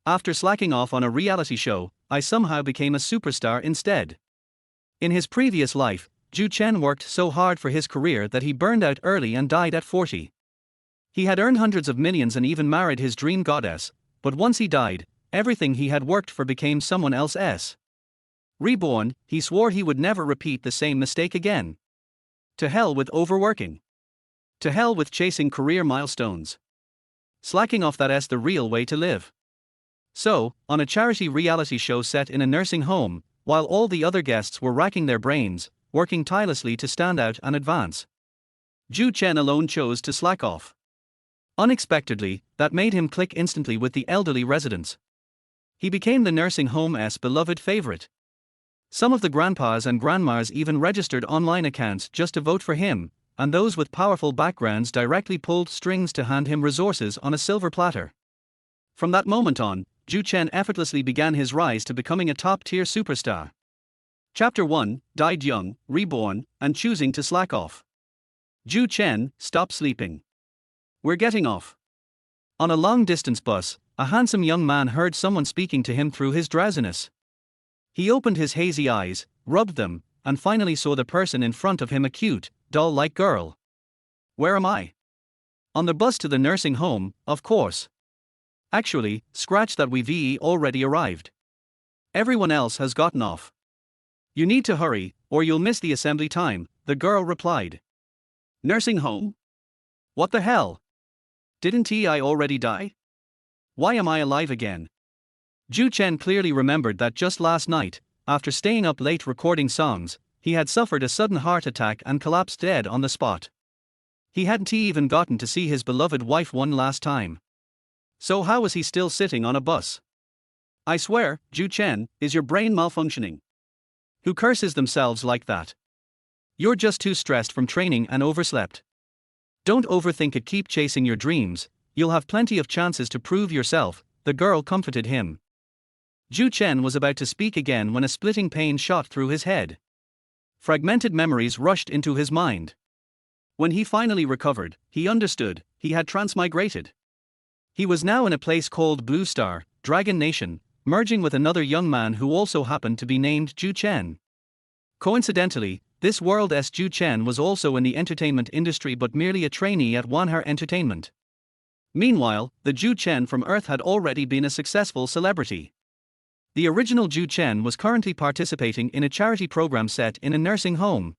After slacking off on a reality show, I somehow became a superstar instead. In his previous life, Zhou Chen worked so hard for his career that he burned out early and died at 40. He had earned hundreds of millions and even married his dream goddess, but once he died, everything he had worked for became someone else's. Reborn, he swore he would never repeat the same mistake again. To hell with overworking. To hell with chasing career milestones. Slacking off, that's the real way to live. So, on a charity reality show set in a nursing home, while all the other guests were racking their brains, working tirelessly to stand out and advance, Zhou Chen alone chose to slack off. Unexpectedly, that made him click instantly with the elderly residents. He became the nursing home's beloved favorite. Some of the grandpas and grandmas even registered online accounts just to vote for him, and those with powerful backgrounds directly pulled strings to hand him resources on a silver platter. From that moment on, Zhou Chen effortlessly began his rise to becoming a top-tier superstar. Chapter 1, Died Young, Reborn, and Choosing to Slack Off. Zhou Chen, Stop Sleeping. We're getting off. On a long-distance bus, a handsome young man heard someone speaking to him through his drowsiness. He opened his hazy eyes, rubbed them, and finally saw the person in front of him, a cute, doll-like girl. Where am I? On the bus to the nursing home, of course. Actually, scratch that, we've already arrived. Everyone else has gotten off. You need to hurry, or you'll miss the assembly time, the girl replied. Nursing home? What the hell? Didn't I already die? Why am I alive again? Zhou Chen clearly remembered that just last night, after staying up late recording songs, he had suffered a sudden heart attack and collapsed dead on the spot. He hadn't even gotten to see his beloved wife one last time. So how was he still sitting on a bus? I swear, Zhou Chen, is your brain malfunctioning? Who curses themselves like that? You're just too stressed from training and overslept. Don't overthink it, keep chasing your dreams, you'll have plenty of chances to prove yourself, the girl comforted him. Zhou Chen was about to speak again when a splitting pain shot through his head. Fragmented memories rushed into his mind. When he finally recovered, he understood, he had transmigrated. He was now in a place called Blue Star, Dragon Nation, merging with another young man who also happened to be named Zhou Chen. Coincidentally, this world's Zhou Chen was also in the entertainment industry but merely a trainee at Wanher Entertainment. Meanwhile, the Zhou Chen from Earth had already been a successful celebrity. The original Zhou Chen was currently participating in a charity program set in a nursing home.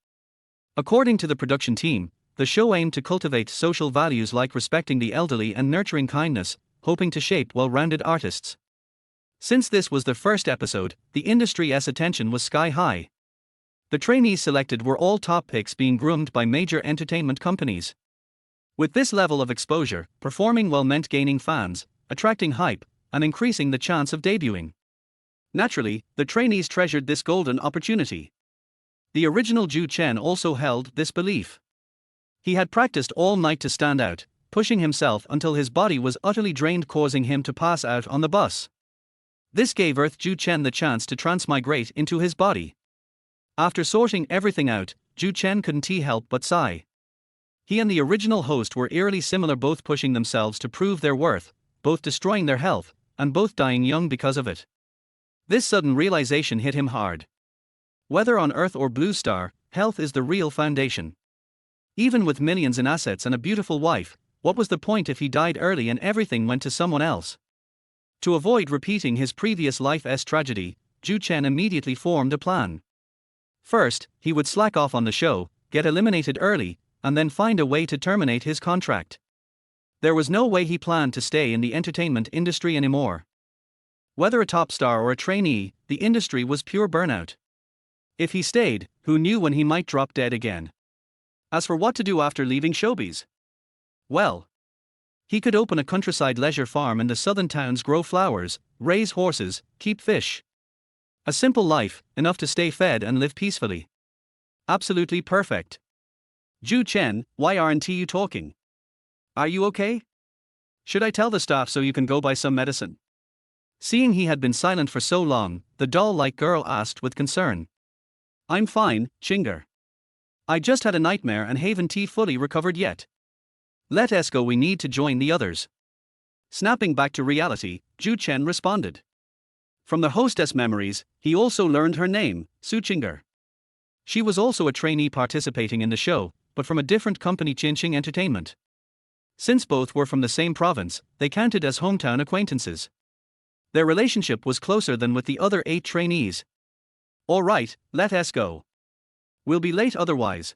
According to the production team, the show aimed to cultivate social values like respecting the elderly and nurturing kindness, hoping to shape well-rounded artists. Since this was the first episode, the industry's attention was sky high. The trainees selected were all top picks being groomed by major entertainment companies. With this level of exposure, performing well meant gaining fans, attracting hype, and increasing the chance of debuting. Naturally, the trainees treasured this golden opportunity. The original Zhou Chen also held this belief. He had practiced all night to stand out, pushing himself until his body was utterly drained, causing him to pass out on the bus. This gave Earth Zhou Chen the chance to transmigrate into his body. After sorting everything out, Zhou Chen couldn't help but sigh. He and the original host were eerily similar, both pushing themselves to prove their worth, both destroying their health, and both dying young because of it. This sudden realization hit him hard. Whether on Earth or Blue Star, health is the real foundation. Even with millions in assets and a beautiful wife, what was the point if he died early and everything went to someone else? To avoid repeating his previous life's tragedy, Zhou Chen immediately formed a plan. First, he would slack off on the show, get eliminated early, and then find a way to terminate his contract. There was no way he planned to stay in the entertainment industry anymore. Whether a top star or a trainee, the industry was pure burnout. If he stayed, who knew when he might drop dead again? As for what to do after leaving showbiz? Well, he could open a countryside leisure farm in the southern towns, grow flowers, raise horses, keep fish. A simple life, enough to stay fed and live peacefully. Absolutely perfect. Zhou Chen, why aren't you talking? Are you okay? Should I tell the staff so you can go buy some medicine? Seeing he had been silent for so long, the doll-like girl asked with concern. I'm fine, Chingar. I just had a nightmare and haven't fully recovered yet. Let's go, we need to join the others. Snapping back to reality, Zhou Chen responded. From the hostess memories, he also learned her name, Su Chinger. She was also a trainee participating in the show, but from a different company, Qinxing Entertainment. Since both were from the same province, they counted as hometown acquaintances. Their relationship was closer than with the other 8 trainees. All right, let us go. We'll be late otherwise.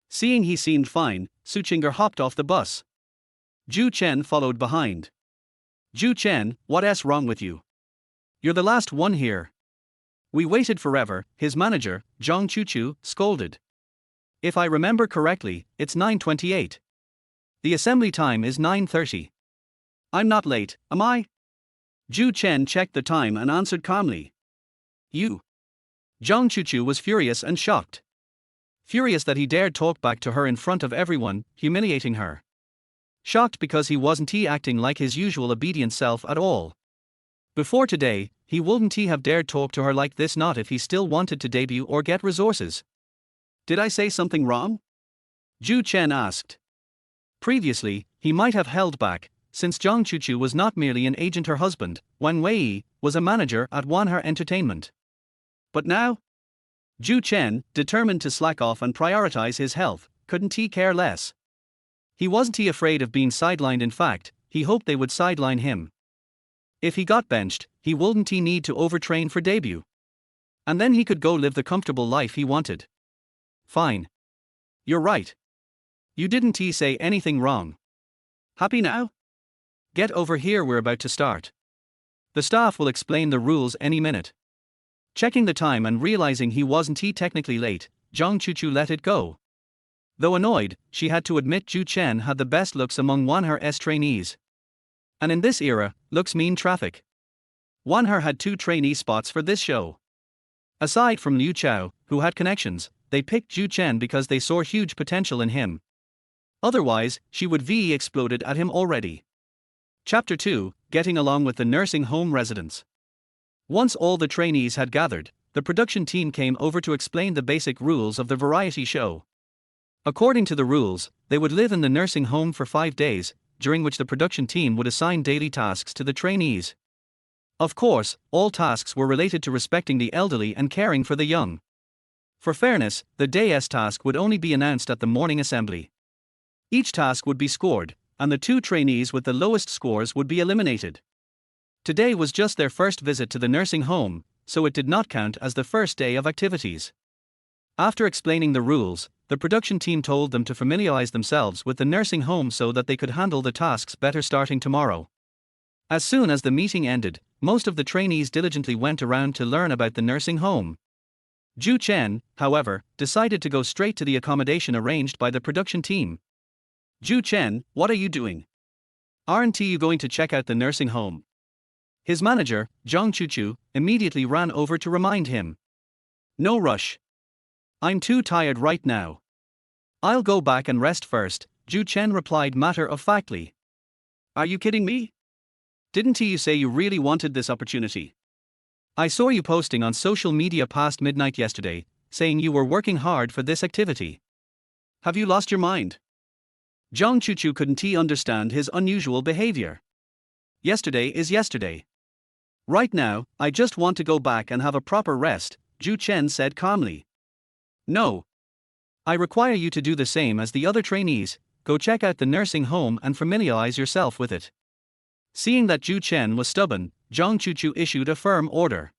Seeing he seemed fine, Su Chinger hopped off the bus. Zhou Chen followed behind. Zhou Chen, what's wrong with you? You're the last one here. We waited forever, his manager, Zhang Chuchu, scolded. If I remember correctly, it's 9:28. The assembly time is 9:30. I'm not late, am I? Zhou Chen checked the time and answered calmly. You. Zhang Chuchu was furious and shocked. Furious that he dared talk back to her in front of everyone, humiliating her. Shocked because he wasn't acting like his usual obedient self at all. Before today, he wouldn't have dared talk to her like this, not if he still wanted to debut or get resources. Did I say something wrong? Zhou Chen asked. Previously, he might have held back, since Zhang Chuchu was not merely an agent, her husband, Wang Wei, was a manager at Wanher Entertainment. But now? Zhou Chen, determined to slack off and prioritize his health, couldn't care less. He wasn't afraid of being sidelined, in fact, he hoped they would sideline him. If he got benched, he wouldn't need to overtrain for debut. And then he could go live the comfortable life he wanted. Fine. You're right. You didn't say anything wrong. Happy now? Get over here, we're about to start. The staff will explain the rules any minute. Checking the time and realizing he wasn't technically late, Zhang Chuchu let it go. Though annoyed, she had to admit Zhou Chen had the best looks among Wanher's trainees. And in this era, looks mean traffic. Wanher had 2 trainee spots for this show. Aside from Liu Chao, who had connections, they picked Zhou Chen because they saw huge potential in him. Otherwise, she would have exploded at him already. Chapter 2, Getting Along with the Nursing Home Residents. Once all the trainees had gathered, the production team came over to explain the basic rules of the variety show. According to the rules, they would live in the nursing home for 5 days, during which the production team would assign daily tasks to the trainees. Of course, all tasks were related to respecting the elderly and caring for the young. For fairness, the day's task would only be announced at the morning assembly. Each task would be scored, and the 2 trainees with the lowest scores would be eliminated. Today was just their first visit to the nursing home, so it did not count as the first day of activities. After explaining the rules, the production team told them to familiarize themselves with the nursing home so that they could handle the tasks better starting tomorrow. As soon as the meeting ended, most of the trainees diligently went around to learn about the nursing home. Zhou Chen, however, decided to go straight to the accommodation arranged by the production team. Zhou Chen, what are you doing? Aren't you going to check out the nursing home? His manager, Zhang Chuchu, immediately ran over to remind him. No rush. I'm too tired right now. I'll go back and rest first, Zhou Chen replied matter-of-factly. Are you kidding me? Didn't you say you really wanted this opportunity? I saw you posting on social media past midnight yesterday, saying you were working hard for this activity. Have you lost your mind? Zhang Chuchu couldn't understand his unusual behavior. Yesterday is yesterday. Right now, I just want to go back and have a proper rest, Zhou Chen said calmly. No. I require you to do the same as the other trainees, go check out the nursing home and familiarize yourself with it. Seeing that Zhou Chen was stubborn, Zhang Chuchu issued a firm order.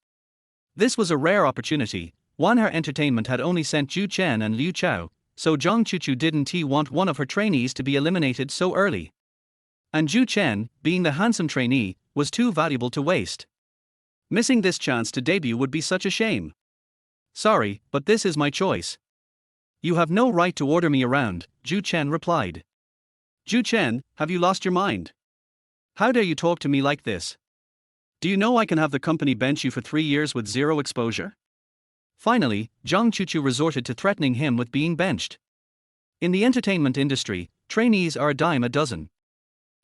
This was a rare opportunity. Wanher Entertainment had only sent Zhou Chen and Liu Chao, so Zhang Chuchu didn't want one of her trainees to be eliminated so early. And Zhou Chen, being the handsome trainee, was too valuable to waste. Missing this chance to debut would be such a shame. Sorry, but this is my choice. You have no right to order me around, Zhou Chen replied. Zhou Chen, have you lost your mind? How dare you talk to me like this? Do you know I can have the company bench you for 3 years with 0 exposure? Finally, Zhang Chuchu resorted to threatening him with being benched. In the entertainment industry, trainees are a dime a dozen.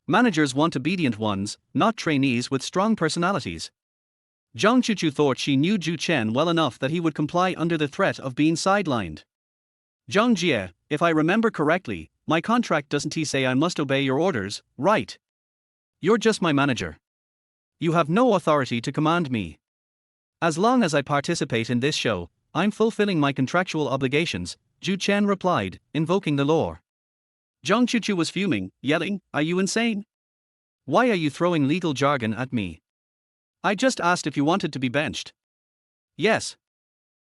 Managers want obedient ones, not trainees with strong personalities. Zhang Chuchu thought she knew Zhou Chen well enough that he would comply under the threat of being sidelined. Zhang Jie, if I remember correctly, my contract doesn't say I must obey your orders, right? You're just my manager. You have no authority to command me. As long as I participate in this show, I'm fulfilling my contractual obligations, Zhou Chen replied, invoking the law. Zhang Chuchu was fuming, yelling, "Are you insane? Why are you throwing legal jargon at me? I just asked if you wanted to be benched." "Yes.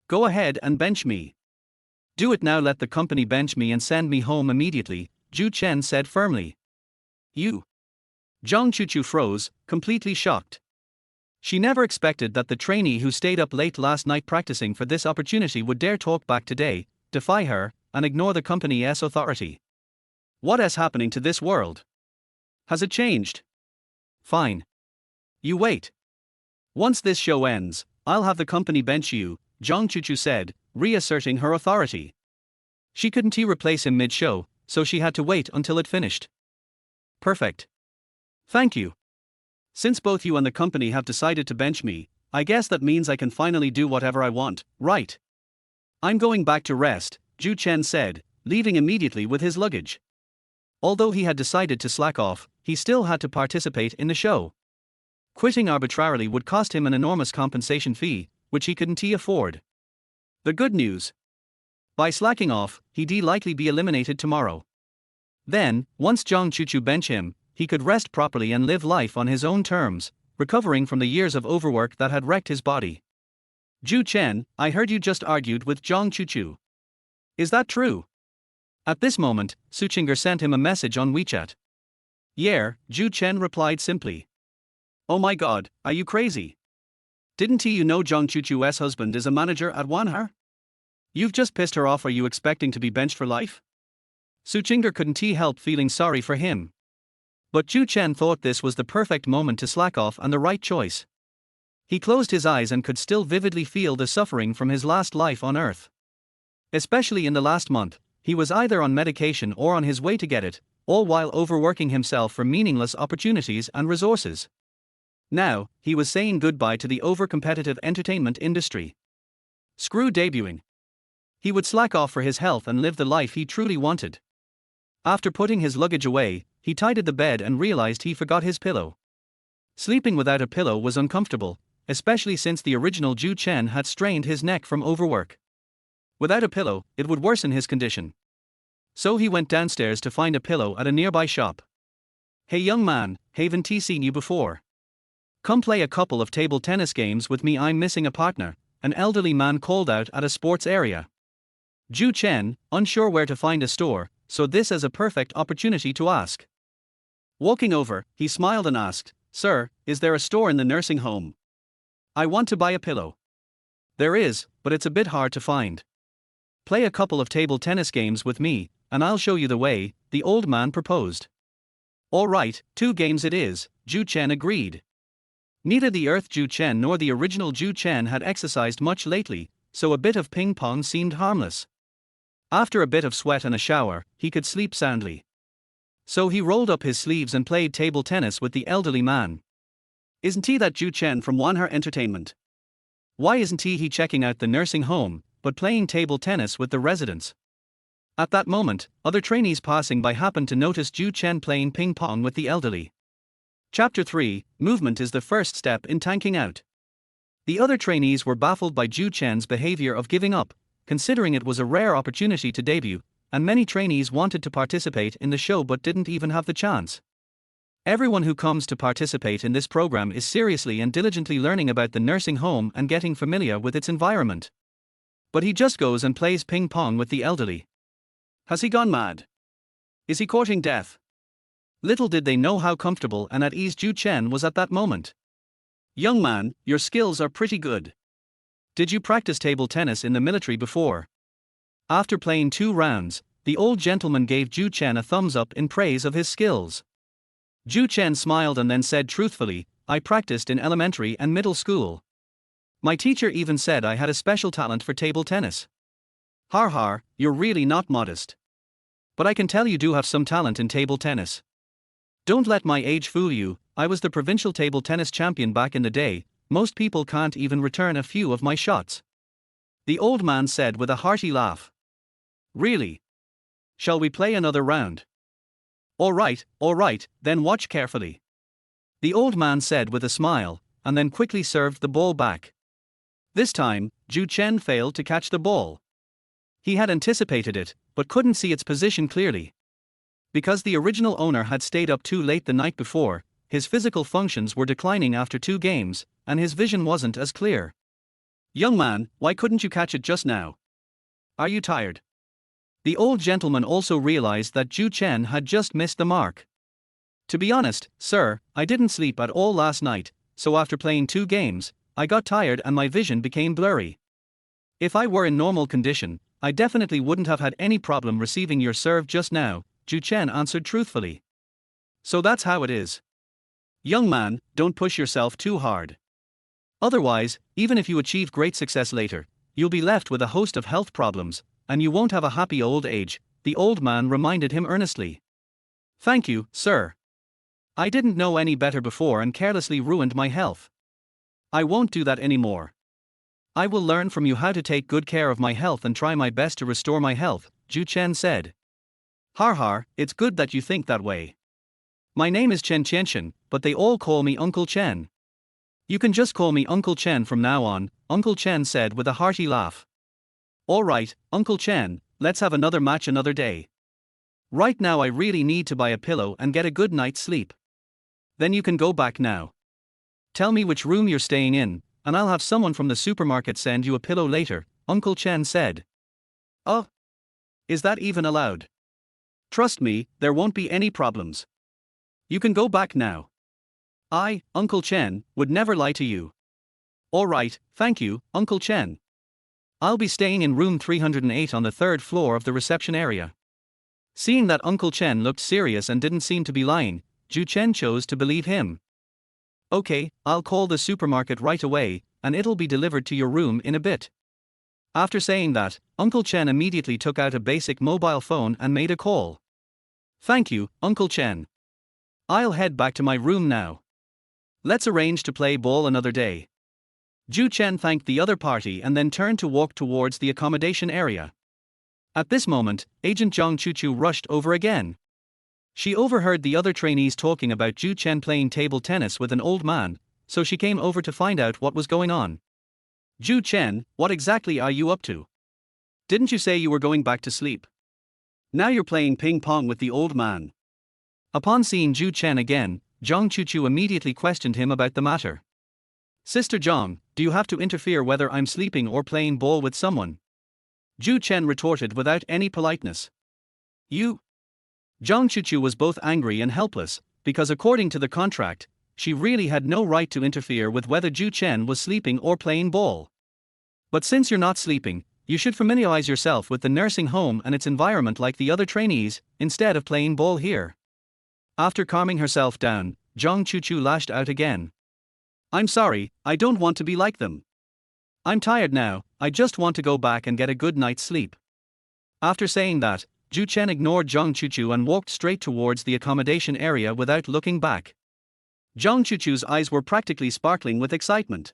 Go ahead and bench me. Do it now. Let the company bench me and send me home immediately," Zhou Chen said firmly. "You?" Zhang Chuchu froze, completely shocked. She never expected that the trainee who stayed up late last night practicing for this opportunity would dare talk back today, defy her, and ignore the company's authority. What is happening to this world? Has it changed? Fine. You wait. Once this show ends, I'll have the company bench you, Zhang Chuchu said, reasserting her authority. She couldn't replace him mid-show, so she had to wait until it finished. Perfect. Thank you. Since both you and the company have decided to bench me, I guess that means I can finally do whatever I want, right? I'm going back to rest, Zhou Chen said, leaving immediately with his luggage. Although he had decided to slack off, he still had to participate in the show. Quitting arbitrarily would cost him an enormous compensation fee, which he couldn't afford. The good news: by slacking off, he'd likely be eliminated tomorrow. Then, once Zhang Chuchu bench him, he could rest properly and live life on his own terms, recovering from the years of overwork that had wrecked his body. "Zhou Chen, I heard you just argued with Zhang Chuchu. Is that true?" At this moment, Suchinger sent him a message on WeChat. "Yeah," Zhou Chen replied simply. "Oh my god, are you crazy? Didn't you know Zhang Chuchu's husband is a manager at Wanhar? You've just pissed her off. Are you expecting to be benched for life?" Suchinger couldn't help feeling sorry for him. But Zhou Chen thought this was the perfect moment to slack off and the right choice. He closed his eyes and could still vividly feel the suffering from his last life on Earth. Especially in the last month, he was either on medication or on his way to get it, all while overworking himself for meaningless opportunities and resources. Now, he was saying goodbye to the over-competitive entertainment industry. Screw debuting. He would slack off for his health and live the life he truly wanted. After putting his luggage away, he tidied the bed and realized he forgot his pillow. Sleeping without a pillow was uncomfortable, especially since the original Zhou Chen had strained his neck from overwork. Without a pillow, it would worsen his condition. So he went downstairs to find a pillow at a nearby shop. "Hey young man, haven't seen you before? Come play a couple of table tennis games with me. I'm missing a partner," an elderly man called out at a sports area. Zhou Chen, unsure where to find a store, so this is a perfect opportunity to ask. Walking over, he smiled and asked, "Sir, is there a store in the nursing home? I want to buy a pillow." "There is, but it's a bit hard to find. Play a couple of table tennis games with me, and I'll show you the way," the old man proposed. "All right, 2 games it is," Zhou Chen agreed. Neither the Earth Zhou Chen nor the original Zhou Chen had exercised much lately, so a bit of ping pong seemed harmless. After a bit of sweat and a shower, he could sleep soundly. So he rolled up his sleeves and played table tennis with the elderly man. "Isn't he that Zhou Chen from Wanhar Entertainment? Why isn't he checking out the nursing home, but playing table tennis with the residents?" At that moment, other trainees passing by happened to notice Zhou Chen playing ping pong with the elderly. Chapter 3, Movement is the first step in tanking out. The other trainees were baffled by Zhou Chen's behavior of giving up, considering it was a rare opportunity to debut, and many trainees wanted to participate in the show but didn't even have the chance. Everyone who comes to participate in this program is seriously and diligently learning about the nursing home and getting familiar with its environment. But he just goes and plays ping pong with the elderly. Has he gone mad? Is he courting death? Little did they know how comfortable and at ease Zhou Chen was at that moment. "Young man, your skills are pretty good. Did you practice table tennis in the military before?" After playing 2 rounds, the old gentleman gave Zhou Chen a thumbs up in praise of his skills. Zhou Chen smiled and then said truthfully, "I practiced in elementary and middle school. My teacher even said I had a special talent for table tennis." "Har har, you're really not modest. But I can tell you do have some talent in table tennis. Don't let my age fool you, I was the provincial table tennis champion back in the day. Most people can't even return a few of my shots," the old man said with a hearty laugh. "Really? Shall we play another round?" All right, then watch carefully. the old man said with a smile, and then quickly served the ball back. This time, Zhou Chen failed to catch the ball. He had anticipated it, but couldn't see its position clearly. Because the original owner had stayed up too late the night before, his physical functions were declining after 2 games, and his vision wasn't as clear. "Young man, why couldn't you catch it just now? Are you tired?" The old gentleman also realized that Zhou Chen had just missed the mark. "To be honest, sir, I didn't sleep at all last night, so after playing 2 games, I got tired and my vision became blurry. If I were in normal condition, I definitely wouldn't have had any problem receiving your serve just now," Zhou Chen answered truthfully. "So that's how it is. Young man, don't push yourself too hard. Otherwise, even if you achieve great success later, you'll be left with a host of health problems, and you won't have a happy old age," the old man reminded him earnestly. "Thank you, sir. I didn't know any better before and carelessly ruined my health. I won't do that anymore. I will learn from you how to take good care of my health and try my best to restore my health," Zhou Chen said. "Har har, it's good that you think that way. My name is Chen Chen, but they all call me Uncle Chen. You can just call me Uncle Chen from now on," Uncle Chen said with a hearty laugh. "All right, Uncle Chen, let's have another match another day. Right now I really need to buy a pillow and get a good night's sleep. Then you can go back now. Tell me which room you're staying in, and I'll have someone from the supermarket send you a pillow later," Uncle Chen said. "Oh? Is that even allowed? Trust me, there won't be any problems. You can go back now. I, Uncle Chen, would never lie to you." "All right, thank you, Uncle Chen. I'll be staying in room 308 on the 3rd floor of the reception area." Seeing that Uncle Chen looked serious and didn't seem to be lying, Zhou Chen chose to believe him. "Okay, I'll call the supermarket right away, and it'll be delivered to your room in a bit." After saying that, Uncle Chen immediately took out a basic mobile phone and made a call. "Thank you, Uncle Chen. I'll head back to my room now. Let's arrange to play ball another day." Zhou Chen thanked the other party and then turned to walk towards the accommodation area. At this moment, Agent Zhang Chuchu rushed over again. She overheard the other trainees talking about Zhou Chen playing table tennis with an old man, so she came over to find out what was going on. "Zhou Chen, what exactly are you up to? Didn't you say you were going back to sleep? Now you're playing ping pong with the old man." Upon seeing Zhou Chen again, Zhang Chuchu immediately questioned him about the matter. "Sister Zhang, do you have to interfere whether I'm sleeping or playing ball with someone?" Zhou Chen retorted without any politeness. "You?" Zhang Chuchu was both angry and helpless, because according to the contract, she really had no right to interfere with whether Zhou Chen was sleeping or playing ball. "But since you're not sleeping, you should familiarize yourself with the nursing home and its environment like the other trainees, instead of playing ball here." After calming herself down, Zhang Chuchu lashed out again. "I'm sorry, I don't want to be like them. I'm tired now, I just want to go back and get a good night's sleep." After saying that, Zhou Chen ignored Zhang Chuchu and walked straight towards the accommodation area without looking back. Zhang Chuchu's eyes were practically sparkling with excitement.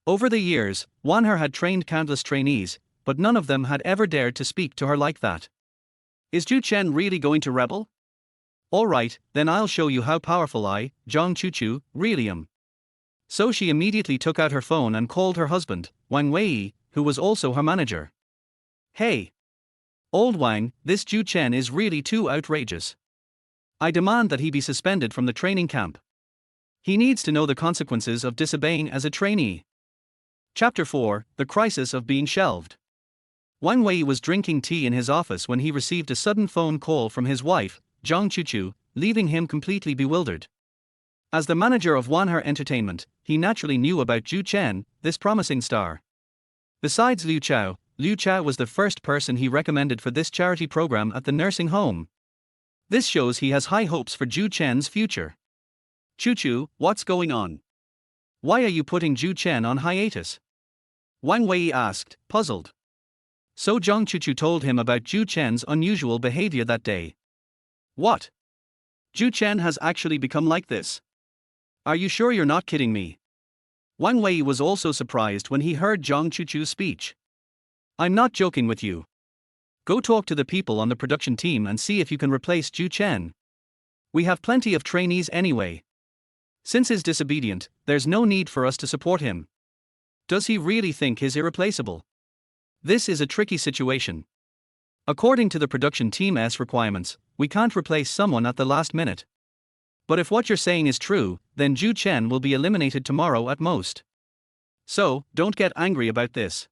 Over the years, Wanher had trained countless trainees, but none of them had ever dared to speak to her like that. Is Zhou Chen really going to rebel? All right, then I'll show you how powerful I, Zhang Chuchu, really am. So she immediately took out her phone and called her husband, Wang Wei, who was also her manager. "Hey! Old Wang, this Zhou Chen is really too outrageous. I demand that he be suspended from the training camp. He needs to know the consequences of disobeying as a trainee." Chapter 4, The Crisis of Being Shelved. Wang Wei was drinking tea in his office when he received a sudden phone call from his wife, Zhang Chuchu, leaving him completely bewildered. As the manager of Wanher Entertainment, he naturally knew about Zhou Chen, this promising star. Besides Liu Chao was the first person he recommended for this charity program at the nursing home. This shows he has high hopes for Zhou Chen's future. "Chuchu, what's going on? Why are you putting Zhou Chen on hiatus?" Wang Wei asked, puzzled. So Zhang Chuchu told him about Zhou Chen's unusual behavior that day. "What? Zhou Chen has actually become like this? Are you sure you're not kidding me?" Wang Wei was also surprised when he heard Zhang Chuchu's speech. "I'm not joking with you. Go talk to the people on the production team and see if you can replace Zhou Chen. We have plenty of trainees anyway." Since he's disobedient, there's no need for us to support him. Does he really think he's irreplaceable? This is a tricky situation. According to the production team's requirements, we can't replace someone at the last minute. But if what you're saying is true, then Zhou Chen will be eliminated tomorrow at most. So, don't get angry about this.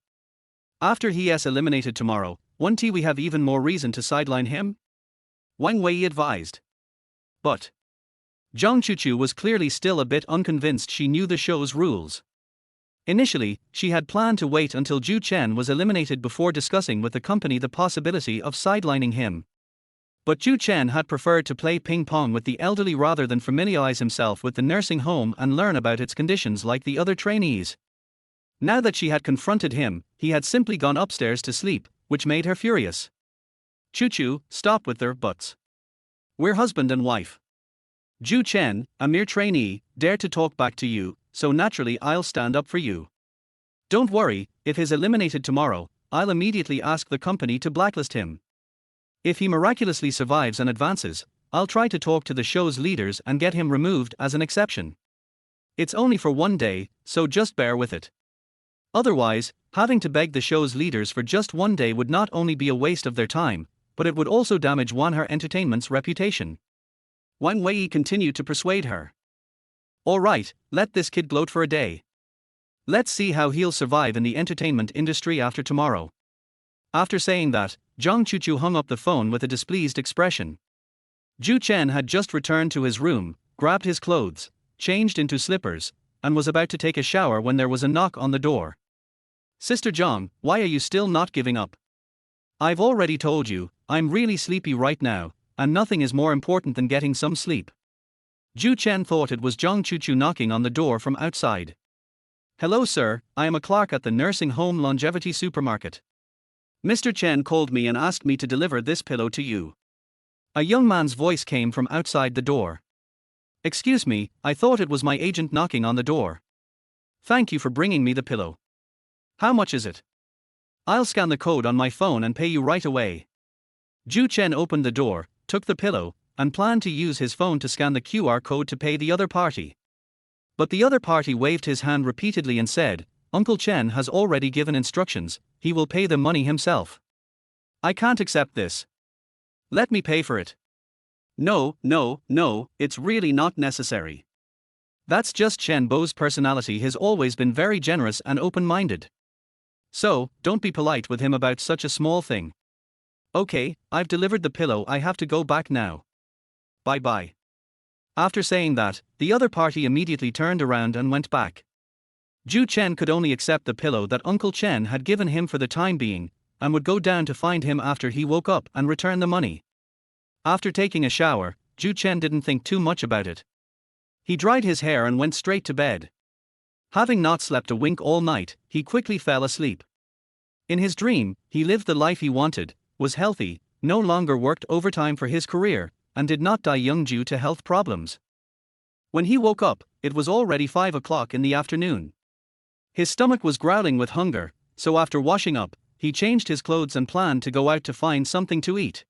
After he is eliminated tomorrow, won't we have even more reason to sideline him? Wang Wei advised. But Zhang Chuchu was clearly still a bit unconvinced she knew the show's rules. Initially, she had planned to wait until Zhou Chen was eliminated before discussing with the company the possibility of sidelining him. But Zhou Chen had preferred to play ping-pong with the elderly rather than familiarize himself with the nursing home and learn about its conditions like the other trainees. Now that she had confronted him, he had simply gone upstairs to sleep, which made her furious. Chuchu, stop with their buts. We're husband and wife. Zhou Chen, a mere trainee, dared to talk back to you, so naturally I'll stand up for you. Don't worry, if he's eliminated tomorrow, I'll immediately ask the company to blacklist him. If he miraculously survives and advances, I'll try to talk to the show's leaders and get him removed as an exception. It's only for one day, so just bear with it. Otherwise, having to beg the show's leaders for just one day would not only be a waste of their time, but it would also damage Wanher Entertainment's reputation. Wang Wei continued to persuade her. All right, let this kid gloat for a day. Let's see how he'll survive in the entertainment industry after tomorrow. After saying that, Zhang Chuchu hung up the phone with a displeased expression. Zhou Chen had just returned to his room, grabbed his clothes, changed into slippers, and was about to take a shower when there was a knock on the door. Sister Zhang, why are you still not giving up? I've already told you, I'm really sleepy right now, and nothing is more important than getting some sleep. Zhou Chen thought it was Zhang Chuchu knocking on the door from outside. Hello sir, I am a clerk at the nursing home longevity supermarket. Mr. Chen called me and asked me to deliver this pillow to you. A young man's voice came from outside the door. Excuse me, I thought it was my agent knocking on the door. Thank you for bringing me the pillow. How much is it? I'll scan the code on my phone and pay you right away. Zhou Chen opened the door, took the pillow, and planned to use his phone to scan the QR code to pay the other party. But the other party waved his hand repeatedly and said, Uncle Chen has already given instructions, he will pay the money himself. I can't accept this. Let me pay for it. No, it's really not necessary. That's just Chen Bo's personality. He's always been very generous and open-minded. So, don't be polite with him about such a small thing. Okay, I've delivered the pillow, I have to go back now. Bye-bye. After saying that, the other party immediately turned around and went back. Zhou Chen could only accept the pillow that Uncle Chen had given him for the time being, and would go down to find him after he woke up and return the money. After taking a shower, Zhou Chen didn't think too much about it. He dried his hair and went straight to bed. Having not slept a wink all night, he quickly fell asleep. In his dream, he lived the life he wanted, was healthy, no longer worked overtime for his career, and did not die young due to health problems. When he woke up, it was already 5 o'clock in the afternoon. His stomach was growling with hunger, so after washing up, he changed his clothes and planned to go out to find something to eat.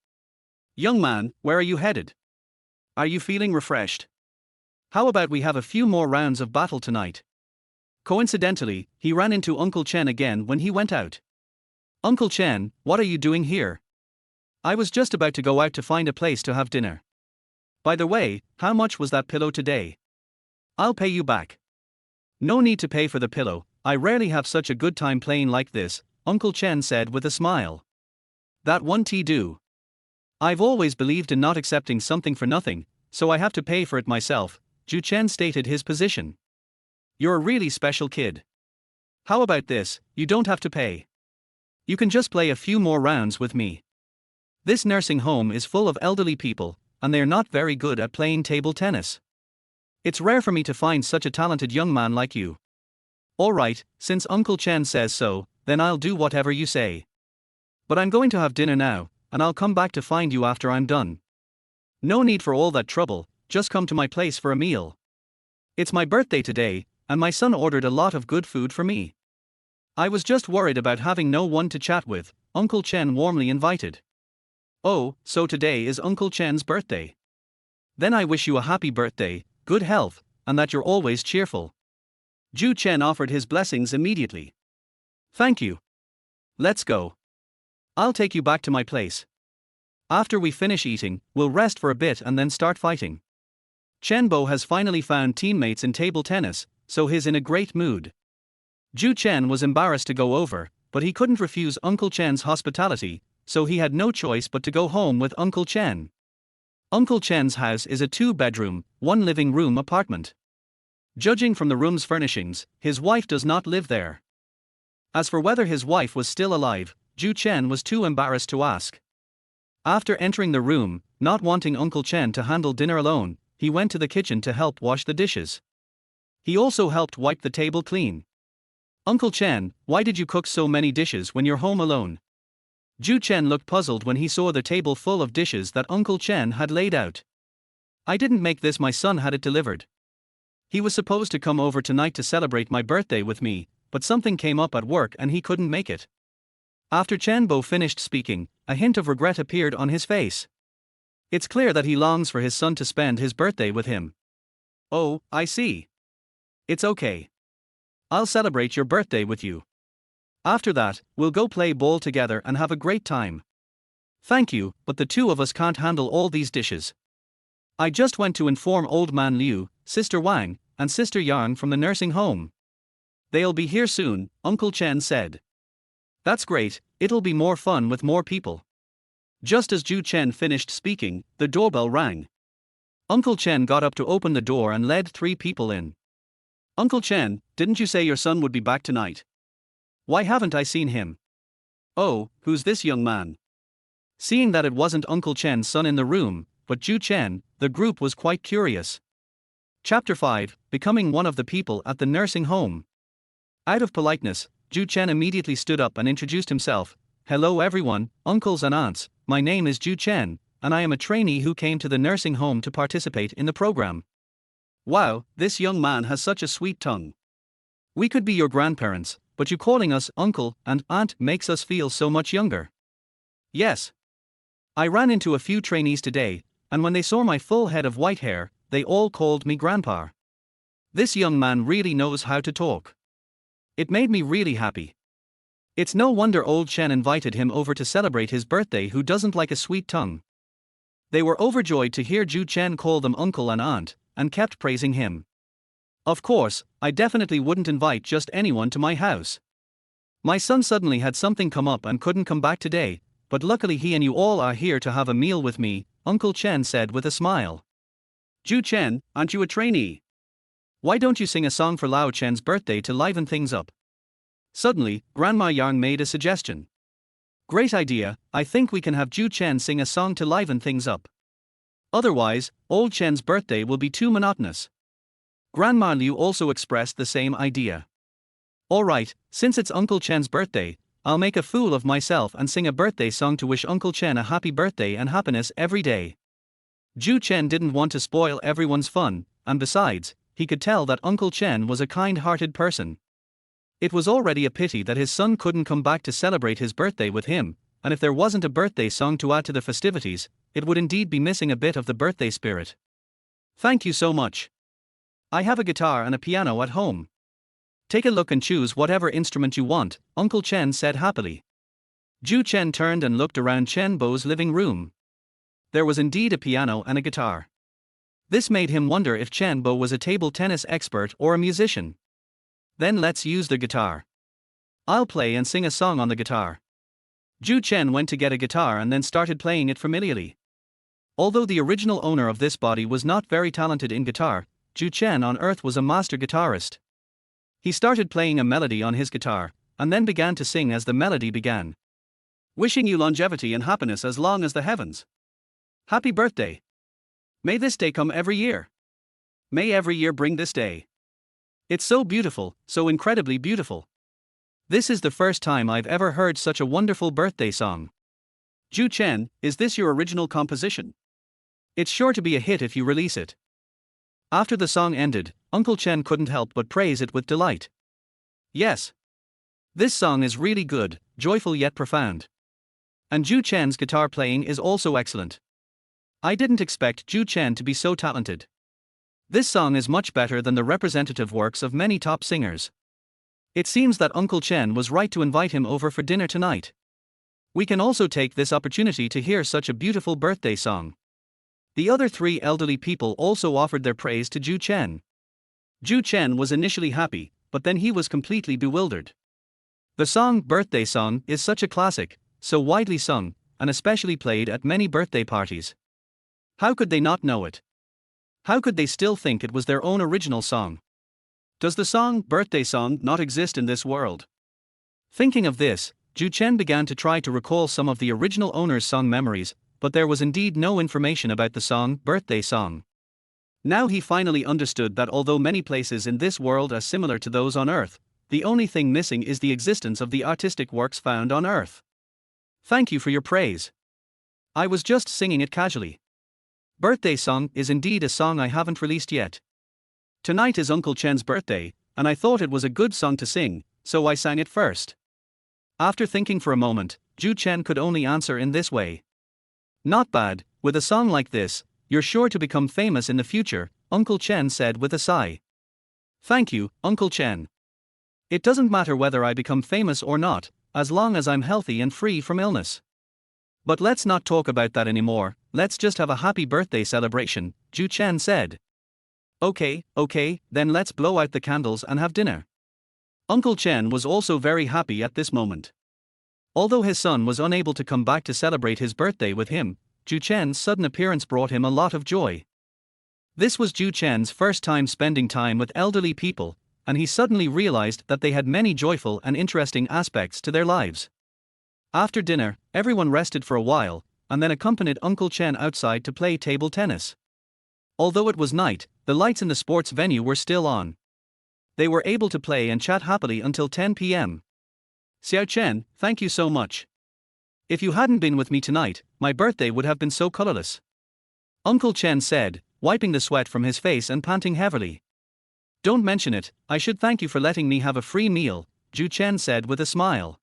Young man, where are you headed? Are you feeling refreshed? How about we have a few more rounds of battle tonight? Coincidentally, he ran into Uncle Chen again when he went out. Uncle Chen, what are you doing here? I was just about to go out to find a place to have dinner. By the way, how much was that pillow today? I'll pay you back. No need to pay for the pillow, I rarely have such a good time playing like this, Uncle Chen said with a smile. That won't do. I've always believed in not accepting something for nothing, so I have to pay for it myself, Zhou Chen stated his position. You're a really special kid. How about this, you don't have to pay. You can just play a few more rounds with me. This nursing home is full of elderly people, and they're not very good at playing table tennis. It's rare for me to find such a talented young man like you. Alright, since Uncle Chen says so, then I'll do whatever you say. But I'm going to have dinner now, and I'll come back to find you after I'm done. No need for all that trouble, just come to my place for a meal. It's my birthday today, and my son ordered a lot of good food for me. I was just worried about having no one to chat with, Uncle Chen warmly invited. Oh, so today is Uncle Chen's birthday. Then I wish you a happy birthday, good health, and that you're always cheerful. Zhou Chen offered his blessings immediately. Thank you. Let's go. I'll take you back to my place. After we finish eating, we'll rest for a bit and then start fighting. Chen Bo has finally found teammates in table tennis, so he's in a great mood. Zhou Chen was embarrassed to go over, but he couldn't refuse Uncle Chen's hospitality, so he had no choice but to go home with Uncle Chen. Uncle Chen's house is a 2-bedroom, 1-living-room apartment. Judging from the room's furnishings, his wife does not live there. As for whether his wife was still alive, Zhou Chen was too embarrassed to ask. After entering the room, not wanting Uncle Chen to handle dinner alone, he went to the kitchen to help wash the dishes. He also helped wipe the table clean. Uncle Chen, why did you cook so many dishes when you're home alone? Zhou Chen looked puzzled when he saw the table full of dishes that Uncle Chen had laid out. I didn't make this, my son had it delivered. He was supposed to come over tonight to celebrate my birthday with me, but something came up at work and he couldn't make it. After Chen Bo finished speaking, a hint of regret appeared on his face. It's clear that he longs for his son to spend his birthday with him. Oh, I see. It's okay. I'll celebrate your birthday with you. After that, we'll go play ball together and have a great time. Thank you, but the two of us can't handle all these dishes. I just went to inform Old Man Liu, Sister Wang, and Sister Yang from the nursing home. They'll be here soon, Uncle Chen said. That's great, it'll be more fun with more people. Just as Zhou Chen finished speaking, the doorbell rang. Uncle Chen got up to open the door and led 3 people in. Uncle Chen, didn't you say your son would be back tonight? Why haven't I seen him? Oh, who's this young man? Seeing that it wasn't Uncle Chen's son in the room, but Zhou Chen, the group was quite curious. Chapter 5, Becoming one of the people at the nursing home. Out of politeness, Zhou Chen immediately stood up and introduced himself. Hello everyone, uncles and aunts, my name is Zhou Chen, and I am a trainee who came to the nursing home to participate in the program. Wow, this young man has such a sweet tongue. We could be your grandparents, but you calling us uncle and aunt makes us feel so much younger. Yes. I ran into a few trainees today, and when they saw my full head of white hair, they all called me grandpa. This young man really knows how to talk. It made me really happy. It's no wonder old Chen invited him over to celebrate his birthday, who doesn't like a sweet tongue. They were overjoyed to hear Zhou Chen call them uncle and aunt, and kept praising him. Of course, I definitely wouldn't invite just anyone to my house. My son suddenly had something come up and couldn't come back today, but luckily he and you all are here to have a meal with me, Uncle Chen said with a smile. Zhou Chen, aren't you a trainee? Why don't you sing a song for Lao Chen's birthday to liven things up? Suddenly, Grandma Yang made a suggestion. Great idea, I think we can have Zhou Chen sing a song to liven things up. Otherwise, old Chen's birthday will be too monotonous. Grandma Liu also expressed the same idea. Alright, since it's Uncle Chen's birthday, I'll make a fool of myself and sing a birthday song to wish Uncle Chen a happy birthday and happiness every day. Zhou Chen didn't want to spoil everyone's fun, and besides, he could tell that Uncle Chen was a kind-hearted person. It was already a pity that his son couldn't come back to celebrate his birthday with him, and if there wasn't a birthday song to add to the festivities, it would indeed be missing a bit of the birthday spirit. Thank you so much. I have a guitar and a piano at home. Take a look and choose whatever instrument you want, Uncle Chen said happily. Zhou Chen turned and looked around Chen Bo's living room. There was indeed a piano and a guitar. This made him wonder if Chen Bo was a table tennis expert or a musician. Then let's use the guitar. I'll play and sing a song on the guitar. Zhou Chen went to get a guitar and then started playing it familiarly. Although the original owner of this body was not very talented in guitar, Zhou Chen on Earth was a master guitarist. He started playing a melody on his guitar, and then began to sing as the melody began. Wishing you longevity and happiness as long as the heavens. Happy birthday. May this day come every year. May every year bring this day. It's so beautiful, so incredibly beautiful. This is the first time I've ever heard such a wonderful birthday song. Zhou Chen, is this your original composition? It's sure to be a hit if you release it. After the song ended, Uncle Chen couldn't help but praise it with delight. Yes. This song is really good, joyful yet profound. And Zhou Chen's guitar playing is also excellent. I didn't expect Zhou Chen to be so talented. This song is much better than the representative works of many top singers. It seems that Uncle Chen was right to invite him over for dinner tonight. We can also take this opportunity to hear such a beautiful birthday song. The other three elderly people also offered their praise to Zhou Chen. Zhou Chen was initially happy, but then he was completely bewildered. The song Birthday Song is such a classic, so widely sung, and especially played at many birthday parties. How could they not know it? How could they still think it was their own original song? Does the song Birthday Song not exist in this world? Thinking of this, Zhou Chen began to try to recall some of the original owner's song memories, but there was indeed no information about the song Birthday Song. Now he finally understood that although many places in this world are similar to those on Earth, the only thing missing is the existence of the artistic works found on Earth. Thank you for your praise. I was just singing it casually. Birthday Song is indeed a song I haven't released yet. Tonight is Uncle Chen's birthday, and I thought it was a good song to sing, so I sang it first. After thinking for a moment, Zhou Chen could only answer in this way. Not bad, with a song like this, you're sure to become famous in the future, Uncle Chen said with a sigh. Thank you, Uncle Chen. It doesn't matter whether I become famous or not, as long as I'm healthy and free from illness. But let's not talk about that anymore, let's just have a happy birthday celebration, Zhou Chen said. Okay, then let's blow out the candles and have dinner. Uncle Chen was also very happy at this moment. Although his son was unable to come back to celebrate his birthday with him, Zhou Chen's sudden appearance brought him a lot of joy. This was Zhou Chen's first time spending time with elderly people, and he suddenly realized that they had many joyful and interesting aspects to their lives. After dinner, everyone rested for a while, and then accompanied Uncle Chen outside to play table tennis. Although it was night, the lights in the sports venue were still on. They were able to play and chat happily until 10 p.m. Xiao Chen, thank you so much. If you hadn't been with me tonight, my birthday would have been so colorless. Uncle Chen said, wiping the sweat from his face and panting heavily. Don't mention it, I should thank you for letting me have a free meal, Zhou Chen said with a smile.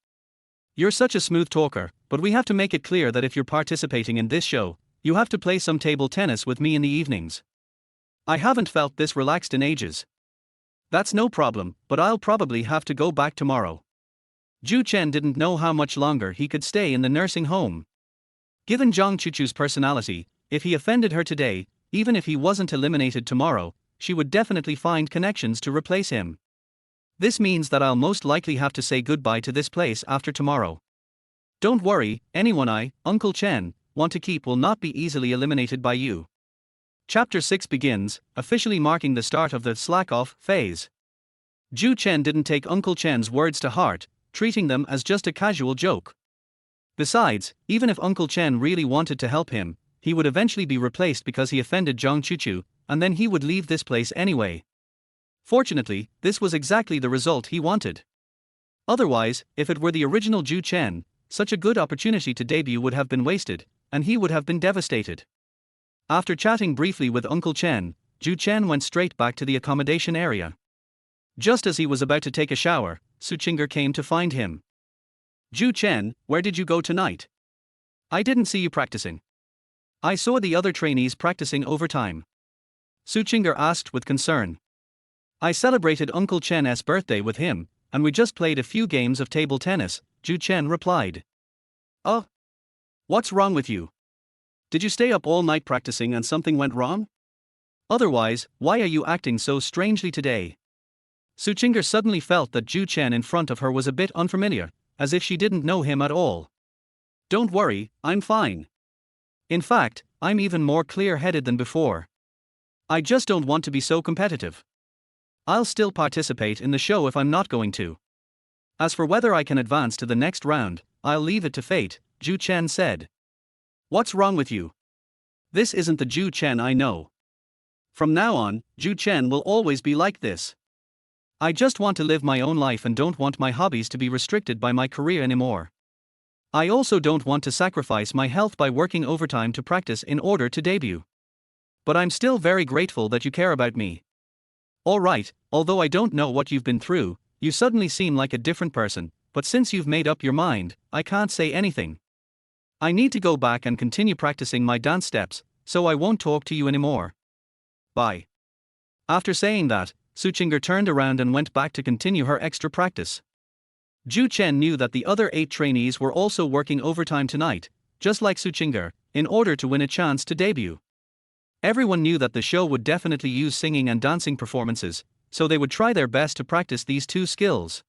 You're such a smooth talker, but we have to make it clear that if you're participating in this show, you have to play some table tennis with me in the evenings. I haven't felt this relaxed in ages. That's no problem, but I'll probably have to go back tomorrow. Zhou Chen didn't know how much longer he could stay in the nursing home. Given Zhang Chuchu's personality, if he offended her today, even if he wasn't eliminated tomorrow, she would definitely find connections to replace him. This means that I'll most likely have to say goodbye to this place after tomorrow. Don't worry, anyone Uncle Chen, want to keep will not be easily eliminated by you. Chapter 6 begins, officially marking the start of the slack-off phase. Zhou Chen didn't take Uncle Chen's words to heart, treating them as just a casual joke. Besides, even if Uncle Chen really wanted to help him, he would eventually be replaced because he offended Zhang Chuchu, and then he would leave this place anyway. Fortunately, this was exactly the result he wanted. Otherwise, if it were the original Zhou Chen, such a good opportunity to debut would have been wasted, and he would have been devastated. After chatting briefly with Uncle Chen, Zhou Chen went straight back to the accommodation area. Just as he was about to take a shower, Suchinger came to find him. Zhou Chen, where did you go tonight? I didn't see you practicing. I saw the other trainees practicing overtime. Suchinger asked with concern. I celebrated Uncle Chen's birthday with him, and we just played a few games of table tennis, Zhou Chen replied. Oh? What's wrong with you? Did you stay up all night practicing and something went wrong? Otherwise, why are you acting so strangely today? Suchinger suddenly felt that Zhou Chen in front of her was a bit unfamiliar, as if she didn't know him at all. Don't worry, I'm fine. In fact, I'm even more clear-headed than before. I just don't want to be so competitive. I'll still participate in the show if I'm not going to. As for whether I can advance to the next round, I'll leave it to fate, Zhou Chen said. What's wrong with you? This isn't the Zhou Chen I know. From now on, Zhou Chen will always be like this. I just want to live my own life and don't want my hobbies to be restricted by my career anymore. I also don't want to sacrifice my health by working overtime to practice in order to debut. But I'm still very grateful that you care about me. Alright, although I don't know what you've been through, you suddenly seem like a different person, but since you've made up your mind, I can't say anything. I need to go back and continue practicing my dance steps, so I won't talk to you anymore. Bye. After saying that, Suchinger turned around and went back to continue her extra practice. Zhou Chen knew that the other 8 trainees were also working overtime tonight, just like Suchinger, in order to win a chance to debut. Everyone knew that the show would definitely use singing and dancing performances, so they would try their best to practice these 2 skills.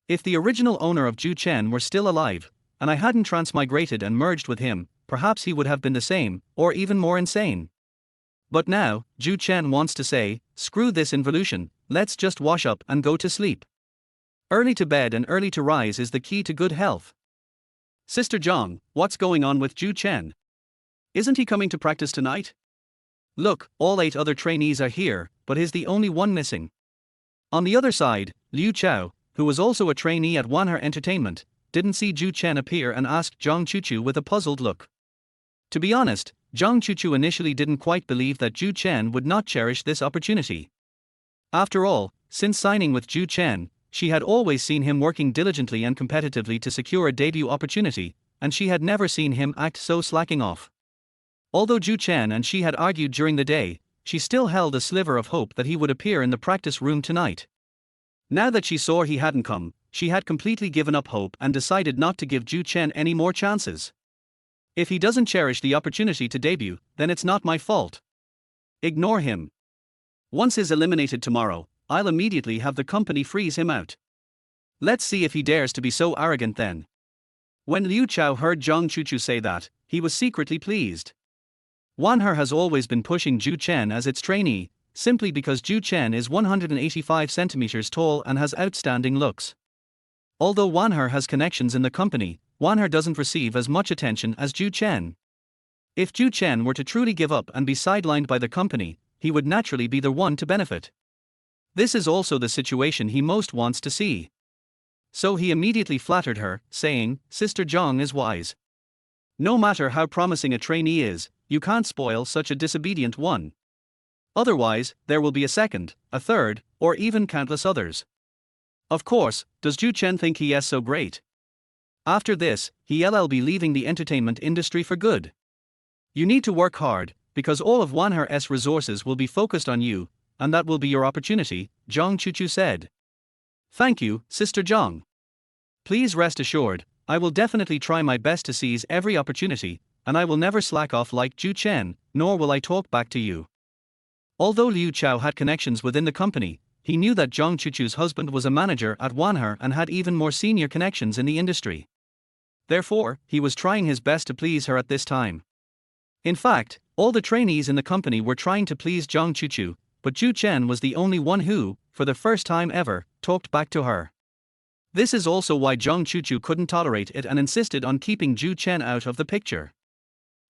If the original owner of Zhou Chen were still alive, and I hadn't transmigrated and merged with him, perhaps he would have been the same, or even more insane. But now, Zhou Chen wants to say, screw this involution, let's just wash up and go to sleep. Early to bed and early to rise is the key to good health. Sister Zhang, what's going on with Zhou Chen? Isn't he coming to practice tonight? Look, all 8 other trainees are here, but he's the only one missing. On the other side, Liu Chao, who was also a trainee at Wanher Entertainment, didn't see Zhou Chen appear and asked Zhang Chuchu with a puzzled look. To be honest, Zhang Chuchu initially didn't quite believe that Zhou Chen would not cherish this opportunity. After all, since signing with Zhou Chen, she had always seen him working diligently and competitively to secure a debut opportunity, and she had never seen him act so slacking off. Although Zhou Chen and she had argued during the day, she still held a sliver of hope that he would appear in the practice room tonight. Now that she saw he hadn't come, she had completely given up hope and decided not to give Zhou Chen any more chances. If he doesn't cherish the opportunity to debut, then it's not my fault. Ignore him. Once he's eliminated tomorrow, I'll immediately have the company freeze him out. Let's see if he dares to be so arrogant then. When Liu Chao heard Zhang Chuchu say that, he was secretly pleased. Wanher has always been pushing Zhou Chen as its trainee, simply because Zhou Chen is 185 centimeters tall and has outstanding looks. Although Wanher has connections in the company, Wanher doesn't receive as much attention as Zhou Chen. If Zhou Chen were to truly give up and be sidelined by the company, he would naturally be the one to benefit. This is also the situation he most wants to see. So he immediately flattered her, saying, Sister Zhang is wise. No matter how promising a trainee is, you can't spoil such a disobedient one. Otherwise, there will be a second, a third, or even countless others. Of course, does Zhou Chen think he is so great? After this, he'll be leaving the entertainment industry for good. You need to work hard, because all of Wanher's resources will be focused on you, and that will be your opportunity, Zhang Chuchu said. Thank you, Sister Zhang. Please rest assured, I will definitely try my best to seize every opportunity, and I will never slack off like Zhou Chen, nor will I talk back to you. Although Liu Chao had connections within the company, he knew that Zhang Chuchu's husband was a manager at Wanher and had even more senior connections in the industry. Therefore, he was trying his best to please her at this time. In fact, all the trainees in the company were trying to please Zhang Chuchu, but Zhou Chen was the only one who, for the first time ever, talked back to her. This is also why Zhang Chuchu couldn't tolerate it and insisted on keeping Zhou Chen out of the picture.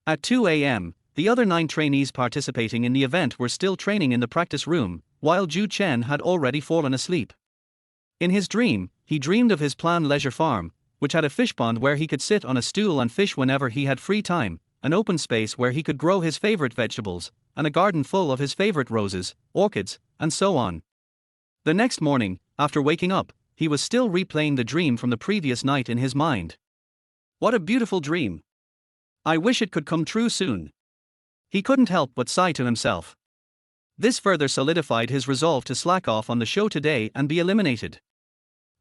At 2 a.m., the other 9 trainees participating in the event were still training in the practice room, while Zhou Chen had already fallen asleep. In his dream, he dreamed of his planned leisure farm, which had a fish pond where he could sit on a stool and fish whenever he had free time, an open space where he could grow his favorite vegetables, and a garden full of his favorite roses, orchids, and so on. The next morning, after waking up, he was still replaying the dream from the previous night in his mind. What a beautiful dream! I wish it could come true soon. He couldn't help but sigh to himself. This further solidified his resolve to slack off on the show today and be eliminated.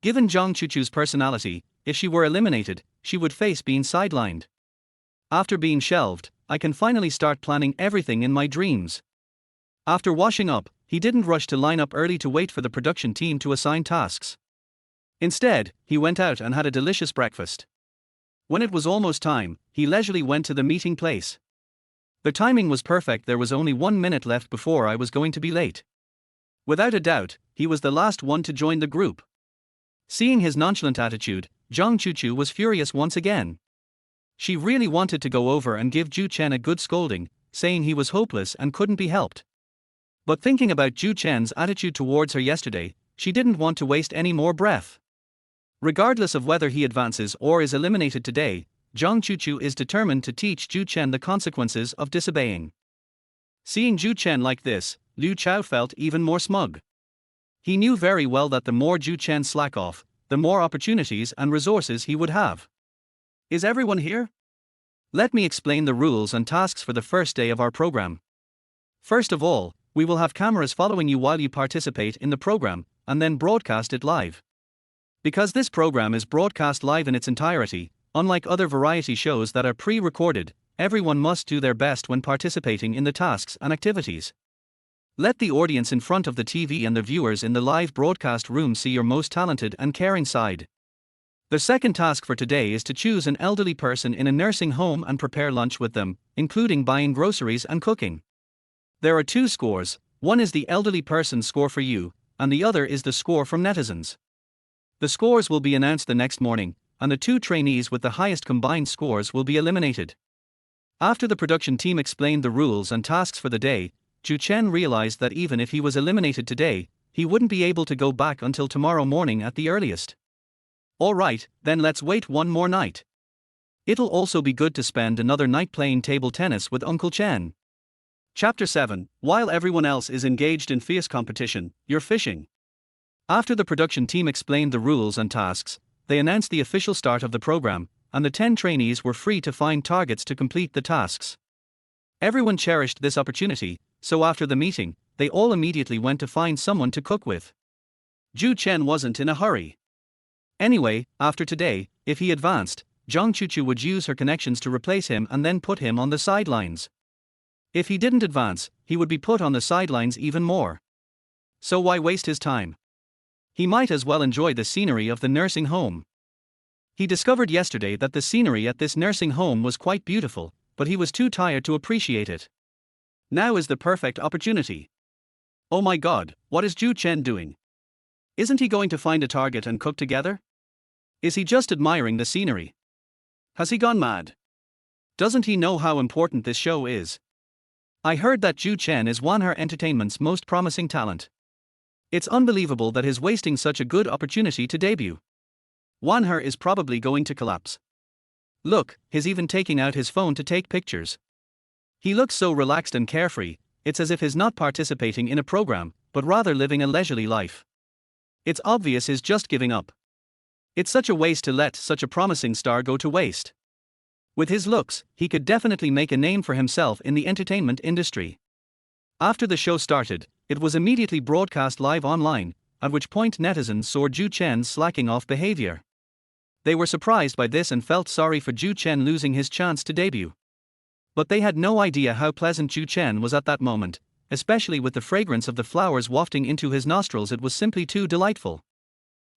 Given Zhang Chuchu's personality, if she were eliminated, she would face being sidelined. After being shelved, I can finally start planning everything in my dreams. After washing up, he didn't rush to line up early to wait for the production team to assign tasks. Instead, he went out and had a delicious breakfast. When it was almost time, he leisurely went to the meeting place. The timing was perfect, there was only 1 minute left before I was going to be late. Without a doubt, he was the last one to join the group. Seeing his nonchalant attitude, Zhang Chuchu was furious once again. She really wanted to go over and give Zhou Chen a good scolding, saying he was hopeless and couldn't be helped. But thinking about Zhou Chen's attitude towards her yesterday, she didn't want to waste any more breath. Regardless of whether he advances or is eliminated today, Zhang Chuchu is determined to teach Zhou Chen the consequences of disobeying. Seeing Zhou Chen like this, Liu Chao felt even more smug. He knew very well that the more Zhou Chen slack off, the more opportunities and resources he would have. Is everyone here? Let me explain the rules and tasks for the first day of our program. First of all, We will have cameras following you while you participate in the program, and then broadcast it live. Because this program is broadcast live in its entirety, unlike other variety shows that are pre-recorded, everyone must do their best when participating in the tasks and activities. Let the audience in front of the TV and the viewers in the live broadcast room see your most talented and caring side. The second task for today is to choose an elderly person in a nursing home and prepare lunch with them, including buying groceries and cooking. There are 2 scores, one is the elderly person's score for you, and the other is the score from netizens. The scores will be announced the next morning, and the 2 trainees with the highest combined scores will be eliminated. After the production team explained the rules and tasks for the day, Zhou Chen realized that even if he was eliminated today, he wouldn't be able to go back until tomorrow morning at the earliest. Alright, then let's wait one more night. It'll also be good to spend another night playing table tennis with Uncle Chen. Chapter 7. While everyone else is engaged in fierce competition, you're fishing. After the production team explained the rules and tasks, they announced the official start of the program, and the 10 trainees were free to find targets to complete the tasks. Everyone cherished this opportunity, so after the meeting, they all immediately went to find someone to cook with. Zhou Chen wasn't in a hurry. Anyway, after today, if he advanced, Zhang Chuchu would use her connections to replace him and then put him on the sidelines. If he didn't advance, he would be put on the sidelines even more. So why waste his time? He might as well enjoy the scenery of the nursing home. He discovered yesterday that the scenery at this nursing home was quite beautiful, but he was too tired to appreciate it. Now is the perfect opportunity. Oh my god, what is Zhou Chen doing? Isn't he going to find a target and cook together? Is he just admiring the scenery? Has he gone mad? Doesn't he know how important this show is? I heard that Zhou Chen is Wanher Entertainment's most promising talent. It's unbelievable that he's wasting such a good opportunity to debut. Wanher is probably going to collapse. Look, he's even taking out his phone to take pictures. He looks so relaxed and carefree, it's as if he's not participating in a program, but rather living a leisurely life. It's obvious he's just giving up. It's such a waste to let such a promising star go to waste. With his looks, he could definitely make a name for himself in the entertainment industry. After the show started, it was immediately broadcast live online, at which point netizens saw Zhou Chen's slacking off behavior. They were surprised by this and felt sorry for Zhou Chen losing his chance to debut. But they had no idea how pleasant Zhou Chen was at that moment, especially with the fragrance of the flowers wafting into his nostrils. It was simply too delightful.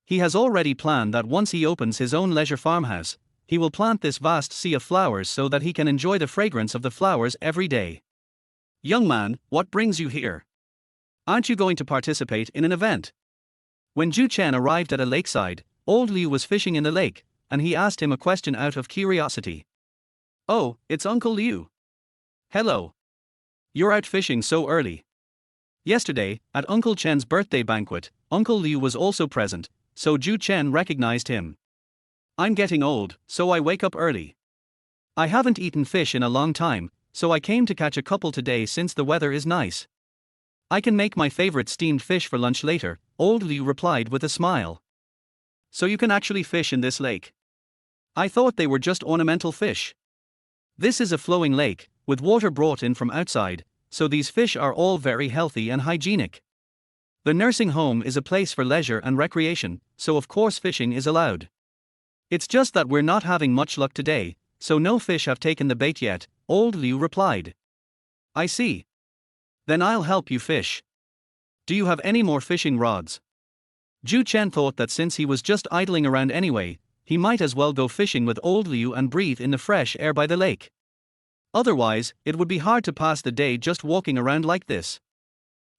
He has already planned that once he opens his own leisure farmhouse, he will plant this vast sea of flowers so that he can enjoy the fragrance of the flowers every day. Young man, what brings you here? Aren't you going to participate in an event? When Zhou Chen arrived at a lakeside, old Liu was fishing in the lake, and he asked him a question out of curiosity. Oh, it's Uncle Liu. Hello. You're out fishing so early. Yesterday, at Uncle Chen's birthday banquet, Uncle Liu was also present, so Zhou Chen recognized him. I'm getting old, so I wake up early. I haven't eaten fish in a long time, so I came to catch a couple today since the weather is nice. I can make my favorite steamed fish for lunch later, old Liu replied with a smile. So you can actually fish in this lake? I thought they were just ornamental fish. This is a flowing lake, with water brought in from outside, so these fish are all very healthy and hygienic. The nursing home is a place for leisure and recreation, so of course fishing is allowed. It's just that we're not having much luck today, so no fish have taken the bait yet, old Liu replied. I see. Then I'll help you fish. Do you have any more fishing rods? Zhou Chen thought that since he was just idling around anyway, he might as well go fishing with old Liu and breathe in the fresh air by the lake. Otherwise, it would be hard to pass the day just walking around like this.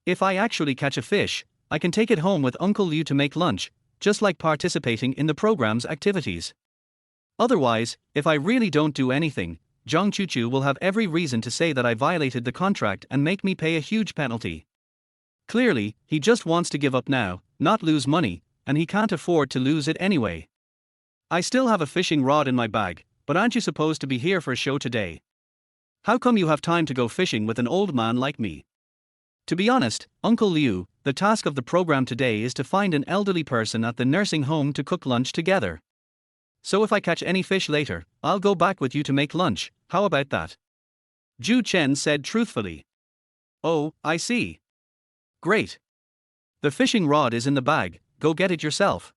If I actually catch a fish, I can take it home with Uncle Liu to make lunch, just like participating in the program's activities. Otherwise, if I really don't do anything, Zhang Chuchu will have every reason to say that I violated the contract and make me pay a huge penalty. Clearly, he just wants to give up now, not lose money, and he can't afford to lose it anyway. I still have a fishing rod in my bag, but aren't you supposed to be here for a show today? How come you have time to go fishing with an old man like me? To be honest, Uncle Liu, the task of the program today is to find an elderly person at the nursing home to cook lunch together. So if I catch any fish later, I'll go back with you to make lunch, how about that? Zhou Chen said truthfully. Oh, I see. Great. The fishing rod is in the bag, go get it yourself.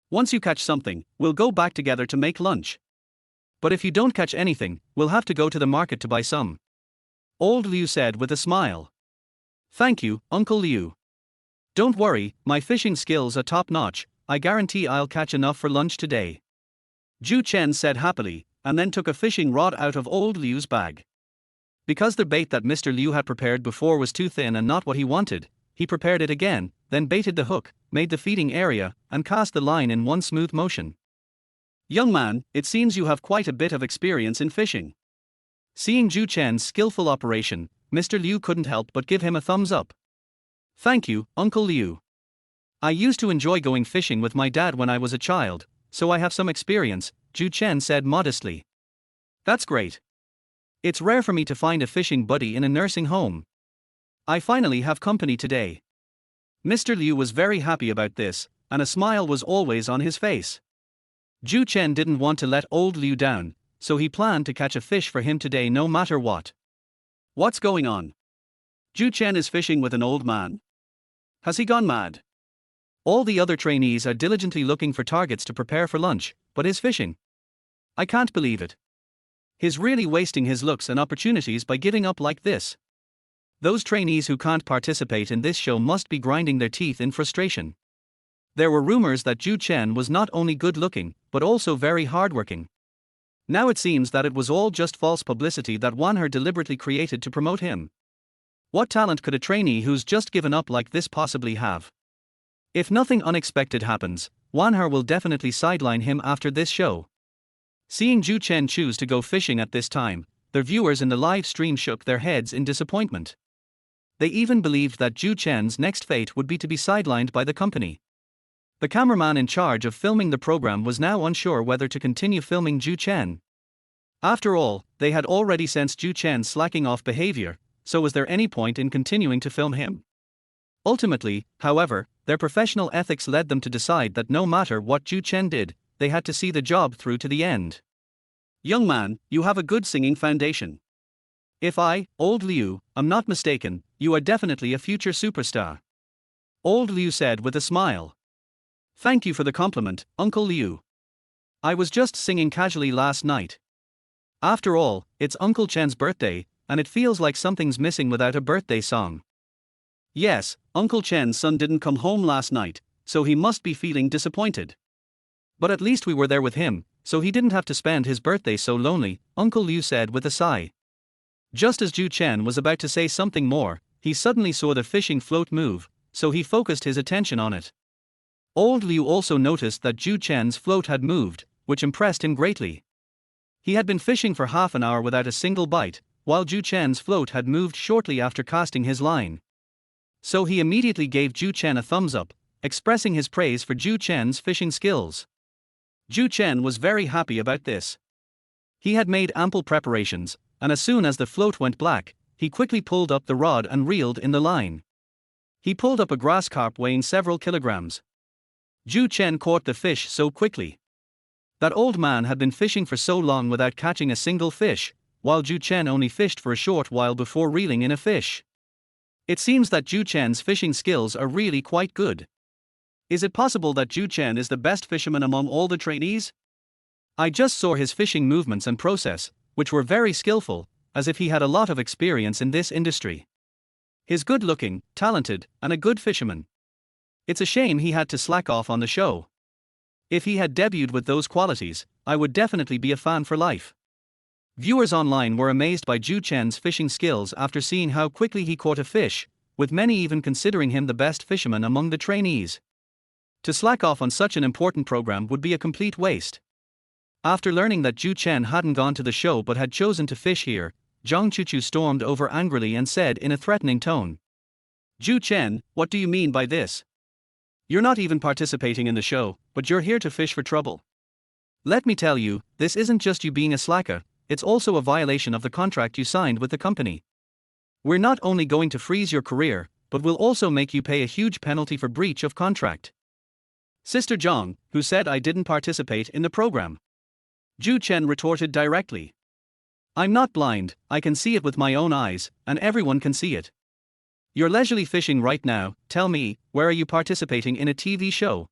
Once you catch something, we'll go back together to make lunch. But if you don't catch anything, we'll have to go to the market to buy some. Old Liu said with a smile. Thank you, Uncle Liu. Don't worry, my fishing skills are top-notch, I guarantee I'll catch enough for lunch today. Zhou Chen said happily, and then took a fishing rod out of old Liu's bag. Because the bait that Mr. Liu had prepared before was too thin and not what he wanted, he prepared it again, then baited the hook, made the feeding area, and cast the line in one smooth motion. Young man, it seems you have quite a bit of experience in fishing. Seeing Zhou Chen's skillful operation, Mr. Liu couldn't help but give him a thumbs up. Thank you, Uncle Liu. I used to enjoy going fishing with my dad when I was a child, so I have some experience, Zhou Chen said modestly. That's great. It's rare for me to find a fishing buddy in a nursing home. I finally have company today. Mr. Liu was very happy about this, and a smile was always on his face. Zhou Chen didn't want to let old Liu down, so he planned to catch a fish for him today no matter what. What's going on? Zhou Chen is fishing with an old man? Has he gone mad? All the other trainees are diligently looking for targets to prepare for lunch, but he's fishing. I can't believe it. He's really wasting his looks and opportunities by giving up like this. Those trainees who can't participate in this show must be grinding their teeth in frustration. There were rumors that Zhou Chen was not only good-looking, but also very hardworking. Now it seems that it was all just false publicity that Wanher deliberately created to promote him. What talent could a trainee who's just given up like this possibly have? If nothing unexpected happens, Wanher will definitely sideline him after this show. Seeing Zhou Chen choose to go fishing at this time, the viewers in the live stream shook their heads in disappointment. They even believed that Zhou Chen's next fate would be to be sidelined by the company. The cameraman in charge of filming the program was now unsure whether to continue filming Zhou Chen. After all, they had already sensed Zhou Chen's slacking off behavior, so was there any point in continuing to film him? Ultimately, however, their professional ethics led them to decide that no matter what Zhou Chen did, they had to see the job through to the end. Young man, you have a good singing foundation. If I, Old Liu, am not mistaken, you are definitely a future superstar. Old Liu said with a smile. Thank you for the compliment, Uncle Liu. I was just singing casually last night. After all, it's Uncle Chen's birthday, and it feels like something's missing without a birthday song. Yes, Uncle Chen's son didn't come home last night, so he must be feeling disappointed. But at least we were there with him, so he didn't have to spend his birthday so lonely, Uncle Liu said with a sigh. Just as Zhou Chen was about to say something more, he suddenly saw the fishing float move, so he focused his attention on it. Old Liu also noticed that Zhou Chen's float had moved, which impressed him greatly. He had been fishing for half an hour without a single bite, while Zhou Chen's float had moved shortly after casting his line. So he immediately gave Zhou Chen a thumbs up, expressing his praise for Zhou Chen's fishing skills. Zhou Chen was very happy about this. He had made ample preparations, and as soon as the float went black, he quickly pulled up the rod and reeled in the line. He pulled up a grass carp weighing several kilograms. Zhou Chen caught the fish so quickly. That old man had been fishing for so long without catching a single fish, while Zhou Chen only fished for a short while before reeling in a fish. It seems that Zhou Chen's fishing skills are really quite good. Is it possible that Zhou Chen is the best fisherman among all the trainees? I just saw his fishing movements and process, which were very skillful, as if he had a lot of experience in this industry. He's good-looking, talented, and a good fisherman. It's a shame he had to slack off on the show. If he had debuted with those qualities, I would definitely be a fan for life. Viewers online were amazed by Zhou Chen's fishing skills after seeing how quickly he caught a fish, with many even considering him the best fisherman among the trainees. To slack off on such an important program would be a complete waste. After learning that Zhou Chen hadn't gone to the show but had chosen to fish here, Zhang Chuchu stormed over angrily and said in a threatening tone. Zhou Chen, what do you mean by this? You're not even participating in the show, but you're here to fish for trouble. Let me tell you, this isn't just you being a slacker, it's also a violation of the contract you signed with the company. We're not only going to freeze your career, but we'll also make you pay a huge penalty for breach of contract. Sister Zhang, who said I didn't participate in the program? Zhou Chen retorted directly. I'm not blind, I can see it with my own eyes, and everyone can see it. You're leisurely fishing right now. Tell me, where are you participating in a TV show?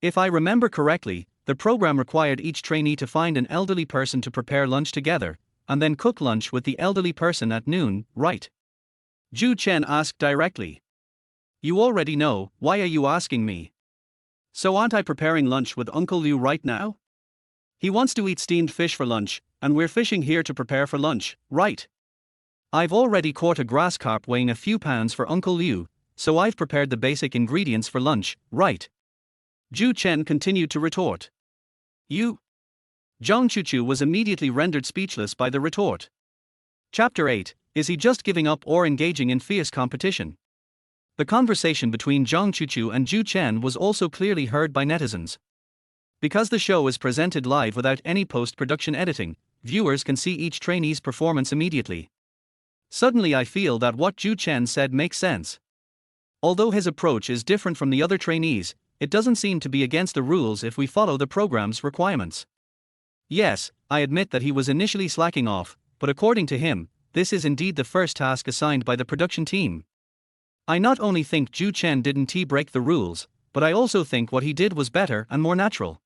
If I remember correctly, the program required each trainee to find an elderly person to prepare lunch together, and then cook lunch with the elderly person at noon, right? Zhou Chen asked directly. You already know, why are you asking me? So aren't I preparing lunch with Uncle Liu right now? He wants to eat steamed fish for lunch, and we're fishing here to prepare for lunch, right? I've already caught a grass carp weighing a few pounds for Uncle Liu, so I've prepared the basic ingredients for lunch, right? Zhou Chen continued to retort. You? Zhang Chuchu was immediately rendered speechless by the retort. Chapter 8, is he just giving up or engaging in fierce competition? The conversation between Zhang Chuchu and Zhou Chen was also clearly heard by netizens. Because the show is presented live without any post-production editing, viewers can see each trainee's performance immediately. Suddenly I feel that what Zhou Chen said makes sense. Although his approach is different from the other trainees, it doesn't seem to be against the rules if we follow the program's requirements. Yes, I admit that he was initially slacking off, but according to him, this is indeed the first task assigned by the production team. I not only think Zhou Chen didn't break the rules, but I also think what he did was better and more natural.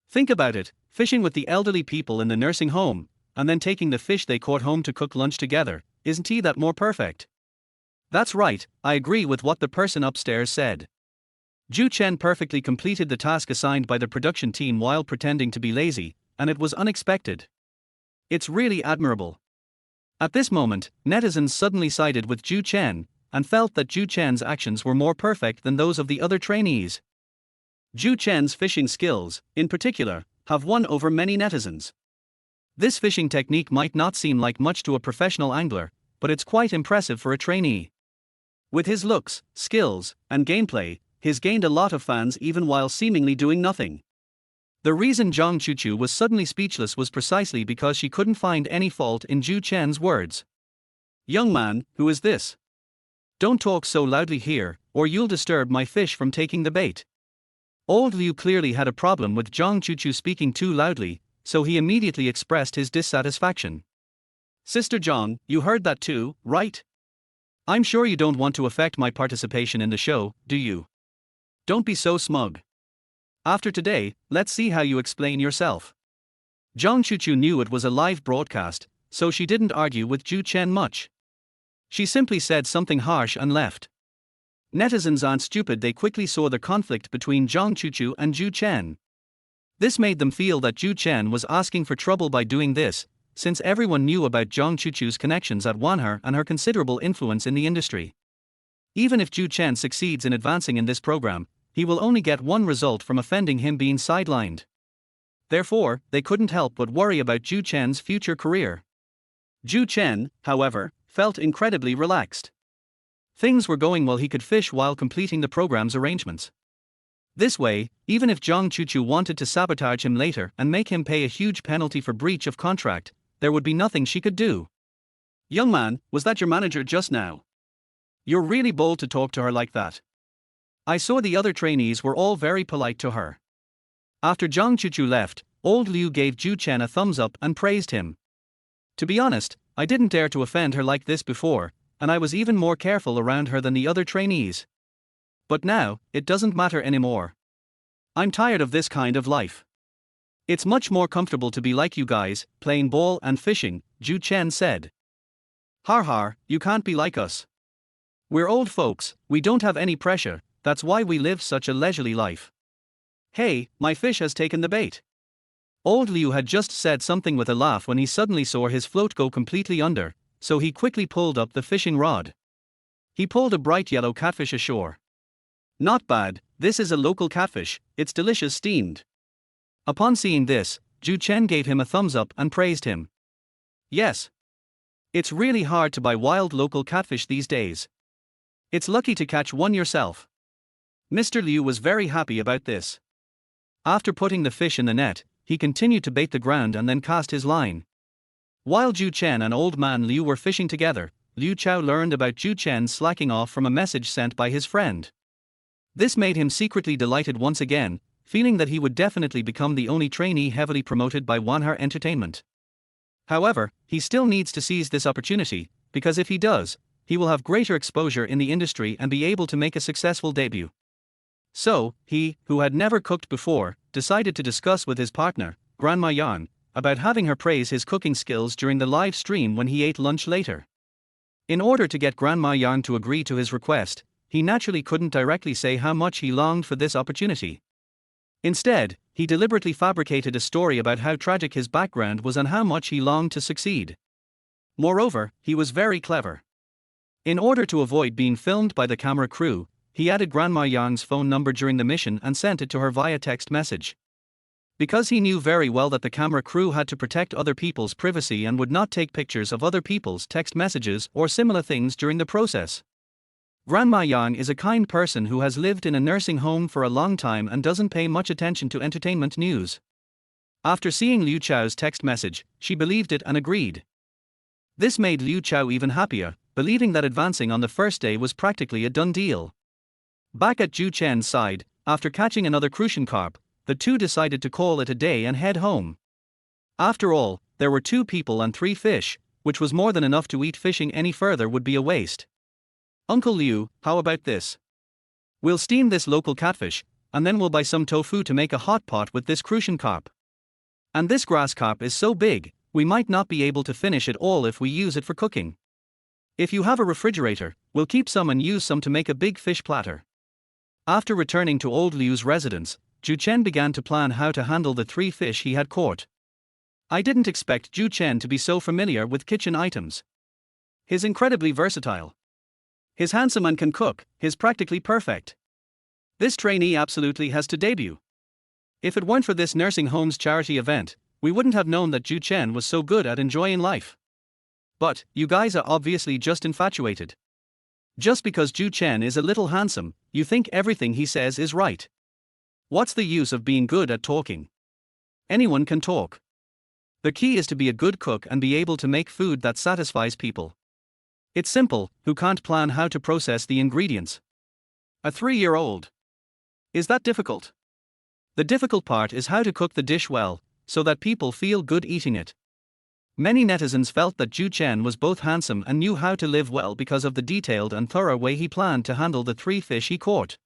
Think about it, fishing with the elderly people in the nursing home, and then taking the fish they caught home to cook lunch together, isn't that more perfect? That's right, I agree with what the person upstairs said. Zhou Chen perfectly completed the task assigned by the production team while pretending to be lazy, and it was unexpected. It's really admirable. At this moment, netizens suddenly sided with Zhou Chen, and felt that Zhou Chen's actions were more perfect than those of the other trainees. Zhou Chen's fishing skills, in particular, have won over many netizens. This fishing technique might not seem like much to a professional angler, but it's quite impressive for a trainee. With his looks, skills, and gameplay, he's gained a lot of fans even while seemingly doing nothing. The reason Zhang Chuchu was suddenly speechless was precisely because she couldn't find any fault in Zhou Chen's words. Young man, who is this? Don't talk so loudly here, or you'll disturb my fish from taking the bait. Old Liu clearly had a problem with Zhang Chuchu speaking too loudly, so he immediately expressed his dissatisfaction. Sister Zhang, you heard that too, right? I'm sure you don't want to affect my participation in the show, do you? Don't be so smug. After today, let's see how you explain yourself. Zhang Chuchu knew it was a live broadcast, so she didn't argue with Zhou Chen much. She simply said something harsh and left. Netizens aren't stupid, they quickly saw the conflict between Zhang Chuchu and Zhou Chen. This made them feel that Zhou Chen was asking for trouble by doing this, since everyone knew about Zhang Chuchu's connections at Wanher and her considerable influence in the industry. Even if Zhou Chen succeeds in advancing in this program, he will only get one result from offending him being sidelined. Therefore, they couldn't help but worry about Zhou Chen's future career. Zhou Chen, however, felt incredibly relaxed. Things were going well, he could fish while completing the program's arrangements. This way, even if Zhang Chuchu wanted to sabotage him later and make him pay a huge penalty for breach of contract, there would be nothing she could do. Young man, was that your manager just now? You're really bold to talk to her like that. I saw the other trainees were all very polite to her. After Zhang Chuchu left, old Liu gave Zhou Chen a thumbs up and praised him. To be honest, I didn't dare to offend her like this before, and I was even more careful around her than the other trainees. But now, it doesn't matter anymore. I'm tired of this kind of life. It's much more comfortable to be like you guys, playing ball and fishing, Zhou Chen said. Har har, you can't be like us. We're old folks, we don't have any pressure, that's why we live such a leisurely life. Hey, my fish has taken the bait. Old Liu had just said something with a laugh when he suddenly saw his float go completely under, so he quickly pulled up the fishing rod. He pulled a bright yellow catfish ashore. Not bad, this is a local catfish, it's delicious steamed. Upon seeing this, Zhou Chen gave him a thumbs up and praised him. Yes. It's really hard to buy wild local catfish these days. It's lucky to catch one yourself. Mr. Liu was very happy about this. After putting the fish in the net, he continued to bait the ground and then cast his line. While Zhou Chen and old man Liu were fishing together, Liu Chao learned about Zhou Chen slacking off from a message sent by his friend. This made him secretly delighted once again, feeling that he would definitely become the only trainee heavily promoted by Wanher Entertainment. However, he still needs to seize this opportunity, because if he does, he will have greater exposure in the industry and be able to make a successful debut. So, he, who had never cooked before, decided to discuss with his partner, Grandma Yang, about having her praise his cooking skills during the live stream when he ate lunch later. In order to get Grandma Yang to agree to his request, he naturally couldn't directly say how much he longed for this opportunity. Instead, he deliberately fabricated a story about how tragic his background was and how much he longed to succeed. Moreover, he was very clever. In order to avoid being filmed by the camera crew, he added Grandma Yang's phone number during the mission and sent it to her via text message. Because he knew very well that the camera crew had to protect other people's privacy and would not take pictures of other people's text messages or similar things during the process. Grandma Yang is a kind person who has lived in a nursing home for a long time and doesn't pay much attention to entertainment news. After seeing Liu Chao's text message, she believed it and agreed. This made Liu Chao even happier, believing that advancing on the first day was practically a done deal. Back at Zhou Chen's side, after catching another crucian carp, the two decided to call it a day and head home. After all, there were 2 people and 3 fish, which was more than enough to eat. Fishing any further would be a waste. Uncle Liu, how about this? We'll steam this local catfish, and then we'll buy some tofu to make a hot pot with this crucian carp. And this grass carp is so big, we might not be able to finish it all if we use it for cooking. If you have a refrigerator, we'll keep some and use some to make a big fish platter. After returning to old Liu's residence, Zhou Chen began to plan how to handle the 3 fish he had caught. I didn't expect Zhou Chen to be so familiar with kitchen items. He's incredibly versatile. He's handsome and can cook. He's practically perfect. This trainee absolutely has to debut. If it weren't for this nursing home's charity event, we wouldn't have known that Zhou Chen was so good at enjoying life. But, you guys are obviously just infatuated. Just because Zhou Chen is a little handsome, you think everything he says is right. What's the use of being good at talking? Anyone can talk. The key is to be a good cook and be able to make food that satisfies people. It's simple. Who can't plan how to process the ingredients? A 3-year-old. Is that difficult? The difficult part is how to cook the dish well, so that people feel good eating it. Many netizens felt that Zhou Chen was both handsome and knew how to live well because of the detailed and thorough way he planned to handle the 3 fish he caught.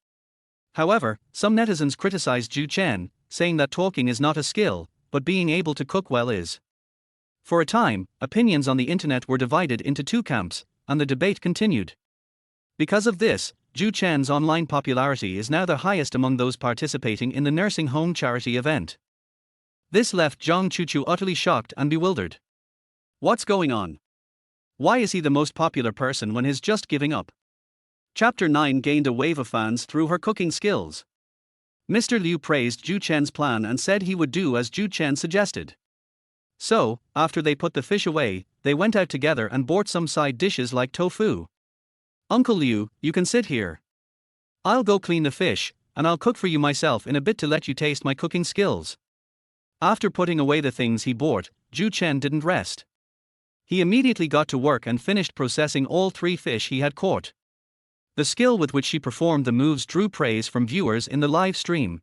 However, some netizens criticized Zhou Chen, saying that talking is not a skill, but being able to cook well is. For a time, opinions on the internet were divided into 2 camps, and the debate continued. Because of this, Zhou Chen's online popularity is now the highest among those participating in the nursing home charity event. This left Zhang Chuchu utterly shocked and bewildered. What's going on? Why is he the most popular person when he's just giving up? Chapter 9 gained a wave of fans through her cooking skills. Mr. Liu praised Zhou Chen's plan and said he would do as Zhou Chen suggested. So, after they put the fish away, they went out together and bought some side dishes like tofu. Uncle Liu, you can sit here. I'll go clean the fish, and I'll cook for you myself in a bit to let you taste my cooking skills. After putting away the things he bought, Zhou Chen didn't rest. He immediately got to work and finished processing all 3 fish he had caught. The skill with which she performed the moves drew praise from viewers in the live stream.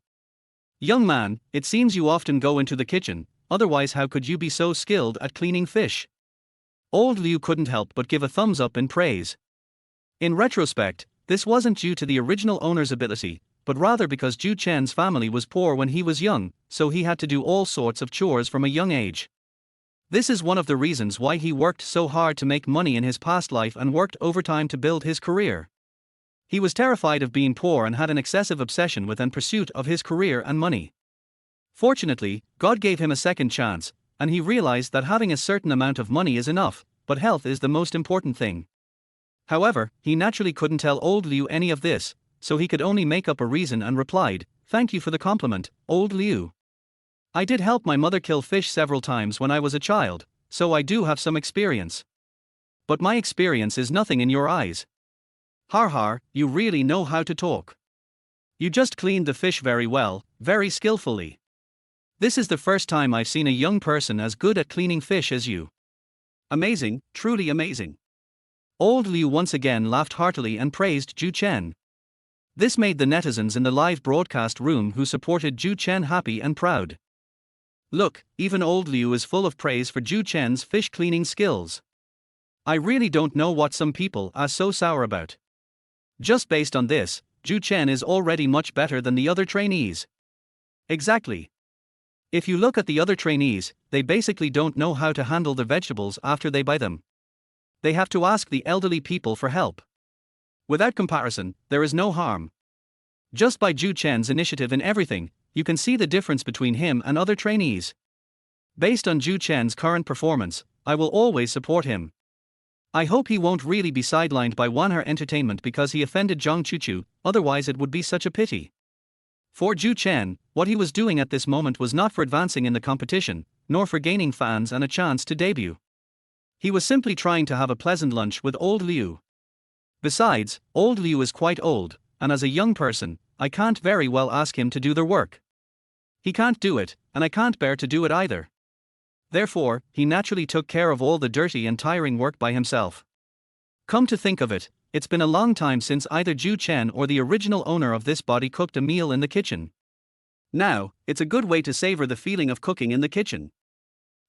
Young man, it seems you often go into the kitchen, otherwise how could you be so skilled at cleaning fish? Old Liu couldn't help but give a thumbs up in praise. In retrospect, this wasn't due to the original owner's ability, but rather because Zhou Chen's family was poor when he was young, so he had to do all sorts of chores from a young age. This is one of the reasons why he worked so hard to make money in his past life and worked overtime to build his career. He was terrified of being poor and had an excessive obsession with and pursuit of his career and money. Fortunately, God gave him a second chance, and he realized that having a certain amount of money is enough, but health is the most important thing. However, he naturally couldn't tell old Liu any of this, so he could only make up a reason and replied, "Thank you for the compliment, old Liu. I did help my mother kill fish several times when I was a child, so I do have some experience. But my experience is nothing in your eyes. Har har, you really know how to talk. You just cleaned the fish very well, very skillfully. This is the first time I've seen a young person as good at cleaning fish as you. Amazing, truly amazing." Old Liu once again laughed heartily and praised Zhou Chen. This made the netizens in the live broadcast room who supported Zhou Chen happy and proud. Look, even old Liu is full of praise for Zhou Chen's fish cleaning skills. I really don't know what some people are so sour about. Just based on this, Zhou Chen is already much better than the other trainees. Exactly. If you look at the other trainees, they basically don't know how to handle the vegetables after they buy them. They have to ask the elderly people for help. Without comparison, there is no harm. Just by Zhou Chen's initiative in everything, you can see the difference between him and other trainees. Based on Zhou Chen's current performance, I will always support him. I hope he won't really be sidelined by Wanher Entertainment because he offended Zhang Chuchu, otherwise it would be such a pity. For Zhou Chen, what he was doing at this moment was not for advancing in the competition, nor for gaining fans and a chance to debut. He was simply trying to have a pleasant lunch with old Liu. Besides, old Liu is quite old, and as a young person, I can't very well ask him to do their work. He can't do it, and I can't bear to do it either. Therefore, he naturally took care of all the dirty and tiring work by himself. Come to think of it, it's been a long time since either Zhou Chen or the original owner of this body cooked a meal in the kitchen. Now, it's a good way to savor the feeling of cooking in the kitchen.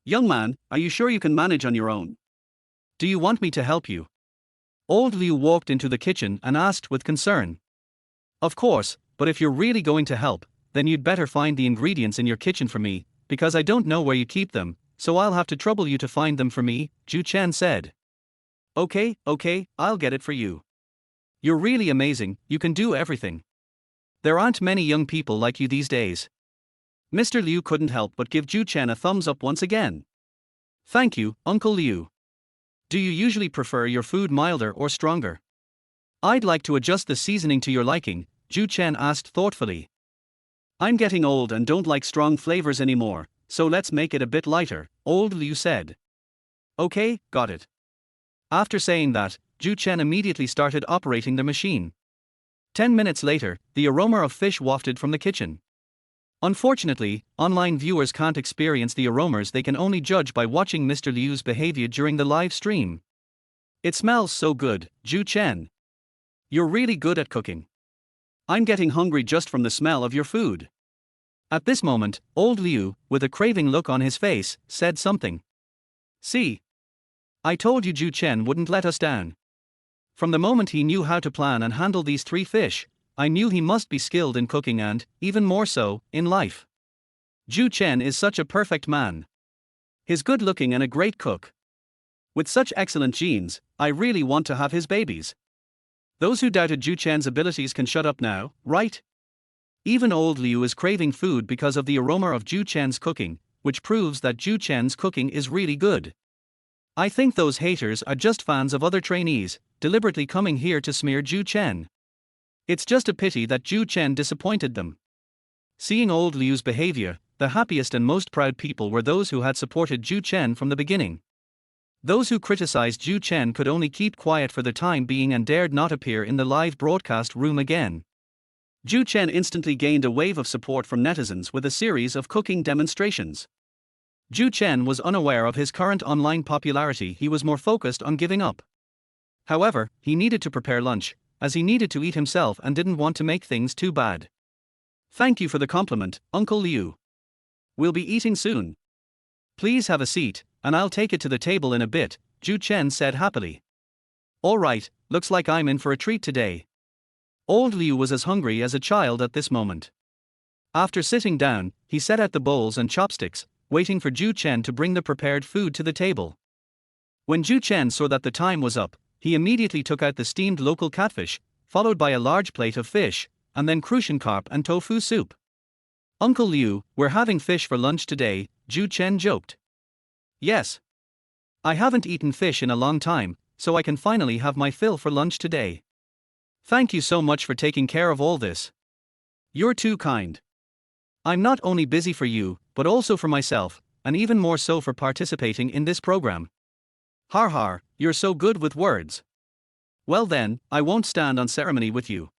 Young man, are you sure you can manage on your own? Do you want me to help you? Old Liu walked into the kitchen and asked with concern. Of course, but if you're really going to help, then you'd better find the ingredients in your kitchen for me, because I don't know where you keep them, so I'll have to trouble you to find them for me, Zhou Chen said. Okay, I'll get it for you. You're really amazing, you can do everything. There aren't many young people like you these days. Mr. Liu couldn't help but give Zhou Chen a thumbs up once again. Thank you, Uncle Liu. Do you usually prefer your food milder or stronger? I'd like to adjust the seasoning to your liking, Zhou Chen asked thoughtfully. I'm getting old and don't like strong flavors anymore, so let's make it a bit lighter, old Liu said. Okay, got it. After saying that, Zhou Chen immediately started operating the machine. 10 minutes later, the aroma of fish wafted from the kitchen. Unfortunately, online viewers can't experience the aromas, they can only judge by watching Mr. Liu's behavior during the live stream. It smells so good, Zhou Chen. You're really good at cooking. I'm getting hungry just from the smell of your food. At this moment, old Liu, with a craving look on his face, said something. See? I told you Zhou Chen wouldn't let us down. From the moment he knew how to plan and handle these 3 fish, I knew he must be skilled in cooking and, even more so, in life. Zhou Chen is such a perfect man. He's good looking and a great cook. With such excellent genes, I really want to have his babies. Those who doubted Zhou Chen's abilities can shut up now, right? Even old Liu is craving food because of the aroma of Zhou Chen's cooking, which proves that Zhou Chen's cooking is really good. I think those haters are just fans of other trainees, deliberately coming here to smear Zhou Chen. It's just a pity that Zhou Chen disappointed them. Seeing old Liu's behavior, the happiest and most proud people were those who had supported Zhou Chen from the beginning. Those who criticized Zhou Chen could only keep quiet for the time being and dared not appear in the live broadcast room again. Zhou Chen instantly gained a wave of support from netizens with a series of cooking demonstrations. Zhou Chen was unaware of his current online popularity, he was more focused on giving up. However, he needed to prepare lunch, as he needed to eat himself and didn't want to make things too bad. Thank you for the compliment, Uncle Liu. We'll be eating soon. Please have a seat, and I'll take it to the table in a bit, Zhou Chen said happily. Alright, looks like I'm in for a treat today. Old Liu was as hungry as a child at this moment. After sitting down, he set out the bowls and chopsticks, waiting for Zhou Chen to bring the prepared food to the table. When Zhou Chen saw that the time was up, he immediately took out the steamed local catfish, followed by a large plate of fish, and then crucian carp and tofu soup. Uncle Liu, we're having fish for lunch today, Zhou Chen joked. Yes. I haven't eaten fish in a long time, so I can finally have my fill for lunch today. Thank you so much for taking care of all this. You're too kind. I'm not only busy for you, but also for myself, and even more so for participating in this program. Har har, you're so good with words. Well then, I won't stand on ceremony with you.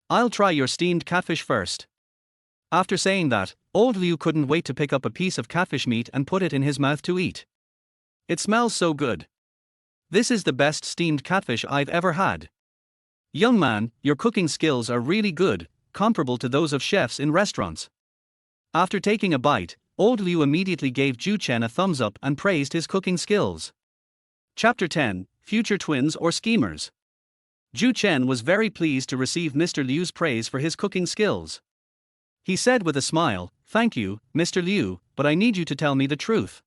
I'll try your steamed catfish first. After saying that, old Liu couldn't wait to pick up a piece of catfish meat and put it in his mouth to eat. It smells so good. This is the best steamed catfish I've ever had. Young man, your cooking skills are really good, comparable to those of chefs in restaurants. After taking a bite, old Liu immediately gave Zhou Chen a thumbs up and praised his cooking skills. Chapter 10, Future Twins or Schemers. Zhou Chen was very pleased to receive Mr. Liu's praise for his cooking skills. He said with a smile, "Thank you, Mr. Liu, but I need you to tell me the truth.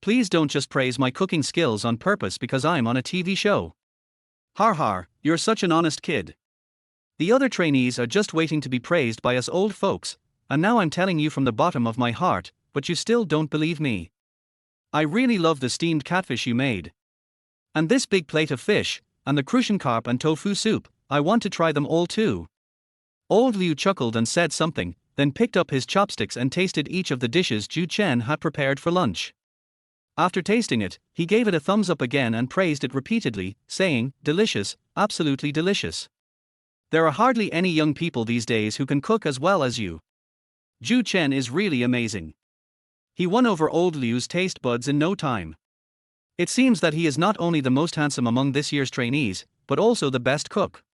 Please don't just praise my cooking skills on purpose because I'm on a TV show." Har har, you're such an honest kid. The other trainees are just waiting to be praised by us old folks, and now I'm telling you from the bottom of my heart, but you still don't believe me. I really love the steamed catfish you made. And this big plate of fish, and the crucian carp and tofu soup, I want to try them all too. Old Liu chuckled and said something, then picked up his chopsticks and tasted each of the dishes Zhou Chen had prepared for lunch. After tasting it, he gave it a thumbs up again and praised it repeatedly, saying, "Delicious, absolutely delicious. There are hardly any young people these days who can cook as well as you. Zhou Chen is really amazing." He won over old Liu's taste buds in no time. It seems that he is not only the most handsome among this year's trainees, but also the best cook.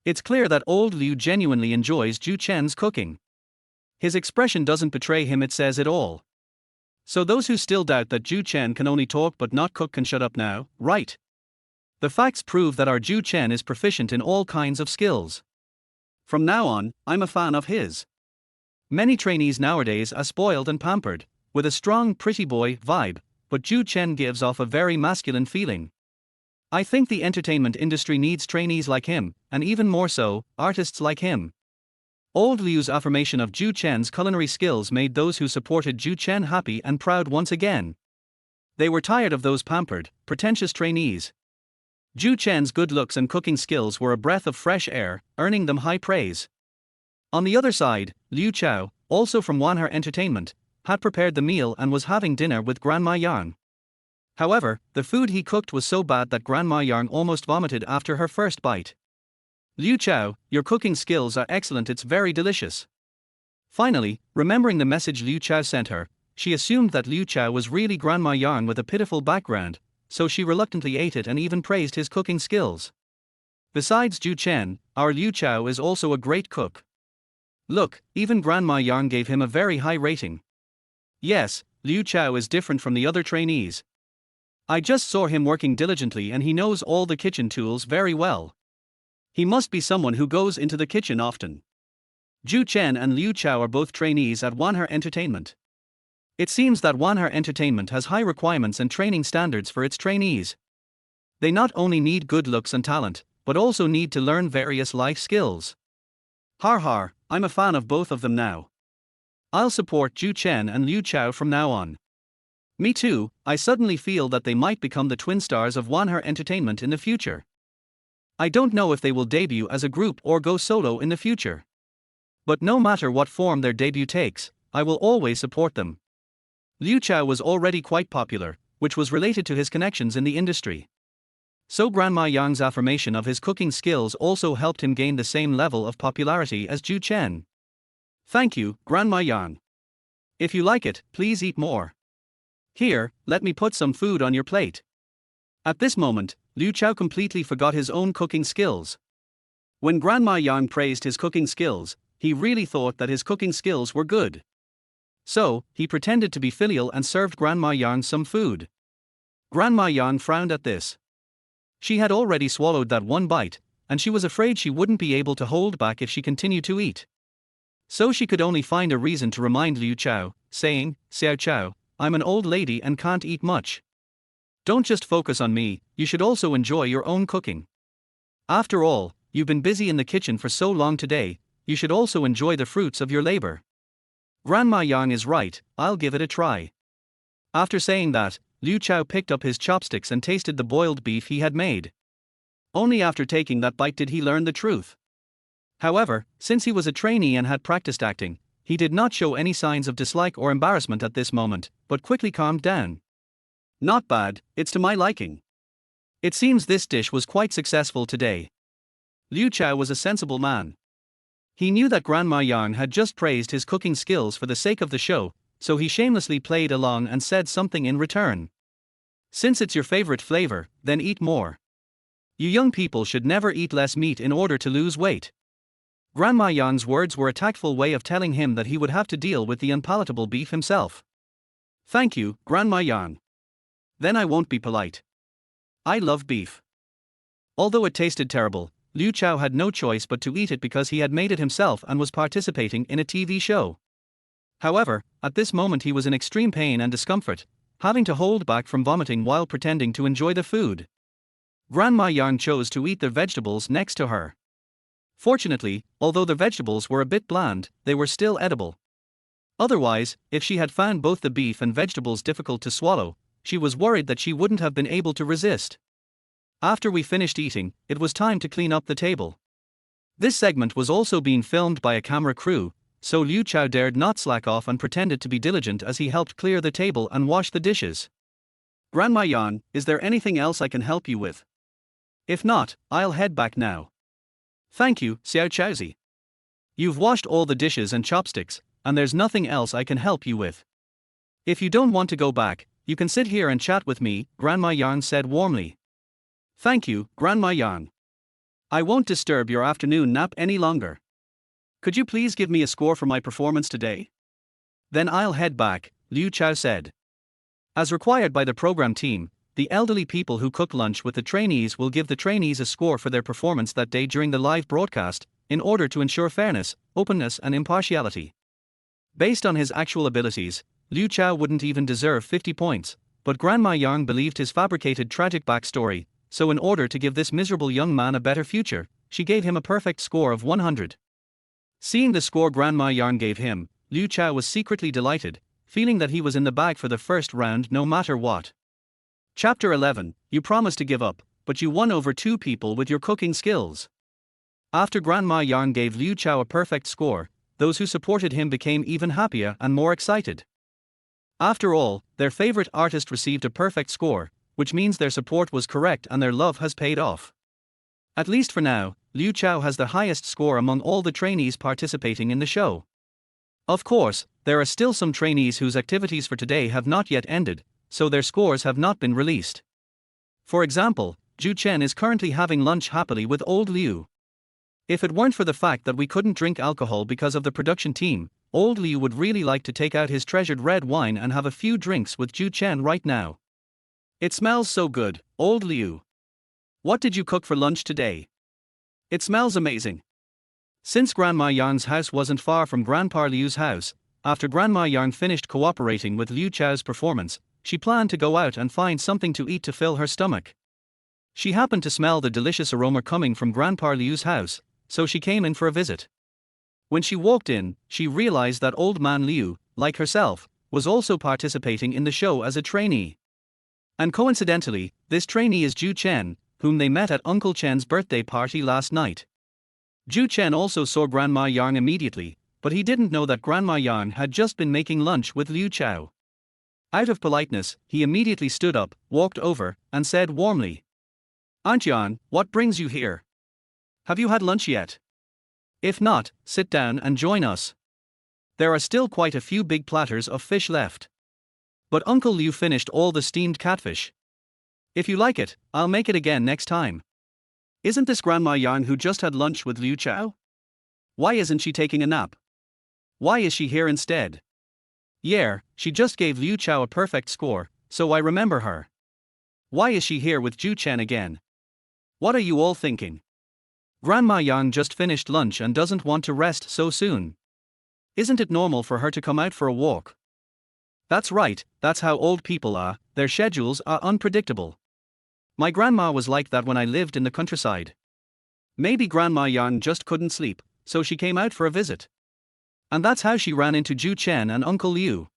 It's clear that old Liu genuinely enjoys Zhou Chen's cooking. His expression doesn't betray him, it says it all. So those who still doubt that Zhou Chen can only talk but not cook can shut up now, right? The facts prove that our Zhou Chen is proficient in all kinds of skills. From now on, I'm a fan of his. Many trainees nowadays are spoiled and pampered, with a strong pretty boy vibe, but Zhou Chen gives off a very masculine feeling. I think the entertainment industry needs trainees like him, and even more so, artists like him. Old Liu's affirmation of Zhou Chen's culinary skills made those who supported Zhou Chen happy and proud once again. They were tired of those pampered, pretentious trainees. Zhou Chen's good looks and cooking skills were a breath of fresh air, earning them high praise. On the other side, Liu Chao, also from Wanher Entertainment, had prepared the meal and was having dinner with Grandma Yang. However, the food he cooked was so bad that Grandma Yang almost vomited after her first bite. "Liu Chao, your cooking skills are excellent, it's very delicious." Finally, remembering the message Liu Chao sent her, she assumed that Liu Chao was really Grandma Yang with a pitiful background, so she reluctantly ate it and even praised his cooking skills. Besides Zhou Chen, our Liu Chao is also a great cook. Look, even Grandma Yang gave him a very high rating. Yes, Liu Chao is different from the other trainees. I just saw him working diligently and he knows all the kitchen tools very well. He must be someone who goes into the kitchen often. Zhou Chen and Liu Chao are both trainees at Wanher Entertainment. It seems that Wanher Entertainment has high requirements and training standards for its trainees. They not only need good looks and talent, but also need to learn various life skills. Har har, I'm a fan of both of them now. I'll support Zhou Chen and Liu Chao from now on. Me too, I suddenly feel that they might become the twin stars of Wanher Entertainment in the future. I don't know if they will debut as a group or go solo in the future. But no matter what form their debut takes, I will always support them. Liu Chao was already quite popular, which was related to his connections in the industry. So Grandma Yang's affirmation of his cooking skills also helped him gain the same level of popularity as Zhou Chen. Thank you, Grandma Yang. If you like it, please eat more. Here, let me put some food on your plate. At this moment, Liu Chao completely forgot his own cooking skills. When Grandma Yang praised his cooking skills, he really thought that his cooking skills were good. So, he pretended to be filial and served Grandma Yang some food. Grandma Yang frowned at this. She had already swallowed that one bite, and she was afraid she wouldn't be able to hold back if she continued to eat. So she could only find a reason to remind Liu Chao, saying, "Xiao Chao, I'm an old lady and can't eat much. Don't just focus on me, you should also enjoy your own cooking. After all, you've been busy in the kitchen for so long today, you should also enjoy the fruits of your labor." Grandma Yang is right, I'll give it a try. After saying that, Liu Chao picked up his chopsticks and tasted the boiled beef he had made. Only after taking that bite did he learn the truth. However, since he was a trainee and had practiced acting, he did not show any signs of dislike or embarrassment at this moment, but quickly calmed down. Not bad, it's to my liking. It seems this dish was quite successful today. Liu Chao was a sensible man. He knew that Grandma Yang had just praised his cooking skills for the sake of the show, so he shamelessly played along and said something in return. Since it's your favorite flavor, then eat more. You young people should never eat less meat in order to lose weight. Grandma Yang's words were a tactful way of telling him that he would have to deal with the unpalatable beef himself. Thank you, Grandma Yang. Then I won't be polite. I love beef. Although it tasted terrible, Liu Chao had no choice but to eat it because he had made it himself and was participating in a TV show. However, at this moment he was in extreme pain and discomfort, having to hold back from vomiting while pretending to enjoy the food. Grandma Yang chose to eat the vegetables next to her. Fortunately, although the vegetables were a bit bland, they were still edible. Otherwise, if she had found both the beef and vegetables difficult to swallow, she was worried that she wouldn't have been able to resist. After we finished eating, it was time to clean up the table. This segment was also being filmed by a camera crew, so Liu Chao dared not slack off and pretended to be diligent as he helped clear the table and wash the dishes. Grandma Yang, is there anything else I can help you with? If not, I'll head back now. Thank you, Xiao Chaozi. You've washed all the dishes and chopsticks, and there's nothing else I can help you with. If you don't want to go back, you can sit here and chat with me, Grandma Yang said warmly. Thank you, Grandma Yang. I won't disturb your afternoon nap any longer. Could you please give me a score for my performance today? Then I'll head back, Liu Chao said. As required by the program team, the elderly people who cook lunch with the trainees will give the trainees a score for their performance that day during the live broadcast, in order to ensure fairness, openness and impartiality. Based on his actual abilities, Liu Chao wouldn't even deserve 50 points, but Grandma Yang believed his fabricated tragic backstory, so in order to give this miserable young man a better future, she gave him a perfect score of 100. Seeing the score Grandma Yang gave him, Liu Chao was secretly delighted, feeling that he was in the bag for the first round no matter what. Chapter 11, You promised to give up, but you won over 2 people with your cooking skills. After Grandma Yang gave Liu Chao a perfect score, those who supported him became even happier and more excited. After all, their favorite artist received a perfect score, which means their support was correct and their love has paid off. At least for now, Liu Chao has the highest score among all the trainees participating in the show. Of course, there are still some trainees whose activities for today have not yet ended, so their scores have not been released. For example, Zhou Chen is currently having lunch happily with old Liu. If it weren't for the fact that we couldn't drink alcohol because of the production team, old Liu would really like to take out his treasured red wine and have a few drinks with Zhou Chen right now. It smells so good, old Liu. What did you cook for lunch today? It smells amazing. Since Grandma Yang's house wasn't far from Grandpa Liu's house, after Grandma Yang finished cooperating with Liu Chao's performance, she planned to go out and find something to eat to fill her stomach. She happened to smell the delicious aroma coming from Grandpa Liu's house, so she came in for a visit. When she walked in, she realized that old man Liu, like herself, was also participating in the show as a trainee. And coincidentally, this trainee is Zhou Chen, whom they met at Uncle Chen's birthday party last night. Zhou Chen also saw Grandma Yang immediately, but he didn't know that Grandma Yang had just been making lunch with Liu Chao. Out of politeness, he immediately stood up, walked over, and said warmly, Aunt Yang, what brings you here? Have you had lunch yet? If not, sit down and join us. There are still quite a few big platters of fish left. But Uncle Liu finished all the steamed catfish. If you like it, I'll make it again next time. Isn't this Grandma Yang who just had lunch with Liu Chao? Why isn't she taking a nap? Why is she here instead? Yeah, she just gave Liu Chao a perfect score, so I remember her. Why is she here with Zhou Chen again? What are you all thinking? Grandma Yang just finished lunch and doesn't want to rest so soon. Isn't it normal for her to come out for a walk? That's right, that's how old people are, their schedules are unpredictable. My grandma was like that when I lived in the countryside. Maybe Grandma Yang just couldn't sleep, so she came out for a visit. And that's how she ran into Zhou Chen and Uncle Liu.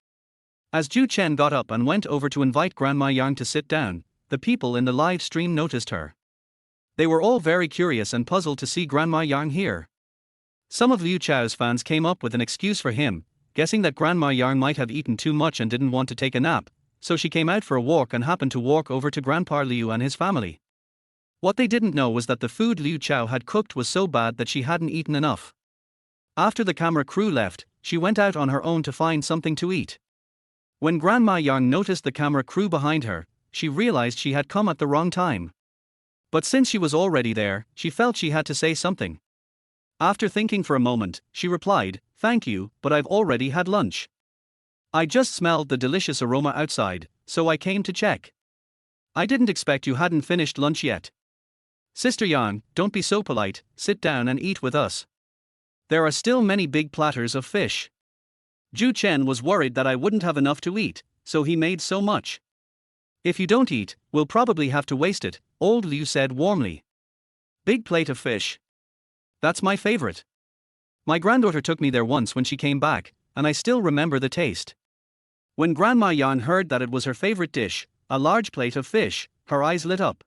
As Zhou Chen got up and went over to invite Grandma Yang to sit down, the people in the live stream noticed her. They were all very curious and puzzled to see Grandma Yang here. Some of Liu Chao's fans came up with an excuse for him, guessing that Grandma Yang might have eaten too much and didn't want to take a nap, so she came out for a walk and happened to walk over to Grandpa Liu and his family. What they didn't know was that the food Liu Chao had cooked was so bad that she hadn't eaten enough. After the camera crew left, she went out on her own to find something to eat. When Grandma Yang noticed the camera crew behind her, she realized she had come at the wrong time. But since she was already there, she felt she had to say something. After thinking for a moment, she replied, "Thank you, but I've already had lunch. I just smelled the delicious aroma outside, so I came to check." I didn't expect you hadn't finished lunch yet. Sister Yan, don't be so polite, sit down and eat with us. There are still many big platters of fish. Zhou Chen was worried that I wouldn't have enough to eat, so he made so much. If you don't eat, we'll probably have to waste it, old Liu said warmly. Big plate of fish. That's my favorite. My granddaughter took me there once when she came back, and I still remember the taste. When Grandma Yan heard that it was her favorite dish, a large plate of fish, her eyes lit up.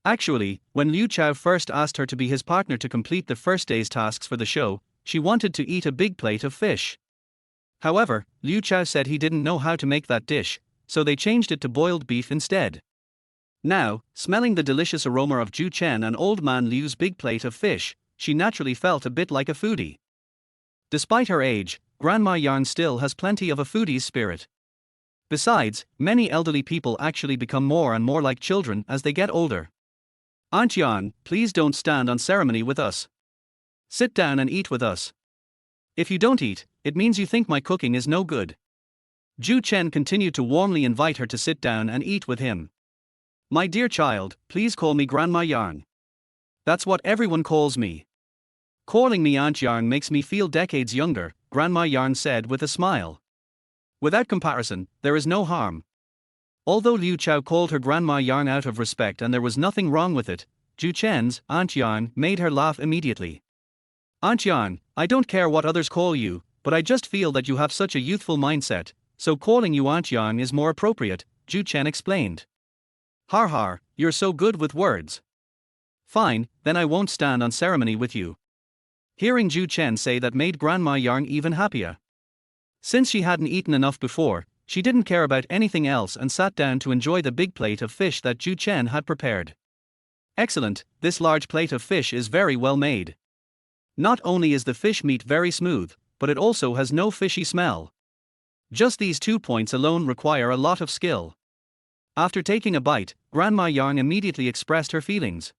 Actually, when Liu Chao first asked her to be his partner to complete the first day's tasks for the show, she wanted to eat a big plate of fish. However, Liu Chao said he didn't know how to make that dish, so they changed it to boiled beef instead. Now, smelling the delicious aroma of Zhou Chen and old man Liu's big plate of fish, she naturally felt a bit like a foodie. Despite her age, Grandma Yan still has plenty of a foodie's spirit. Besides, many elderly people actually become more and more like children as they get older. Aunt Yan, please don't stand on ceremony with us. Sit down and eat with us. If you don't eat, it means you think my cooking is no good. Zhou Chen continued to warmly invite her to sit down and eat with him. My dear child, please call me Grandma Yan. That's what everyone calls me. Calling me Aunt Yan makes me feel decades younger, Grandma Yan said with a smile. Without comparison, there is no harm. Although Liu Chao called her Grandma Yan out of respect and there was nothing wrong with it, Zhou Chen's Aunt Yan made her laugh immediately. Aunt Yan, I don't care what others call you, but I just feel that you have such a youthful mindset, so calling you Aunt Yan is more appropriate, Zhou Chen explained. Har har, you're so good with words. Fine, then I won't stand on ceremony with you. Hearing Zhou Chen say that made Grandma Yan even happier. Since she hadn't eaten enough before, she didn't care about anything else and sat down to enjoy the big plate of fish that Zhou Chen had prepared. Excellent, this large plate of fish is very well made. Not only is the fish meat very smooth, but it also has no fishy smell. Just these 2 points alone require a lot of skill. After taking a bite, Grandma Yan immediately expressed her feelings.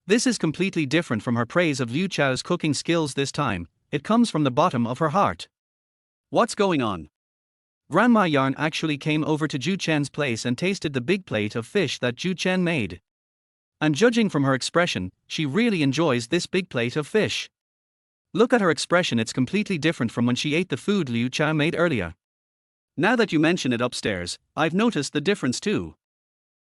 This is completely different from her praise of Liu Chao's cooking skills this time, it comes from the bottom of her heart. What's going on? Grandma Yan actually came over to Zhou Chen's place and tasted the big plate of fish that Zhou Chen made. And judging from her expression, she really enjoys this big plate of fish. Look at her expression, it's completely different from when she ate the food Liu Chao made earlier. Now that you mention it upstairs, I've noticed the difference too.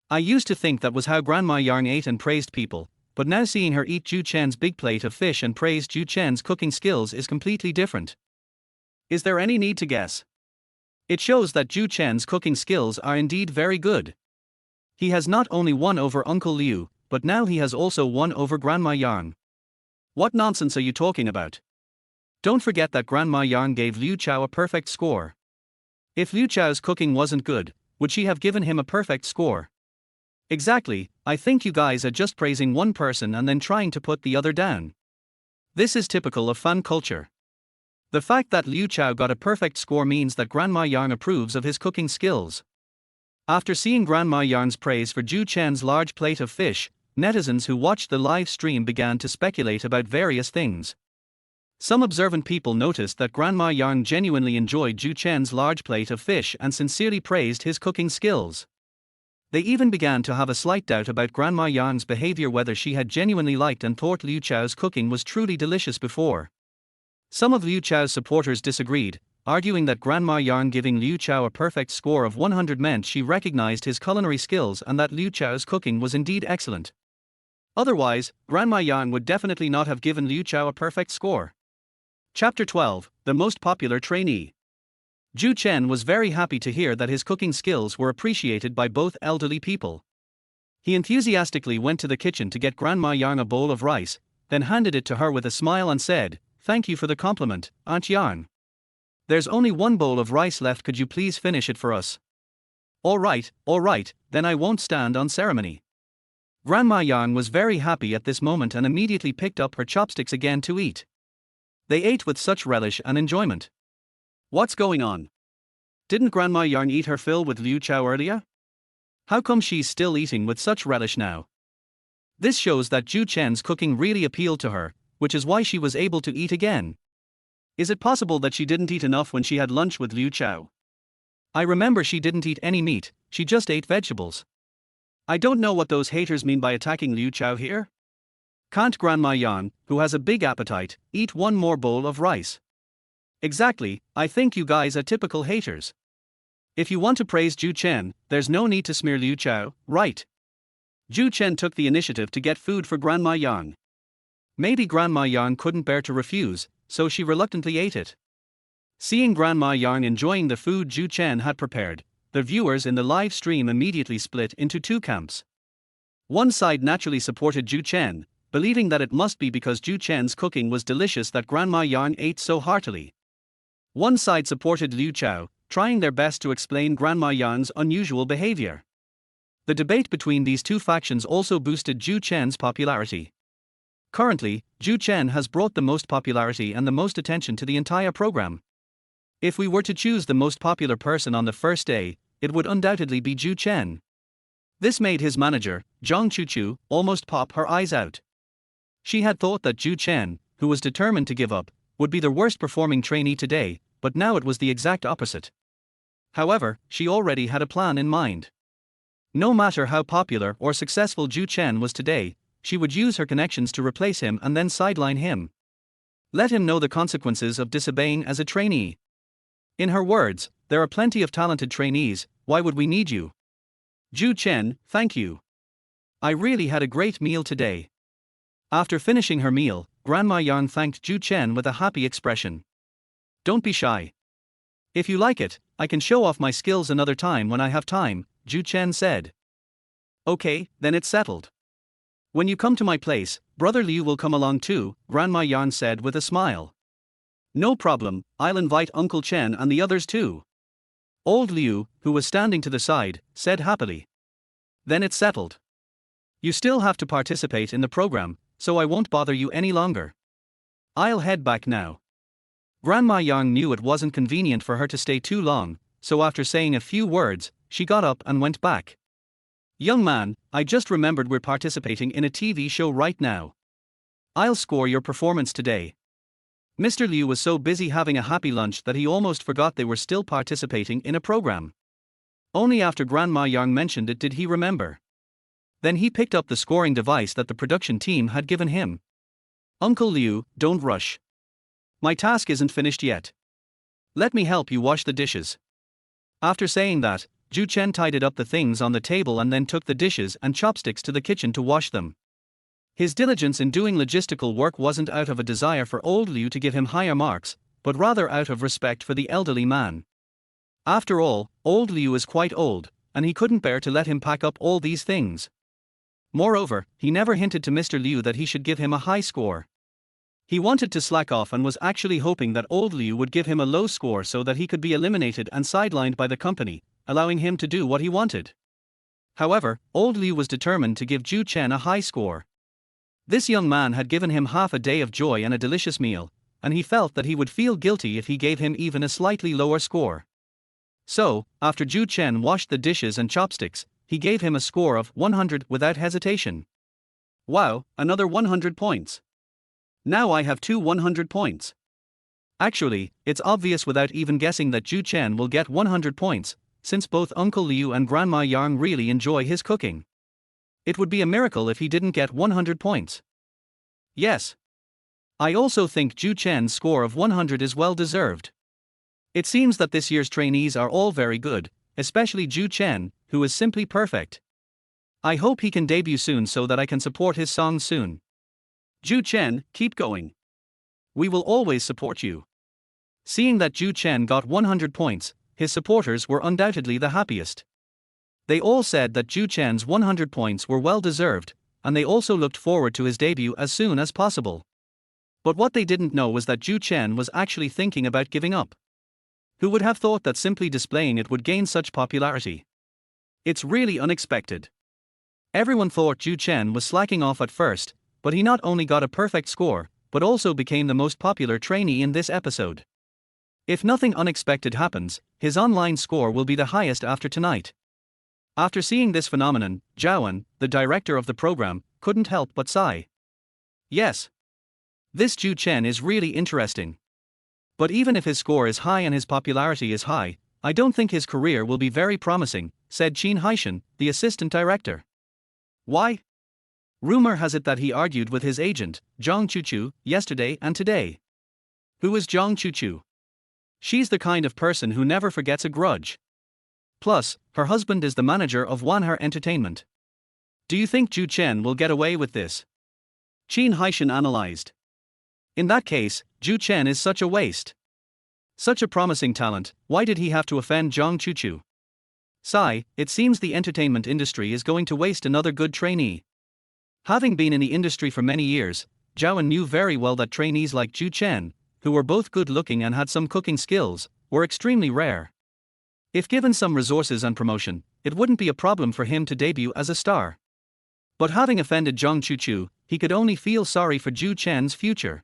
I used to think that was how Grandma Yan ate and praised people, but now seeing her eat Zhou Chen's big plate of fish and praise Zhou Chen's cooking skills is completely different. Is there any need to guess? It shows that Zhou Chen's cooking skills are indeed very good. He has not only won over Uncle Liu, but now he has also won over Grandma Yan. What nonsense are you talking about? Don't forget that Grandma Yan gave Liu Chao a perfect score. If Liu Chao's cooking wasn't good, would she have given him a perfect score? Exactly, I think you guys are just praising one person and then trying to put the other down. This is typical of fan culture. The fact that Liu Chao got a perfect score means that Grandma Yan approves of his cooking skills. After seeing Grandma Yan's praise for Zhou Chen's large plate of fish, netizens who watched the live stream began to speculate about various things. Some observant people noticed that Grandma Yan genuinely enjoyed Zhou Chen's large plate of fish and sincerely praised his cooking skills. They even began to have a slight doubt about Grandma Yan's behavior, whether she had genuinely liked and thought Liu Chao's cooking was truly delicious before. Some of Liu Chao's supporters disagreed, arguing that Grandma Yan giving Liu Chao a perfect score of 100 meant she recognized his culinary skills and that Liu Chao's cooking was indeed excellent. Otherwise, Grandma Yan would definitely not have given Liu Chao a perfect score. Chapter 12, The Most Popular Trainee. Zhou Chen was very happy to hear that his cooking skills were appreciated by both elderly people. He enthusiastically went to the kitchen to get Grandma Yan a bowl of rice, then handed it to her with a smile and said, "Thank you for the compliment, Aunt Yan. There's only one bowl of rice left, could you please finish it for us?" All right, then I won't stand on ceremony." Grandma Yan was very happy at this moment and immediately picked up her chopsticks again to eat. They ate with such relish and enjoyment. What's going on? Didn't Grandma Yan eat her fill with Liu Chao earlier? How come she's still eating with such relish now? This shows that Zhou Chen's cooking really appealed to her, which is why she was able to eat again. Is it possible that she didn't eat enough when she had lunch with Liu Chao? I remember she didn't eat any meat, she just ate vegetables. I don't know what those haters mean by attacking Liu Chao here. Can't Grandma Yang, who has a big appetite, eat one more bowl of rice? Exactly, I think you guys are typical haters. If you want to praise Zhou Chen, there's no need to smear Liu Chao, right? Zhou Chen took the initiative to get food for Grandma Yang. Maybe Grandma Yang couldn't bear to refuse, so she reluctantly ate it. Seeing Grandma Yang enjoying the food Zhou Chen had prepared, the viewers in the live stream immediately split into two camps. One side naturally supported Zhou Chen, believing that it must be because Zhou Chen's cooking was delicious that Grandma Yang ate so heartily. One side supported Liu Chao, trying their best to explain Grandma Yang's unusual behavior. The debate between these two factions also boosted Zhou Chen's popularity. Currently, Zhou Chen has brought the most popularity and the most attention to the entire program. If we were to choose the most popular person on the first day, it would undoubtedly be Zhou Chen. This made his manager, Zhang Chuchu, almost pop her eyes out. She had thought that Zhou Chen, who was determined to give up, would be the worst performing trainee today, but now it was the exact opposite. However, she already had a plan in mind. No matter how popular or successful Zhou Chen was today, she would use her connections to replace him and then sideline him. Let him know the consequences of disobeying as a trainee. In her words, there are plenty of talented trainees, why would we need you? Zhou Chen, thank you. I really had a great meal today. After finishing her meal, Grandma Yang thanked Zhou Chen with a happy expression. Don't be shy. If you like it, I can show off my skills another time when I have time, Zhou Chen said. Okay, then it's settled. When you come to my place, Brother Liu will come along too, Grandma Yang said with a smile. No problem, I'll invite Uncle Chen and the others too. Old Liu, who was standing to the side, said happily. Then it's settled. You still have to participate in the program, so I won't bother you any longer. I'll head back now. Grandma Yang knew it wasn't convenient for her to stay too long, so after saying a few words, she got up and went back. Young man, I just remembered we're participating in a TV show right now. I'll score your performance today. Mr. Liu was so busy having a happy lunch that he almost forgot they were still participating in a program. Only after Grandma Yang mentioned it did he remember. Then he picked up the scoring device that the production team had given him. Uncle Liu, don't rush. My task isn't finished yet. Let me help you wash the dishes. After saying that, Zhou Chen tidied up the things on the table and then took the dishes and chopsticks to the kitchen to wash them. His diligence in doing logistical work wasn't out of a desire for old Liu to give him higher marks, but rather out of respect for the elderly man. After all, old Liu is quite old, and he couldn't bear to let him pack up all these things. Moreover, he never hinted to Mr. Liu that he should give him a high score. He wanted to slack off and was actually hoping that old Liu would give him a low score so that he could be eliminated and sidelined by the company, allowing him to do what he wanted. However, old Liu was determined to give Zhou Chen a high score. This young man had given him half a day of joy and a delicious meal, and he felt that he would feel guilty if he gave him even a slightly lower score. So, after Zhou Chen washed the dishes and chopsticks, he gave him a score of 100 without hesitation. Wow, another 100 points. Now I have two 100 points. Actually, it's obvious without even guessing that Zhou Chen will get 100 points, since both Uncle Liu and Grandma Yang really enjoy his cooking. It would be a miracle if he didn't get 100 points. Yes. I also think Zhou Chen's score of 100 is well deserved. It seems that this year's trainees are all very good, especially Zhou Chen, who is simply perfect. I hope he can debut soon so that I can support his songs soon. Zhou Chen, keep going. We will always support you. Seeing that Zhou Chen got 100 points, his supporters were undoubtedly the happiest. They all said that Zhou Chen's 100 points were well deserved, and they also looked forward to his debut as soon as possible. But what they didn't know was that Zhou Chen was actually thinking about giving up. Who would have thought that simply displaying it would gain such popularity? It's really unexpected. Everyone thought Zhou Chen was slacking off at first, but he not only got a perfect score, but also became the most popular trainee in this episode. If nothing unexpected happens, his online score will be the highest after tonight. After seeing this phenomenon, Zhao, the director of the program, couldn't help but sigh. Yes. This Zhou Chen is really interesting. But even if his score is high and his popularity is high, I don't think his career will be very promising, said Qin Haishan, the assistant director. Why? Rumor has it that he argued with his agent, Zhang Chuchu, yesterday and today. Who is Zhang Chuchu? She's the kind of person who never forgets a grudge. Plus, her husband is the manager of Wanher Entertainment. Do you think Zhou Chen will get away with this? Qin Haishan analyzed. In that case, Zhou Chen is such a waste. Such a promising talent, why did he have to offend Zhang Chuchu? Sigh, it seems the entertainment industry is going to waste another good trainee. Having been in the industry for many years, Zhao knew very well that trainees like Zhou Chen, who were both good-looking and had some cooking skills, were extremely rare. If given some resources and promotion, it wouldn't be a problem for him to debut as a star. But having offended Zhang Chuchu, he could only feel sorry for Zhou Chen's future.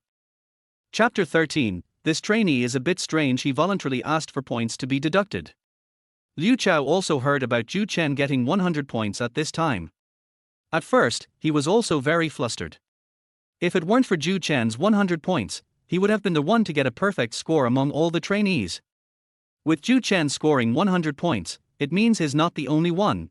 Chapter 13. This trainee is a bit strange. He voluntarily asked for points to be deducted. Liu Chao also heard about Zhou Chen getting 100 points at this time. At first, he was also very flustered. If it weren't for Zhou Chen's 100 points, he would have been the one to get a perfect score among all the trainees. With Zhou Chen scoring 100 points, it means he's not the only one.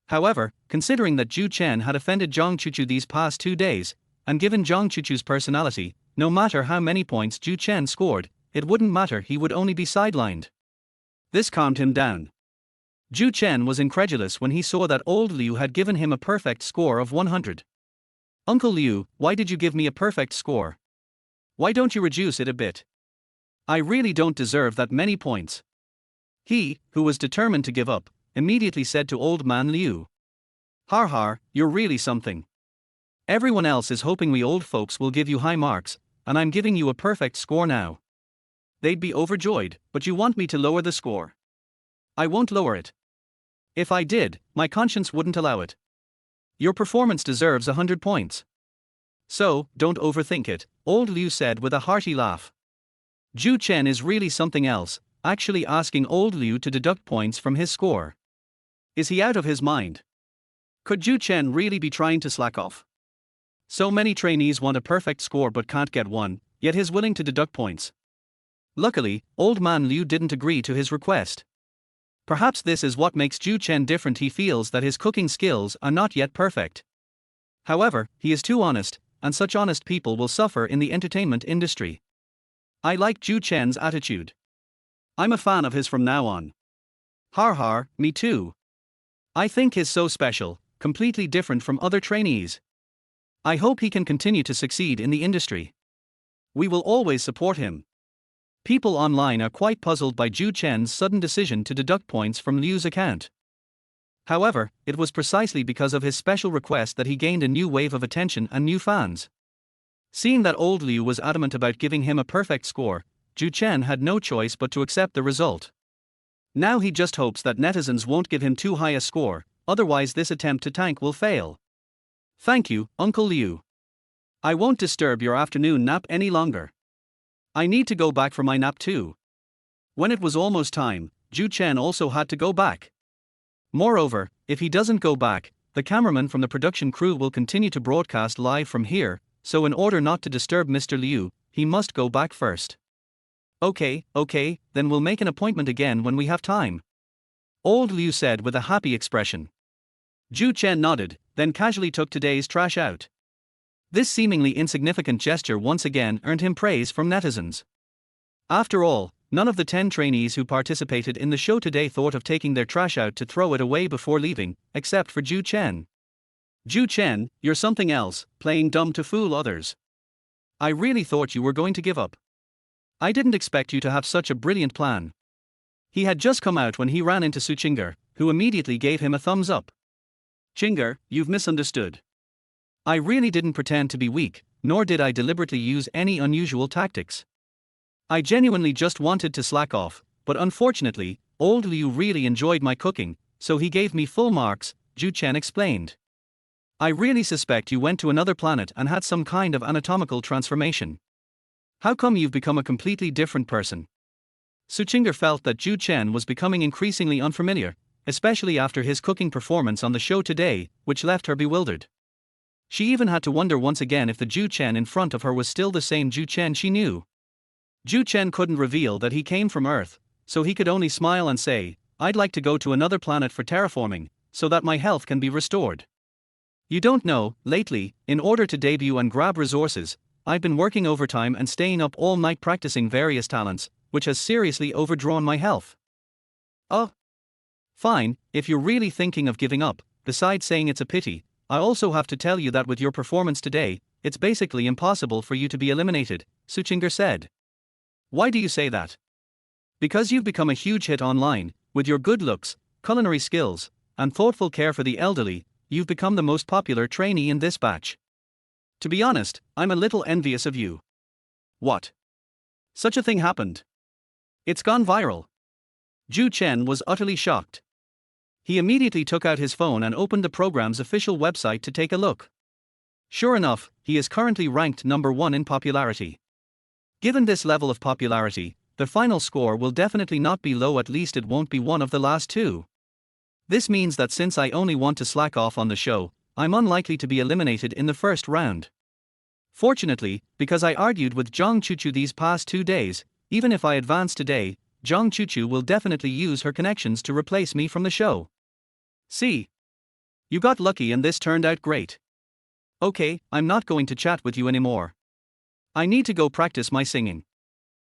However, considering that Zhou Chen had offended Zhang Chuchu these past 2 days, and given Zhang Chuchu's personality, no matter how many points Zhou Chen scored, it wouldn't matter, he would only be sidelined. This calmed him down. Zhou Chen was incredulous when he saw that old Liu had given him a perfect score of 100. Uncle Liu, why did you give me a perfect score? Why don't you reduce it a bit? I really don't deserve that many points. He, who was determined to give up, immediately said to old man Liu. Har har, you're really something. Everyone else is hoping we old folks will give you high marks, and I'm giving you a perfect score now. They'd be overjoyed, but you want me to lower the score. I won't lower it. If I did, my conscience wouldn't allow it. Your performance deserves 100 points. So, don't overthink it, old Liu said with a hearty laugh. Zhou Chen is really something else, actually asking old Liu to deduct points from his score. Is he out of his mind? Could Zhou Chen really be trying to slack off? So many trainees want a perfect score but can't get one, yet he's willing to deduct points. Luckily, old man Liu didn't agree to his request. Perhaps this is what makes Zhou Chen different. He feels that his cooking skills are not yet perfect. However, he is too honest, and such honest people will suffer in the entertainment industry. I like Zhou Chen's attitude. I'm a fan of his from now on. Har har, me too. I think he's so special, completely different from other trainees. I hope he can continue to succeed in the industry. We will always support him. People online are quite puzzled by Zhou Chen's sudden decision to deduct points from Liu's account. However, it was precisely because of his special request that he gained a new wave of attention and new fans. Seeing that old Liu was adamant about giving him a perfect score, Zhou Chen had no choice but to accept the result. Now he just hopes that netizens won't give him too high a score, otherwise this attempt to tank will fail. Thank you, Uncle Liu. I won't disturb your afternoon nap any longer. I need to go back for my nap too. When it was almost time, Zhou Chen also had to go back. Moreover, if he doesn't go back, the cameraman from the production crew will continue to broadcast live from here, so in order not to disturb Mr. Liu, he must go back first. Okay, then we'll make an appointment again when we have time. Old Liu said with a happy expression. Zhou Chen nodded, then casually took today's trash out. This seemingly insignificant gesture once again earned him praise from netizens. After all, none of the 10 trainees who participated in the show today thought of taking their trash out to throw it away before leaving, except for Zhou Chen. Zhou Chen, you're something else, playing dumb to fool others. I really thought you were going to give up. I didn't expect you to have such a brilliant plan. He had just come out when he ran into Su Qing'er, who immediately gave him a thumbs up. Qing'er, you've misunderstood. I really didn't pretend to be weak, nor did I deliberately use any unusual tactics. I genuinely just wanted to slack off, but unfortunately, old Liu really enjoyed my cooking, so he gave me full marks, Zhou Chen explained. I really suspect you went to another planet and had some kind of anatomical transformation. How come you've become a completely different person? Su Qing'er felt that Zhou Chen was becoming increasingly unfamiliar, especially after his cooking performance on the show today, which left her bewildered. She even had to wonder once again if the Zhou Chen in front of her was still the same Zhou Chen she knew. Zhou Chen couldn't reveal that he came from Earth, so he could only smile and say, I'd like to go to another planet for terraforming, so that my health can be restored. You don't know, lately, in order to debut and grab resources, I've been working overtime and staying up all night practicing various talents, which has seriously overdrawn my health. Oh. Fine, if you're really thinking of giving up, besides saying it's a pity, I also have to tell you that with your performance today, it's basically impossible for you to be eliminated, Suchinger said. Why do you say that? Because you've become a huge hit online, with your good looks, culinary skills, and thoughtful care for the elderly, you've become the most popular trainee in this batch. To be honest, I'm a little envious of you. What? Such a thing happened. It's gone viral. Zhou Chen was utterly shocked. He immediately took out his phone and opened the program's official website to take a look. Sure enough, he is currently ranked number 1 in popularity. Given this level of popularity, the final score will definitely not be low, at least it won't be one of the last two. This means that since I only want to slack off on the show, I'm unlikely to be eliminated in the first round. Fortunately, because I argued with Zhang Chuchu these past 2 days, even if I advance today, Zhang Chuchu will definitely use her connections to replace me from the show. See? You got lucky and this turned out great. Okay, I'm not going to chat with you anymore. I need to go practice my singing.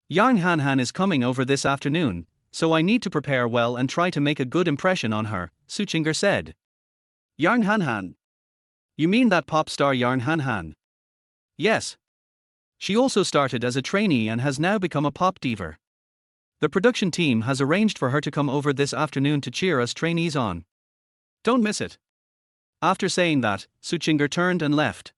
Yang Hanhan is coming over this afternoon, so I need to prepare well and try to make a good impression on her, Suchinger said. Yang Hanhan? You mean that pop star Yang Hanhan? Yes. She also started as a trainee and has now become a pop diva. The production team has arranged for her to come over this afternoon to cheer us trainees on. Don't miss it. After saying that, Suchinger turned and left.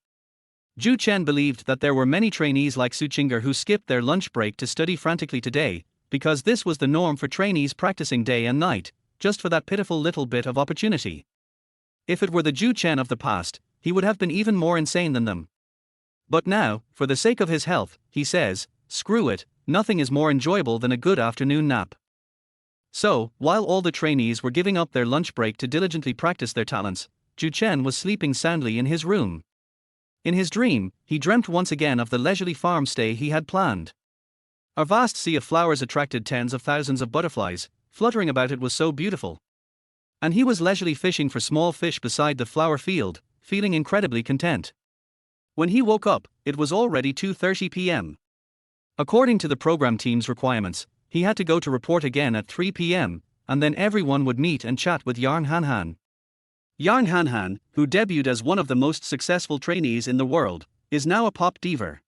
Zhou Chen believed that there were many trainees like Suchinger who skipped their lunch break to study frantically today, because this was the norm for trainees practicing day and night, just for that pitiful little bit of opportunity. If it were the Zhou Chen of the past, he would have been even more insane than them. But now, for the sake of his health, he says, screw it, nothing is more enjoyable than a good afternoon nap. So, while all the trainees were giving up their lunch break to diligently practice their talents, Zhou Chen was sleeping soundly in his room. In his dream, he dreamt once again of the leisurely farm stay he had planned. A vast sea of flowers attracted tens of thousands of butterflies, fluttering about it was so beautiful. And he was leisurely fishing for small fish beside the flower field, feeling incredibly content. When he woke up, it was already 2:30 p.m. According to the program team's requirements, he had to go to report again at 3 p.m., and then everyone would meet and chat with Yang Hanhan. Yang Hanhan, who debuted as one of the most successful trainees in the world, is now a pop diva.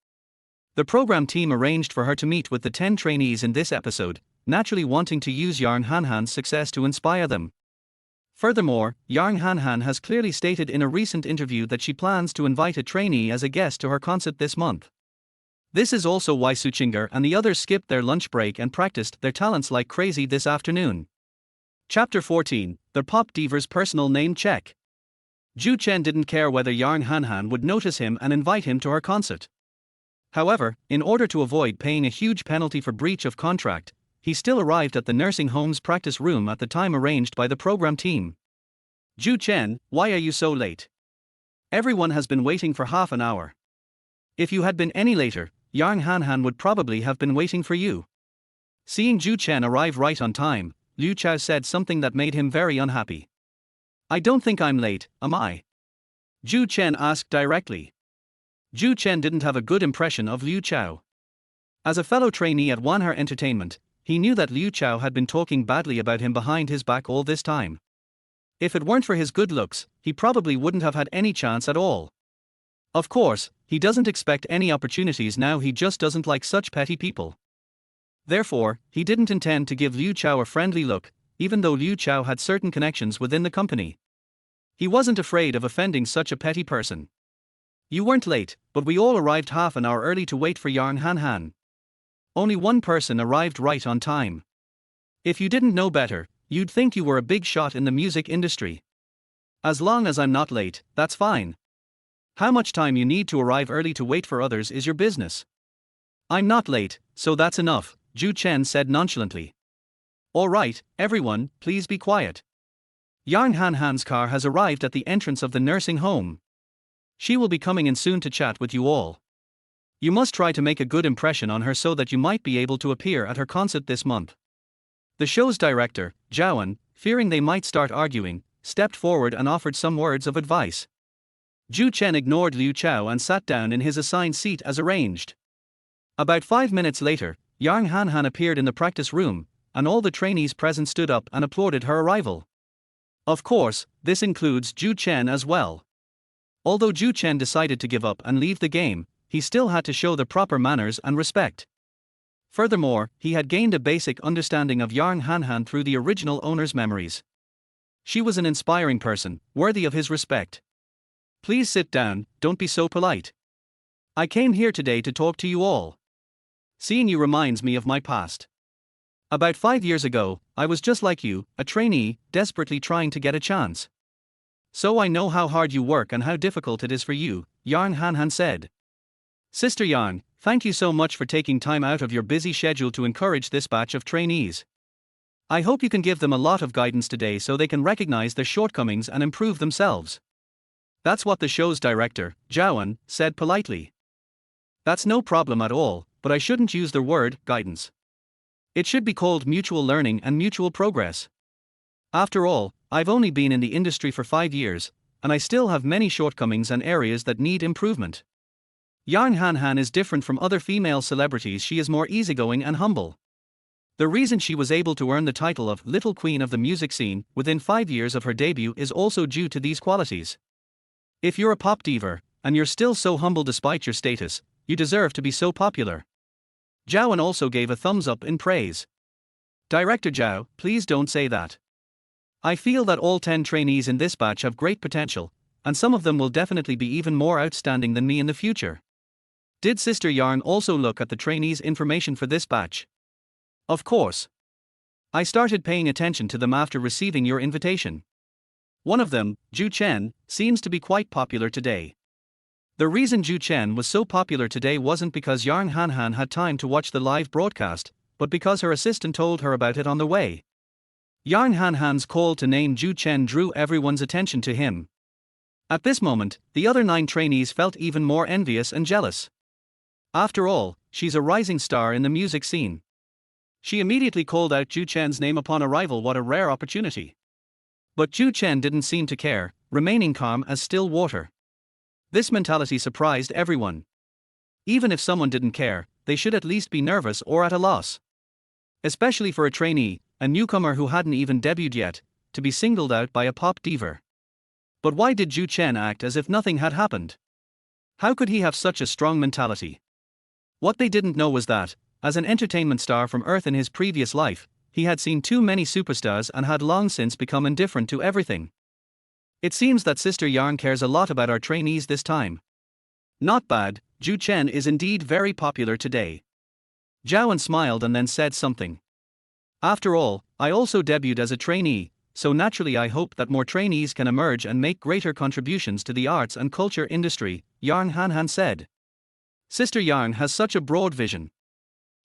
The program team arranged for her to meet with the 10 trainees in this episode, naturally wanting to use Yang Hanhan's success to inspire them. Furthermore, Yang Hanhan has clearly stated in a recent interview that she plans to invite a trainee as a guest to her concert this month. This is also why Suchinger and the others skipped their lunch break and practiced their talents like crazy this afternoon. Chapter 14, The Pop Diva's Personal Name Check. Zhou Chen didn't care whether Yang Hanhan would notice him and invite him to her concert. However, in order to avoid paying a huge penalty for breach of contract, he still arrived at the nursing home's practice room at the time arranged by the program team. Zhou Chen, why are you so late? Everyone has been waiting for half an hour. If you had been any later, Yang Hanhan would probably have been waiting for you. Seeing Zhou Chen arrive right on time, Liu Chao said something that made him very unhappy. I don't think I'm late, am I? Zhou Chen asked directly. Zhou Chen didn't have a good impression of Liu Chao. As a fellow trainee at Wanhar Entertainment, he knew that Liu Chao had been talking badly about him behind his back all this time. If it weren't for his good looks, he probably wouldn't have had any chance at all. Of course, he doesn't expect any opportunities now, he just doesn't like such petty people. Therefore, he didn't intend to give Liu Chao a friendly look, even though Liu Chao had certain connections within the company. He wasn't afraid of offending such a petty person. You weren't late, but we all arrived half an hour early to wait for Yang Hanhan. Only one person arrived right on time. If you didn't know better, you'd think you were a big shot in the music industry. As long as I'm not late, that's fine. How much time you need to arrive early to wait for others is your business. I'm not late, so that's enough, Zhou Chen said nonchalantly. All right, everyone, please be quiet. Yang Hanhan's car has arrived at the entrance of the nursing home. She will be coming in soon to chat with you all. You must try to make a good impression on her so that you might be able to appear at her concert this month. The show's director, Zhao Chen, fearing they might start arguing, stepped forward and offered some words of advice. Zhou Chen ignored Liu Chao and sat down in his assigned seat as arranged. About 5 minutes later, Yang Hanhan appeared in the practice room, and all the trainees present stood up and applauded her arrival. Of course, this includes Zhou Chen as well. Although Zhou Chen decided to give up and leave the game, he still had to show the proper manners and respect. Furthermore, he had gained a basic understanding of Yang Hanhan through the original owner's memories. She was an inspiring person, worthy of his respect. Please sit down, don't be so polite. I came here today to talk to you all. Seeing you reminds me of my past. About 5 years ago, I was just like you, a trainee, desperately trying to get a chance. So I know how hard you work and how difficult it is for you, Yang Hanhan said. Sister Yang, thank you so much for taking time out of your busy schedule to encourage this batch of trainees. I hope you can give them a lot of guidance today so they can recognize their shortcomings and improve themselves. That's what the show's director, Zhou, said politely. That's no problem at all, but I shouldn't use the word guidance. It should be called mutual learning and mutual progress. After all, I've only been in the industry for 5 years, and I still have many shortcomings and areas that need improvement. Yang Hanhan is different from other female celebrities. She is more easygoing and humble. The reason she was able to earn the title of Little Queen of the music scene within 5 years of her debut is also due to these qualities. If you're a pop diva, and you're still so humble despite your status, you deserve to be so popular. Zhou also gave a thumbs up in praise. Director Zhou, please don't say that. I feel that all 10 trainees in this batch have great potential, and some of them will definitely be even more outstanding than me in the future. Did Sister Yang also look at the trainees' information for this batch? Of course. I started paying attention to them after receiving your invitation. One of them, Zhou Chen, seems to be quite popular today. The reason Zhou Chen was so popular today wasn't because Yang Hanhan had time to watch the live broadcast, but because her assistant told her about it on the way. Yang Hanhan's call to name Zhou Chen drew everyone's attention to him. At this moment, the other 9 trainees felt even more envious and jealous. After all, she's a rising star in the music scene. She immediately called out Zhou Chen's name upon arrival. What a rare opportunity. But Zhou Chen didn't seem to care, remaining calm as still water. This mentality surprised everyone. Even if someone didn't care, they should at least be nervous or at a loss. Especially for a trainee, a newcomer who hadn't even debuted yet, to be singled out by a pop diva. But why did Zhou Chen act as if nothing had happened? How could he have such a strong mentality? What they didn't know was that, as an entertainment star from Earth in his previous life, he had seen too many superstars and had long since become indifferent to everything. It seems that Sister Yang cares a lot about our trainees this time. Not bad, Zhou Chen is indeed very popular today. Zhou smiled and then said something. After all, I also debuted as a trainee, so naturally I hope that more trainees can emerge and make greater contributions to the arts and culture industry, Yang Hanhan said. Sister Yang has such a broad vision.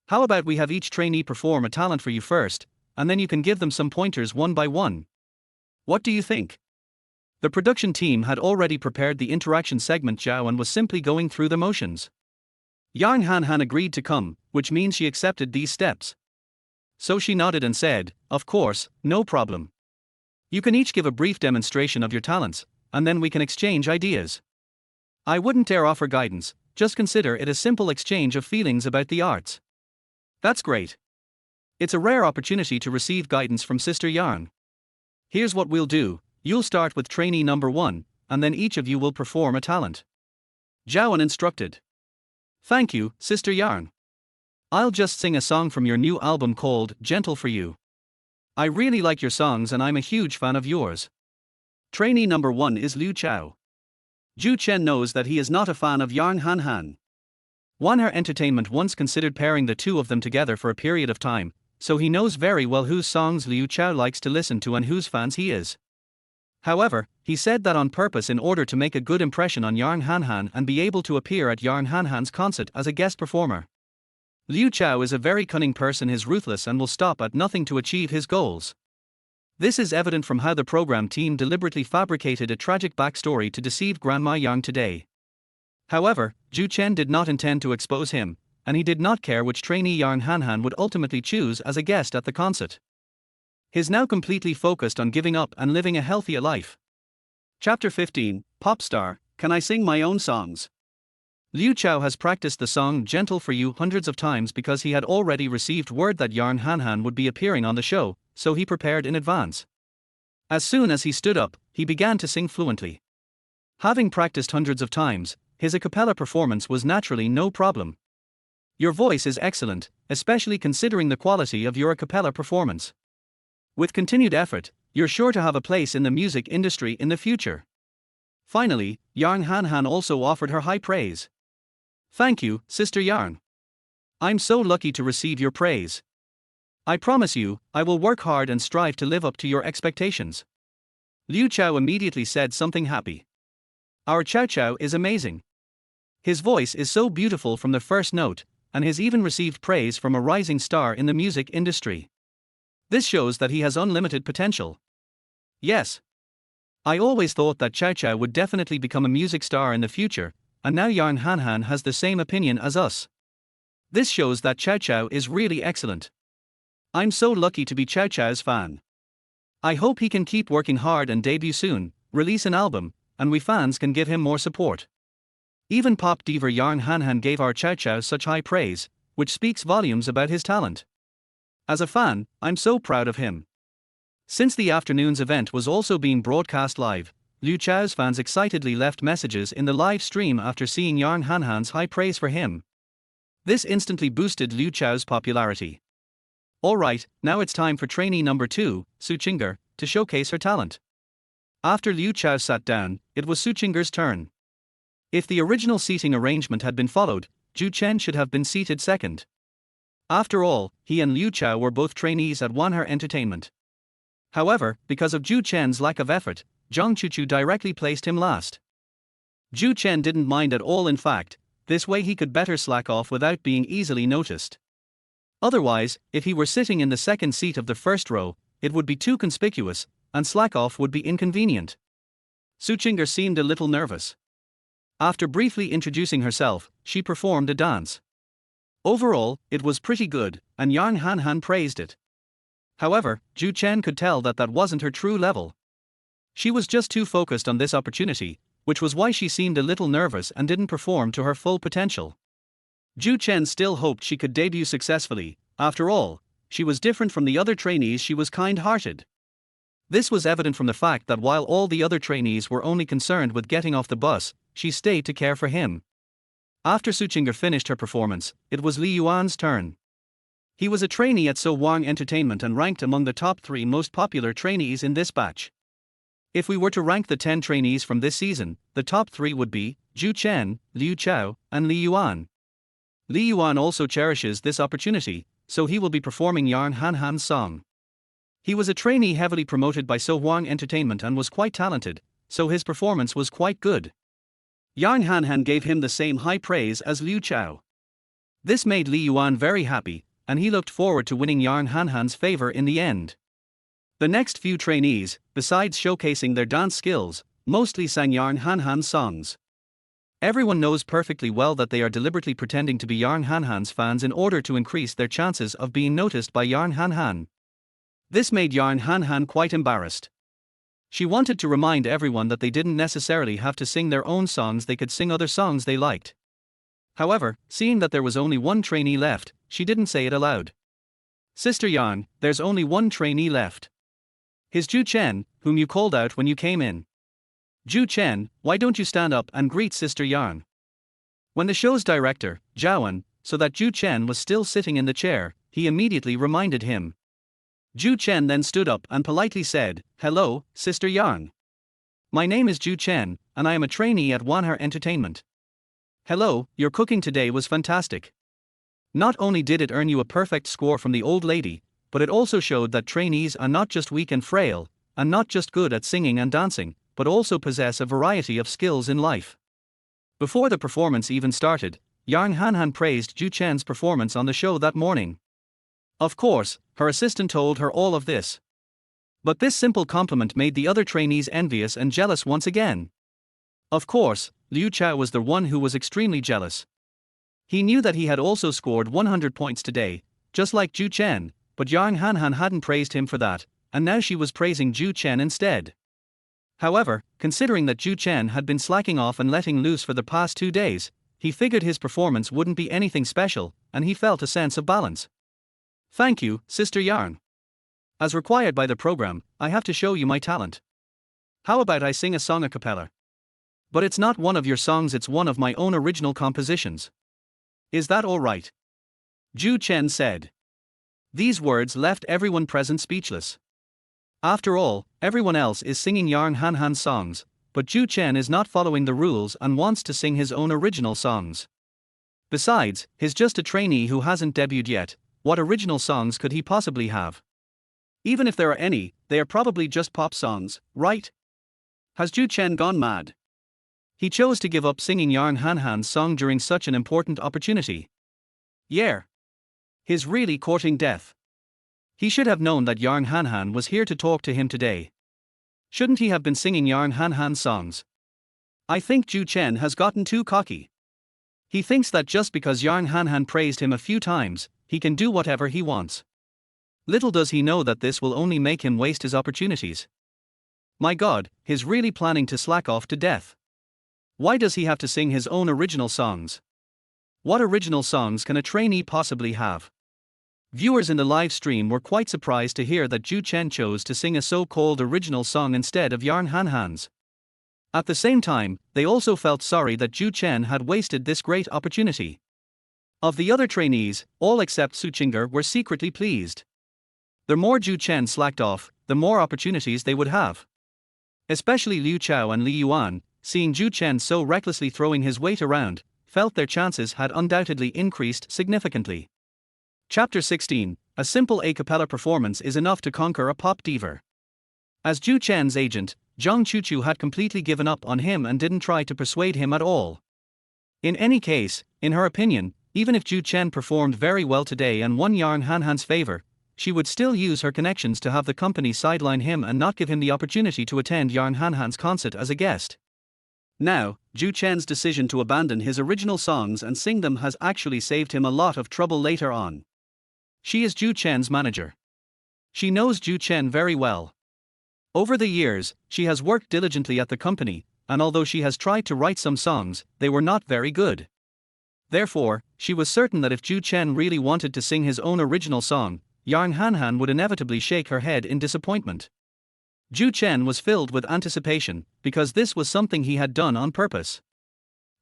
How about we have each trainee perform a talent for you first, and then you can give them some pointers one by one. What do you think? The production team had already prepared the interaction segment. Zhou was simply going through the motions. Yang Hanhan agreed to come, which means she accepted these steps. So she nodded and said, of course, no problem. You can each give a brief demonstration of your talents, and then we can exchange ideas. I wouldn't dare offer guidance, just consider it a simple exchange of feelings about the arts. That's great. It's a rare opportunity to receive guidance from Sister Yang. Here's what we'll do, you'll start with trainee number 1, and then each of you will perform a talent. Zhou instructed. Thank you, Sister Yang. I'll just sing a song from your new album called Gentle for You. I really like your songs and I'm a huge fan of yours. Trainee number 1 is Liu Chao. Zhou Chen knows that he is not a fan of Yang Hanhan. Her Entertainment once considered pairing the two of them together for a period of time, so he knows very well whose songs Liu Chao likes to listen to and whose fans he is. However, he said that on purpose in order to make a good impression on Yang Hanhan and be able to appear at Yang Hanhan's concert as a guest performer. Liu Chao is a very cunning person. He's ruthless and will stop at nothing to achieve his goals. This is evident from how the program team deliberately fabricated a tragic backstory to deceive Grandma Yang today. However, Zhou Chen did not intend to expose him, and he did not care which trainee Yang Hanhan would ultimately choose as a guest at the concert. He's now completely focused on giving up and living a healthier life. Chapter 15, Pop Star, can I sing my own songs? Liu Chao has practiced the song Gentle for You hundreds of times because he had already received word that Yarn Hanhan would be appearing on the show, so he prepared in advance. As soon as he stood up, he began to sing fluently. Having practiced hundreds of times, his a cappella performance was naturally no problem. Your voice is excellent, especially considering the quality of your a cappella performance. With continued effort, you're sure to have a place in the music industry in the future. Finally, Yarn Hanhan also offered her high praise. Thank you, Sister Yarn. I'm so lucky to receive your praise. I promise you, I will work hard and strive to live up to your expectations. Liu Chao immediately said something happy. Our Chow Chow is amazing. His voice is so beautiful from the first note, and has even received praise from a rising star in the music industry. This shows that he has unlimited potential. Yes. I always thought that Chow Chow would definitely become a music star in the future, and now Yarn Hanhan has the same opinion as us. This shows that Chow Chow is really excellent. I'm so lucky to be Chow Chow's fan. I hope he can keep working hard and debut soon, release an album, and we fans can give him more support. Even pop diva Yarn Hanhan gave our Chow Chow such high praise, which speaks volumes about his talent. As a fan, I'm so proud of him. Since the afternoon's event was also being broadcast live, Liu Chao's fans excitedly left messages in the live stream after seeing Yarn Hanhan's high praise for him. This instantly boosted Liu Chao's popularity. Alright, now it's time for trainee number 2, Su Chingar, to showcase her talent. After Liu Chao sat down, it was Su Chingar's turn. If the original seating arrangement had been followed, Zhou Chen should have been seated second. After all, he and Liu Chao were both trainees at Wanher Entertainment. However, because of Zhou Chen's lack of effort, Zhang Chuchu directly placed him last. Zhou Chen didn't mind at all, in fact, this way he could better slack off without being easily noticed. Otherwise, if he were sitting in the second seat of the first row, it would be too conspicuous, and slack off would be inconvenient. Su Chingar seemed a little nervous. After briefly introducing herself, she performed a dance. Overall, it was pretty good, and Yarn Hanhan praised it. However, Zhou Chen could tell that that wasn't her true level. She was just too focused on this opportunity, which was why she seemed a little nervous and didn't perform to her full potential. Zhou Chen still hoped she could debut successfully. After all, she was different from the other trainees, she was kind-hearted. This was evident from the fact that while all the other trainees were only concerned with getting off the bus, she stayed to care for him. After Su Chingar finished her performance, it was Li Yuan's turn. He was a trainee at So Wang Entertainment and ranked among the top 3 most popular trainees in this batch. If we were to rank the 10 trainees from this season, the top 3 would be Zhou Chen, Liu Chao, and Li Yuan. Li Yuan also cherishes this opportunity, so he will be performing Yarn Hanhan's song. He was a trainee heavily promoted by So Wang Entertainment and was quite talented, so his performance was quite good. Yarn Hanhan gave him the same high praise as Liu Chao. This made Li Yuan very happy, and he looked forward to winning Yarn Hanhan's favor in the end. The next few trainees, besides showcasing their dance skills, mostly sang Yarn Hanhan's songs. Everyone knows perfectly well that they are deliberately pretending to be Yarn Hanhan's fans in order to increase their chances of being noticed by Yarn Hanhan. This made Yarn Hanhan quite embarrassed. She wanted to remind everyone that they didn't necessarily have to sing their own songs, they could sing other songs they liked. However, seeing that there was only one trainee left, she didn't say it aloud. Sister Yarn, there's only one trainee left. His Zhou Chen, whom you called out when you came in. Zhou Chen, why don't you stand up and greet Sister Yarn? When the show's director, Zhaoan, saw that Zhou Chen was still sitting in the chair, he immediately reminded him. Zhou Chen then stood up and politely said, "Hello, Sister Yarn. My name is Zhou Chen, and I am a trainee at Wanher Entertainment. Hello, your cooking today was fantastic. Not only did it earn you a perfect score from the old lady, but it also showed that trainees are not just weak and frail, and not just good at singing and dancing, but also possess a variety of skills in life." Before the performance even started, Yarn Hanhan praised Zhou Chen's performance on the show that morning. Of course, her assistant told her all of this. But this simple compliment made the other trainees envious and jealous once again. Of course, Liu Chao was the one who was extremely jealous. He knew that he had also scored 100 points today, just like Zhou Chen, but Yarn Hanhan hadn't praised him for that, and now she was praising Zhou Chen instead. However, considering that Zhou Chen had been slacking off and letting loose for the past 2 days, he figured his performance wouldn't be anything special, and he felt a sense of balance. Thank you, Sister Yarn. As required by the program, I have to show you my talent. How about I sing a song a cappella? But it's not one of your songs, it's one of my own original compositions. Is that all right? Zhou Chen said. These words left everyone present speechless. After all, everyone else is singing Yarn Han songs, but Zhou Chen is not following the rules and wants to sing his own original songs. Besides, he's just a trainee who hasn't debuted yet. What original songs could he possibly have? Even if there are any, they are probably just pop songs, right? Has Zhou Chen gone mad? He chose to give up singing Yarn Han's song during such an important opportunity. Yeah. He's really courting death. He should have known that Yarn Han was here to talk to him today. Shouldn't he have been singing Yarn Han songs? I think Zhou Chen has gotten too cocky. He thinks that just because Yarn Han praised him a few times, he can do whatever he wants. Little does he know that this will only make him waste his opportunities. My God, he's really planning to slack off to death. Why does he have to sing his own original songs? What original songs can a trainee possibly have? Viewers in the live stream were quite surprised to hear that Zhou Chen chose to sing a so-called original song instead of Yarn Han's. At the same time, they also felt sorry that Zhou Chen had wasted this great opportunity. Of the other trainees, all except Suchinger were secretly pleased. The more Zhou Chen slacked off, the more opportunities they would have. Especially Liu Chao and Li Yuan, seeing Zhou Chen so recklessly throwing his weight around, felt their chances had undoubtedly increased significantly. Chapter 16, a simple a cappella performance is enough to conquer a pop diva. As Zhou Chen's agent, Zhang Chuchu had completely given up on him and didn't try to persuade him at all. In any case, in her opinion, even if Zhou Chen performed very well today and won Yarn Han's favor, she would still use her connections to have the company sideline him and not give him the opportunity to attend Yarn Han's concert as a guest. Now, Zhou Chen's decision to abandon his original songs and sing them has actually saved him a lot of trouble later on. She is Zhou Chen's manager. She knows Zhou Chen very well. Over the years, she has worked diligently at the company, and although she has tried to write some songs, they were not very good. Therefore, she was certain that if Zhou Chen really wanted to sing his own original song, Yarn Han would inevitably shake her head in disappointment. Zhou Chen was filled with anticipation, because this was something he had done on purpose.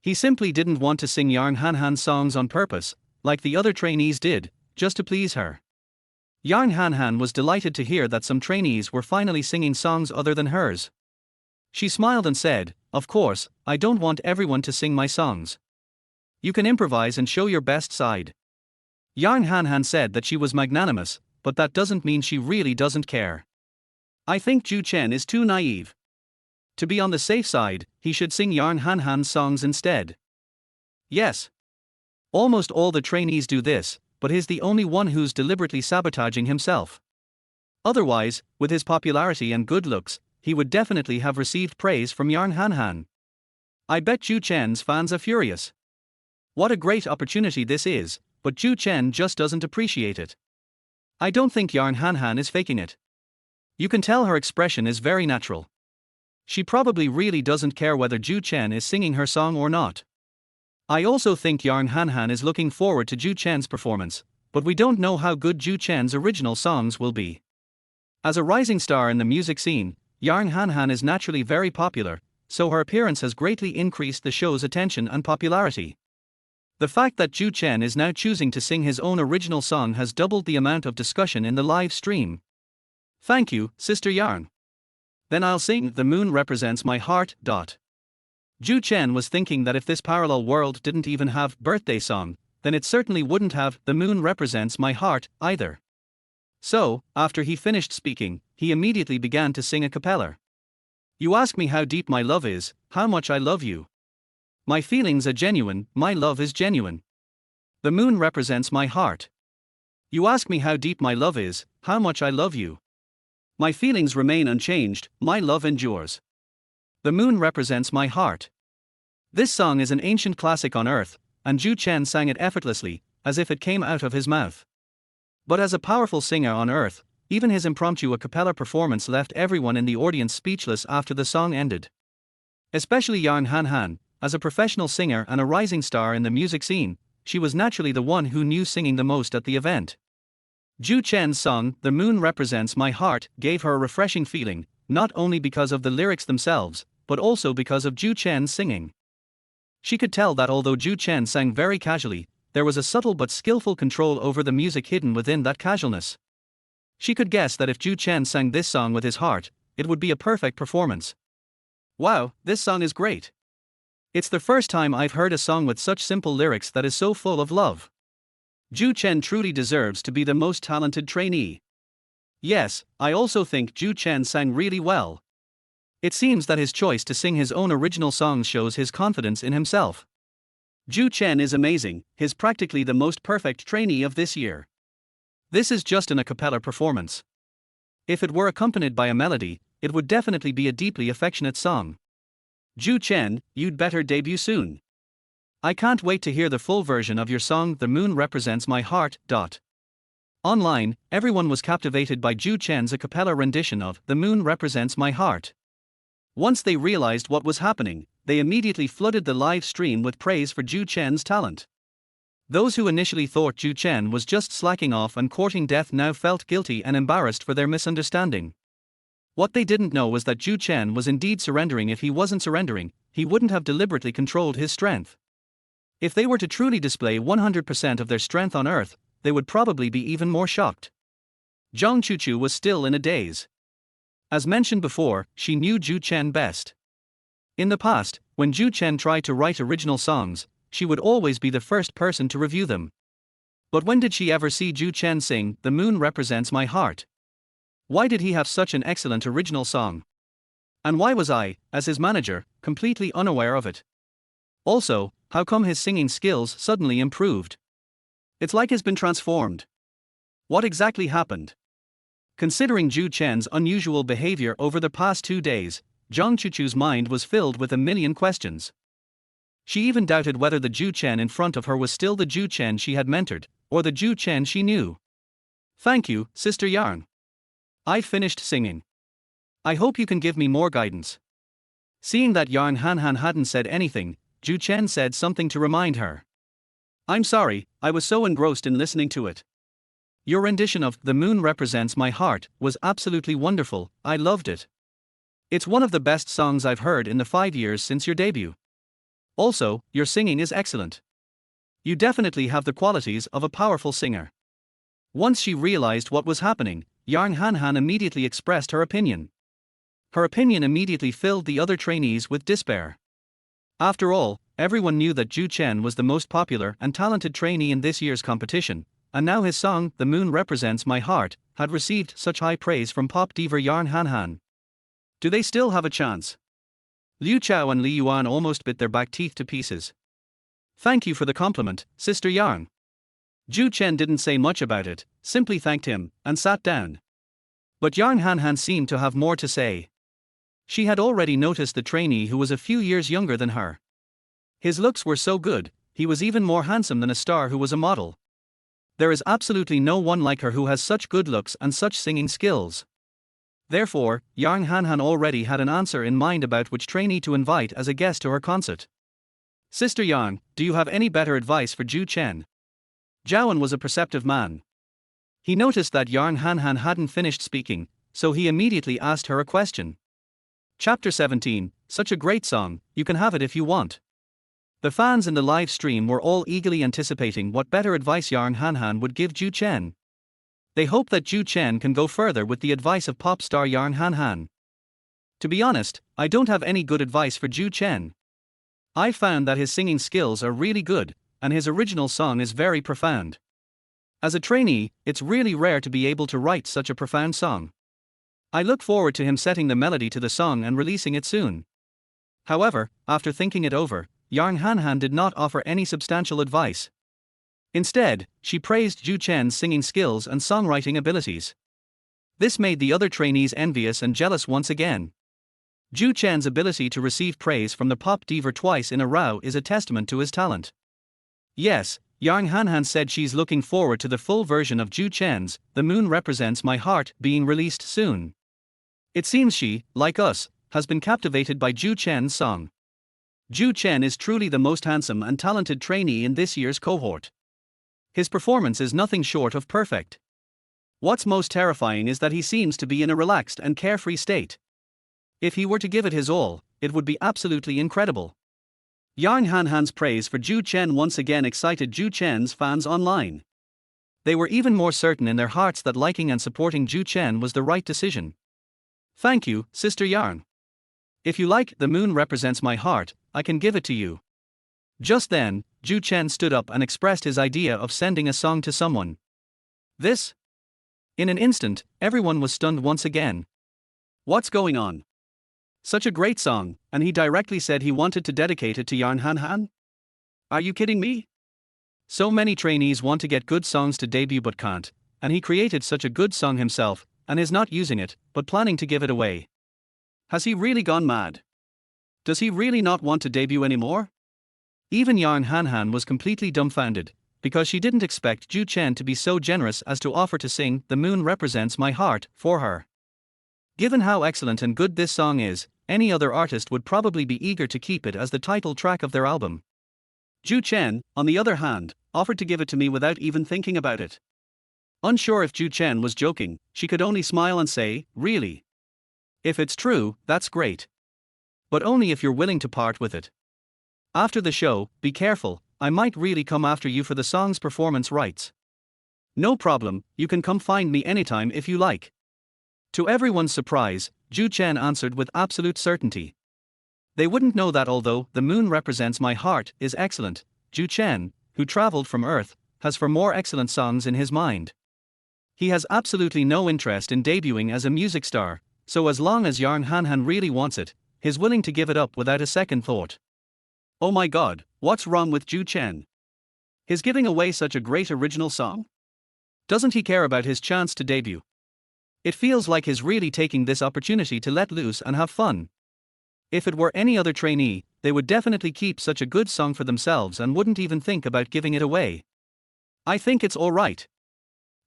He simply didn't want to sing Yarn Han songs on purpose, like the other trainees did, just to please her. Yarn Han was delighted to hear that some trainees were finally singing songs other than hers. She smiled and said, "Of course, I don't want everyone to sing my songs. You can improvise and show your best side." Yarn Han said that she was magnanimous, but that doesn't mean she really doesn't care. I think Zhou Chen is too naive. To be on the safe side, he should sing Yarn Han's songs instead. Yes. Almost all the trainees do this, but he's the only one who's deliberately sabotaging himself. Otherwise, with his popularity and good looks, he would definitely have received praise from Yarn Han. I bet Zhou Chen's fans are furious. What a great opportunity this is, but Zhou Chen just doesn't appreciate it. I don't think Yarn Han is faking it. You can tell her expression is very natural. She probably really doesn't care whether Zhou Chen is singing her song or not. I also think Yarn Han is looking forward to Zhou Chen's performance, but we don't know how good Zhou Chen's original songs will be. As a rising star in the music scene, Yarn Han is naturally very popular, so her appearance has greatly increased the show's attention and popularity. The fact that Zhou Chen is now choosing to sing his own original song has doubled the amount of discussion in the live stream. Thank you, Sister Yarn. Then I'll sing "The Moon Represents My Heart." Zhou Chen was thinking that if this parallel world didn't even have birthday song, then it certainly wouldn't have "The Moon Represents My Heart" either. So, after he finished speaking, he immediately began to sing a cappella. You ask me how deep my love is, how much I love you. My feelings are genuine, my love is genuine. The moon represents my heart. You ask me how deep my love is, how much I love you. My feelings remain unchanged, my love endures. The moon represents my heart. This song is an ancient classic on earth, and Zhou Chen sang it effortlessly, as if it came out of his mouth. But as a powerful singer on earth, Even his impromptu a cappella performance left everyone in the audience speechless after the song ended. Especially Yang Han, as a professional singer and a rising star in the music scene, she was naturally the one who knew singing the most at the event. Zhou Chen's song, "The Moon Represents My Heart," gave her a refreshing feeling, not only because of the lyrics themselves, but also because of Zhou Chen's singing. She could tell that although Zhou Chen sang very casually, there was a subtle but skillful control over the music hidden within that casualness. She could guess that if Zhou Chen sang this song with his heart, it would be a perfect performance. Wow, this song is great. It's the first time I've heard a song with such simple lyrics that is so full of love. Zhou Chen truly deserves to be the most talented trainee. Yes, I also think Zhou Chen sang really well. It seems that his choice to sing his own original songs shows his confidence in himself. Zhou Chen is amazing, he's practically the most perfect trainee of this year. This is just an a cappella performance. If it were accompanied by a melody, it would definitely be a deeply affectionate song. Zhou Chen, you'd better debut soon. I can't wait to hear the full version of your song "The Moon Represents My Heart." Online, everyone was captivated by Zhou Chen's a cappella rendition of "The Moon Represents My Heart." Once they realized what was happening, they immediately flooded the live stream with praise for Zhou Chen's talent. Those who initially thought Zhou Chen was just slacking off and courting death now felt guilty and embarrassed for their misunderstanding. What they didn't know was that Zhou Chen was indeed surrendering. If he wasn't surrendering, he wouldn't have deliberately controlled his strength. If they were to truly display 100% of their strength on Earth, they would probably be even more shocked. Zhang Chuchu was still in a daze. As mentioned before, she knew Zhou Chen best. In the past, when Zhou Chen tried to write original songs, she would always be the first person to review them. But when did she ever see Zhou Chen sing "The Moon Represents My Heart"? Why did he have such an excellent original song? And why was I, as his manager, completely unaware of it? Also, how come his singing skills suddenly improved? It's like he's been transformed. What exactly happened? Considering Zhou Chen's unusual behavior over the past 2 days, Zhang Chuchu's mind was filled with a million questions. She even doubted whether the Zhou Chen in front of her was still the Zhou Chen she had mentored, or the Zhou Chen she knew. Thank you, Sister Yarn. I've finished singing. I hope you can give me more guidance. Seeing that Yarn Han hadn't said anything, Zhou Chen said something to remind her. I'm sorry, I was so engrossed in listening to it. Your rendition of "The Moon Represents My Heart" was absolutely wonderful, I loved it. It's one of the best songs I've heard in the 5 years since your debut. Also, your singing is excellent. You definitely have the qualities of a powerful singer. Once she realized what was happening, Yarn Han immediately expressed her opinion. Her opinion immediately filled the other trainees with despair. After all, everyone knew that Zhou Chen was the most popular and talented trainee in this year's competition, and now his song "The Moon Represents My Heart" had received such high praise from pop diva Yarn Han. Do they still have a chance? Liu Chao and Li Yuan almost bit their back teeth to pieces. Thank you for the compliment, Sister Yarn. Zhou Chen didn't say much about it, simply thanked him, and sat down. But Yarn Han seemed to have more to say. She had already noticed the trainee who was a few years younger than her. His looks were so good, he was even more handsome than a star who was a model. There is absolutely no one like her who has such good looks and such singing skills. Therefore, Yarn Han already had an answer in mind about which trainee to invite as a guest to her concert. Sister Yarn, do you have any better advice for Zhou Chen? Zhaoan was a perceptive man. He noticed that Yarn Han hadn't finished speaking, so he immediately asked her a question. Chapter 17, such a great song, you can have it if you want. The fans in the live stream were all eagerly anticipating what better advice Yarn Han would give Zhou Chen. They hope that Zhou Chen can go further with the advice of pop star Yarn Han. To be honest, I don't have any good advice for Zhou Chen. I found that his singing skills are really good, and his original song is very profound. As a trainee, it's really rare to be able to write such a profound song. I look forward to him setting the melody to the song and releasing it soon. However, after thinking it over, Yarn Han did not offer any substantial advice. Instead, she praised Zhou Chen's singing skills and songwriting abilities. This made the other trainees envious and jealous once again. Zhou Chen's ability to receive praise from the pop diva twice in a row is a testament to his talent. Yes, Yang Hanhan said she's looking forward to the full version of Zhou Chen's The Moon Represents My Heart being released soon. It seems she, like us, has been captivated by Zhou Chen's song. Zhou Chen is truly the most handsome and talented trainee in this year's cohort. His performance is nothing short of perfect. What's most terrifying is that he seems to be in a relaxed and carefree state. If he were to give it his all, it would be absolutely incredible. Yang Hanhan's praise for Zhou Chen once again excited Zhou Chen's fans online. They were even more certain in their hearts that liking and supporting Zhou Chen was the right decision. Thank you, Sister Yarn. If you like The Moon Represents My Heart, I can give it to you. Just then, Zhou Chen stood up and expressed his idea of sending a song to someone. This? In an instant, everyone was stunned once again. What's going on? Such a great song, and he directly said he wanted to dedicate it to Yang Hanhan? Are you kidding me? So many trainees want to get good songs to debut but can't, and he created such a good song himself, and is not using it, but planning to give it away. Has he really gone mad? Does he really not want to debut anymore? Even Yang Hanhan was completely dumbfounded, because she didn't expect Zhou Chen to be so generous as to offer to sing The Moon Represents My Heart for her. Given how excellent and good this song is, any other artist would probably be eager to keep it as the title track of their album. Zhou Chen, on the other hand, offered to give it to me without even thinking about it. Unsure if Zhou Chen was joking, she could only smile and say, "Really? If it's true, that's great. But only if you're willing to part with it. After the show, be careful, I might really come after you for the song's performance rights." "No problem, you can come find me anytime if you like." To everyone's surprise, Zhou Chen answered with absolute certainty. They wouldn't know that although The Moon Represents My Heart is excellent, Zhou Chen, who traveled from Earth, has for more excellent songs in his mind. He has absolutely no interest in debuting as a music star, so as long as Yang Hanhan really wants it, he's willing to give it up without a second thought. Oh my god, what's wrong with Zhou Chen? He's giving away such a great original song? Doesn't he care about his chance to debut? It feels like he's really taking this opportunity to let loose and have fun. If it were any other trainee, they would definitely keep such a good song for themselves and wouldn't even think about giving it away. I think it's alright.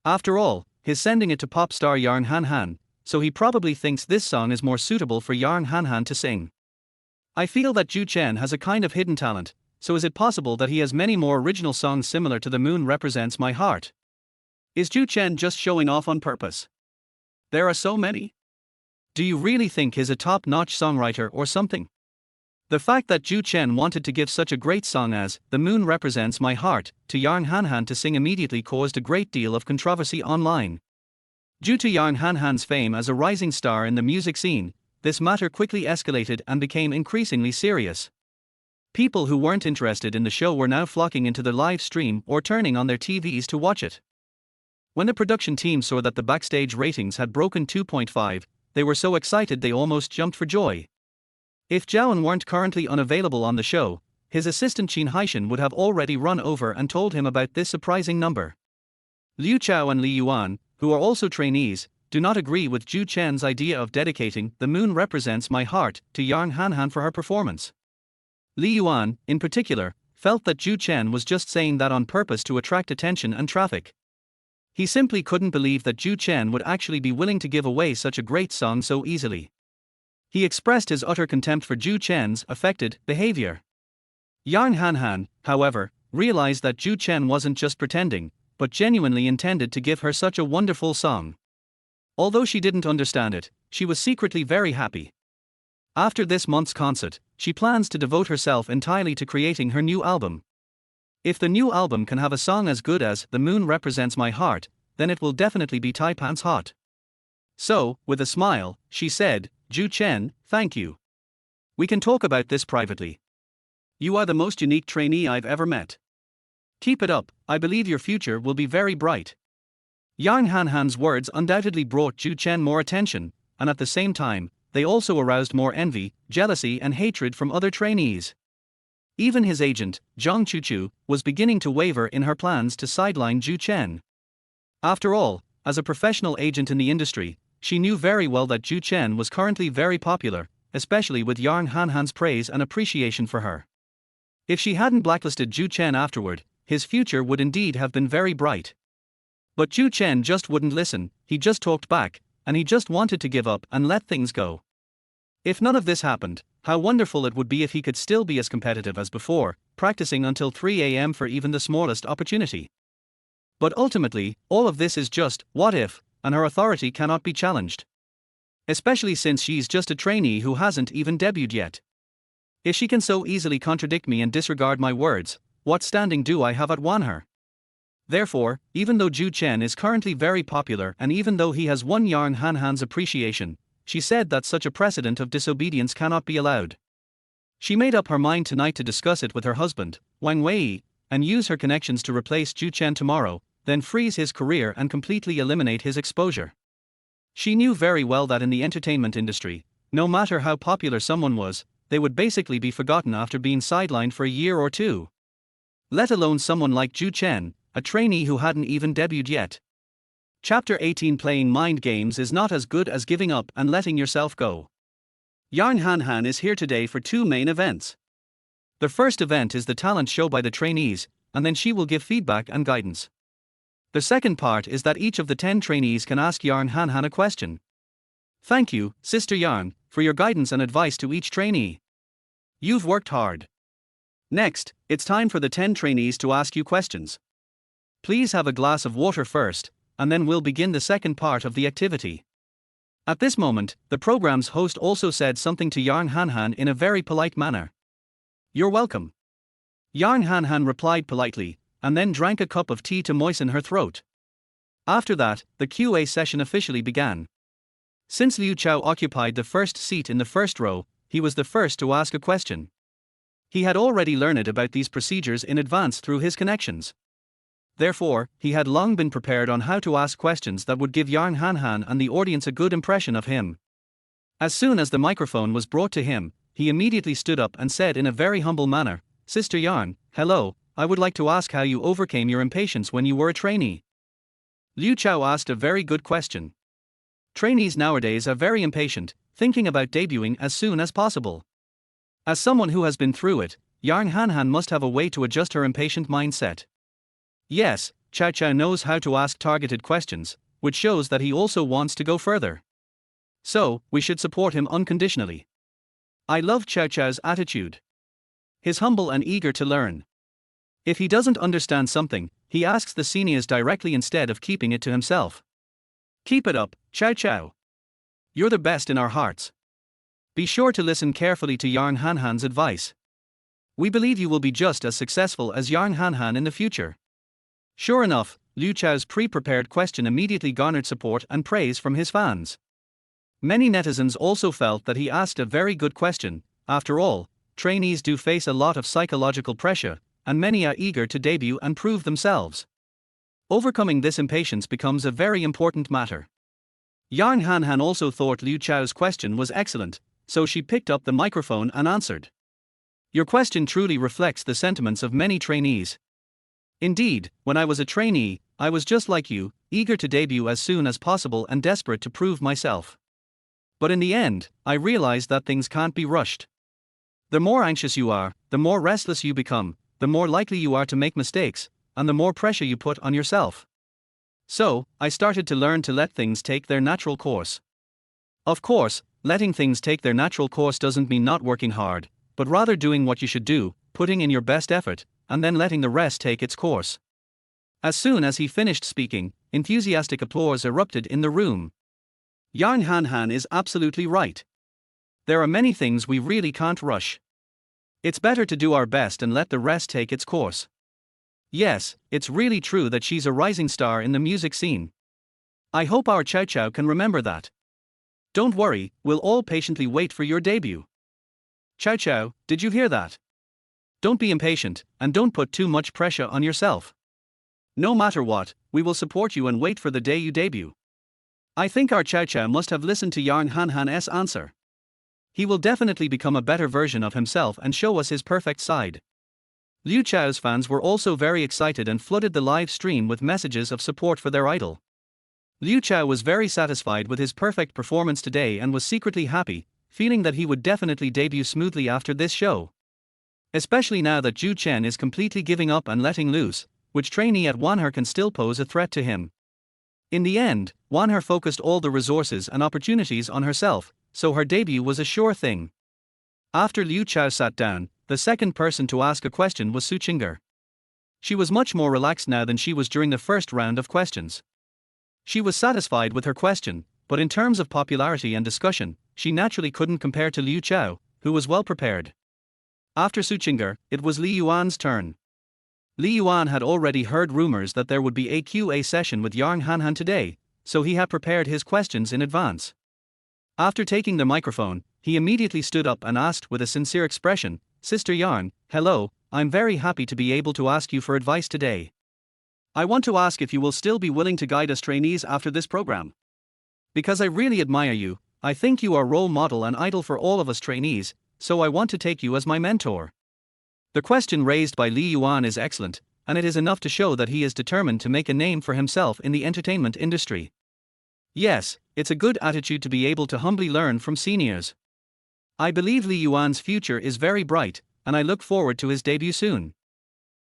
After all, he's sending it to pop star Yang Hanhan, so he probably thinks this song is more suitable for Yang Hanhan to sing. I feel that Zhou Chen has a kind of hidden talent, so is it possible that he has many more original songs similar to The Moon Represents My Heart? Is Zhou Chen just showing off on purpose? There are so many. Do you really think he's a top-notch songwriter or something? The fact that Zhou Chen wanted to give such a great song as The Moon Represents My Heart to Yang Hanhan to sing immediately caused a great deal of controversy online. Due to Yang Hanhan's fame as a rising star in the music scene, this matter quickly escalated and became increasingly serious. People who weren't interested in the show were now flocking into the live stream or turning on their TVs to watch it. When the production team saw that the backstage ratings had broken 2.5, they were so excited they almost jumped for joy. If Zhao weren't currently unavailable on the show, his assistant Qin Haishan would have already run over and told him about this surprising number. Liu Chao and Li Yuan, who are also trainees, do not agree with Zhou Chen's idea of dedicating The Moon Represents My Heart to Yang Hanhan for her performance. Li Yuan, in particular, felt that Zhou Chen was just saying that on purpose to attract attention and traffic. He simply couldn't believe that Zhou Chen would actually be willing to give away such a great song so easily. He expressed his utter contempt for Zhou Chen's affected behavior. Yang Hanhan, however, realized that Zhou Chen wasn't just pretending, but genuinely intended to give her such a wonderful song. Although she didn't understand it, she was secretly very happy. After this month's concert, she plans to devote herself entirely to creating her new album. If the new album can have a song as good as The Moon Represents My Heart, then it will definitely be Taipan's hot. So, with a smile, she said, "Zhou Chen, thank you. We can talk about this privately. You are the most unique trainee I've ever met. Keep it up, I believe your future will be very bright." Yang Hanhan's words undoubtedly brought Zhou Chen more attention, and at the same time, they also aroused more envy, jealousy and hatred from other trainees. Even his agent, Zhang Chuchu, was beginning to waver in her plans to sideline Zhou Chen. After all, as a professional agent in the industry, she knew very well that Zhou Chen was currently very popular, especially with Yang Hanhan's praise and appreciation for her. If she hadn't blacklisted Zhou Chen afterward, his future would indeed have been very bright. But Zhou Chen just wouldn't listen, he just talked back, and he just wanted to give up and let things go. If none of this happened, how wonderful it would be if he could still be as competitive as before, practicing until 3 a.m. for even the smallest opportunity. But ultimately, all of this is just, what if, and her authority cannot be challenged. Especially since she's just a trainee who hasn't even debuted yet. If she can so easily contradict me and disregard my words, what standing do I have at her? Therefore, even though Zhou Chen is currently very popular and even though he has won Yarn Hanhan's appreciation, she said that such a precedent of disobedience cannot be allowed. She made up her mind tonight to discuss it with her husband, Wang Wei, and use her connections to replace Zhou Chen tomorrow, then freeze his career and completely eliminate his exposure. She knew very well that in the entertainment industry, no matter how popular someone was, they would basically be forgotten after being sidelined for a year or two. Let alone someone like Zhou Chen, a trainee who hadn't even debuted yet. Chapter 18 Playing mind games is not as good as giving up and letting yourself go. Yarn Hanhan is here today for two main events. The first event is the talent show by the trainees, and then she will give feedback and guidance. The second part is that each of the 10 trainees can ask Yarn Hanhan a question. Thank you, Sister Yarn, for your guidance and advice to each trainee. You've worked hard. Next, it's time for the 10 trainees to ask you questions. Please have a glass of water first, and then we'll begin the second part of the activity. At this moment, the program's host also said something to Yarn Hanhan in a very polite manner. You're welcome. Yarn Hanhan replied politely, and then drank a cup of tea to moisten her throat. After that, the QA session officially began. Since Liu Chao occupied the first seat in the first row, he was the first to ask a question. He had already learned about these procedures in advance through his connections. Therefore, he had long been prepared on how to ask questions that would give Yarn Hanhan and the audience a good impression of him. As soon as the microphone was brought to him, he immediately stood up and said in a very humble manner, Sister Yarn, hello, I would like to ask how you overcame your impatience when you were a trainee. Liu Chao asked a very good question. Trainees nowadays are very impatient, thinking about debuting as soon as possible. As someone who has been through it, Yarn Hanhan must have a way to adjust her impatient mindset. Yes, Chao Chao knows how to ask targeted questions, which shows that he also wants to go further. So, we should support him unconditionally. I love Chao Chao's attitude. He's humble and eager to learn. If he doesn't understand something, he asks the seniors directly instead of keeping it to himself. Keep it up, Chao Chao. You're the best in our hearts. Be sure to listen carefully to Yarn Hanhan's advice. We believe you will be just as successful as Yarn Hanhan in the future. Sure enough, Liu Chao's pre-prepared question immediately garnered support and praise from his fans. Many netizens also felt that he asked a very good question. After all, trainees do face a lot of psychological pressure, and many are eager to debut and prove themselves. Overcoming this impatience becomes a very important matter. Yarn Hanhan also thought Liu Chao's question was excellent, so she picked up the microphone and answered. Your question truly reflects the sentiments of many trainees. Indeed, when I was a trainee, I was just like you, eager to debut as soon as possible and desperate to prove myself. But in the end, I realized that things can't be rushed. The more anxious you are, the more restless you become, the more likely you are to make mistakes, and the more pressure you put on yourself. So, I started to learn to let things take their natural course. Of course, letting things take their natural course doesn't mean not working hard, but rather doing what you should do, putting in your best effort, and then letting the rest take its course. As soon as he finished speaking, enthusiastic applause erupted in the room. Yarn Hanhan is absolutely right. There are many things we really can't rush. It's better to do our best and let the rest take its course. Yes, it's really true that she's a rising star in the music scene. I hope our Chao Chao can remember that. Don't worry, we'll all patiently wait for your debut. Chao Chao, did you hear that? Don't be impatient, and don't put too much pressure on yourself. No matter what, we will support you and wait for the day you debut. I think our Chao Chao must have listened to Yarn Hanhan's answer. He will definitely become a better version of himself and show us his perfect side. Liu Chao's fans were also very excited and flooded the live stream with messages of support for their idol. Liu Chao was very satisfied with his perfect performance today and was secretly happy, feeling that he would definitely debut smoothly after this show. Especially now that Zhou Chen is completely giving up and letting loose, which trainee at Wanher can still pose a threat to him. In the end, Wanher focused all the resources and opportunities on herself, so her debut was a sure thing. After Liu Chao sat down, the second person to ask a question was Su Qing'er. She was much more relaxed now than she was during the first round of questions. She was satisfied with her question, but in terms of popularity and discussion, she naturally couldn't compare to Liu Chao, who was well prepared. After Su Qing'er, it was Li Yuan's turn. Li Yuan had already heard rumors that there would be a QA session with Yang Hanhan today, so he had prepared his questions in advance. After taking the microphone, he immediately stood up and asked with a sincere expression, "Sister Yang, hello, I'm very happy to be able to ask you for advice today. I want to ask if you will still be willing to guide us trainees after this program. Because I really admire you, I think you are role model and idol for all of us trainees, so I want to take you as my mentor." The question raised by Li Yuan is excellent, and it is enough to show that he is determined to make a name for himself in the entertainment industry. Yes, it's a good attitude to be able to humbly learn from seniors. I believe Li Yuan's future is very bright, and I look forward to his debut soon.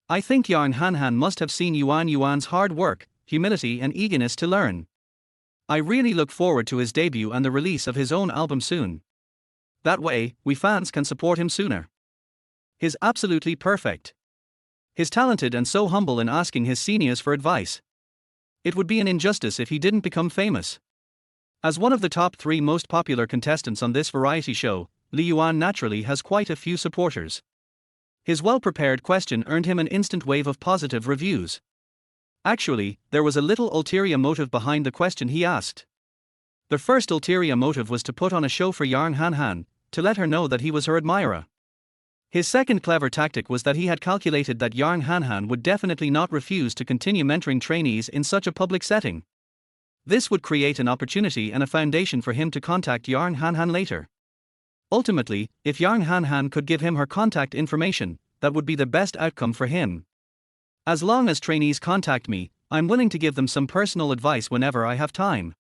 I think Yang Hanhan must have seen Yuan's hard work, humility and eagerness to learn. I really look forward to his debut and the release of his own album soon. That way, we fans can support him sooner. He's absolutely perfect. He's talented and so humble in asking his seniors for advice. It would be an injustice if he didn't become famous. As one of the top 3 most popular contestants on this variety show, Li Yuan naturally has quite a few supporters. His well-prepared question earned him an instant wave of positive reviews. Actually, there was a little ulterior motive behind the question he asked. The first ulterior motive was to put on a show for Yang Hanhan, to let her know that he was her admirer. His second clever tactic was that he had calculated that Yang Hanhan would definitely not refuse to continue mentoring trainees in such a public setting. This would create an opportunity and a foundation for him to contact Yang Hanhan later. Ultimately, if Yang Hanhan could give him her contact information, that would be the best outcome for him. As long as trainees contact me, I'm willing to give them some personal advice whenever I have time.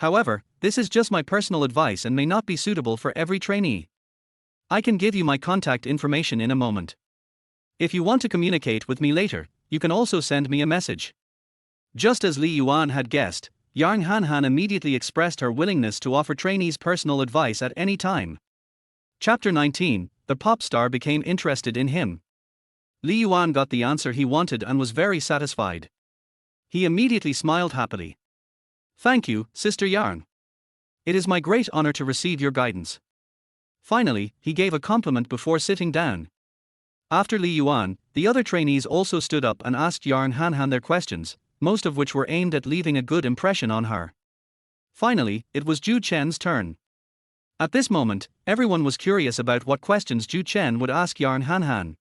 However, this is just my personal advice and may not be suitable for every trainee. I can give you my contact information in a moment. If you want to communicate with me later, you can also send me a message. Just as Li Yuan had guessed, Yang Hanhan immediately expressed her willingness to offer trainees personal advice at any time. Chapter 19, the pop star became interested in him. Li Yuan got the answer he wanted and was very satisfied. He immediately smiled happily. "Thank you, Sister Yang. It is my great honor to receive your guidance." Finally, he gave a compliment before sitting down. After Li Yuan, the other trainees also stood up and asked Yang Hanhan their questions, most of which were aimed at leaving a good impression on her. Finally, it was Zhou Chen's turn. At this moment, everyone was curious about what questions Zhou Chen would ask Yang Hanhan.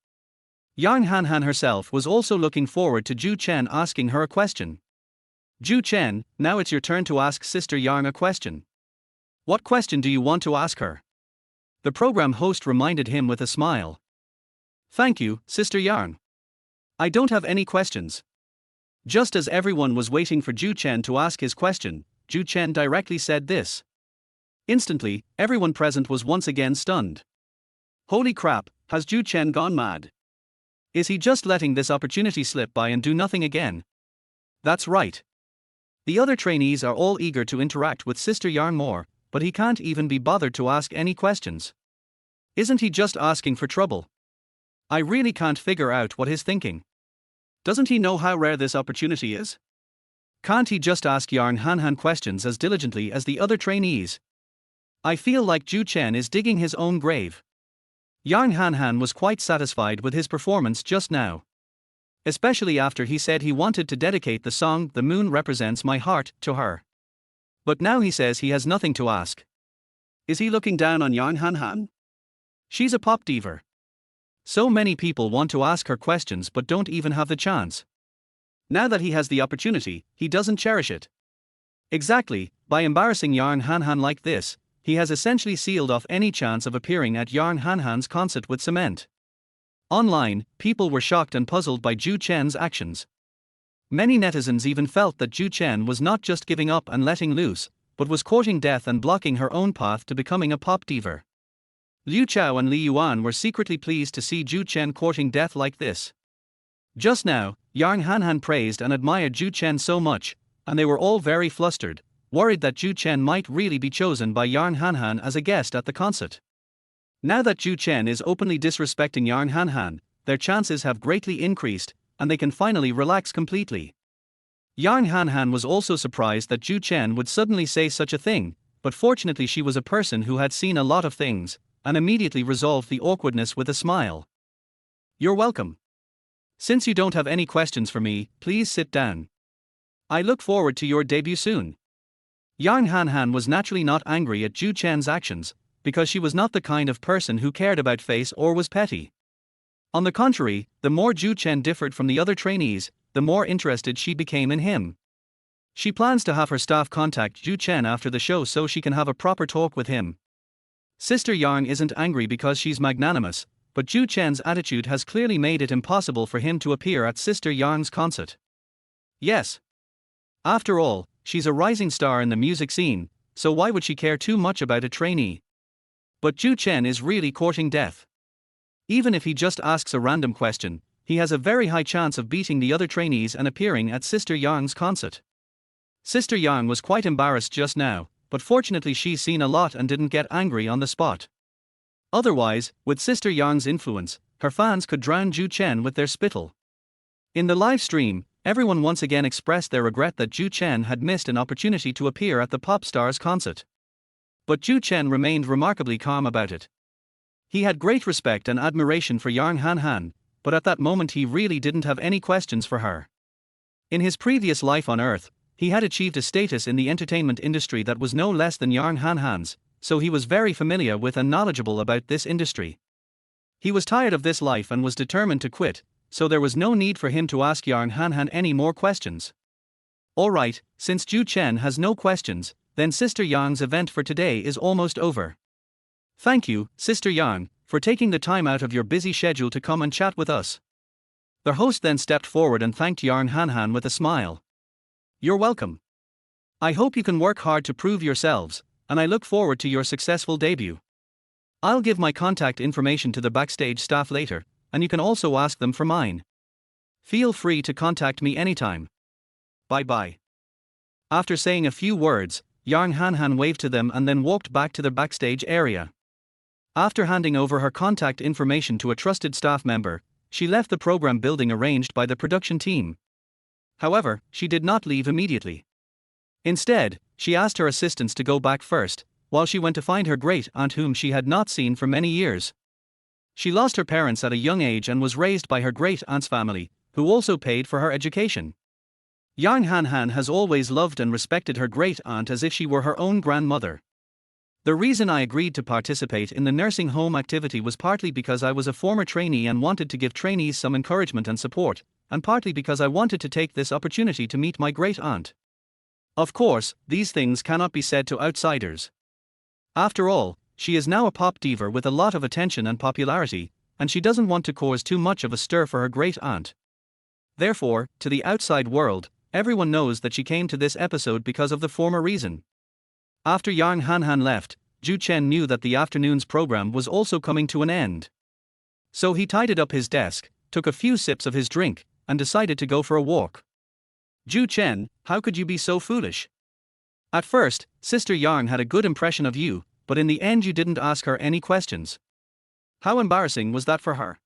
Yang Hanhan herself was also looking forward to Zhou Chen asking her a question. "Zhou Chen, now it's your turn to ask Sister Yang a question. What question do you want to ask her?" The program host reminded him with a smile. "Thank you, Sister Yang. I don't have any questions." Just as everyone was waiting for Zhou Chen to ask his question, Zhou Chen directly said this. Instantly, everyone present was once again stunned. Holy crap, has Zhou Chen gone mad? Is he just letting this opportunity slip by and do nothing again? That's right. The other trainees are all eager to interact with Sister Yang more, but he can't even be bothered to ask any questions. Isn't he just asking for trouble? I really can't figure out what he's thinking. Doesn't he know how rare this opportunity is? Can't he just ask Yang Hanhan questions as diligently as the other trainees? I feel like Zhou Chen is digging his own grave. Yang Hanhan was quite satisfied with his performance just now. Especially after he said he wanted to dedicate the song "The Moon Represents My Heart" to her. But now he says he has nothing to ask. Is he looking down on Yang Hanhan? She's a pop diva. So many people want to ask her questions but don't even have the chance. Now that he has the opportunity, he doesn't cherish it. Exactly, by embarrassing Yang Hanhan like this, he has essentially sealed off any chance of appearing at Yang Hanhan's concert with cement. Online, people were shocked and puzzled by Zhou Chen's actions. Many netizens even felt that Zhou Chen was not just giving up and letting loose, but was courting death and blocking her own path to becoming a pop diva. Liu Chao and Li Yuan were secretly pleased to see Zhou Chen courting death like this. Just now, Yang Hanhan praised and admired Zhou Chen so much, and they were all very flustered, worried that Zhou Chen might really be chosen by Yang Hanhan as a guest at the concert. Now that Zhou Chen is openly disrespecting Yang Hanhan, their chances have greatly increased, and they can finally relax completely. Yang Hanhan was also surprised that Zhou Chen would suddenly say such a thing, but fortunately she was a person who had seen a lot of things, and immediately resolved the awkwardness with a smile. "You're welcome. Since you don't have any questions for me, please sit down. I look forward to your debut soon." Yang Hanhan was naturally not angry at Zhou Chen's actions, because she was not the kind of person who cared about face or was petty. On the contrary, the more Zhou Chen differed from the other trainees, the more interested she became in him. She plans to have her staff contact Zhou Chen after the show so she can have a proper talk with him. Sister Yang isn't angry because she's magnanimous, but Zhou Chen's attitude has clearly made it impossible for him to appear at Sister Yang's concert. Yes. After all, she's a rising star in the music scene, so why would she care too much about a trainee? But Zhou Chen is really courting death. Even if he just asks a random question, he has a very high chance of beating the other trainees and appearing at Sister Yang's concert. Sister Yang was quite embarrassed just now, but fortunately she's seen a lot and didn't get angry on the spot. Otherwise, with Sister Yang's influence, her fans could drown Zhou Chen with their spittle. In the live stream, everyone once again expressed their regret that Zhou Chen had missed an opportunity to appear at the pop star's concert. But Zhou Chen remained remarkably calm about it. He had great respect and admiration for Yang Hanhan, but at that moment he really didn't have any questions for her. In his previous life on Earth, he had achieved a status in the entertainment industry that was no less than Yang Hanhan's, so he was very familiar with and knowledgeable about this industry. He was tired of this life and was determined to quit, so there was no need for him to ask Yang Hanhan any more questions. Alright, since Zhou Chen has no questions, then Sister Yang's event for today is almost over. Thank you, Sister Yang, for taking the time out of your busy schedule to come and chat with us. The host then stepped forward and thanked Yang Hanhan with a smile. You're welcome. I hope you can work hard to prove yourselves, and I look forward to your successful debut. I'll give my contact information to the backstage staff later, and you can also ask them for mine. Feel free to contact me anytime. Bye-bye. After saying a few words, Yang Hanhan waved to them and then walked back to the backstage area. After handing over her contact information to a trusted staff member, she left the program building arranged by the production team. However, she did not leave immediately. Instead, she asked her assistants to go back first, while she went to find her great-aunt whom she had not seen for many years. She lost her parents at a young age and was raised by her great-aunt's family, who also paid for her education. Yang Hanhan has always loved and respected her great-aunt as if she were her own grandmother. The reason I agreed to participate in the nursing home activity was partly because I was a former trainee and wanted to give trainees some encouragement and support, and partly because I wanted to take this opportunity to meet my great-aunt. Of course, these things cannot be said to outsiders. After all, she is now a pop diva with a lot of attention and popularity, and she doesn't want to cause too much of a stir for her great-aunt. Therefore, to the outside world, everyone knows that she came to this episode because of the former reason. After Yang Hanhan left, Zhou Chen knew that the afternoon's program was also coming to an end. So he tidied up his desk, took a few sips of his drink, and decided to go for a walk. Zhou Chen, how could you be so foolish? At first, Sister Yang had a good impression of you, but in the end you didn't ask her any questions. How embarrassing was that for her?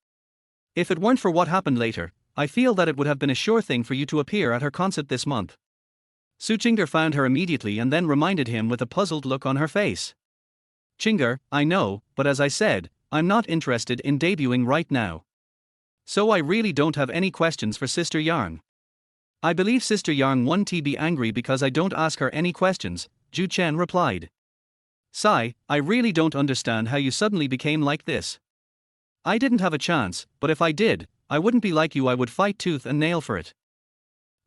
If it weren't for what happened later, I feel that it would have been a sure thing for you to appear at her concert this month. Su Qingger found her immediately and then reminded him with a puzzled look on her face. Qingger, I know, but as I said, I'm not interested in debuting right now. So I really don't have any questions for Sister Yang. I believe Sister Yang won't be angry because I don't ask her any questions, Zhou Chen replied. Sigh, I really don't understand how you suddenly became like this. I didn't have a chance, but if I did, I wouldn't be like you, I would fight tooth and nail for it.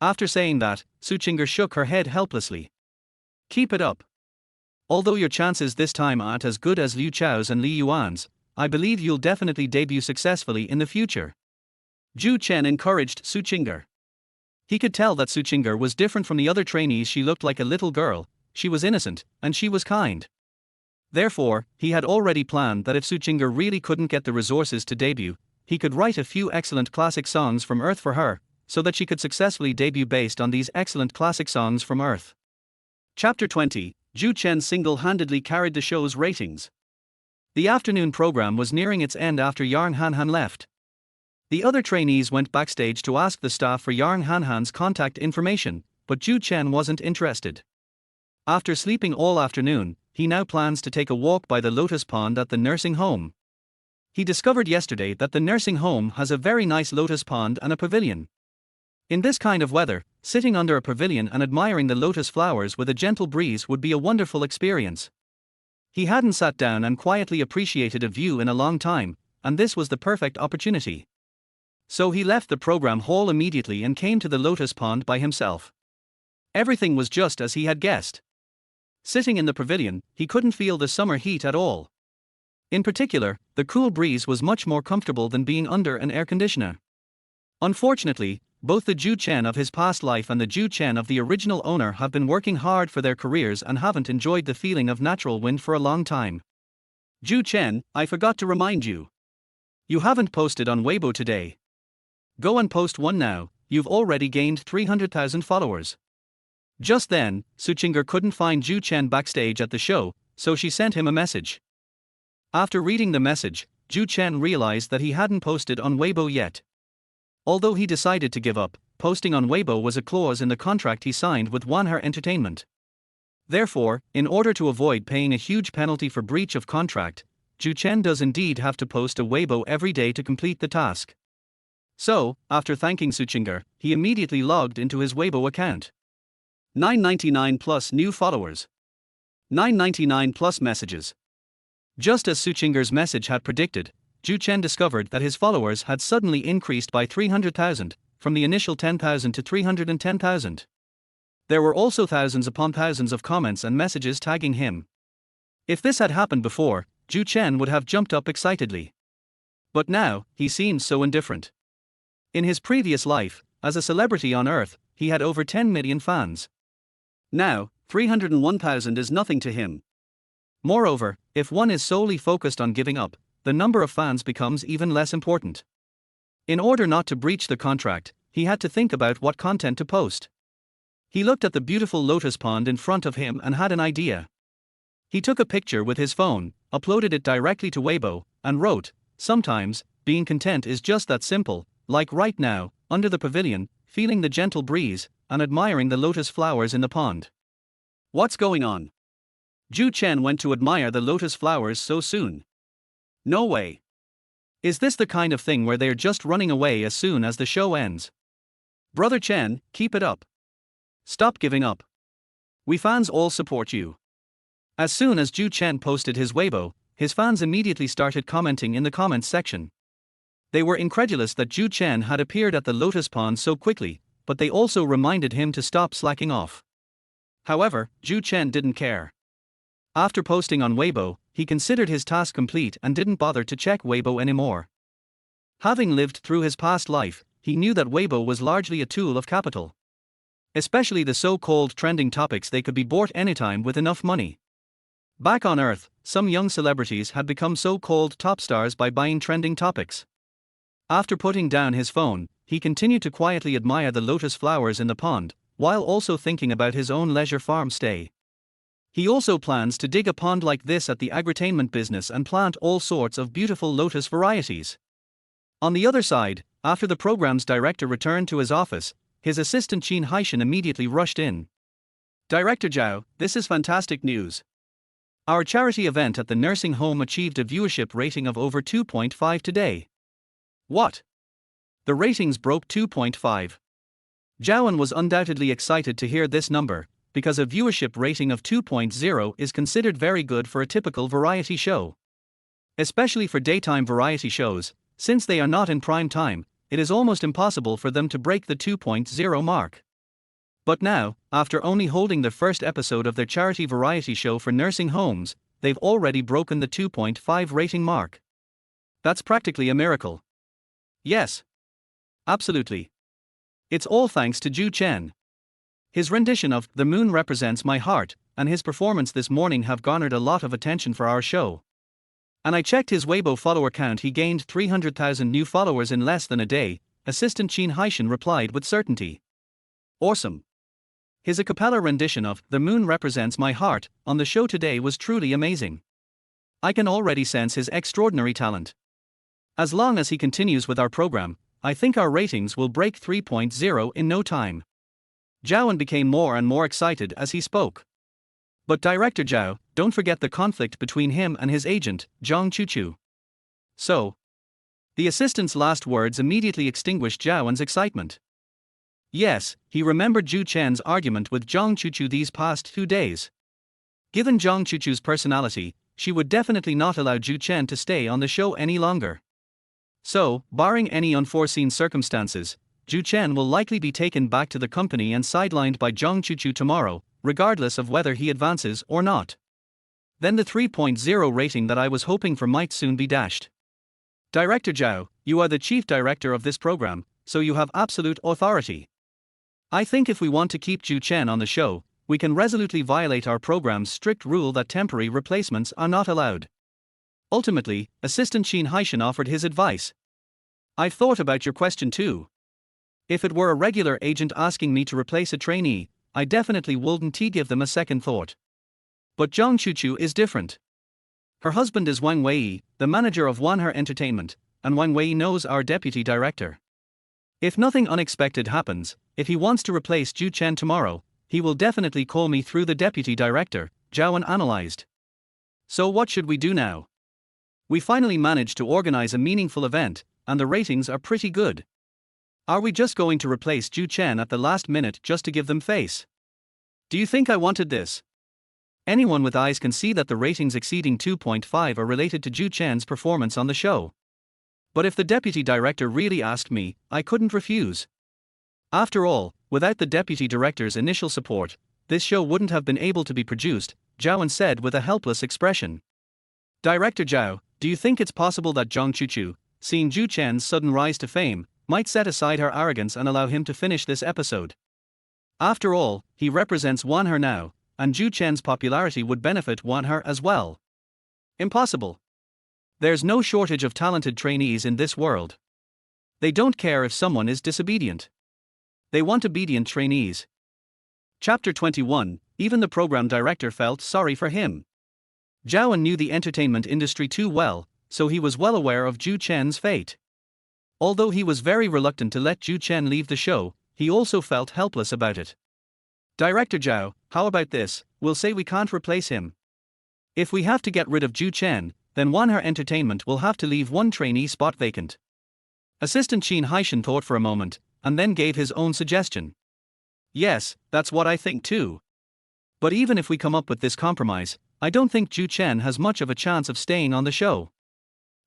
After saying that, Su Qingger shook her head helplessly. Keep it up. Although your chances this time aren't as good as Liu Chao's and Li Yuan's, I believe you'll definitely debut successfully in the future. Zhou Chen encouraged Su Qingger. He could tell that Su Qingger was different from the other trainees. She looked like a little girl, she was innocent, and she was kind. Therefore, he had already planned that if Suchinger really couldn't get the resources to debut, he could write a few excellent classic songs from Earth for her, so that she could successfully debut based on these excellent classic songs from Earth. Chapter 20, Zhou Chen single-handedly carried the show's ratings. The afternoon program was nearing its end after Yang Hanhan left. The other trainees went backstage to ask the staff for Yang Hanhan's contact information, but Zhou Chen wasn't interested. After sleeping all afternoon, he now plans to take a walk by the lotus pond at the nursing home. He discovered yesterday that the nursing home has a very nice lotus pond and a pavilion. In this kind of weather, sitting under a pavilion and admiring the lotus flowers with a gentle breeze would be a wonderful experience. He hadn't sat down and quietly appreciated a view in a long time, and this was the perfect opportunity. So he left the program hall immediately and came to the lotus pond by himself. Everything was just as he had guessed. Sitting in the pavilion, he couldn't feel the summer heat at all. In particular, the cool breeze was much more comfortable than being under an air conditioner. Unfortunately, both the Zhou Chen of his past life and the Zhou Chen of the original owner have been working hard for their careers and haven't enjoyed the feeling of natural wind for a long time. Zhou Chen, I forgot to remind you. You haven't posted on Weibo today. Go and post one now, you've already gained 300,000 followers. Just then, Suchinger couldn't find Zhou Chen backstage at the show, so she sent him a message. After reading the message, Zhou Chen realized that he hadn't posted on Weibo yet. Although he decided to give up, posting on Weibo was a clause in the contract he signed with Wanher Entertainment. Therefore, in order to avoid paying a huge penalty for breach of contract, Zhou Chen does indeed have to post a Weibo every day to complete the task. So, after thanking Suchinger, he immediately logged into his Weibo account. 999 plus new followers. 999 plus messages. Just as Suchinger's message had predicted, Zhou Chen discovered that his followers had suddenly increased by 300,000, from the initial 10,000 to 310,000. There were also thousands upon thousands of comments and messages tagging him. If this had happened before, Zhou Chen would have jumped up excitedly. But now, he seems so indifferent. In his previous life, as a celebrity on Earth, he had over 10 million fans. Now, 301,000 is nothing to him. Moreover, if one is solely focused on giving up, the number of fans becomes even less important. In order not to breach the contract, he had to think about what content to post. He looked at the beautiful lotus pond in front of him and had an idea. He took a picture with his phone, uploaded it directly to Weibo, and wrote, "Sometimes, being content is just that simple, like right now, under the pavilion, feeling the gentle breeze, and admiring the lotus flowers in the pond." What's going on? Zhou Chen went to admire the lotus flowers so soon. No way. Is this the kind of thing where they're just running away as soon as the show ends? Brother Chen, keep it up. Stop giving up. We fans all support you. As soon as Zhou Chen posted his Weibo, his fans immediately started commenting in the comments section. They were incredulous that Zhou Chen had appeared at the lotus pond so quickly, but they also reminded him to stop slacking off. However, Zhou Chen didn't care. After posting on Weibo, he considered his task complete and didn't bother to check Weibo anymore. Having lived through his past life, he knew that Weibo was largely a tool of capital. Especially the so-called trending topics, they could be bought anytime with enough money. Back on Earth, some young celebrities had become so-called top stars by buying trending topics. After putting down his phone, he continued to quietly admire the lotus flowers in the pond, while also thinking about his own leisure farm stay. He also plans to dig a pond like this at the agritainment business and plant all sorts of beautiful lotus varieties. On the other side, after the program's director returned to his office, his assistant Qin Haishan immediately rushed in. "Director Zhao, this is fantastic news. Our charity event at the nursing home achieved a viewership rating of over 2.5 today." What? The ratings broke 2.5. Zhaoan was undoubtedly excited to hear this number, because a viewership rating of 2.0 is considered very good for a typical variety show. Especially for daytime variety shows, since they are not in prime time, it is almost impossible for them to break the 2.0 mark. But now, after only holding the first episode of their charity variety show for nursing homes, they've already broken the 2.5 rating mark. That's practically a miracle. Yes. Absolutely. It's all thanks to Zhou Chen. His rendition of "The Moon Represents My Heart" and his performance this morning have garnered a lot of attention for our show. And I checked his Weibo follower count, he gained 300,000 new followers in less than a day, assistant Qin Haishan replied with certainty. Awesome. His a cappella rendition of The Moon Represents My Heart on the show today was truly amazing. I can already sense his extraordinary talent. As long as he continues with our program, I think our ratings will break 3.0 in no time. Zhou became more and more excited as he spoke. But Director Zhou, don't forget the conflict between him and his agent, Zhang Chuchu. So, the assistant's last words immediately extinguished Zhou's excitement. Yes, he remembered Zhou Chen's argument with Zhang Chuchu these past 2 days. Given Zhang Chuchu's personality, she would definitely not allow Zhou Chen to stay on the show any longer. So, barring any unforeseen circumstances, Zhou Chen will likely be taken back to the company and sidelined by Zhang Chuchu tomorrow, regardless of whether he advances or not. Then the 3.0 rating that I was hoping for might soon be dashed. Director Zhou, you are the chief director of this program, so you have absolute authority. I think if we want to keep Zhou Chen on the show, we can resolutely violate our program's strict rule that temporary replacements are not allowed. Ultimately, Assistant Qin Haishan offered his advice. I've thought about your question too. If it were a regular agent asking me to replace a trainee, I definitely wouldn't give them a second thought. But Zhang Chuchu is different. Her husband is Wang Wei, the manager of Wanher Entertainment, and Wang Wei knows our deputy director. If nothing unexpected happens, if he wants to replace Zhou Chen tomorrow, he will definitely call me through the deputy director, Zhou analyzed. So what should we do now? We finally managed to organize a meaningful event, and the ratings are pretty good. Are we just going to replace Zhou Chen at the last minute just to give them face? Do you think I wanted this? Anyone with eyes can see that the ratings exceeding 2.5 are related to Zhou Chen's performance on the show. But if the deputy director really asked me, I couldn't refuse. After all, without the deputy director's initial support, this show wouldn't have been able to be produced, Zhou said with a helpless expression. Director Zhou, do you think it's possible that Zhang Chuchu, seeing Zhou Chen's sudden rise to fame, might set aside her arrogance and allow him to finish this episode? After all, he represents Wanher now, and Zhou Chen's popularity would benefit Wanher as well. Impossible. There's no shortage of talented trainees in this world. They don't care if someone is disobedient. They want obedient trainees. Chapter 21, even the program director felt sorry for him. Zhou knew the entertainment industry too well, so he was well aware of Zhou Chen's fate. Although he was very reluctant to let Zhou Chen leave the show, he also felt helpless about it. Director Zhou, how about this? We'll say we can't replace him. If we have to get rid of Zhou Chen, then Wanher Entertainment will have to leave one trainee spot vacant. Assistant Qin Haishan thought for a moment, and then gave his own suggestion. Yes, that's what I think too. But even if we come up with this compromise, I don't think Zhou Chen has much of a chance of staying on the show.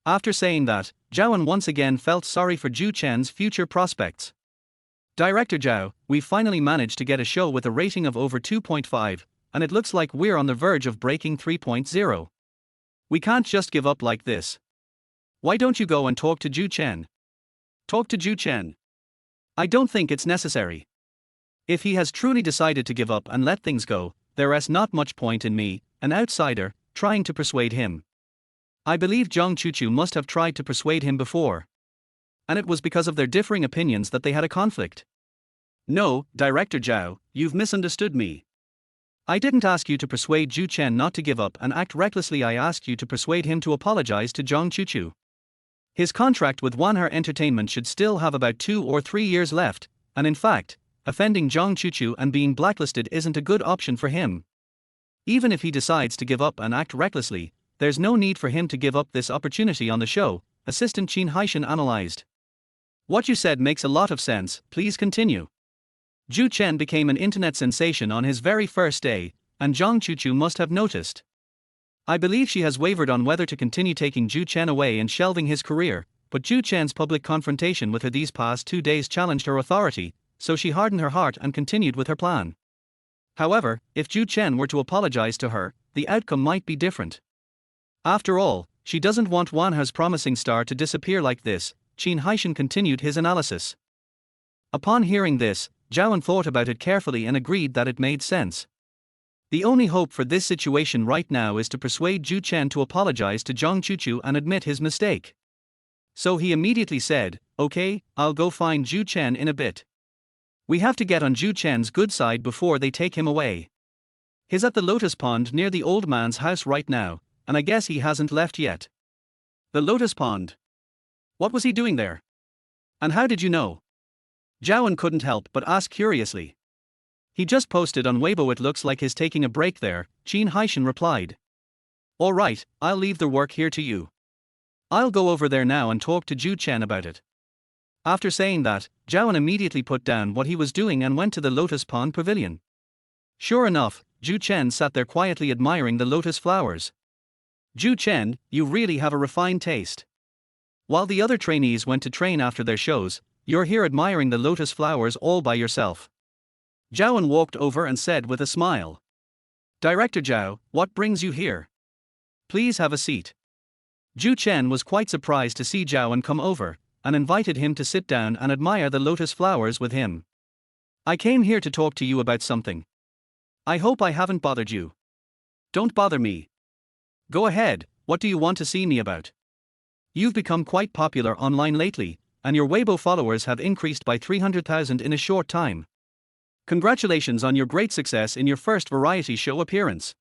After saying that, Zhou once again felt sorry for Zhou Chen's future prospects. Director Zhou, we've finally managed to get a show with a rating of over 2.5, and it looks like we're on the verge of breaking 3.0. We can't just give up like this. Why don't you go and talk to Zhou Chen? Talk to Zhou Chen. I don't think it's necessary. If he has truly decided to give up and let things go, there's not much point in me, an outsider, trying to persuade him. I believe Zhang Chuchu must have tried to persuade him before. And it was because of their differing opinions that they had a conflict. No, Director Zhou, you've misunderstood me. I didn't ask you to persuade Zhou Chen not to give up and act recklessly. I asked you to persuade him to apologize to Zhang Chuchu. His contract with Wanher Entertainment should still have about 2 or 3 years left, and in fact, offending Zhang Chuchu and being blacklisted isn't a good option for him. Even if he decides to give up and act recklessly, there's no need for him to give up this opportunity on the show, Assistant Qin Haishan analyzed. What you said makes a lot of sense, please continue. Zhou Chen became an internet sensation on his very first day, and Zhang Chuchu must have noticed. I believe she has wavered on whether to continue taking Zhou Chen away and shelving his career, but Zhou Chen's public confrontation with her these past 2 days challenged her authority, so she hardened her heart and continued with her plan. However, if Zhou Chen were to apologize to her, the outcome might be different. After all, she doesn't want Wanher's promising star to disappear like this, Qin Haishan continued his analysis. Upon hearing this, Zhou thought about it carefully and agreed that it made sense. The only hope for this situation right now is to persuade Zhou Chen to apologize to Zhang Chuchu and admit his mistake. So he immediately said, "Okay, I'll go find Zhou Chen in a bit. We have to get on Zhou Chen's good side before they take him away. He's at the lotus pond near the old man's house right now, and I guess he hasn't left yet." The lotus pond. What was he doing there? And how did you know? Zhaowen couldn't help but ask curiously. He just posted on Weibo, it looks like he's taking a break there, Qin Haishan replied. Alright, I'll leave the work here to you. I'll go over there now and talk to Zhou Chen about it. After saying that, Zhaowen immediately put down what he was doing and went to the lotus pond pavilion. Sure enough, Zhou Chen sat there quietly admiring the lotus flowers. Zhou Chen, you really have a refined taste. While the other trainees went to train after their shows, you're here admiring the lotus flowers all by yourself. Zhaowen walked over and said with a smile. Director Zhao, what brings you here? Please have a seat. Zhou Chen was quite surprised to see Zhaowen come over, and invited him to sit down and admire the lotus flowers with him. I came here to talk to you about something. I hope I haven't bothered you. Don't bother me. Go ahead, what do you want to see me about? You've become quite popular online lately, and your Weibo followers have increased by 300,000 in a short time. Congratulations on your great success in your first variety show appearance.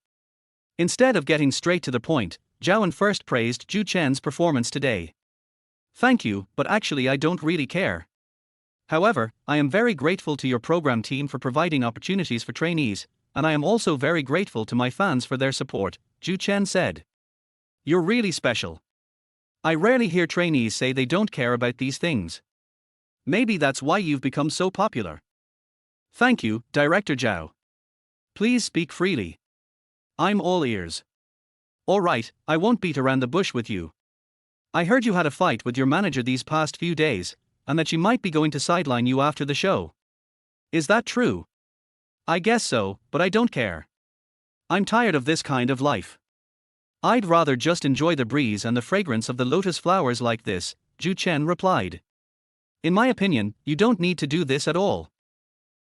Instead of getting straight to the point, Zhaowen first praised Zhou Chen's performance today. Thank you, but actually I don't really care. However, I am very grateful to your program team for providing opportunities for trainees, and I am also very grateful to my fans for their support, Zhou Chen said. You're really special. I rarely hear trainees say they don't care about these things. Maybe that's why you've become so popular. Thank you, Director Zhao. Please speak freely. I'm all ears. Alright, I won't beat around the bush with you. I heard you had a fight with your manager these past few days, and that she might be going to sideline you after the show. Is that true? I guess so, but I don't care. I'm tired of this kind of life. I'd rather just enjoy the breeze and the fragrance of the lotus flowers like this, Zhou Chen replied. In my opinion, you don't need to do this at all.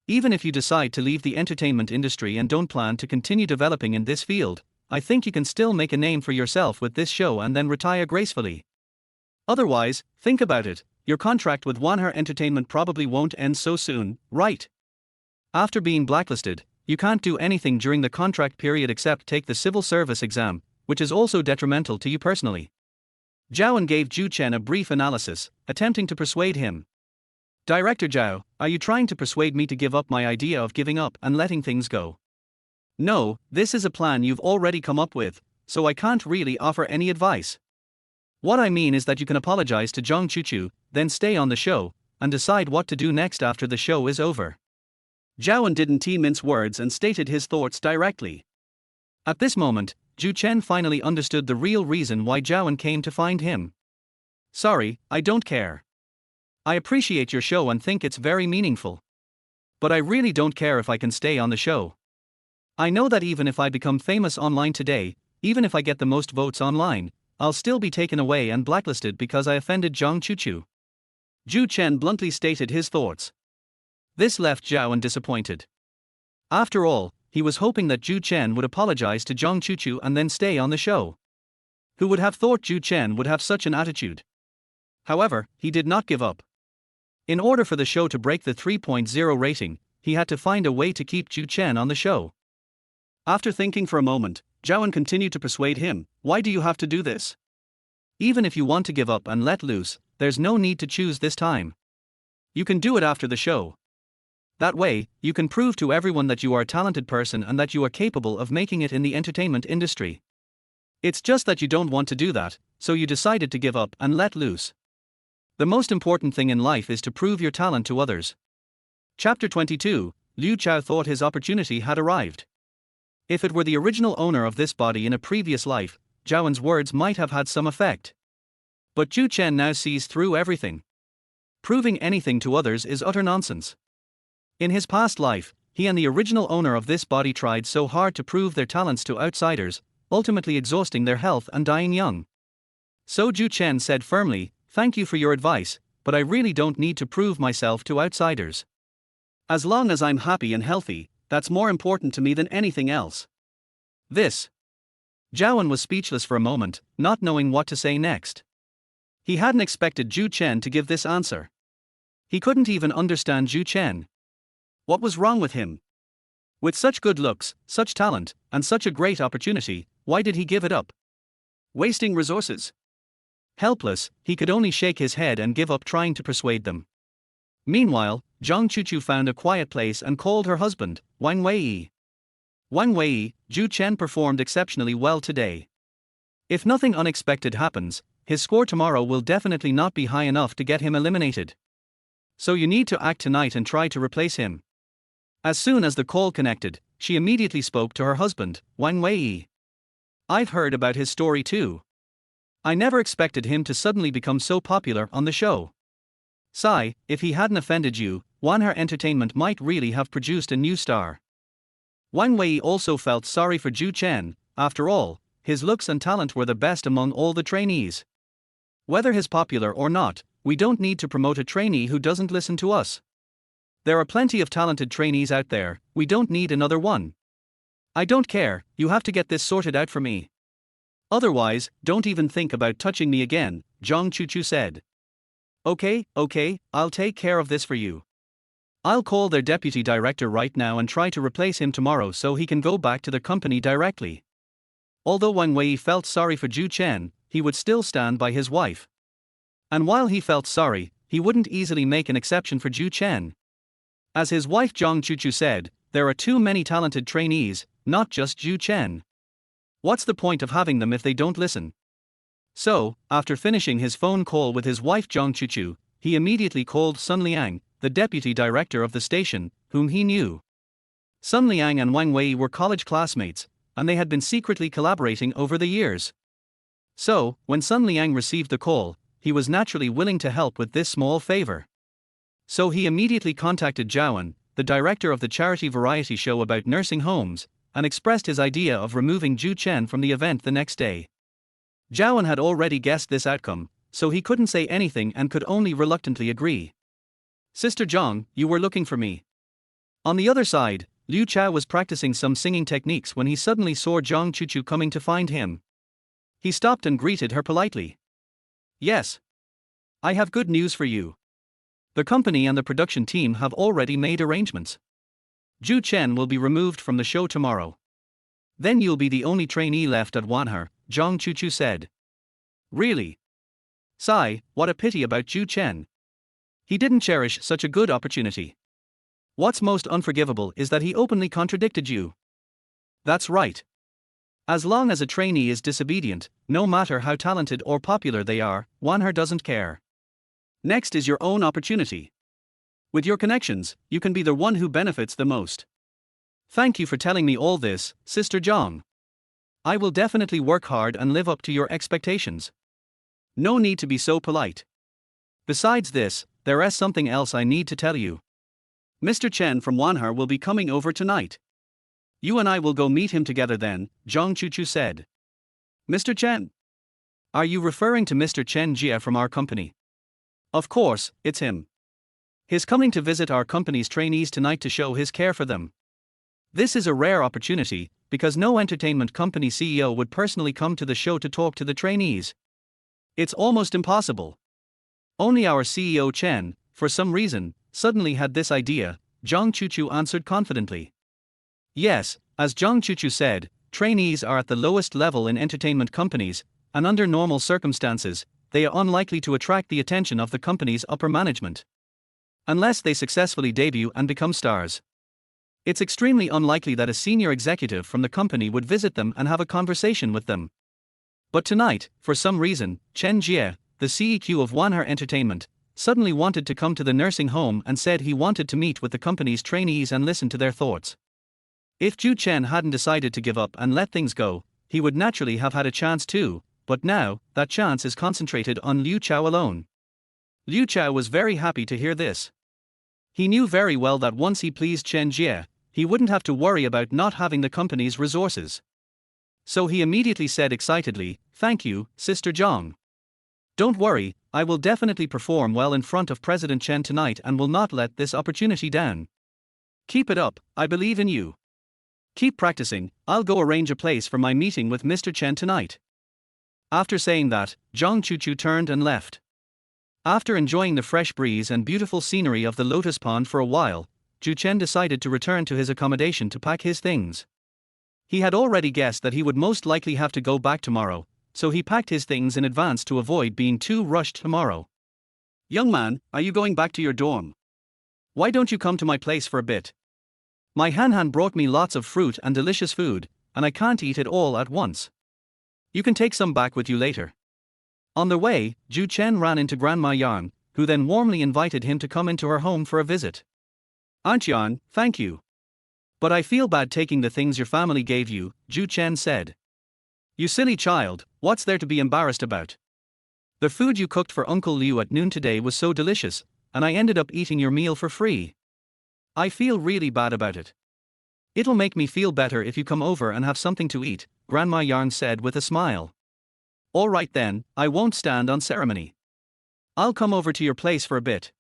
Even if you decide to leave the entertainment industry and don't plan to continue developing in this field, I think you can still make a name for yourself with this show and then retire gracefully. Otherwise, think about it, your contract with Wanher Entertainment probably won't end so soon, right? After being blacklisted, you can't do anything during the contract period except take the civil service exam, which is also detrimental to you personally. Zhaowen gave Zhou Chen a brief analysis, attempting to persuade him. Director Zhao, are you trying to persuade me to give up my idea of giving up and letting things go? No, this is a plan you've already come up with, so I can't really offer any advice. What I mean is that you can apologize to Zhang Chuchu, then stay on the show, and decide what to do next after the show is over. Zhaowen didn't mince words and stated his thoughts directly. At this moment, Zhou Chen finally understood the real reason why Zhaowen came to find him. Sorry, I don't care. I appreciate your show and think it's very meaningful. But I really don't care if I can stay on the show. I know that even if I become famous online today, even if I get the most votes online, I'll still be taken away and blacklisted because I offended Zhang Chuchu. Zhou Chen bluntly stated his thoughts. This left Zhaowen disappointed. After all, he was hoping that Zhou Chen would apologize to Zhang Chuchu and then stay on the show. Who would have thought Zhou Chen would have such an attitude? However, he did not give up. In order for the show to break the 3.0 rating, he had to find a way to keep Zhou Chen on the show. After thinking for a moment, Zhaowen continued to persuade him, why do you have to do this? Even if you want to give up and let loose, there's no need to choose this time. You can do it after the show. That way, you can prove to everyone that you are a talented person and that you are capable of making it in the entertainment industry. It's just that you don't want to do that, so you decided to give up and let loose. The most important thing in life is to prove your talent to others. Chapter 22, Liu Chao thought his opportunity had arrived. If it were the original owner of this body in a previous life, Zhaowen's words might have had some effect. But Zhou Chen now sees through everything. Proving anything to others is utter nonsense. In his past life, he and the original owner of this body tried so hard to prove their talents to outsiders, ultimately exhausting their health and dying young. So Zhou Chen said firmly, thank you for your advice, but I really don't need to prove myself to outsiders. As long as I'm happy and healthy, that's more important to me than anything else. This. Zhou was speechless for a moment, not knowing what to say next. He hadn't expected Zhou Chen to give this answer. He couldn't even understand Zhou Chen. What was wrong with him? With such good looks, such talent, and such a great opportunity, why did he give it up? Wasting resources. Helpless, he could only shake his head and give up trying to persuade them. Meanwhile, Zhang Chuchu found a quiet place and called her husband, Wang Wei. Wang Wei, Zhou Chen performed exceptionally well today. If nothing unexpected happens, his score tomorrow will definitely not be high enough to get him eliminated. So you need to act tonight and try to replace him. As soon as the call connected, she immediately spoke to her husband, Wang Wei. I've heard about his story too. I never expected him to suddenly become so popular on the show. Sai, if he hadn't offended you, Wanher Entertainment might really have produced a new star. Wang Wei also felt sorry for Zhou Chen. After all, his looks and talent were the best among all the trainees. Whether he's popular or not, we don't need to promote a trainee who doesn't listen to us. There are plenty of talented trainees out there, we don't need another one. I don't care, you have to get this sorted out for me. Otherwise, don't even think about touching me again, Zhang Chuchu said. Okay, I'll take care of this for you. I'll call their deputy director right now and try to replace him tomorrow so he can go back to the company directly. Although Wang Wei felt sorry for Zhou Chen, he would still stand by his wife. And while he felt sorry, he wouldn't easily make an exception for Zhou Chen. As his wife Zhang Chuchu said, there are too many talented trainees, not just Zhou Chen. What's the point of having them if they don't listen? So, after finishing his phone call with his wife Zhang Chuchu, he immediately called Sun Liang, the deputy director of the station, whom he knew. Sun Liang and Wang Wei were college classmates, and they had been secretly collaborating over the years. So, when Sun Liang received the call, he was naturally willing to help with this small favor. So he immediately contacted Zhou, the director of the charity variety show about nursing homes, and expressed his idea of removing Zhou Chen from the event the next day. Zhou had already guessed this outcome, so he couldn't say anything and could only reluctantly agree. Sister Zhang, you were looking for me. On the other side, Liu Chao was practicing some singing techniques when he suddenly saw Zhang Chuchu coming to find him. He stopped and greeted her politely. Yes. I have good news for you. The company and the production team have already made arrangements. Zhou Chen will be removed from the show tomorrow. Then you'll be the only trainee left at Wanher, Zhang Chuchu said. Really? Sigh, what a pity about Zhou Chen. He didn't cherish such a good opportunity. What's most unforgivable is that he openly contradicted you. That's right. As long as a trainee is disobedient, no matter how talented or popular they are, Wanher doesn't care. Next is your own opportunity. With your connections, you can be the one who benefits the most. Thank you for telling me all this, Sister Zhang. I will definitely work hard and live up to your expectations. No need to be so polite. Besides this, there is something else I need to tell you. Mr. Chen from Wanher will be coming over tonight. You and I will go meet him together then, Zhang Chuchu said. Mr. Chen? Are you referring to Mr. Chen Jia from our company? Of course, it's him. He's coming to visit our company's trainees tonight to show his care for them. This is a rare opportunity, because no entertainment company CEO would personally come to the show to talk to the trainees. It's almost impossible. Only our CEO Chen, for some reason, suddenly had this idea, Zhang Chuchu answered confidently. Yes, as Zhang Chuchu said, trainees are at the lowest level in entertainment companies, and under normal circumstances, they are unlikely to attract the attention of the company's upper management. Unless they successfully debut and become stars. It's extremely unlikely that a senior executive from the company would visit them and have a conversation with them. But tonight, for some reason, Chen Jie, the CEQ of Wanher Entertainment, suddenly wanted to come to the nursing home and said he wanted to meet with the company's trainees and listen to their thoughts. If Zhou Chen hadn't decided to give up and let things go, he would naturally have had a chance too, but now, that chance is concentrated on Liu Chao alone. Liu Chao was very happy to hear this. He knew very well that once he pleased Chen Jie, he wouldn't have to worry about not having the company's resources. So he immediately said excitedly, "Thank you, Sister Zhang. Don't worry, I will definitely perform well in front of President Chen tonight and will not let this opportunity down. Keep it up, I believe in you." Keep practicing, I'll go arrange a place for my meeting with Mr. Chen tonight. After saying that, Zhang Chuchu turned and left. After enjoying the fresh breeze and beautiful scenery of the lotus pond for a while, Zhou Chen decided to return to his accommodation to pack his things. He had already guessed that he would most likely have to go back tomorrow, so he packed his things in advance to avoid being too rushed tomorrow. Young man, are you going back to your dorm? Why don't you come to my place for a bit? My Han brought me lots of fruit and delicious food, and I can't eat it all at once. You can take some back with you later. On the way, Zhou Chen ran into Grandma Yang, who then warmly invited him to come into her home for a visit. Aunt Yang, thank you. But I feel bad taking the things your family gave you, Zhou Chen said. You silly child, what's there to be embarrassed about? The food you cooked for Uncle Liu at noon today was so delicious, and I ended up eating your meal for free. I feel really bad about it. It'll make me feel better if you come over and have something to eat, Grandma Yang said with a smile. All right then, I won't stand on ceremony. I'll come over to your place for a bit.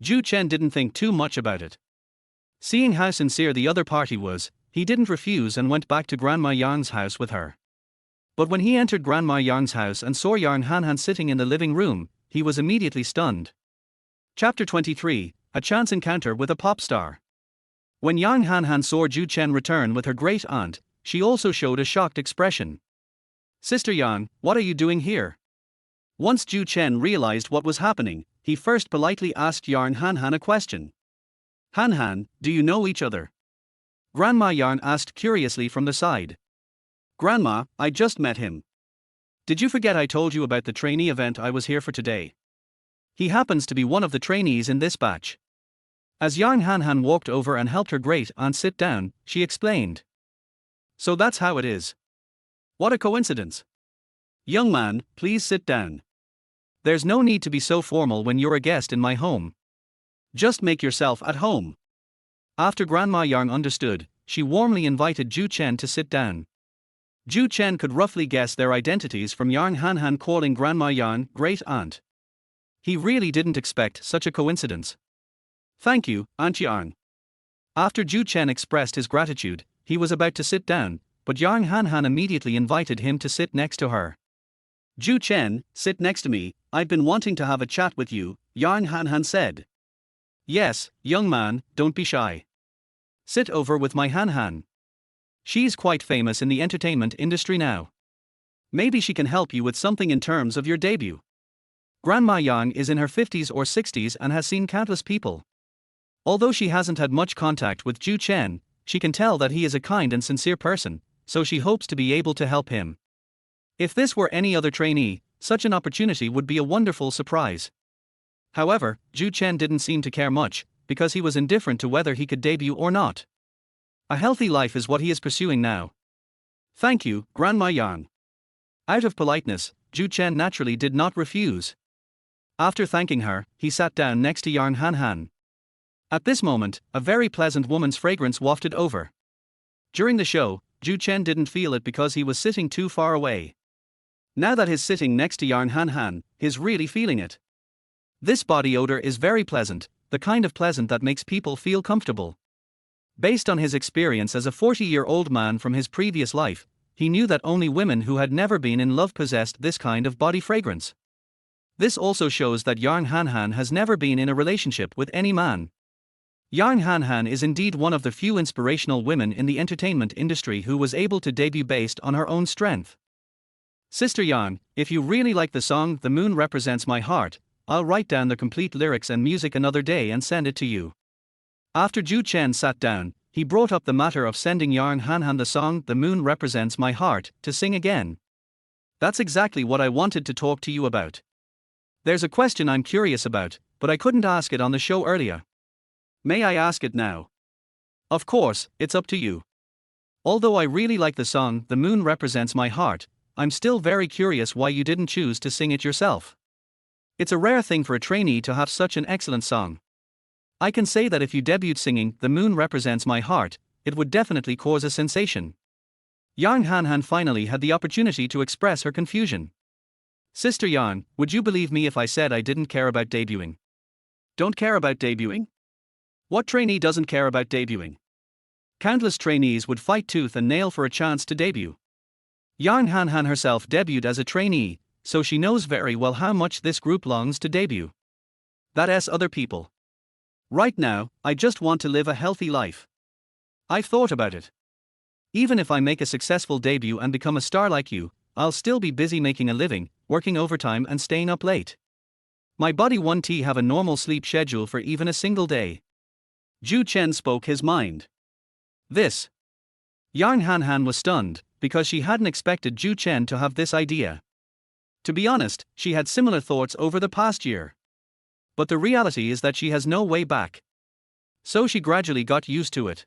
Zhou Chen didn't think too much about it. Seeing how sincere the other party was, he didn't refuse and went back to Grandma Yang's house with her. But when he entered Grandma Yang's house and saw Yang Han sitting in the living room, he was immediately stunned. Chapter 23, A Chance Encounter with a Pop Star. When Yang Han saw Zhou Chen return with her great aunt, she also showed a shocked expression. Sister Yang, what are you doing here? Once Zhou Chen realized what was happening, he first politely asked Yang Han a question. Han, do you know each other? Grandma Yang asked curiously from the side. Grandma, I just met him. Did you forget I told you about the trainee event I was here for today? He happens to be one of the trainees in this batch. As Yang Han walked over and helped her great aunt sit down, she explained. So that's how it is. What a coincidence. Young man, please sit down. There's no need to be so formal when you're a guest in my home. Just make yourself at home. After Grandma Yang understood, she warmly invited Zhou Chen to sit down. Zhou Chen could roughly guess their identities from Yang Han calling Grandma Yang great aunt. He really didn't expect such a coincidence. Thank you, Aunt Yang. After Zhou Chen expressed his gratitude, he was about to sit down, but Yang Han immediately invited him to sit next to her. Zhou Chen, sit next to me, I've been wanting to have a chat with you, Yang Han said. Yes, young man, don't be shy. Sit over with my Han. She's quite famous in the entertainment industry now. Maybe she can help you with something in terms of your debut. Grandma Yang is in her 50s or 60s and has seen countless people. Although she hasn't had much contact with Zhou Chen, she can tell that he is a kind and sincere person, so she hopes to be able to help him. If this were any other trainee, such an opportunity would be a wonderful surprise. However, Zhou Chen didn't seem to care much, because he was indifferent to whether he could debut or not. A healthy life is what he is pursuing now. Thank you, Grandma Yang. Out of politeness, Zhou Chen naturally did not refuse. After thanking her, he sat down next to Yang Han. At this moment, a very pleasant woman's fragrance wafted over. During the show, Zhou Chen didn't feel it because he was sitting too far away. Now that he's sitting next to Yang Han, he's really feeling it. This body odor is very pleasant, the kind of pleasant that makes people feel comfortable. Based on his experience as a 40-year-old man from his previous life, he knew that only women who had never been in love possessed this kind of body fragrance. This also shows that Yang Han has never been in a relationship with any man. Yang Han is indeed one of the few inspirational women in the entertainment industry who was able to debut based on her own strength. Sister Yang, if you really like the song "The Moon Represents My Heart," I'll write down the complete lyrics and music another day and send it to you. After Zhou Chen sat down, he brought up the matter of sending Yang Han the song "The Moon Represents My Heart" to sing again. That's exactly what I wanted to talk to you about. There's a question I'm curious about, but I couldn't ask it on the show earlier. May I ask it now? Of course, it's up to you. Although I really like the song "The Moon Represents My Heart," I'm still very curious why you didn't choose to sing it yourself. It's a rare thing for a trainee to have such an excellent song. I can say that if you debuted singing "The Moon Represents My Heart," it would definitely cause a sensation. Yang Han finally had the opportunity to express her confusion. Sister Yang, would you believe me if I said I didn't care about debuting? Don't care about debuting? What trainee doesn't care about debuting? Countless trainees would fight tooth and nail for a chance to debut. Yang Hanhan herself debuted as a trainee, so she knows very well how much this group longs to debut. That's other people. Right now, I just want to live a healthy life. I've thought about it. Even if I make a successful debut and become a star like you, I'll still be busy making a living, working overtime and staying up late. My body won't have a normal sleep schedule for even a single day. Zhou Chen spoke his mind. This. Yang Hanhan was stunned, because she hadn't expected Zhou Chen to have this idea. To be honest, she had similar thoughts over the past year. But the reality is that she has no way back. So she gradually got used to it.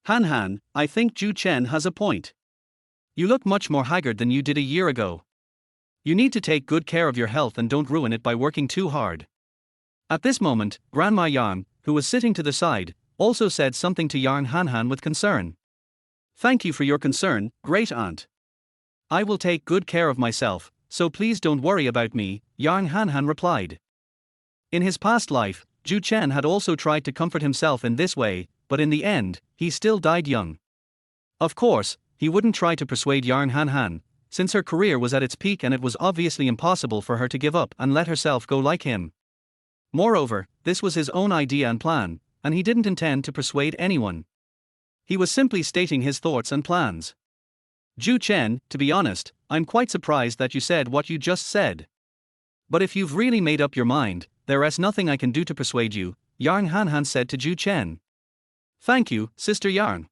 Han, I think Zhou Chen has a point. You look much more haggard than you did a year ago. You need to take good care of your health and don't ruin it by working too hard. At this moment, Grandma Yang, who was sitting to the side, also said something to Yang Han with concern. Thank you for your concern, great aunt. I will take good care of myself, so please don't worry about me, Yang Han replied. In his past life, Zhou Chen had also tried to comfort himself in this way, but in the end, he still died young. Of course, he wouldn't try to persuade Yang Han, since her career was at its peak and it was obviously impossible for her to give up and let herself go like him. Moreover, this was his own idea and plan, and he didn't intend to persuade anyone. He was simply stating his thoughts and plans. Zhou Chen, to be honest, I'm quite surprised that you said what you just said. But if you've really made up your mind, there's nothing I can do to persuade you, Yang Han said to Zhou Chen. Thank you, Sister Yang.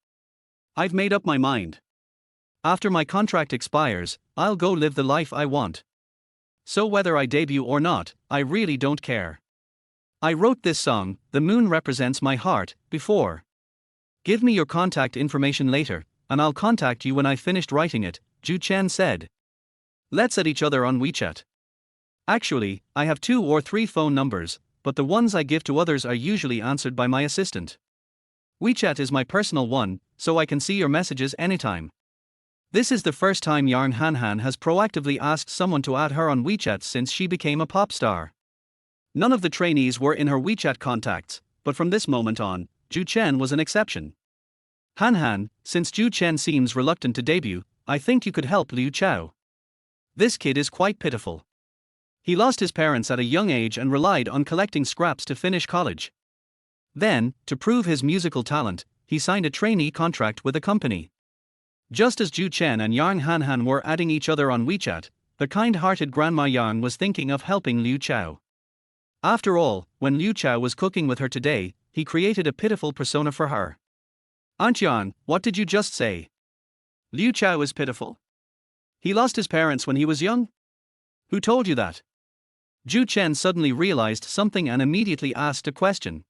I've made up my mind. After my contract expires, I'll go live the life I want. So whether I debut or not, I really don't care. I wrote this song, The Moon Represents My Heart, before. Give me your contact information later, and I'll contact you when I've finished writing it, Zhou Chen said. Let's add each other on WeChat. Actually, I have 2 or 3 phone numbers, but the ones I give to others are usually answered by my assistant. WeChat is my personal one, so I can see your messages anytime. This is the first time Yang Han has proactively asked someone to add her on WeChat since she became a pop star. None of the trainees were in her WeChat contacts, but from this moment on, Zhou Chen was an exception. Han, since Zhou Chen seems reluctant to debut, I think you could help Liu Chao. This kid is quite pitiful. He lost his parents at a young age and relied on collecting scraps to finish college. Then, to prove his musical talent, he signed a trainee contract with a company. Just as Zhou Chen and Yang Han were adding each other on WeChat, the kind-hearted Grandma Yang was thinking of helping Liu Chao. After all, when Liu Chao was cooking with her today, he created a pitiful persona for her. Aunt Yang, what did you just say? Liu Chao is pitiful? He lost his parents when he was young? Who told you that? Zhou Chen suddenly realized something and immediately asked a question.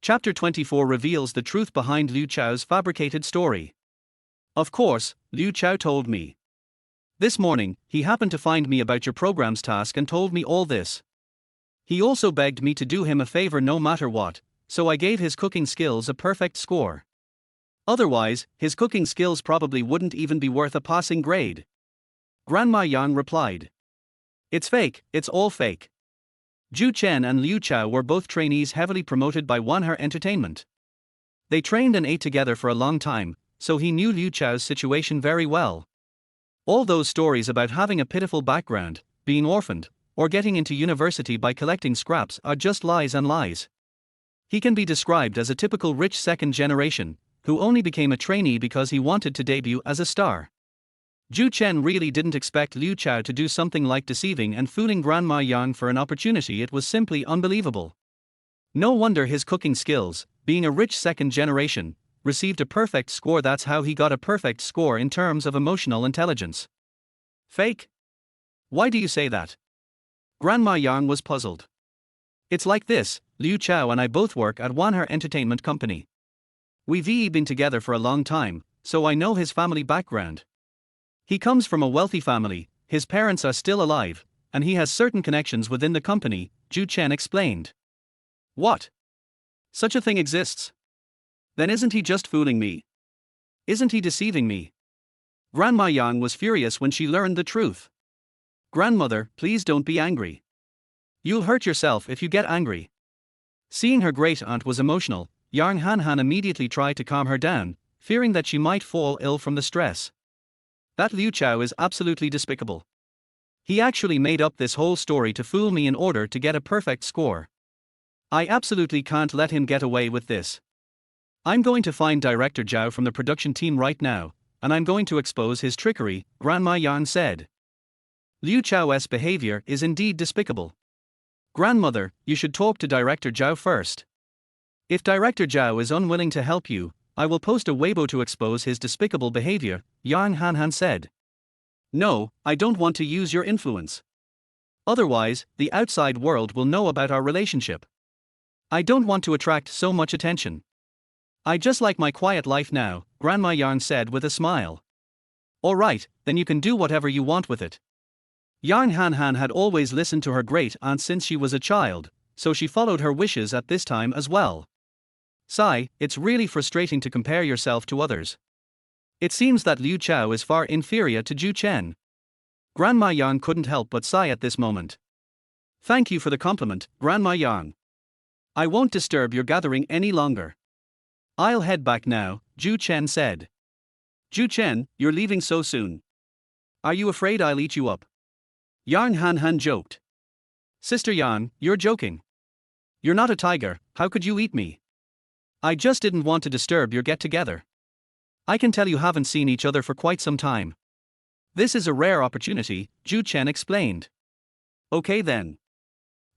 Chapter 24 reveals the truth behind Liu Chao's fabricated story. Of course, Liu Chao told me. This morning, he happened to find me about your program's task and told me all this. He also begged me to do him a favor no matter what, so I gave his cooking skills a perfect score. Otherwise, his cooking skills probably wouldn't even be worth a passing grade. Grandma Yang replied. It's fake, it's all fake. Zhou Chen and Liu Chao were both trainees heavily promoted by Wanher Entertainment. They trained and ate together for a long time, so he knew Liu Chao's situation very well. All those stories about having a pitiful background, being orphaned, or getting into university by collecting scraps are just lies and lies. He can be described as a typical rich second generation, who only became a trainee because he wanted to debut as a star. Zhou Chen really didn't expect Liu Chao to do something like deceiving and fooling Grandma Yang for an opportunity. It was simply unbelievable. No wonder his cooking skills, being a rich second generation, received a perfect score. That's how he got a perfect score in terms of emotional intelligence. Fake? Why do you say that? Grandma Yang was puzzled. It's like this, Liu Chao and I both work at Wanher Entertainment Company. We've been together for a long time, so I know his family background. He comes from a wealthy family, his parents are still alive, and he has certain connections within the company, Zhou Chen explained. What? Such a thing exists? Then isn't he just fooling me? Isn't he deceiving me? Grandma Yang was furious when she learned the truth. Grandmother, please don't be angry. You'll hurt yourself if you get angry. Seeing her great aunt was emotional, Yang Hanhan immediately tried to calm her down, fearing that she might fall ill from the stress. That Liu Chao is absolutely despicable. He actually made up this whole story to fool me in order to get a perfect score. I absolutely can't let him get away with this. I'm going to find Director Zhao from the production team right now, and I'm going to expose his trickery, Grandma Yang said. Liu Chao's behavior is indeed despicable. Grandmother, you should talk to Director Zhao first. If Director Zhao is unwilling to help you, I will post a Weibo to expose his despicable behavior, Yang Hanhan said. No, I don't want to use your influence. Otherwise, the outside world will know about our relationship. I don't want to attract so much attention. I just like my quiet life now, Grandma Yang said with a smile. Alright, then you can do whatever you want with it. Yang Hanhan had always listened to her great aunt since she was a child, so she followed her wishes at this time as well. Sigh, it's really frustrating to compare yourself to others. It seems that Liu Chao is far inferior to Zhou Chen. Grandma Yang couldn't help but sigh at this moment. Thank you for the compliment, Grandma Yang. I won't disturb your gathering any longer. I'll head back now, Zhou Chen said. Zhou Chen, you're leaving so soon. Are you afraid I'll eat you up? Yang Hanhan joked. Sister Yang, you're joking. You're not a tiger, how could you eat me? I just didn't want to disturb your get-together. I can tell you haven't seen each other for quite some time. This is a rare opportunity, Zhou Chen explained. Okay then.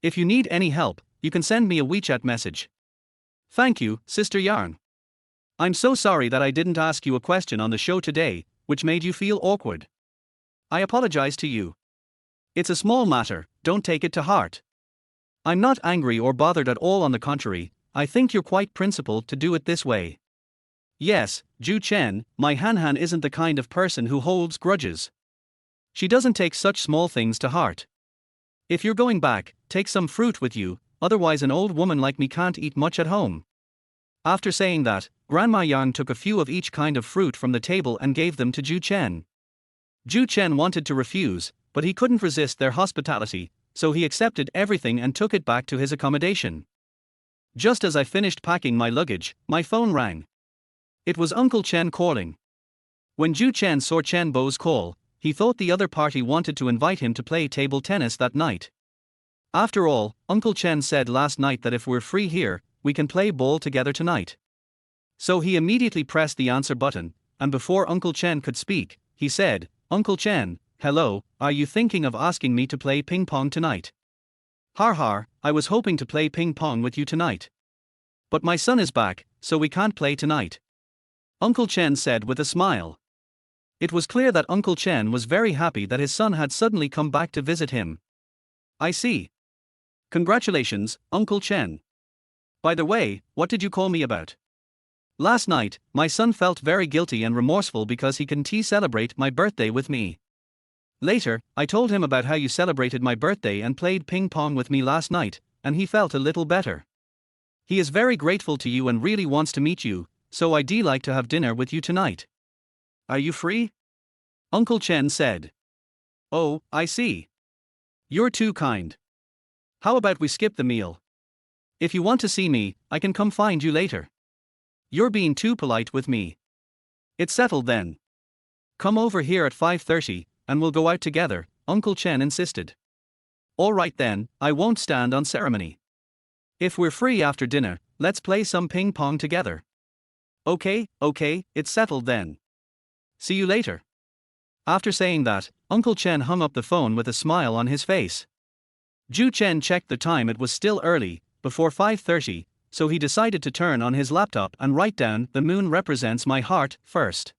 If you need any help, you can send me a WeChat message. Thank you, Sister Yang. I'm so sorry that I didn't ask you a question on the show today, which made you feel awkward. I apologize to you. It's a small matter, don't take it to heart. I'm not angry or bothered at all, on the contrary, I think you're quite principled to do it this way. Yes, Zhou Chen, my Hanhan isn't the kind of person who holds grudges. She doesn't take such small things to heart. If you're going back, take some fruit with you, otherwise an old woman like me can't eat much at home. After saying that, Grandma Yang took a few of each kind of fruit from the table and gave them to Zhou Chen. Zhou Chen wanted to refuse, but he couldn't resist their hospitality, so he accepted everything and took it back to his accommodation. Just as I finished packing my luggage, my phone rang. It was Uncle Chen calling. When Zhou Chen saw Chen Bo's call, he thought the other party wanted to invite him to play table tennis that night. After all, Uncle Chen said last night that if we're free here, we can play ball together tonight. So he immediately pressed the answer button, and before Uncle Chen could speak, he said, Uncle Chen, hello, are you thinking of asking me to play ping pong tonight? Har har, I was hoping to play ping pong with you tonight. But my son is back, so we can't play tonight. Uncle Chen said with a smile. It was clear that Uncle Chen was very happy that his son had suddenly come back to visit him. I see. Congratulations, Uncle Chen. By the way, what did you call me about? Last night, my son felt very guilty and remorseful because he couldn't celebrate my birthday with me. Later, I told him about how you celebrated my birthday and played ping pong with me last night, and he felt a little better. He is very grateful to you and really wants to meet you, so I'd like to have dinner with you tonight. Are you free? Uncle Chen said. Oh, I see. You're too kind. How about we skip the meal? If you want to see me, I can come find you later. You're being too polite with me. It's settled then. Come over here at 5:30, and we'll go out together, Uncle Chen insisted. All right then, I won't stand on ceremony. If we're free after dinner, let's play some ping pong together. Okay, it's settled then. See you later. After saying that, Uncle Chen hung up the phone with a smile on his face. Zhou Chen checked the time. It was still early, before 5:30, so he decided to turn on his laptop and write down "The Moon Represents My Heart" first.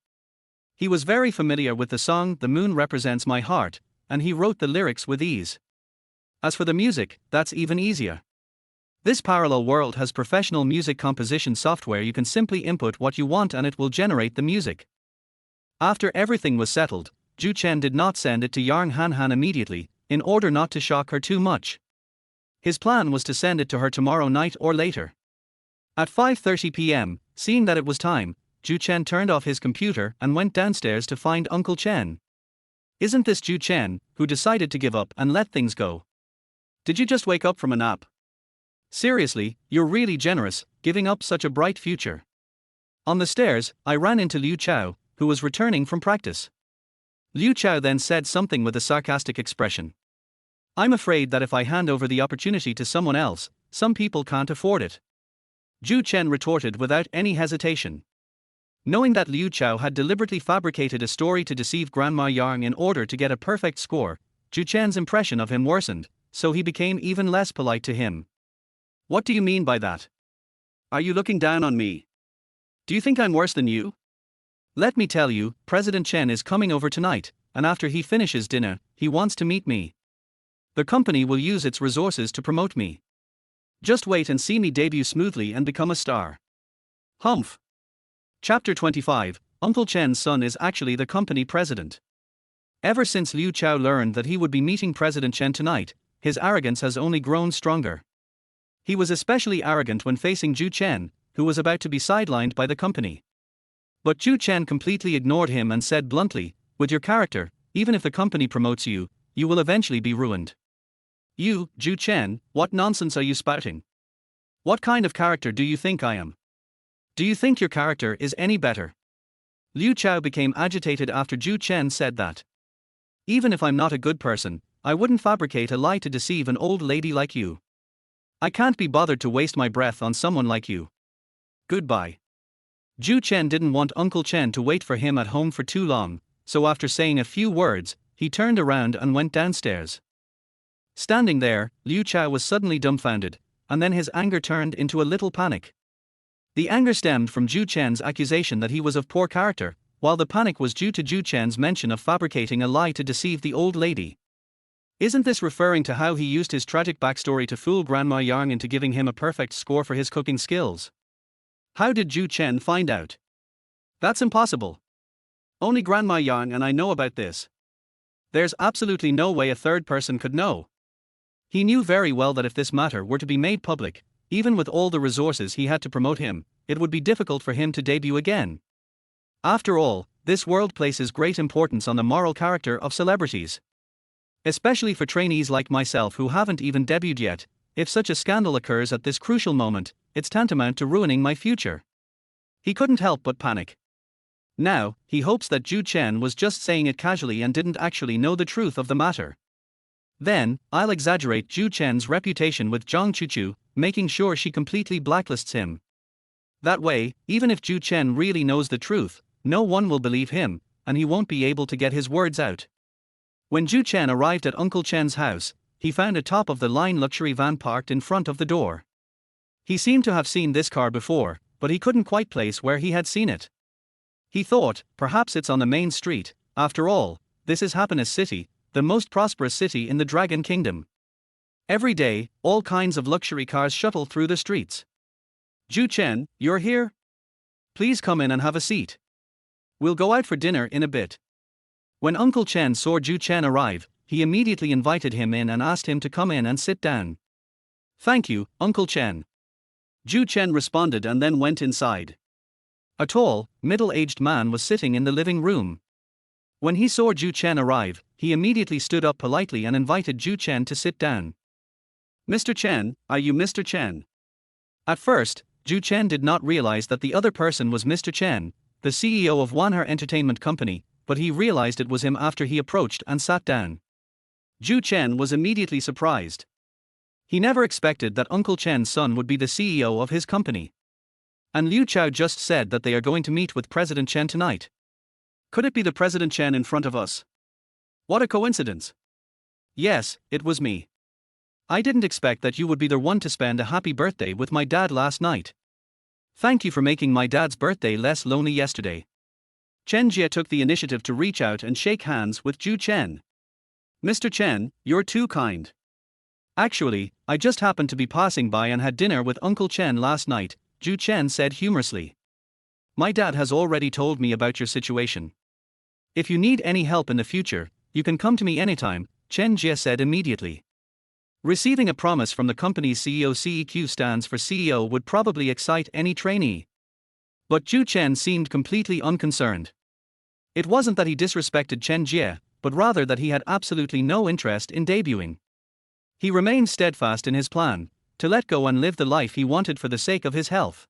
He was very familiar with the song "The Moon Represents My Heart," and he wrote the lyrics with ease. As for the music, that's even easier. This parallel world has professional music composition software. You can simply input what you want and it will generate the music. After everything was settled, Zhou Chen did not send it to Yang Hanhan immediately, in order not to shock her too much. His plan was to send it to her tomorrow night or later. At 5:30 p.m., seeing that it was time, Zhou Chen turned off his computer and went downstairs to find Uncle Chen. Isn't this Zhou Chen, who decided to give up and let things go? Did you just wake up from a nap? Seriously, you're really generous, giving up such a bright future. On the stairs, I ran into Liu Chao, who was returning from practice. Liu Chao then said something with a sarcastic expression. I'm afraid that if I hand over the opportunity to someone else, some people can't afford it. Zhou Chen retorted without any hesitation. Knowing that Liu Chao had deliberately fabricated a story to deceive Grandma Yang in order to get a perfect score, Zhou Chen's impression of him worsened, so he became even less polite to him. What do you mean by that? Are you looking down on me? Do you think I'm worse than you? Let me tell you, President Chen is coming over tonight, and after he finishes dinner, he wants to meet me. The company will use its resources to promote me. Just wait and see me debut smoothly and become a star. Humph. Chapter 25, Uncle Chen's son is actually the company president. Ever since Liu Chao learned that he would be meeting President Chen tonight, his arrogance has only grown stronger. He was especially arrogant when facing Zhou Chen, who was about to be sidelined by the company. But Zhou Chen completely ignored him and said bluntly, with your character, even if the company promotes you, you will eventually be ruined. You, Zhou Chen, what nonsense are you spouting? What kind of character do you think I am? Do you think your character is any better? Liu Chao became agitated after Zhou Chen said that. Even if I'm not a good person, I wouldn't fabricate a lie to deceive an old lady like you. I can't be bothered to waste my breath on someone like you. Goodbye. Zhou Chen didn't want Uncle Chen to wait for him at home for too long, so after saying a few words, he turned around and went downstairs. Standing there, Liu Chao was suddenly dumbfounded, and then his anger turned into a little panic. The anger stemmed from Zhou Chen's accusation that he was of poor character, while the panic was due to Zhou Chen's mention of fabricating a lie to deceive the old lady. Isn't this referring to how he used his tragic backstory to fool Grandma Yang into giving him a perfect score for his cooking skills? How did Zhou Chen find out? That's impossible. Only Grandma Yang and I know about this. There's absolutely no way a third person could know. He knew very well that if this matter were to be made public, even with all the resources he had to promote him, it would be difficult for him to debut again. After all, this world places great importance on the moral character of celebrities. Especially for trainees like myself who haven't even debuted yet, if such a scandal occurs at this crucial moment, it's tantamount to ruining my future. He couldn't help but panic. Now, he hopes that Zhou Chen was just saying it casually and didn't actually know the truth of the matter. Then, I'll exaggerate Zhou Chen's reputation with Zhang Chuchu, making sure she completely blacklists him. That way, even if Zhou Chen really knows the truth, no one will believe him, and he won't be able to get his words out. When Zhou Chen arrived at Uncle Chen's house, he found a top-of-the-line luxury van parked in front of the door. He seemed to have seen this car before, but he couldn't quite place where he had seen it. He thought, perhaps it's on the main street. After all, this is Happiness City, the most prosperous city in the Dragon Kingdom. Every day, all kinds of luxury cars shuttle through the streets. Zhou Chen, you're here? Please come in and have a seat. We'll go out for dinner in a bit. When Uncle Chen saw Zhou Chen arrive, he immediately invited him in and asked him to come in and sit down. Thank you, Uncle Chen. Zhou Chen responded and then went inside. A tall, middle-aged man was sitting in the living room. When he saw Zhou Chen arrive, he immediately stood up politely and invited Zhou Chen to sit down. Mr. Chen, are you Mr. Chen? At first, Zhou Chen did not realize that the other person was Mr. Chen, the CEO of Wanher Entertainment Company, but he realized it was him after he approached and sat down. Zhou Chen was immediately surprised. He never expected that Uncle Chen's son would be the CEO of his company. And Liu Chao just said that they are going to meet with President Chen tonight. Could it be the President Chen in front of us? What a coincidence. Yes, it was me. I didn't expect that you would be the one to spend a happy birthday with my dad last night. Thank you for making my dad's birthday less lonely yesterday. Chen Jie took the initiative to reach out and shake hands with Zhou Chen. Mr. Chen, you're too kind. Actually, I just happened to be passing by and had dinner with Uncle Chen last night, Zhou Chen said humorously. My dad has already told me about your situation. If you need any help in the future, you can come to me anytime, Chen Jie said immediately. Receiving a promise from the company's CEO. CEQ stands for CEO would probably excite any trainee. But Zhou Chen seemed completely unconcerned. It wasn't that he disrespected Chen Jie, but rather that he had absolutely no interest in debuting. He remained steadfast in his plan, to let go and live the life he wanted for the sake of his health.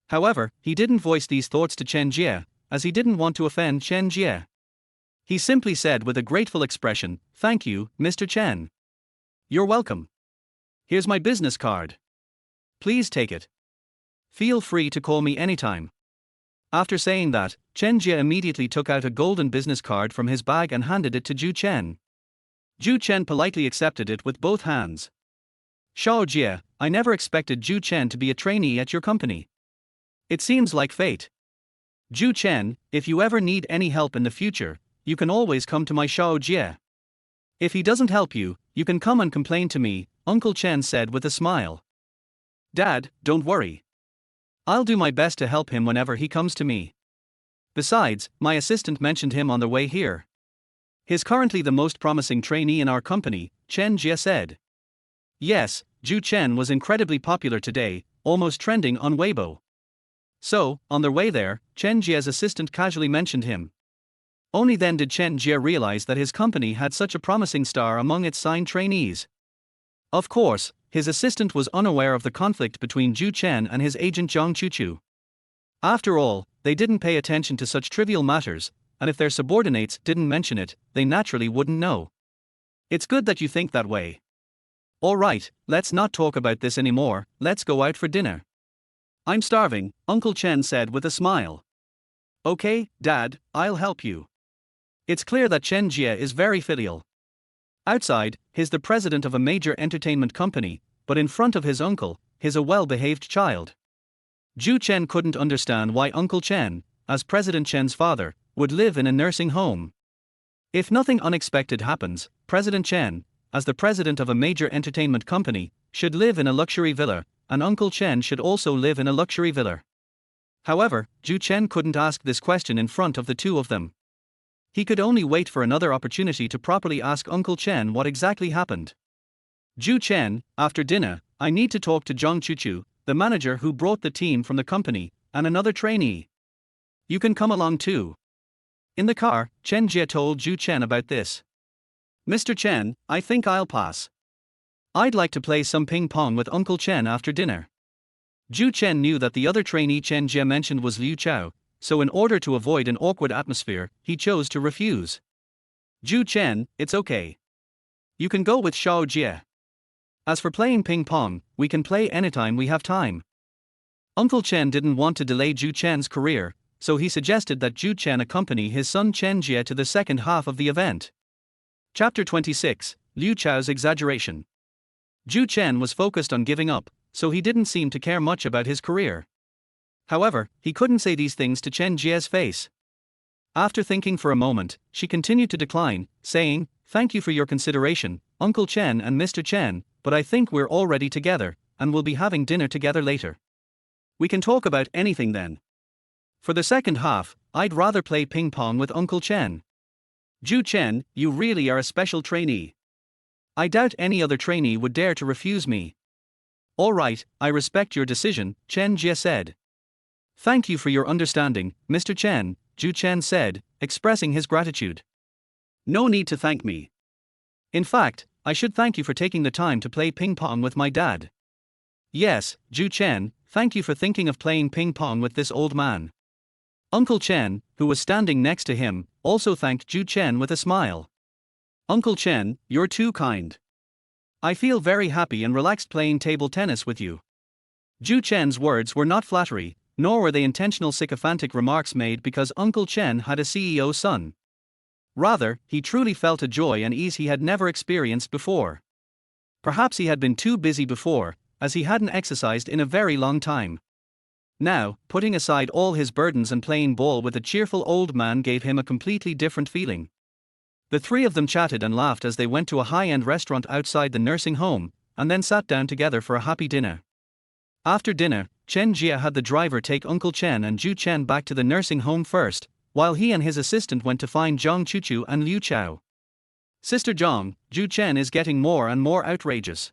However, he didn't voice these thoughts to Chen Jie, as he didn't want to offend Chen Jie. He simply said with a grateful expression, "Thank you, Mr. Chen. You're welcome. Here's my business card. Please take it. Feel free to call me anytime." After saying that, Chen Jie immediately took out a golden business card from his bag and handed it to Zhou Chen. Zhou Chen politely accepted it with both hands. "Xiao Jie, I never expected Zhou Chen to be a trainee at your company. It seems like fate. Zhou Chen, if you ever need any help in the future, you can always come to my Xiao Jie. If he doesn't help you, you can come and complain to me," Uncle Chen said with a smile. "Dad, don't worry. I'll do my best to help him whenever he comes to me. Besides, my assistant mentioned him on the way here. He's currently the most promising trainee in our company," Chen Jie said. Yes, Zhou Chen was incredibly popular today, almost trending on Weibo. So, on their way there, Chen Jie's assistant casually mentioned him. Only then did Chen Jie realize that his company had such a promising star among its signed trainees. Of course, his assistant was unaware of the conflict between Zhou Chen and his agent Zhang Chuchu. After all, they didn't pay attention to such trivial matters, and if their subordinates didn't mention it, they naturally wouldn't know. It's good that you think that way. Alright, let's not talk about this anymore, let's go out for dinner. I'm starving, Uncle Chen said with a smile. Okay, Dad, I'll help you. It's clear that Chen Jie is very filial. Outside, he's the president of a major entertainment company, but in front of his uncle, he's a well-behaved child. Zhou Chen couldn't understand why Uncle Chen, as President Chen's father, would live in a nursing home. If nothing unexpected happens, President Chen, as the president of a major entertainment company, should live in a luxury villa, and Uncle Chen should also live in a luxury villa. However, Zhou Chen couldn't ask this question in front of the two of them. He could only wait for another opportunity to properly ask Uncle Chen what exactly happened. "Zhou Chen, after dinner, I need to talk to Zhang Chuchu, the manager who brought the team from the company, and another trainee. You can come along too." In the car, Chen Jie told Zhou Chen about this. "Mr. Chen, I think I'll pass. I'd like to play some ping pong with Uncle Chen after dinner." Zhou Chen knew that the other trainee Chen Jie mentioned was Liu Chao, so in order to avoid an awkward atmosphere, he chose to refuse. "Zhou Chen, it's okay. You can go with Xiao Jie. As for playing ping pong, we can play anytime we have time." Uncle Chen didn't want to delay Zhou Chen's career, so he suggested that Zhou Chen accompany his son Chen Jie to the second half of the event. Chapter 26, Liu Chao's Exaggeration. Zhou Chen was focused on giving up, so he didn't seem to care much about his career. However, he couldn't say these things to Chen Jie's face. After thinking for a moment, she continued to decline, saying, "Thank you for your consideration, Uncle Chen and Mr. Chen, but I think we're already together, and we'll be having dinner together later. We can talk about anything then. For the second half, I'd rather play ping pong with Uncle Chen. Zhou Chen, you really are a special trainee. I doubt any other trainee would dare to refuse me." "Alright, I respect your decision," Chen Jie said. "Thank you for your understanding, Mr. Chen," Zhou Chen said, expressing his gratitude. "No need to thank me. In fact, I should thank you for taking the time to play ping pong with my dad." "Yes, Zhou Chen, thank you for thinking of playing ping pong with this old man." Uncle Chen, who was standing next to him, also thanked Zhou Chen with a smile. "Uncle Chen, you're too kind. I feel very happy and relaxed playing table tennis with you." Zhou Chen's words were not flattery, nor were they intentional sycophantic remarks made because Uncle Chen had a CEO's son. Rather, he truly felt a joy and ease he had never experienced before. Perhaps he had been too busy before, as he hadn't exercised in a very long time. Now, putting aside all his burdens and playing ball with a cheerful old man gave him a completely different feeling. The three of them chatted and laughed as they went to a high-end restaurant outside the nursing home, and then sat down together for a happy dinner. After dinner, Chen Jie had the driver take Uncle Chen and Zhou Chen back to the nursing home first, while he and his assistant went to find Zhang Chuchu and Liu Chao. "Sister Zhang, Zhou Chen is getting more and more outrageous.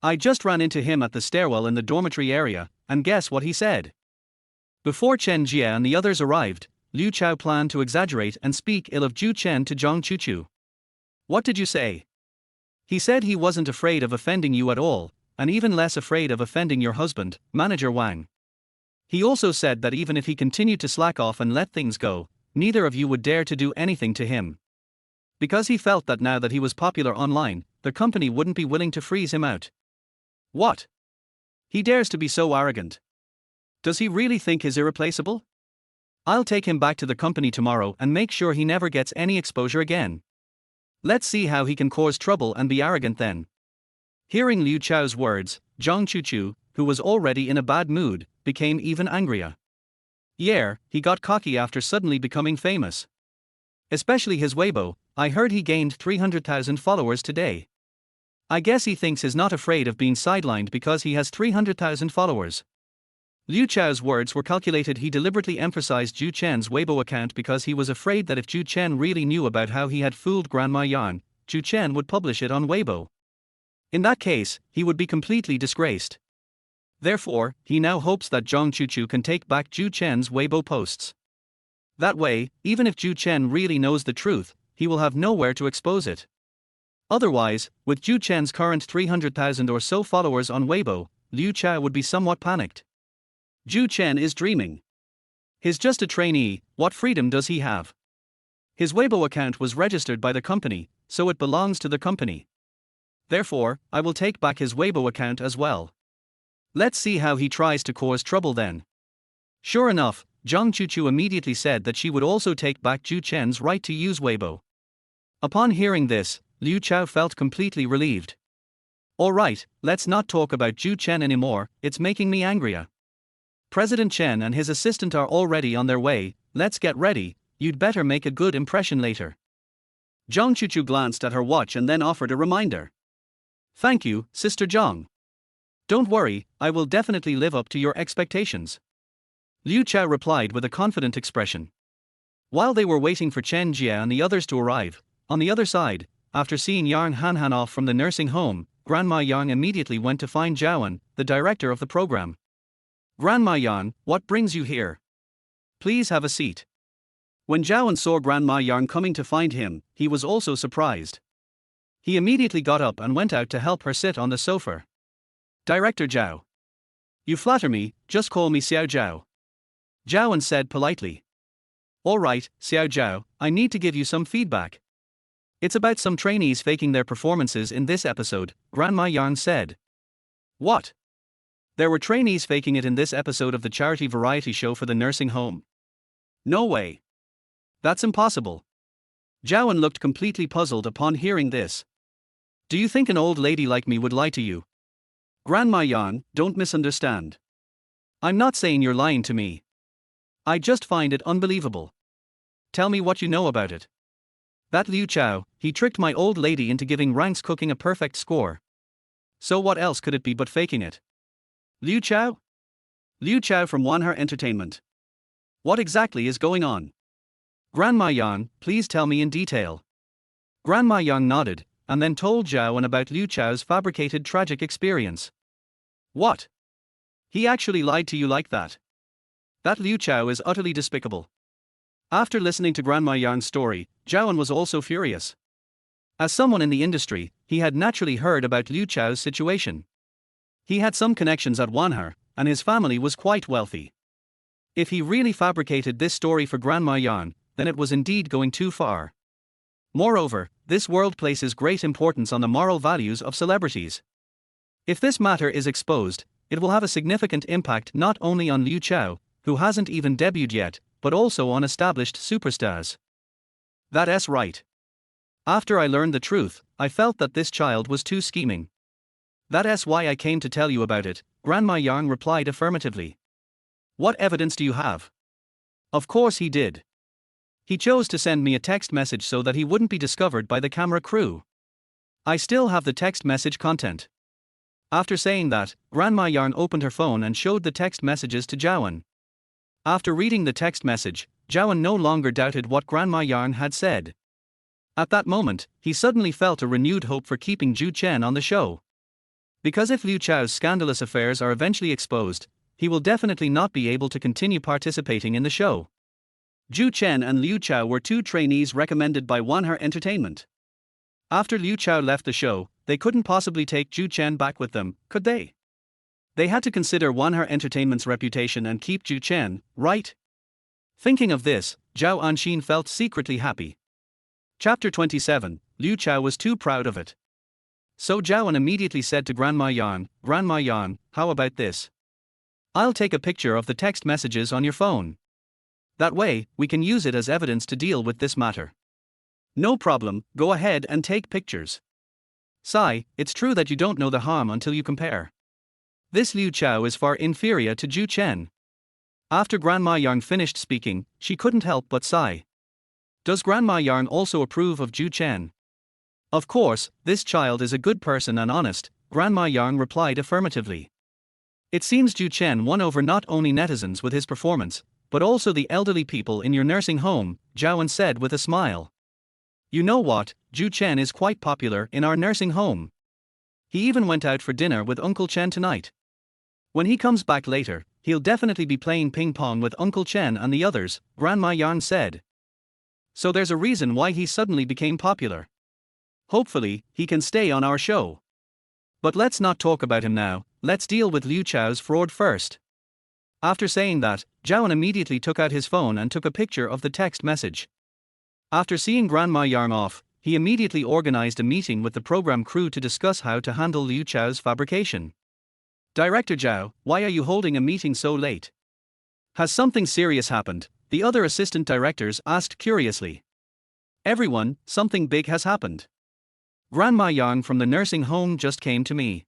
I just ran into him at the stairwell in the dormitory area, and guess what he said?" Before Chen Jie and the others arrived, Liu Chao planned to exaggerate and speak ill of Zhou Chen to Zhang Chuchu. "What did you say?" "He said he wasn't afraid of offending you at all, and even less afraid of offending your husband, Manager Wang. He also said that even if he continued to slack off and let things go, neither of you would dare to do anything to him. Because he felt that now that he was popular online, the company wouldn't be willing to freeze him out. What? He dares to be so arrogant. Does he really think he's irreplaceable? I'll take him back to the company tomorrow and make sure he never gets any exposure again. Let's see how he can cause trouble and be arrogant then. Hearing Liu Chao's words, Zhang Chuchu, who was already in a bad mood, became even angrier. Yeah, he got cocky after suddenly becoming famous. Especially his Weibo, I heard he gained 300,000 followers today. I guess he thinks he's not afraid of being sidelined because he has 300,000 followers. Liu Chao's words were calculated. He deliberately emphasized Zhou Chen's Weibo account because he was afraid that if Zhou Chen really knew about how he had fooled Grandma Yang, Zhou Chen would publish it on Weibo. In that case, he would be completely disgraced. Therefore, he now hopes that Zhang Chuchu can take back Zhou Chen's Weibo posts. That way, even if Zhou Chen really knows the truth, he will have nowhere to expose it. Otherwise, with Zhou Chen's current 300,000 or so followers on Weibo, Liu Chao would be somewhat panicked. Zhou Chen is dreaming. He's just a trainee, what freedom does he have? His Weibo account was registered by the company, so it belongs to the company. Therefore, I will take back his Weibo account as well. Let's see how he tries to cause trouble then. Sure enough, Zhang Chuchu immediately said that she would also take back Zhou Chen's right to use Weibo. Upon hearing this, Liu Chao felt completely relieved. Alright, let's not talk about Zhou Chen anymore, it's making me angrier. President Chen and his assistant are already on their way, let's get ready, you'd better make a good impression later. Zhang Chuchu glanced at her watch and then offered a reminder. Thank you, Sister Zhang. Don't worry, I will definitely live up to your expectations. Liu Chao replied with a confident expression. While they were waiting for Chen Jia and the others to arrive, on the other side, after seeing Yang Hanhan off from the nursing home, Grandma Yang immediately went to find Zhaoan, the director of the program. Grandma Yang, what brings you here? Please have a seat. When Zhaoan saw Grandma Yang coming to find him, he was also surprised. He immediately got up and went out to help her sit on the sofa. Director Zhao. You flatter me, just call me Xiao Zhao. Zhaoan said politely. Alright, Xiao Zhao, I need to give you some feedback. It's about some trainees faking their performances in this episode, Grandma Yang said. What? There were trainees faking it in this episode of the charity variety show for the nursing home. No way. That's impossible. Zhaoan looked completely puzzled upon hearing this. Do you think an old lady like me would lie to you? Grandma Yang, don't misunderstand. I'm not saying you're lying to me. I just find it unbelievable. Tell me what you know about it. That Liu Chao, he tricked my old lady into giving Ranks Cooking a perfect score. So what else could it be but faking it? Liu Chao? Liu Chao from Wanher Entertainment. What exactly is going on? Grandma Yang, please tell me in detail. Grandma Yang nodded, and then told Zhaoan about Liu Chao's fabricated tragic experience. What? He actually lied to you like that? That Liu Chao is utterly despicable. After listening to Grandma Yang's story, Zhaoan was also furious. As someone in the industry, he had naturally heard about Liu Chao's situation. He had some connections at Wanher, and his family was quite wealthy. If he really fabricated this story for Grandma Yang, then it was indeed going too far. Moreover, this world places great importance on the moral values of celebrities. If this matter is exposed, it will have a significant impact not only on Liu Chao, who hasn't even debuted yet, but also on established superstars. That's right. After I learned the truth, I felt that this child was too scheming. That's why I came to tell you about it, Grandma Yang replied affirmatively. What evidence do you have? Of course he did. He chose to send me a text message so that he wouldn't be discovered by the camera crew. I still have the text message content. After saying that, Grandma Yang opened her phone and showed the text messages to Zhaoan. After reading the text message, Zhaoan no longer doubted what Grandma Yang had said. At that moment, he suddenly felt a renewed hope for keeping Zhou Chen on the show. Because if Liu Chao's scandalous affairs are eventually exposed, he will definitely not be able to continue participating in the show. Zhou Chen and Liu Chao were two trainees recommended by Wanher Entertainment. After Liu Chao left the show, they couldn't possibly take Zhou Chen back with them, could they? They had to consider Wanhar Entertainment's reputation and keep Zhou Chen, right? Thinking of this, Zhao Anxin felt secretly happy. Chapter 27, Liu Chao was too proud of it. So Zhao immediately said to Grandma Yan, how about this? I'll take a picture of the text messages on your phone. That way, we can use it as evidence to deal with this matter. No problem, go ahead and take pictures. Sai, it's true that you don't know the harm until you compare. This Liu Chao is far inferior to Zhou Chen. After Grandma Yang finished speaking, she couldn't help but sigh. Does Grandma Yang also approve of Zhou Chen? Of course, this child is a good person and honest, Grandma Yang replied affirmatively. It seems Zhou Chen won over not only netizens with his performance, but also the elderly people in your nursing home, Zhao said with a smile. You know what, Zhou Chen is quite popular in our nursing home. He even went out for dinner with Uncle Chen tonight. When he comes back later, he'll definitely be playing ping pong with Uncle Chen and the others, Grandma Yang said. So there's a reason why he suddenly became popular. Hopefully, he can stay on our show. But let's not talk about him now, let's deal with Liu Chao's fraud first. After saying that, Zhao immediately took out his phone and took a picture of the text message. After seeing Grandma Yang off, he immediately organized a meeting with the program crew to discuss how to handle Liu Chao's fabrication. Director Zhao, why are you holding a meeting so late? Has something serious happened? The other assistant directors asked curiously. Everyone, something big has happened. Grandma Yang from the nursing home just came to me.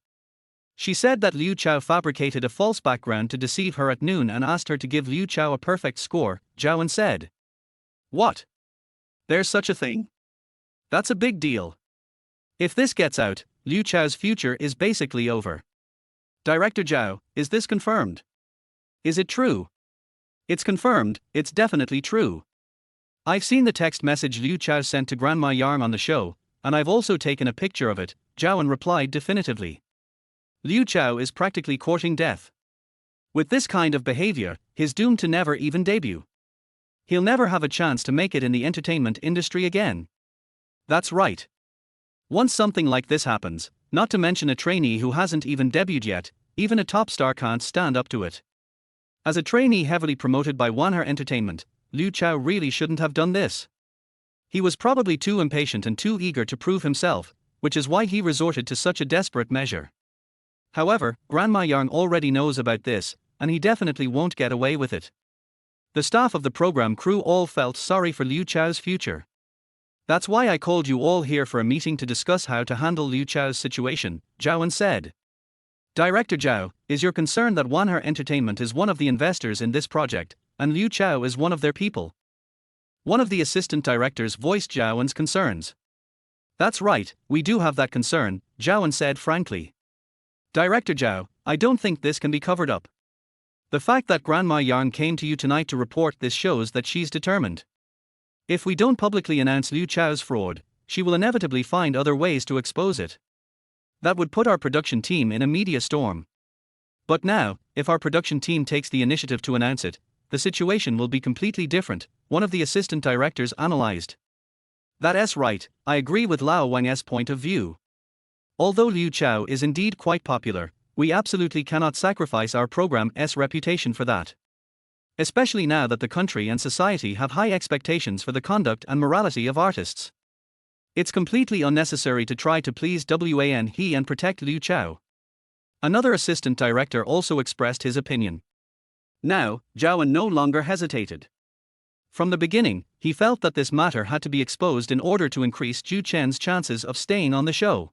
She said that Liu Chao fabricated a false background to deceive her at noon and asked her to give Liu Chao a perfect score, Zhao said. What? There's such a thing? That's a big deal. If this gets out, Liu Chao's future is basically over. Director Zhao, is this confirmed? Is it true? It's confirmed, it's definitely true. I've seen the text message Liu Chao sent to Grandma Yang on the show, and I've also taken a picture of it, Zhao replied definitively. Liu Chao is practically courting death. With this kind of behavior, he's doomed to never even debut. He'll never have a chance to make it in the entertainment industry again. That's right. Once something like this happens, not to mention a trainee who hasn't even debuted yet, even a top star can't stand up to it. As a trainee heavily promoted by Wanhar Entertainment, Liu Chao really shouldn't have done this. He was probably too impatient and too eager to prove himself, which is why he resorted to such a desperate measure. However, Grandma Yang already knows about this, and he definitely won't get away with it. The staff of the program crew all felt sorry for Liu Chao's future. That's why I called you all here for a meeting to discuss how to handle Liu Chao's situation, Zhao said. Director Zhao, is your concern that Wanhar Entertainment is one of the investors in this project, and Liu Chao is one of their people? One of the assistant directors voiced Zhao's concerns. That's right, we do have that concern, Zhao said frankly. Director Zhao, I don't think this can be covered up. The fact that Grandma Yang came to you tonight to report this shows that she's determined. If we don't publicly announce Liu Chao's fraud, she will inevitably find other ways to expose it. That would put our production team in a media storm. But now, if our production team takes the initiative to announce it, the situation will be completely different, one of the assistant directors analyzed. That's right, I agree with Lao Wang's point of view. Although Liu Chao is indeed quite popular, we absolutely cannot sacrifice our program's reputation for that. Especially now that the country and society have high expectations for the conduct and morality of artists. It's completely unnecessary to try to please Wan He and protect Liu Chao. Another assistant director also expressed his opinion. Now, Zhao no longer hesitated. From the beginning, he felt that this matter had to be exposed in order to increase Zhou Chen's chances of staying on the show.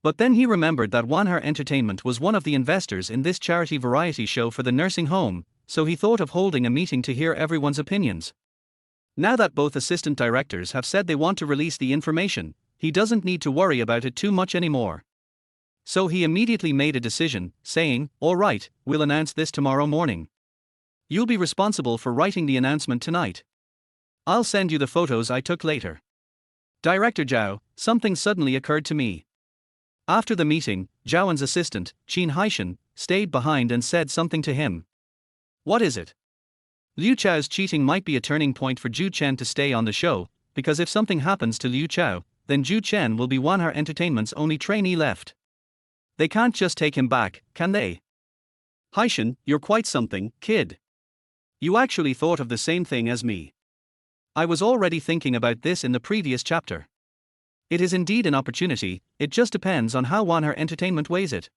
But then he remembered that Wanhar Entertainment was one of the investors in this charity variety show for the nursing home, so he thought of holding a meeting to hear everyone's opinions. Now that both assistant directors have said they want to release the information, he doesn't need to worry about it too much anymore. So he immediately made a decision, saying, all right, we'll announce this tomorrow morning. You'll be responsible for writing the announcement tonight. I'll send you the photos I took later. Director Zhao, something suddenly occurred to me. After the meeting, Zhao's assistant, Qin Haishan, stayed behind and said something to him. What is it? Liu Chao's cheating might be a turning point for Zhou Chen to stay on the show, because if something happens to Liu Chao, then Zhou Chen will be Wanhar Entertainment's only trainee left. They can't just take him back, can they? Haishan, you're quite something, kid. You actually thought of the same thing as me. I was already thinking about this in the previous chapter. It is indeed an opportunity, it just depends on how Wanhar Entertainment weighs it.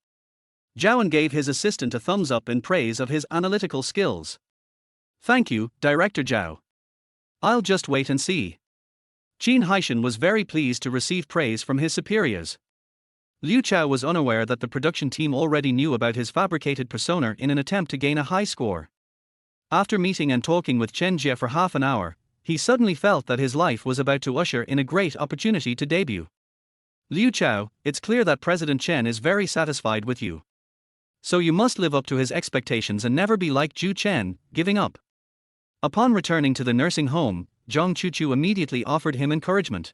Zhao gave his assistant a thumbs up in praise of his analytical skills. Thank you, Director Zhao. I'll just wait and see. Qin Haishan was very pleased to receive praise from his superiors. Liu Chao was unaware that the production team already knew about his fabricated persona in an attempt to gain a high score. After meeting and talking with Chen Jie for half an hour, he suddenly felt that his life was about to usher in a great opportunity to debut. Liu Chao, it's clear that President Chen is very satisfied with you. So you must live up to his expectations and never be like Zhou Chen, giving up. Upon returning to the nursing home, Zhang Chuchu immediately offered him encouragement.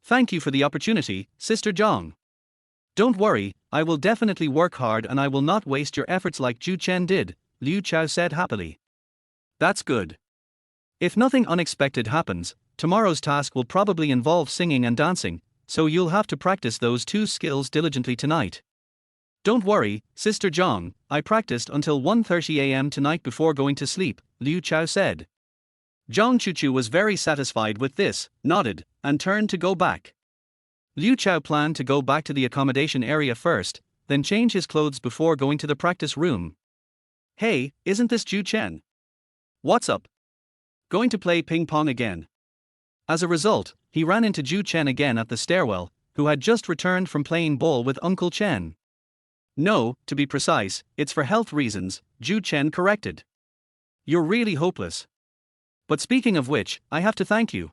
Thank you for the opportunity, Sister Zhang. Don't worry, I will definitely work hard and I will not waste your efforts like Zhou Chen did, Liu Chao said happily. That's good. If nothing unexpected happens, tomorrow's task will probably involve singing and dancing, so you'll have to practice those two skills diligently tonight. Don't worry, Sister Zhang, I practiced until 1:30 a.m. tonight before going to sleep, Liu Chao said. Zhang Chuchu was very satisfied with this, nodded, and turned to go back. Liu Chao planned to go back to the accommodation area first, then change his clothes before going to the practice room. Hey, isn't this Zhou Chen? What's up? Going to play ping pong again? As a result, he ran into Zhou Chen again at the stairwell, who had just returned from playing ball with Uncle Chen. No, to be precise, it's for health reasons, Zhou Chen corrected. You're really hopeless. But speaking of which, I have to thank you.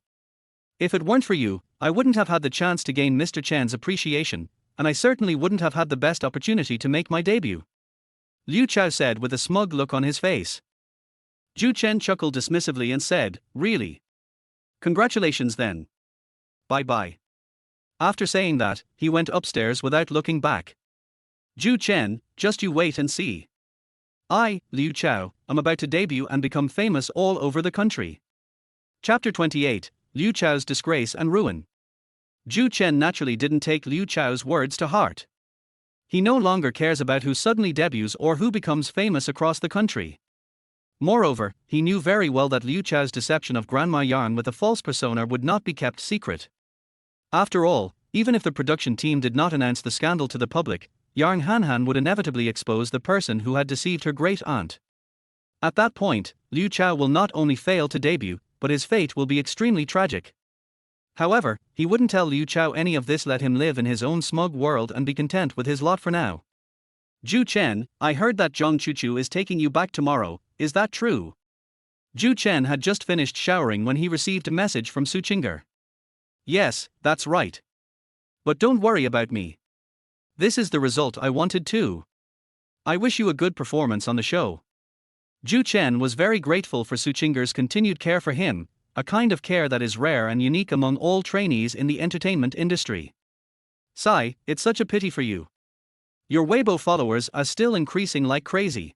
If it weren't for you, I wouldn't have had the chance to gain Mr. Chen's appreciation, and I certainly wouldn't have had the best opportunity to make my debut. Liu Chao said with a smug look on his face. Zhou Chen chuckled dismissively and said, really? Congratulations then. Bye-bye. After saying that, he went upstairs without looking back. Zhou Chen, just you wait and see. I, Liu Chao, am about to debut and become famous all over the country. Chapter 28, Liu Chao's Disgrace and Ruin. Zhou Chen naturally didn't take Liu Chao's words to heart. He no longer cares about who suddenly debuts or who becomes famous across the country. Moreover, he knew very well that Liu Chao's deception of Grandma Yarn with a false persona would not be kept secret. After all, even if the production team did not announce the scandal to the public, Yang Hanhan would inevitably expose the person who had deceived her great-aunt. At that point, Liu Chao will not only fail to debut, but his fate will be extremely tragic. However, he wouldn't tell Liu Chao any of this, let him live in his own smug world and be content with his lot for now. Zhou Chen, I heard that Zhang Chuchu is taking you back tomorrow, is that true? Zhou Chen had just finished showering when he received a message from Su Qing'er. Yes, that's right. But don't worry about me. This is the result I wanted too. I wish you a good performance on the show. Zhou Chen was very grateful for Su Qing'er's continued care for him, a kind of care that is rare and unique among all trainees in the entertainment industry. Sai, it's such a pity for you. Your Weibo followers are still increasing like crazy.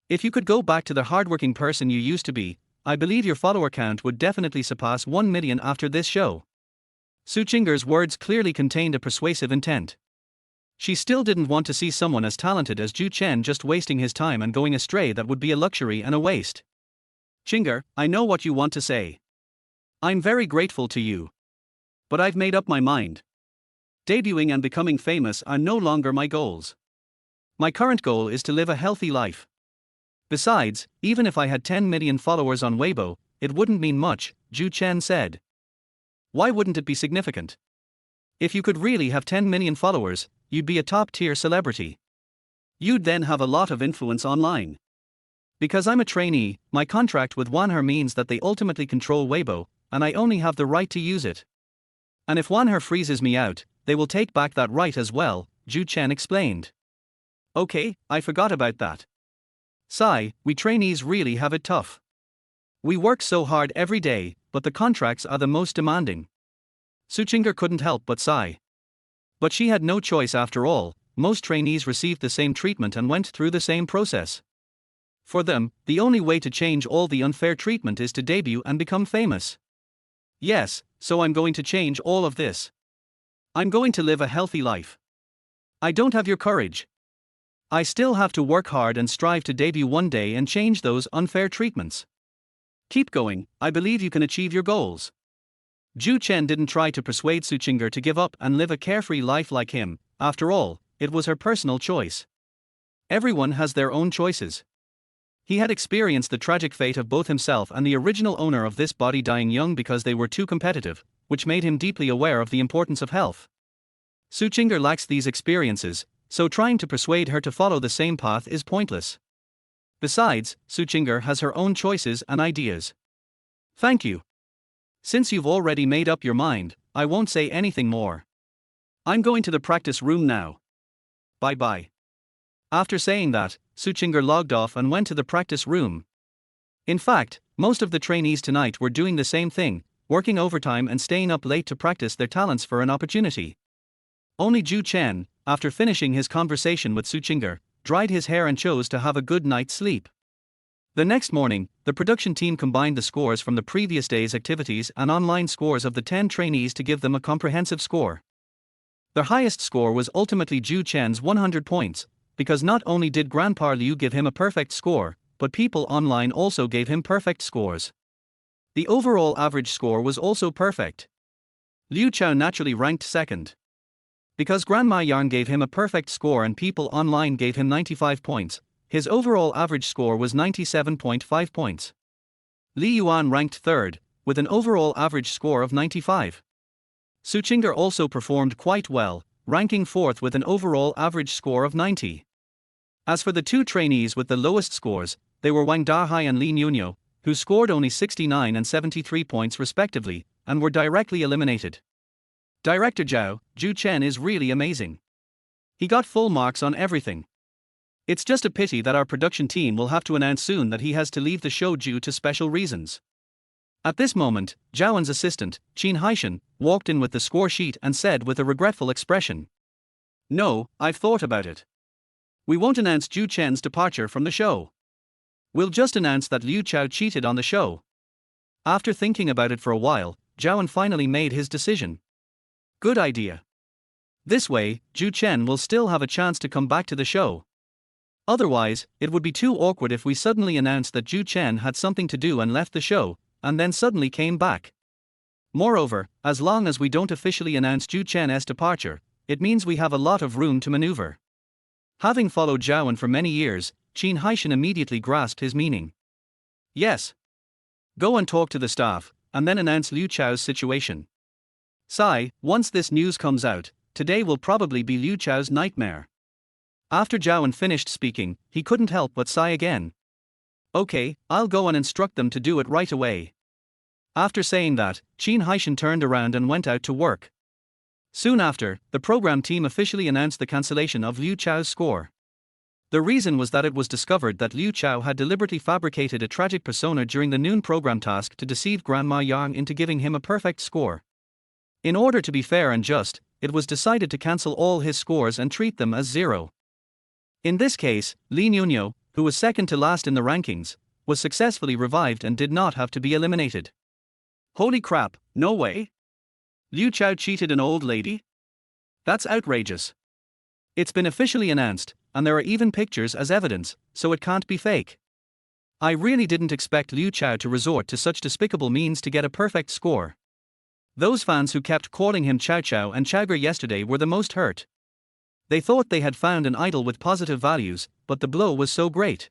If you could go back to the hardworking person you used to be, I believe your follower count would definitely surpass 1 million after this show. Su Qing'er's words clearly contained a persuasive intent. She still didn't want to see someone as talented as Zhou Chen just wasting his time and going astray. That would be a luxury and a waste. Qing'er, I know what you want to say. I'm very grateful to you. But I've made up my mind. Debuting and becoming famous are no longer my goals. My current goal is to live a healthy life. Besides, even if I had 10 million followers on Weibo, it wouldn't mean much, Zhou Chen said. Why wouldn't it be significant? If you could really have 10 million followers, you'd be a top-tier celebrity. You'd then have a lot of influence online. Because I'm a trainee, my contract with Wanhar means that they ultimately control Weibo, and I only have the right to use it. And if Wanhar freezes me out, they will take back that right as well, Zhou Chen explained. Okay, I forgot about that. Sai, we trainees really have it tough. We work so hard every day, but the contracts are the most demanding. Su Qing'er couldn't help but sigh. But she had no choice after all, most trainees received the same treatment and went through the same process. For them, the only way to change all the unfair treatment is to debut and become famous. Yes, so I'm going to change all of this. I'm going to live a healthy life. I don't have your courage. I still have to work hard and strive to debut one day and change those unfair treatments. Keep going, I believe you can achieve your goals. Zhou Chen didn't try to persuade Suchinger to give up and live a carefree life like him. After all, it was her personal choice. Everyone has their own choices. He had experienced the tragic fate of both himself and the original owner of this body dying young because they were too competitive, which made him deeply aware of the importance of health. Suchinger lacks these experiences, so trying to persuade her to follow the same path is pointless. Besides, Suchinger has her own choices and ideas. Thank you. Since you've already made up your mind, I won't say anything more. I'm going to the practice room now. Bye-bye. After saying that, Suchinger logged off and went to the practice room. In fact, most of the trainees tonight were doing the same thing, working overtime and staying up late to practice their talents for an opportunity. Only Zhou Chen, after finishing his conversation with Suchinger, dried his hair and chose to have a good night's sleep. The next morning, the production team combined the scores from the previous day's activities and online scores of the 10 trainees to give them a comprehensive score. Their highest score was ultimately Zhou Chen's 100 points, because not only did Grandpa Liu give him a perfect score, but people online also gave him perfect scores. The overall average score was also perfect. Liu Chao naturally ranked second. Because Grandma Yang gave him a perfect score and people online gave him 95 points, his overall average score was 97.5 points. Li Yuan ranked third, with an overall average score of 95. Suchinger also performed quite well, ranking fourth with an overall average score of 90. As for the two trainees with the lowest scores, they were Wang Dahai and Li Nunyo, who scored only 69 and 73 points respectively, and were directly eliminated. Director Zhou Chen is really amazing. He got full marks on everything. It's just a pity that our production team will have to announce soon that he has to leave the show due to special reasons. At this moment, Zhao assistant, Qin Haishan, walked in with the score sheet and said with a regretful expression, "No, I've thought about it. We won't announce Zhou Chen's departure from the show. We'll just announce that Liu Chao cheated on the show." After thinking about it for a while, Zhao finally made his decision. Good idea. This way, Zhou Chen will still have a chance to come back to the show. Otherwise, it would be too awkward if we suddenly announced that Zhou Chen had something to do and left the show, and then suddenly came back. Moreover, as long as we don't officially announce Zhou Chen's departure, it means we have a lot of room to maneuver. Having followed Zhao for many years, Qin Haishan immediately grasped his meaning. Yes. Go and talk to the staff, and then announce Liu Chao's situation. Sigh, once this news comes out, today will probably be Liu Chao's nightmare. After Zhao finished speaking, he couldn't help but sigh again. Okay, I'll go and instruct them to do it right away. After saying that, Qin Haishan turned around and went out to work. Soon after, the program team officially announced the cancellation of Liu Chao's score. The reason was that it was discovered that Liu Chao had deliberately fabricated a tragic persona during the noon program task to deceive Grandma Yang into giving him a perfect score. In order to be fair and just, it was decided to cancel all his scores and treat them as zero. In this case, Li Nunyo, who was second to last in the rankings, was successfully revived and did not have to be eliminated. Holy crap, no way! Liu Chao cheated an old lady? That's outrageous. It's been officially announced, and there are even pictures as evidence, so it can't be fake. I really didn't expect Liu Chao to resort to such despicable means to get a perfect score. Those fans who kept calling him Chow Chow and Chowger yesterday were the most hurt. They thought they had found an idol with positive values, but the blow was so great.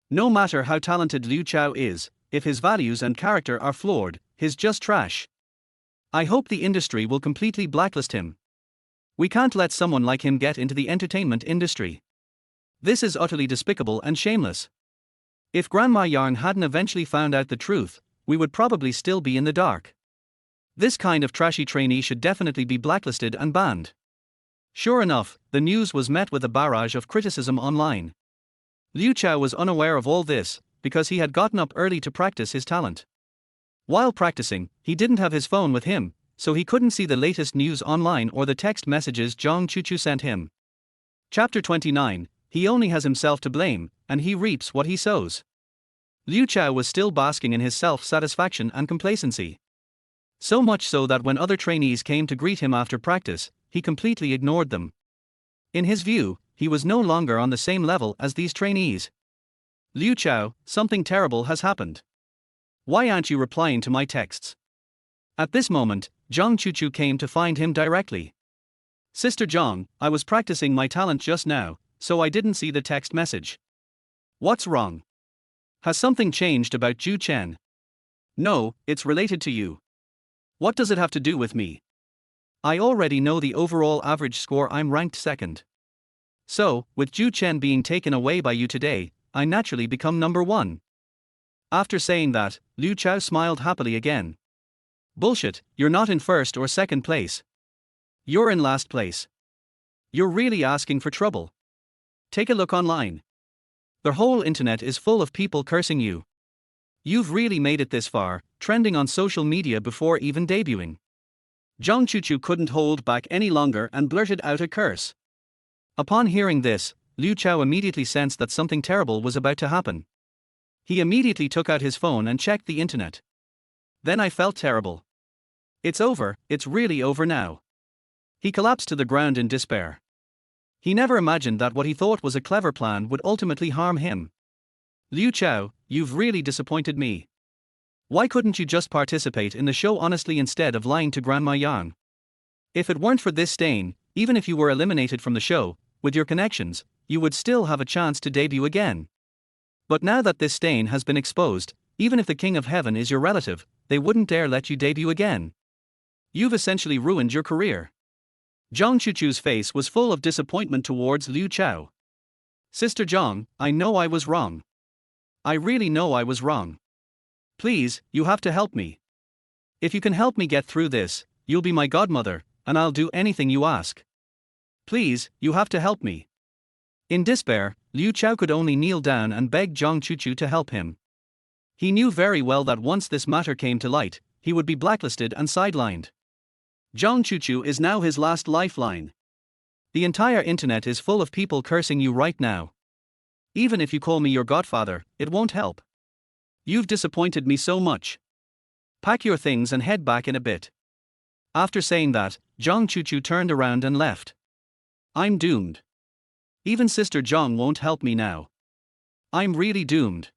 No matter how talented Liu Chao is, if his values and character are flawed, he's just trash. I hope the industry will completely blacklist him. We can't let someone like him get into the entertainment industry. This is utterly despicable and shameless. If Grandma Yang hadn't eventually found out the truth, we would probably still be in the dark. This kind of trashy trainee should definitely be blacklisted and banned. Sure enough, the news was met with a barrage of criticism online. Liu Chao was unaware of all this, because he had gotten up early to practice his talent. While practicing, he didn't have his phone with him, so he couldn't see the latest news online or the text messages Zhang Chuchu sent him. Chapter 29, he only has himself to blame, and he reaps what he sows. Liu Chao was still basking in his self-satisfaction and complacency. So much so that when other trainees came to greet him after practice, he completely ignored them. In his view, he was no longer on the same level as these trainees. Liu Chao, something terrible has happened. Why aren't you replying to my texts? At this moment, Zhang Chuchu came to find him directly. Sister Zhang, I was practicing my talent just now, so I didn't see the text message. What's wrong? Has something changed about Zhou Chen? No, it's related to you. What does it have to do with me? I already know the overall average score. I'm ranked second. So, with Zhou Chen being taken away by you today, I naturally become number one. After saying that, Liu Chao smiled happily again. Bullshit, you're not in first or second place. You're in last place. You're really asking for trouble. Take a look online. The whole internet is full of people cursing you. You've really made it this far, trending on social media before even debuting. Zhang Chuchu couldn't hold back any longer and blurted out a curse. Upon hearing this, Liu Chao immediately sensed that something terrible was about to happen. He immediately took out his phone and checked the internet. Then I felt terrible. It's over, it's really over now. He collapsed to the ground in despair. He never imagined that what he thought was a clever plan would ultimately harm him. Liu Chao, you've really disappointed me. Why couldn't you just participate in the show honestly instead of lying to Grandma Yang? If it weren't for this stain, even if you were eliminated from the show, with your connections, you would still have a chance to debut again. But now that this stain has been exposed, even if the King of Heaven is your relative, they wouldn't dare let you debut again. You've essentially ruined your career. Zhang Chuchu's face was full of disappointment towards Liu Chao. Sister Zhang, I know I was wrong. I really know I was wrong. Please, you have to help me. If you can help me get through this, you'll be my godmother, and I'll do anything you ask. Please, you have to help me. In despair, Liu Chao could only kneel down and beg Zhang Chuchu to help him. He knew very well that once this matter came to light, he would be blacklisted and sidelined. Zhang Chuchu is now his last lifeline. The entire internet is full of people cursing you right now. Even if you call me your godfather, it won't help. You've disappointed me so much. Pack your things and head back in a bit. After saying that, Zhang Chuchu turned around and left. I'm doomed. Even Sister Zhang won't help me now. I'm really doomed.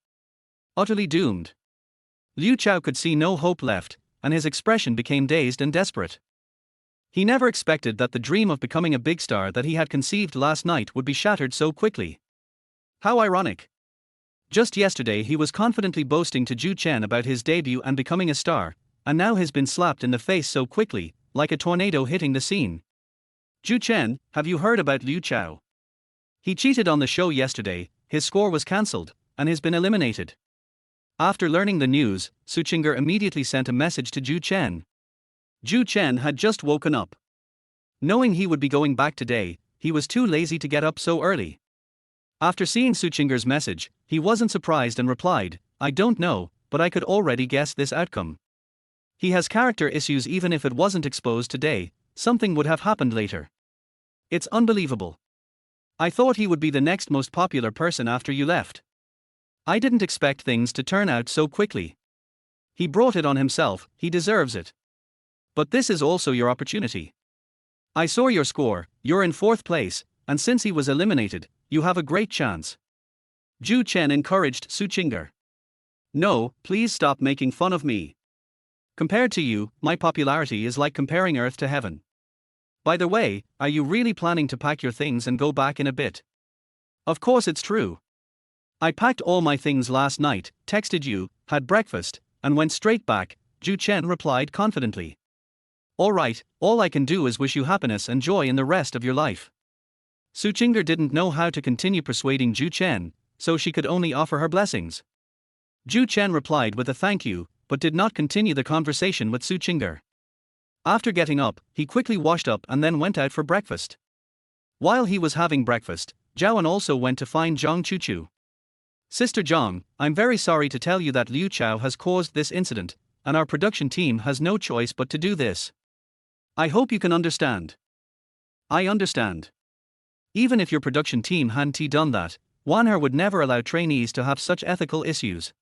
Utterly doomed. Liu Chao could see no hope left, and his expression became dazed and desperate. He never expected that the dream of becoming a big star that he had conceived last night would be shattered so quickly. How ironic. Just yesterday he was confidently boasting to Zhou Chen about his debut and becoming a star, and now he's been slapped in the face so quickly, like a tornado hitting the scene. Zhou Chen, have you heard about Liu Chao? He cheated on the show yesterday, his score was cancelled, and has been eliminated. After learning the news, Suchinger immediately sent a message to Zhou Chen. Zhou Chen had just woken up. Knowing he would be going back today, he was too lazy to get up so early. After seeing Suchinger's message, he wasn't surprised and replied, I don't know, but I could already guess this outcome. He has character issues. Even if it wasn't exposed today, something would have happened later. It's unbelievable. I thought he would be the next most popular person after you left. I didn't expect things to turn out so quickly. He brought it on himself, he deserves it. But this is also your opportunity. I saw your score, you're in fourth place, and since he was eliminated, you have a great chance. Zhou Chen encouraged Suchinger. No, please stop making fun of me. Compared to you, my popularity is like comparing Earth to heaven. By the way, are you really planning to pack your things and go back in a bit? Of course it's true. I packed all my things last night, texted you, had breakfast, and went straight back, Zhou Chen replied confidently. Alright, all I can do is wish you happiness and joy in the rest of your life. Suchinger didn't know how to continue persuading Zhou Chen, so she could only offer her blessings. Zhou Chen replied with a thank you, but did not continue the conversation with Suchinger. After getting up, he quickly washed up and then went out for breakfast. While he was having breakfast, Zhaoan also went to find Zhang Chuchu. Sister Zhang, I'm very sorry to tell you that Liu Chao has caused this incident, and our production team has no choice but to do this. I hope you can understand. I understand. Even if your production team hadn't done that, Wanher would never allow trainees to have such ethical issues.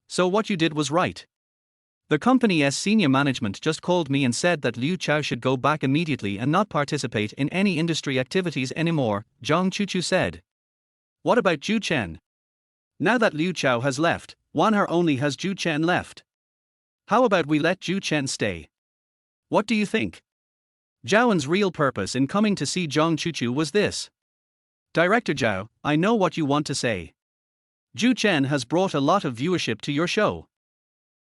So what you did was right. The company's senior management just called me and said that Liu Chao should go back immediately and not participate in any industry activities anymore, Zhang Chuchu said. What about Zhou Chen? Now that Liu Chao has left, Wanher only has Zhou Chen left. How about we let Zhou Chen stay? What do you think? Zhao real purpose in coming to see Zhang Chuchu was this. Director Zhao, I know what you want to say. Zhou Chen has brought a lot of viewership to your show.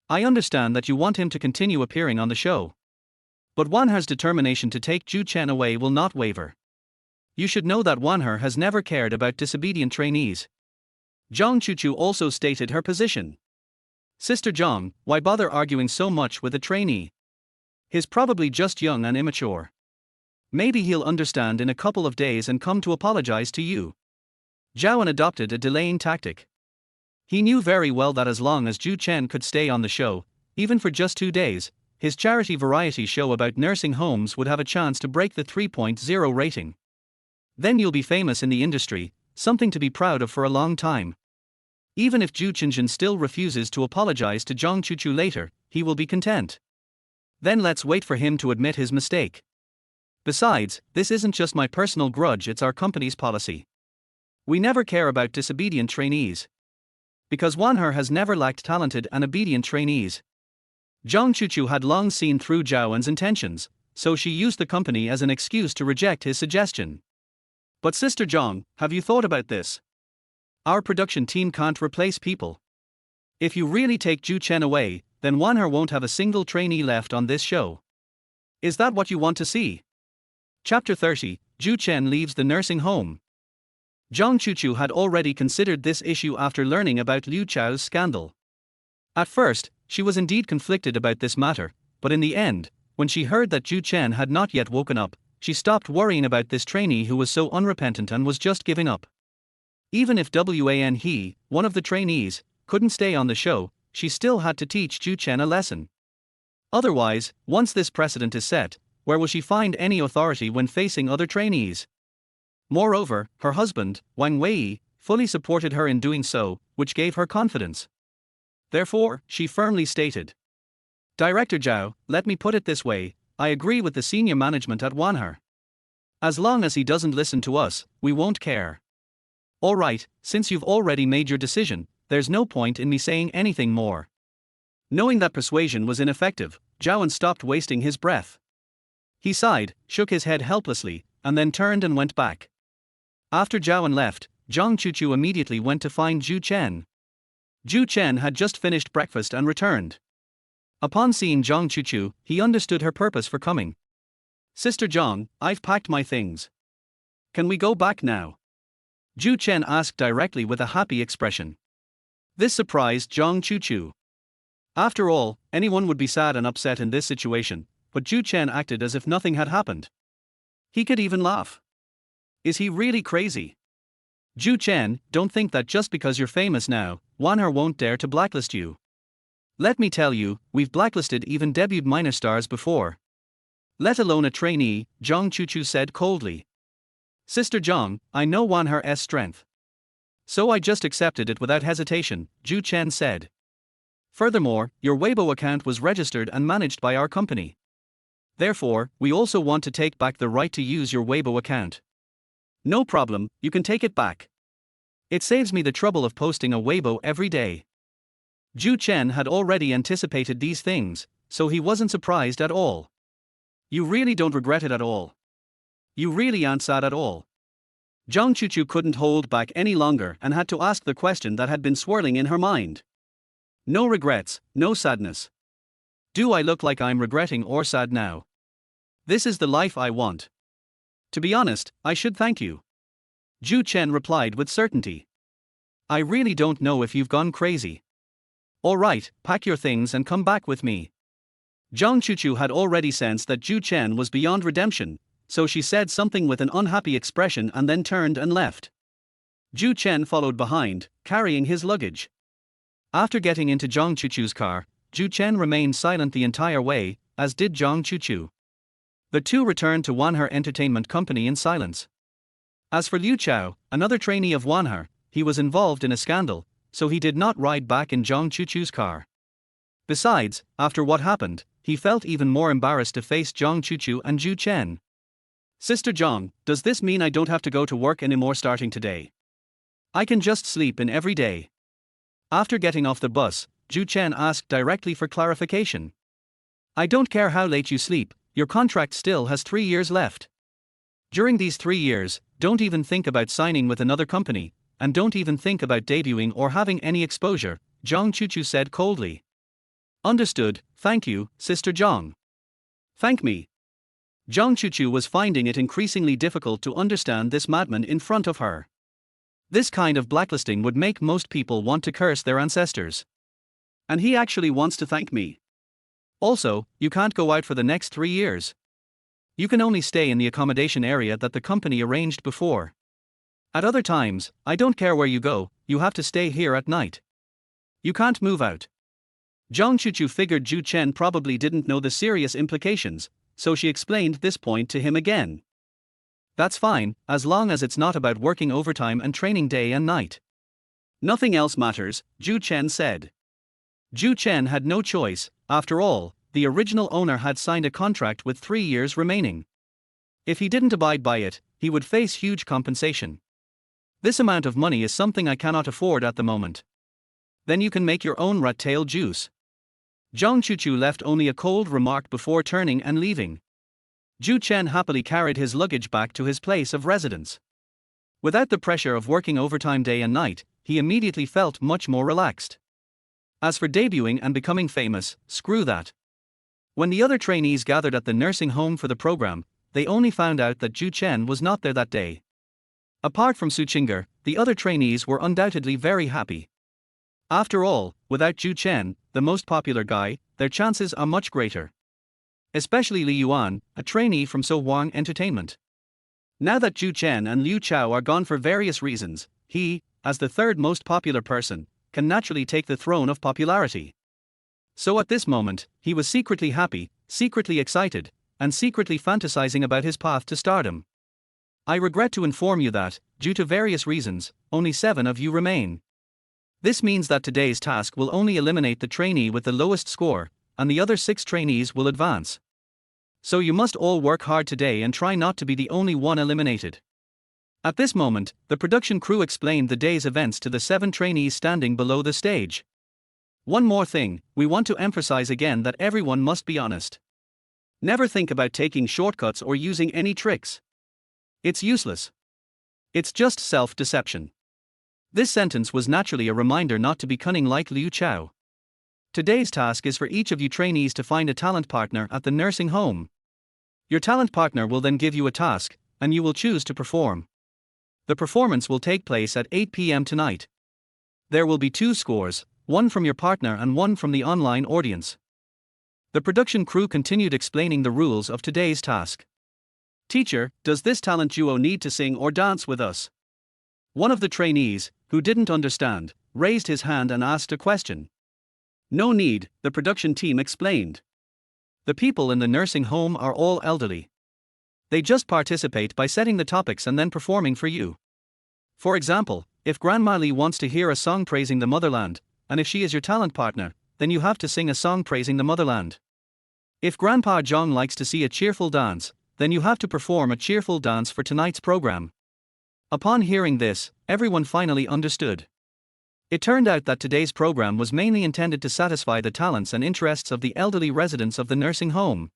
I understand that you want him to continue appearing on the show. But Wanher's determination to take Zhou Chen away will not waver. You should know that Wanher has never cared about disobedient trainees. Zhang Chuchu also stated her position. Sister Zhang, why bother arguing so much with a trainee? He's probably just young and immature. Maybe he'll understand in a couple of days and come to apologize to you. Zhao adopted a delaying tactic. He knew very well that as long as Zhou Chen could stay on the show, even for just 2 days, his charity variety show about nursing homes would have a chance to break the 3.0 rating. Then you'll be famous in the industry, something to be proud of for a long time. Even if Zhou Chen still refuses to apologize to Zhang Chuchu later, he will be content. Then let's wait for him to admit his mistake. Besides, this isn't just my personal grudge, it's our company's policy. We never care about disobedient trainees. Because Wanher has never lacked talented and obedient trainees. Zhang Chuchu had long seen through Zhao's intentions, so she used the company as an excuse to reject his suggestion. But Sister Zhang, have you thought about this? Our production team can't replace people. If you really take Zhou Chen away, then Wanher won't have a single trainee left on this show. Is that what you want to see? Chapter 30, Zhou Chen leaves the nursing home. Zhang Chuchu had already considered this issue after learning about Liu Chao's scandal. At first, she was indeed conflicted about this matter, but in the end, when she heard that Zhou Chen had not yet woken up, she stopped worrying about this trainee who was so unrepentant and was just giving up. Even if he, one of the trainees, couldn't stay on the show, she still had to teach Zhou Chen a lesson. Otherwise, once this precedent is set, where will she find any authority when facing other trainees? Moreover, her husband, Wang Wei, fully supported her in doing so, which gave her confidence. Therefore, she firmly stated, Director Zhao, let me put it this way, I agree with the senior management at Wanher. As long as he doesn't listen to us, we won't care. Alright, since you've already made your decision, there's no point in me saying anything more. Knowing that persuasion was ineffective, Zhao stopped wasting his breath. He sighed, shook his head helplessly, and then turned and went back. After Zhao left, Zhang Chuchu immediately went to find Zhou Chen. Zhou Chen had just finished breakfast and returned. Upon seeing Zhang Chuchu, he understood her purpose for coming. Sister Zhang, I've packed my things. Can we go back now? Zhou Chen asked directly with a happy expression. This surprised Zhang Chuchu. After all, anyone would be sad and upset in this situation, but Zhou Chen acted as if nothing had happened. He could even laugh. Is he really crazy? Zhou Chen, don't think that just because you're famous now, Wanher won't dare to blacklist you. Let me tell you, we've blacklisted even debuted minor stars before. Let alone a trainee, Zhang Chuchu said coldly. Sister Zhang, I know Wanher's strength. So I just accepted it without hesitation, Zhou Chen said. Furthermore, your Weibo account was registered and managed by our company. Therefore, we also want to take back the right to use your Weibo account. No problem, you can take it back. It saves me the trouble of posting a Weibo every day. Zhou Chen had already anticipated these things, so he wasn't surprised at all. You really don't regret it at all. You really aren't sad at all. Zhang Chuchu couldn't hold back any longer and had to ask the question that had been swirling in her mind. No regrets, no sadness. Do I look like I'm regretting or sad now? This is the life I want. To be honest, I should thank you. Zhou Chen replied with certainty. I really don't know if you've gone crazy. Alright, pack your things and come back with me. Zhang Chuchu had already sensed that Zhou Chen was beyond redemption, so she said something with an unhappy expression and then turned and left. Zhou Chen followed behind, carrying his luggage. After getting into Zhang Chuchu's car, Zhou Chen remained silent the entire way, as did Zhang Chuchu. The two returned to Wanher Entertainment Company in silence. As for Liu Chao, another trainee of Wanher, he was involved in a scandal, so he did not ride back in Zhang Chuchu's car. Besides, after what happened, he felt even more embarrassed to face Zhang Chuchu and Zhou Chen. Sister Zhang, does this mean I don't have to go to work anymore starting today? I can just sleep in every day. After getting off the bus, Zhou Chen asked directly for clarification. I don't care how late you sleep, your contract still has 3 years left. During these 3 years, don't even think about signing with another company, and don't even think about debuting or having any exposure, Zhang Chuchu said coldly. Understood, thank you, Sister Zhang. Thank me. Zhang Chuchu was finding it increasingly difficult to understand this madman in front of her. This kind of blacklisting would make most people want to curse their ancestors. And he actually wants to thank me. Also, you can't go out for the next 3 years. You can only stay in the accommodation area that the company arranged before. At other times, I don't care where you go, you have to stay here at night. You can't move out. Zhang Chuchu figured Zhou Chen probably didn't know the serious implications, so she explained this point to him again. That's fine, as long as it's not about working overtime and training day and night. Nothing else matters, Zhou Chen said. Zhou Chen had no choice, after all, the original owner had signed a contract with 3 years remaining. If he didn't abide by it, he would face huge compensation. This amount of money is something I cannot afford at the moment. Then you can make your own rat tail juice. Zhang Chuchu left only a cold remark before turning and leaving. Zhou Chen happily carried his luggage back to his place of residence. Without the pressure of working overtime day and night, he immediately felt much more relaxed. As for debuting and becoming famous, screw that. When the other trainees gathered at the nursing home for the program, they only found out that Zhou Chen was not there that day. Apart from Su Qing'er, the other trainees were undoubtedly very happy. After all, without Zhou Chen, the most popular guy, their chances are much greater. Especially Li Yuan, a trainee from So Huang Entertainment. Now that Zhou Chen and Liu Chao are gone for various reasons, he, as the third most popular person, can naturally take the throne of popularity. So at this moment, he was secretly happy, secretly excited, and secretly fantasizing about his path to stardom. I regret to inform you that, due to various reasons, only 7 of you remain. This means that today's task will only eliminate the trainee with the lowest score, and the other 6 trainees will advance. So you must all work hard today and try not to be the only one eliminated. At this moment, the production crew explained the day's events to the 7 trainees standing below the stage. One more thing, we want to emphasize again that everyone must be honest. Never think about taking shortcuts or using any tricks. It's useless. It's just self-deception. This sentence was naturally a reminder not to be cunning like Liu Chao. Today's task is for each of you trainees to find a talent partner at the nursing home. Your talent partner will then give you a task, and you will choose to perform. The performance will take place at 8 p.m. tonight. There will be 2 scores, one from your partner and one from the online audience. The production crew continued explaining the rules of today's task. Teacher, does this talent duo need to sing or dance with us? One of the trainees, who didn't understand, raised his hand and asked a question. No need, the production team explained. The people in the nursing home are all elderly. They just participate by setting the topics and then performing for you. For example, if Grandma Li wants to hear a song praising the motherland, and if she is your talent partner, then you have to sing a song praising the motherland. If Grandpa Zhang likes to see a cheerful dance, then you have to perform a cheerful dance for tonight's program. Upon hearing this, everyone finally understood. It turned out that today's program was mainly intended to satisfy the talents and interests of the elderly residents of the nursing home.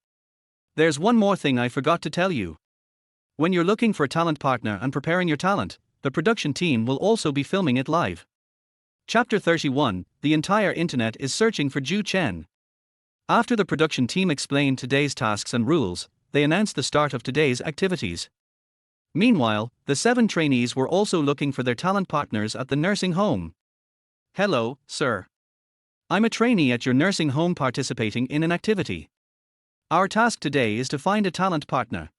There's one more thing I forgot to tell you. When you're looking for a talent partner and preparing your talent, the production team will also be filming it live. Chapter 31, the entire internet is searching for Zhou Chen. After the production team explained today's tasks and rules, they announced the start of today's activities. Meanwhile, the 7 trainees were also looking for their talent partners at the nursing home. Hello, sir. I'm a trainee at your nursing home participating in an activity. Our task today is to find a talent partner.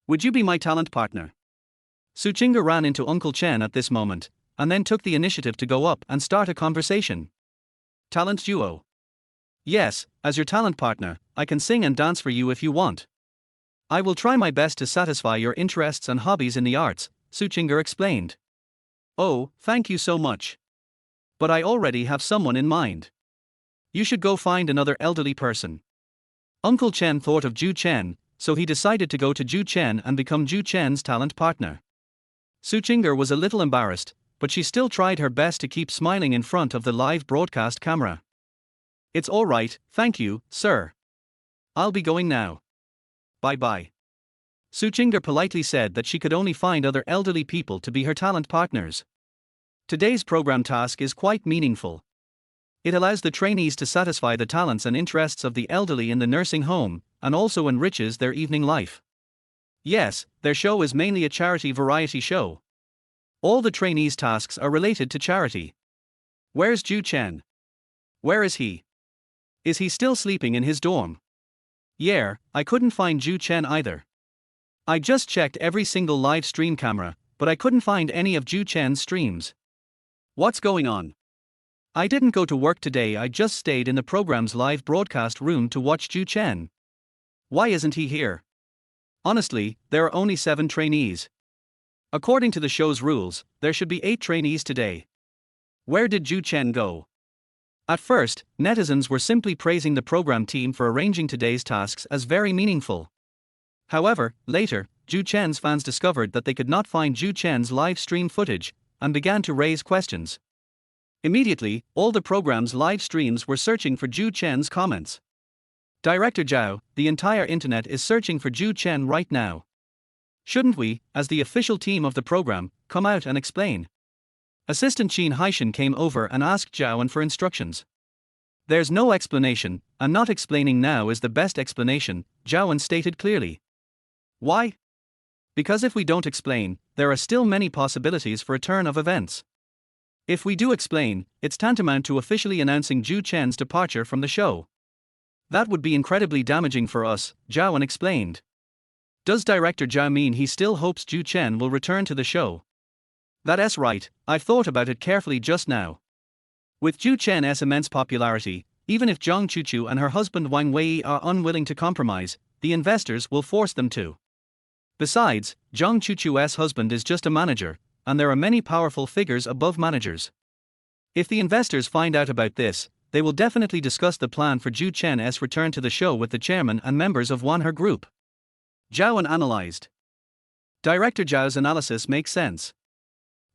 Would you be my talent partner? Su Qing'er ran into Uncle Chen at this moment, and then took the initiative to go up and start a conversation. Talent duo. Yes, as your talent partner, I can sing and dance for you if you want. I will try my best to satisfy your interests and hobbies in the arts, Su Qing'er explained. Oh, thank you so much. But I already have someone in mind. You should go find another elderly person. Uncle Chen thought of Zhou Chen, so he decided to go to Zhou Chen and become Zhou Chen's talent partner. Su Qing'er was a little embarrassed, but she still tried her best to keep smiling in front of the live broadcast camera. It's all right, thank you, sir. I'll be going now. Bye-bye. Su Qing'er politely said that she could only find other elderly people to be her talent partners. Today's program task is quite meaningful. It allows the trainees to satisfy the talents and interests of the elderly in the nursing home, and also enriches their evening life. Yes, their show is mainly a charity variety show. All the trainees' tasks are related to charity. Where's Zhou Chen? Where is he? Is he still sleeping in his dorm? Yeah, I couldn't find Zhou Chen either. I just checked every single live stream camera, but I couldn't find any of Zhou Chen's streams. What's going on? I didn't go to work today, I just stayed in the program's live broadcast room to watch Zhou Chen. Why isn't he here? Honestly, there are only 7 trainees. According to the show's rules, there should be 8 trainees today. Where did Zhou Chen go? At first, netizens were simply praising the program team for arranging today's tasks as very meaningful. However, later, Zhou Chen's fans discovered that they could not find Zhou Chen's live stream footage, and began to raise questions. Immediately, all the program's live streams were searching for Zhou Chen's comments. Director Zhao, the entire internet is searching for Zhou Chen right now. Shouldn't we, as the official team of the program, come out and explain? Assistant Qin Haishan came over and asked Zhao for instructions. There's no explanation, and not explaining now is the best explanation, Zhao stated clearly. Why? Because if we don't explain, there are still many possibilities for a turn of events. If we do explain, it's tantamount to officially announcing Zhou Chen's departure from the show. That would be incredibly damaging for us, Zhao explained. Does Director Zhao mean he still hopes Zhou Chen will return to the show? That's right, I've thought about it carefully just now. With Zhou Chen's immense popularity, even if Zhang Chuchu and her husband Wang Wei are unwilling to compromise, the investors will force them to. Besides, Zhang Chuchu's husband is just a manager, and there are many powerful figures above managers. If the investors find out about this, they will definitely discuss the plan for Zhou Chen's return to the show with the chairman and members of Her Group. Zhao analyzed. Director Zhao's analysis makes sense.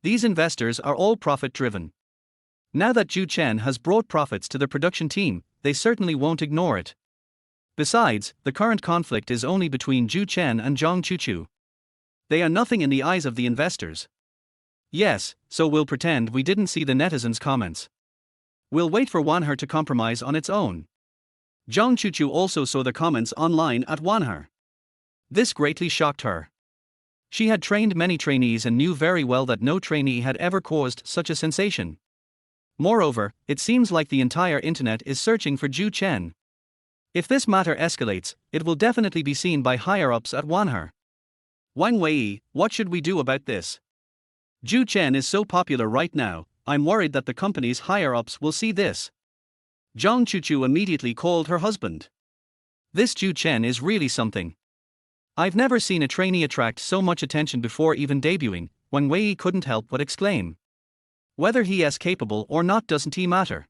These investors are all profit-driven. Now that Zhou Chen has brought profits to the production team, they certainly won't ignore it. Besides, the current conflict is only between Zhou Chen and Zhang Chuchu. They are nothing in the eyes of the investors. Yes, so we'll pretend we didn't see the netizens' comments. We'll wait for Her to compromise on its own. Zhang Chuchu also saw the comments online at Her. This greatly shocked her. She had trained many trainees and knew very well that no trainee had ever caused such a sensation. Moreover, it seems like the entire internet is searching for Zhou Chen. If this matter escalates, it will definitely be seen by higher-ups at Her. Wang Wei, what should we do about this? Zhou Chen is so popular right now, I'm worried that the company's higher-ups will see this. Zhang Chuchu immediately called her husband. This Zhou Chen is really something. I've never seen a trainee attract so much attention before even debuting, Wang Wei couldn't help but exclaim. Whether he is capable or not doesn't matter.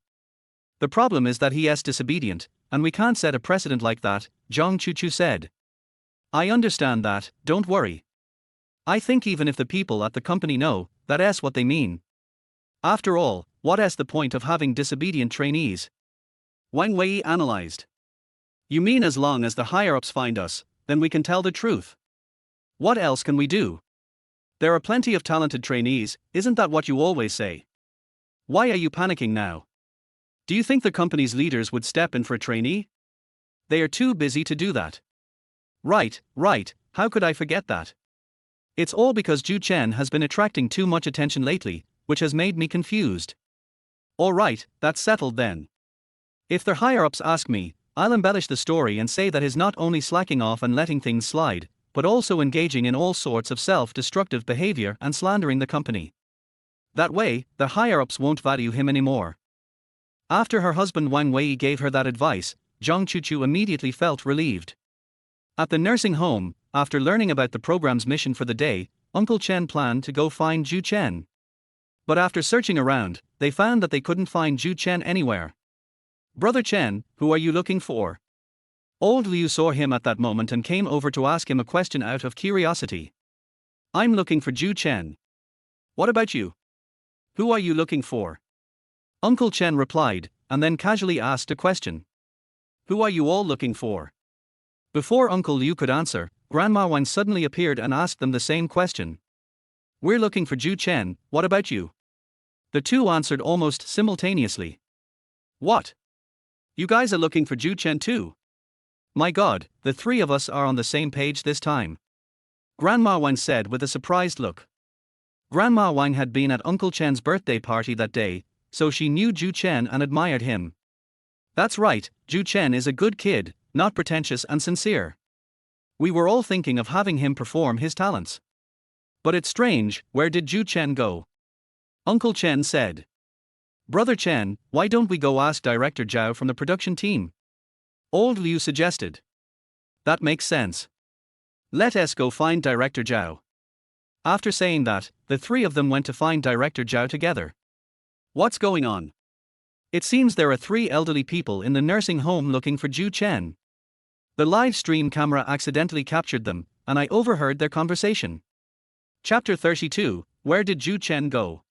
The problem is that he is disobedient, and we can't set a precedent like that, Zhang Chuchu said. I understand that, don't worry. I think even if the people at the company know, that's what they mean. After all, what is the point of having disobedient trainees? Wang Wei analyzed. You mean as long as the higher-ups find us, then we can tell the truth? What else can we do? There are plenty of talented trainees, isn't that what you always say? Why are you panicking now? Do you think the company's leaders would step in for a trainee? They are too busy to do that. Right, how could I forget that? It's all because Zhou Chen has been attracting too much attention lately, which has made me confused. Alright, that's settled then. If the higher-ups ask me, I'll embellish the story and say that he's not only slacking off and letting things slide, but also engaging in all sorts of self-destructive behavior and slandering the company. That way, the higher-ups won't value him anymore. After her husband Wang Wei gave her that advice, Zhang Chuchu immediately felt relieved. At the nursing home, after learning about the program's mission for the day, Uncle Chen planned to go find Zhou Chen. But after searching around, they found that they couldn't find Zhou Chen anywhere. Brother Chen, who are you looking for? Old Liu saw him at that moment and came over to ask him a question out of curiosity. I'm looking for Zhou Chen. What about you? Who are you looking for? Uncle Chen replied, and then casually asked a question. Who are you all looking for? Before Uncle Liu could answer, Grandma Wang suddenly appeared and asked them the same question. We're looking for Zhou Chen, what about you? The two answered almost simultaneously. What? You guys are looking for Zhou Chen too? My God, the three of us are on the same page this time. Grandma Wang said with a surprised look. Grandma Wang had been at Uncle Chen's birthday party that day, so she knew Zhou Chen and admired him. That's right, Zhou Chen is a good kid, not pretentious and sincere. We were all thinking of having him perform his talents. But it's strange, where did Zhou Chen go? Uncle Chen said. Brother Chen, why don't we go ask Director Zhao from the production team? Old Liu suggested. That makes sense. Let us go find Director Zhao. After saying that, the three of them went to find Director Zhao together. What's going on? It seems there are three elderly people in the nursing home looking for Zhou Chen. The live stream camera accidentally captured them, and I overheard their conversation. Chapter 32, Where did Zhou Chen go?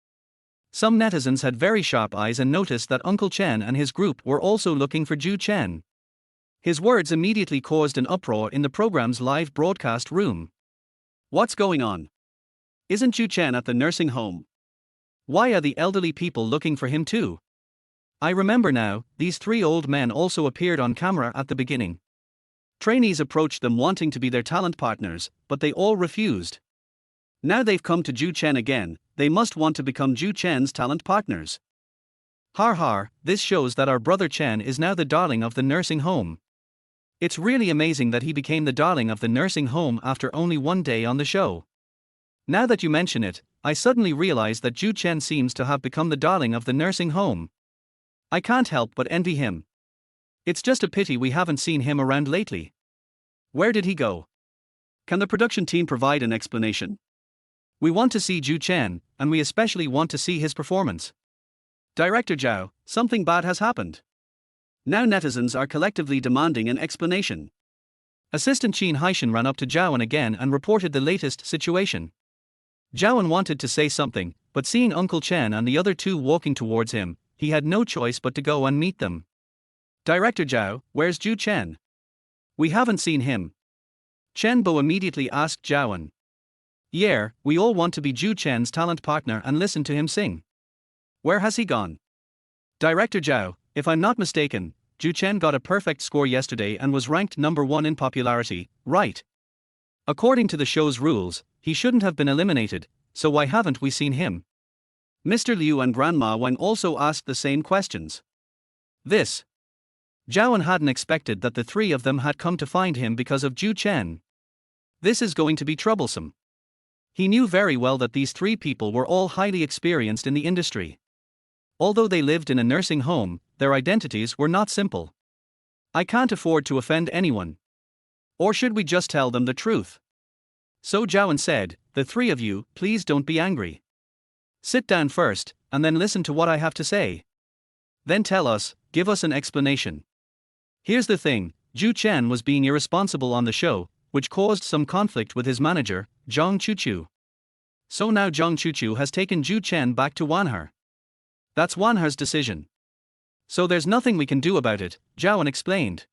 Some netizens had very sharp eyes and noticed that Uncle Chen and his group were also looking for Zhou Chen. His words immediately caused an uproar in the program's live broadcast room. What's going on? Isn't Zhou Chen at the nursing home? Why are the elderly people looking for him too? I remember now, these three old men also appeared on camera at the beginning. Trainees approached them wanting to be their talent partners, but they all refused. Now they've come to Zhou Chen again, they must want to become Zhou Chen's talent partners. Har har, this shows that our brother Chen is now the darling of the nursing home. It's really amazing that he became the darling of the nursing home after only one day on the show. Now that you mention it, I suddenly realize that Zhou Chen seems to have become the darling of the nursing home. I can't help but envy him. It's just a pity we haven't seen him around lately. Where did he go? Can the production team provide an explanation? We want to see Zhou Chen, and we especially want to see his performance. Director Zhao, something bad has happened. Now netizens are collectively demanding an explanation. Assistant Qin Haishan ran up to Zhaoan again and reported the latest situation. Zhaoan wanted to say something, but seeing Uncle Chen and the other two walking towards him, he had no choice but to go and meet them. Director Zhao, where's Zhou Chen? We haven't seen him. Chen Bo immediately asked Zhaoan. Yeah, we all want to be Zhou Chen's talent partner and listen to him sing. Where has he gone? Director Zhao, if I'm not mistaken, Zhou Chen got a perfect score yesterday and was ranked number 1 in popularity, right? According to the show's rules, he shouldn't have been eliminated, so why haven't we seen him? Mr. Liu and Grandma Wang also asked the same questions. Zhaoan hadn't expected that the three of them had come to find him because of Zhou Chen. This is going to be troublesome. He knew very well that these three people were all highly experienced in the industry. Although they lived in a nursing home, their identities were not simple. I can't afford to offend anyone. Or should we just tell them the truth? So Zhaoan said, the three of you, please don't be angry. Sit down first, and then listen to what I have to say. Then tell us, give us an explanation. Here's the thing, Zhou Chen was being irresponsible on the show, which caused some conflict with his manager, Zhang Chuchu. So now Zhang Chuchu has taken Zhou Chen back to Wanher. That's Wanher's decision. So there's nothing we can do about it, Zhaoan explained.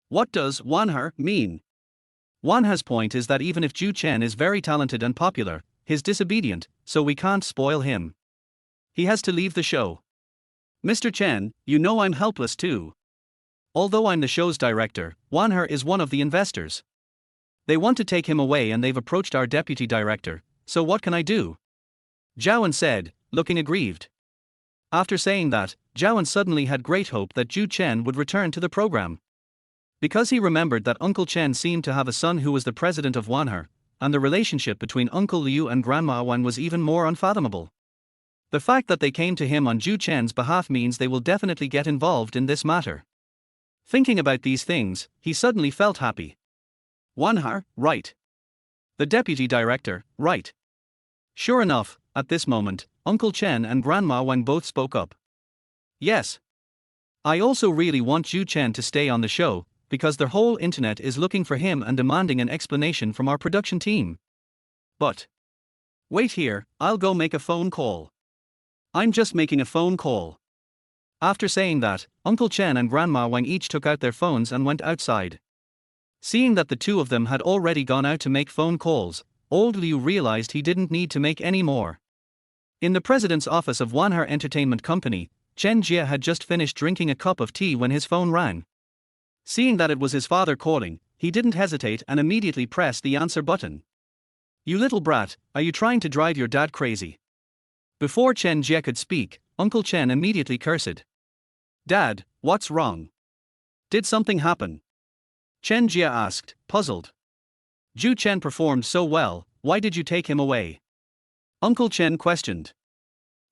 What does Wanher mean? Wanher's point is that even if Zhou Chen is very talented and popular, he's disobedient, so we can't spoil him. He has to leave the show. Mr. Chen, you know I'm helpless too. Although I'm the show's director, Wanher is one of the investors. They want to take him away and they've approached our deputy director, so what can I do? Zhaoan said, looking aggrieved. After saying that, Zhaoan suddenly had great hope that Zhou Chen would return to the program. Because he remembered that Uncle Chen seemed to have a son who was the president of Wanher, and the relationship between Uncle Liu and Grandma Wan was even more unfathomable. The fact that they came to him on Zhou Chen's behalf means they will definitely get involved in this matter. Thinking about these things, he suddenly felt happy. Wanher, right. The deputy director, right. Sure enough, at this moment, Uncle Chen and Grandma Wang both spoke up. Yes. I also really want Zhou Chen to stay on the show, because the whole internet is looking for him and demanding an explanation from our production team. But wait here, I'll go make a phone call. I'm just making a phone call. After saying that, Uncle Chen and Grandma Wang each took out their phones and went outside. Seeing that the two of them had already gone out to make phone calls, old Liu realized he didn't need to make any more. In the president's office of Wanher Entertainment Company, Chen Jie had just finished drinking a cup of tea when his phone rang. Seeing that it was his father calling, he didn't hesitate and immediately pressed the answer button. "You little brat, are you trying to drive your dad crazy?" Before Chen Jie could speak, Uncle Chen immediately cursed. "Dad, what's wrong? Did something happen?" Chen Jie asked, puzzled. "Zhou Chen performed so well, why did you take him away?" Uncle Chen questioned.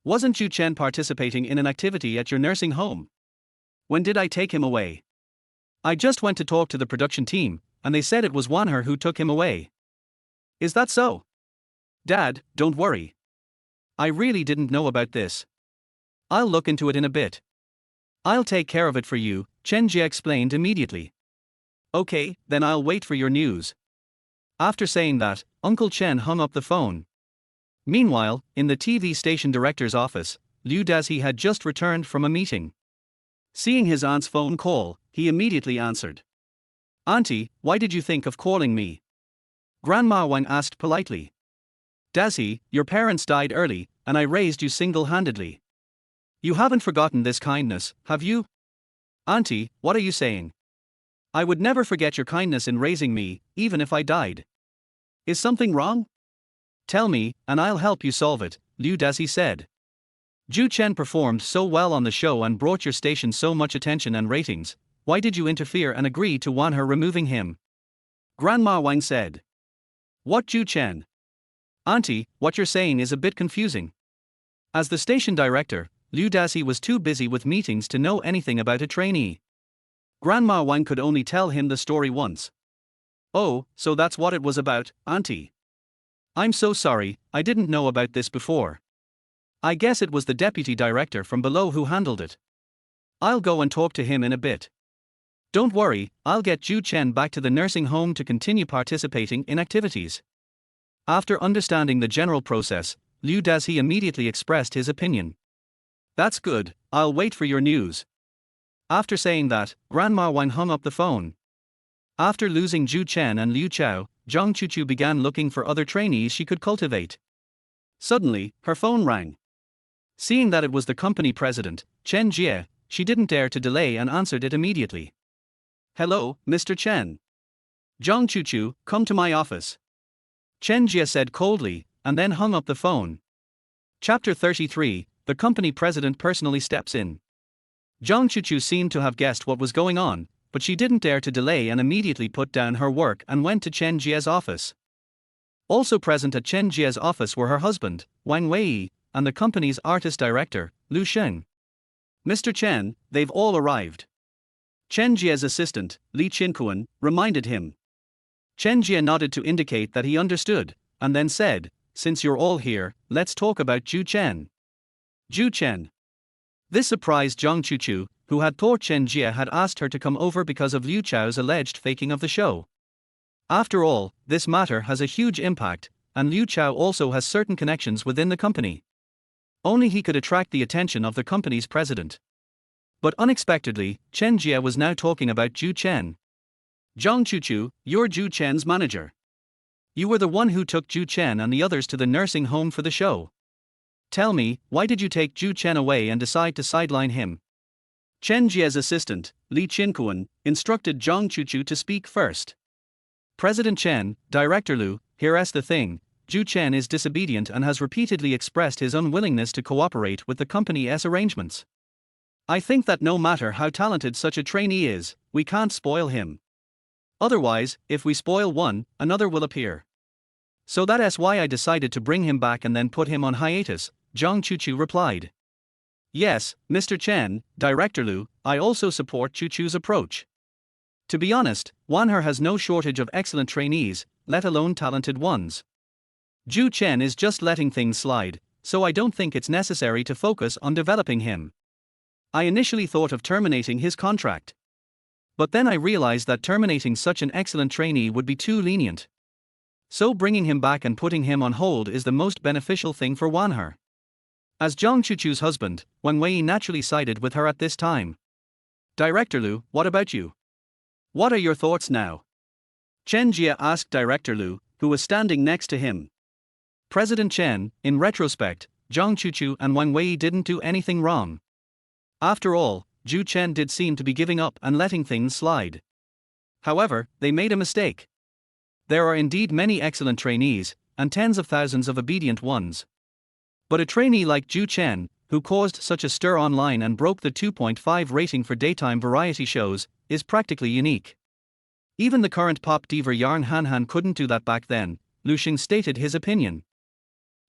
"Wasn't Zhou Chen participating in an activity at your nursing home? When did I take him away?" "I just went to talk to the production team, and they said it was Wanher who took him away." "Is that so?" "Dad, don't worry. I really didn't know about this. I'll look into it in a bit. I'll take care of it for you," Chen Jie explained immediately. "Okay, then I'll wait for your news." After saying that, Uncle Chen hung up the phone. Meanwhile, in the TV station director's office, Liu Dazi had just returned from a meeting. Seeing his aunt's phone call, he immediately answered. "Auntie, why did you think of calling me?" Grandma Wang asked politely. "Dazi, your parents died early, and I raised you single-handedly. You haven't forgotten this kindness, have you?" "Auntie, what are you saying? I would never forget your kindness in raising me, even if I died. Is something wrong? Tell me, and I'll help you solve it," Liu Dazi said. "Zhou Chen performed so well on the show and brought your station so much attention and ratings. Why did you interfere and agree to Wanher removing him?" Grandma Wang said. "What Zhou Chen? Auntie, what you're saying is a bit confusing." As the station director, Liu Dazi was too busy with meetings to know anything about a trainee. Grandma Wang could only tell him the story once. "Oh, so that's what it was about, Auntie. I'm so sorry, I didn't know about this before. I guess it was the deputy director from below who handled it. I'll go and talk to him in a bit. Don't worry, I'll get Zhou Chen back to the nursing home to continue participating in activities." After understanding the general process, Liu Dazi immediately expressed his opinion. "That's good, I'll wait for your news." After saying that, Grandma Wang hung up the phone. After losing Zhou Chen and Liu Chao, Zhang Chuchu began looking for other trainees she could cultivate. Suddenly, her phone rang. Seeing that it was the company president, Chen Jie, she didn't dare to delay and answered it immediately. "Hello, Mr. Chen. Zhang Chuchu, come to my office." Chen Jie said coldly, and then hung up the phone. Chapter 33, the company president personally steps in. Zhang Chuchu seemed to have guessed what was going on, but she didn't dare to delay and immediately put down her work and went to Chen Jie's office. Also present at Chen Jie's office were her husband, Wang Wei, and the company's artist director, Lu Sheng. "Mr. Chen, they've all arrived." Chen Jie's assistant, Li Qinkuan, reminded him. Chen Jie nodded to indicate that he understood, and then said, "Since you're all here, let's talk about Zhou Chen." Zhou Chen. This surprised Zhang Chuchu, who had thought Chen Jie had asked her to come over because of Liu Chao's alleged faking of the show. After all, this matter has a huge impact, and Liu Chao also has certain connections within the company. Only he could attract the attention of the company's president. But unexpectedly, Chen Jie was now talking about Zhou Chen. "Zhang Chuchu, you're Zhou Chen's manager. You were the one who took Zhou Chen and the others to the nursing home for the show. Tell me, why did you take Zhou Chen away and decide to sideline him?" Chen Jie's assistant, Li Qinkuan, instructed Zhang Chuchu to speak first. "President Chen, Director Lu, here's the thing. Zhou Chen is disobedient and has repeatedly expressed his unwillingness to cooperate with the company's arrangements. I think that no matter how talented such a trainee is, we can't spoil him. Otherwise, if we spoil one, another will appear. So that's why I decided to bring him back and then put him on hiatus," Zhang Chuchu replied. "Yes, Mr. Chen, Director Lu, I also support Chuchu's approach. To be honest, Wanher has no shortage of excellent trainees, let alone talented ones. Zhou Chen is just letting things slide, so I don't think it's necessary to focus on developing him." I initially thought of terminating his contract. But then I realized that terminating such an excellent trainee would be too lenient. So bringing him back and putting him on hold is the most beneficial thing for Wanher. As Zhang Chuchu's husband, Wang Wei naturally sided with her at this time. Director Liu, what about you? What are your thoughts now? Chen Jie asked Director Liu, who was standing next to him. President Chen, in retrospect, Zhang Chuchu and Wang Wei didn't do anything wrong. After all, Zhou Chen did seem to be giving up and letting things slide. However, they made a mistake. There are indeed many excellent trainees, and tens of thousands of obedient ones. But a trainee like Zhou Chen, who caused such a stir online and broke the 2.5 rating for daytime variety shows, is practically unique. Even the current pop diva Yarn Han couldn't do that back then, Lu Xing stated his opinion.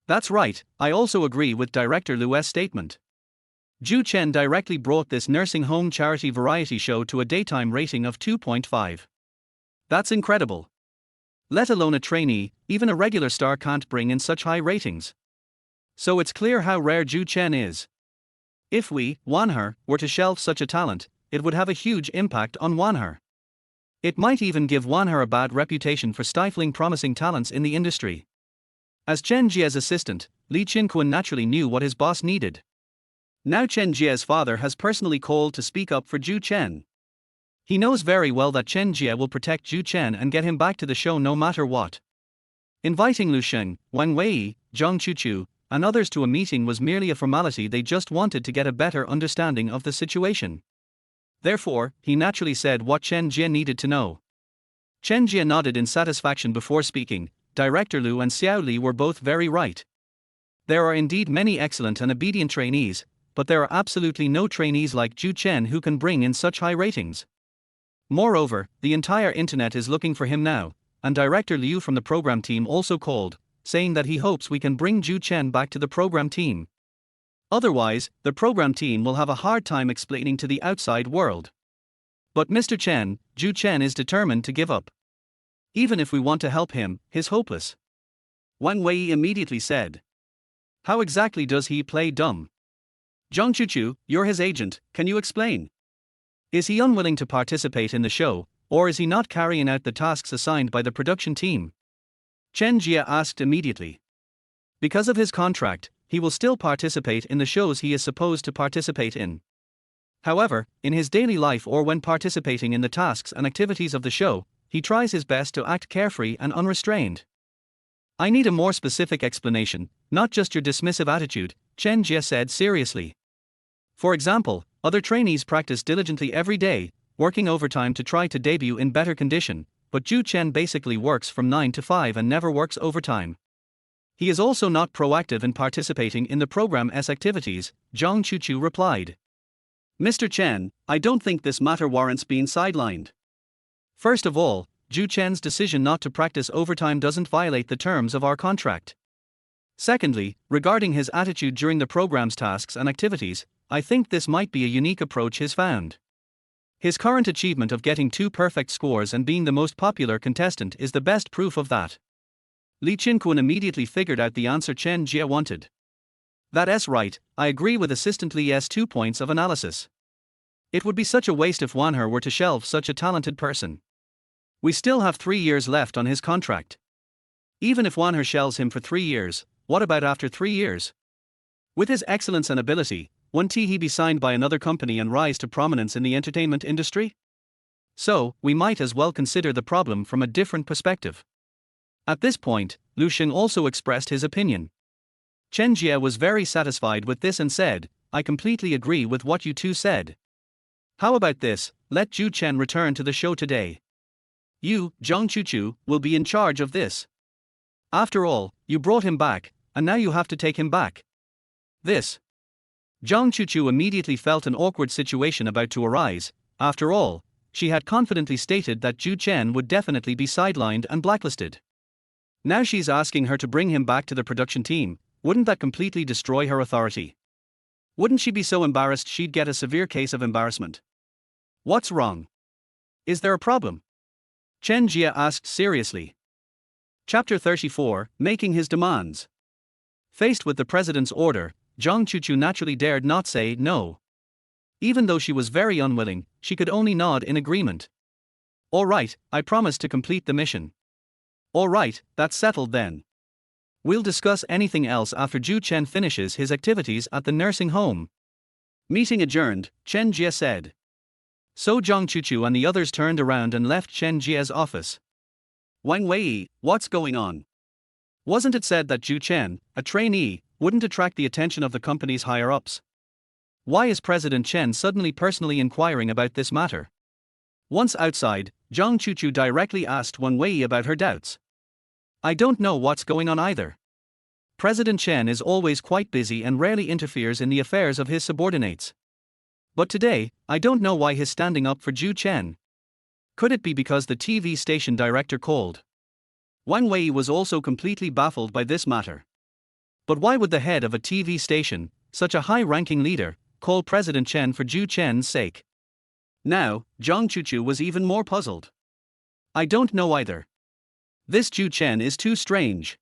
That's right, I also agree with Director Lu's statement. Zhou Chen directly brought this nursing home charity variety show to a daytime rating of 2.5. That's incredible. Let alone a trainee, even a regular star can't bring in such high ratings. So it's clear how rare Zhou Chen is. If we, Wanher, were to shelve such a talent, it would have a huge impact on Wanher. It might even give Wanher a bad reputation for stifling promising talents in the industry. As Chen Jie's assistant, Li Qinquan naturally knew what his boss needed. Now Chen Jie's father has personally called to speak up for Zhou Chen. He knows very well that Chen Jie will protect Zhou Chen and get him back to the show no matter what. Inviting Lu Xing, Wang Wei, Zhang Chuchu, and others to a meeting was merely a formality. They just wanted to get a better understanding of the situation. Therefore, he naturally said what Chen Jie needed to know. Chen Jie nodded in satisfaction before speaking. Director Liu and Xiao Li were both very right. There are indeed many excellent and obedient trainees, but there are absolutely no trainees like Zhou Chen who can bring in such high ratings. Moreover, the entire internet is looking for him now, and Director Liu from the program team also called, saying that he hopes we can bring Zhou Chen back to the program team. Otherwise, the program team will have a hard time explaining to the outside world. But Mr. Chen, Zhou Chen is determined to give up. Even if we want to help him, he's hopeless. Wang Wei immediately said. How exactly does he play dumb? Zhang Chuchu, you're his agent, can you explain? Is he unwilling to participate in the show, or is he not carrying out the tasks assigned by the production team? Chen Jie asked immediately. Because of his contract, he will still participate in the shows he is supposed to participate in. However, in his daily life or when participating in the tasks and activities of the show, he tries his best to act carefree and unrestrained. I need a more specific explanation, not just your dismissive attitude, Chen Jie said seriously. For example, other trainees practice diligently every day, working overtime to try to debut in better condition, but Zhou Chen basically works from 9 to 5 and never works overtime. He is also not proactive in participating in the program's activities, Zhang Chuchu replied. Mr. Chen, I don't think this matter warrants being sidelined. First of all, Zhou Chen's decision not to practice overtime doesn't violate the terms of our contract. Secondly, regarding his attitude during the program's tasks and activities, I think this might be a unique approach he's found. His current achievement of getting 2 perfect scores and being the most popular contestant is the best proof of that. Li Qinquan immediately figured out the answer Chen Jie wanted. That's right, I agree with Assistant Li's 2 points of analysis. It would be such a waste if Wanher were to shelve such a talented person. We still have 3 years left on his contract. Even if Wanher shelves him for 3 years, what about after 3 years? With his excellence and ability, won't he be signed by another company and rise to prominence in the entertainment industry? So, we might as well consider the problem from a different perspective. At this point, Lu Xing also expressed his opinion. Chen Jie was very satisfied with this and said, I completely agree with what you two said. How about this, let Zhou Chen return to the show today. You, Zhang Chuchu, will be in charge of this. After all, you brought him back, and now you have to take him back. This. Zhang Chuchu immediately felt an awkward situation about to arise. After all, she had confidently stated that Zhou Chen would definitely be sidelined and blacklisted. Now she's asking her to bring him back to the production team. Wouldn't that completely destroy her authority? Wouldn't she be so embarrassed she'd get a severe case of embarrassment? What's wrong? Is there a problem? Chen Jie asked seriously. Chapter 34, Making His Demands. Faced with the president's order, Zhang Chuchu naturally dared not say no. Even though she was very unwilling, she could only nod in agreement. All right, I promise to complete the mission. All right, that's settled then. We'll discuss anything else after Zhou Chen finishes his activities at the nursing home. Meeting adjourned, Chen Jie said. So Zhang Chuchu and the others turned around and left Chen Jie's office. Wang Wei, what's going on? Wasn't it said that Zhou Chen, a trainee, wouldn't attract the attention of the company's higher-ups? Why is President Chen suddenly personally inquiring about this matter? Once outside, Zhang Chuchu directly asked Wang Wei about her doubts. I don't know what's going on either. President Chen is always quite busy and rarely interferes in the affairs of his subordinates. But today, I don't know why he's standing up for Zhou Chen. Could it be because the TV station director called? Wang Wei was also completely baffled by this matter. But why would the head of a TV station, such a high-ranking leader, call President Chen for Zhou Chen's sake? Now, Zhang Chuchu was even more puzzled. I don't know either. This Zhou Chen is too strange.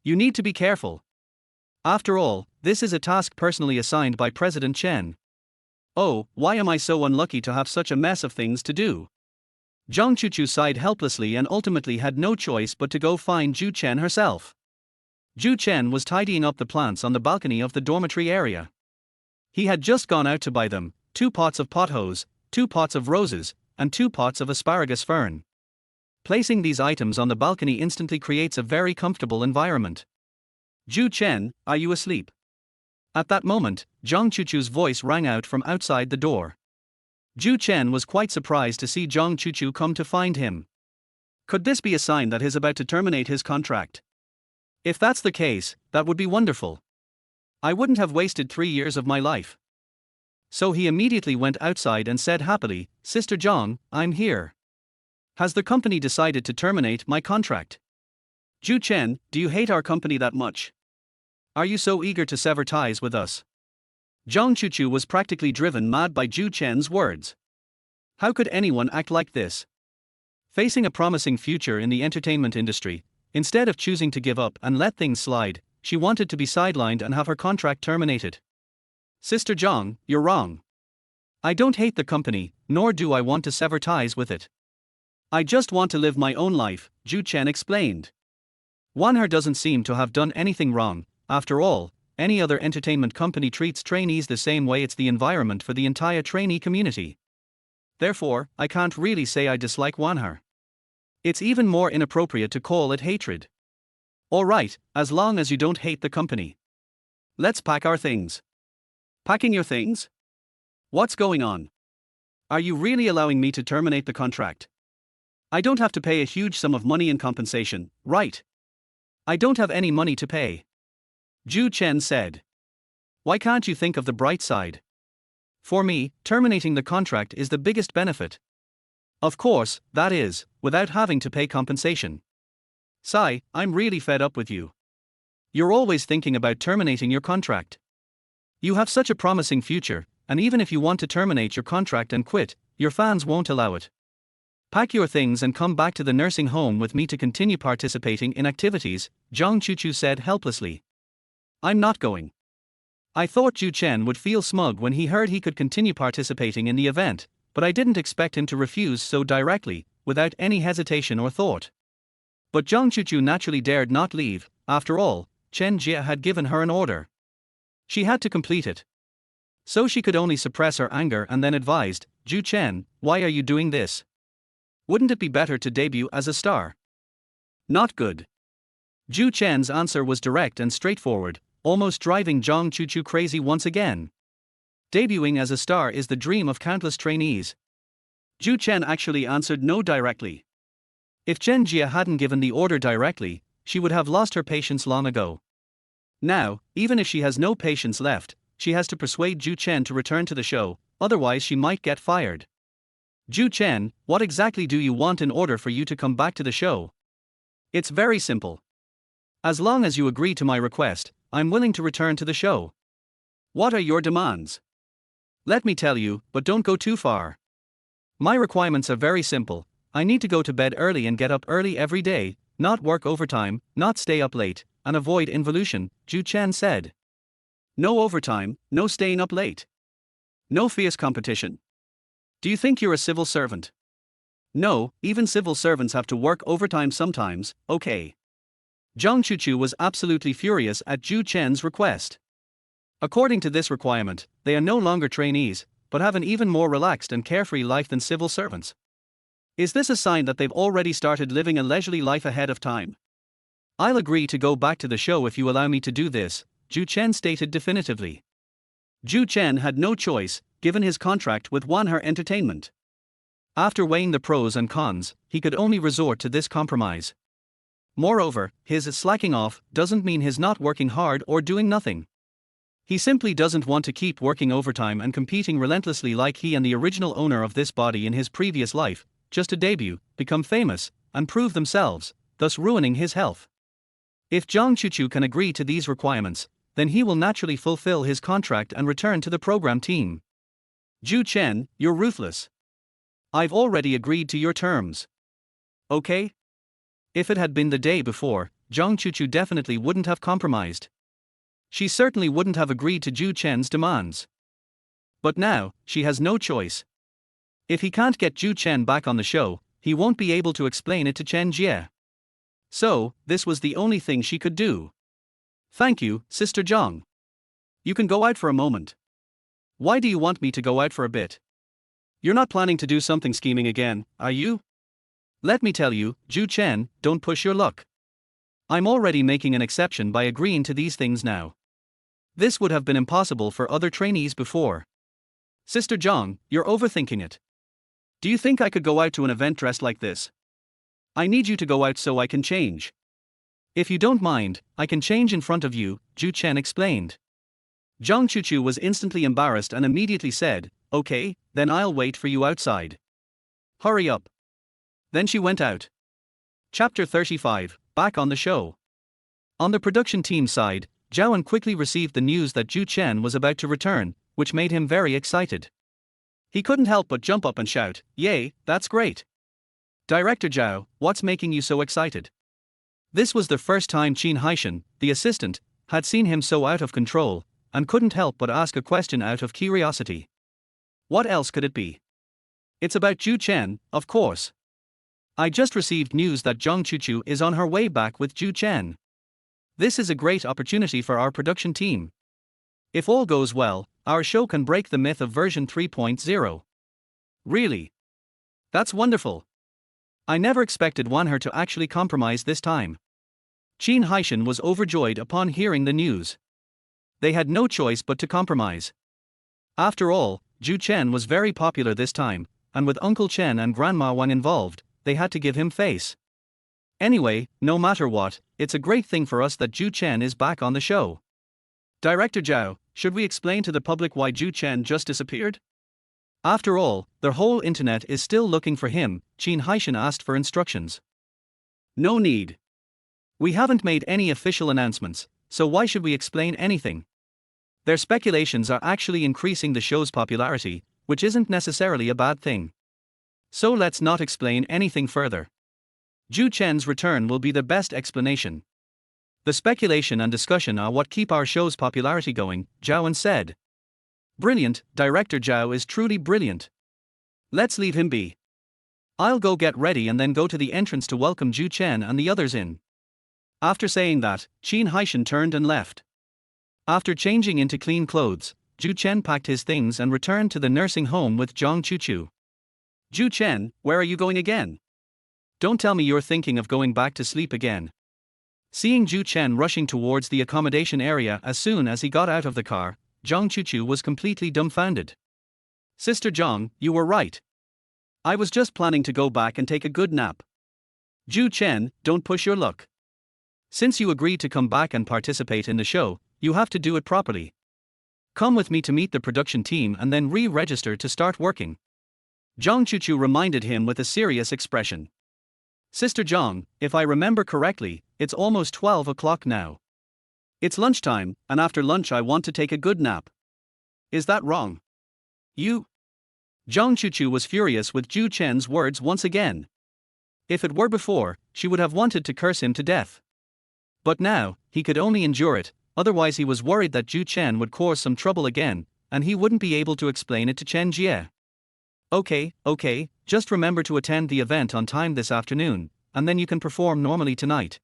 You need to be careful. After all, this is a task personally assigned by President Chen. Oh, why am I so unlucky to have such a mess of things to do? Zhang Chuchu sighed helplessly and ultimately had no choice but to go find Zhou Chen herself. Zhou Chen was tidying up the plants on the balcony of the dormitory area. He had just gone out to buy them, 2 pots of pothos, 2 pots of roses, and 2 pots of asparagus fern. Placing these items on the balcony instantly creates a very comfortable environment. Zhou Chen, are you asleep? At that moment, Zhang Chuchu's voice rang out from outside the door. Zhou Chen was quite surprised to see Zhang Chuchu come to find him. Could this be a sign that he's about to terminate his contract? If that's the case, that would be wonderful. I wouldn't have wasted 3 years of my life. So he immediately went outside and said happily, Sister Zhang, I'm here. Has the company decided to terminate my contract? Zhou Chen, do you hate our company that much? Are you so eager to sever ties with us? Zhang Chuchu was practically driven mad by Zhou Chen's words. How could anyone act like this? Facing a promising future in the entertainment industry, instead of choosing to give up and let things slide, she wanted to be sidelined and have her contract terminated. Sister Zhang, you're wrong. I don't hate the company, nor do I want to sever ties with it. I just want to live my own life, Zhou Chen explained. Wanher doesn't seem to have done anything wrong. After all, any other entertainment company treats trainees the same way. It's the environment for the entire trainee community. Therefore, I can't really say I dislike Wanher. It's even more inappropriate to call it hatred. Alright, as long as you don't hate the company. Let's pack our things. Packing your things? What's going on? Are you really allowing me to terminate the contract? I don't have to pay a huge sum of money in compensation, right? I don't have any money to pay. Zhou Chen said. Why can't you think of the bright side? For me, terminating the contract is the biggest benefit. Of course, that is, without having to pay compensation. Sai, I'm really fed up with you. You're always thinking about terminating your contract. You have such a promising future, and even if you want to terminate your contract and quit, your fans won't allow it. Pack your things and come back to the nursing home with me to continue participating in activities, Zhang Chuchu said helplessly. I'm not going. I thought Zhou Chen would feel smug when he heard he could continue participating in the event, but I didn't expect him to refuse so directly, without any hesitation or thought. But Zhang Chuchu naturally dared not leave. After all, Chen Jie had given her an order. She had to complete it. So she could only suppress her anger and then advised, Zhou Chen, why are you doing this? Wouldn't it be better to debut as a star? Not good. Zhou Chen's answer was direct and straightforward, almost driving Zhang Chuchu crazy once again. Debuting as a star is the dream of countless trainees. Zhou Chen actually answered no directly. If Chen Jie hadn't given the order directly, she would have lost her patience long ago. Now, even if she has no patience left, she has to persuade Zhou Chen to return to the show, otherwise she might get fired. Zhou Chen, what exactly do you want in order for you to come back to the show? It's very simple. As long as you agree to my request, I'm willing to return to the show. What are your demands? Let me tell you, but don't go too far. My requirements are very simple. I need to go to bed early and get up early every day, not work overtime, not stay up late, and avoid involution, Zhou Chen said. No overtime, no staying up late. No fierce competition. Do you think you're a civil servant? No, even civil servants have to work overtime sometimes, okay. Zhang Chuchu was absolutely furious at Zhou Chen's request. According to this requirement, they are no longer trainees, but have an even more relaxed and carefree life than civil servants. Is this a sign that they've already started living a leisurely life ahead of time? I'll agree to go back to the show if you allow me to do this, Zhou Chen stated definitively. Zhou Chen had no choice, given his contract with Wanher Entertainment. After weighing the pros and cons, he could only resort to this compromise. Moreover, his slacking off doesn't mean he's not working hard or doing nothing. He simply doesn't want to keep working overtime and competing relentlessly like he and the original owner of this body in his previous life, just to debut, become famous, and prove themselves, thus ruining his health. If Zhang Chuchu can agree to these requirements, then he will naturally fulfill his contract and return to the program team. Zhou Chen, you're ruthless. I've already agreed to your terms. Okay? If it had been the day before, Zhang Chuchu definitely wouldn't have compromised. She certainly wouldn't have agreed to Zhou Chen's demands. But now, she has no choice. If he can't get Zhou Chen back on the show, he won't be able to explain it to Chen Jie. So, this was the only thing she could do. Thank you, Sister Zhang. You can go out for a moment. Why do you want me to go out for a bit? You're not planning to do something scheming again, are you? Let me tell you, Zhou Chen, don't push your luck. I'm already making an exception by agreeing to these things now. This would have been impossible for other trainees before. Sister Zhang, you're overthinking it. Do you think I could go out to an event dressed like this? I need you to go out so I can change. If you don't mind, I can change in front of you, Zhou Chen explained. Zhang Chuchu was instantly embarrassed and immediately said, okay, then I'll wait for you outside. Hurry up. Then she went out. Chapter 35, back on the show. On the production team side, Zhao quickly received the news that Zhou Chen was about to return, which made him very excited. He couldn't help but jump up and shout, yay, that's great. Director Zhao, what's making you so excited? This was the first time Qin Haishan, the assistant, had seen him so out of control, and couldn't help but ask a question out of curiosity. What else could it be? It's about Zhou Chen, of course. I just received news that Zhang Chuchu is on her way back with Zhou Chen. This is a great opportunity for our production team. If all goes well, our show can break the myth of version 3.0. Really? That's wonderful. I never expected Wanher to actually compromise this time. Qin Haishan was overjoyed upon hearing the news. They had no choice but to compromise. After all, Zhou Chen was very popular this time, and with Uncle Chen and Grandma Wang involved, they had to give him face. Anyway, no matter what, it's a great thing for us that Zhou Chen is back on the show. Director Zhao, should we explain to the public why Zhou Chen just disappeared? After all, the whole internet is still looking for him, Qin Haishan asked for instructions. No need. We haven't made any official announcements, so why should we explain anything? Their speculations are actually increasing the show's popularity, which isn't necessarily a bad thing. So let's not explain anything further. Zhou Chen's return will be the best explanation. The speculation and discussion are what keep our show's popularity going, Zhao said. Brilliant, Director Zhao is truly brilliant. Let's leave him be. I'll go get ready and then go to the entrance to welcome Zhou Chen and the others in. After saying that, Qin Haishan turned and left. After changing into clean clothes, Zhou Chen packed his things and returned to the nursing home with Zhang Chuchu. Zhou Chen, where are you going again? Don't tell me you're thinking of going back to sleep again. Seeing Zhou Chen rushing towards the accommodation area as soon as he got out of the car, Zhang Chuchu was completely dumbfounded. Sister Zhang, you were right. I was just planning to go back and take a good nap. Zhou Chen, don't push your luck. Since you agreed to come back and participate in the show, you have to do it properly. Come with me to meet the production team and then re-register to start working. Zhang Chuchu reminded him with a serious expression. Sister Zhang, if I remember correctly, it's almost 12 o'clock now. It's lunchtime, and after lunch I want to take a good nap. Is that wrong? You? Zhang Chuchu was furious with Zhou Chen's words once again. If it were before, she would have wanted to curse him to death. But now, he could only endure it, otherwise he was worried that Zhou Chen would cause some trouble again, and he wouldn't be able to explain it to Chen Jie. Okay, just remember to attend the event on time this afternoon, and then you can perform normally tonight.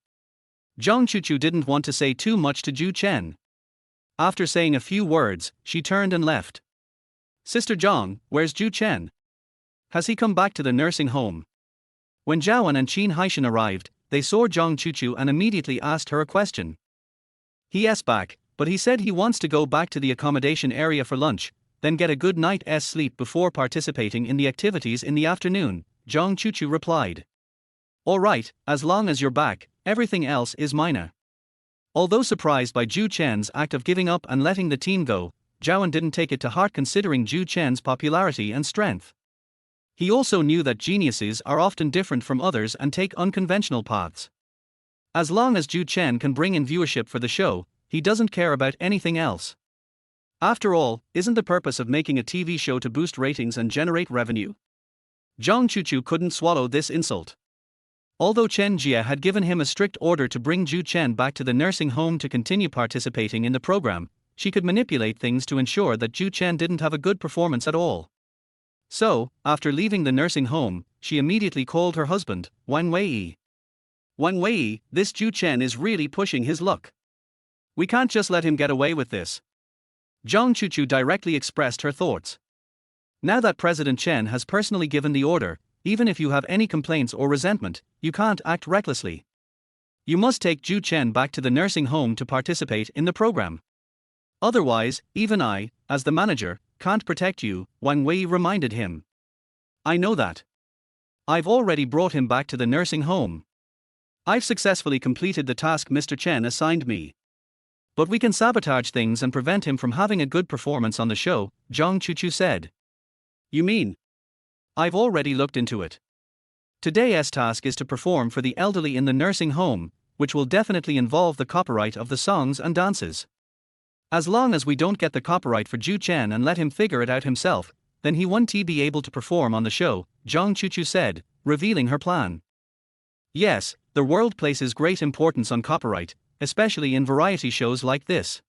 Zhang Chuchu didn't want to say too much to Zhou Chen. After saying a few words, she turned and left. Sister Zhang, where's Zhou Chen? Has he come back to the nursing home? When Zhaoan and Qin Haishan arrived, they saw Zhang Chuchu and immediately asked her a question. He's back, but he said he wants to go back to the accommodation area for lunch, then get a good night's sleep before participating in the activities in the afternoon, Zhang Chuchu replied. Alright, as long as you're back, everything else is minor. Although surprised by Zhou Chen's act of giving up and letting the team go, Zhaoan didn't take it to heart considering Zhou Chen's popularity and strength. He also knew that geniuses are often different from others and take unconventional paths. As long as Zhou Chen can bring in viewership for the show, he doesn't care about anything else. After all, isn't the purpose of making a TV show to boost ratings and generate revenue? Zhang Chuchu couldn't swallow this insult. Although Chen Jie had given him a strict order to bring Zhou Chen back to the nursing home to continue participating in the program, she could manipulate things to ensure that Zhou Chen didn't have a good performance at all. So, after leaving the nursing home, she immediately called her husband, Wang Weiyi. Wang Weiyi, this Zhou Chen is really pushing his luck. We can't just let him get away with this. Zhang Chuchu directly expressed her thoughts. Now that President Chen has personally given the order, even if you have any complaints or resentment, you can't act recklessly. You must take Zhou Chen back to the nursing home to participate in the program. Otherwise, even I, as the manager, can't protect you, Wang Wei reminded him. I know that. I've already brought him back to the nursing home. I've successfully completed the task Mr. Chen assigned me. But we can sabotage things and prevent him from having a good performance on the show, Zhang Chuchu said. You mean? I've already looked into it. Today's task is to perform for the elderly in the nursing home, which will definitely involve the copyright of the songs and dances. As long as we don't get the copyright for Zhou Chen and let him figure it out himself, then he won't be able to perform on the show, Zhang Chuchu said, revealing her plan. Yes, the world places great importance on copyright, especially in variety shows like this.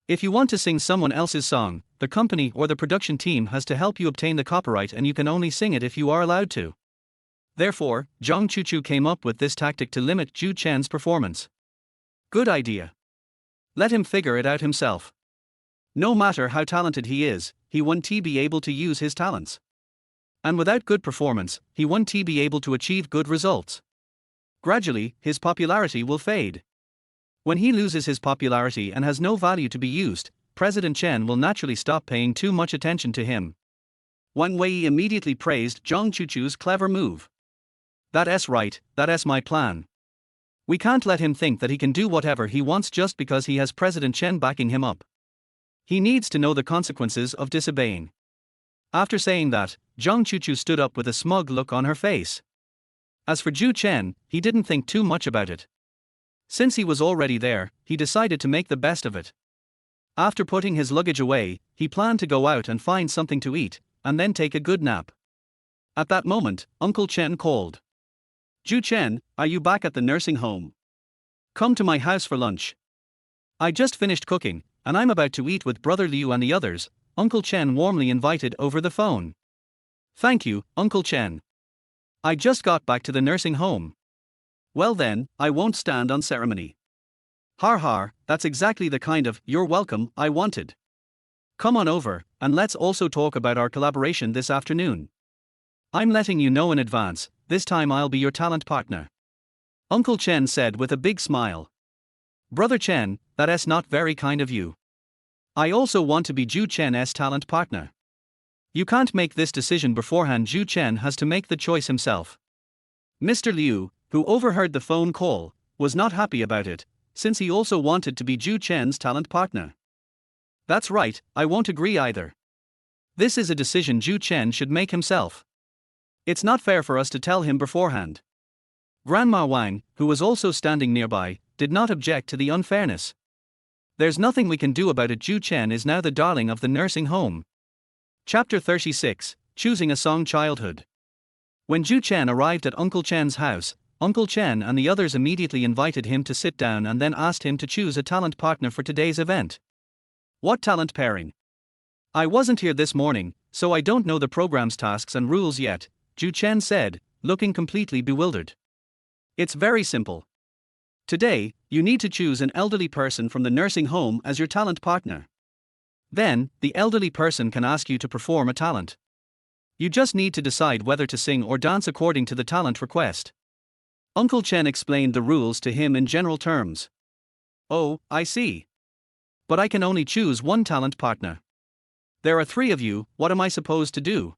If you want to sing someone else's song, the company or the production team has to help you obtain the copyright and you can only sing it if you are allowed to. Therefore, Zhang Chuchu came up with this tactic to limit Zhou Chen's performance. Good idea. Let him figure it out himself. No matter how talented he is, he won't be able to use his talents. And without good performance, he won't be able to achieve good results. Gradually, his popularity will fade. When he loses his popularity and has no value to be used, President Chen will naturally stop paying too much attention to him. Wang Wei immediately praised Zhang Chuchu's clever move. That's right, that's my plan. We can't let him think that he can do whatever he wants just because he has President Chen backing him up. He needs to know the consequences of disobeying. After saying that, Zhang Chuchu stood up with a smug look on her face. As for Zhou Chen, he didn't think too much about it. Since he was already there, he decided to make the best of it. After putting his luggage away, he planned to go out and find something to eat, and then take a good nap. At that moment, Uncle Chen called. Zhou Chen, are you back at the nursing home? Come to my house for lunch. I just finished cooking, and I'm about to eat with Brother Liu and the others, Uncle Chen warmly invited over the phone. Thank you, Uncle Chen. I just got back to the nursing home. Well then, I won't stand on ceremony. Har har, that's exactly the kind of "you're welcome" I wanted. Come on over, and let's also talk about our collaboration this afternoon. I'm letting you know in advance, this time I'll be your talent partner. Uncle Chen said with a big smile. Brother Chen, that's not very kind of you. I also want to be Zhou Chen's talent partner. You can't make this decision beforehand. Zhou Chen has to make the choice himself. Mr. Liu, who overheard the phone call, was not happy about it, since he also wanted to be Zhou Chen's talent partner. That's right, I won't agree either. This is a decision Zhou Chen should make himself. It's not fair for us to tell him beforehand. Grandma Wang, who was also standing nearby, did not object to the unfairness. There's nothing we can do about it. Zhou Chen is now the darling of the nursing home. Chapter 36, Choosing a Song. Childhood. When Zhou Chen arrived at Uncle Chen's house, Uncle Chen and the others immediately invited him to sit down and then asked him to choose a talent partner for today's event. What talent pairing? I wasn't here this morning, so I don't know the program's tasks and rules yet, Zhou Chen said, looking completely bewildered. It's very simple. Today, you need to choose an elderly person from the nursing home as your talent partner. Then, the elderly person can ask you to perform a talent. You just need to decide whether to sing or dance according to the talent request. Uncle Chen explained the rules to him in general terms. Oh, I see. But I can only choose one talent partner. There are 3 of you, what am I supposed to do?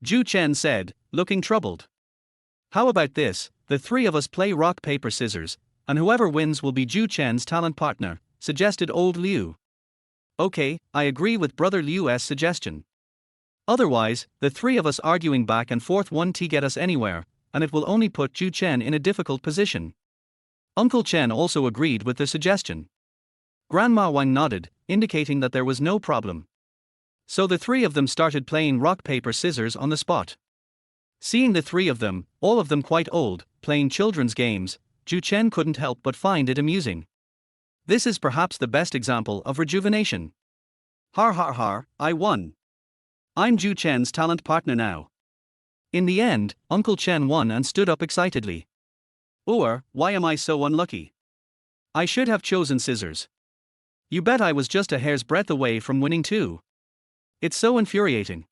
Zhou Chen said, looking troubled. How about this, the 3 of us play rock paper scissors, and whoever wins will be Zhou Chen's talent partner, suggested old Liu. Okay, I agree with brother Liu's suggestion. Otherwise, the 3 of us arguing back and forth won't get us anywhere, and it will only put Zhou Chen in a difficult position. Uncle Chen also agreed with the suggestion. Grandma Wang nodded, indicating that there was no problem. So the 3 of them started playing rock paper scissors on the spot. Seeing the 3 of them, all of them quite old, playing children's games, Zhou Chen couldn't help but find it amusing. This is perhaps the best example of rejuvenation. Har har har, I won. I'm Zhou Chen's talent partner now. In the end, Uncle Chen won and stood up excitedly. Or, why am I so unlucky? I should have chosen scissors. You bet I was just a hair's breadth away from winning too. It's so infuriating.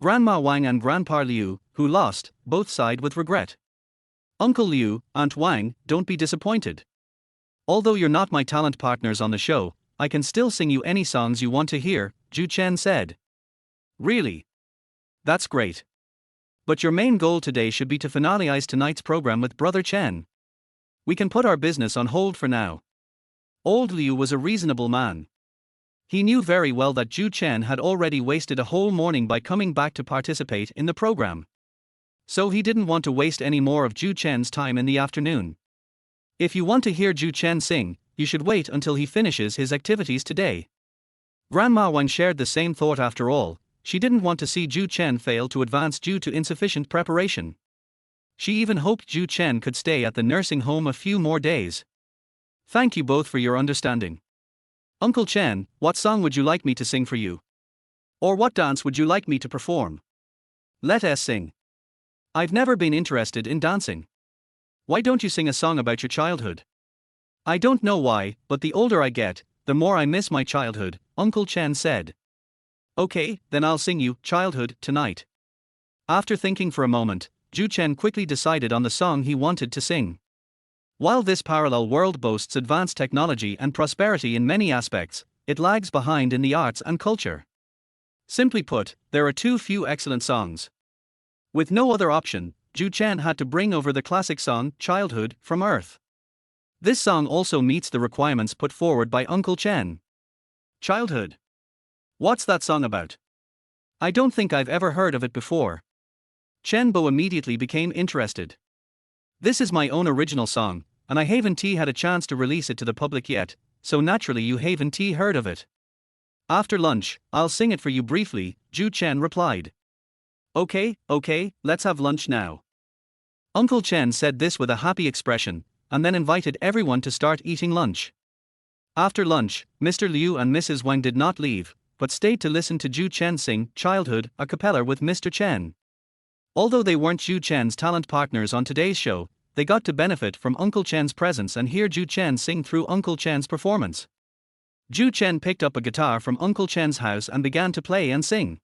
Grandma Wang and Grandpa Liu, who lost, both sighed with regret. Uncle Liu, Aunt Wang, don't be disappointed. Although you're not my talent partners on the show, I can still sing you any songs you want to hear, Zhou Chen said. Really? That's great. But your main goal today should be to finalize tonight's program with Brother Chen. We can put our business on hold for now. Old Liu was a reasonable man. He knew very well that Zhou Chen had already wasted a whole morning by coming back to participate in the program. So he didn't want to waste any more of Zhou Chen's time in the afternoon. If you want to hear Zhou Chen sing, you should wait until he finishes his activities today. Grandma Wang shared the same thought after all. She didn't want to see Zhou Chen fail to advance due to insufficient preparation. She even hoped Zhou Chen could stay at the nursing home a few more days. Thank you both for your understanding. Uncle Chen, what song would you like me to sing for you? Or what dance would you like me to perform? Let us sing. I've never been interested in dancing. Why don't you sing a song about your childhood? I don't know why, but the older I get, the more I miss my childhood, Uncle Chen said. Okay, then I'll sing you Childhood tonight. After thinking for a moment, Zhou Chen quickly decided on the song he wanted to sing. While this parallel world boasts advanced technology and prosperity in many aspects, it lags behind in the arts and culture. Simply put, there are too few excellent songs. With no other option, Zhou Chen had to bring over the classic song Childhood from Earth. This song also meets the requirements put forward by Uncle Chen. Childhood. What's that song about? I don't think I've ever heard of it before. Chen Bo immediately became interested. This is my own original song, and I haven't had a chance to release it to the public yet, so naturally you haven't heard of it. After lunch, I'll sing it for you briefly, Zhou Chen replied. Okay, let's have lunch now. Uncle Chen said this with a happy expression, and then invited everyone to start eating lunch. After lunch, Mr. Liu and Mrs. Wang did not leave, but stayed to listen to Zhou Chen sing Childhood a cappella with Mr. Chen. Although they weren't Zhou Chen's talent partners on today's show, they got to benefit from Uncle Chen's presence and hear Zhou Chen sing through Uncle Chen's performance. Zhou Chen picked up a guitar from Uncle Chen's house and began to play and sing.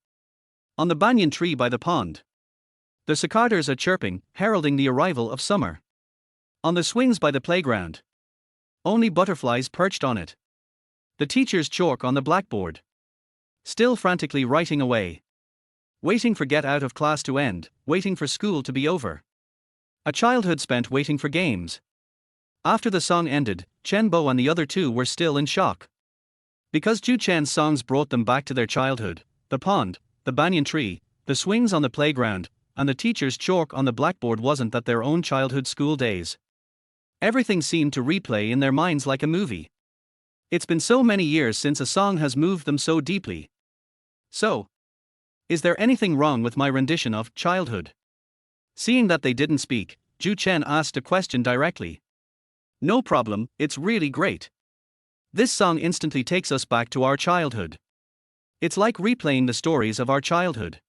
On the banyan tree by the pond, the cicadas are chirping, heralding the arrival of summer. On the swings by the playground, only butterflies perched on it. The teacher's chalk on the blackboard, still frantically writing away. Waiting for get out of class to end, waiting for school to be over. A childhood spent waiting for games. After the song ended, Chen Bo and the other 2 were still in shock. Because Zhou Chen's songs brought them back to their childhood, the pond, the banyan tree, the swings on the playground, and the teacher's chalk on the blackboard wasn't that their own childhood school days. Everything seemed to replay in their minds like a movie. It's been so many years since a song has moved them so deeply. So, is there anything wrong with my rendition of Childhood? Seeing that they didn't speak, Zhou Chen asked a question directly. No problem, it's really great. This song instantly takes us back to our childhood. It's like replaying the stories of our childhood.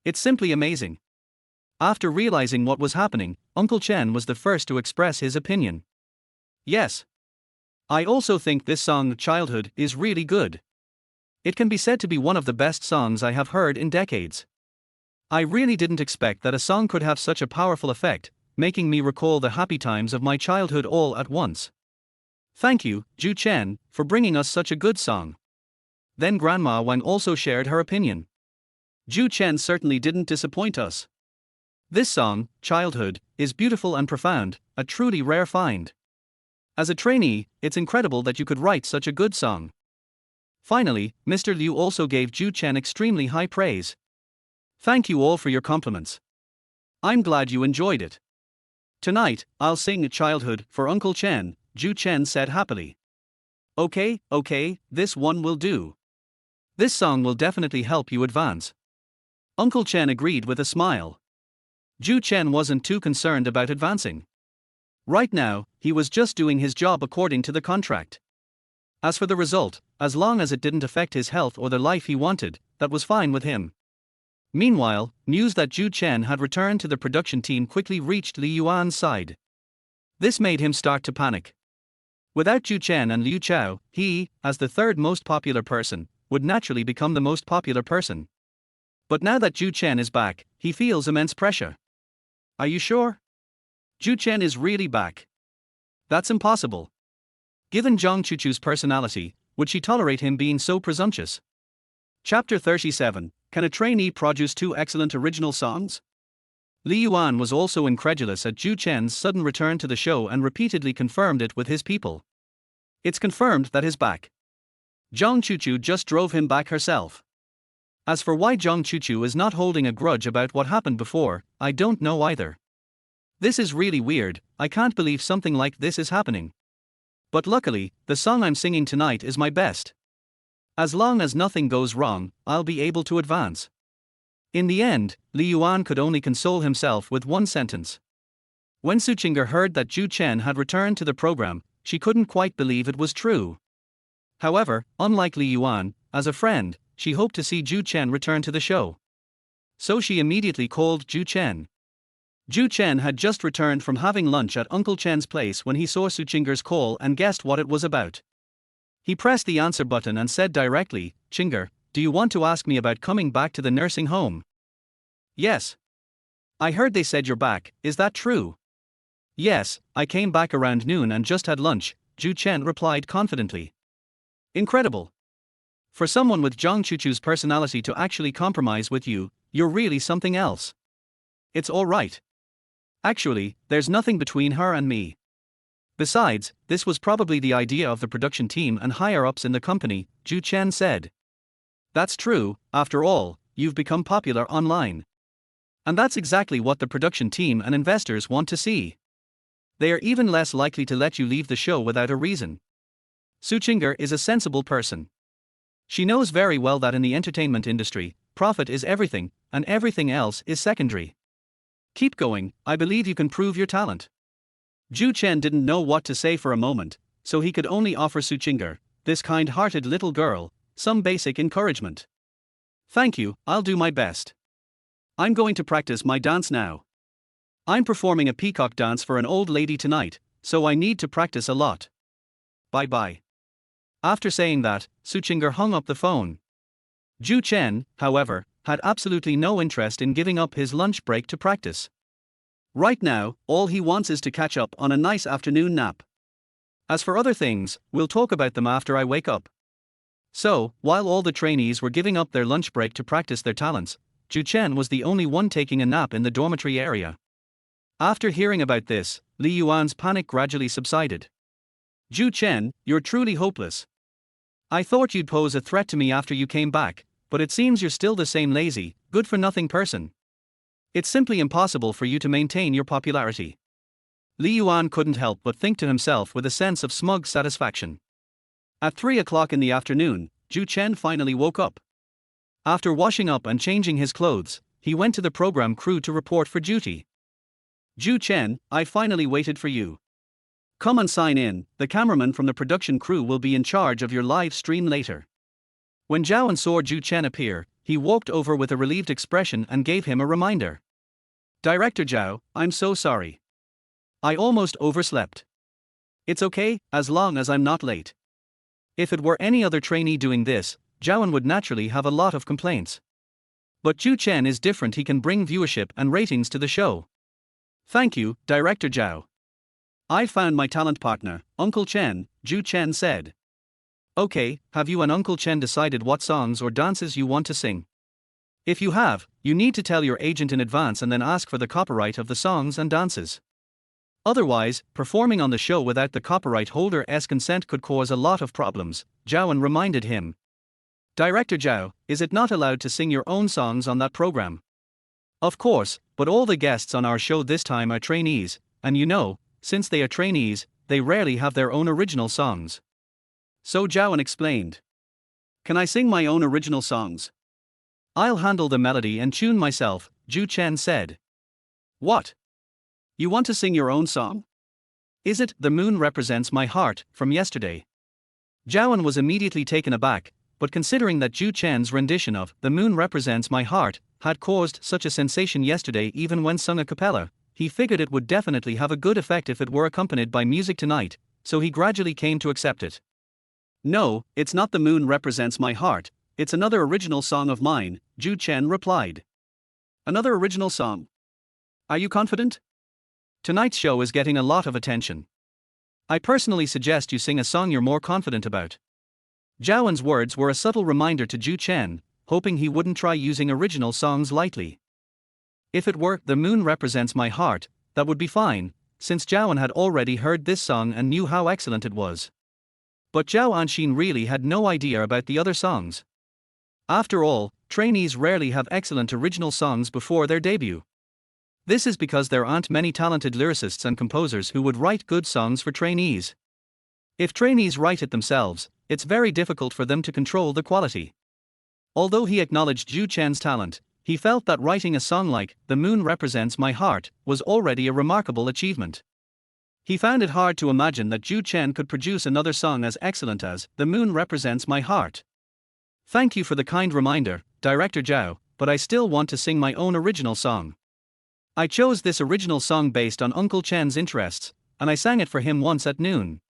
It's simply amazing. After realizing what was happening, Uncle Chen was the first to express his opinion. Yes. I also think this song, Childhood, is really good. It can be said to be one of the best songs I have heard in decades. I really didn't expect that a song could have such a powerful effect, making me recall the happy times of my childhood all at once. Thank you, Zhou Chen, for bringing us such a good song. Then Grandma Wang also shared her opinion. Zhou Chen certainly didn't disappoint us. This song, Childhood, is beautiful and profound, a truly rare find. As a trainee, it's incredible that you could write such a good song. Finally, Mr. Liu also gave Zhou Chen extremely high praise. Thank you all for your compliments. I'm glad you enjoyed it. Tonight, I'll sing Childhood for Uncle Chen, Zhou Chen said happily. Okay, this one will do. This song will definitely help you advance. Uncle Chen agreed with a smile. Zhou Chen wasn't too concerned about advancing. Right now, he was just doing his job according to the contract. As for the result, as long as it didn't affect his health or the life he wanted, that was fine with him. Meanwhile, news that Zhou Chen had returned to the production team quickly reached Li Yuan's side. This made him start to panic. Without Zhou Chen and Liu Chao, he, as the third most popular person, would naturally become the most popular person. But now that Zhou Chen is back, he feels immense pressure. Are you sure? Zhou Chen is really back. That's impossible. Given Zhang Chuchu's personality, would she tolerate him being so presumptuous? Chapter 37, Can a Trainee Produce Two Excellent Original Songs? Li Yuan was also incredulous at Zhou Chen's sudden return to the show and repeatedly confirmed it with his people. It's confirmed that he's back. Zhang Chuchu just drove him back herself. As for why Zhang Chuchu is not holding a grudge about what happened before, I don't know either. This is really weird, I can't believe something like this is happening. But luckily, the song I'm singing tonight is my best. As long as nothing goes wrong, I'll be able to advance. In the end, Li Yuan could only console himself with one sentence. When Suchinger heard that Zhou Chen had returned to the program, she couldn't quite believe it was true. However, unlike Li Yuan, as a friend, she hoped to see Zhou Chen return to the show. So she immediately called Zhou Chen. Zhou Chen had just returned from having lunch at Uncle Chen's place when he saw Suchinger's call and guessed what it was about. He pressed the answer button and said directly, "Chinger, do you want to ask me about coming back to the nursing home?" "Yes. I heard they said you're back, is that true?" "Yes, I came back around noon and just had lunch," Zhou Chen replied confidently. Incredible. For someone with Zhang Chuchu's personality to actually compromise with you, you're really something else. It's all right. Actually, there's nothing between her and me. Besides, this was probably the idea of the production team and higher-ups in the company, Zhou Chen said. That's true, after all, you've become popular online. And that's exactly what the production team and investors want to see. They are even less likely to let you leave the show without a reason. Suchinger is a sensible person. She knows very well that in the entertainment industry, profit is everything, and everything else is secondary. Keep going, I believe you can prove your talent. Zhou Chen didn't know what to say for a moment, so he could only offer Suchinger, this kind-hearted little girl, some basic encouragement. Thank you, I'll do my best. I'm going to practice my dance now. I'm performing a peacock dance for an old lady tonight, so I need to practice a lot. Bye-bye. After saying that, Suchinger hung up the phone. Zhou Chen, however, had absolutely no interest in giving up his lunch break to practice. Right now, all he wants is to catch up on a nice afternoon nap. As for other things, we'll talk about them after I wake up. So, while all the trainees were giving up their lunch break to practice their talents, Zhou Chen was the only one taking a nap in the dormitory area. After hearing about this, Li Yuan's panic gradually subsided. Zhou Chen, you're truly hopeless. I thought you'd pose a threat to me after you came back, but it seems you're still the same lazy, good-for-nothing person. It's simply impossible for you to maintain your popularity. Li Yuan couldn't help but think to himself with a sense of smug satisfaction. At 3 o'clock in the afternoon, Zhou Chen finally woke up. After washing up and changing his clothes, he went to the program crew to report for duty. Zhou Chen, I finally waited for you. Come and sign in, the cameraman from the production crew will be in charge of your live stream later. When Zhao saw Zhou Chen appear, he walked over with a relieved expression and gave him a reminder. Director Zhao, I'm so sorry. I almost overslept. It's okay, as long as I'm not late. If it were any other trainee doing this, Zhao would naturally have a lot of complaints. But Zhou Chen is different, he can bring viewership and ratings to the show. Thank you, Director Zhao. I found my talent partner, Uncle Chen, Zhou Chen said. Okay, have you and Uncle Chen decided what songs or dances you want to sing? If you have, you need to tell your agent in advance and then ask for the copyright of the songs and dances. Otherwise, performing on the show without the copyright holder's consent could cause a lot of problems, Zhao reminded him. Director Zhao, is it not allowed to sing your own songs on that program? Of course, but all the guests on our show this time are trainees, and you know, since they are trainees, they rarely have their own original songs. So Zhao explained. Can I sing my own original songs? I'll handle the melody and tune myself, Zhou Chen said. What? You want to sing your own song? Is it "The Moon Represents My Heart" from yesterday? Zhao was immediately taken aback, but considering that Zhou Chen's rendition of "The Moon Represents My Heart" had caused such a sensation yesterday even when sung a cappella, he figured it would definitely have a good effect if it were accompanied by music tonight, so he gradually came to accept it. No, it's not "The Moon Represents My Heart", it's another original song of mine, Zhou Chen replied. Another original song? Are you confident? Tonight's show is getting a lot of attention. I personally suggest you sing a song you're more confident about. Zhao words were a subtle reminder to Zhou Chen, hoping he wouldn't try using original songs lightly. If it were "The Moon Represents My Heart", that would be fine, since Zhao had already heard this song and knew how excellent it was. But Zhao Anxin really had no idea about the other songs. After all, trainees rarely have excellent original songs before their debut. This is because there aren't many talented lyricists and composers who would write good songs for trainees. If trainees write it themselves, it's very difficult for them to control the quality. Although he acknowledged Zhou Chen's talent, he felt that writing a song like "The Moon Represents My Heart" was already a remarkable achievement. He found it hard to imagine that Zhou Chen could produce another song as excellent as "The Moon Represents My Heart". Thank you for the kind reminder, Director Zhao, but I still want to sing my own original song. I chose this original song based on Uncle Chen's interests, and I sang it for him once at noon.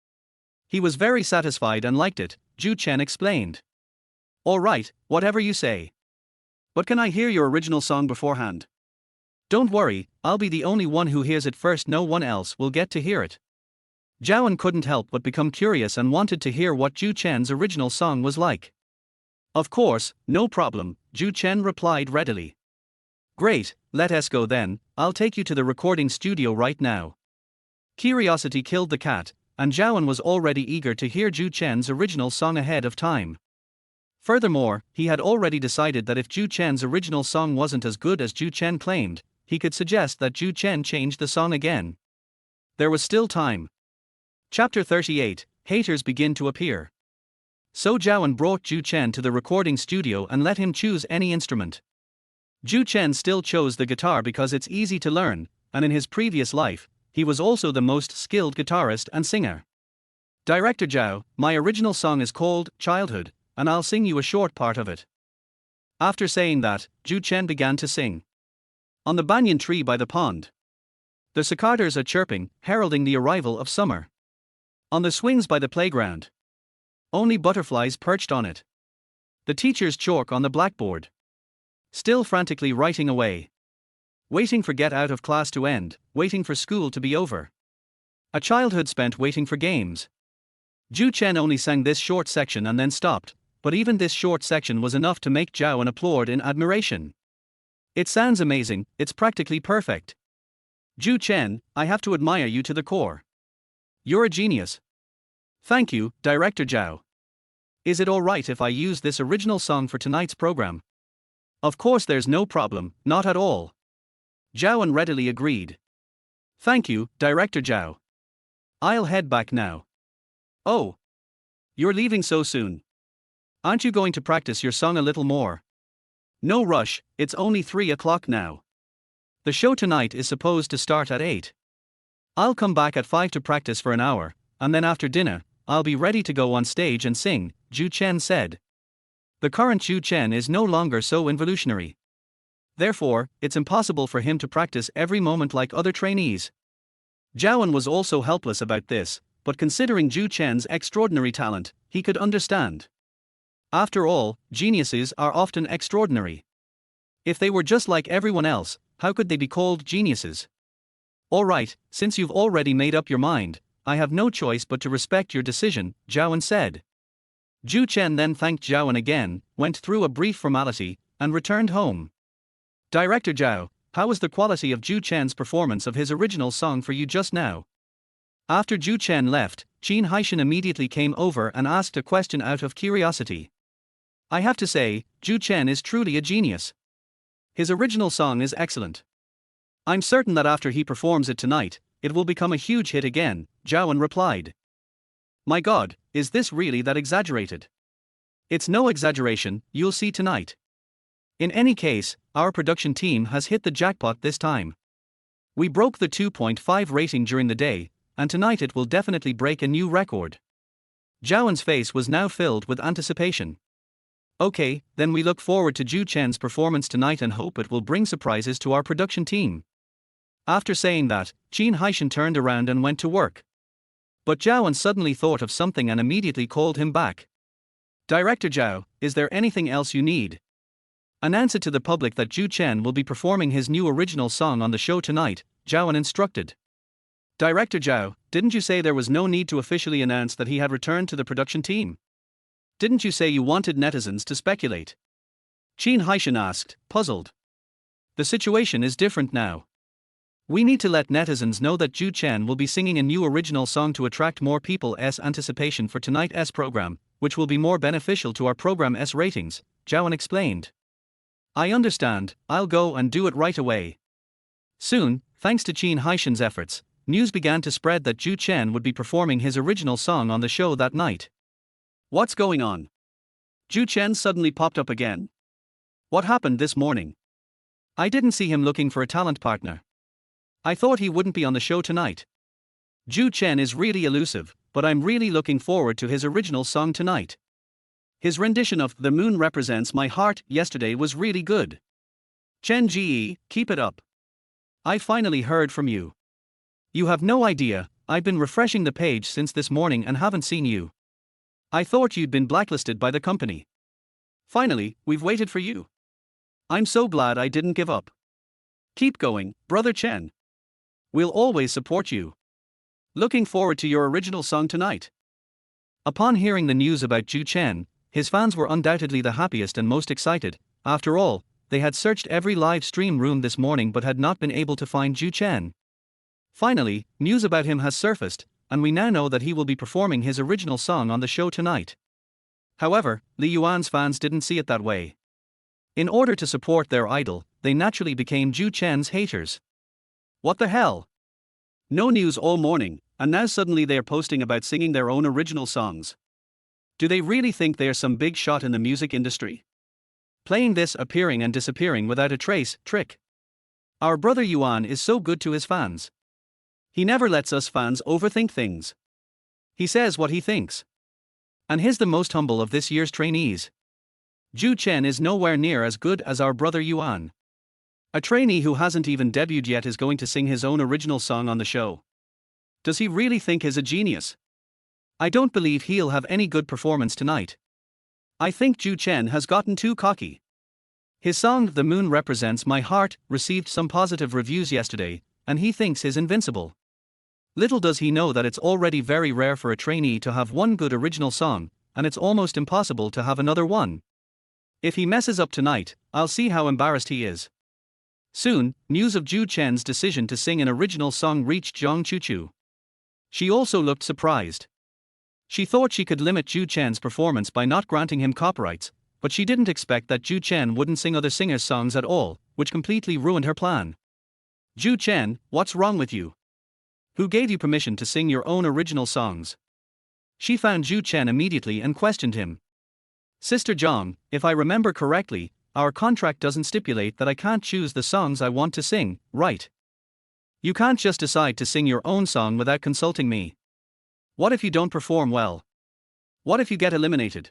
He was very satisfied and liked it, Zhou Chen explained. All right, whatever you say. But can I hear your original song beforehand? Don't worry, I'll be the only one who hears it first, no one else will get to hear it. Zhao couldn't help but become curious and wanted to hear what Zhou Chen's original song was like. Of course, no problem, Zhou Chen replied readily. Great, let us go then, I'll take you to the recording studio right now. Curiosity killed the cat, and Zhao was already eager to hear Zhou Chen's original song ahead of time. Furthermore, he had already decided that if Zhou Chen's original song wasn't as good as Zhou Chen claimed, he could suggest that Zhou Chen change the song again. There was still time. Chapter 38, Haters Begin to Appear. So Zhao brought Zhou Chen to the recording studio and let him choose any instrument. Zhou Chen still chose the guitar because it's easy to learn, and in his previous life, he was also the most skilled guitarist and singer. Director Zhao, my original song is called "Childhood", and I'll sing you a short part of it. After saying that, Zhou Chen began to sing. On the banyan tree by the pond. The cicadas are chirping, heralding the arrival of summer. On the swings by the playground. Only butterflies perched on it. The teacher's chalk on the blackboard. Still frantically writing away. Waiting for get out of class to end, waiting for school to be over. A childhood spent waiting for games. Zhou Chen only sang this short section and then stopped, but even this short section was enough to make Zhao applaud in admiration. It sounds amazing, it's practically perfect. Zhou Chen, I have to admire you to the core. You're a genius. Thank you, Director Zhao. Is it alright if I use this original song for tonight's program? Of course, there's no problem, not at all. Zhao readily agreed. Thank you, Director Zhao. I'll head back now. Oh. You're leaving so soon. Aren't you going to practice your song a little more? No rush, it's only 3 o'clock now. The show tonight is supposed to start at 8. I'll come back at 5 to practice for an hour, and then after dinner, I'll be ready to go on stage and sing, Zhou Chen said. The current Zhou Chen is no longer so involutionary. Therefore, it's impossible for him to practice every moment like other trainees. Zhao was also helpless about this, but considering Zhou Chen's extraordinary talent, he could understand. After all, geniuses are often extraordinary. If they were just like everyone else, how could they be called geniuses? All right, since you've already made up your mind, I have no choice but to respect your decision, Zhao said. Zhou Chen then thanked Zhao again, went through a brief formality, and returned home. Director Zhao, how was the quality of Zhou Chen's performance of his original song for you just now? After Zhou Chen left, Qin Haishan immediately came over and asked a question out of curiosity. I have to say, Zhou Chen is truly a genius. His original song is excellent. I'm certain that after he performs it tonight, it will become a huge hit again, Zhao replied. My God, is this really that exaggerated? It's no exaggeration, you'll see tonight. In any case, our production team has hit the jackpot this time. We broke the 2.5 rating during the day, and tonight it will definitely break a new record. Zhao face was now filled with anticipation. Okay, then we look forward to Zhou Chen's performance tonight and hope it will bring surprises to our production team. After saying that, Qin Haishan turned around and went to work. But Zhao suddenly thought of something and immediately called him back. Director Zhao, is there anything else you need? Announce it to the public that Zhou Chen will be performing his new original song on the show tonight, Zhao instructed. Director Zhao, didn't you say there was no need to officially announce that he had returned to the production team? Didn't you say you wanted netizens to speculate? Qin Haishan asked, puzzled. The situation is different now. We need to let netizens know that Zhou Chen will be singing a new original song to attract more people's anticipation for tonight's program, which will be more beneficial to our program's ratings, Zhao explained. I understand, I'll go and do it right away. Soon, thanks to Qin Haishan's efforts, news began to spread that Zhou Chen would be performing his original song on the show that night. What's going on? Zhou Chen suddenly popped up again. What happened this morning? I didn't see him looking for a talent partner. I thought he wouldn't be on the show tonight. Zhou Chen is really elusive, but I'm really looking forward to his original song tonight. His rendition of The Moon Represents My Heart yesterday was really good. Chen Ji, keep it up. I finally heard from you. You have no idea, I've been refreshing the page since this morning and haven't seen you. I thought you'd been blacklisted by the company. Finally, we've waited for you. I'm so glad I didn't give up. Keep going, brother Chen. We'll always support you. Looking forward to your original song tonight. Upon hearing the news about Zhou Chen, his fans were undoubtedly the happiest and most excited. After all, they had searched every live stream room this morning but had not been able to find Zhou Chen. Finally, news about him has surfaced, and we now know that he will be performing his original song on the show tonight. However, Li Yuan's fans didn't see it that way. In order to support their idol, they naturally became Zhou Chen's haters. What the hell? No news all morning, and now suddenly they are posting about singing their own original songs. Do they really think they are some big shot in the music industry? Playing this appearing and disappearing without a trace trick. Our brother Yuan is so good to his fans. He never lets us fans overthink things. He says what he thinks. And he's the most humble of this year's trainees. Zhou Chen is nowhere near as good as our brother Yuan. A trainee who hasn't even debuted yet is going to sing his own original song on the show. Does he really think he's a genius? I don't believe he'll have any good performance tonight. I think Zhou Chen has gotten too cocky. His song The Moon Represents My Heart received some positive reviews yesterday, and he thinks he's invincible. Little does he know that it's already very rare for a trainee to have one good original song, and it's almost impossible to have another one. If he messes up tonight, I'll see how embarrassed he is. Soon, news of Zhou Chen's decision to sing an original song reached Zhang Chuchu. She also looked surprised. She thought she could limit Zhou Chen's performance by not granting him copyrights, but she didn't expect that Zhou Chen wouldn't sing other singers' songs at all, which completely ruined her plan. Zhou Chen, what's wrong with you? Who gave you permission to sing your own original songs? She found Zhou Chen immediately and questioned him. Sister Zhang, if I remember correctly, our contract doesn't stipulate that I can't choose the songs I want to sing, right? You can't just decide to sing your own song without consulting me. What if you don't perform well? What if you get eliminated?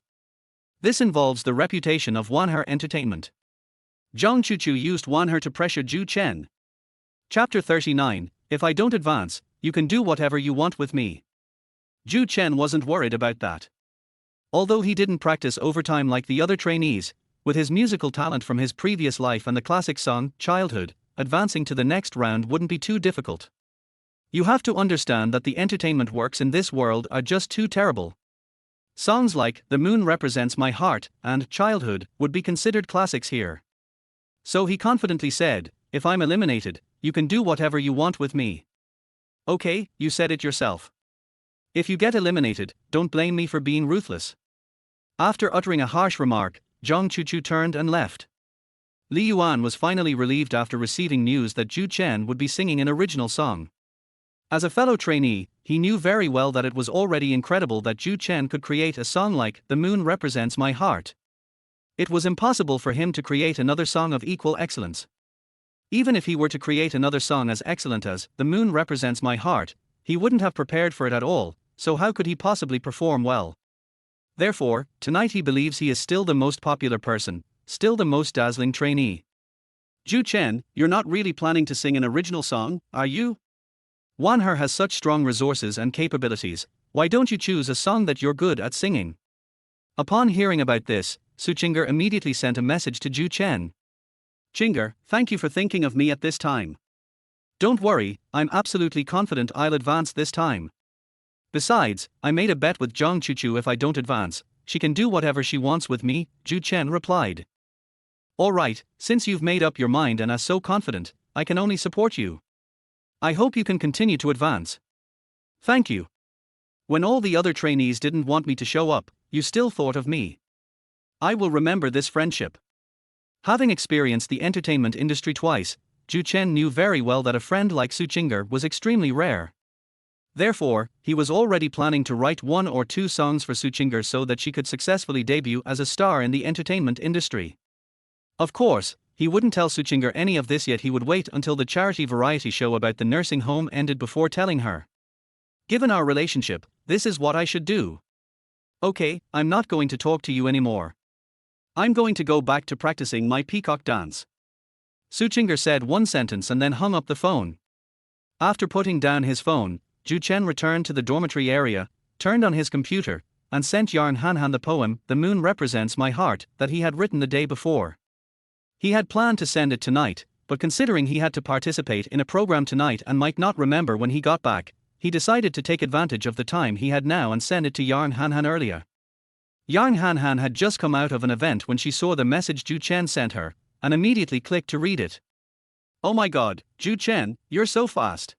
This involves the reputation of Wanher Entertainment. Zhang Chuchu used Wanher to pressure Zhou Chen. Chapter 39, If I don't advance, you can do whatever you want with me. Zhou Chen wasn't worried about that. Although he didn't practice overtime like the other trainees, with his musical talent from his previous life and the classic song, Childhood, advancing to the next round wouldn't be too difficult. You have to understand that the entertainment works in this world are just too terrible. Songs like The Moon Represents My Heart and Childhood would be considered classics here. So he confidently said, if I'm eliminated, you can do whatever you want with me. Okay, you said it yourself. If you get eliminated, don't blame me for being ruthless. After uttering a harsh remark, Zhang Chuchu turned and left. Li Yuan was finally relieved after receiving news that Zhou Chen would be singing an original song. As a fellow trainee, he knew very well that it was already incredible that Zhou Chen could create a song like The Moon Represents My Heart. It was impossible for him to create another song of equal excellence. Even if he were to create another song as excellent as The Moon Represents My Heart, he wouldn't have prepared for it at all, so how could he possibly perform well? Therefore, tonight he believes he is still the most popular person, still the most dazzling trainee. Zhou Chen, you're not really planning to sing an original song, are you? Wanher has such strong resources and capabilities, why don't you choose a song that you're good at singing? Upon hearing about this, Suchinger immediately sent a message to Zhou Chen. Chinger, thank you for thinking of me at this time. Don't worry, I'm absolutely confident I'll advance this time. Besides, I made a bet with Zhang Chuchu if I don't advance, she can do whatever she wants with me, Zhou Chen replied. Alright, since you've made up your mind and are so confident, I can only support you. I hope you can continue to advance. Thank you. When all the other trainees didn't want me to show up, you still thought of me. I will remember this friendship. Having experienced the entertainment industry twice, Zhou Chen knew very well that a friend like Suchinger was extremely rare. Therefore, he was already planning to write 1 or 2 songs for Suchinger so that she could successfully debut as a star in the entertainment industry. Of course, he wouldn't tell Suchinger any of this yet, he would wait until the charity variety show about the nursing home ended before telling her. Given our relationship, this is what I should do. Okay, I'm not going to talk to you anymore. I'm going to go back to practicing my peacock dance. Suchinger said one sentence and then hung up the phone. After putting down his phone, Zhou Chen returned to the dormitory area, turned on his computer, and sent Yarn Hanhan the poem, The Moon Represents My Heart, that he had written the day before. He had planned to send it tonight, but considering he had to participate in a program tonight and might not remember when he got back, he decided to take advantage of the time he had now and send it to Yarn Hanhan earlier. Yarn Hanhan had just come out of an event when she saw the message Zhou Chen sent her, and immediately clicked to read it. Oh my god, Zhou Chen, you're so fast.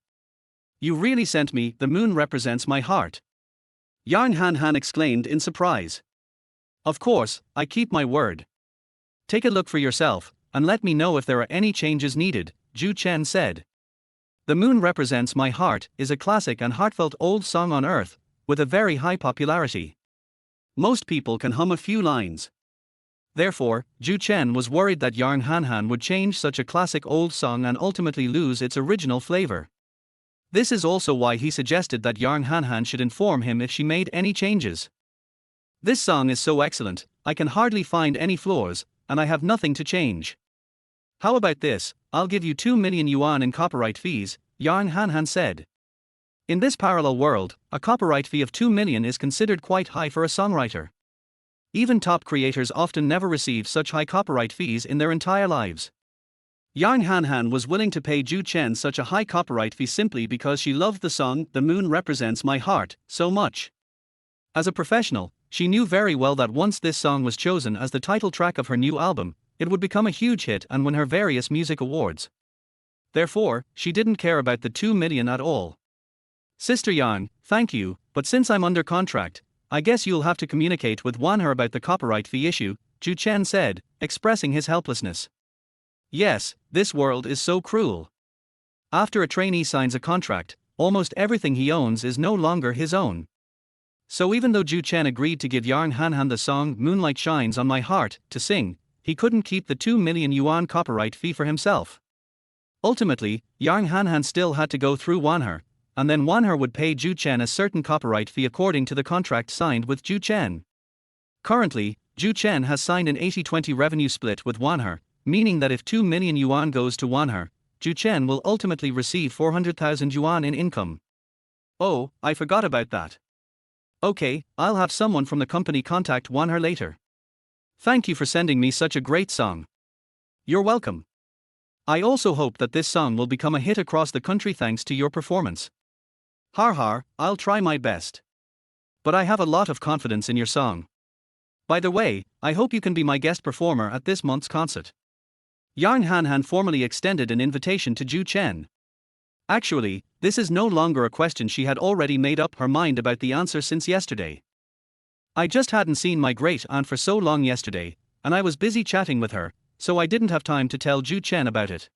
You really sent me The Moon Represents My Heart. Yarn Hanhan exclaimed in surprise. Of course, I keep my word. Take a look for yourself, and let me know if there are any changes needed, Zhou Chen said. The Moon Represents My Heart is a classic and heartfelt old song on earth, with a very high popularity. Most people can hum a few lines. Therefore, Zhou Chen was worried that Yarn Hanhan would change such a classic old song and ultimately lose its original flavor. This is also why he suggested that Yarn Hanhan should inform him if she made any changes. This song is so excellent, I can hardly find any flaws, and I have nothing to change. How about this, I'll give you 2 million yuan in copyright fees, Yarn Hanhan said. In this parallel world, a copyright fee of 2 million is considered quite high for a songwriter. Even top creators often never receive such high copyright fees in their entire lives. Yarn Hanhan was willing to pay Zhou Chen such a high copyright fee simply because she loved the song The Moon Represents My Heart so much. As a professional, she knew very well that once this song was chosen as the title track of her new album, it would become a huge hit and win her various music awards. Therefore, she didn't care about the 2 million at all. Sister Yarn, thank you, but since I'm under contract, I guess you'll have to communicate with Wanher about the copyright fee issue, Zhou Chen said, expressing his helplessness. Yes, this world is so cruel. After a trainee signs a contract, almost everything he owns is no longer his own. So even though Zhou Chen agreed to give Yarn Hanhan the song Moonlight Shines on My Heart to sing, he couldn't keep the 2 million yuan copyright fee for himself. Ultimately, Yarn Hanhan still had to go through Wanher, and then Wanher would pay Zhou Chen a certain copyright fee according to the contract signed with Zhou Chen. Currently, Zhou Chen has signed an 80-20 revenue split with Wanhe, meaning that if 2 million yuan goes to Wanhe, Zhou Chen will ultimately receive 400,000 yuan in income. Oh, I forgot about that. Okay, I'll have someone from the company contact Wanhe later. Thank you for sending me such a great song. You're welcome. I also hope that this song will become a hit across the country thanks to your performance. Har, I'll try my best. But I have a lot of confidence in your song. By the way, I hope you can be my guest performer at this month's concert. Yang Hanhan formally extended an invitation to Zhou Chen. Actually, this is no longer a question. She had already made up her mind about the answer since yesterday. I just hadn't seen my great aunt for so long yesterday, and I was busy chatting with her, so I didn't have time to tell Zhou Chen about it.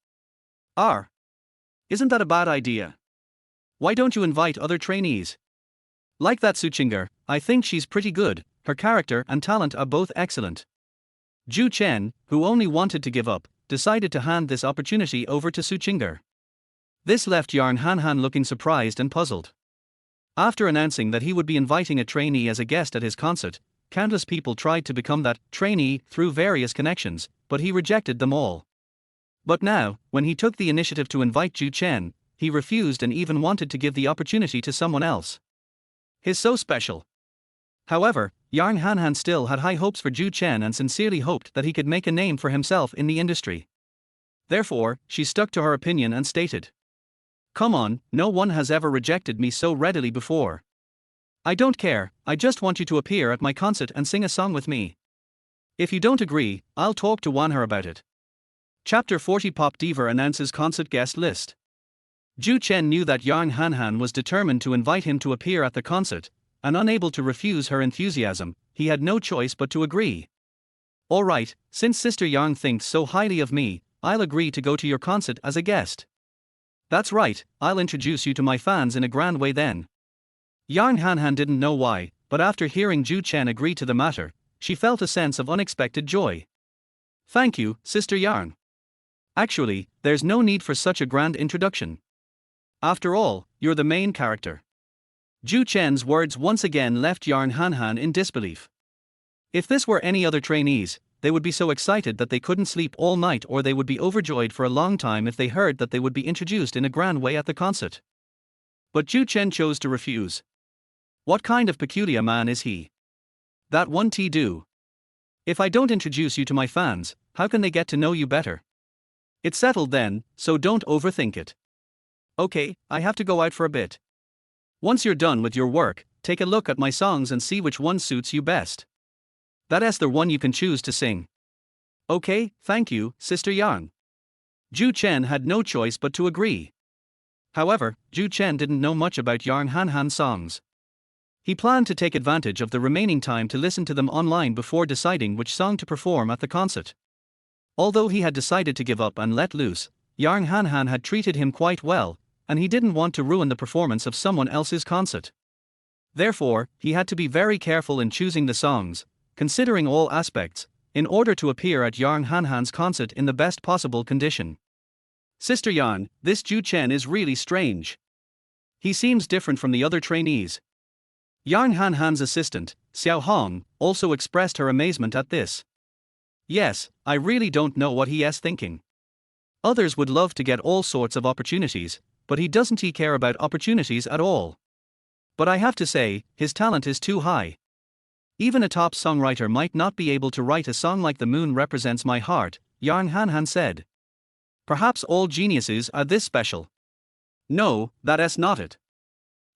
Isn't that a bad idea? Why don't you invite other trainees? Like that Suchinger, I think she's pretty good, her character and talent are both excellent. Zhou Chen, who only wanted to give up, decided to hand this opportunity over to Suchinger. This left Yang Hanhan looking surprised and puzzled. After announcing that he would be inviting a trainee as a guest at his concert, countless people tried to become that trainee through various connections, but he rejected them all. But now, when he took the initiative to invite Zhou Chen, he refused and even wanted to give the opportunity to someone else. He's so special. However, Yang Hanhan still had high hopes for Zhou Chen and sincerely hoped that he could make a name for himself in the industry. Therefore, she stuck to her opinion and stated, "Come on, no one has ever rejected me so readily before. I don't care, I just want you to appear at my concert and sing a song with me. If you don't agree, I'll talk to Wanhe about it." Chapter 40 Pop Diva announces concert guest list. Zhou Chen knew that Yang Hanhan was determined to invite him to appear at the concert, and unable to refuse her enthusiasm, he had no choice but to agree. "Alright, since Sister Yang thinks so highly of me, I'll agree to go to your concert as a guest. That's right, I'll introduce you to my fans in a grand way then." Yang Hanhan didn't know why, but after hearing Zhou Chen agree to the matter, she felt a sense of unexpected joy. "Thank you, Sister Yang. Actually, there's no need for such a grand introduction. After all, you're the main character." Zhou Chen's words once again left Yang Hanhan in disbelief. If this were any other trainees, they would be so excited that they couldn't sleep all night, or they would be overjoyed for a long time if they heard that they would be introduced in a grand way at the concert. But Zhou Chen chose to refuse. What kind of peculiar man is he? That won't do. If I don't introduce you to my fans, how can they get to know you better? It's settled then, so don't overthink it. Okay, I have to go out for a bit. Once you're done with your work, take a look at my songs and see which one suits you best. That's the one you can choose to sing. Okay, thank you, Sister Yang. Zhou Chen had no choice but to agree. However, Zhou Chen didn't know much about Yang Hanhan's songs. He planned to take advantage of the remaining time to listen to them online before deciding which song to perform at the concert. Although he had decided to give up and let loose, Yang Hanhan had treated him quite well, and he didn't want to ruin the performance of someone else's concert. Therefore, he had to be very careful in choosing the songs, considering all aspects, in order to appear at Yang Hanhan's concert in the best possible condition. "Sister Yang, this Zhou Chen is really strange. He seems different from the other trainees." Yang Hanhan's assistant, Xiao Hong, also expressed her amazement at this. "Yes, I really don't know what he is thinking. Others would love to get all sorts of opportunities, but he doesn't care about opportunities at all. But I have to say, his talent is too high. Even a top songwriter might not be able to write a song like The Moon Represents My Heart," Yang Hanhan said. "Perhaps all geniuses are this special. No, that's not it.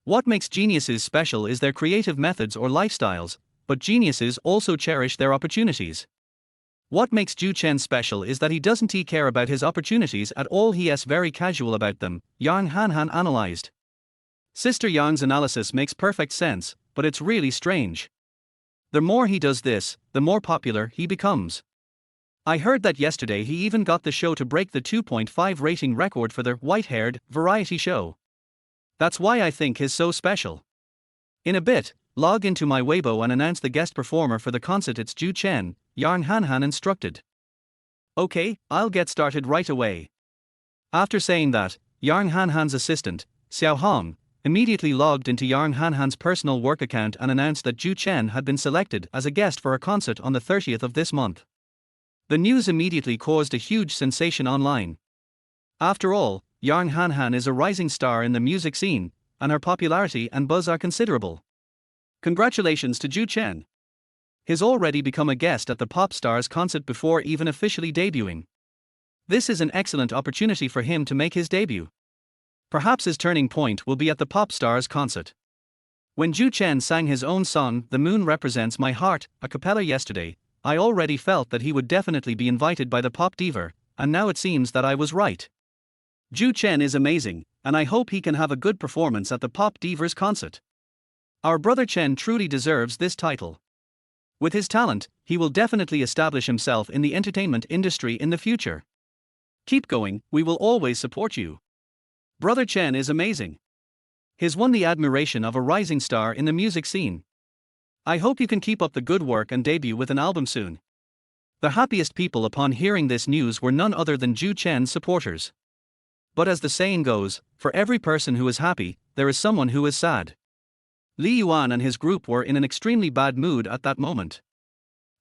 What makes geniuses special is their creative methods or lifestyles, but geniuses also cherish their opportunities. What makes Zhou Chen special is that he doesn't care about his opportunities at all, he is very casual about them," Yang Hanhan analyzed. Sister Yang's analysis makes perfect sense, but it's really strange. The more he does this, the more popular he becomes. I heard that yesterday he even got the show to break the 2.5 rating record for the white-haired variety show. That's why I think he's so special. In a bit, log into my Weibo and announce the guest performer for the concert. It's Zhou Chen, Yang Hanhan instructed. "Okay, I'll get started right away." After saying that, Yang Hanhan's assistant, Xiao Hong, immediately logged into Yang Hanhan's personal work account and announced that Zhou Chen had been selected as a guest for a concert on the 30th of this month. The news immediately caused a huge sensation online. After all, Yang Hanhan is a rising star in the music scene, and her popularity and buzz are considerable. Congratulations to Zhou Chen. He's already become a guest at the pop star's concert before even officially debuting. This is an excellent opportunity for him to make his debut. Perhaps his turning point will be at the pop star's concert. When Zhou Chen sang his own song, "The Moon Represents My Heart," a cappella yesterday, I already felt that he would definitely be invited by the pop diva, and now it seems that I was right. Zhou Chen is amazing, and I hope he can have a good performance at the pop diva's concert. Our brother Chen truly deserves this title. With his talent, he will definitely establish himself in the entertainment industry in the future. Keep going, we will always support you. Brother Chen is amazing. He's won the admiration of a rising star in the music scene. I hope you can keep up the good work and debut with an album soon. The happiest people upon hearing this news were none other than Zhou Chen's supporters. But as the saying goes, for every person who is happy, there is someone who is sad. Li Yuan and his group were in an extremely bad mood at that moment.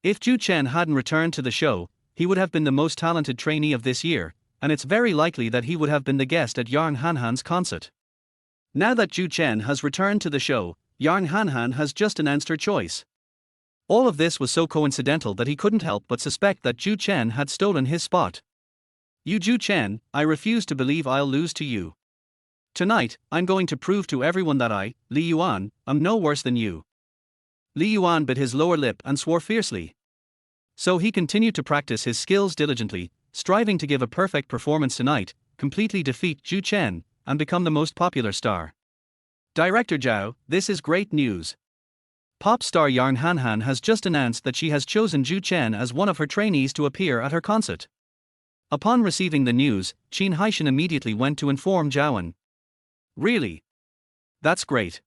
If Zhou Chen hadn't returned to the show, he would have been the most talented trainee of this year, and it's very likely that he would have been the guest at Yang Hanhan's concert. Now that Zhou Chen has returned to the show, Yang Hanhan has just announced her choice. All of this was so coincidental that he couldn't help but suspect that Zhou Chen had stolen his spot. You Zhou Chen, I refuse to believe I'll lose to you. Tonight, I'm going to prove to everyone that I, Li Yuan, am no worse than you. Li Yuan bit his lower lip and swore fiercely. So he continued to practice his skills diligently, striving to give a perfect performance tonight, completely defeat Zhou Chen, and become the most popular star. Director Zhao, this is great news. Pop star Yang Hanhan has just announced that she has chosen Zhou Chen as one of her trainees to appear at her concert. Upon receiving the news, Qin Haishan immediately went to inform Zhaoan. Really? That's great.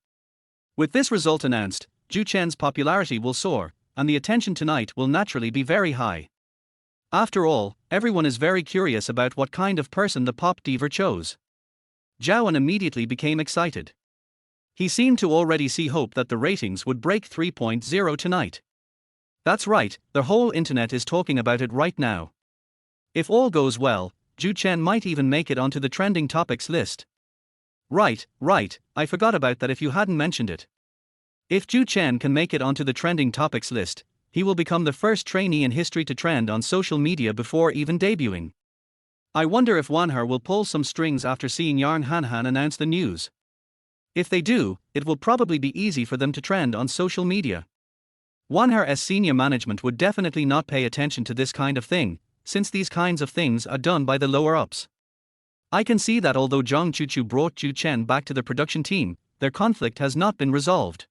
With this result announced, Zhou Chen's popularity will soar, and the attention tonight will naturally be very high. After all, everyone is very curious about what kind of person the pop diva chose. Zhaoan immediately became excited. He seemed to already see hope that the ratings would break 3.0 tonight. That's right, the whole internet is talking about it right now. If all goes well, Zhou Chen might even make it onto the trending topics list. Right, I forgot about that if you hadn't mentioned it. If Zhou Chen can make it onto the trending topics list, he will become the first trainee in history to trend on social media before even debuting. I wonder if Wanher will pull some strings after seeing Yang Hanhan announce the news. If they do, it will probably be easy for them to trend on social media. Wanher's senior management would definitely not pay attention to this kind of thing, since these kinds of things are done by the lower-ups. I can see that although Zhang Chuchu brought Zhou Chen back to the production team, their conflict has not been resolved.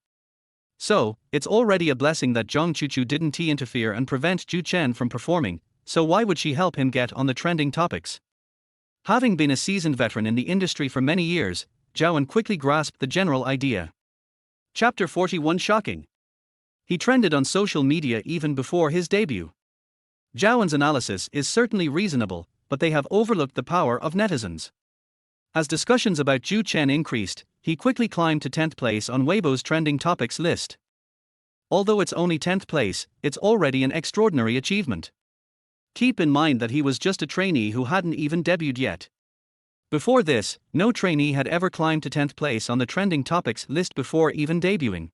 So, it's already a blessing that Zhang Chuchu didn't interfere and prevent Zhou Chen from performing, so why would she help him get on the trending topics? Having been a seasoned veteran in the industry for many years, Zhaoan quickly grasped the general idea. Chapter 41 Shocking. He trended on social media even before his debut. Zhaoan's analysis is certainly reasonable, but they have overlooked the power of netizens. As discussions about Zhou Chen increased, he quickly climbed to 10th place on Weibo's trending topics list. Although it's only 10th place, it's already an extraordinary achievement. Keep in mind that he was just a trainee who hadn't even debuted yet. Before this, no trainee had ever climbed to 10th place on the trending topics list before even debuting.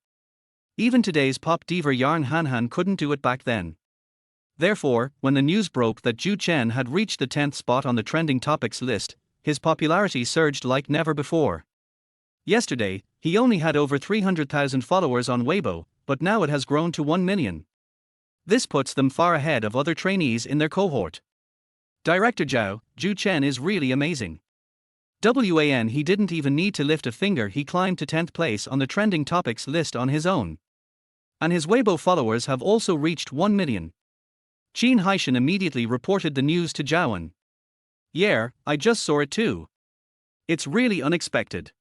Even today's pop diva Yang Hanhan couldn't do it back then. Therefore, when the news broke that Zhou Chen had reached the 10th spot on the trending topics list, his popularity surged like never before. Yesterday, he only had over 300,000 followers on Weibo, but now it has grown to 1 million. This puts them far ahead of other trainees in their cohort. Director Zhou Chen is really amazing. He didn't even need to lift a finger, he climbed to 10th place on the trending topics list on his own. And his Weibo followers have also reached 1 million. Qin Haishan immediately reported the news to Zhaoan. Yeah, I just saw it too. It's really unexpected.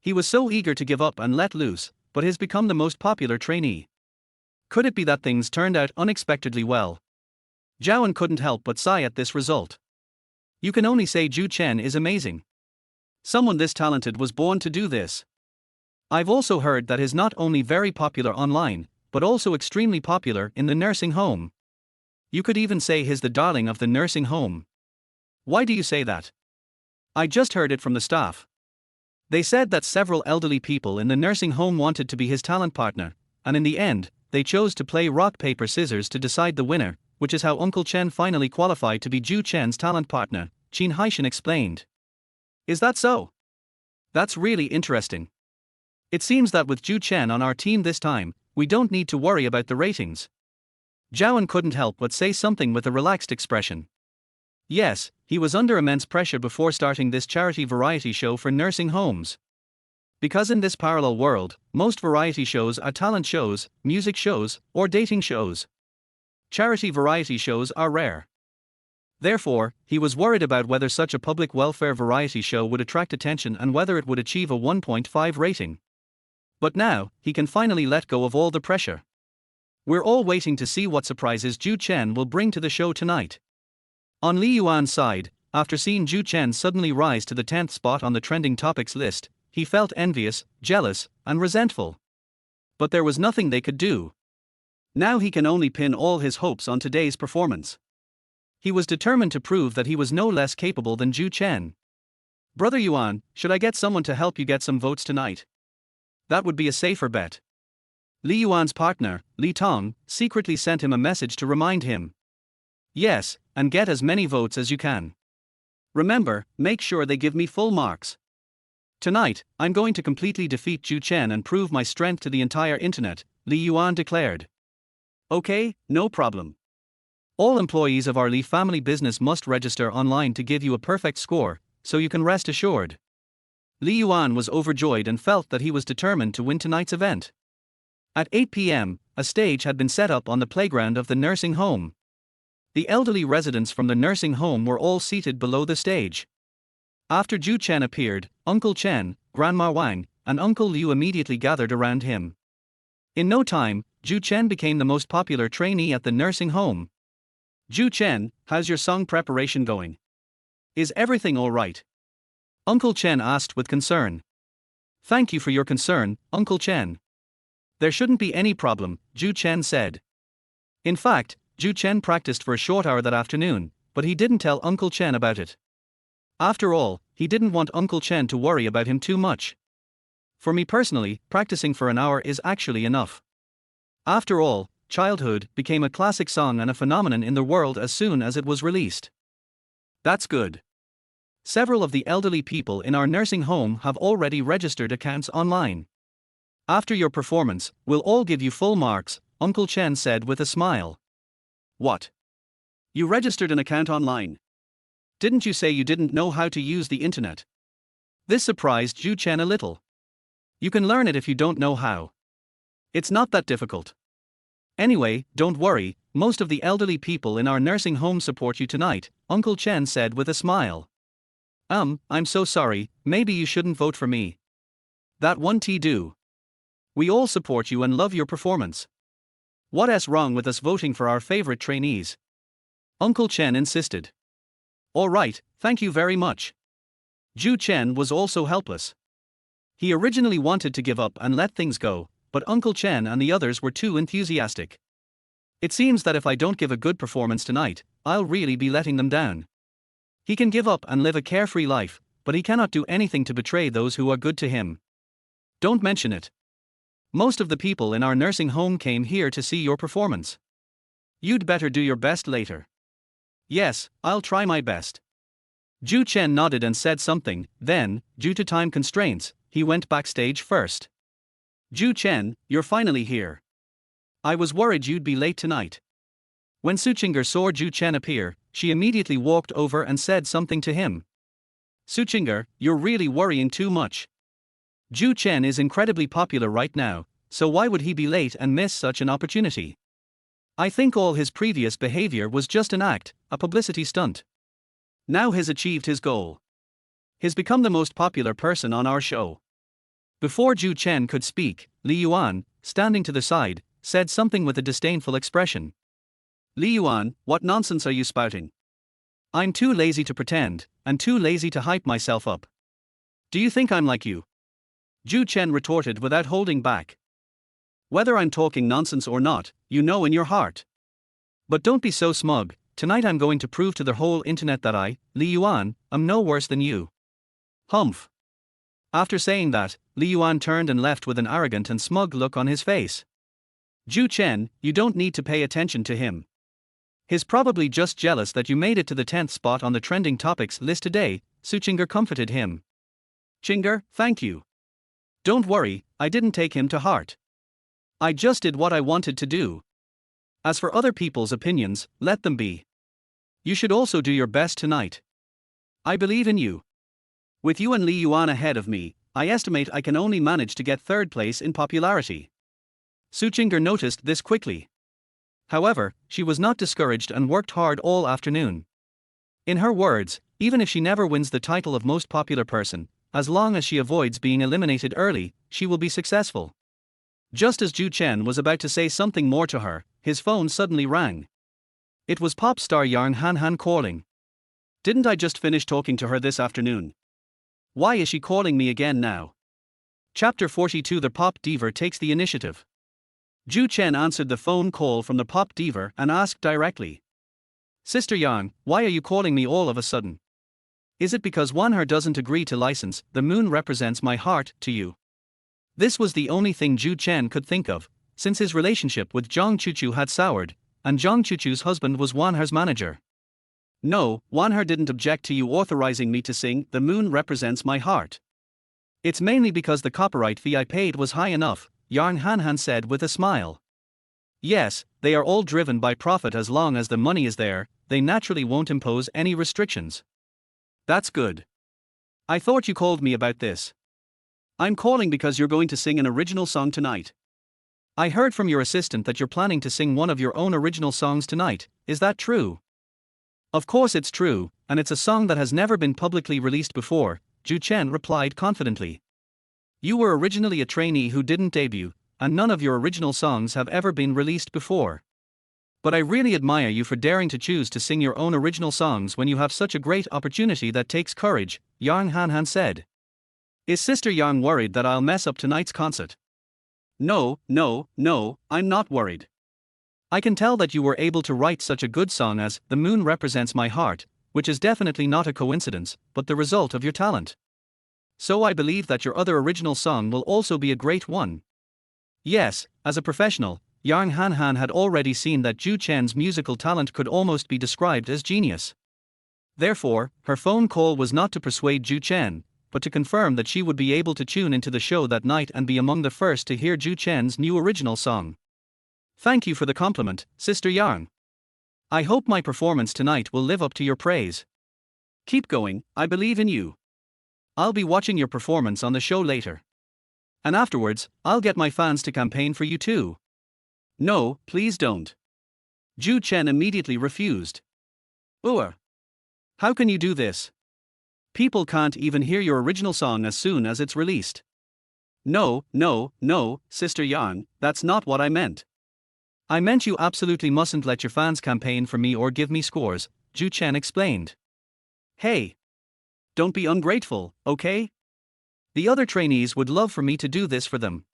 He was so eager to give up and let loose, but has become the most popular trainee. Could it be that things turned out unexpectedly well? Zhaoan couldn't help but sigh at this result. You can only say Zhou Chen is amazing. Someone this talented was born to do this. I've also heard that he's not only very popular online, but also extremely popular in the nursing home. You could even say he's the darling of the nursing home. Why do you say that? I just heard it from the staff. They said that several elderly people in the nursing home wanted to be his talent partner, and in the end, they chose to play rock paper scissors to decide the winner, which is how Uncle Chen finally qualified to be Zhou Chen's talent partner, Qin Haishan explained. Is that so? That's really interesting. It seems that with Zhou Chen on our team this time, we don't need to worry about the ratings. Zhaoan couldn't help but say something with a relaxed expression. Yes, he was under immense pressure before starting this charity variety show for nursing homes. Because in this parallel world, most variety shows are talent shows, music shows, or dating shows. Charity variety shows are rare. Therefore, he was worried about whether such a public welfare variety show would attract attention and whether it would achieve a 1.5 rating. But now, he can finally let go of all the pressure. We're all waiting to see what surprises Zhou Chen will bring to the show tonight. On Li Yuan's side, after seeing Zhou Chen suddenly rise to the 10th spot on the trending topics list, he felt envious, jealous, and resentful. But there was nothing they could do. Now he can only pin all his hopes on today's performance. He was determined to prove that he was no less capable than Zhou Chen. Brother Yuan, should I get someone to help you get some votes tonight? That would be a safer bet. Li Yuan's partner, Li Tong, secretly sent him a message to remind him. Yes, and get as many votes as you can. Remember, make sure they give me full marks. Tonight, I'm going to completely defeat Zhou Chen and prove my strength to the entire internet, Li Yuan declared. Okay, no problem. All employees of our Li family business must register online to give you a perfect score, so you can rest assured. Li Yuan was overjoyed and felt that he was determined to win tonight's event. At 8 p.m., a stage had been set up on the playground of the nursing home. The elderly residents from the nursing home were all seated below the stage. After Zhou Chen appeared, Uncle Chen, Grandma Wang, and Uncle Liu immediately gathered around him. In no time, Zhou Chen became the most popular trainee at the nursing home. Zhou Chen, how's your song preparation going? Is everything all right? Uncle Chen asked with concern. Thank you for your concern, Uncle Chen. There shouldn't be any problem, Zhou Chen said. In fact, Zhou Chen practiced for a short hour that afternoon, but he didn't tell Uncle Chen about it. After all, he didn't want Uncle Chen to worry about him too much. For me personally, practicing for an hour is actually enough. After all, Childhood became a classic song and a phenomenon in the world as soon as it was released. That's good. Several of the elderly people in our nursing home have already registered accounts online. After your performance, we'll all give you full marks, Uncle Chen said with a smile. What? You registered an account online? Didn't you say you didn't know how to use the internet? This surprised Zhou Chen a little. You can learn it if you don't know how. It's not that difficult. Anyway, don't worry, most of the elderly people in our nursing home support you tonight, Uncle Chen said with a smile. I'm so sorry, maybe you shouldn't vote for me. That won't do. We all support you and love your performance. What's wrong with us voting for our favorite trainees? Uncle Chen insisted. All right, thank you very much. Zhou Chen was also helpless. He originally wanted to give up and let things go, but Uncle Chen and the others were too enthusiastic. It seems that if I don't give a good performance tonight, I'll really be letting them down. He can give up and live a carefree life, but he cannot do anything to betray those who are good to him. Don't mention it. Most of the people in our nursing home came here to see your performance. You'd better do your best later. Yes, I'll try my best. Zhou Chen nodded and said something, then, due to time constraints, he went backstage first. Zhou Chen, you're finally here. I was worried you'd be late tonight. When Suchinger saw Zhou Chen appear, she immediately walked over and said something to him. Suchinger, you're really worrying too much. Zhou Chen is incredibly popular right now, so why would he be late and miss such an opportunity? I think all his previous behavior was just an act, a publicity stunt. Now he's achieved his goal. He's become the most popular person on our show. Before Zhou Chen could speak, Li Yuan, standing to the side, said something with a disdainful expression. Li Yuan, what nonsense are you spouting? I'm too lazy to pretend, and too lazy to hype myself up. Do you think I'm like you? Zhou Chen retorted without holding back. Whether I'm talking nonsense or not, you know in your heart. But don't be so smug. Tonight I'm going to prove to the whole internet that I, Li Yuan, am no worse than you. Humph. After saying that, Li Yuan turned and left with an arrogant and smug look on his face. Zhou Chen, you don't need to pay attention to him. He's probably just jealous that you made it to the 10th spot on the trending topics list today, Suchinger comforted him. Chinger, thank you. Don't worry, I didn't take him to heart. I just did what I wanted to do. As for other people's opinions, let them be. You should also do your best tonight. I believe in you. With you and Li Yuan ahead of me, I estimate I can only manage to get third place in popularity. Suchinger noticed this quickly. However, she was not discouraged and worked hard all afternoon. In her words, even if she never wins the title of most popular person, as long as she avoids being eliminated early, she will be successful. Just as Zhou Chen was about to say something more to her, his phone suddenly rang. It was pop star Yang Han calling. Didn't I just finish talking to her this afternoon? Why is she calling me again now? Chapter 42. The pop diva takes the initiative. Zhou Chen answered the phone call from the pop diva and asked directly. Sister Yang, why are you calling me all of a sudden? Is it because Wanher doesn't agree to license The Moon Represents My Heart to you? This was the only thing Zhou Chen could think of, since his relationship with Zhang Chuchu had soured, and Zhang Chuchu's husband was Wanher's manager. No, Wanher didn't object to you authorizing me to sing The Moon Represents My Heart. It's mainly because the copyright fee I paid was high enough, Yang Han said with a smile. Yes, they are all driven by profit. As long as the money is there, they naturally won't impose any restrictions. That's good. I thought you called me about this. I'm calling because you're going to sing an original song tonight. I heard from your assistant that you're planning to sing one of your own original songs tonight. Is that true? Of course it's true, and it's a song that has never been publicly released before, Zhou Chen replied confidently. You were originally a trainee who didn't debut, and none of your original songs have ever been released before. But I really admire you for daring to choose to sing your own original songs when you have such a great opportunity. That takes courage, Yang Han said. Is Sister Yang worried that I'll mess up tonight's concert? No, I'm not worried. I can tell that you were able to write such a good song as The Moon Represents My Heart, which is definitely not a coincidence, but the result of your talent. So I believe that your other original song will also be a great one. Yes, as a professional, Yang Han had already seen that Zhou Chen's musical talent could almost be described as genius. Therefore, her phone call was not to persuade Zhou Chen, but to confirm that she would be able to tune into the show that night and be among the first to hear Zhou Chen's new original song. Thank you for the compliment, Sister Yang. I hope my performance tonight will live up to your praise. Keep going, I believe in you. I'll be watching your performance on the show later. And afterwards, I'll get my fans to campaign for you too. No, please don't. Zhou Chen immediately refused. How can you do this? People can't even hear your original song as soon as it's released. No, Sister Yang, that's not what I meant. I meant you absolutely mustn't let your fans campaign for me or give me scores, Zhou Chen explained. Hey! Don't be ungrateful, okay? The other trainees would love for me to do this for them.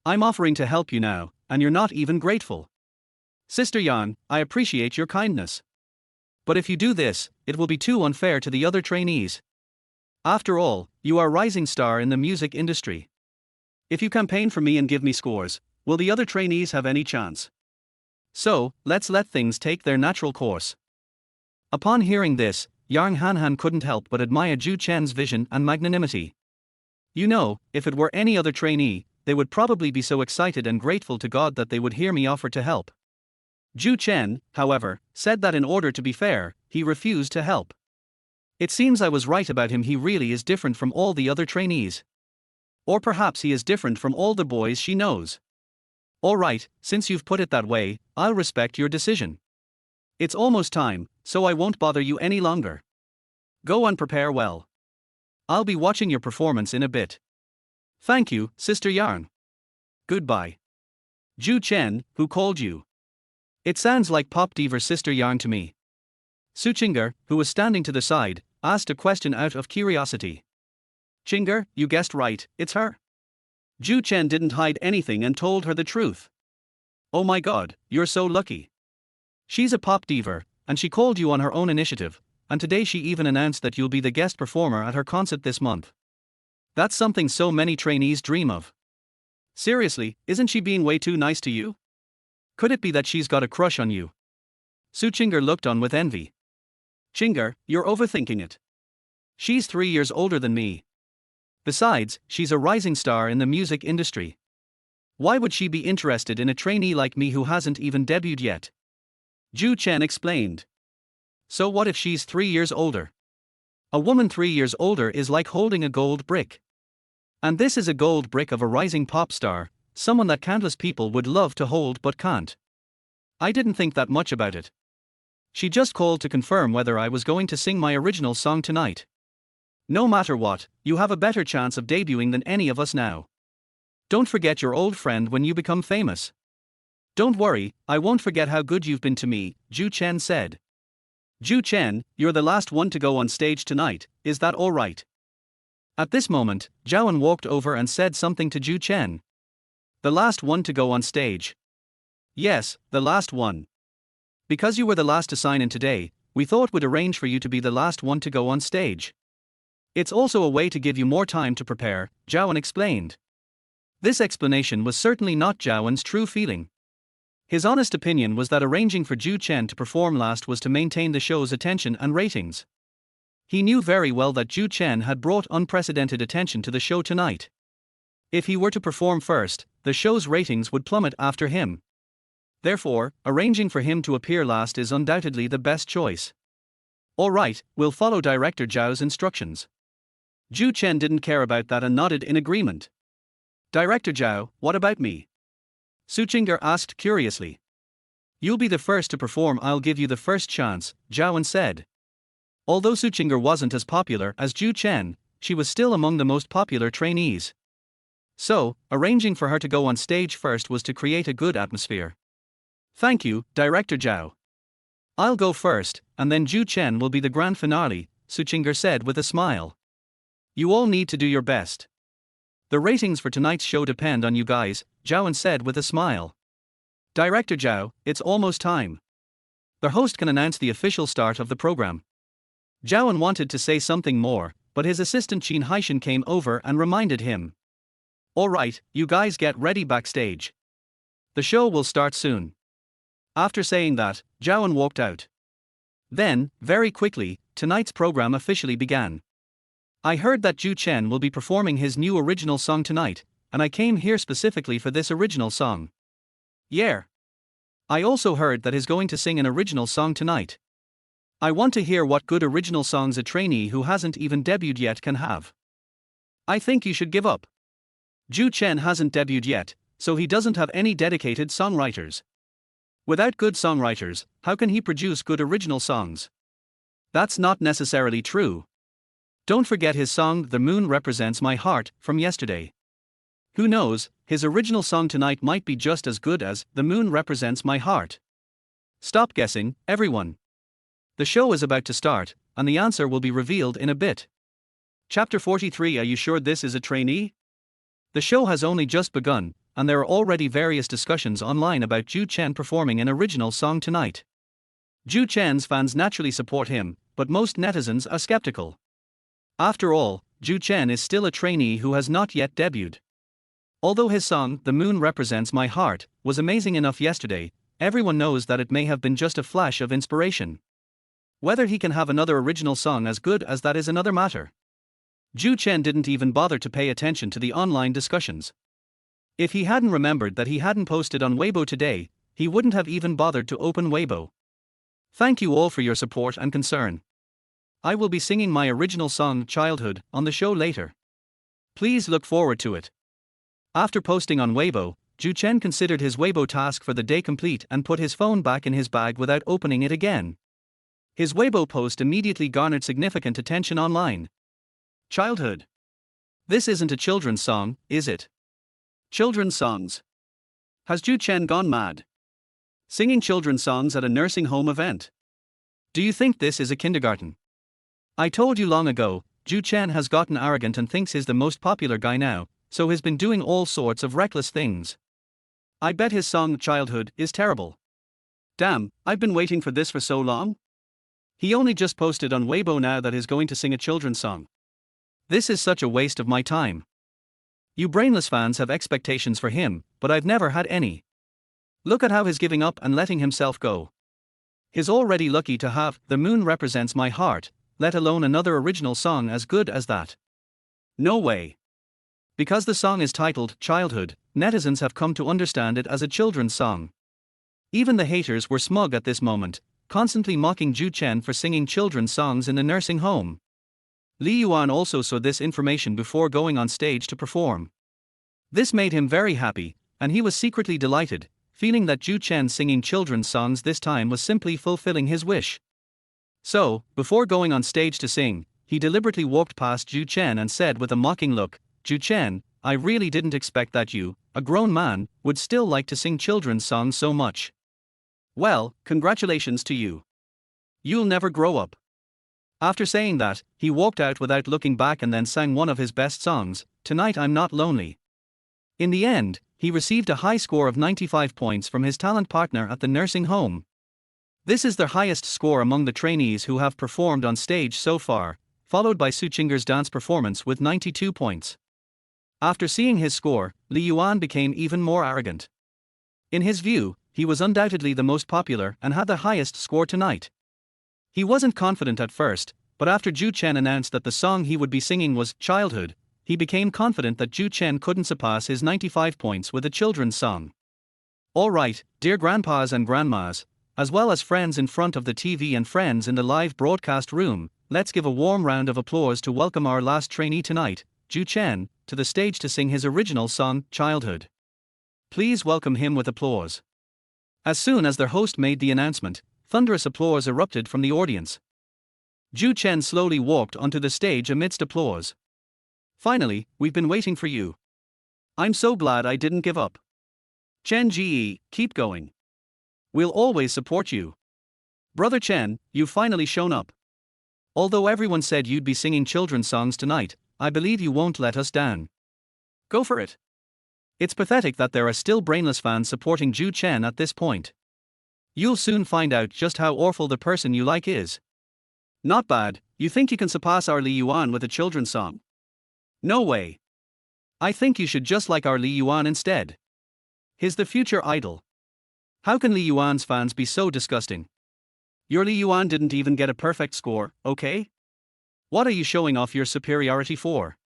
I'm offering to help you now, and you're not even grateful. Sister Yang, I appreciate your kindness. But if you do this, it will be too unfair to the other trainees. After all, you are a rising star in the music industry. If you campaign for me and give me scores, will the other trainees have any chance? So, let's let things take their natural course. Upon hearing this, Yang Han couldn't help but admire Zhou Chen's vision and magnanimity. You know, if it were any other trainee, they would probably be so excited and grateful to God that they would hear me offer to help. Zhou Chen, however, said that in order to be fair, he refused to help. It seems I was right about him. He really is different from all the other trainees. Or perhaps he is different from all the boys she knows. Alright, since you've put it that way, I'll respect your decision. It's almost time, so I won't bother you any longer. Go and prepare well. I'll be watching your performance in a bit. Thank you, Sister Yang. Goodbye. Zhou Chen, who called you? It sounds like pop diva Sister Yang to me. Suchinger, who was standing to the side, asked a question out of curiosity. Chinger, you guessed right, it's her. Zhou Chen didn't hide anything and told her the truth. Oh my god, you're so lucky. She's a pop diva, and she called you on her own initiative, and today she even announced that you'll be the guest performer at her concert this month. That's something so many trainees dream of. Seriously, isn't she being way too nice to you? Could it be that she's got a crush on you? Su Chinger looked on with envy. Chinger, you're overthinking it. She's 3 years older than me. Besides, she's a rising star in the music industry. Why would she be interested in a trainee like me who hasn't even debuted yet? Zhou Chen explained. So what if she's 3 years older? A woman 3 years older is like holding a gold brick. And this is a gold brick of a rising pop star, someone that countless people would love to hold but can't. I didn't think that much about it. She just called to confirm whether I was going to sing my original song tonight. No matter what, you have a better chance of debuting than any of us now. Don't forget your old friend when you become famous. Don't worry, I won't forget how good you've been to me, Zhou Chen said. Zhou Chen, you're the last one to go on stage tonight, is that alright? At this moment, Zhaoan walked over and said something to Zhou Chen. The last one to go on stage. Yes, the last one. Because you were the last to sign in today, we thought we'd arrange for you to be the last one to go on stage. It's also a way to give you more time to prepare, Zhaoan explained. This explanation was certainly not Zhaoan's true feeling. His honest opinion was that arranging for Zhou Chen to perform last was to maintain the show's attention and ratings. He knew very well that Zhou Chen had brought unprecedented attention to the show tonight. If he were to perform first, the show's ratings would plummet after him. Therefore, arranging for him to appear last is undoubtedly the best choice. Alright, we'll follow Director Zhao's instructions. Zhou Chen didn't care about that and nodded in agreement. Director Zhao, what about me? Su Chinger asked curiously. You'll be the first to perform, I'll give you the first chance, Zhaoan said. Although Su Chinger wasn't as popular as Zhou Chen, she was still among the most popular trainees. So, arranging for her to go on stage first was to create a good atmosphere. Thank you, Director Zhao. I'll go first, and then Zhou Chen will be the grand finale, Su Chinger said with a smile. You all need to do your best. The ratings for tonight's show depend on you guys, Zhaoan said with a smile. Director Zhao, it's almost time. The host can announce the official start of the program. Zhaoan wanted to say something more, but his assistant Qin Haishan came over and reminded him. Alright, you guys get ready backstage. The show will start soon. After saying that, Zhaoan walked out. Then, very quickly, tonight's program officially began. I heard that Zhou Chen will be performing his new original song tonight, and I came here specifically for this original song. Yeah. I also heard that he's going to sing an original song tonight. I want to hear what good original songs a trainee who hasn't even debuted yet can have. I think you should give up. Zhou Chen hasn't debuted yet, so he doesn't have any dedicated songwriters. Without good songwriters, how can he produce good original songs? That's not necessarily true. Don't forget his song The Moon Represents My Heart from yesterday. Who knows, his original song tonight might be just as good as The Moon Represents My Heart. Stop guessing, everyone. The show is about to start, and the answer will be revealed in a bit. Chapter 43. Are you sure this is a trainee? The show has only just begun, and there are already various discussions online about Zhou Chen performing an original song tonight. Zhou Chen's fans naturally support him, but most netizens are skeptical. After all, Zhou Chen is still a trainee who has not yet debuted. Although his song, The Moon Represents My Heart, was amazing enough yesterday, everyone knows that it may have been just a flash of inspiration. Whether he can have another original song as good as that is another matter. Zhou Chen didn't even bother to pay attention to the online discussions. If he hadn't remembered that he hadn't posted on Weibo today, he wouldn't have even bothered to open Weibo. Thank you all for your support and concern. I will be singing my original song Childhood on the show later. Please look forward to it. After posting on Weibo, Zhou Chen considered his Weibo task for the day complete and put his phone back in his bag without opening it again. His Weibo post immediately garnered significant attention online. Childhood. This isn't a children's song, is it? Children's songs. Has Zhou Chen gone mad? Singing children's songs at a nursing home event. Do you think this is a kindergarten? I told you long ago, Zhou Chen has gotten arrogant and thinks he's the most popular guy now, so he's been doing all sorts of reckless things. I bet his song Childhood is terrible. Damn, I've been waiting for this for so long. He only just posted on Weibo now that he's going to sing a children's song. This is such a waste of my time. You brainless fans have expectations for him, but I've never had any. Look at how he's giving up and letting himself go. He's already lucky to have The Moon Represents My Heart, let alone another original song as good as that. No way. Because the song is titled Childhood, netizens have come to understand it as a children's song. Even the haters were smug at this moment, constantly mocking Zhou Chen for singing children's songs in a nursing home. Li Yuan also saw this information before going on stage to perform. This made him very happy, and he was secretly delighted, feeling that Zhou Chen singing children's songs this time was simply fulfilling his wish. So, before going on stage to sing, he deliberately walked past Zhou Chen and said with a mocking look, "Zhou Chen, I really didn't expect that you, a grown man, would still like to sing children's songs so much. Well, congratulations to you. You'll never grow up." After saying that, he walked out without looking back and then sang one of his best songs, Tonight I'm Not Lonely. In the end, he received a high score of 95 points from his talent partner at the nursing home. This is their highest score among the trainees who have performed on stage so far, followed by Su Qing'er's dance performance with 92 points. After seeing his score, Li Yuan became even more arrogant. In his view, he was undoubtedly the most popular and had the highest score tonight. He wasn't confident at first, but after Zhou Chen announced that the song he would be singing was Childhood, he became confident that Zhou Chen couldn't surpass his 95 points with a children's song. Alright, dear grandpas and grandmas, as well as friends in front of the TV and friends in the live broadcast room, let's give a warm round of applause to welcome our last trainee tonight, Zhou Chen, to the stage to sing his original song, Childhood. Please welcome him with applause. As soon as their host made the announcement, thunderous applause erupted from the audience. Zhou Chen slowly walked onto the stage amidst applause. Finally, we've been waiting for you. I'm so glad I didn't give up. Chen Ji, keep going. We'll always support you. Brother Chen, you've finally shown up. Although everyone said you'd be singing children's songs tonight, I believe you won't let us down. Go for it. It's pathetic that there are still brainless fans supporting Zhou Chen at this point. You'll soon find out just how awful the person you like is. Not bad, you think you can surpass our Li Yuan with a children's song? No way. I think you should just like our Li Yuan instead. He's the future idol. How can Li Yuan's fans be so disgusting? Your Li Yuan didn't even get a perfect score, okay? What are you showing off your superiority for?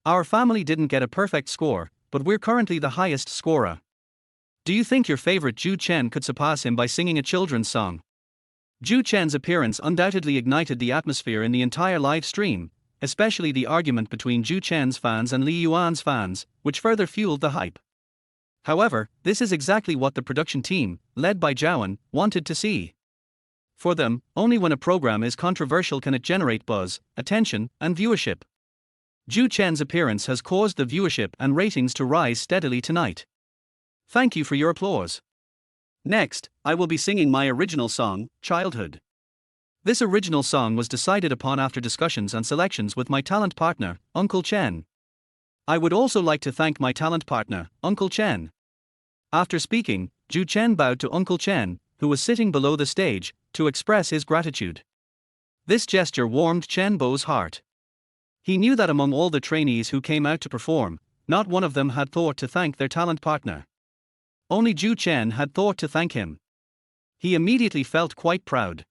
Our family didn't get a perfect score, but we're currently the highest scorer. Do you think your favorite Zhou Chen could surpass him by singing a children's song? Zhou Chen's appearance undoubtedly ignited the atmosphere in the entire live stream, especially the argument between Zhou Chen's fans and Li Yuan's fans, which further fueled the hype. However, this is exactly what the production team, led by Zhao, wanted to see. For them, only when a program is controversial can it generate buzz, attention, and viewership. Zhou Chen's appearance has caused the viewership and ratings to rise steadily tonight. Thank you for your applause. Next, I will be singing my original song, Childhood. This original song was decided upon after discussions and selections with my talent partner, Uncle Chen. I would also like to thank my talent partner, Uncle Chen. After speaking, Zhou Chen bowed to Uncle Chen, who was sitting below the stage, to express his gratitude. This gesture warmed Chen Bo's heart. He knew that among all the trainees who came out to perform, not one of them had thought to thank their talent partner. Only Zhou Chen had thought to thank him. He immediately felt quite proud.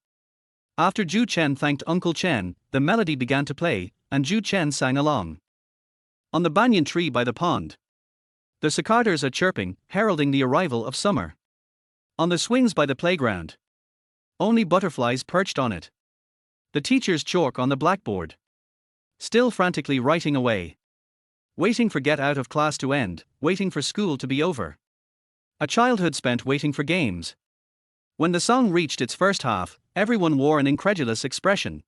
After Zhou Chen thanked Uncle Chen, the melody began to play, and Zhou Chen sang along. On the banyan tree by the pond, the cicadas are chirping, heralding the arrival of summer. On the swings by the playground, only butterflies perched on it. The teacher's chalk on the blackboard, still frantically writing away. Waiting for get out of class to end, waiting for school to be over. A childhood spent waiting for games. When the song reached its first half, everyone wore an incredulous expression.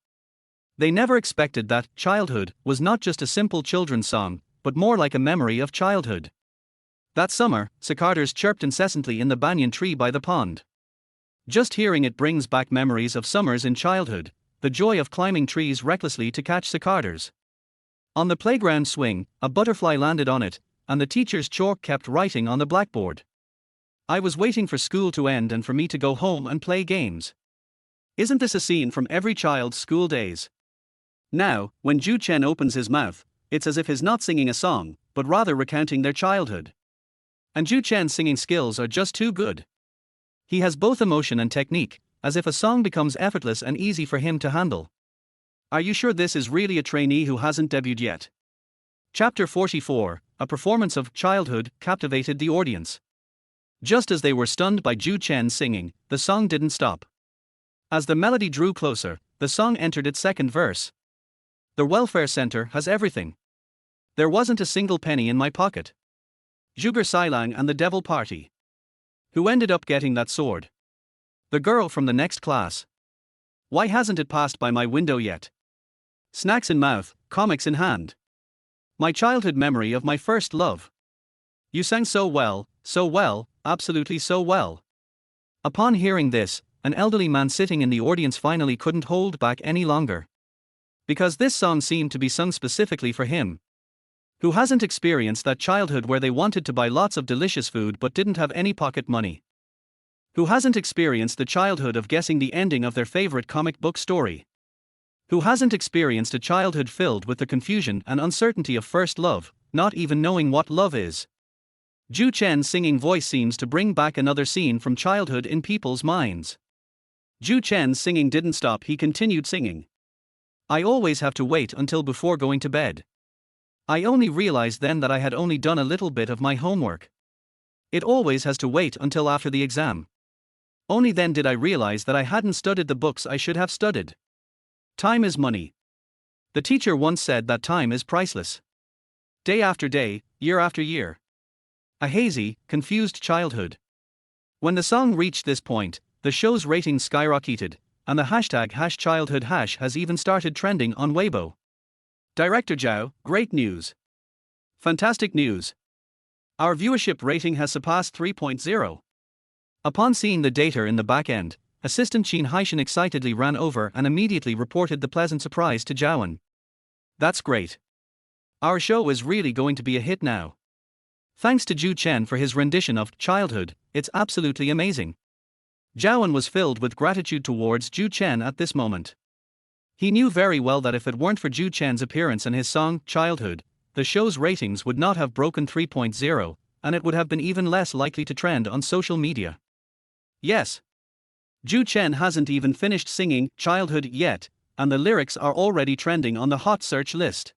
They never expected that Childhood was not just a simple children's song, but more like a memory of childhood. That summer, cicadas chirped incessantly in the banyan tree by the pond. Just hearing it brings back memories of summers in childhood, the joy of climbing trees recklessly to catch cicadas. On the playground swing, a butterfly landed on it, and the teacher's chalk kept writing on the blackboard. I was waiting for school to end and for me to go home and play games. Isn't this a scene from every child's school days? Now, when Zhou Chen opens his mouth, it's as if he's not singing a song, but rather recounting their childhood. And Zhou Chen's singing skills are just too good. He has both emotion and technique, as if a song becomes effortless and easy for him to handle. Are you sure this is really a trainee who hasn't debuted yet? Chapter 44, a performance of Childhood, captivated the audience. Just as they were stunned by Zhou Chen singing, the song didn't stop. As the melody drew closer, the song entered its second verse. The welfare center has everything. There wasn't a single penny in my pocket. Zhuger Sailang and the devil party. Who ended up getting that sword? The girl from the next class. Why hasn't it passed by my window yet? Snacks in mouth, comics in hand. My childhood memory of my first love. You sang so well, absolutely so well. Upon hearing this, an elderly man sitting in the audience finally couldn't hold back any longer. Because this song seemed to be sung specifically for him. Who hasn't experienced that childhood where they wanted to buy lots of delicious food but didn't have any pocket money? Who hasn't experienced the childhood of guessing the ending of their favorite comic book story? Who hasn't experienced a childhood filled with the confusion and uncertainty of first love, not even knowing what love is? Zhou Chen's singing voice seems to bring back another scene from childhood in people's minds. Zhou Chen's singing didn't stop, he continued singing. I always have to wait until before going to bed. I only realized then that I had only done a little bit of my homework. It always has to wait until after the exam. Only then did I realize that I hadn't studied the books I should have studied. Time is money. The teacher once said that time is priceless. Day after day, year after year. A hazy, confused childhood. When the song reached this point, the show's ratings skyrocketed, and the hashtag #childhood has even started trending on Weibo. Director Zhao, great news. Fantastic news. Our viewership rating has surpassed 3.0. Upon seeing the data in the back end, assistant Qin Haishan excitedly ran over and immediately reported the pleasant surprise to Zhaoan. That's great. Our show is really going to be a hit now. Thanks to Zhou Chen for his rendition of Childhood, it's absolutely amazing. Zhaoan was filled with gratitude towards Zhou Chen at this moment. He knew very well that if it weren't for Zhou Chen's appearance and his song, Childhood, the show's ratings would not have broken 3.0, and it would have been even less likely to trend on social media. Yes. Zhou Chen hasn't even finished singing Childhood yet, and the lyrics are already trending on the hot search list.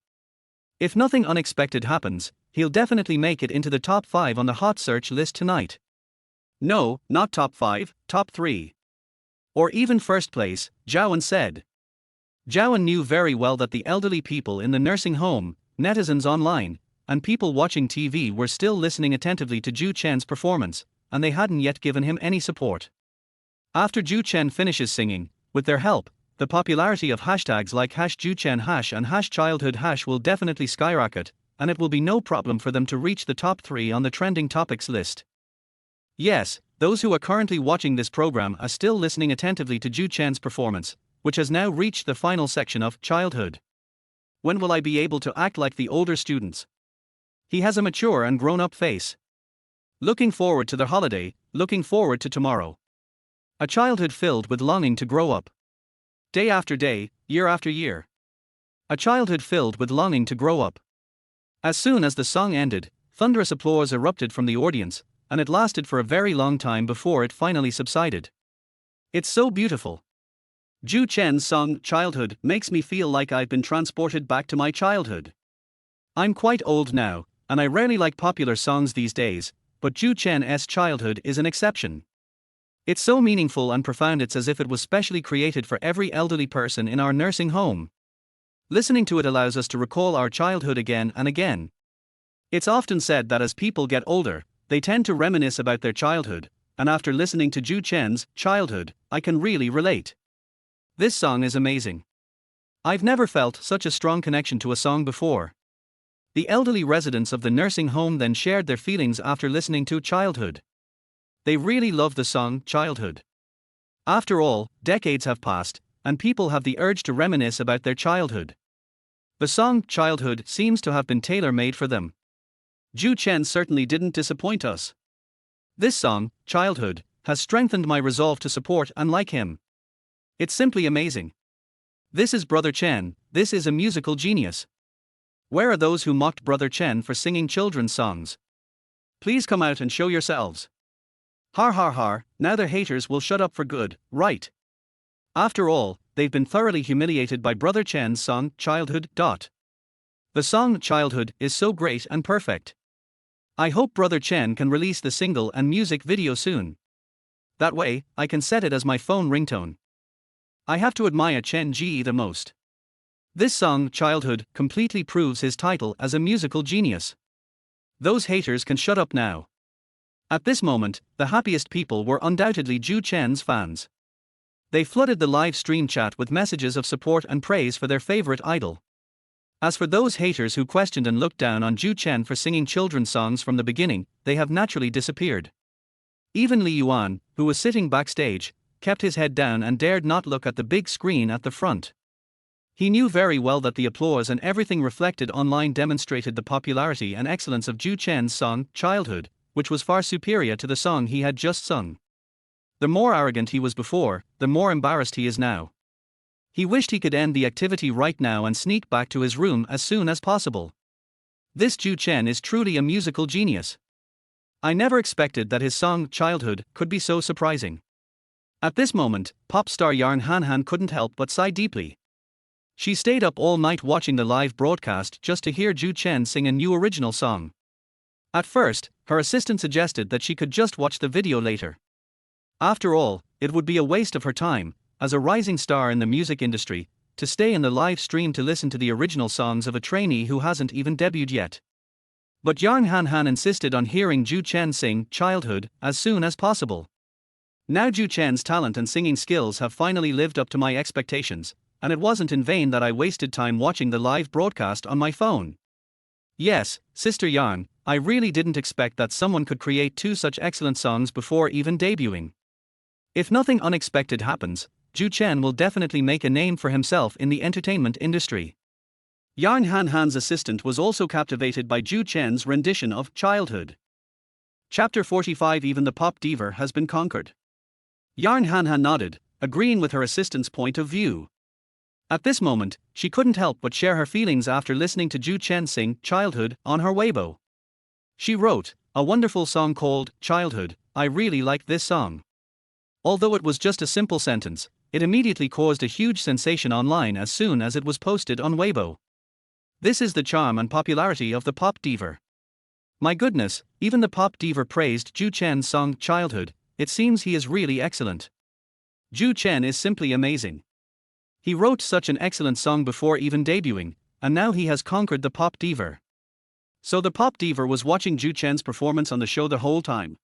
If nothing unexpected happens, he'll definitely make it into the top 5 on the hot search list tonight. No, not top 5, top 3. Or even first place, Zhaoan said. Zhaoan knew very well that the elderly people in the nursing home, netizens online, and people watching TV were still listening attentively to Zhou Chen's performance, and they hadn't yet given him any support. After Zhou Chen finishes singing, with their help, the popularity of hashtags like #ZhouChen and #childhood will definitely skyrocket, and it will be no problem for them to reach the top 3 on the trending topics list. Yes, those who are currently watching this program are still listening attentively to Zhou Chen's performance, which has now reached the final section of Childhood. When will I be able to act like the older students? He has a mature and grown-up face. Looking forward to the holiday, looking forward to tomorrow. A childhood filled with longing to grow up. Day after day, year after year. A childhood filled with longing to grow up. As soon as the song ended, thunderous applause erupted from the audience, and it lasted for a very long time before it finally subsided. It's so beautiful. Zhou Chen's song Childhood makes me feel like I've been transported back to my childhood. I'm quite old now, and I rarely like popular songs these days, but Zhou Chen's Childhood is an exception. It's so meaningful and profound, it's as if it was specially created for every elderly person in our nursing home. Listening to it allows us to recall our childhood again and again. It's often said that as people get older, they tend to reminisce about their childhood, and after listening to Zhou Chen's Childhood, I can really relate. This song is amazing. I've never felt such a strong connection to a song before. The elderly residents of the nursing home then shared their feelings after listening to Childhood. They really loved the song Childhood. After all, decades have passed, and people have the urge to reminisce about their childhood. The song Childhood seems to have been tailor-made for them. Zhou Chen certainly didn't disappoint us. This song, Childhood, has strengthened my resolve to support and like him. It's simply amazing. This is Brother Chen, this is a musical genius. Where are those who mocked Brother Chen for singing children's songs? Please come out and show yourselves. Har har har, now their haters will shut up for good, right? After all, they've been thoroughly humiliated by Brother Chen's song, Childhood. The song Childhood is so great and perfect. I hope Brother Chen can release the single and music video soon. That way, I can set it as my phone ringtone. I have to admire Chen Ji the most. This song, Childhood, completely proves his title as a musical genius. Those haters can shut up now. At this moment, the happiest people were undoubtedly Zhou Chen's fans. They flooded the live stream chat with messages of support and praise for their favorite idol. As for those haters who questioned and looked down on Zhou Chen for singing children's songs from the beginning, they have naturally disappeared. Even Li Yuan, who was sitting backstage, kept his head down and dared not look at the big screen at the front. He knew very well that the applause and everything reflected online demonstrated the popularity and excellence of Zhou Chen's song, Childhood, which was far superior to the song he had just sung. The more arrogant he was before, the more embarrassed he is now. He wished he could end the activity right now and sneak back to his room as soon as possible. This Zhou Chen is truly a musical genius. I never expected that his song, Childhood, could be so surprising. At this moment, pop star Yarn Han couldn't help but sigh deeply. She stayed up all night watching the live broadcast just to hear Zhou Chen sing a new original song. At first, her assistant suggested that she could just watch the video later. After all, it would be a waste of her time, as a rising star in the music industry, to stay in the live stream to listen to the original songs of a trainee who hasn't even debuted yet. But Yarn Han insisted on hearing Zhou Chen sing Childhood as soon as possible. Now Zhou Chen's talent and singing skills have finally lived up to my expectations, and it wasn't in vain that I wasted time watching the live broadcast on my phone. Yes, Sister Yarn, I really didn't expect that someone could create two such excellent songs before even debuting. If nothing unexpected happens, Zhou Chen will definitely make a name for himself in the entertainment industry. Yarn Han's assistant was also captivated by Zhou Chen's rendition of Childhood. Chapter 45. Even the pop diva has been conquered. Yarn Han nodded, agreeing with her assistant's point of view. At this moment, she couldn't help but share her feelings after listening to Zhou Chen sing Childhood on her Weibo. She wrote, "A wonderful song called Childhood, I really like this song." Although it was just a simple sentence, it immediately caused a huge sensation online as soon as it was posted on Weibo. This is the charm and popularity of the pop diva. My goodness, even the pop diva praised Zhou Chen's song Childhood. It seems he is really excellent. Zhou Chen is simply amazing. He wrote such an excellent song before even debuting, and now he has conquered the pop diva. So the pop diva was watching Zhou Chen's performance on the show the whole time.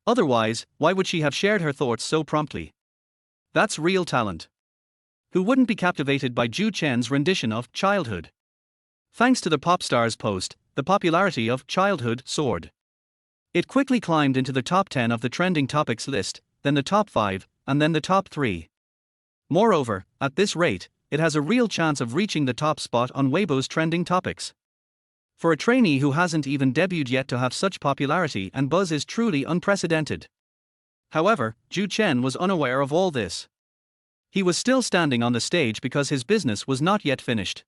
Otherwise, why would she have shared her thoughts so promptly? That's real talent. Who wouldn't be captivated by Zhou Chen's rendition of Childhood? Thanks to the pop star's post, the popularity of Childhood soared. It quickly climbed into the top 10 of the trending topics list, then the top 5, and then the top 3. Moreover, at this rate, it has a real chance of reaching the top spot on Weibo's trending topics. For a trainee who hasn't even debuted yet to have such popularity and buzz is truly unprecedented. However, Zhou Chen was unaware of all this. He was still standing on the stage because his business was not yet finished.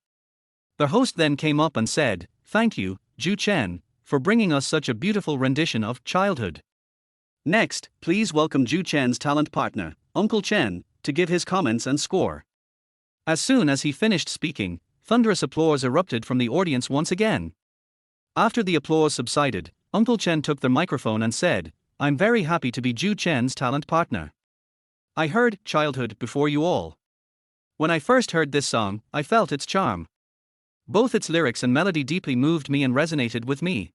The host then came up and said, "Thank you, Zhou Chen, for bringing us such a beautiful rendition of Childhood. Next, please welcome Zhou Chen's talent partner, Uncle Chen, to give his comments and score." As soon as he finished speaking, thunderous applause erupted from the audience once again. After the applause subsided, Uncle Chen took the microphone and said, "I'm very happy to be Zhou Chen's talent partner. I heard Childhood before you all. When I first heard this song, I felt its charm. Both its lyrics and melody deeply moved me and resonated with me.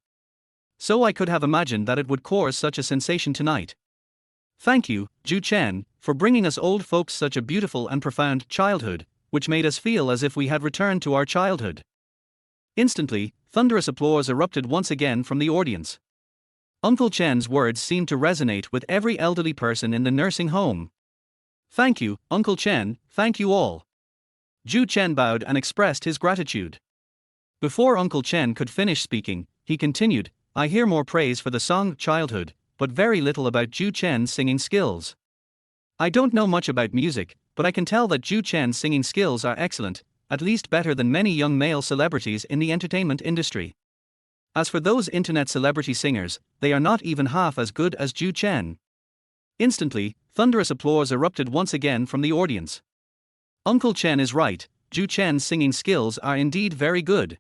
So I could have imagined that it would cause such a sensation tonight. Thank you, Zhou Chen, for bringing us old folks such a beautiful and profound childhood, which made us feel as if we had returned to our childhood." Instantly, thunderous applause erupted once again from the audience. Uncle Chen's words seemed to resonate with every elderly person in the nursing home. "Thank you, Uncle Chen, thank you all. Zhou Chen bowed and expressed his gratitude. Before Uncle Chen could finish speaking, he continued, I hear more praise for the song Childhood, but very little about Zhou Chen's singing skills. I don't know much about music, but I can tell that Zhou Chen's singing skills are excellent, at least better than many young male celebrities in the entertainment industry. As for those internet celebrity singers, they are not even half as good as Zhou Chen. Instantly, thunderous applause erupted once again from the audience. Uncle Chen is right, Zhou Chen's singing skills are indeed very good.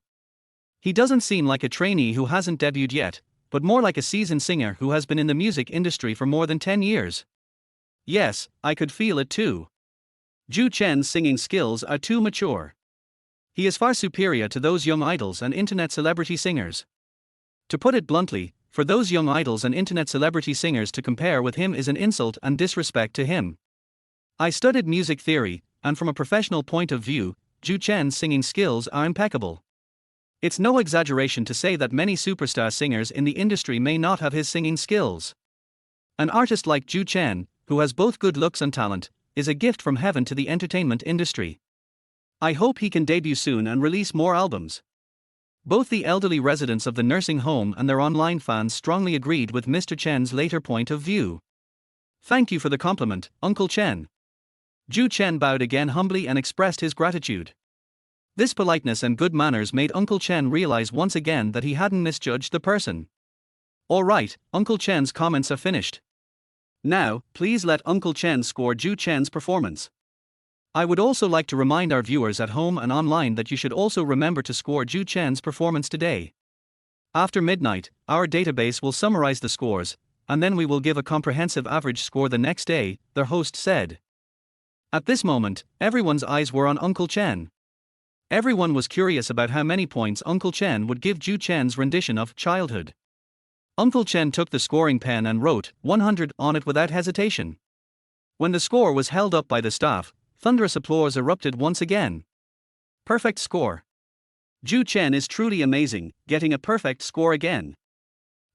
He doesn't seem like a trainee who hasn't debuted yet, but more like a seasoned singer who has been in the music industry for more than 10 years. Yes, I could feel it too. Zhou Chen's singing skills are too mature. He is far superior to those young idols and internet celebrity singers. To put it bluntly, for those young idols and internet celebrity singers to compare with him is an insult and disrespect to him. I studied music theory, and from a professional point of view, Zhou Chen's singing skills are impeccable. It's no exaggeration to say that many superstar singers in the industry may not have his singing skills. An artist like Zhou Chen, who has both good looks and talent, is a gift from heaven to the entertainment industry. I hope he can debut soon and release more albums. Both the elderly residents of the nursing home and their online fans strongly agreed with Mr. Chen's later point of view. Thank you for the compliment, Uncle Chen. Zhou Chen bowed again humbly and expressed his gratitude. This politeness and good manners made Uncle Chen realize once again that he hadn't misjudged the person. All right, Uncle Chen's comments are finished. Now, please let Uncle Chen score Zhou Chen's performance. I would also like to remind our viewers at home and online that you should also remember to score Zhou Chen's performance today. After midnight, our database will summarize the scores, and then we will give a comprehensive average score the next day, their host said. At this moment, everyone's eyes were on Uncle Chen. Everyone was curious about how many points Uncle Chen would give Zhou Chen's rendition of Childhood. Uncle Chen took the scoring pen and wrote 100 on it without hesitation. When the score was held up by the staff, thunderous applause erupted once again. Perfect score. Zhou Chen is truly amazing, getting a perfect score again.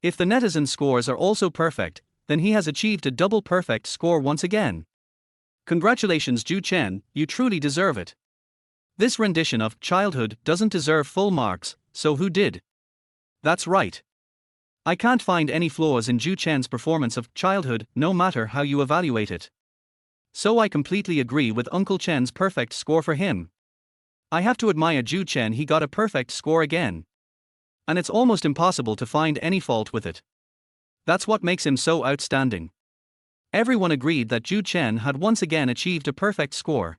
If the netizen scores are also perfect, then he has achieved a double perfect score once again. Congratulations Zhou Chen, you truly deserve it. This rendition of Childhood doesn't deserve full marks, so who did? That's right. I can't find any flaws in Zhou Chen's performance of Childhood, no matter how you evaluate it. So I completely agree with Uncle Chen's perfect score for him. I have to admire Zhou Chen, he got a perfect score again. And it's almost impossible to find any fault with it. That's what makes him so outstanding. Everyone agreed that Zhou Chen had once again achieved a perfect score.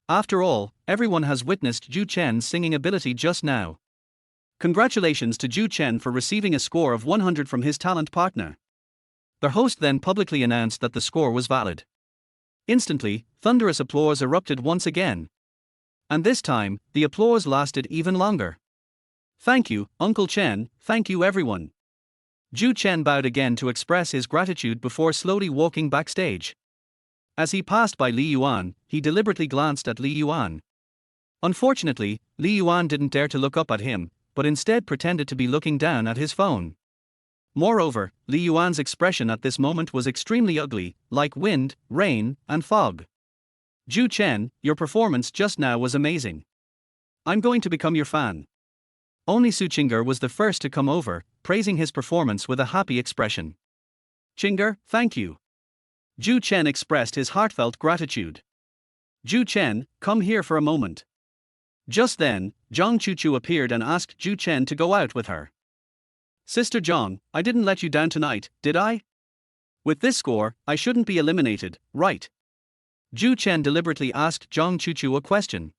After all, everyone has witnessed Zhou Chen's singing ability just now. Congratulations to Zhou Chen for receiving a score of 100 from his talent partner. The host then publicly announced that the score was valid. Instantly, thunderous applause erupted once again. And this time, the applause lasted even longer. Thank you, Uncle Chen, thank you everyone. Zhou Chen bowed again to express his gratitude before slowly walking backstage. As he passed by Li Yuan, he deliberately glanced at Li Yuan. Unfortunately, Li Yuan didn't dare to look up at him, but instead pretended to be looking down at his phone. Moreover, Li Yuan's expression at this moment was extremely ugly, like wind, rain, and fog. Zhou Chen, your performance just now was amazing. I'm going to become your fan. Only Su Qing'er was the first to come over, praising his performance with a happy expression. Qing'er, thank you. Zhou Chen expressed his heartfelt gratitude. Zhou Chen, come here for a moment. Just then, Zhang Chuchu appeared and asked Zhou Chen to go out with her. Sister Zhang, I didn't let you down tonight, did I? With this score, I shouldn't be eliminated, right? Zhou Chen deliberately asked Zhang Chuchu a question.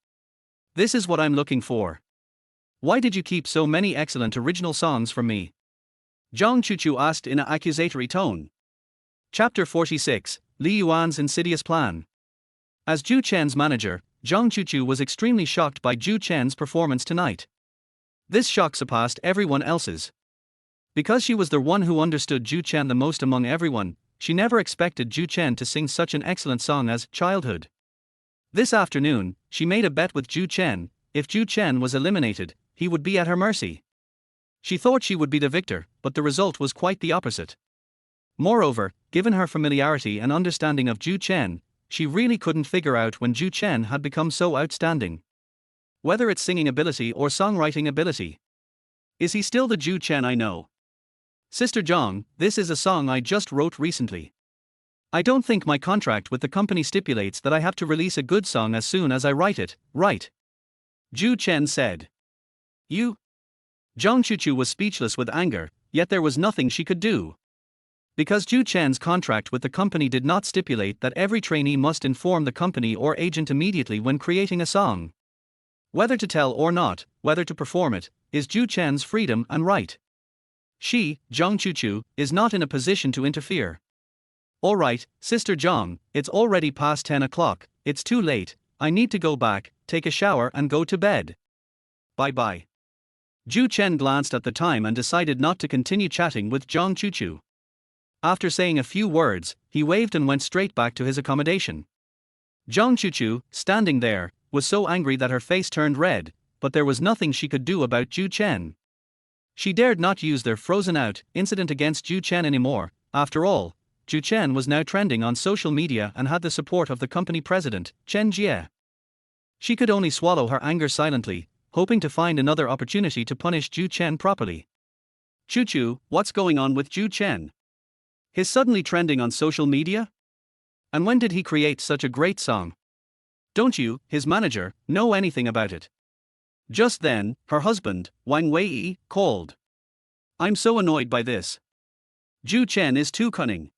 This is what I'm looking for. Why did you keep so many excellent original songs from me? Zhang Chuchu asked in an accusatory tone. Chapter 46, Li Yuan's Insidious Plan. As Zhou Chen's manager, Zhang Chuchu was extremely shocked by Zhou Chen's performance tonight. This shock surpassed everyone else's. Because she was the one who understood Zhou Chen the most among everyone, she never expected Zhou Chen to sing such an excellent song as Childhood. This afternoon, she made a bet with Zhou Chen. If Zhou Chen was eliminated, he would be at her mercy. She thought she would be the victor, but the result was quite the opposite. Moreover, given her familiarity and understanding of Zhou Chen, she really couldn't figure out when Zhou Chen had become so outstanding. Whether it's singing ability or songwriting ability. Is he still the Zhou Chen I know? Sister Zhang, this is a song I just wrote recently. I don't think my contract with the company stipulates that I have to release a good song as soon as I write it, right? Zhou Chen said. You? Zhang Chuchu was speechless with anger, yet there was nothing she could do. Because Zhou Chen's contract with the company did not stipulate that every trainee must inform the company or agent immediately when creating a song. Whether to tell or not, whether to perform it, is Zhou Chen's freedom and right. She, Zhang Chuchu, is not in a position to interfere. Alright, Sister Zhang, it's already past 10 o'clock, it's too late, I need to go back, take a shower and go to bed. Bye-bye. Zhou Chen glanced at the time and decided not to continue chatting with Zhang Chuchu. After saying a few words, he waved and went straight back to his accommodation. Zhang Chuchu, standing there, was so angry that her face turned red, but there was nothing she could do about Zhou Chen. She dared not use their frozen out incident against Zhou Chen anymore. After all, Zhou Chen was now trending on social media and had the support of the company president, Chen Jie. She could only swallow her anger silently, hoping to find another opportunity to punish Zhou Chen properly. Chuchu, what's going on with Zhou Chen? He's suddenly trending on social media? And when did he create such a great song? Don't you, his manager, know anything about it? Just then, her husband, Wang Wei, called. I'm so annoyed by this. Zhou Chen is too cunning.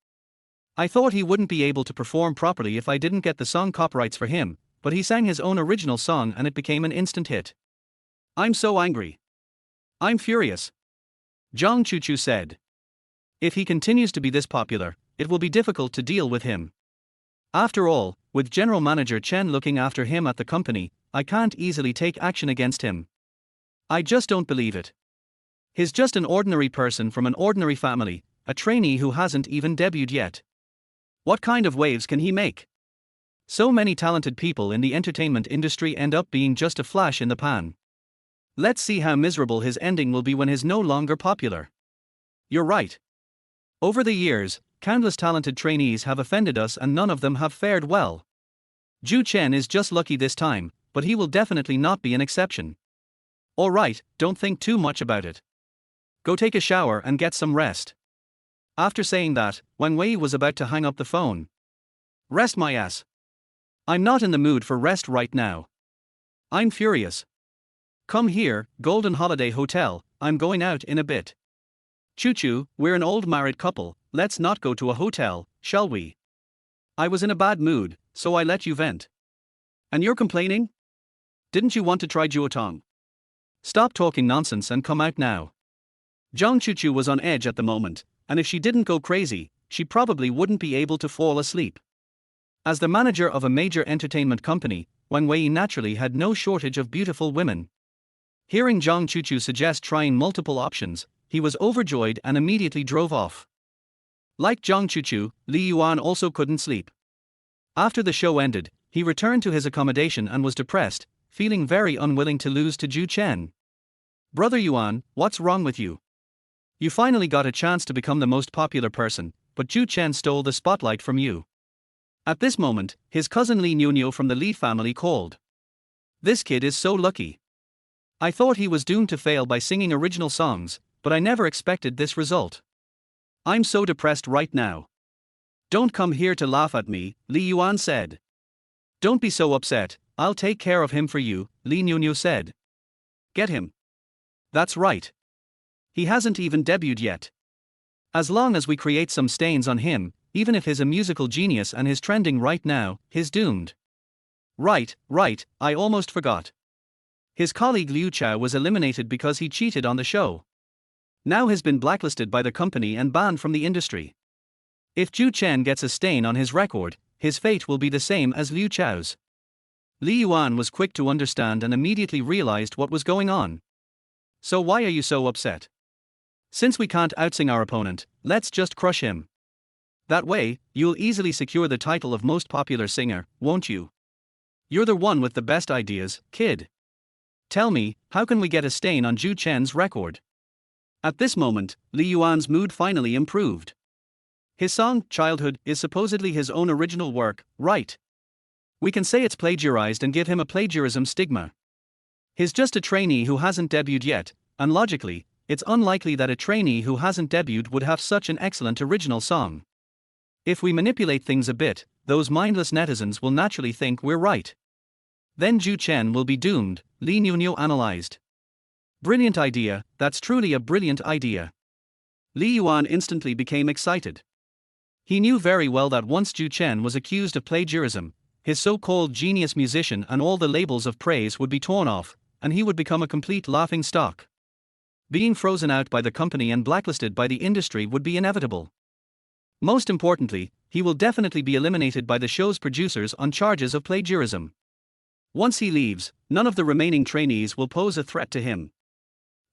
I thought he wouldn't be able to perform properly if I didn't get the song copyrights for him, but he sang his own original song and it became an instant hit. I'm so angry. I'm furious. Zhang Chuchu said. If he continues to be this popular, it will be difficult to deal with him. After all, with General Manager Chen looking after him at the company, I can't easily take action against him. I just don't believe it. He's just an ordinary person from an ordinary family, a trainee who hasn't even debuted yet. What kind of waves can he make? So many talented people in the entertainment industry end up being just a flash in the pan. Let's see how miserable his ending will be when he's no longer popular. You're right. Over the years, countless talented trainees have offended us and none of them have fared well. Zhou Chen is just lucky this time, but he will definitely not be an exception. Alright, don't think too much about it. Go take a shower and get some rest. After saying that, Wang Wei was about to hang up the phone. Rest my ass. I'm not in the mood for rest right now. I'm furious. Come here, Golden Holiday Hotel, I'm going out in a bit. Chuchu, we're an old married couple, let's not go to a hotel, shall we? I was in a bad mood, so I let you vent. And you're complaining? Didn't you want to try Juotong? Stop talking nonsense and come out now. Zhang Chuchu was on edge at the moment, and if she didn't go crazy, she probably wouldn't be able to fall asleep. As the manager of a major entertainment company, Wang Wei naturally had no shortage of beautiful women. Hearing Zhang Chuchu suggest trying multiple options, he was overjoyed and immediately drove off. Like Zhang Chuchu, Li Yuan also couldn't sleep. After the show ended, he returned to his accommodation and was depressed, feeling very unwilling to lose to Zhou Chen. Brother Yuan, what's wrong with you? You finally got a chance to become the most popular person, but Zhou Chen stole the spotlight from you. At this moment, his cousin Li Nunio from the Li family called. This kid is so lucky. I thought he was doomed to fail by singing original songs, but I never expected this result. I'm so depressed right now. Don't come here to laugh at me, Li Yuan said. Don't be so upset, I'll take care of him for you, Li Nunio said. Get him. That's right. He hasn't even debuted yet. As long as we create some stains on him, even if he's a musical genius and he's trending right now, he's doomed. Right, I almost forgot. His colleague Liu Chao was eliminated because he cheated on the show. Now he's been blacklisted by the company and banned from the industry. If Zhou Chen gets a stain on his record, his fate will be the same as Liu Chao's. Li Yuan was quick to understand and immediately realized what was going on. So why are you so upset? Since we can't outsing our opponent, let's just crush him. That way, you'll easily secure the title of most popular singer, won't you? You're the one with the best ideas, kid. Tell me, how can we get a stain on Zhou Chen's record? At this moment, Li Yuan's mood finally improved. His song, Childhood, is supposedly his own original work, right? We can say it's plagiarized and give him a plagiarism stigma. He's just a trainee who hasn't debuted yet, and logically, it's unlikely that a trainee who hasn't debuted would have such an excellent original song. If we manipulate things a bit, those mindless netizens will naturally think we're right. Then Zhou Chen will be doomed, Li Nuno analyzed. Brilliant idea, that's truly a brilliant idea. Li Yuan instantly became excited. He knew very well that once Zhou Chen was accused of plagiarism, his so-called genius musician and all the labels of praise would be torn off, and he would become a complete laughing stock. Being frozen out by the company and blacklisted by the industry would be inevitable. Most importantly, he will definitely be eliminated by the show's producers on charges of plagiarism. Once he leaves, none of the remaining trainees will pose a threat to him.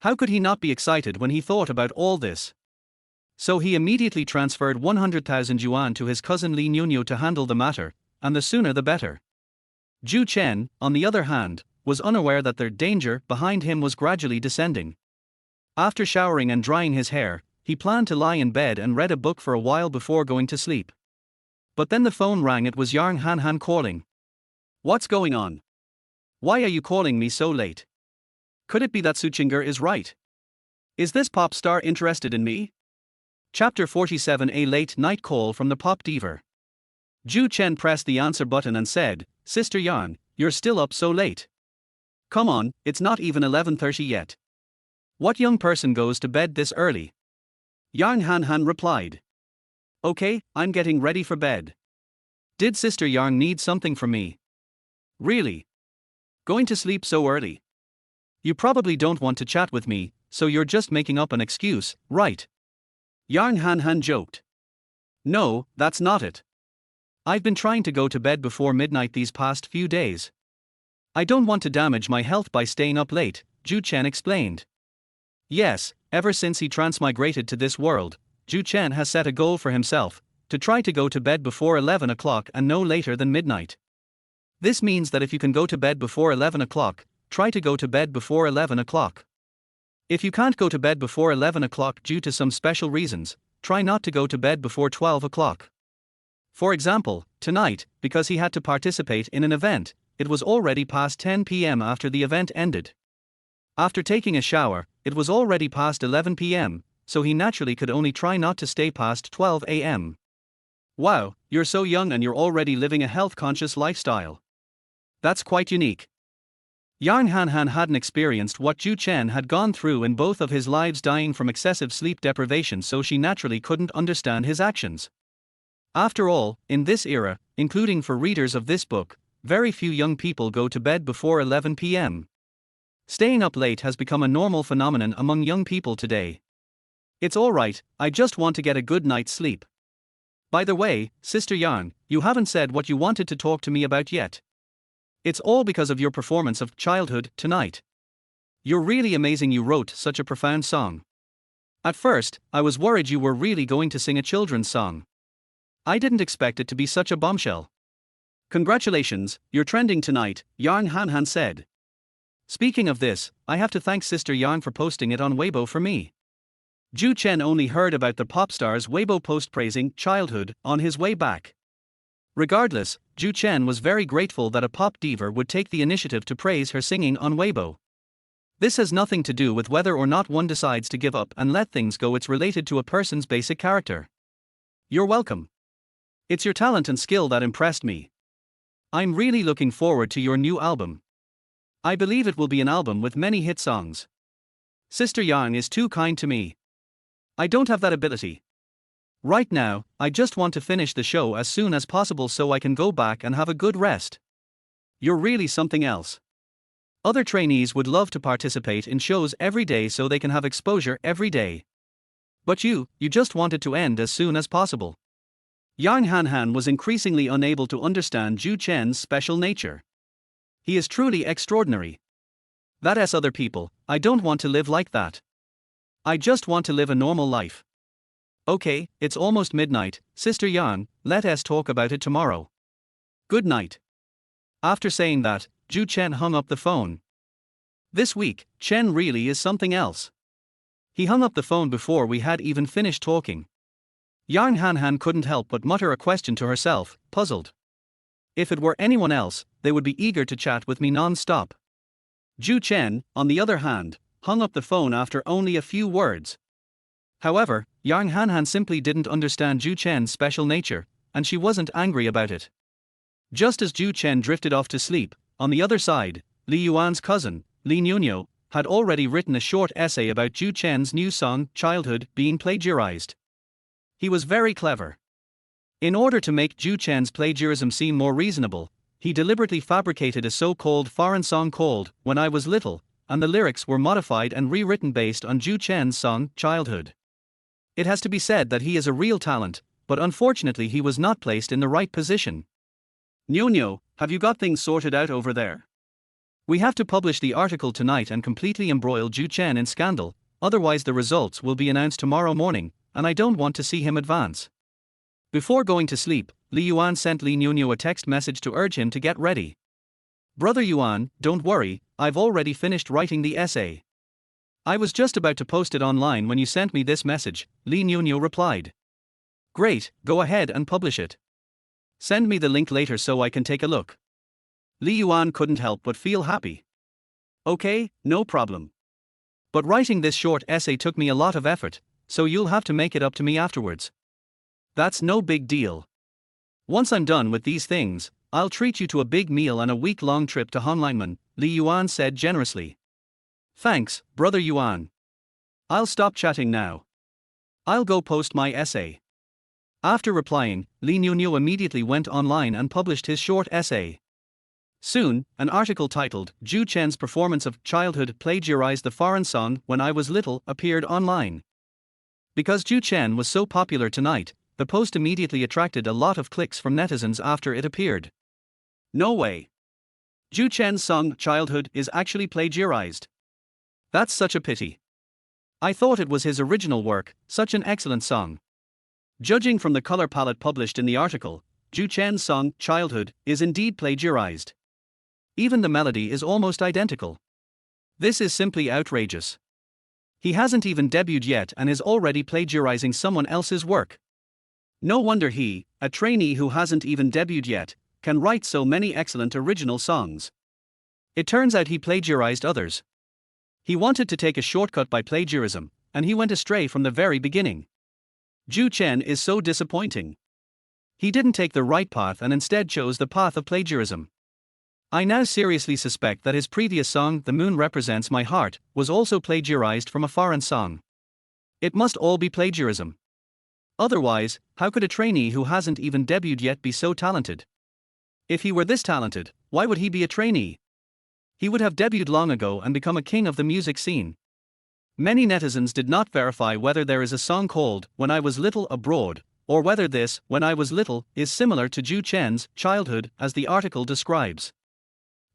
How could he not be excited when he thought about all this? So he immediately transferred 100,000 yuan to his cousin Li Nuno to handle the matter, and the sooner the better. Zhou Chen, on the other hand, was unaware that the danger behind him was gradually descending. After showering and drying his hair, he planned to lie in bed and read a book for a while before going to sleep. But then the phone rang. It was Yang Han calling. What's going on? Why are you calling me so late? Could it be that Suchinger is right? Is this pop star interested in me? Chapter 47. A late night call from the pop diva. Zhou Chen pressed the answer button and said, Sister Yang, you're still up so late. Come on, it's not even 11:30 yet. What young person goes to bed this early? Yang Han replied. Okay, I'm getting ready for bed. Did Sister Yang need something from me? Really? Going to sleep so early? You probably don't want to chat with me, so you're just making up an excuse, right? Yang Han joked. No, that's not it. I've been trying to go to bed before midnight these past few days. I don't want to damage my health by staying up late, Zhou Chen explained. Yes, ever since he transmigrated to this world, Zhou Chen has set a goal for himself, to try to go to bed before 11 o'clock and no later than midnight. This means that if you can go to bed before 11 o'clock, try to go to bed before 11 o'clock. If you can't go to bed before 11 o'clock due to some special reasons, try not to go to bed before 12 o'clock. For example, tonight, because he had to participate in an event, it was already past 10 p.m. after the event ended. After taking a shower, it was already past 11 p.m., so he naturally could only try not to stay past 12 a.m. Wow, you're so young and you're already living a health-conscious lifestyle. That's quite unique. Yang Han hadn't experienced what Zhou Chen had gone through in both of his lives, dying from excessive sleep deprivation, so she naturally couldn't understand his actions. After all, in this era, including for readers of this book, very few young people go to bed before 11 p.m. Staying up late has become a normal phenomenon among young people today. It's alright, I just want to get a good night's sleep. By the way, Sister Yang, you haven't said what you wanted to talk to me about yet. It's all because of your performance of Childhood tonight. You're really amazing. You wrote such a profound song. At first, I was worried you were really going to sing a children's song. I didn't expect it to be such a bombshell. Congratulations, you're trending tonight, Yang Han said. Speaking of this, I have to thank Sister Yang for posting it on Weibo for me. Zhou Chen only heard about the pop star's Weibo post praising Childhood on his way back. Regardless, Zhou Chen was very grateful that a pop diva would take the initiative to praise her singing on Weibo. This has nothing to do with whether or not one decides to give up and let things go. It's related to a person's basic character. You're welcome. It's your talent and skill that impressed me. I'm really looking forward to your new album. I believe it will be an album with many hit songs. Sister Yang is too kind to me. I don't have that ability. Right now, I just want to finish the show as soon as possible so I can go back and have a good rest. You're really something else. Other trainees would love to participate in shows every day so they can have exposure every day. But you just want it to end as soon as possible. Yang Han was increasingly unable to understand Zhou Chen's special nature. He is truly extraordinary. That's other people, I don't want to live like that. I just want to live a normal life. Okay, it's almost midnight, Sister Yang, let us talk about it tomorrow. Good night. After saying that, Zhou Chen hung up the phone. This week, Chen really is something else. He hung up the phone before we had even finished talking. Yang Hanhan couldn't help but mutter a question to herself, puzzled. If it were anyone else, they would be eager to chat with me non-stop. Zhou Chen, on the other hand, hung up the phone after only a few words. However, Yang Hanhan simply didn't understand Zhou Chen's special nature, and she wasn't angry about it. Just as Zhou Chen drifted off to sleep, on the other side, Li Yuan's cousin, Li Nunyo, had already written a short essay about Zhou Chen's new song, Childhood, being plagiarized. He was very clever. In order to make Zhou Chen's plagiarism seem more reasonable, he deliberately fabricated a so-called foreign song called When I Was Little, and the lyrics were modified and rewritten based on Zhou Chen's song, Childhood. It has to be said that he is a real talent, but unfortunately he was not placed in the right position. Nyo, have you got things sorted out over there? We have to publish the article tonight and completely embroil Zhou Chen in scandal, otherwise the results will be announced tomorrow morning, and I don't want to see him advance. Before going to sleep, Li Yuan sent Li Nunyo a text message to urge him to get ready. Brother Yuan, don't worry, I've already finished writing the essay. I was just about to post it online when you sent me this message, Li Nunyo replied. Great, go ahead and publish it. Send me the link later so I can take a look. Li Yuan couldn't help but feel happy. Okay, no problem. But writing this short essay took me a lot of effort, so you'll have to make it up to me afterwards. That's no big deal. Once I'm done with these things, I'll treat you to a big meal and a week-long trip to Honlineman, Li Yuan said generously. Thanks, Brother Yuan. I'll stop chatting now. I'll go post my essay. After replying, Li Nunyo immediately went online and published his short essay. Soon, an article titled Zhou Chen's Performance of Childhood Plagiarized the Foreign Song When I Was Little appeared online. Because Zhou Chen was so popular tonight, the post immediately attracted a lot of clicks from netizens after it appeared. No way. Zhou Chen's song Childhood is actually plagiarized. That's such a pity. I thought it was his original work, such an excellent song. Judging from the color palette published in the article, Zhou Chen's song Childhood is indeed plagiarized. Even the melody is almost identical. This is simply outrageous. He hasn't even debuted yet and is already plagiarizing someone else's work. No wonder he, a trainee who hasn't even debuted yet, can write so many excellent original songs. It turns out he plagiarized others. He wanted to take a shortcut by plagiarism, and he went astray from the very beginning. Zhou Chen is so disappointing. He didn't take the right path and instead chose the path of plagiarism. I now seriously suspect that his previous song, The Moon Represents My Heart, was also plagiarized from a foreign song. It must all be plagiarism. Otherwise, how could a trainee who hasn't even debuted yet be so talented? If he were this talented, why would he be a trainee? He would have debuted long ago and become a king of the music scene. Many netizens did not verify whether there is a song called When I Was Little abroad, or whether this When I Was Little is similar to Zhou Chen's Childhood as the article describes.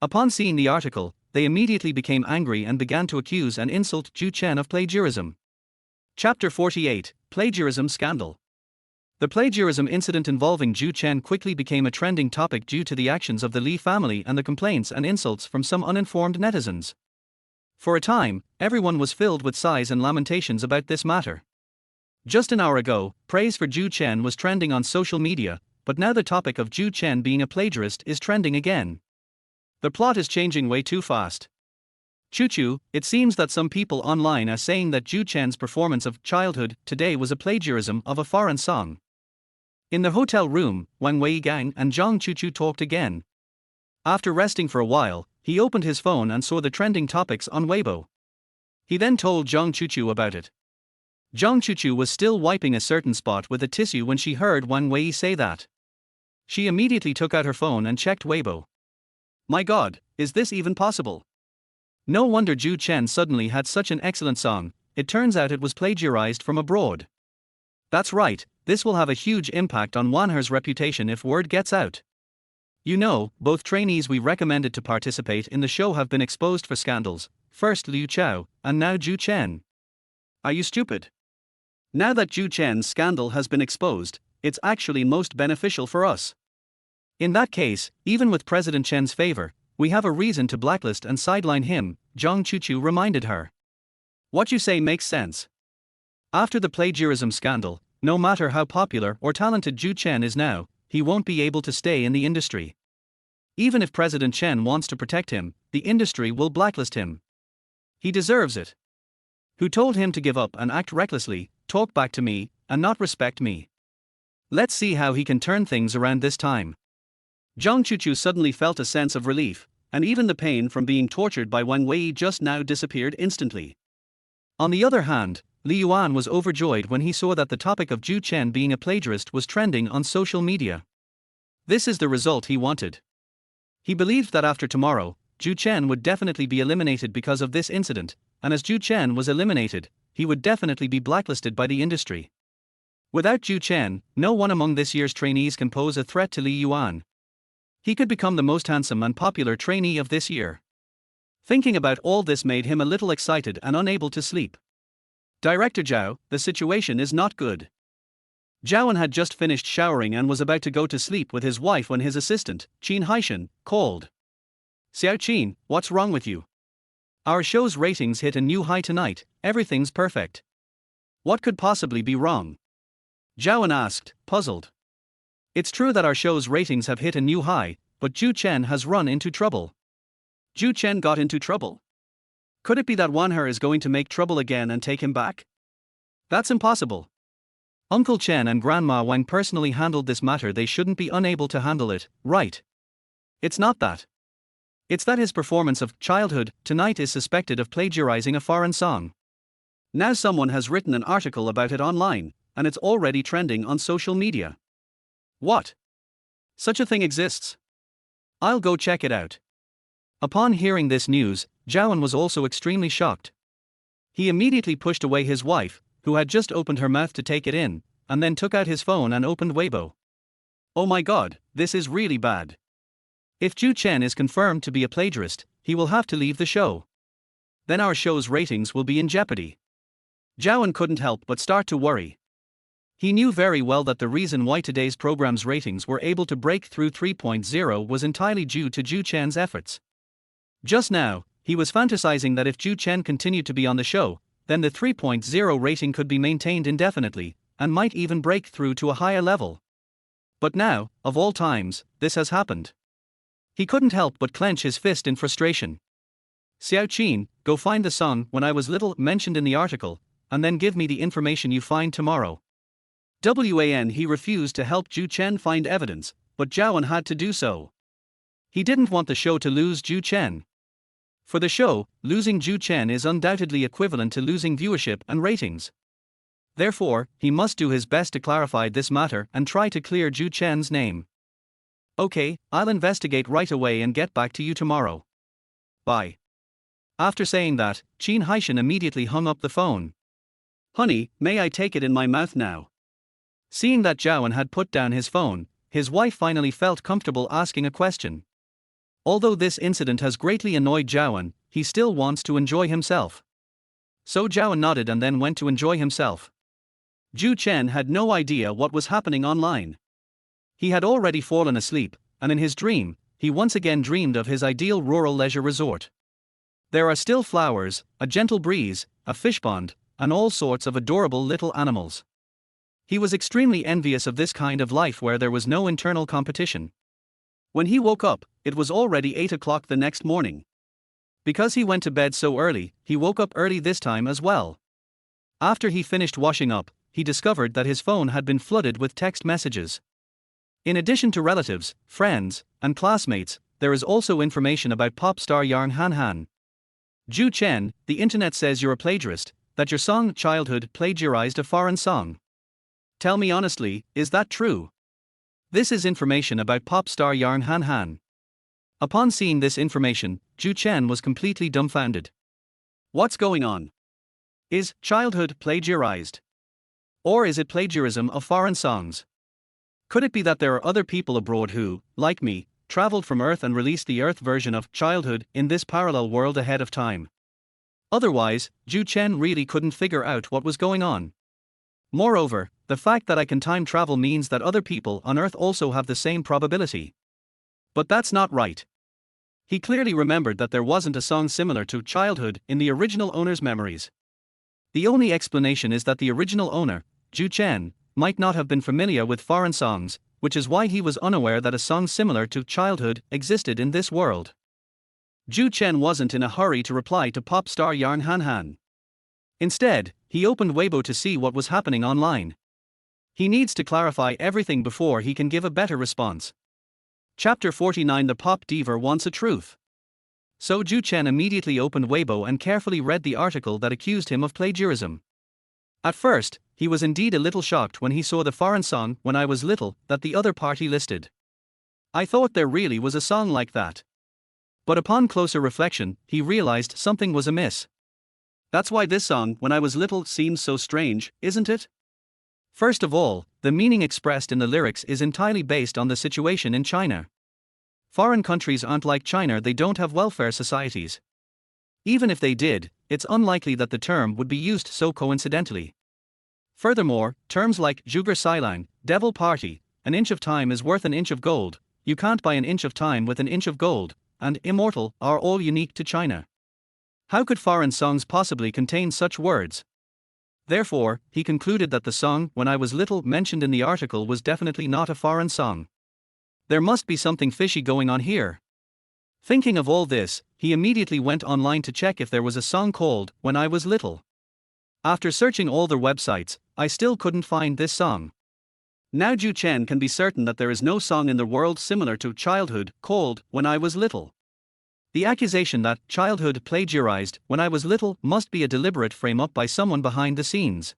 Upon seeing the article, they immediately became angry and began to accuse and insult Zhou Chen of plagiarism. Chapter 48, Plagiarism Scandal. The plagiarism incident involving Zhou Chen quickly became a trending topic due to the actions of the Li family and the complaints and insults from some uninformed netizens. For a time, everyone was filled with sighs and lamentations about this matter. Just an hour ago, praise for Zhou Chen was trending on social media, but now the topic of Zhou Chen being a plagiarist is trending again. The plot is changing way too fast. Choo-choo, it seems that some people online are saying that Zhou Chen's performance of Childhood today was a plagiarism of a foreign song. In the hotel room, Wang Weigang and Zhang Choo-choo talked again. After resting for a while, he opened his phone and saw the trending topics on Weibo. He then told Zhang Choo-choo about it. Zhang Choo-choo was still wiping a certain spot with a tissue when she heard Wang Wei say that. She immediately took out her phone and checked Weibo. My God, is this even possible? No wonder Zhou Chen suddenly had such an excellent song, it turns out it was plagiarized from abroad. That's right, this will have a huge impact on Wanher's reputation if word gets out. You know, both trainees we recommended to participate in the show have been exposed for scandals, first Liu Chao, and now Zhou Chen. Are you stupid? Now that Zhou Chen's scandal has been exposed, it's actually most beneficial for us. In that case, even with President Chen's favor, we have a reason to blacklist and sideline him, Zhang Choo-choo reminded her. What you say makes sense. After the plagiarism scandal, No matter how popular or talented Zhou Chen is now, he won't be able to stay in the industry. Even if President Chen wants to protect him, the industry will blacklist him. He deserves it. Who told him to give up and act recklessly, talk back to me, and not respect me? Let's see how he can turn things around this time. Zhang Chuchu suddenly felt a sense of relief, and even the pain from being tortured by Wang Wei just now disappeared instantly. On the other hand, Li Yuan was overjoyed when he saw that the topic of Zhou Chen being a plagiarist was trending on social media. This is the result he wanted. He believed that after tomorrow, Zhou Chen would definitely be eliminated because of this incident, and as Zhou Chen was eliminated, he would definitely be blacklisted by the industry. Without Zhou Chen, no one among this year's trainees can pose a threat to Li Yuan. He could become the most handsome and popular trainee of this year. Thinking about all this made him a little excited and unable to sleep. Director Zhao, the situation is not good. Zhaoan had just finished showering and was about to go to sleep with his wife when his assistant, Qin Haishan, called. Xiao Qin, what's wrong with you? Our show's ratings hit a new high tonight, everything's perfect. What could possibly be wrong? Zhaoan asked, puzzled. It's true that our show's ratings have hit a new high, but Zhou Chen has run into trouble. Zhou Chen got into trouble? Could it be that Wanher is going to make trouble again and take him back? That's impossible. Uncle Chen and Grandma Wang personally handled this matter. They shouldn't be unable to handle it, right? It's not that. It's that his performance of Childhood Tonight is suspected of plagiarizing a foreign song. Now someone has written an article about it online, and it's already trending on social media. What? Such a thing exists? I'll go check it out. Upon hearing this news, Zhaoan was also extremely shocked. He immediately pushed away his wife, who had just opened her mouth to take it in, and then took out his phone and opened Weibo. Oh my god, this is really bad. If Zhou Chen is confirmed to be a plagiarist, he will have to leave the show. Then our show's ratings will be in jeopardy. Zhaoan couldn't help but start to worry. He knew very well that the reason why today's program's ratings were able to break through 3.0 was entirely due to Zhou Chen's efforts. Just now, he was fantasizing that if Zhou Chen continued to be on the show, then the 3.0 rating could be maintained indefinitely, and might even break through to a higher level. But now, of all times, this has happened. He couldn't help but clench his fist in frustration. Xiao Qin, go find the song When I Was Little mentioned in the article, and then give me the information you find tomorrow. He refused to help Zhou Chen find evidence, but Zhaoan had to do so. He didn't want the show to lose Zhou Chen. For the show, losing Zhou Chen is undoubtedly equivalent to losing viewership and ratings. Therefore, he must do his best to clarify this matter and try to clear Zhou Chen's name. Okay, I'll investigate right away and get back to you tomorrow. Bye. After saying that, Qin Haishan immediately hung up the phone. Honey, may I take it in my mouth now? Seeing that Zhaoan had put down his phone, his wife finally felt comfortable asking a question. Although this incident has greatly annoyed Zhaoan, he still wants to enjoy himself. So Zhaoan nodded and then went to enjoy himself. Zhou Chen had no idea what was happening online. He had already fallen asleep, and in his dream, he once again dreamed of his ideal rural leisure resort. There are still flowers, a gentle breeze, a fish pond, and all sorts of adorable little animals. He was extremely envious of this kind of life where there was no internal competition. When he woke up, it was already 8 o'clock the next morning. Because he went to bed so early, he woke up early this time as well. After he finished washing up, he discovered that his phone had been flooded with text messages. In addition to relatives, friends, and classmates, there is also information about pop star Yang Han. Zhou Chen, the internet says you're a plagiarist, that your song Childhood plagiarized a foreign song. Tell me honestly, is that true? This is information about pop star Yang Han. Upon seeing this information, Zhou Chen was completely dumbfounded. What's going on? Is Childhood plagiarized? Or is it plagiarism of foreign songs? Could it be that there are other people abroad who, like me, traveled from Earth and released the Earth version of Childhood in this parallel world ahead of time? Otherwise, Zhou Chen really couldn't figure out what was going on. Moreover, the fact that I can time travel means that other people on Earth also have the same probability. But that's not right. He clearly remembered that there wasn't a song similar to Childhood in the original owner's memories. The only explanation is that the original owner, Zhou Chen, might not have been familiar with foreign songs, which is why he was unaware that a song similar to Childhood existed in this world. Zhou Chen wasn't in a hurry to reply to pop star Yarn Han. Instead, he opened Weibo to see what was happening online. He needs to clarify everything before he can give a better response. Chapter 49. The pop diva wants a truth. So Zhou Chen immediately opened Weibo and carefully read the article that accused him of plagiarism. At first, he was indeed a little shocked when he saw the foreign song When I Was Little that the other party listed. I thought there really was a song like that. But upon closer reflection, he realized something was amiss. That's why this song, When I Was Little, seems so strange, isn't it? First of all, the meaning expressed in the lyrics is entirely based on the situation in China. Foreign countries aren't like China, they don't have welfare societies. Even if they did, it's unlikely that the term would be used so coincidentally. Furthermore, terms like Zhuger Sailang, Devil Party, an inch of time is worth an inch of gold, you can't buy an inch of time with an inch of gold, and immortal are all unique to China. How could foreign songs possibly contain such words? Therefore, he concluded that the song When I Was Little mentioned in the article was definitely not a foreign song. There must be something fishy going on here. Thinking of all this, he immediately went online to check if there was a song called When I Was Little. After searching all their websites, I still couldn't find this song. Now Zhou Chen can be certain that there is no song in the world similar to Childhood called When I Was Little. The accusation that Childhood plagiarized When I Was Little must be a deliberate frame-up by someone behind the scenes.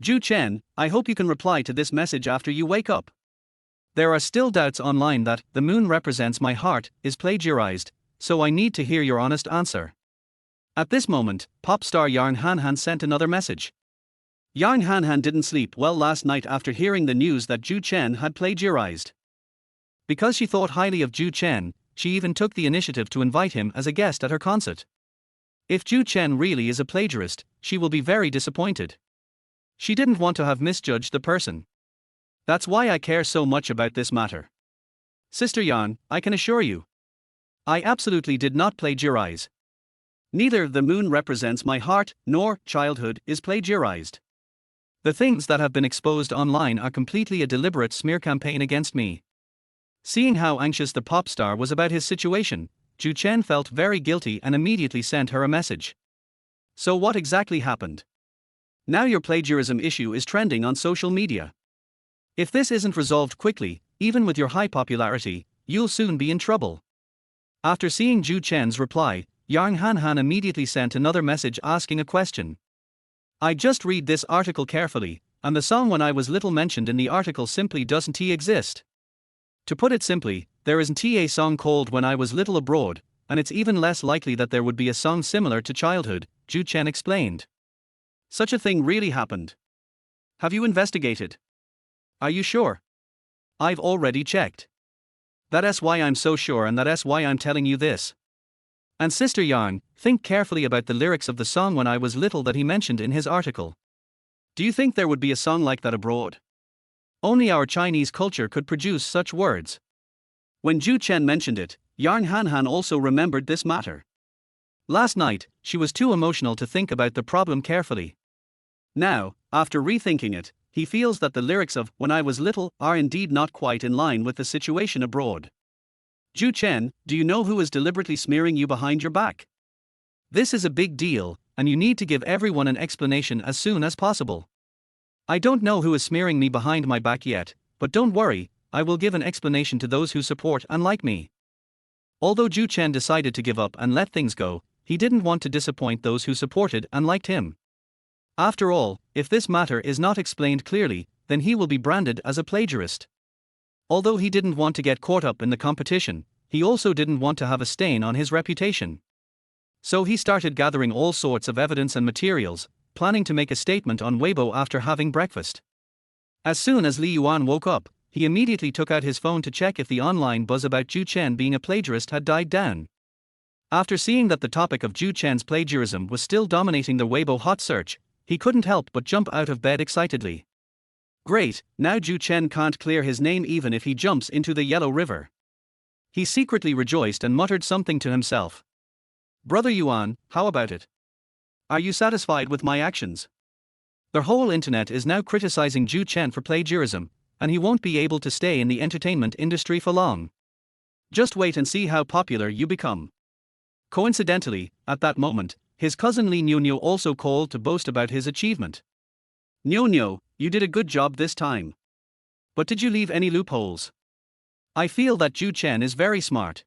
Zhou Chen, I hope you can reply to this message after you wake up. There are still doubts online that The Moon Represents My Heart is plagiarized, so I need to hear your honest answer. At this moment, pop star Yarn Han sent another message. Yarn Han didn't sleep well last night after hearing the news that Zhou Chen had plagiarized. Because she thought highly of Zhou Chen, she even took the initiative to invite him as a guest at her concert. If Zhou Chen really is a plagiarist, she will be very disappointed. She didn't want to have misjudged the person. That's why I care so much about this matter. Sister Yarn, I can assure you, I absolutely did not plagiarize. Neither The Moon Represents My Heart nor Childhood is plagiarized. The things that have been exposed online are completely a deliberate smear campaign against me. Seeing how anxious the pop star was about his situation, Zhou Chen felt very guilty and immediately sent her a message. So what exactly happened? Now your plagiarism issue is trending on social media. If this isn't resolved quickly, even with your high popularity, you'll soon be in trouble. After seeing Zhou Chen's reply, Yarn Han immediately sent another message asking a question. I just read this article carefully, and the song When I Was Little mentioned in the article simply doesn't exist. To put it simply, there isn't a song called When I Was Little abroad, and it's even less likely that there would be a song similar to Childhood, Zhou Chen explained. Such a thing really happened. Have you investigated? Are you sure? I've already checked. That's why I'm so sure, and that's why I'm telling you this. And Sister Yarn, think carefully about the lyrics of the song When I Was Little that he mentioned in his article. Do you think there would be a song like that abroad? Only our Chinese culture could produce such words. When Zhou Chen mentioned it, Yarn Han also remembered this matter. Last night, she was too emotional to think about the problem carefully. Now, after rethinking it, he feels that the lyrics of When I Was Little are indeed not quite in line with the situation abroad. Zhou Chen, do you know who is deliberately smearing you behind your back? This is a big deal, and you need to give everyone an explanation as soon as possible. I don't know who is smearing me behind my back yet, but don't worry, I will give an explanation to those who support and like me. Although Zhou Chen decided to give up and let things go, he didn't want to disappoint those who supported and liked him. After all, if this matter is not explained clearly, then he will be branded as a plagiarist. Although he didn't want to get caught up in the competition, he also didn't want to have a stain on his reputation. So he started gathering all sorts of evidence and materials, planning to make a statement on Weibo after having breakfast. As soon as Li Yuan woke up, he immediately took out his phone to check if the online buzz about Zhou Chen being a plagiarist had died down. After seeing that the topic of Zhou Chen's plagiarism was still dominating the Weibo hot search, he couldn't help but jump out of bed excitedly. Great, now Zhou Chen can't clear his name even if he jumps into the Yellow River. He secretly rejoiced and muttered something to himself. Brother Yuan, how about it? Are you satisfied with my actions? The whole internet is now criticizing Zhou Chen for plagiarism, and he won't be able to stay in the entertainment industry for long. Just wait and see how popular you become. Coincidentally, at that moment, his cousin Li Nuno also called to boast about his achievement. Nuno, you did a good job this time. But did you leave any loopholes? I feel that Zhou Chen is very smart.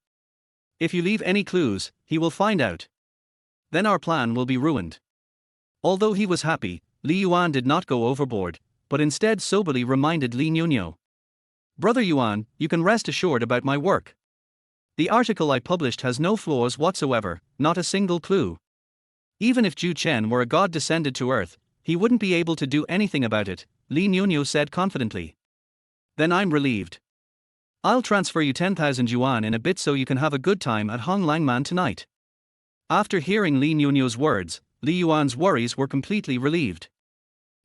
If you leave any clues, he will find out. Then our plan will be ruined. Although he was happy, Li Yuan did not go overboard, but instead soberly reminded Li Nuno. Brother Yuan, you can rest assured about my work. The article I published has no flaws whatsoever, not a single clue. Even if Zhou Chen were a god descended to earth, he wouldn't be able to do anything about it, Li Nuno said confidently. Then I'm relieved. I'll transfer you 10,000 yuan in a bit so you can have a good time at Hong Langman tonight. After hearing Li Nuno's words, Li Yuan's worries were completely relieved.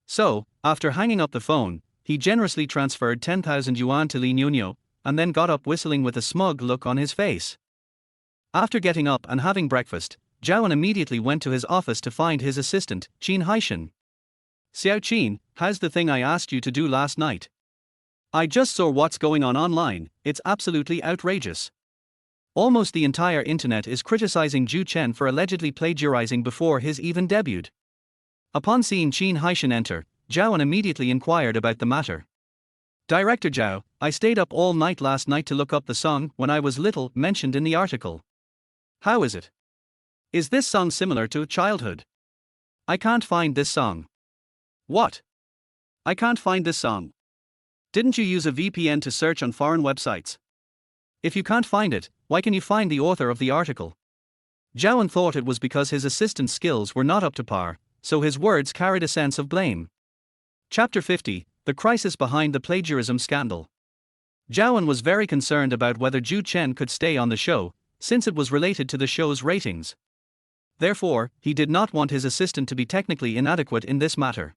So, after hanging up the phone, he generously transferred 10,000 yuan to Li Nuno, and then got up whistling with a smug look on his face. After getting up and having breakfast, Zhao immediately went to his office to find his assistant, Qin Haishan. Xiao Qin, how's the thing I asked you to do last night? I just saw what's going on online, it's absolutely outrageous. Almost the entire internet is criticizing Zhou Chen for allegedly plagiarizing before his even debuted. Upon seeing Qin Haishan enter, Zhao immediately inquired about the matter. Director Zhao, I stayed up all night last night to look up the song When I Was Little mentioned in the article. How is it? Is this song similar to Childhood? I can't find this song. What? I can't find this song. Didn't you use a VPN to search on foreign websites? If you can't find it, why can you find the author of the article? Zhao thought it was because his assistant's skills were not up to par, so his words carried a sense of blame. Chapter 50, The Crisis Behind the Plagiarism Scandal. Zhao was very concerned about whether Zhou Chen could stay on the show, since it was related to the show's ratings. Therefore, he did not want his assistant to be technically inadequate in this matter.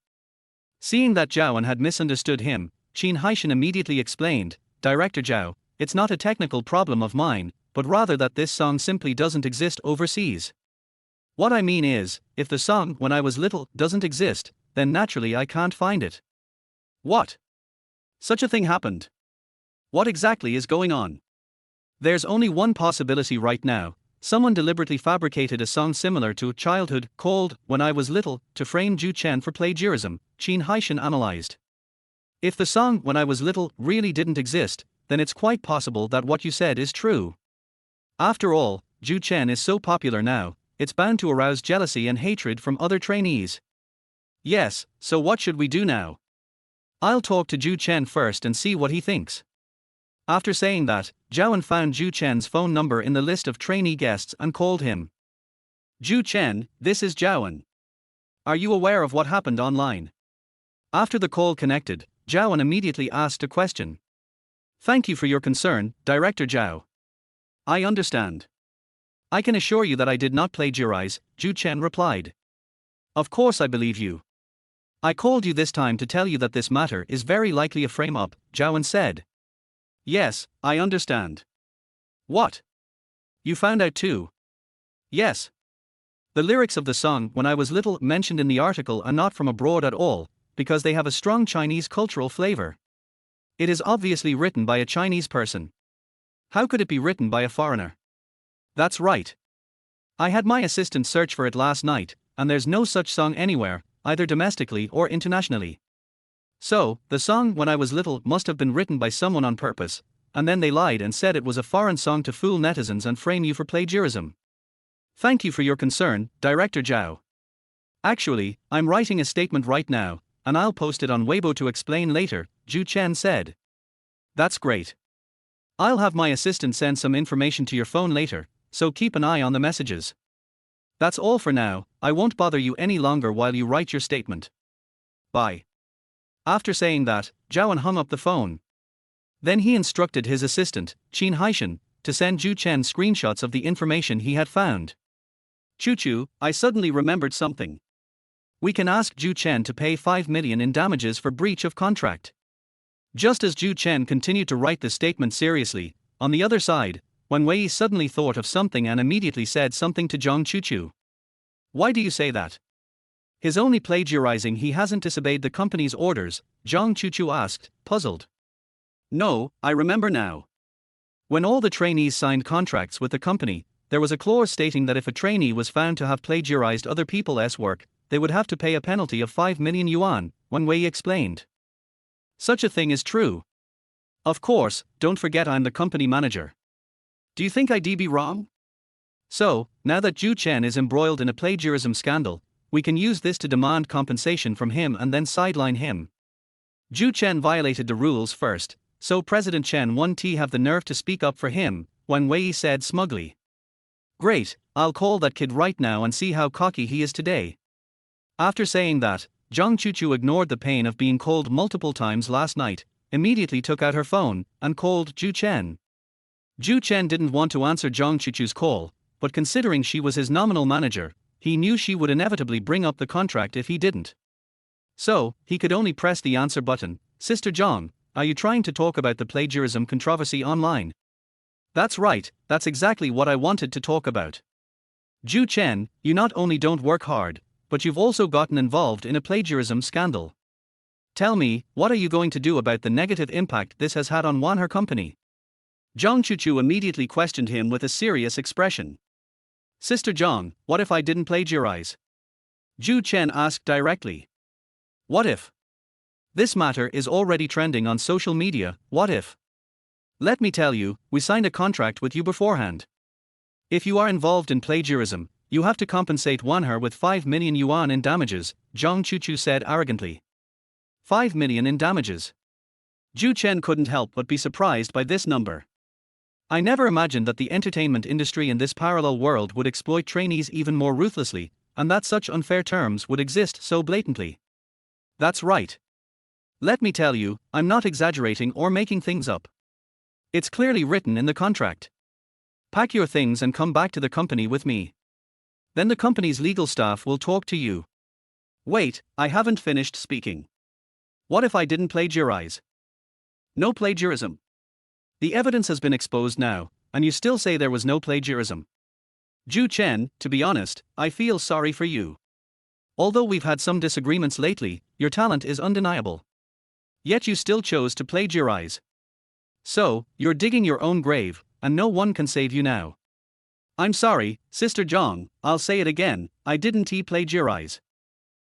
Seeing that Zhao had misunderstood him, Qin Haishan immediately explained, Director Zhao, it's not a technical problem of mine, but rather that this song simply doesn't exist overseas. What I mean is, if the song When I Was Little doesn't exist, then naturally I can't find it. What? Such a thing happened. What exactly is going on? There's only one possibility right now. Someone deliberately fabricated a song similar to Childhood, called When I Was Little, to frame Zhou Chen for plagiarism, Qin Haishan analyzed. If the song When I Was Little really didn't exist, then it's quite possible that what you said is true. After all, Zhou Chen is so popular now, it's bound to arouse jealousy and hatred from other trainees. Yes, so what should we do now? I'll talk to Zhou Chen first and see what he thinks. After saying that, Zhao found Zhou Chen's phone number in the list of trainee guests and called him. Zhou Chen, this is Zhao. Are you aware of what happened online? After the call connected, Zhao immediately asked a question. Thank you for your concern, Director Zhao. I understand. I can assure you that I did not plagiarize, Zhou Chen replied. Of course I believe you. I called you this time to tell you that this matter is very likely a frame-up, Zhao said. Yes, I understand. What? You found out too? Yes. The lyrics of the song When I Was Little mentioned in the article are not from abroad at all, because they have a strong Chinese cultural flavor. It is obviously written by a Chinese person. How could it be written by a foreigner? That's right. I had my assistant search for it last night, and there's no such song anywhere, either domestically or internationally. So, the song When I Was Little must have been written by someone on purpose, and then they lied and said it was a foreign song to fool netizens and frame you for plagiarism. Thank you for your concern, Director Zhao. Actually, I'm writing a statement right now, and I'll post it on Weibo to explain later, Zhou Chen said. That's great. I'll have my assistant send some information to your phone later, so keep an eye on the messages. That's all for now, I won't bother you any longer while you write your statement. Bye. After saying that, Zhao hung up the phone. Then he instructed his assistant, Qin Haishan, to send Zhou Chen screenshots of the information he had found. Chu, I suddenly remembered something. We can ask Zhou Chen to pay 5 million in damages for breach of contract. Just as Zhou Chen continued to write the statement seriously, on the other side, Wen Wei suddenly thought of something and immediately said something to Zhang Chuchu. Why do you say that? His only plagiarizing he hasn't disobeyed the company's orders, Zhang Chuchu asked, puzzled. No, I remember now. When all the trainees signed contracts with the company, there was a clause stating that if a trainee was found to have plagiarized other people's work, they would have to pay a penalty of 5 million yuan, Wang Wei explained. Such a thing is true. Of course, don't forget I'm the company manager. Do you think I'd be wrong? So, now that Zhou Chen is embroiled in a plagiarism scandal, we can use this to demand compensation from him and then sideline him. Zhou Chen violated the rules first, so President Chen won't have the nerve to speak up for him, Wang Wei said smugly. Great, I'll call that kid right now and see how cocky he is today. After saying that, Zhang Chuchu ignored the pain of being called multiple times last night, immediately took out her phone, and called Zhou Chen. Zhou Chen didn't want to answer Zhang Chuchu's call, but considering she was his nominal manager, he knew she would inevitably bring up the contract if he didn't. So, he could only press the answer button. Sister Zhang, are you trying to talk about the plagiarism controversy online? That's right, that's exactly what I wanted to talk about. Zhou Chen, you not only don't work hard, but you've also gotten involved in a plagiarism scandal. Tell me, what are you going to do about the negative impact this has had on her company? Zhang Chuchu immediately questioned him with a serious expression. Sister Zhang, what if I didn't plagiarize? Zhou Chen asked directly. What if? This matter is already trending on social media, what if? Let me tell you, we signed a contract with you beforehand. If you are involved in plagiarism, you have to compensate her with 5 million yuan in damages, Zhang Chuchu said arrogantly. 5 million in damages. Zhou Chen couldn't help but be surprised by this number. I never imagined that the entertainment industry in this parallel world would exploit trainees even more ruthlessly, and that such unfair terms would exist so blatantly. That's right. Let me tell you, I'm not exaggerating or making things up. It's clearly written in the contract. Pack your things and come back to the company with me. Then the company's legal staff will talk to you. Wait, I haven't finished speaking. What if I didn't plagiarize? No plagiarism. The evidence has been exposed now, and you still say there was no plagiarism. Zhou Chen, to be honest, I feel sorry for you. Although we've had some disagreements lately, your talent is undeniable. Yet you still chose to plagiarize. So, you're digging your own grave, and no one can save you now. I'm sorry, Sister Zhang, I'll say it again, I didn't plagiarize.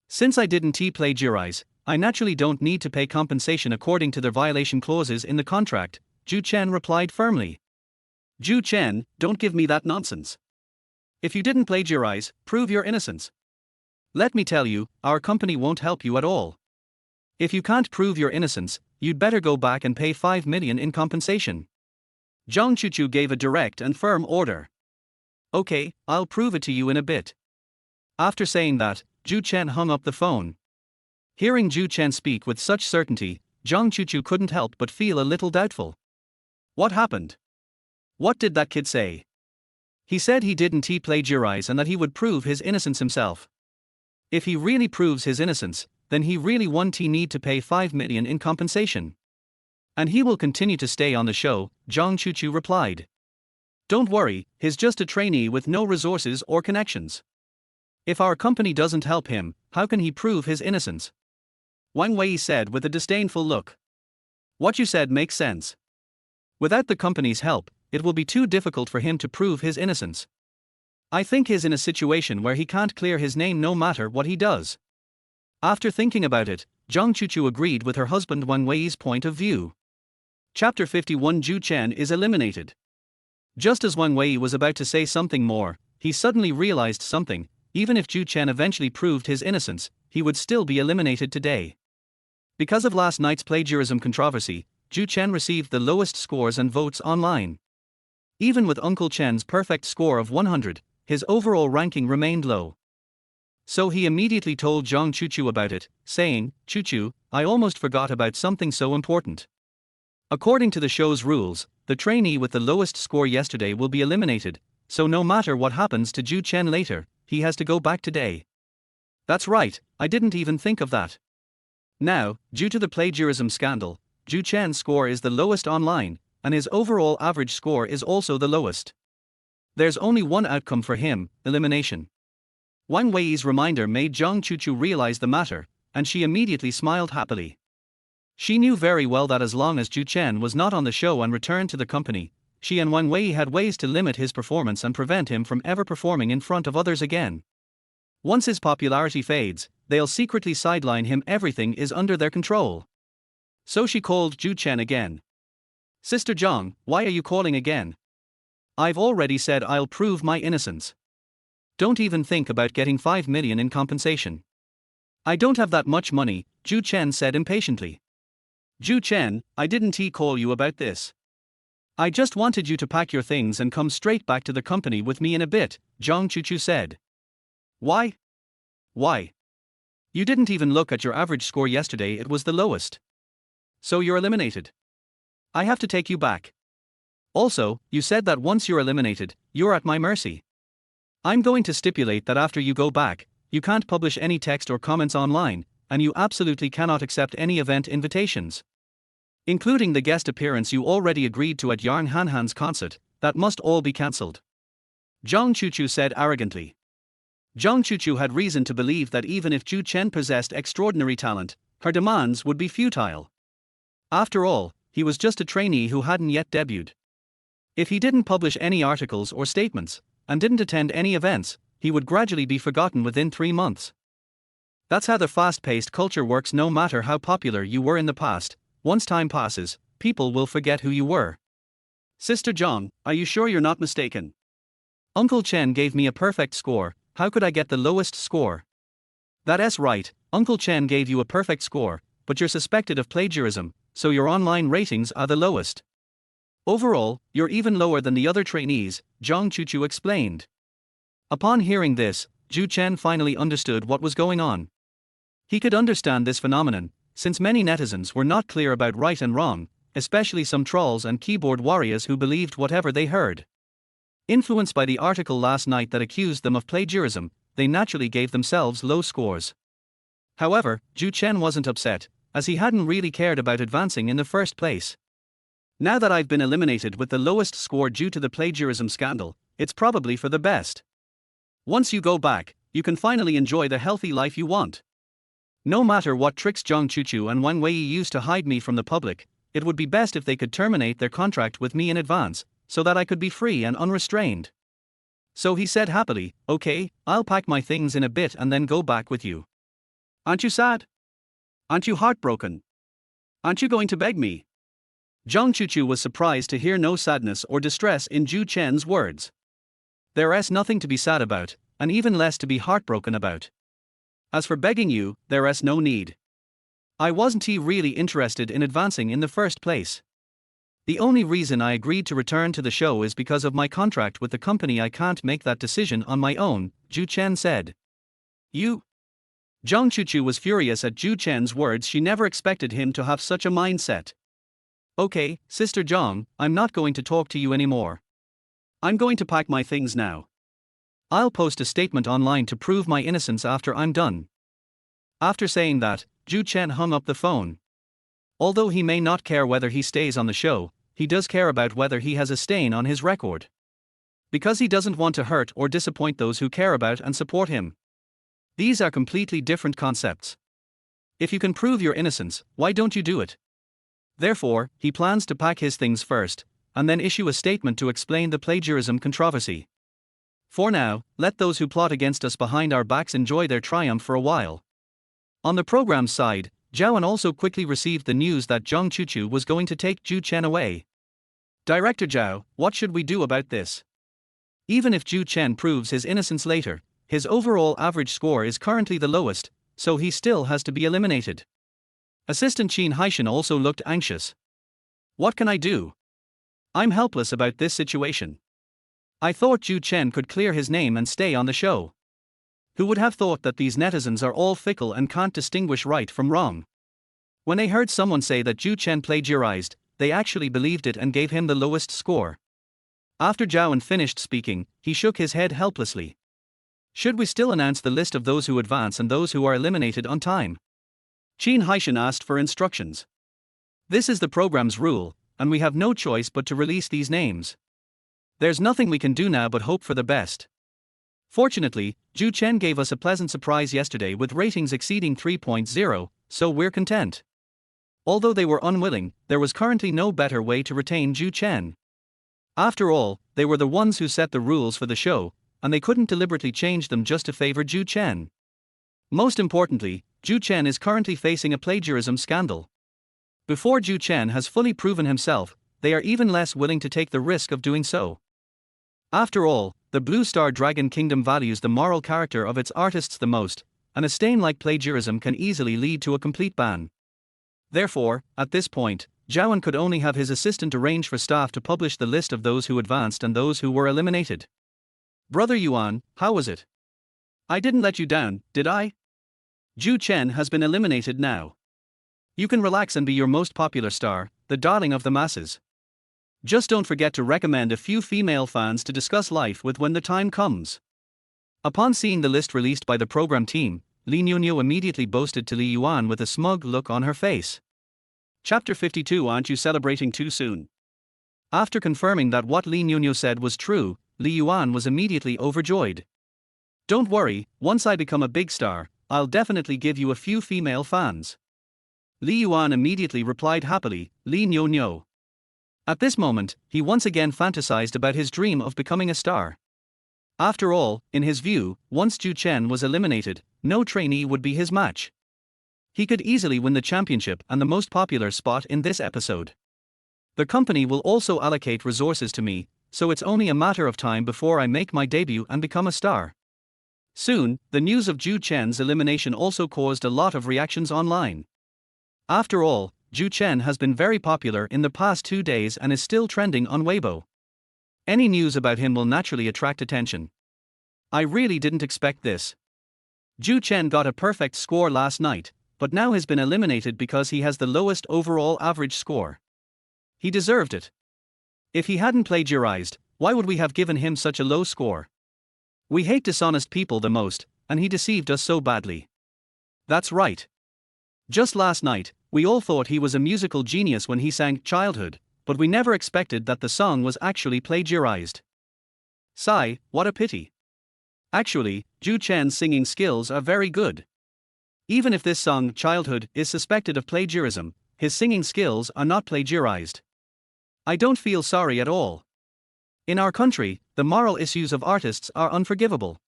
Since I didn't plagiarize, I naturally don't need to pay compensation according to the violation clauses in the contract, Zhou Chen replied firmly. Zhou Chen, don't give me that nonsense. If you didn't plagiarize, prove your innocence. Let me tell you, our company won't help you at all. If you can't prove your innocence, you'd better go back and pay 5 million in compensation. Zhang Chuchu gave a direct and firm order. Okay, I'll prove it to you in a bit. After saying that, Zhou Chen hung up the phone. Hearing Zhou Chen speak with such certainty, Zhang Chuchu couldn't help but feel a little doubtful. What happened? What did that kid say? He said he didn't plagiarize and that he would prove his innocence himself. If he really proves his innocence, then he really won't need to pay 5 million in compensation. And he will continue to stay on the show, Zhang Chuchu replied. Don't worry, he's just a trainee with no resources or connections. If our company doesn't help him, how can he prove his innocence? Wang Wei said with a disdainful look. What you said makes sense. Without the company's help, it will be too difficult for him to prove his innocence. I think he's in a situation where he can't clear his name no matter what he does. After thinking about it, Zhang Chuchu agreed with her husband Wang Wei's point of view. Chapter 51 Zhou Chen is eliminated. Just as Wang Wei was about to say something more, he suddenly realized something. Even if Zhou Chen eventually proved his innocence, he would still be eliminated today. Because of last night's plagiarism controversy, Zhou Chen received the lowest scores and votes online. Even with Uncle Chen's perfect score of 100, his overall ranking remained low. So he immediately told Zhang Chuchu about it, saying, Chuchu, I almost forgot about something so important. According to the show's rules, the trainee with the lowest score yesterday will be eliminated, so no matter what happens to Zhou Chen later, he has to go back today. That's right, I didn't even think of that. Now, due to the plagiarism scandal, Zhou Chen's score is the lowest online, and his overall average score is also the lowest. There's only one outcome for him, elimination. Wang Wei's reminder made Zhang Chuchu realize the matter, and she immediately smiled happily. She knew very well that as long as Zhou Chen was not on the show and returned to the company, she and Wang Wei had ways to limit his performance and prevent him from ever performing in front of others again. Once his popularity fades, they'll secretly sideline him. Everything is under their control. So she called Zhou Chen again. Sister Zhang, why are you calling again? I've already said I'll prove my innocence. Don't even think about getting 5 million in compensation. I don't have that much money, Zhou Chen said impatiently. Zhou Chen, I didn't call you about this. I just wanted you to pack your things and come straight back to the company with me in a bit, Zhang Chuchu said. Why? Why? You didn't even look at your average score yesterday, it was the lowest. So you're eliminated. I have to take you back. Also, you said that once you're eliminated, you're at my mercy. I'm going to stipulate that after you go back, you can't publish any text or comments online, and you absolutely cannot accept any event invitations. Including the guest appearance you already agreed to at Yarn Hanhan's concert, that must all be cancelled. Zhang Chuchu said arrogantly. Zhang Chuchu had reason to believe that even if Zhou Chen possessed extraordinary talent, her demands would be futile. After all, he was just a trainee who hadn't yet debuted. If he didn't publish any articles or statements, and didn't attend any events, he would gradually be forgotten within 3 months. That's how the fast-paced culture works. No matter how popular you were in the past, once time passes, people will forget who you were. Sister Zhang, are you sure you're not mistaken? Uncle Chen gave me a perfect score, how could I get the lowest score? That's right, Uncle Chen gave you a perfect score, but you're suspected of plagiarism, so your online ratings are the lowest. Overall, you're even lower than the other trainees, Zhang Chuchu explained. Upon hearing this, Zhou Chen finally understood what was going on. He could understand this phenomenon, since many netizens were not clear about right and wrong, especially some trolls and keyboard warriors who believed whatever they heard. Influenced by the article last night that accused them of plagiarism, they naturally gave themselves low scores. However, Zhou Chen wasn't upset, as he hadn't really cared about advancing in the first place. Now that I've been eliminated with the lowest score due to the plagiarism scandal, it's probably for the best. Once you go back, you can finally enjoy the healthy life you want. No matter what tricks Zhang Chuchu and Wang Wei used to hide me from the public, it would be best if they could terminate their contract with me in advance, so that I could be free and unrestrained. So he said happily, okay, I'll pack my things in a bit and then go back with you. Aren't you sad? Aren't you heartbroken? Aren't you going to beg me? Zhang Chuchu was surprised to hear no sadness or distress in Zhou Chen's words. There's nothing to be sad about, and even less to be heartbroken about. As for begging you, there's no need. I wasn't really interested in advancing in the first place. The only reason I agreed to return to the show is because of my contract with the company. I can't make that decision on my own, Zhou Chen said. You? Zhang Chuchu was furious at Zhou Chen's words. She never expected him to have such a mindset. Okay, Sister Zhang, I'm not going to talk to you anymore. I'm going to pack my things now. I'll post a statement online to prove my innocence after I'm done. After saying that, Zhou Chen hung up the phone. Although he may not care whether he stays on the show, he does care about whether he has a stain on his record. Because he doesn't want to hurt or disappoint those who care about and support him. These are completely different concepts. If you can prove your innocence, why don't you do it? Therefore, he plans to pack his things first, and then issue a statement to explain the plagiarism controversy. For now, let those who plot against us behind our backs enjoy their triumph for a while. On the program's side, Zhao also quickly received the news that Zhang Chuchu was going to take Zhou Chen away. Director Zhao, what should we do about this? Even if Zhou Chen proves his innocence later, his overall average score is currently the lowest, so he still has to be eliminated. Assistant Qin Haishan also looked anxious. What can I do? I'm helpless about this situation. I thought Zhou Chen could clear his name and stay on the show. Who would have thought that these netizens are all fickle and can't distinguish right from wrong? When they heard someone say that Zhou Chen plagiarized, they actually believed it and gave him the lowest score. After Zhao finished speaking, he shook his head helplessly. Should we still announce the list of those who advance and those who are eliminated on time? Qin Haishan asked for instructions. This is the program's rule, and we have no choice but to release these names. There's nothing we can do now but hope for the best. Fortunately, Zhou Chen gave us a pleasant surprise yesterday with ratings exceeding 3.0, so we're content. Although they were unwilling, there was currently no better way to retain Zhou Chen. After all, they were the ones who set the rules for the show, and they couldn't deliberately change them just to favor Zhou Chen. Most importantly, Zhou Chen is currently facing a plagiarism scandal. Before Zhou Chen has fully proven himself, they are even less willing to take the risk of doing so. After all, the Blue Star Dragon Kingdom values the moral character of its artists the most, and a stain like plagiarism can easily lead to a complete ban. Therefore, at this point, Zhou could only have his assistant arrange for staff to publish the list of those who advanced and those who were eliminated. Brother Yuan, how was it? I didn't let you down, did I? Zhou Chen has been eliminated now. You can relax and be your most popular star, the darling of the masses. Just don't forget to recommend a few female fans to discuss life with when the time comes. Upon seeing the list released by the program team, Li Niuniu immediately boasted to Li Yuan with a smug look on her face. Chapter 52. Aren't you celebrating too soon? After confirming that what Li Niuniu said was true, Li Yuan was immediately overjoyed. Don't worry, once I become a big star, I'll definitely give you a few female fans. Li Yuan immediately replied happily, Li Niuniu. At this moment, he once again fantasized about his dream of becoming a star. After all, in his view, once Zhou Chen was eliminated, no trainee would be his match. He could easily win the championship and the most popular spot in this episode. The company will also allocate resources to me, so it's only a matter of time before I make my debut and become a star. Soon, the news of Zhou Chen's elimination also caused a lot of reactions online. After all, Zhou Chen has been very popular in the past 2 days and is still trending on Weibo. Any news about him will naturally attract attention. I really didn't expect this. Zhou Chen got a perfect score last night, but now has been eliminated because he has the lowest overall average score. He deserved it. If he hadn't plagiarized, why would we have given him such a low score? We hate dishonest people the most, and he deceived us so badly. That's right. Just last night, we all thought he was a musical genius when he sang Childhood, but we never expected that the song was actually plagiarized. Sigh, what a pity. Actually, Zhou Chen's singing skills are very good. Even if this song Childhood is suspected of plagiarism, his singing skills are not plagiarized. I don't feel sorry at all. In our country, the moral issues of artists are unforgivable.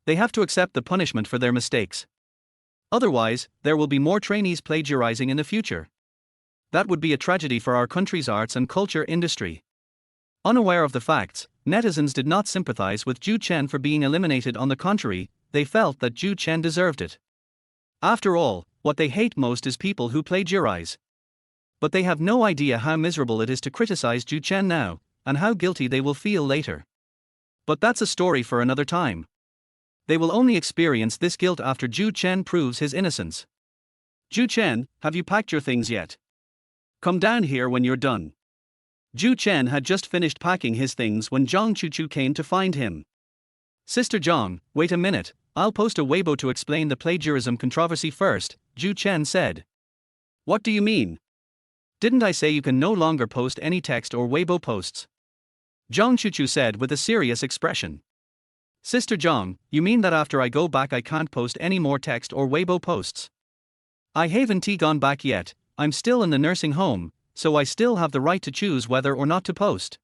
They have to accept the punishment for their mistakes. Otherwise, there will be more trainees plagiarizing in the future. That would be a tragedy for our country's arts and culture industry. Unaware of the facts, netizens did not sympathize with Zhou Chen for being eliminated. On the contrary, they felt that Zhou Chen deserved it. After all, what they hate most is people who plagiarize. But they have no idea how miserable it is to criticize Zhou Chen now, and how guilty they will feel later. But that's a story for another time. They will only experience this guilt after Zhou Chen proves his innocence. Zhou Chen, have you packed your things yet? Come down here when you're done. Zhou Chen had just finished packing his things when Zhang Chuchu came to find him. Sister Zhang, wait a minute, I'll post a Weibo to explain the plagiarism controversy first, Zhou Chen said. What do you mean? Didn't I say you can no longer post any text or Weibo posts? Zhang Chuchu said with a serious expression. Sister Zhang, you mean that after I go back I can't post any more text or Weibo posts? I haven't gone back yet, I'm still in the nursing home, so I still have the right to choose whether or not to post.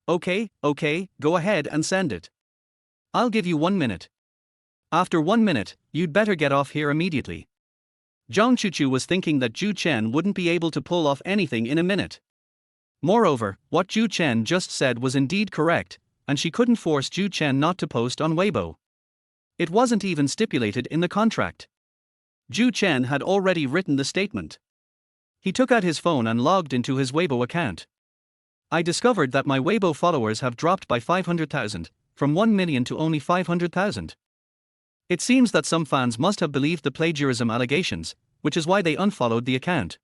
Okay, go ahead and send it. I'll give you 1 minute. After 1 minute, you'd better get off here immediately. Zhang Chuchu was thinking that Zhou Chen wouldn't be able to pull off anything in a minute. Moreover, what Zhou Chen just said was indeed correct, and she couldn't force Zhou Chen not to post on Weibo. It wasn't even stipulated in the contract. Zhou Chen had already written the statement. He took out his phone and logged into his Weibo account. I discovered that my Weibo followers have dropped by 500,000, from 1 million to only 500,000. It seems that some fans must have believed the plagiarism allegations, which is why they unfollowed the account.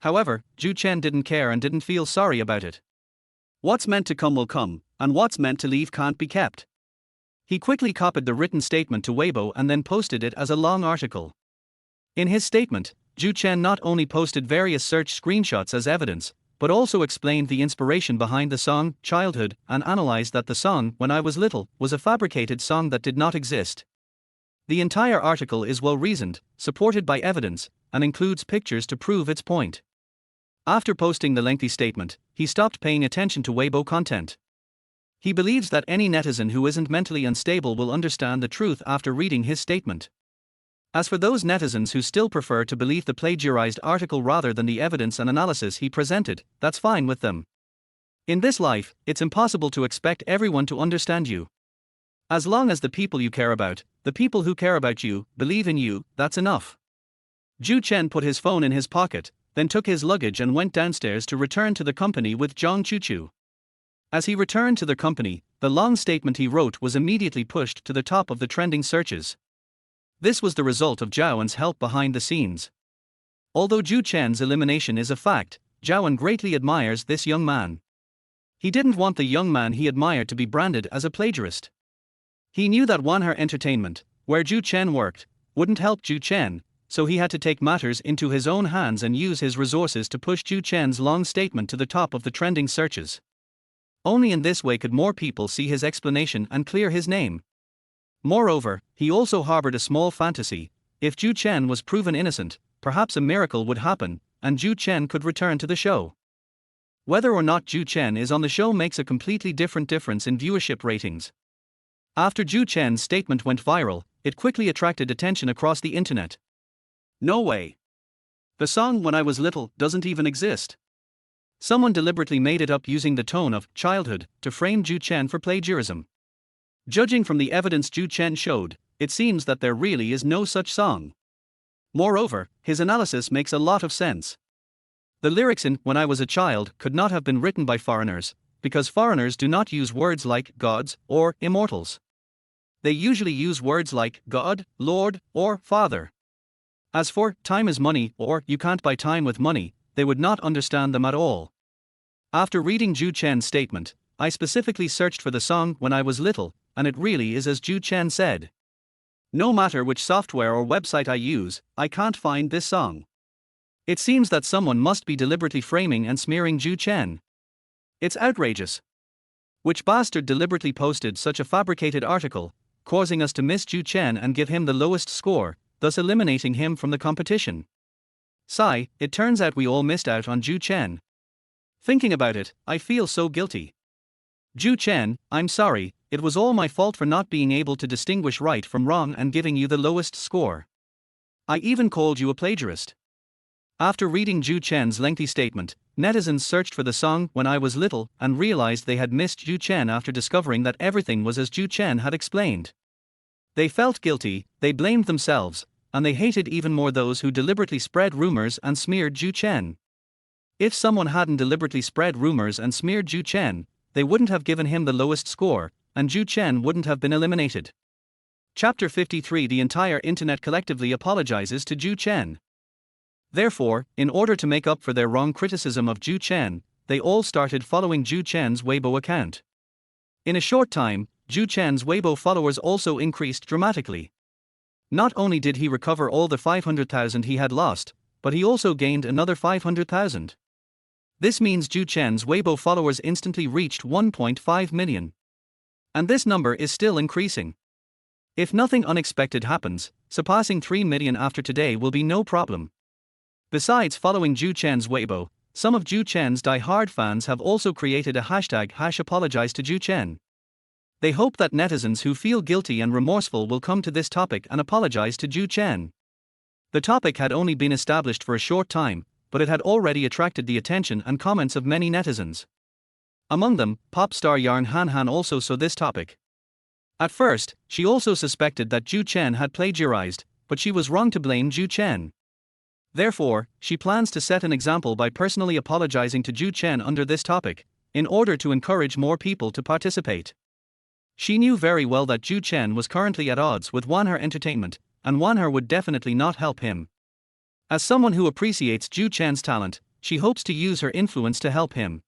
However, Zhou Chen didn't care and didn't feel sorry about it. What's meant to come will come, and what's meant to leave can't be kept. He quickly copied the written statement to Weibo and then posted it as a long article. In his statement, Zhou Chen not only posted various search screenshots as evidence, but also explained the inspiration behind the song, Childhood, and analyzed that the song, When I Was Little, was a fabricated song that did not exist. The entire article is well reasoned, supported by evidence, and includes pictures to prove its point. After posting the lengthy statement, he stopped paying attention to Weibo content. He believes that any netizen who isn't mentally unstable will understand the truth after reading his statement. As for those netizens who still prefer to believe the plagiarized article rather than the evidence and analysis he presented, that's fine with them. In this life, it's impossible to expect everyone to understand you. As long as the people you care about, the people who care about you, believe in you, that's enough. Zhou Chen put his phone in his pocket, then took his luggage and went downstairs to return to the company with Zhang Chuchu. As he returned to the company, the long statement he wrote was immediately pushed to the top of the trending searches. This was the result of Zhaoan's help behind the scenes. Although Zhou Chen's elimination is a fact, Zhaoan greatly admires this young man. He didn't want the young man he admired to be branded as a plagiarist. He knew that Wanhao Entertainment, where Zhou Chen worked, wouldn't help Zhou Chen, so he had to take matters into his own hands and use his resources to push Zhou Chen's long statement to the top of the trending searches. Only in this way could more people see his explanation and clear his name. Moreover, he also harbored a small fantasy: if Zhou Chen was proven innocent, perhaps a miracle would happen, and Zhou Chen could return to the show. Whether or not Zhou Chen is on the show makes a completely different difference in viewership ratings. After Zhou Chen's statement went viral, it quickly attracted attention across the internet. No way. The song When I Was Little doesn't even exist. Someone deliberately made it up using the tone of Childhood to frame Zhou Chen for plagiarism. Judging from the evidence Zhou Chen showed, it seems that there really is no such song. Moreover, his analysis makes a lot of sense. The lyrics in When I Was a Child could not have been written by foreigners, because foreigners do not use words like gods or immortals. They usually use words like God, Lord, or Father. As for time is money or you can't buy time with money, they would not understand them at all. After reading Zhou Chen's statement, I specifically searched for the song When I Was Little, and it really is as Zhou Chen said. No matter which software or website I use, I can't find this song. It seems that someone must be deliberately framing and smearing Zhou Chen. It's outrageous. Which bastard deliberately posted such a fabricated article, causing us to miss Zhou Chen and give him the lowest score, thus eliminating him from the competition? Sigh, it turns out we all missed out on Zhou Chen. Thinking about it, I feel so guilty. Zhou Chen, I'm sorry, it was all my fault for not being able to distinguish right from wrong and giving you the lowest score. I even called you a plagiarist. After reading Zhou Chen's lengthy statement, netizens searched for the song When I Was Little and realized they had missed Zhou Chen after discovering that everything was as Zhou Chen had explained. They felt guilty, they blamed themselves, and they hated even more those who deliberately spread rumors and smeared Zhou Chen. If someone hadn't deliberately spread rumors and smeared Zhou Chen, they wouldn't have given him the lowest score, and Zhou Chen wouldn't have been eliminated. Chapter 53. The entire internet collectively apologizes to Zhou Chen. Therefore, in order to make up for their wrong criticism of Zhou Chen, they all started following Zhou Chen's Weibo account. In a short time, Zhou Chen's Weibo followers also increased dramatically. Not only did he recover all the 500,000 he had lost, but he also gained another 500,000. This means Zhou Chen's Weibo followers instantly reached 1.5 million. And this number is still increasing. If nothing unexpected happens, surpassing 3 million after today will be no problem. Besides following Zhou Chen's Weibo, some of Zhou Chen's die-hard fans have also created a hashtag #apologize to Zhou Chen. They hope that netizens who feel guilty and remorseful will come to this topic and apologize to Zhou Chen. The topic had only been established for a short time, but it had already attracted the attention and comments of many netizens. Among them, pop star Yarn Han also saw this topic. At first, she also suspected that Zhou Chen had plagiarized, but she was wrong to blame Zhou Chen. Therefore, she plans to set an example by personally apologizing to Zhou Chen under this topic, in order to encourage more people to participate. She knew very well that Zhou Chen was currently at odds with Wanhao Entertainment, and Wanhao would definitely not help him. As someone who appreciates Zhou Chen's talent, she hopes to use her influence to help him.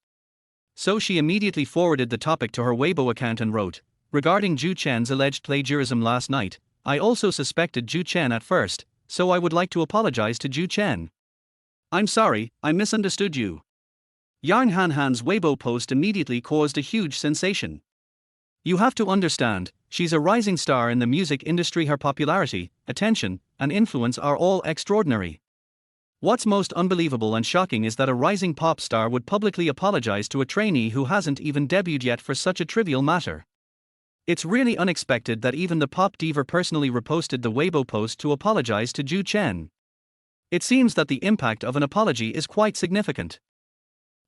So she immediately forwarded the topic to her Weibo account and wrote, "Regarding Zhou Chen's alleged plagiarism last night, I also suspected Zhou Chen at first, so I would like to apologize to Zhou Chen. I'm sorry, I misunderstood you. Yang Hanhan's Weibo post immediately caused a huge sensation. You have to understand, she's a rising star in the music industry. Her popularity, attention, and influence are all extraordinary. What's most unbelievable and shocking is that a rising pop star would publicly apologize to a trainee who hasn't even debuted yet for such a trivial matter. It's really unexpected that even the pop diva personally reposted the Weibo post to apologize to Zhou Chen. It seems that the impact of an apology is quite significant.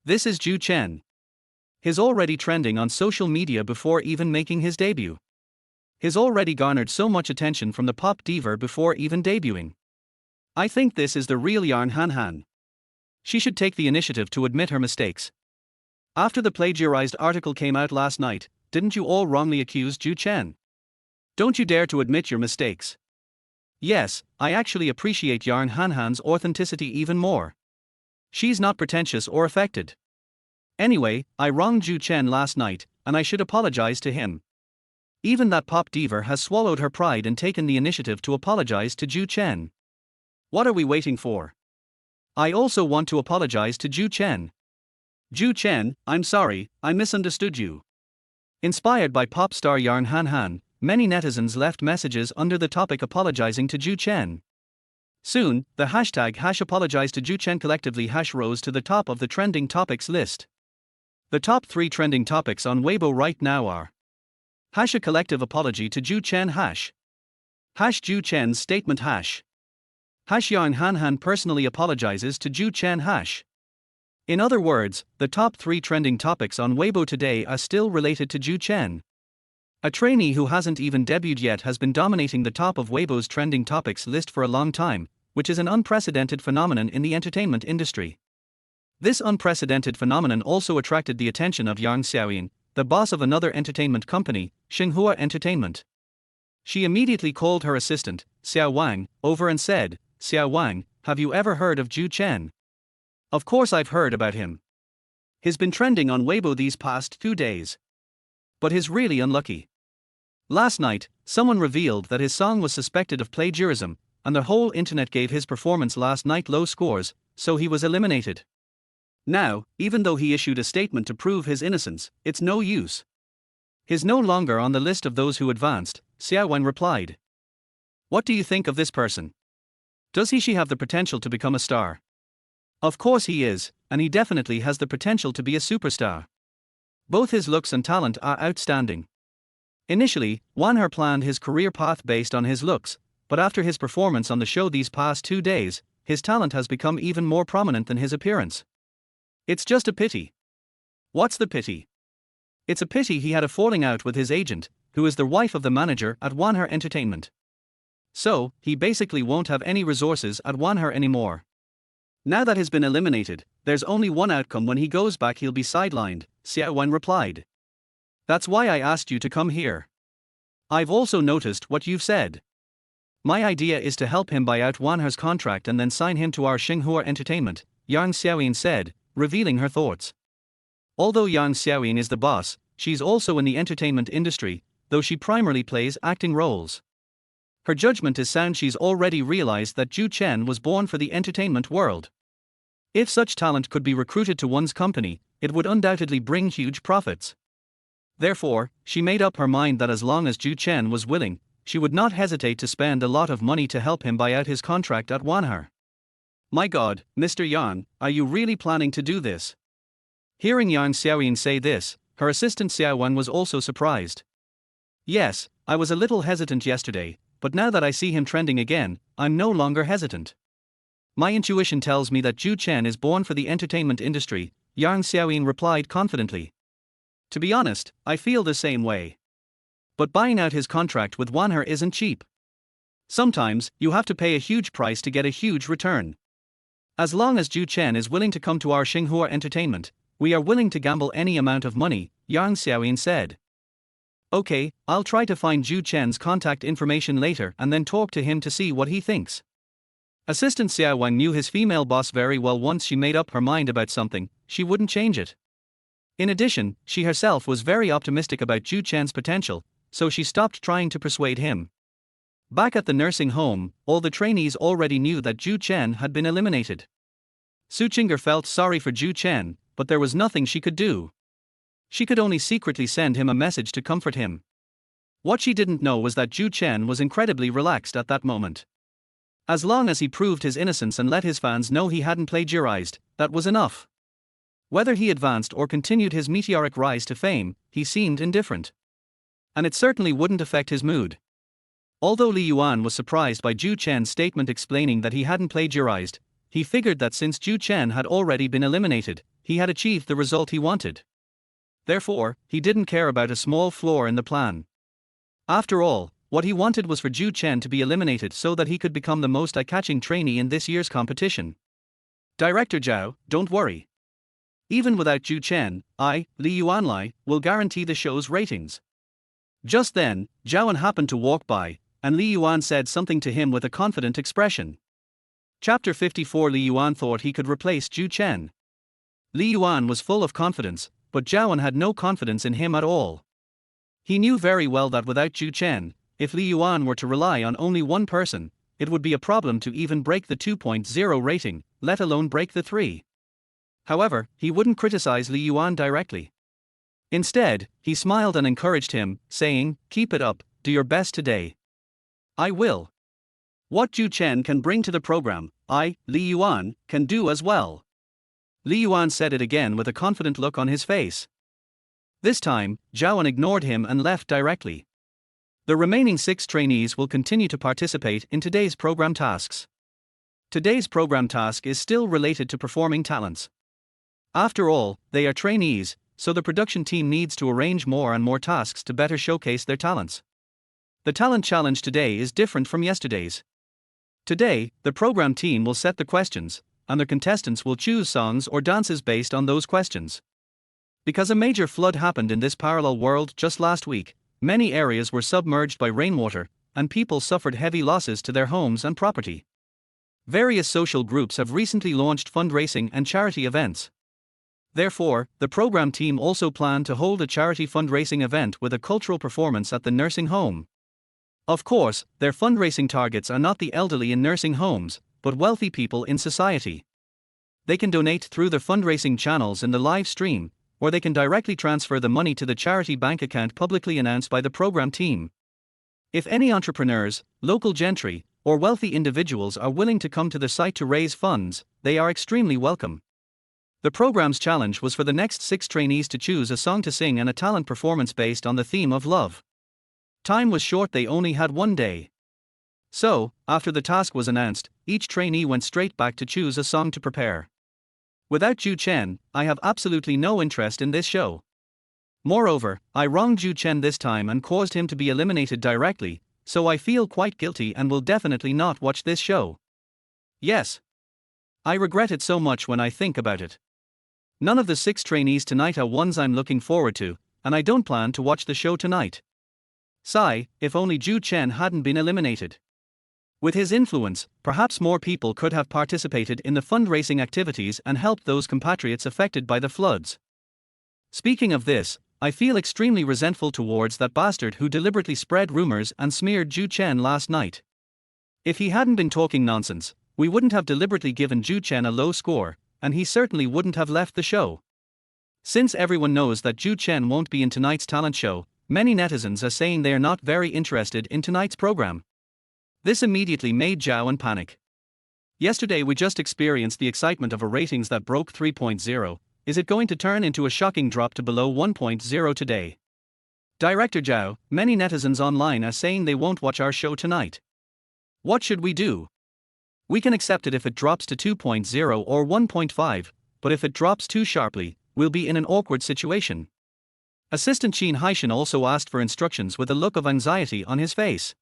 This is Zhou Chen. He's already trending on social media before even making his debut. He's already garnered so much attention from the pop diva before even debuting. I think this is the real Yang Hanhan. She should take the initiative to admit her mistakes. After the plagiarized article came out last night, didn't you all wrongly accuse Zhou Chen? Don't you dare to admit your mistakes. Yes, I actually appreciate Yang Hanhan's authenticity even more. She's not pretentious or affected. Anyway, I wronged Zhou Chen last night, and I should apologize to him. Even that pop diva has swallowed her pride and taken the initiative to apologize to Zhou Chen. What are we waiting for? I also want to apologize to Zhou Chen. Zhou Chen, I'm sorry, I misunderstood you. Inspired by pop star Yang Hanhan, many netizens left messages under the topic apologizing to Zhou Chen. Soon, the hashtag #apologize to Zhou Chen collectively rose to the top of the trending topics list. The top 3 trending topics on Weibo right now are a collective apology to Zhou Chen Zhou Chen's statement Yang Hanhan personally apologizes to Zhou Chen In other words, the top 3 trending topics on Weibo today are still related to Zhou Chen. A trainee who hasn't even debuted yet has been dominating the top of Weibo's trending topics list for a long time, which is an unprecedented phenomenon in the entertainment industry. This unprecedented phenomenon also attracted the attention of Yang Xiaoyin, the boss of another entertainment company, Xinhua Entertainment. She immediately called her assistant, Xiao Wang, over and said, "Xiao Wang, have you ever heard of Zhou Chen?" "Of course I've heard about him. He's been trending on Weibo these past 2 days. But he's really unlucky. Last night, someone revealed that his song was suspected of plagiarism, and the whole internet gave his performance last night low scores, so he was eliminated. Now, even though he issued a statement to prove his innocence, it's no use. He's no longer on the list of those who advanced," Xiao Wen replied. "What do you think of this person? Does she have the potential to become a star?" "Of course he is, and he definitely has the potential to be a superstar. Both his looks and talent are outstanding." Initially, Wanher planned his career path based on his looks, but after his performance on the show these past 2 days, his talent has become even more prominent than his appearance. It's just a pity. What's the pity? It's a pity he had a falling out with his agent, who is the wife of the manager at Wanher Entertainment. So, he basically won't have any resources at Wanher anymore. Now that he's been eliminated, there's only one outcome: when he goes back he'll be sidelined, Xiao Wen replied. "That's why I asked you to come here. I've also noticed what you've said. My idea is to help him buy out Wanher's contract and then sign him to our Xinhua Entertainment," Yang Xiaoyin said, revealing her thoughts. Although Yang Xiaoyin is the boss, she's also in the entertainment industry, though she primarily plays acting roles. Her judgment is sound. She's already realized that Zhou Chen was born for the entertainment world. If such talent could be recruited to one's company, it would undoubtedly bring huge profits. Therefore, she made up her mind that as long as Zhou Chen was willing, she would not hesitate to spend a lot of money to help him buy out his contract at Wanher. "My God, Mr. Yang, are you really planning to do this?" Hearing Yang Xiaoyin say this, her assistant Xiao Wen was also surprised. "Yes, I was a little hesitant yesterday, but now that I see him trending again, I'm no longer hesitant. My intuition tells me that Zhou Chen is born for the entertainment industry," Yang Xiaoyin replied confidently. "To be honest, I feel the same way. But buying out his contract with Wanher isn't cheap. Sometimes, you have to pay a huge price to get a huge return. As long as Zhou Chen is willing to come to our Xinhua Entertainment, we are willing to gamble any amount of money," Yang Xiaoyin said. "Okay, I'll try to find Zhou Chen's contact information later and then talk to him to see what he thinks." Assistant Xiao Wang knew his female boss very well. Once she made up her mind about something, she wouldn't change it. In addition, she herself was very optimistic about Zhou Chen's potential, so she stopped trying to persuade him. Back at the nursing home, all the trainees already knew that Zhou Chen had been eliminated. Su Qinger felt sorry for Zhou Chen, but there was nothing she could do. She could only secretly send him a message to comfort him. What she didn't know was that Zhou Chen was incredibly relaxed at that moment. As long as he proved his innocence and let his fans know he hadn't plagiarized, that was enough. Whether he advanced or continued his meteoric rise to fame, he seemed indifferent. And it certainly wouldn't affect his mood. Although Li Yuan was surprised by Zhou Chen's statement explaining that he hadn't plagiarized, he figured that since Zhou Chen had already been eliminated, he had achieved the result he wanted. Therefore, he didn't care about a small flaw in the plan. After all, what he wanted was for Zhou Chen to be eliminated so that he could become the most eye-catching trainee in this year's competition. Director Zhou, don't worry. Even without Zhou Chen, I, Li Yuanlai, will guarantee the show's ratings. Just then, Zhao happened to walk by, and Li Yuan said something to him with a confident expression. Chapter 54. Li Yuan thought he could replace Zhou Chen. Li Yuan was full of confidence, but Zhao had no confidence in him at all. He knew very well that without Zhou Chen, if Li Yuan were to rely on only one person, it would be a problem to even break the 2.0 rating, let alone break the 3. However, he wouldn't criticize Li Yuan directly. Instead, he smiled and encouraged him, saying, "Keep it up, do your best today." "I will. What Zhou Chen can bring to the program, I, Li Yuan, can do as well." Li Yuan said it again with a confident look on his face. This time, Zhao ignored him and left directly. The remaining 6 trainees will continue to participate in today's program tasks. Today's program task is still related to performing talents. After all, they are trainees, so the production team needs to arrange more and more tasks to better showcase their talents. The talent challenge today is different from yesterday's. Today, the program team will set the questions, and the contestants will choose songs or dances based on those questions. Because a major flood happened in this parallel world just last week, many areas were submerged by rainwater, and people suffered heavy losses to their homes and property. Various social groups have recently launched fundraising and charity events. Therefore, the program team also planned to hold a charity fundraising event with a cultural performance at the nursing home. Of course, their fundraising targets are not the elderly in nursing homes, but wealthy people in society. They can donate through their fundraising channels in the live stream, or they can directly transfer the money to the charity bank account publicly announced by the program team. If any entrepreneurs, local gentry, or wealthy individuals are willing to come to the site to raise funds, they are extremely welcome. The program's challenge was for the next 6 trainees to choose a song to sing and a talent performance based on the theme of love. Time was short, they only had 1 day. So, after the task was announced, each trainee went straight back to choose a song to prepare. Without Zhou Chen, I have absolutely no interest in this show. Moreover, I wronged Zhou Chen this time and caused him to be eliminated directly, so I feel quite guilty and will definitely not watch this show. Yes. I regret it so much when I think about it. None of the 6 trainees tonight are ones I'm looking forward to, and I don't plan to watch the show tonight. Sigh, if only Zhou Chen hadn't been eliminated. With his influence, perhaps more people could have participated in the fundraising activities and helped those compatriots affected by the floods. Speaking of this, I feel extremely resentful towards that bastard who deliberately spread rumors and smeared Zhou Chen last night. If he hadn't been talking nonsense, we wouldn't have deliberately given Zhou Chen a low score, and he certainly wouldn't have left the show. Since everyone knows that Zhou Chen won't be in tonight's talent show, many netizens are saying they are not very interested in tonight's program. This immediately made Zhao panic. Yesterday we just experienced the excitement of a ratings that broke 3.0, is it going to turn into a shocking drop to below 1.0 today? Director Zhao, many netizens online are saying they won't watch our show tonight. What should we do? We can accept it if it drops to 2.0 or 1.5, but if it drops too sharply, we'll be in an awkward situation. Assistant Qin Haishan also asked for instructions with a look of anxiety on his face.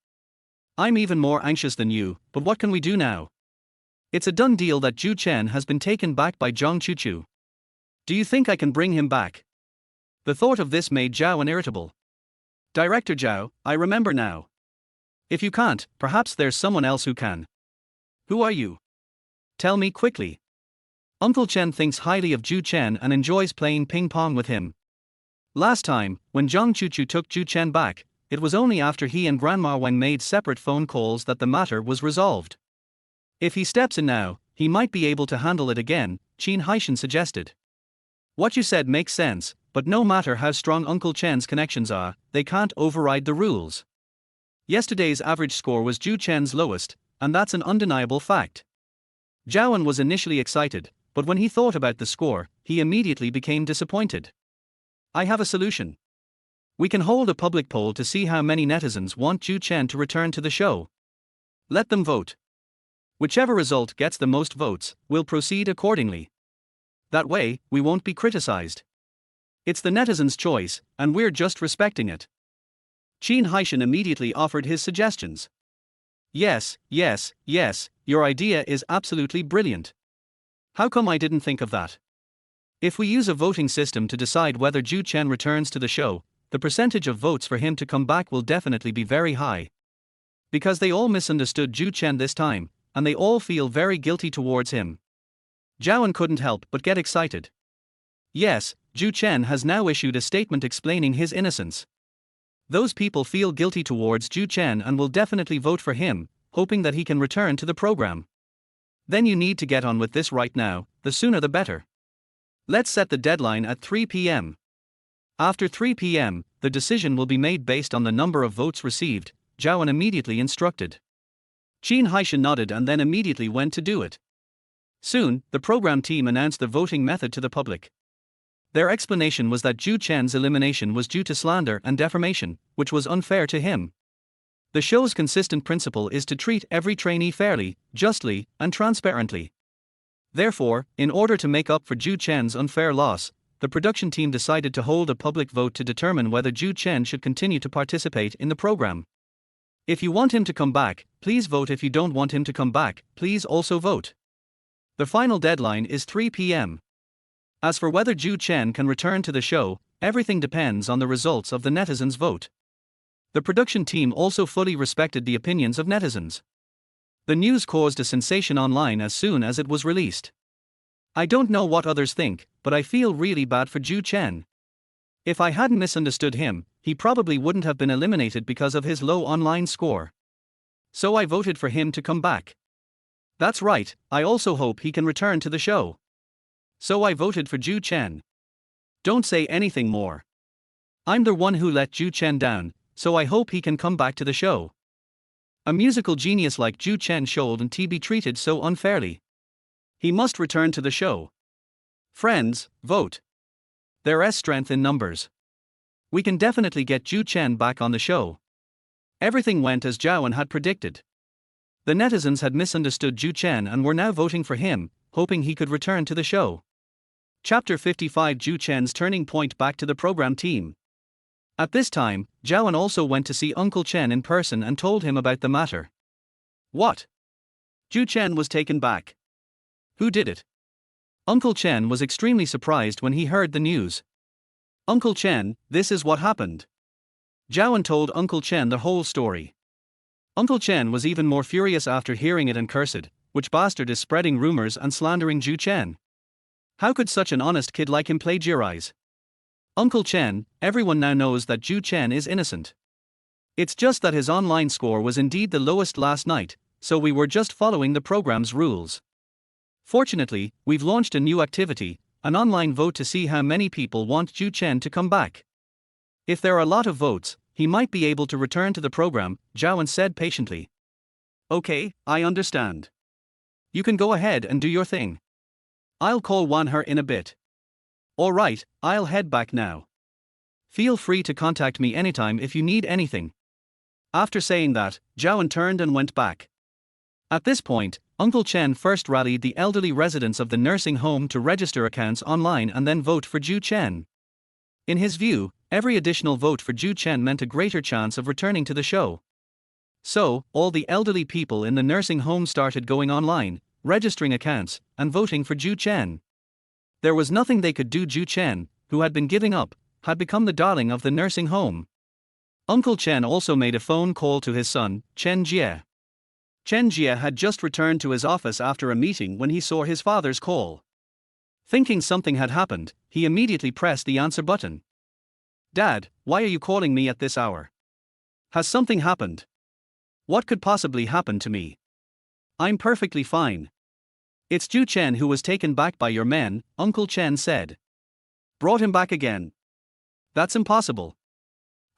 I'm even more anxious than you, but what can we do now? It's a done deal that Zhou Chen has been taken back by Zhang Chuchu. Do you think I can bring him back? The thought of this made Zhao irritable. Director Zhao, I remember now. If you can't, perhaps there's someone else who can. Who are you? Tell me quickly. Uncle Chen thinks highly of Zhou Chen and enjoys playing ping pong with him. Last time, when Zhang Chuchu took Zhou Chen back, it was only after he and Grandma Wang made separate phone calls that the matter was resolved. If he steps in now, he might be able to handle it again, Qin Haishan suggested. What you said makes sense, but no matter how strong Uncle Chen's connections are, they can't override the rules. Yesterday's average score was Zhou Chen's lowest, and that's an undeniable fact. Zhao was initially excited, but when he thought about the score, he immediately became disappointed. I have a solution. We can hold a public poll to see how many netizens want Zhou Chen to return to the show. Let them vote. Whichever result gets the most votes, we'll proceed accordingly. That way, we won't be criticized. It's the netizens' choice, and we're just respecting it. Qin Haishan immediately offered his suggestions. Yes, your idea is absolutely brilliant. How come I didn't think of that? If we use a voting system to decide whether Zhou Chen returns to the show, the percentage of votes for him to come back will definitely be very high. Because they all misunderstood Zhou Chen this time, and they all feel very guilty towards him. Zhao couldn't help but get excited. Yes, Zhou Chen has now issued a statement explaining his innocence. Those people feel guilty towards Zhou Chen and will definitely vote for him, hoping that he can return to the program. Then you need to get on with this right now, the sooner the better. Let's set the deadline at 3 p.m. After 3 p.m., the decision will be made based on the number of votes received, Zhao immediately instructed. Qin Haishan nodded and then immediately went to do it. Soon, the program team announced the voting method to the public. Their explanation was that Zhou Chen's elimination was due to slander and defamation, which was unfair to him. The show's consistent principle is to treat every trainee fairly, justly, and transparently. Therefore, in order to make up for Zhou Chen's unfair loss, the production team decided to hold a public vote to determine whether Zhou Chen should continue to participate in the program. If you want him to come back, please vote. If you don't want him to come back, please also vote. The final deadline is 3 p.m. As for whether Zhou Chen can return to the show, everything depends on the results of the netizens' vote. The production team also fully respected the opinions of netizens. The news caused a sensation online as soon as it was released. I don't know what others think, but I feel really bad for Zhou Chen. If I hadn't misunderstood him, he probably wouldn't have been eliminated because of his low online score. So I voted for him to come back. That's right, I also hope he can return to the show. So I voted for Zhou Chen. Don't say anything more. I'm the one who let Zhou Chen down, so I hope he can come back to the show. A musical genius like Zhou Chen shouldn't be treated so unfairly. He must return to the show. Friends, vote. There's strength in numbers. We can definitely get Zhou Chen back on the show. Everything went as Zhao had predicted. The netizens had misunderstood Zhou Chen and were now voting for him, hoping he could return to the show. Chapter 55 Zhou Chen's turning point. Back to the program team. At this time, Zhao also went to see Uncle Chen in person and told him about the matter. What? Zhou Chen was taken back. Who did it? Uncle Chen was extremely surprised when he heard the news. Uncle Chen, this is what happened. Zhao told Uncle Chen the whole story. Uncle Chen was even more furious after hearing it and cursed, "Which bastard is spreading rumors and slandering Zhou Chen? How could such an honest kid like him plagiarize? Uncle Chen, everyone now knows that Zhou Chen is innocent. It's just that his online score was indeed the lowest last night, so we were just following the program's rules. Fortunately, we've launched a new activity, an online vote to see how many people want Zhou Chen to come back. If there are a lot of votes, he might be able to return to the program," Zhao said patiently. Okay, I understand. You can go ahead and do your thing. I'll call Wan Her in a bit. Alright, I'll head back now. Feel free to contact me anytime if you need anything. After saying that, Zhao turned and went back. At this point, Uncle Chen first rallied the elderly residents of the nursing home to register accounts online and then vote for Zhou Chen. In his view, every additional vote for Zhou Chen meant a greater chance of returning to the show. So, all the elderly people in the nursing home started going online, registering accounts, and voting for Zhou Chen. There was nothing they could do. Zhou Chen, who had been giving up, had become the darling of the nursing home. Uncle Chen also made a phone call to his son, Chen Jie. Chen Jie had just returned to his office after a meeting when he saw his father's call. Thinking something had happened, he immediately pressed the answer button. Dad, why are you calling me at this hour? Has something happened? What could possibly happen to me? I'm perfectly fine. It's Zhou Chen who was taken back by your men, Uncle Chen said. Brought him back again. That's impossible.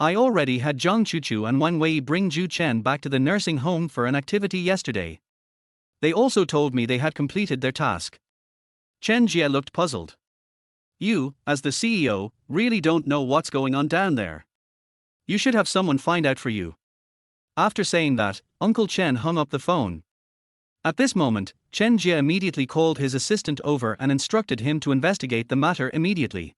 I already had Zhang Chuchu and Wang Wei bring Zhou Chen back to the nursing home for an activity yesterday. They also told me they had completed their task. Chen Jie looked puzzled. You, as the CEO, really don't know what's going on down there. You should have someone find out for you. After saying that, Uncle Chen hung up the phone. At this moment, Chen Jie immediately called his assistant over and instructed him to investigate the matter immediately.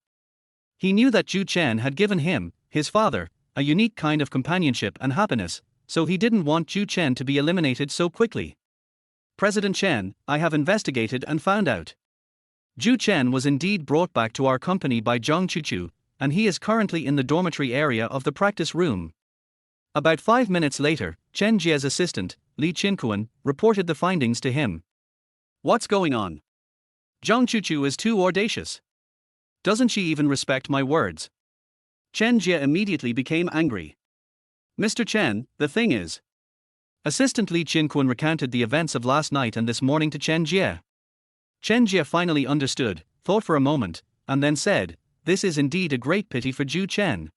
He knew that Zhou Chen had given him, his father, a unique kind of companionship and happiness, so he didn't want Zhou Chen to be eliminated so quickly. President Chen, I have investigated and found out. Zhou Chen was indeed brought back to our company by Zhang Chuchu, and he is currently in the dormitory area of the practice room. About 5 minutes later, Chen Jie's assistant, Li Qinquan, reported the findings to him. What's going on? Zhang Chuchu is too audacious. Doesn't she even respect my words? Chen Jie immediately became angry. Mr. Chen, the thing is. Assistant Li Qinquan recounted the events of last night and this morning to Chen Jie. Chen Jie finally understood, thought for a moment, and then said, this is indeed a great pity for Zhou Chen.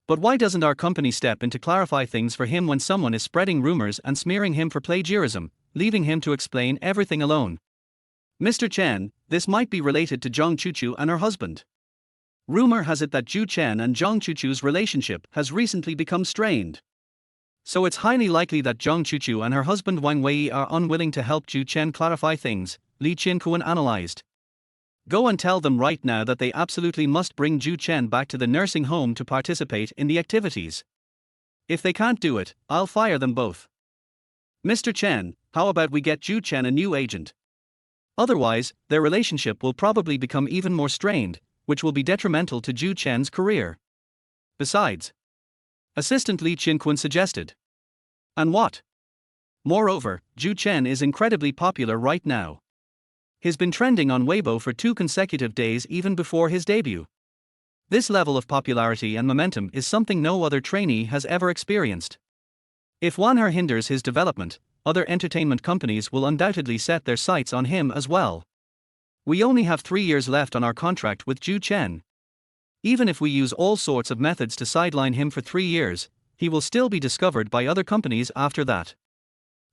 But why doesn't our company step in to clarify things for him when someone is spreading rumors and smearing him for plagiarism, leaving him to explain everything alone? Mr. Chen, this might be related to Zhang Chuchu and her husband. Rumor has it that Zhou Chen and Zhang Chuchu's relationship has recently become strained. So it's highly likely that Zhang Chuchu and her husband Wang Wei are unwilling to help Zhou Chen clarify things, Li Qinquan analyzed. Go and tell them right now that they absolutely must bring Zhou Chen back to the nursing home to participate in the activities. If they can't do it, I'll fire them both. Mr. Chen, how about we get Zhou Chen a new agent? Otherwise, their relationship will probably become even more strained, which will be detrimental to Zhou Chen's career. Besides, Assistant Li Qinquan suggested. And what? Moreover, Zhou Chen is incredibly popular right now. He's been trending on Weibo for 2 consecutive days even before his debut. This level of popularity and momentum is something no other trainee has ever experienced. If Wanher hinders his development, other entertainment companies will undoubtedly set their sights on him as well. We only have 3 years left on our contract with Zhou Chen. Even if we use all sorts of methods to sideline him for 3 years, he will still be discovered by other companies after that.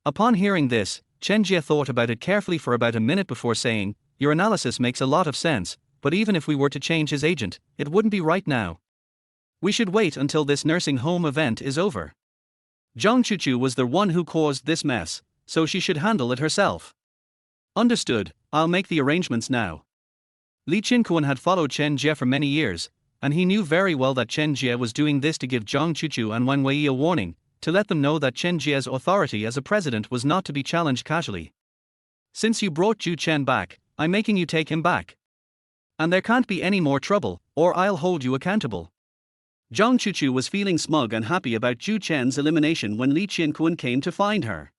Upon hearing this, Chen Jie thought about it carefully for about a minute before saying, your analysis makes a lot of sense, but even if we were to change his agent, it wouldn't be right now. We should wait until this nursing home event is over. Zhang Chuchu was the one who caused this mess, so she should handle it herself. Understood, I'll make the arrangements now. Li Qinquan had followed Chen Jie for many years, and he knew very well that Chen Jie was doing this to give Zhang Chuchu and Wang Wei a warning, to let them know that Chen Jie's authority as a president was not to be challenged casually. Since you brought Zhou Chen back, I'm making you take him back. And there can't be any more trouble, or I'll hold you accountable. Zhang Chuchu was feeling smug and happy about Zhou Chen's elimination when Li Qinquan came to find her.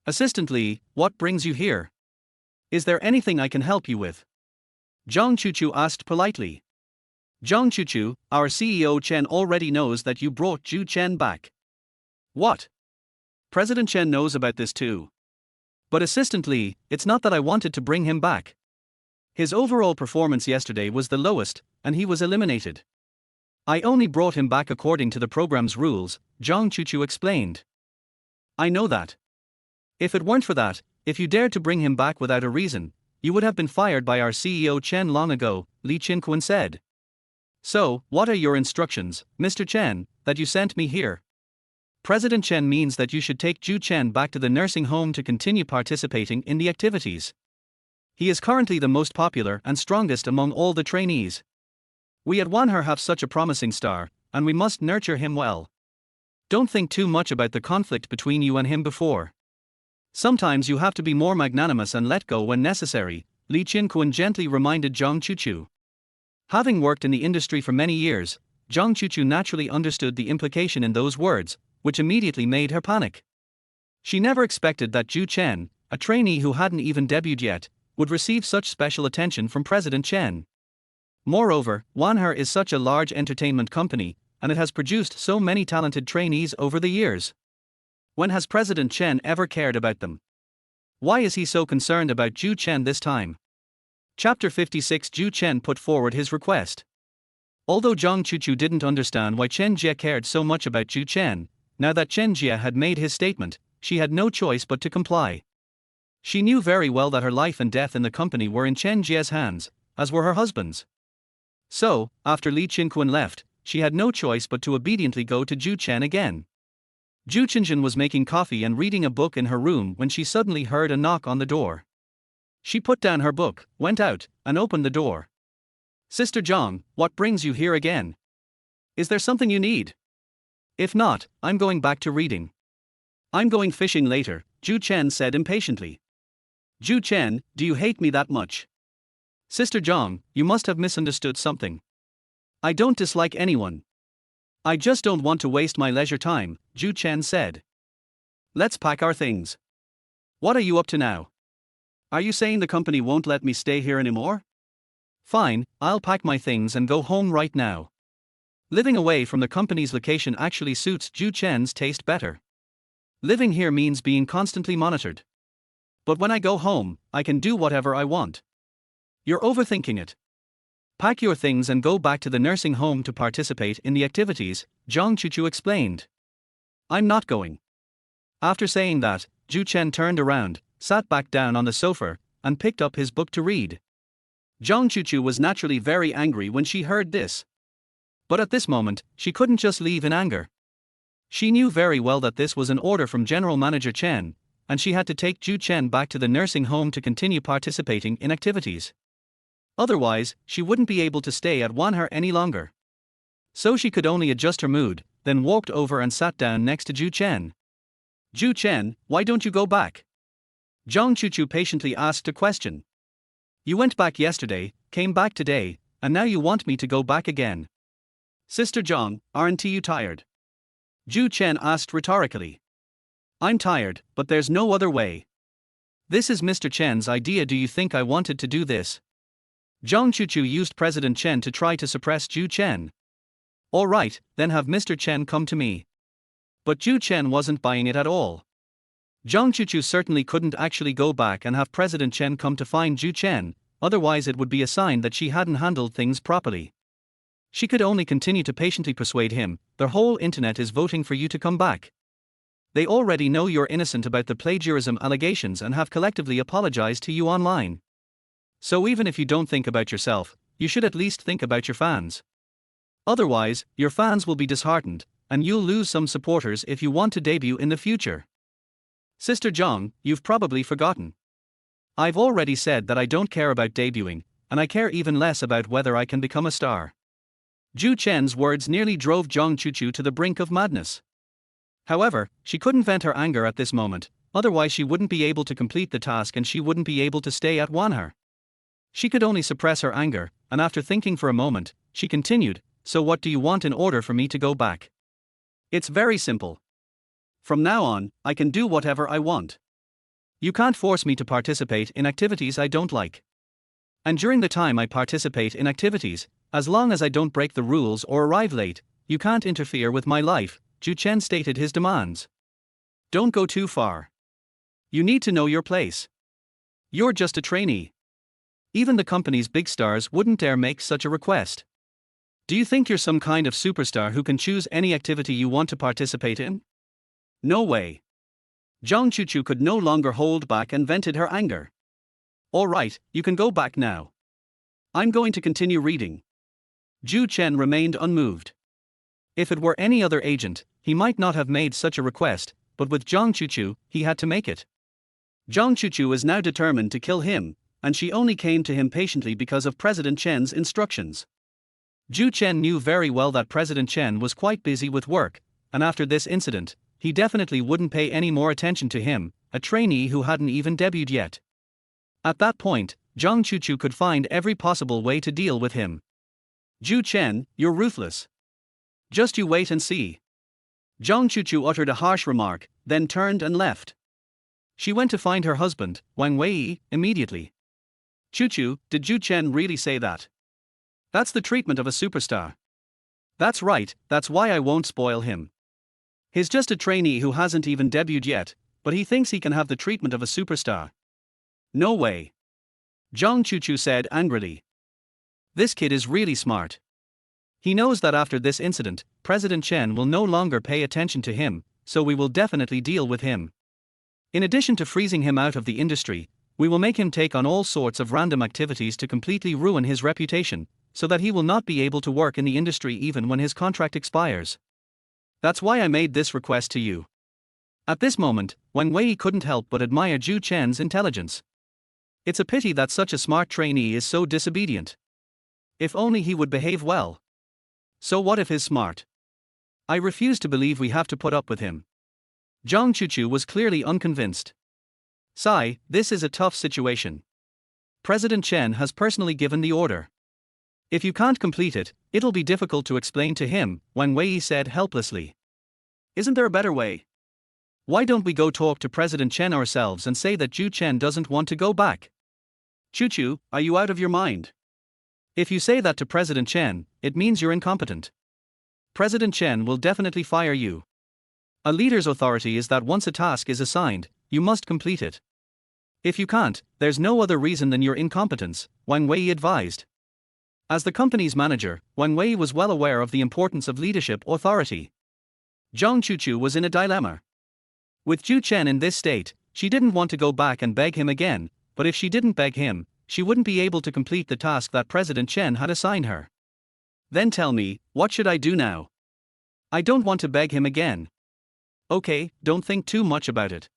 Assistant Li, what brings you here? Is there anything I can help you with? Zhang Chuchu asked politely. Zhang Chuchu, our CEO Chen already knows that you brought Zhou Chen back. What? President Chen knows about this too. But Assistant Li, it's not that I wanted to bring him back. His overall performance yesterday was the lowest, and he was eliminated. I only brought him back according to the program's rules, Zhang Chuchu explained. I know that. If it weren't for that, if you dared to bring him back without a reason, you would have been fired by our CEO Chen long ago, Li Qinquan said. So, what are your instructions, Mr. Chen, that you sent me here? President Chen means that you should take Zhou Chen back to the nursing home to continue participating in the activities. He is currently the most popular and strongest among all the trainees. We at Wanher have such a promising star, and we must nurture him well. Don't think too much about the conflict between you and him before. Sometimes you have to be more magnanimous and let go when necessary, Li Qinquan gently reminded Zhang Chuchu. Having worked in the industry for many years, Zhang Chuchu naturally understood the implication in those words, which immediately made her panic. She never expected that Zhou Chen, a trainee who hadn't even debuted yet, would receive such special attention from President Chen. Moreover, Wanher is such a large entertainment company, and it has produced so many talented trainees over the years. When has President Chen ever cared about them? Why is he so concerned about Zhou Chen this time? Chapter 56. Zhou Chen put forward his request. Although Zhang Chuchu didn't understand why Chen Jie cared so much about Zhou Chen, now that Chen Jie had made his statement, she had no choice but to comply. She knew very well that her life and death in the company were in Chen Jie's hands, as were her husband's. So, after Li Qinquan left, she had no choice but to obediently go to Zhou Chen again. Zhu Qinzhen was making coffee and reading a book in her room when she suddenly heard a knock on the door. She put down her book, went out, and opened the door. "Sister Zhang, what brings you here again? Is there something you need? If not, I'm going back to reading." "I'm going fishing later," Zhu Chen said impatiently. "Zhu Chen, do you hate me that much?" "Sister Zhang, you must have misunderstood something. I don't dislike anyone. I just don't want to waste my leisure time," Zhu Chen said. "Let's pack our things. What are you up to now? Are you saying the company won't let me stay here anymore? Fine, I'll pack my things and go home right now." Living away from the company's location actually suits Zhu Chen's taste better. Living here means being constantly monitored. "But when I go home, I can do whatever I want." "You're overthinking it. Pack your things and go back to the nursing home to participate in the activities," Zhang Chuchu explained. "I'm not going." After saying that, Zhu Chen turned around, sat back down on the sofa, and picked up his book to read. Zhang Chuchu was naturally very angry when she heard this. But at this moment, she couldn't just leave in anger. She knew very well that this was an order from General Manager Chen, and she had to take Zhu Chen back to the nursing home to continue participating in activities. Otherwise, she wouldn't be able to stay at Wanher any longer. So she could only adjust her mood, then walked over and sat down next to Zhu Chen. "Zhu Chen, why don't you go back?" Zhang Chuchu patiently asked a question. "You went back yesterday, came back today, and now you want me to go back again. Sister Zhang, aren't you tired?" Zhu Chen asked rhetorically. "I'm tired, but there's no other way. This is Mr. Chen's idea. Do you think I wanted to do this?" Zhang Chuchu used President Chen to try to suppress Zhu Chen. "All right, then have Mr. Chen come to me." But Zhu Chen wasn't buying it at all. Zhang Chuchu certainly couldn't actually go back and have President Chen come to find Zhu Chen, otherwise it would be a sign that she hadn't handled things properly. She could only continue to patiently persuade him. "The whole internet is voting for you to come back. They already know you're innocent about the plagiarism allegations and have collectively apologized to you online. So even if you don't think about yourself, you should at least think about your fans. Otherwise, your fans will be disheartened, and you'll lose some supporters if you want to debut in the future. Sister Zhang, you've probably forgotten. I've already said that I don't care about debuting, and I care even less about whether I can become a star." Zhu Chen's words nearly drove Zhang Chuchu to the brink of madness. However, she couldn't vent her anger at this moment, otherwise she wouldn't be able to complete the task and she wouldn't be able to stay at Wanher. She could only suppress her anger, and after thinking for a moment, she continued, "So what do you want in order for me to go back? It's very simple. From now on, I can do whatever I want. You can't force me to participate in activities I don't like. And during the time I participate in activities, as long as I don't break the rules or arrive late, you can't interfere with my life," Zhu Chen stated his demands. "Don't go too far. You need to know your place. You're just a trainee. Even the company's big stars wouldn't dare make such a request. Do you think you're some kind of superstar who can choose any activity you want to participate in? No way." Zhang Chuchu could no longer hold back and vented her anger. "All right, you can go back now. I'm going to continue reading." Zhu Chen remained unmoved. If it were any other agent, he might not have made such a request, but with Zhang Chuchu, he had to make it. Zhang Chuchu was now determined to kill him, and she only came to him patiently because of President Chen's instructions. Zhu Chen knew very well that President Chen was quite busy with work, and after this incident, he definitely wouldn't pay any more attention to him, a trainee who hadn't even debuted yet. At that point, Zhang Chuchu could find every possible way to deal with him. "Zhu Chen, you're ruthless. Just you wait and see." Zhang Chuchu uttered a harsh remark, then turned and left. She went to find her husband, Wang Wei, immediately. "Chuchu, did Zhu Chen really say that? That's the treatment of a superstar." "That's right, that's why I won't spoil him. He's just a trainee who hasn't even debuted yet, but he thinks he can have the treatment of a superstar. No way." Zhang Chuchu said angrily. This kid is really smart. He knows that after this incident, President Chen will no longer pay attention to him, so we will definitely deal with him. In addition to freezing him out of the industry, we will make him take on all sorts of random activities to completely ruin his reputation, so that he will not be able to work in the industry even when his contract expires. That's why I made this request to you. At this moment, Wang Wei couldn't help but admire Zhou Chen's intelligence. It's a pity that such a smart trainee is so disobedient. If only he would behave well. So what if he's smart? I refuse to believe we have to put up with him. Zhang Chuchu was clearly unconvinced. Sai, this is a tough situation. President Chen has personally given the order. If you can't complete it, it'll be difficult to explain to him, Wang Wei said helplessly. Isn't there a better way? Why don't we go talk to President Chen ourselves and say that Zhou Chen doesn't want to go back? Chuchu, are you out of your mind? If you say that to President Chen, it means you're incompetent. President Chen will definitely fire you. A leader's authority is that once a task is assigned, you must complete it. If you can't, there's no other reason than your incompetence, Wang Wei advised. As the company's manager, Wang Wei was well aware of the importance of leadership authority. Zhang Chuchu was in a dilemma. With Zhou Chen in this state, she didn't want to go back and beg him again, but if she didn't beg him, she wouldn't be able to complete the task that President Chen had assigned her. Then tell me, what should I do now? I don't want to beg him again. Okay, don't think too much about it.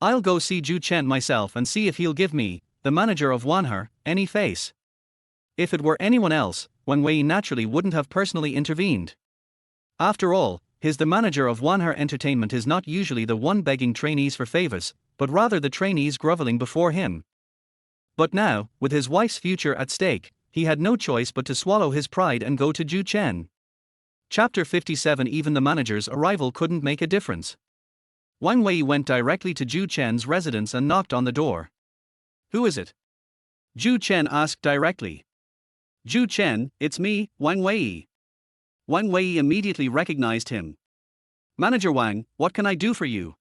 I'll go see Zhou Chen myself and see if he'll give me, the manager of Wanher, any face. If it were anyone else, Wang Wei naturally wouldn't have personally intervened. After all, the manager of Wanher Entertainment is not usually the one begging trainees for favors, but rather the trainees groveling before him. But now, with his wife's future at stake, he had no choice but to swallow his pride and go to Zhou Chen. Chapter 57. Even the manager's arrival couldn't make a difference. Wang Wei went directly to Zhou Chen's residence and knocked on the door. Who is it? Zhou Chen asked directly. Zhou Chen, it's me, Wang Wei. Wang Wei immediately recognized him. Manager Wang, what can I do for you?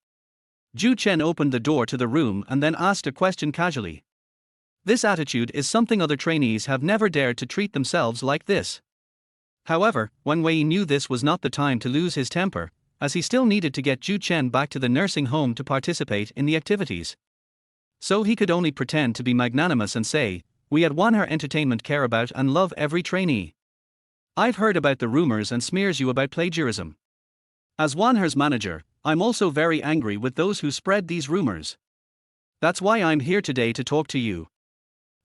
Zhou Chen opened the door to the room and then asked a question casually. This attitude is something other trainees have never dared to treat themselves like this. However, Wang Wei knew this was not the time to lose his temper, as he still needed to get Zhou Chen back to the nursing home to participate in the activities. So he could only pretend to be magnanimous and say, we at Wanher Entertainment care about and love every trainee. I've heard about the rumors and smears you about plagiarism. As Wanher's manager, I'm also very angry with those who spread these rumors. That's why I'm here today to talk to you.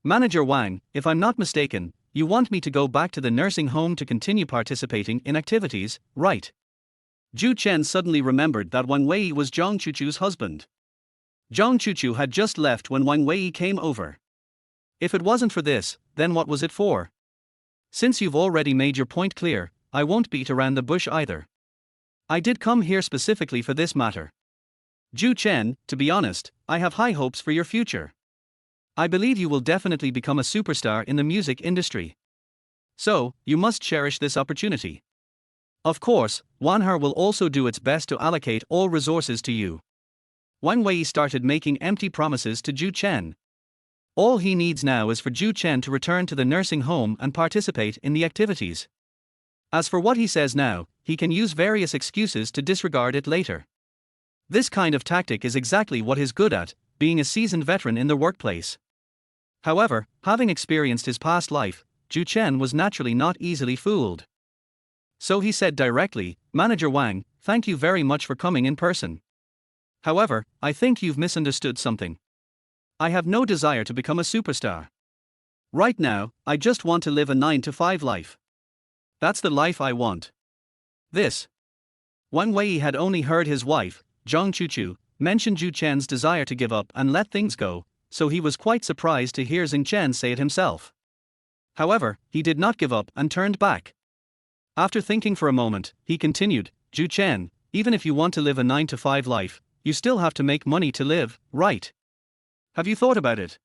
Manager Wang, if I'm not mistaken, you want me to go back to the nursing home to continue participating in activities, right? Zhou Chen suddenly remembered that Wang Wei was Zhang Chuchu's husband. Zhang Chuchu had just left when Wang Wei came over. If it wasn't for this, then what was it for? Since you've already made your point clear, I won't beat around the bush either. I did come here specifically for this matter. Zhou Chen, to be honest, I have high hopes for your future. I believe you will definitely become a superstar in the music industry. So, you must cherish this opportunity. Of course, Wanher will also do its best to allocate all resources to you. Wang Wei started making empty promises to Zhou Chen. All he needs now is for Zhou Chen to return to the nursing home and participate in the activities. As for what he says now, he can use various excuses to disregard it later. This kind of tactic is exactly what he's good at, being a seasoned veteran in the workplace. However, having experienced his past life, Zhou Chen was naturally not easily fooled. So he said directly, Manager Wang, thank you very much for coming in person. However, I think you've misunderstood something. I have no desire to become a superstar. Right now, I just want to live a 9-to-5 life. That's the life I want. This. Wang Wei had only heard his wife, Zhang Chuchu, mention Zhou Chen's desire to give up and let things go, so he was quite surprised to hear Zhou Chen say it himself. However, he did not give up and turned back. After thinking for a moment, he continued, Zhou Chen, even if you want to live a 9-to-5 life, you still have to make money to live, right? Have you thought about it?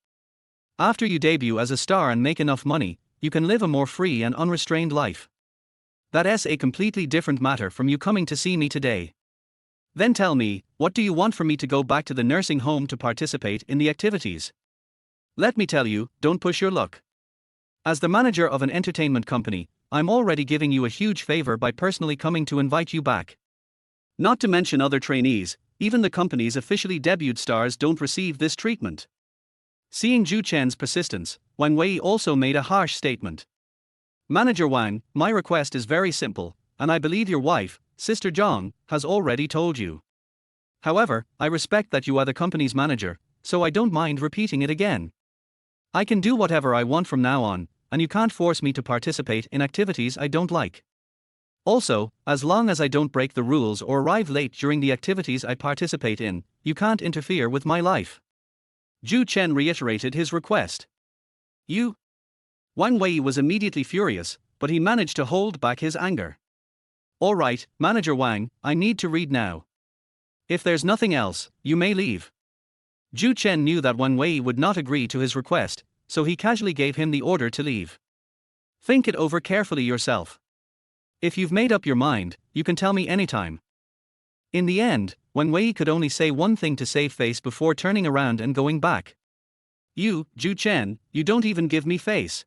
After you debut as a star and make enough money, you can live a more free and unrestrained life. That's a completely different matter from you coming to see me today. Then tell me, what do you want for me to go back to the nursing home to participate in the activities? Let me tell you, don't push your luck. As the manager of an entertainment company, I'm already giving you a huge favor by personally coming to invite you back. Not to mention other trainees, even the company's officially debuted stars don't receive this treatment. Seeing Zhou Chen's persistence, Wang Wei also made a harsh statement. Manager Wang, my request is very simple, and I believe your wife, Sister Zhang, has already told you. However, I respect that you are the company's manager, so I don't mind repeating it again. I can do whatever I want from now on, and you can't force me to participate in activities I don't like. Also, as long as I don't break the rules or arrive late during the activities I participate in, you can't interfere with my life. Zhou Chen reiterated his request. You? Wang Wei was immediately furious, but he managed to hold back his anger. All right, Manager Wang, I need to read now. If there's nothing else, you may leave. Zhou Chen knew that Wang Wei would not agree to his request, so he casually gave him the order to leave. Think it over carefully yourself. If you've made up your mind, you can tell me anytime. In the end, Wang Wei could only say one thing to save face before turning around and going back. You, Zhou Chen, you don't even give me face.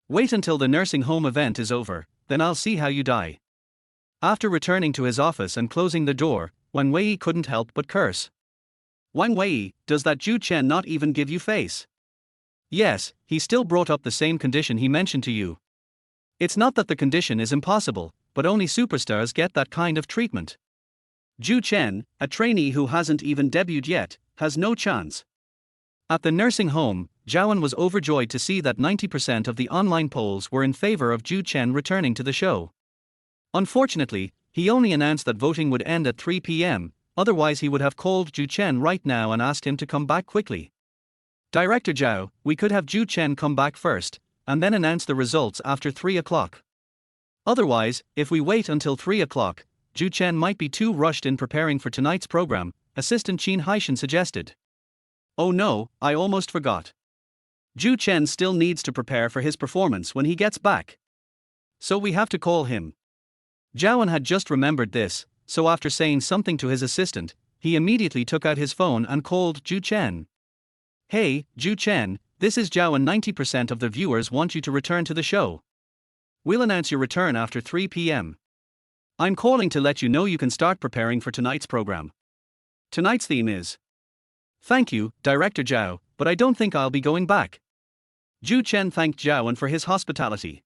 Wait until the nursing home event is over, then I'll see how you die. After returning to his office and closing the door, Wang Wei couldn't help but curse. Wang Wei, does that Zhou Chen not even give you face? Yes, he still brought up the same condition he mentioned to you. It's not that the condition is impossible, but only superstars get that kind of treatment. Zhou Chen, a trainee who hasn't even debuted yet, has no chance. At the nursing home, Zhaoan was overjoyed to see that 90% of the online polls were in favor of Zhou Chen returning to the show. Unfortunately, he only announced that voting would end at 3 p.m., otherwise he would have called Zhou Chen right now and asked him to come back quickly. Director Zhao, we could have Zhou Chen come back first, and then announce the results after 3 o'clock. Otherwise, if we wait until 3 o'clock, Zhou Chen might be too rushed in preparing for tonight's program, Assistant Qin Haishan suggested. Oh no, I almost forgot. Zhou Chen still needs to prepare for his performance when he gets back. So we have to call him. Zhaoan had just remembered this, so after saying something to his assistant, he immediately took out his phone and called Zhou Chen. Hey, Zhou Chen, this is Zhao and 90% of the viewers want you to return to the show. We'll announce your return after 3 p.m. I'm calling to let you know you can start preparing for tonight's program. Tonight's theme is... Thank you, Director Zhao, but I don't think I'll be going back. Zhou Chen thanked Zhaoan for his hospitality.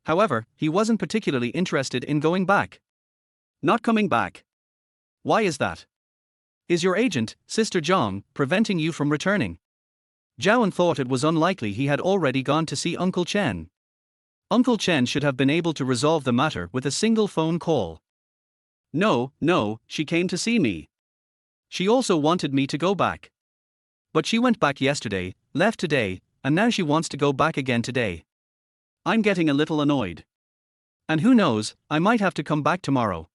However, he wasn't particularly interested in going back. Not coming back. Why is that? Is your agent, Sister Zhang, preventing you from returning? Zhaoan thought it was unlikely he had already gone to see Uncle Chen. Uncle Chen should have been able to resolve the matter with a single phone call. No, she came to see me. She also wanted me to go back. But she went back yesterday, left today, and now she wants to go back again today. I'm getting a little annoyed. And who knows, I might have to come back tomorrow.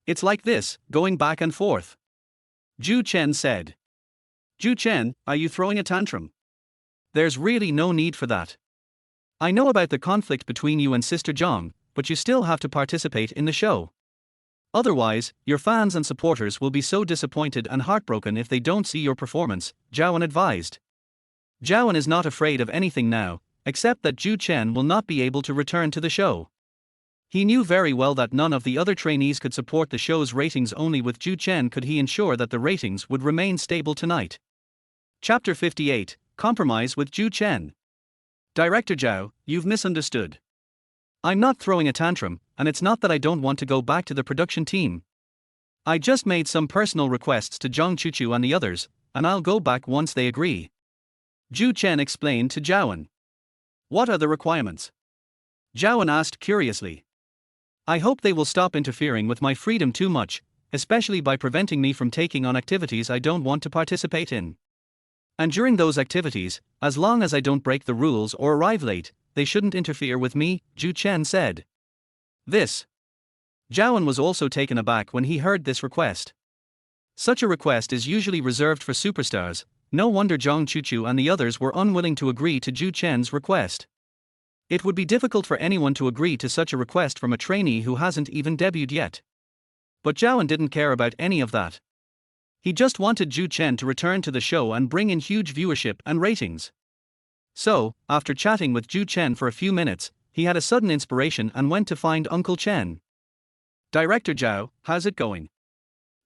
It's like this, going back and forth. Zhou Chen said. Zhou Chen, are you throwing a tantrum? There's really no need for that. I know about the conflict between you and Sister Zhang, but you still have to participate in the show. Otherwise, your fans and supporters will be so disappointed and heartbroken if they don't see your performance, Zhaoan advised. Zhaoan is not afraid of anything now, except that Zhou Chen will not be able to return to the show. He knew very well that none of the other trainees could support the show's ratings. Only with Zhou Chen could he ensure that the ratings would remain stable tonight. Chapter 58, Compromise with Zhou Chen. Director Zhao, you've misunderstood. I'm not throwing a tantrum, and it's not that I don't want to go back to the production team. I just made some personal requests to Zhang Chuchu and the others, and I'll go back once they agree. Zhou Chen explained to Zhaoan. What are the requirements? Zhaoan asked curiously. I hope they will stop interfering with my freedom too much, especially by preventing me from taking on activities I don't want to participate in. And during those activities, as long as I don't break the rules or arrive late, they shouldn't interfere with me, Zhou Chen said. This. Zhaoan was also taken aback when he heard this request. Such a request is usually reserved for superstars. No wonder Zhang Chuchu and the others were unwilling to agree to Zhou Chen's request. It would be difficult for anyone to agree to such a request from a trainee who hasn't even debuted yet. But Zhaoan didn't care about any of that. He just wanted Zhou Chen to return to the show and bring in huge viewership and ratings. So, after chatting with Zhou Chen for a few minutes, he had a sudden inspiration and went to find Uncle Chen. "Director Zhao, how's it going?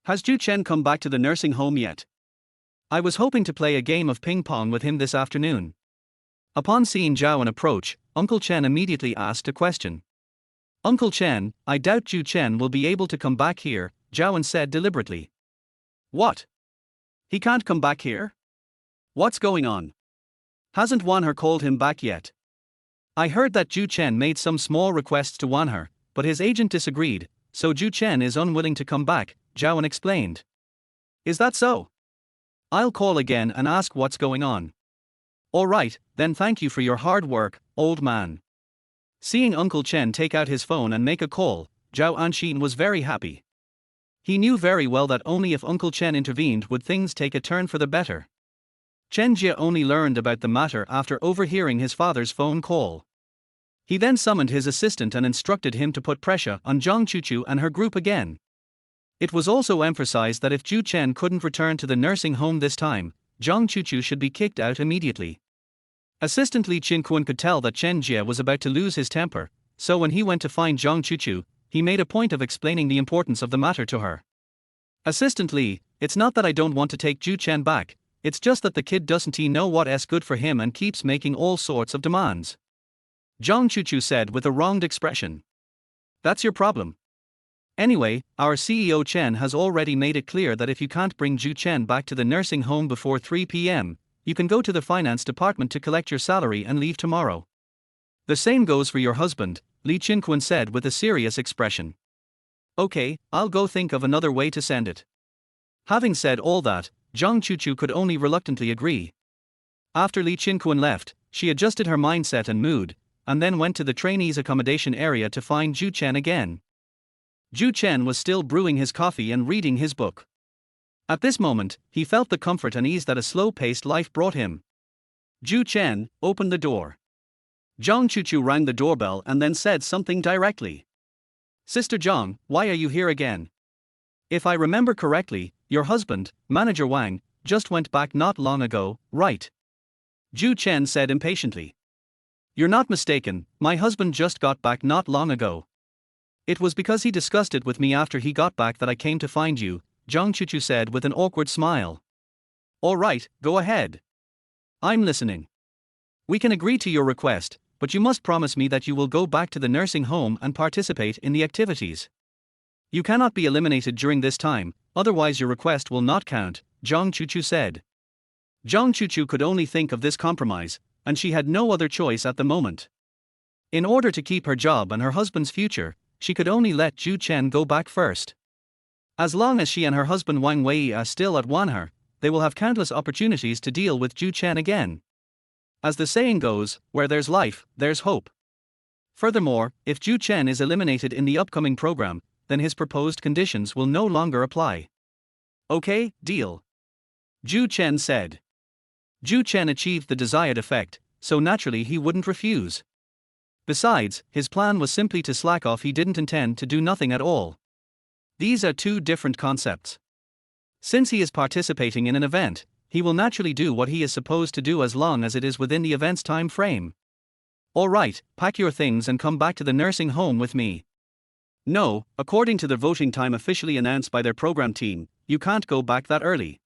Has Zhou Chen come back to the nursing home yet? I was hoping to play a game of ping pong with him this afternoon." Upon seeing Zhao approach, Uncle Chen immediately asked a question. "Uncle Chen, I doubt Zhou Chen will be able to come back here," Zhao said deliberately. "What? He can't come back here? What's going on? Hasn't Wanher called him back yet? I heard that Zhou Chen made some small requests to Wanher, but his agent disagreed, so Zhou Chen is unwilling to come back," Zhao explained. "Is that so? I'll call again and ask what's going on." "All right, then thank you for your hard work, old man." Seeing Uncle Chen take out his phone and make a call, Zhao Anxin was very happy. He knew very well that only if Uncle Chen intervened would things take a turn for the better. Chen Jie only learned about the matter after overhearing his father's phone call. He then summoned his assistant and instructed him to put pressure on Zhang Chuchu and her group again. It was also emphasized that if Zhou Chen couldn't return to the nursing home this time, Zhang Chuchu should be kicked out immediately. Assistant Li Qinquan could tell that Chen Jie was about to lose his temper, so when he went to find Zhang Chuchu, he made a point of explaining the importance of the matter to her. "Assistant Li, it's not that I don't want to take Zhou Chen back, it's just that the kid doesn't know what's good for him and keeps making all sorts of demands," Zhang Chuchu said with a wronged expression. "That's your problem. Anyway, our CEO Chen has already made it clear that if you can't bring Zhou Chen back to the nursing home before 3 p.m., you can go to the finance department to collect your salary and leave tomorrow. The same goes for your husband," Li Qinquan said with a serious expression. "Okay, I'll go think of another way to send it." Having said all that, Zhang Chuchu could only reluctantly agree. After Li Qinquan left, she adjusted her mindset and mood, and then went to the trainees' accommodation area to find Zhou Chen again. Zhou Chen was still brewing his coffee and reading his book. At this moment, he felt the comfort and ease that a slow-paced life brought him. "Zhou Chen, open the door." Zhang Chuchu rang the doorbell and then said something directly. "Sister Zhang, why are you here again? If I remember correctly, your husband, Manager Wang, just went back not long ago, right?" Zhou Chen said impatiently. "You're not mistaken, my husband just got back not long ago. It was because he discussed it with me after he got back that I came to find you," Zhang Chuchu said with an awkward smile. "All right, go ahead. I'm listening. We can agree to your request, but you must promise me that you will go back to the nursing home and participate in the activities. You cannot be eliminated during this time, otherwise your request will not count," Zhang Chuchu said. Zhang Chuchu could only think of this compromise, and she had no other choice at the moment. In order to keep her job and her husband's future, she could only let Zhou Chen go back first. As long as she and her husband Wang Wei are still at Wanher, they will have countless opportunities to deal with Zhou Chen again. As the saying goes, where there's life, there's hope. Furthermore, if Zhou Chen is eliminated in the upcoming program, then his proposed conditions will no longer apply. "Okay, deal," Zhou Chen said. Zhou Chen achieved the desired effect, so naturally he wouldn't refuse. Besides, his plan was simply to slack off. He didn't intend to do nothing at all. These are two different concepts. Since he is participating in an event, he will naturally do what he is supposed to do as long as it is within the event's time frame. "All right, pack your things and come back to the nursing home with me." "No, according to the voting time officially announced by their program team, you can't go back that early.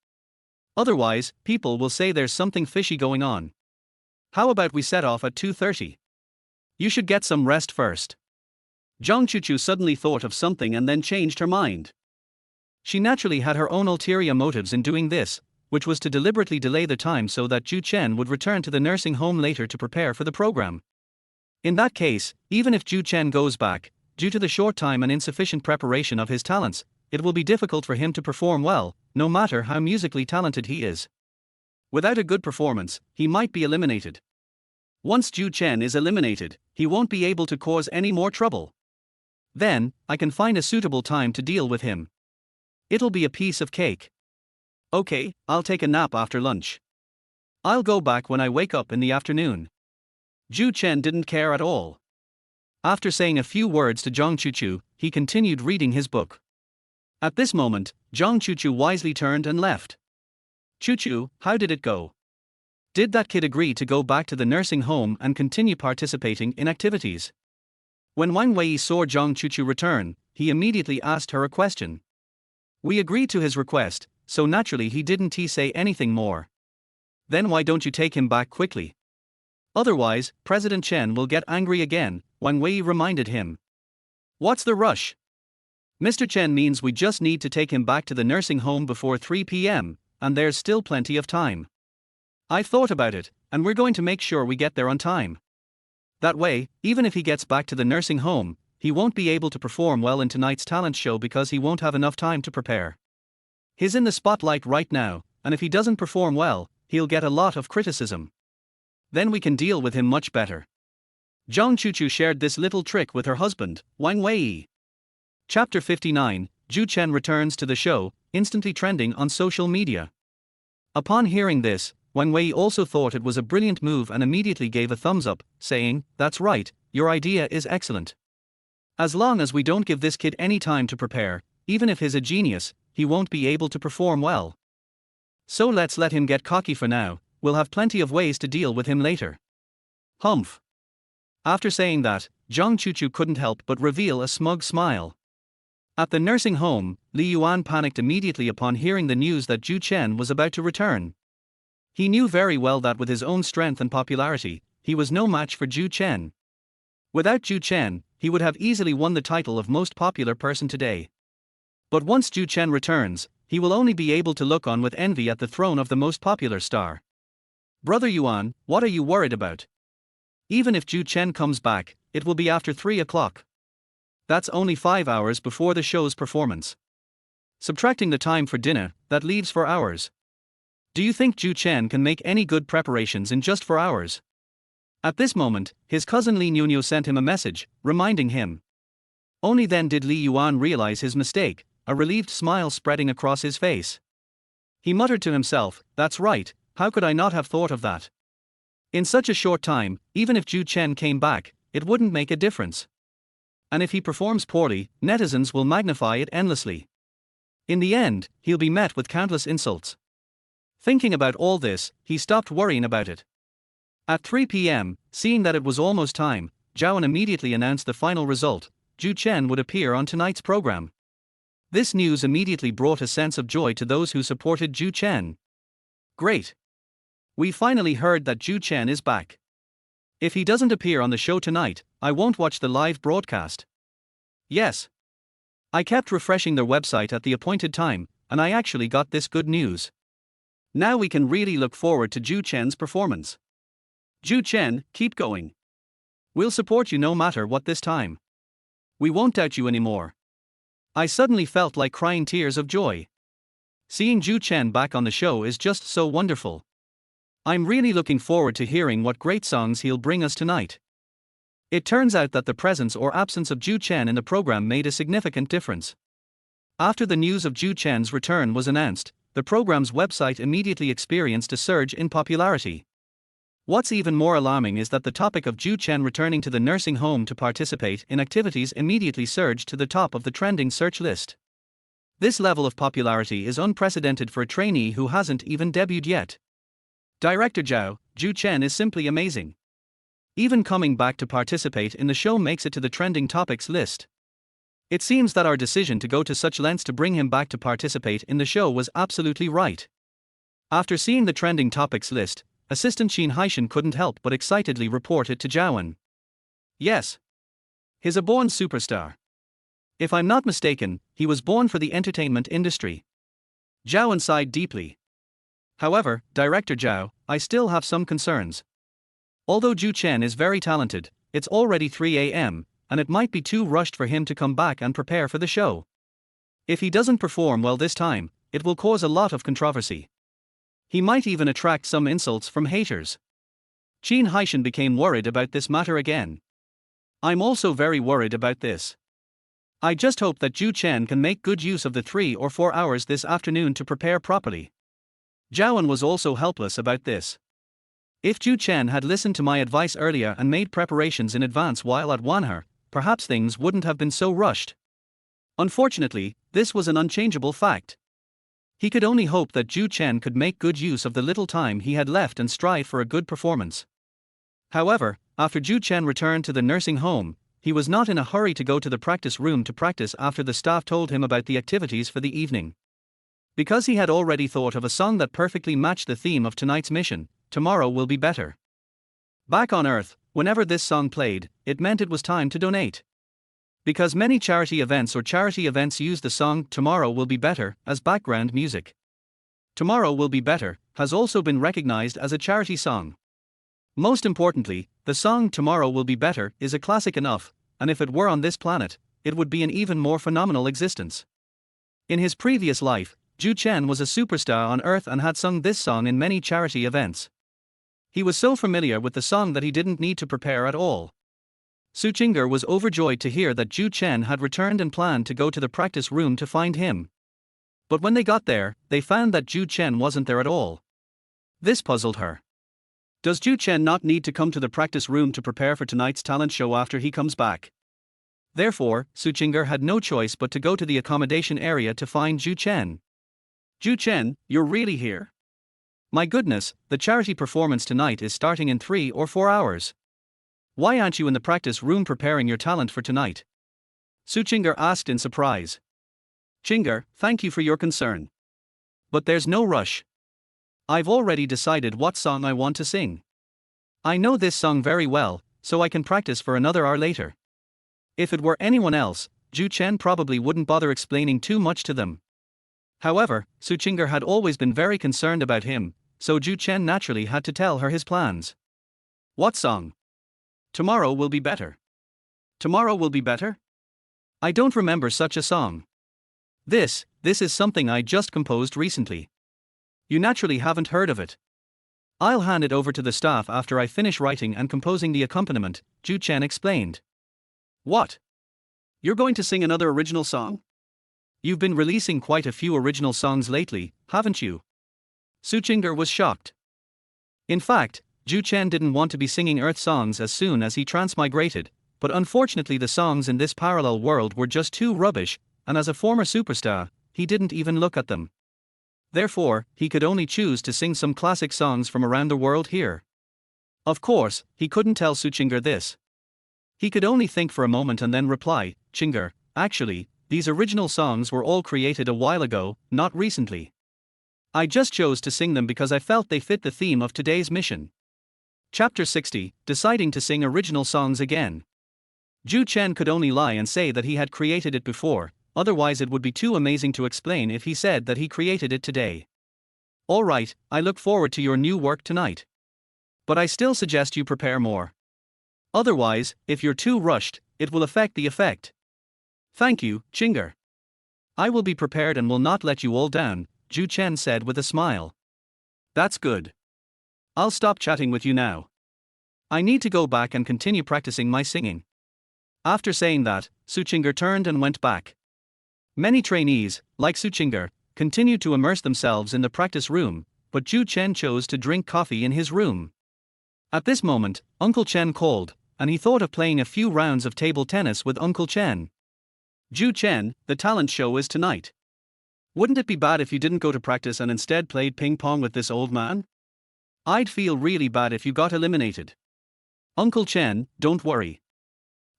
Otherwise, people will say there's something fishy going on. How about we set off at 2:30? You should get some rest first." Zhang Chuchu suddenly thought of something and then changed her mind. She naturally had her own ulterior motives in doing this, which was to deliberately delay the time so that Zhou Chen would return to the nursing home later to prepare for the program. In that case, even if Zhou Chen goes back, due to the short time and insufficient preparation of his talents, it will be difficult for him to perform well, no matter how musically talented he is. Without a good performance, he might be eliminated. Once Zhou Chen is eliminated, he won't be able to cause any more trouble. Then, I can find a suitable time to deal with him. It'll be a piece of cake. "Okay, I'll take a nap after lunch. I'll go back when I wake up in the afternoon." Zhou Chen didn't care at all. After saying a few words to Zhang Chuchu, he continued reading his book. At this moment, Zhang Chuchu wisely turned and left. Chuchu, how did it go? Did that kid agree to go back to the nursing home and continue participating in activities? When Wang Wei saw Zhang Chuchu return, he immediately asked her a question. We agreed to his request, so naturally he didn't say anything more. Then why don't you take him back quickly? Otherwise, President Chen will get angry again, Wang Wei reminded him. What's the rush? Mr. Chen means we just need to take him back to the nursing home before 3 p.m., and there's still plenty of time. I've thought about it, and we're going to make sure we get there on time. That way, even if he gets back to the nursing home, he won't be able to perform well in tonight's talent show because he won't have enough time to prepare. He's in the spotlight right now, and if he doesn't perform well, he'll get a lot of criticism. Then we can deal with him much better. Zhang Chuchu shared this little trick with her husband, Wang Wei. Chapter 59, Zhou Chen returns to the show, instantly trending on social media. Upon hearing this, Wang Wei also thought it was a brilliant move and immediately gave a thumbs up, saying, "That's right, your idea is excellent. As long as we don't give this kid any time to prepare, even if he's a genius, he won't be able to perform well. So let's let him get cocky for now, we'll have plenty of ways to deal with him later." Humph. After saying that, Zhang Chuchu couldn't help but reveal a smug smile. At the nursing home, Li Yuan panicked immediately upon hearing the news that Zhou Chen was about to return. He knew very well that with his own strength and popularity, he was no match for Zhou Chen. Without Zhou Chen, he would have easily won the title of most popular person today. But once Zhou Chen returns, he will only be able to look on with envy at the throne of the most popular star. Brother Yuan, what are you worried about? Even if Zhou Chen comes back, it will be after 3 o'clock. That's only 5 hours before the show's performance. Subtracting the time for dinner, that leaves 4 hours. Do you think Zhou Chen can make any good preparations in just 4 hours? At this moment, his cousin Li Nuno sent him a message, reminding him. Only then did Li Yuan realize his mistake, a relieved smile spreading across his face. He muttered to himself, "That's right, how could I not have thought of that?" In such a short time, even if Zhou Chen came back, it wouldn't make a difference. And if he performs poorly, netizens will magnify it endlessly. In the end, he'll be met with countless insults. Thinking about all this, he stopped worrying about it. At 3 p.m., seeing that it was almost time, Zhao immediately announced the final result: Zhou Chen would appear on tonight's program. This news immediately brought a sense of joy to those who supported Zhou Chen. Great! We finally heard that Zhou Chen is back. If he doesn't appear on the show tonight, I won't watch the live broadcast. Yes. I kept refreshing their website at the appointed time, and I actually got this good news. Now we can really look forward to Zhou Chen's performance. Zhou Chen, keep going. We'll support you no matter what this time. We won't doubt you anymore. I suddenly felt like crying tears of joy. Seeing Zhou Chen back on the show is just so wonderful. I'm really looking forward to hearing what great songs he'll bring us tonight. It turns out that the presence or absence of Zhou Chen in the program made a significant difference. After the news of Zhou Chen's return was announced, the program's website immediately experienced a surge in popularity. What's even more alarming is that the topic of Zhou Chen returning to the nursing home to participate in activities immediately surged to the top of the trending search list. This level of popularity is unprecedented for a trainee who hasn't even debuted yet. Director Zhou Chen is simply amazing. Even coming back to participate in the show makes it to the trending topics list. It seems that our decision to go to such lengths to bring him back to participate in the show was absolutely right. After seeing the trending topics list, assistant Qin Haishan couldn't help but excitedly report it to Zhao. Yes. He's a born superstar. If I'm not mistaken, he was born for the entertainment industry. Zhao sighed deeply. However, Director Zhao, I still have some concerns. Although Zhou Chen is very talented, it's already 3 a.m., and it might be too rushed for him to come back and prepare for the show. If he doesn't perform well this time, it will cause a lot of controversy. He might even attract some insults from haters. Qin Haishan became worried about this matter again. I'm also very worried about this. I just hope that Zhou Chen can make good use of the 3 or 4 hours this afternoon to prepare properly. Zhao was also helpless about this. If Zhou Chen had listened to my advice earlier and made preparations in advance while at Wanhai, perhaps things wouldn't have been so rushed. Unfortunately, this was an unchangeable fact. He could only hope that Zhou Chen could make good use of the little time he had left and strive for a good performance. However, after Zhou Chen returned to the nursing home, he was not in a hurry to go to the practice room to practice after the staff told him about the activities for the evening. Because he had already thought of a song that perfectly matched the theme of tonight's mission, "Tomorrow Will Be Better." Back on Earth, whenever this song played, it meant it was time to donate. Because many charity events use the song "Tomorrow Will Be Better" as background music. "Tomorrow Will Be Better" has also been recognized as a charity song. Most importantly, the song "Tomorrow Will Be Better" is a classic enough, and if it were on this planet, it would be an even more phenomenal existence. In his previous life, Zhou Chen was a superstar on Earth and had sung this song in many charity events. He was so familiar with the song that he didn't need to prepare at all. Su Qinger was overjoyed to hear that Zhou Chen had returned and planned to go to the practice room to find him. But when they got there, they found that Zhou Chen wasn't there at all. This puzzled her. Does Zhou Chen not need to come to the practice room to prepare for tonight's talent show after he comes back? Therefore, Su Qinger had no choice but to go to the accommodation area to find Zhou Chen. "Zhou Chen, you're really here? My goodness, the charity performance tonight is starting in 3 or 4 hours. Why aren't you in the practice room preparing your talent for tonight?" Su Qinger asked in surprise. "Qinger, thank you for your concern. But there's no rush. I've already decided what song I want to sing. I know this song very well, so I can practice for another hour later." If it were anyone else, Zhou Chen probably wouldn't bother explaining too much to them. However, Su Qinger had always been very concerned about him, so Zhou Chen naturally had to tell her his plans. "What song?" "Tomorrow Will Be Better." "Tomorrow Will Be Better? I don't remember such a song. This is something I just composed recently. You naturally haven't heard of it. I'll hand it over to the staff after I finish writing and composing the accompaniment," Zhou Chen explained. "What? You're going to sing another original song? You've been releasing quite a few original songs lately, haven't you?" Su Qinger was shocked. In fact, Zhou Chen didn't want to be singing Earth songs as soon as he transmigrated, but unfortunately the songs in this parallel world were just too rubbish, and as a former superstar, he didn't even look at them. Therefore, he could only choose to sing some classic songs from around the world here. Of course, he couldn't tell Su Qinger this. He could only think for a moment and then reply, "Qinger, actually, these original songs were all created a while ago, not recently. I just chose to sing them because I felt they fit the theme of today's mission." Chapter 60, Deciding to Sing Original Songs Again. Zhou Chen could only lie and say that he had created it before, otherwise it would be too amazing to explain if he said that he created it today. "All right, I look forward to your new work tonight. But I still suggest you prepare more. Otherwise, if you're too rushed, it will affect the effect." "Thank you, Qinger. I will be prepared and will not let you all down," Zhou Chen said with a smile. "That's good. I'll stop chatting with you now. I need to go back and continue practicing my singing." After saying that, Su Qinger turned and went back. Many trainees, like Su Qinger, continued to immerse themselves in the practice room, but Zhou Chen chose to drink coffee in his room. At this moment, Uncle Chen called, and he thought of playing a few rounds of table tennis with Uncle Chen. "Zhou Chen, the talent show is tonight. Wouldn't it be bad if you didn't go to practice and instead played ping pong with this old man? I'd feel really bad if you got eliminated." "Uncle Chen, don't worry.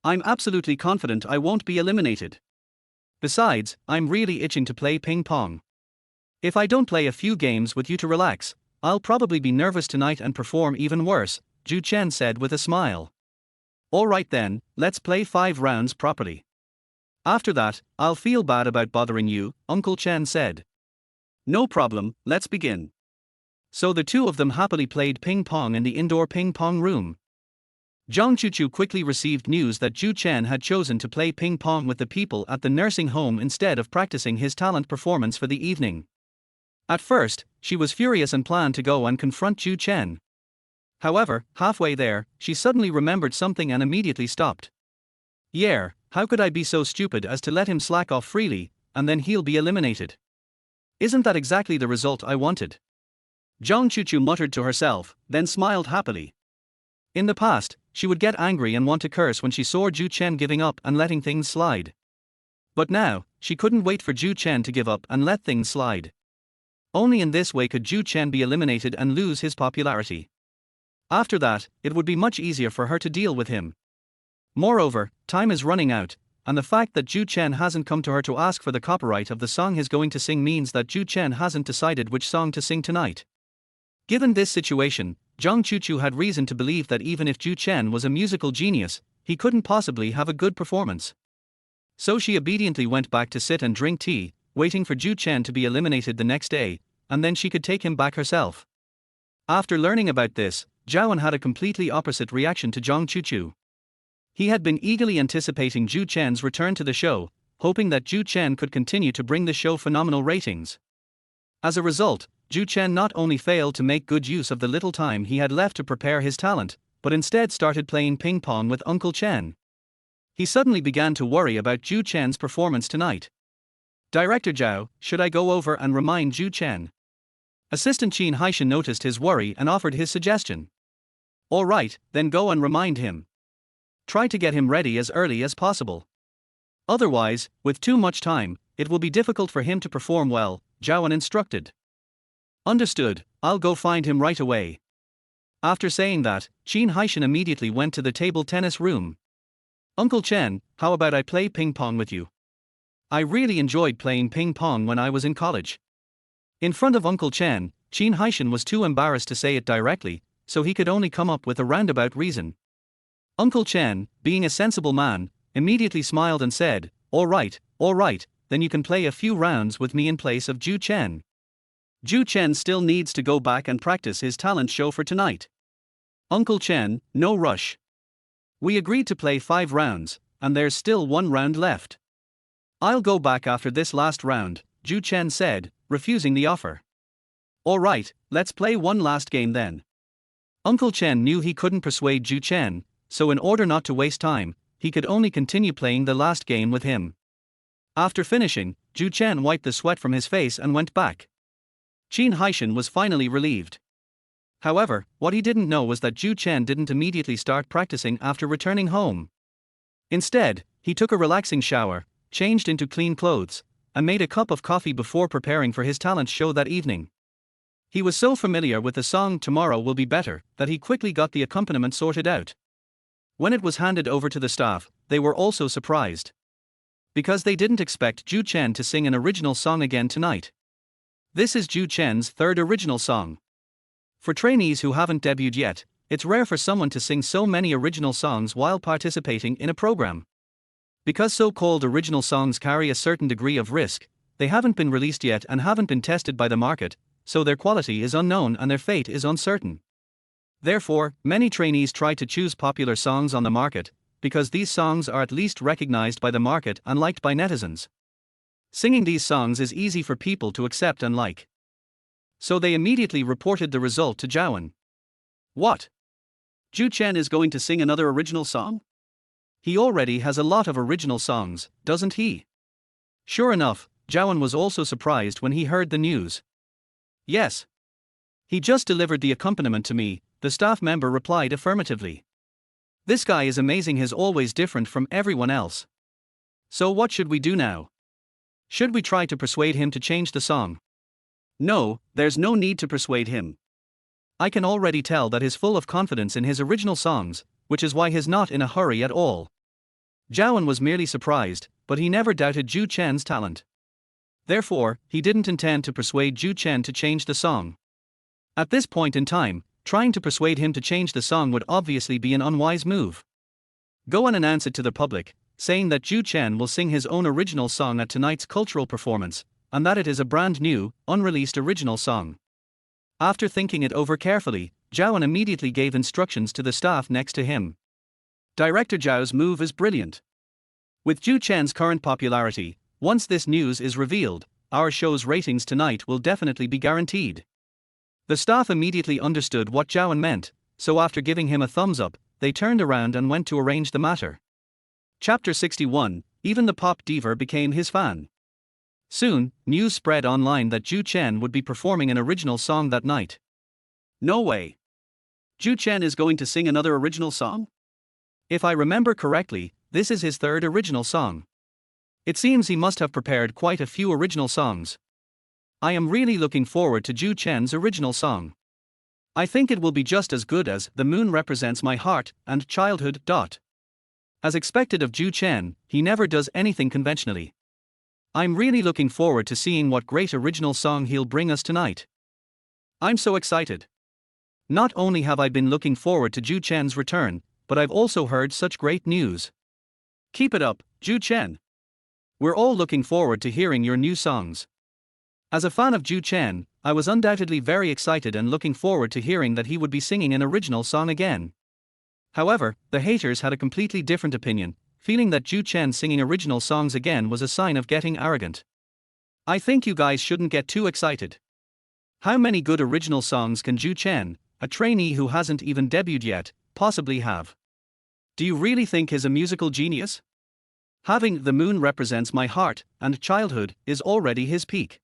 I'm absolutely confident I won't be eliminated. Besides, I'm really itching to play ping pong. If I don't play a few games with you to relax, I'll probably be nervous tonight and perform even worse," Zhou Chen said with a smile. "All right then, let's play 5 rounds properly. After that, I'll feel bad about bothering you," Uncle Chen said. "No problem, let's begin." So the two of them happily played ping pong in the indoor ping pong room. Zhang Chuchu quickly received news that Zhou Chen had chosen to play ping pong with the people at the nursing home instead of practicing his talent performance for the evening. At first, she was furious and planned to go and confront Zhou Chen. However, halfway there, she suddenly remembered something and immediately stopped. "Yeah, how could I be so stupid as to let him slack off freely, and then he'll be eliminated? Isn't that exactly the result I wanted?" Zhang Chuchu muttered to herself, then smiled happily. In the past, she would get angry and want to curse when she saw Zhou Chen giving up and letting things slide. But now, she couldn't wait for Zhou Chen to give up and let things slide. Only in this way could Zhou Chen be eliminated and lose his popularity. After that, it would be much easier for her to deal with him. Moreover, time is running out, and the fact that Zhou Chen hasn't come to her to ask for the copyright of the song he's going to sing means that Zhou Chen hasn't decided which song to sing tonight. Given this situation, Zhang Chuchu had reason to believe that even if Zhou Chen was a musical genius, he couldn't possibly have a good performance. So she obediently went back to sit and drink tea, waiting for Zhou Chen to be eliminated the next day, and then she could take him back herself. After learning about this, Zhaoan had a completely opposite reaction to Zhang Chuchu. He had been eagerly anticipating Zhou Chen's return to the show, hoping that Zhou Chen could continue to bring the show phenomenal ratings. As a result, Zhou Chen not only failed to make good use of the little time he had left to prepare his talent, but instead started playing ping pong with Uncle Chen. He suddenly began to worry about Zhou Chen's performance tonight. Director Zhao, should I go over and remind Zhou Chen? Assistant Qin Haishan noticed his worry and offered his suggestion. All right, then go and remind him. Try to get him ready as early as possible. Otherwise, with too much time, it will be difficult for him to perform well, Zhaoan instructed. Understood, I'll go find him right away. After saying that, Qin Haishan immediately went to the table tennis room. Uncle Chen, how about I play ping pong with you? I really enjoyed playing ping pong when I was in college. In front of Uncle Chen, Qin Haishan was too embarrassed to say it directly, so he could only come up with a roundabout reason. Uncle Chen, being a sensible man, immediately smiled and said, all right, then you can play a few rounds with me in place of Zhou Chen. Zhou Chen still needs to go back and practice his talent show for tonight. Uncle Chen, no rush. We agreed to play 5 rounds, and there's still 1 round left. I'll go back after this last round, Zhou Chen said, refusing the offer. All right, let's play one last game then. Uncle Chen knew he couldn't persuade Zhou Chen, so in order not to waste time, he could only continue playing the last game with him. After finishing, Zhou Chen wiped the sweat from his face and went back. Qin Haishan was finally relieved. However, what he didn't know was that Zhou Chen didn't immediately start practicing after returning home. Instead, he took a relaxing shower, changed into clean clothes, and made a cup of coffee before preparing for his talent show that evening. He was so familiar with the song Tomorrow Will Be Better that he quickly got the accompaniment sorted out. When it was handed over to the staff, they were also surprised. Because they didn't expect Zhou Chen to sing an original song again tonight. This is Zhou Chen's 3rd original song. For trainees who haven't debuted yet, it's rare for someone to sing so many original songs while participating in a program. Because so-called original songs carry a certain degree of risk, they haven't been released yet and haven't been tested by the market, so their quality is unknown and their fate is uncertain. Therefore, many trainees try to choose popular songs on the market, because these songs are at least recognized by the market and liked by netizens. Singing these songs is easy for people to accept and like. So they immediately reported the result to Zhaoan. What? Zhou Chen is going to sing another original song? He already has a lot of original songs, doesn't he? Sure enough, Zhaoan was also surprised when he heard the news. Yes. He just delivered the accompaniment to me, the staff member replied affirmatively. This guy is amazing, he's always different from everyone else. So what should we do now? Should we try to persuade him to change the song? No, there's no need to persuade him. I can already tell that he's full of confidence in his original songs, which is why he's not in a hurry at all. Zhaoan was merely surprised, but he never doubted Zhou Chen's talent. Therefore, he didn't intend to persuade Zhou Chen to change the song. At this point in time, trying to persuade him to change the song would obviously be an unwise move. Go and announce it to the public, saying that Zhou Chen will sing his own original song at tonight's cultural performance, and that it is a brand new, unreleased original song. After thinking it over carefully, Zhaoan immediately gave instructions to the staff next to him. Director Zhao's move is brilliant. With Zhou Chen's current popularity, once this news is revealed, our show's ratings tonight will definitely be guaranteed. The staff immediately understood what Zhaoan meant, so after giving him a thumbs up, they turned around and went to arrange the matter. Chapter 61, even the pop diva became his fan. Soon, news spread online that Zhou Chen would be performing an original song that night. No way. Zhou Chen is going to sing another original song? If I remember correctly, this is his 3rd original song. It seems he must have prepared quite a few original songs. I am really looking forward to Zhou Chen's original song. I think it will be just as good as The Moon Represents My Heart and Childhood. As expected of Zhou Chen, he never does anything conventionally. I'm really looking forward to seeing what great original song he'll bring us tonight. I'm so excited. Not only have I been looking forward to Zhou Chen's return, but I've also heard such great news. Keep it up, Zhou Chen. We're all looking forward to hearing your new songs. As a fan of Zhou Chen, I was undoubtedly very excited and looking forward to hearing that he would be singing an original song again. However, the haters had a completely different opinion, feeling that Zhou Chen singing original songs again was a sign of getting arrogant. I think you guys shouldn't get too excited. How many good original songs can Zhou Chen, a trainee who hasn't even debuted yet, possibly have? Do you really think he's a musical genius? Having The Moon Represents My Heart and Childhood is already his peak.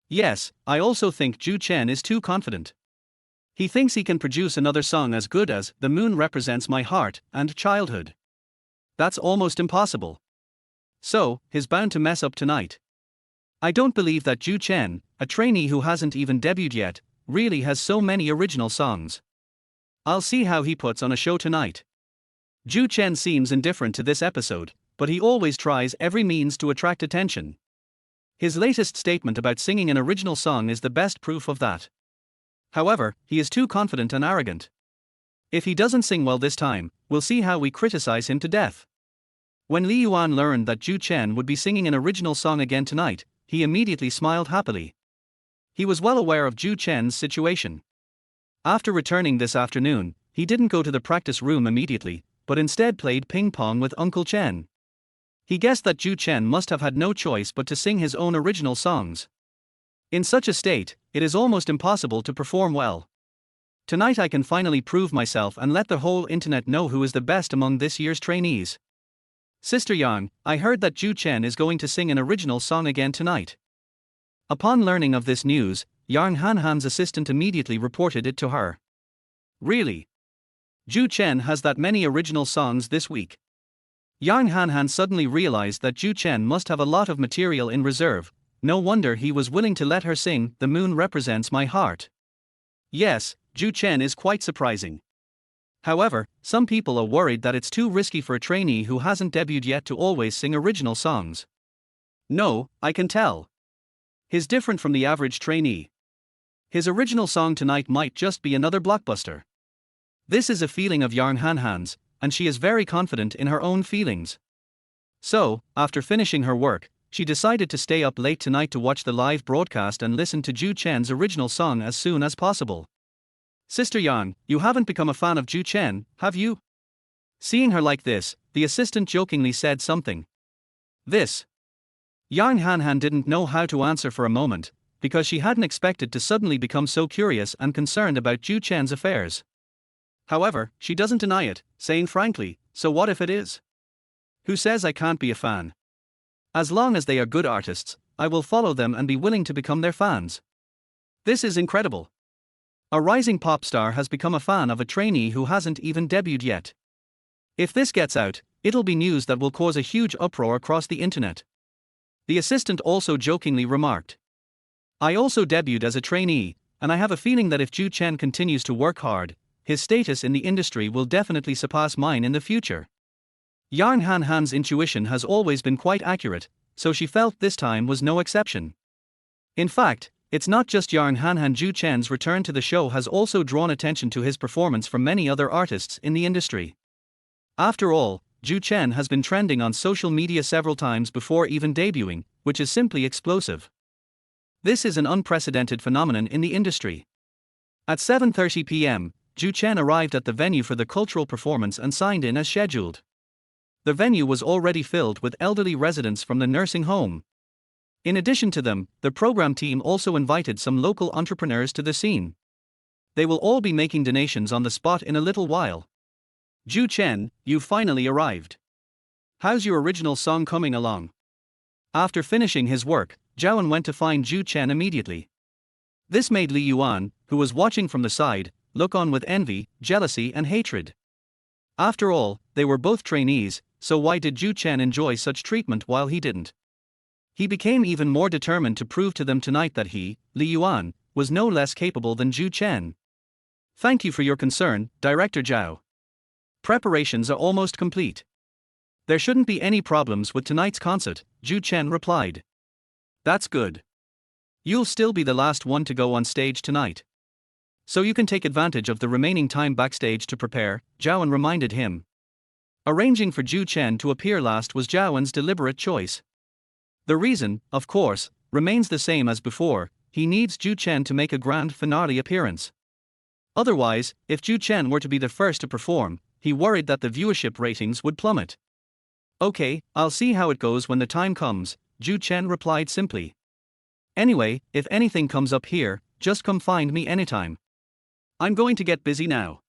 Yes, I also think Zhou Chen is too confident. He thinks he can produce another song as good as The Moon Represents My Heart and Childhood. That's almost impossible. So, he's bound to mess up tonight. I don't believe that Zhou Chen, a trainee who hasn't even debuted yet, really has so many original songs. I'll see how he puts on a show tonight. Zhou Chen seems indifferent to this episode, but he always tries every means to attract attention. His latest statement about singing an original song is the best proof of that. However, he is too confident and arrogant. If he doesn't sing well this time, we'll see how we criticize him to death. When Li Yuan learned that Zhou Chen would be singing an original song again tonight, he immediately smiled happily. He was well aware of Zhou Chen's situation. After returning this afternoon, he didn't go to the practice room immediately, but instead played ping pong with Uncle Chen. He guessed that Zhou Chen must have had no choice but to sing his own original songs. In such a state, it is almost impossible to perform well. Tonight I can finally prove myself and let the whole internet know who is the best among this year's trainees. Sister Yang, I heard that Zhou Chen is going to sing an original song again tonight. Upon learning of this news, Yang Hanhan's assistant immediately reported it to her. Really? Zhou Chen has that many original songs this week? Yang Hanhan suddenly realized that Zhou Chen must have a lot of material in reserve. No wonder he was willing to let her sing The Moon Represents My Heart. Yes, Zhou Chen is quite surprising. However, some people are worried that it's too risky for a trainee who hasn't debuted yet to always sing original songs. No, I can tell. He's different from the average trainee. His original song tonight might just be another blockbuster. This is a feeling of Yang Hanhan's, and she is very confident in her own feelings. So, after finishing her work, she decided to stay up late tonight to watch the live broadcast and listen to Zhou Chen's original song as soon as possible. Sister Yang, you haven't become a fan of Zhou Chen, have you? Seeing her like this, the assistant jokingly said something. This. Yang Hanhan didn't know how to answer for a moment, because she hadn't expected to suddenly become so curious and concerned about Zhou Chen's affairs. However, she doesn't deny it, saying frankly, so what if it is? Who says I can't be a fan? As long as they are good artists, I will follow them and be willing to become their fans. This is incredible. A rising pop star has become a fan of a trainee who hasn't even debuted yet. If this gets out, it'll be news that will cause a huge uproar across the internet. The assistant also jokingly remarked. I also debuted as a trainee, and I have a feeling that if Zhou Chen continues to work hard, his status in the industry will definitely surpass mine in the future. Yang Hanhan's intuition has always been quite accurate, so she felt this time was no exception. In fact, it's not just Yang Hanhan. Zhou Chen's return to the show has also drawn attention to his performance from many other artists in the industry. After all, Zhou Chen has been trending on social media several times before even debuting, which is simply explosive. This is an unprecedented phenomenon in the industry. At 7:30 p.m., Zhou Chen arrived at the venue for the cultural performance and signed in as scheduled. The venue was already filled with elderly residents from the nursing home. In addition to them, the program team also invited some local entrepreneurs to the scene. They will all be making donations on the spot in a little while. Zhou Chen, you finally arrived. How's your original song coming along? After finishing his work, Zhaoan went to find Zhou Chen immediately. This made Li Yuan, who was watching from the side, look on with envy, jealousy and hatred. After all, they were both trainees, so why did Zhou Chen enjoy such treatment while he didn't? He became even more determined to prove to them tonight that he, Li Yuan, was no less capable than Zhou Chen. Thank you for your concern, Director Zhao. Preparations are almost complete. There shouldn't be any problems with tonight's concert, Zhou Chen replied. That's good. You'll still be the last one to go on stage tonight. So you can take advantage of the remaining time backstage to prepare, Zhaoan reminded him. Arranging for Zhou Chen to appear last was Zhaoan's deliberate choice. The reason, of course, remains the same as before: he needs Zhou Chen to make a grand finale appearance. Otherwise, if Zhou Chen were to be the first to perform, he worried that the viewership ratings would plummet. Okay, I'll see how it goes when the time comes, Zhou Chen replied simply. Anyway, if anything comes up here, just come find me anytime. I'm going to get busy now.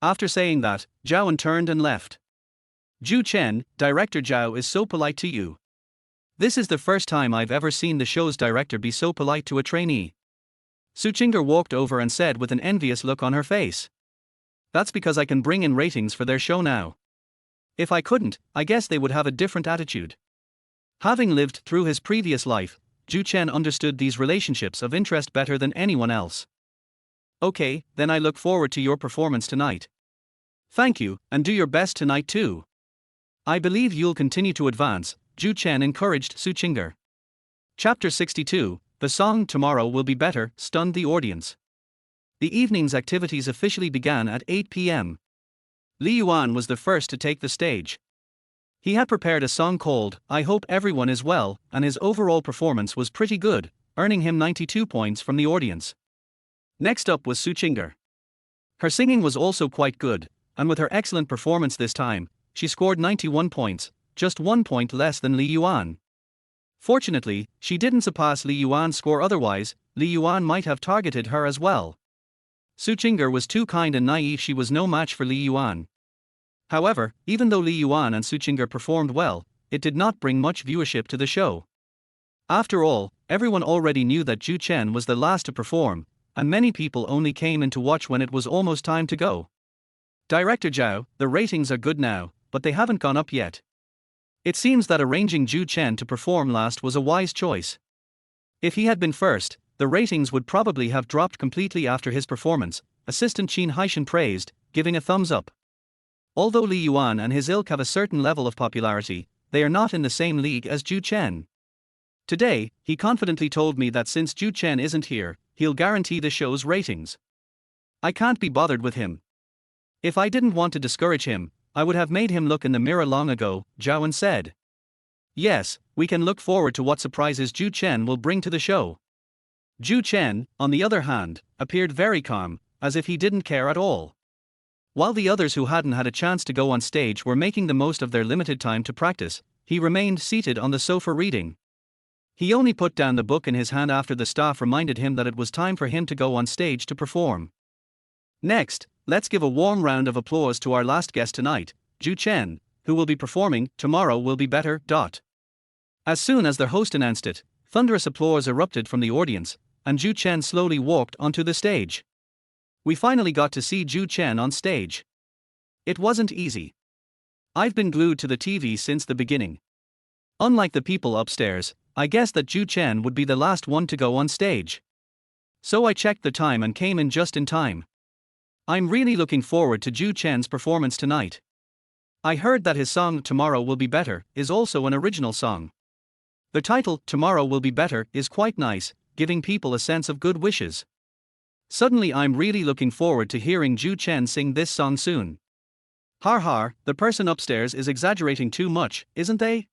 After saying that, Zhaoan turned and left. Zhou Chen, Director Zhao is so polite to you. This is the first time I've ever seen the show's director be so polite to a trainee. Su Qing'er walked over and said with an envious look on her face. That's because I can bring in ratings for their show now. If I couldn't, I guess they would have a different attitude. Having lived through his previous life, Zhou Chen understood these relationships of interest better than anyone else. Okay, then I look forward to your performance tonight. Thank you, and do your best tonight too. I believe you'll continue to advance, Zhou Chen encouraged Su Qing'er. Chapter 62, The Song Tomorrow Will Be Better, stunned the audience. The evening's activities officially began at 8 p.m. Li Yuan was the first to take the stage. He had prepared a song called I Hope Everyone Is Well, and his overall performance was pretty good, earning him 92 points from the audience. Next up was Su Qing'er. Her singing was also quite good, and with her excellent performance this time, she scored 91 points, just 1 point less than Li Yuan. Fortunately, she didn't surpass Li Yuan's score, otherwise, Li Yuan might have targeted her as well. Su Qing'er was too kind and naive, she was no match for Li Yuan. However, even though Li Yuan and Su Qing'er performed well, it did not bring much viewership to the show. After all, everyone already knew that Zhou Chen was the last to perform, and many people only came in to watch when it was almost time to go. Director Zhao, the ratings are good now, but they haven't gone up yet. It seems that arranging Zhou Chen to perform last was a wise choice. If he had been first, the ratings would probably have dropped completely after his performance, Assistant Qin Haishan praised, giving a thumbs up. Although Li Yuan and his ilk have a certain level of popularity, they are not in the same league as Zhou Chen. Today, he confidently told me that since Zhou Chen isn't here, he'll guarantee the show's ratings. I can't be bothered with him. If I didn't want to discourage him, I would have made him look in the mirror long ago, Zhaoan said. Yes, we can look forward to what surprises Zhou Chen will bring to the show. Zhou Chen, on the other hand, appeared very calm, as if he didn't care at all. While the others who hadn't had a chance to go on stage were making the most of their limited time to practice, he remained seated on the sofa reading. He only put down the book in his hand after the staff reminded him that it was time for him to go on stage to perform. Next, let's give a warm round of applause to our last guest tonight, Zhou Chen, who will be performing Tomorrow Will Be Better. As soon as their host announced it, thunderous applause erupted from the audience, and Zhou Chen slowly walked onto the stage. We finally got to see Zhou Chen on stage. It wasn't easy. I've been glued to the TV since the beginning. Unlike the people upstairs, I guessed that Zhou Chen would be the last one to go on stage. So I checked the time and came in just in time. I'm really looking forward to Zhou Chen's performance tonight. I heard that his song Tomorrow Will Be Better is also an original song. The title Tomorrow Will Be Better is quite nice, giving people a sense of good wishes. Suddenly I'm really looking forward to hearing Zhou Chen sing this song soon. Har har, the person upstairs is exaggerating too much, isn't they?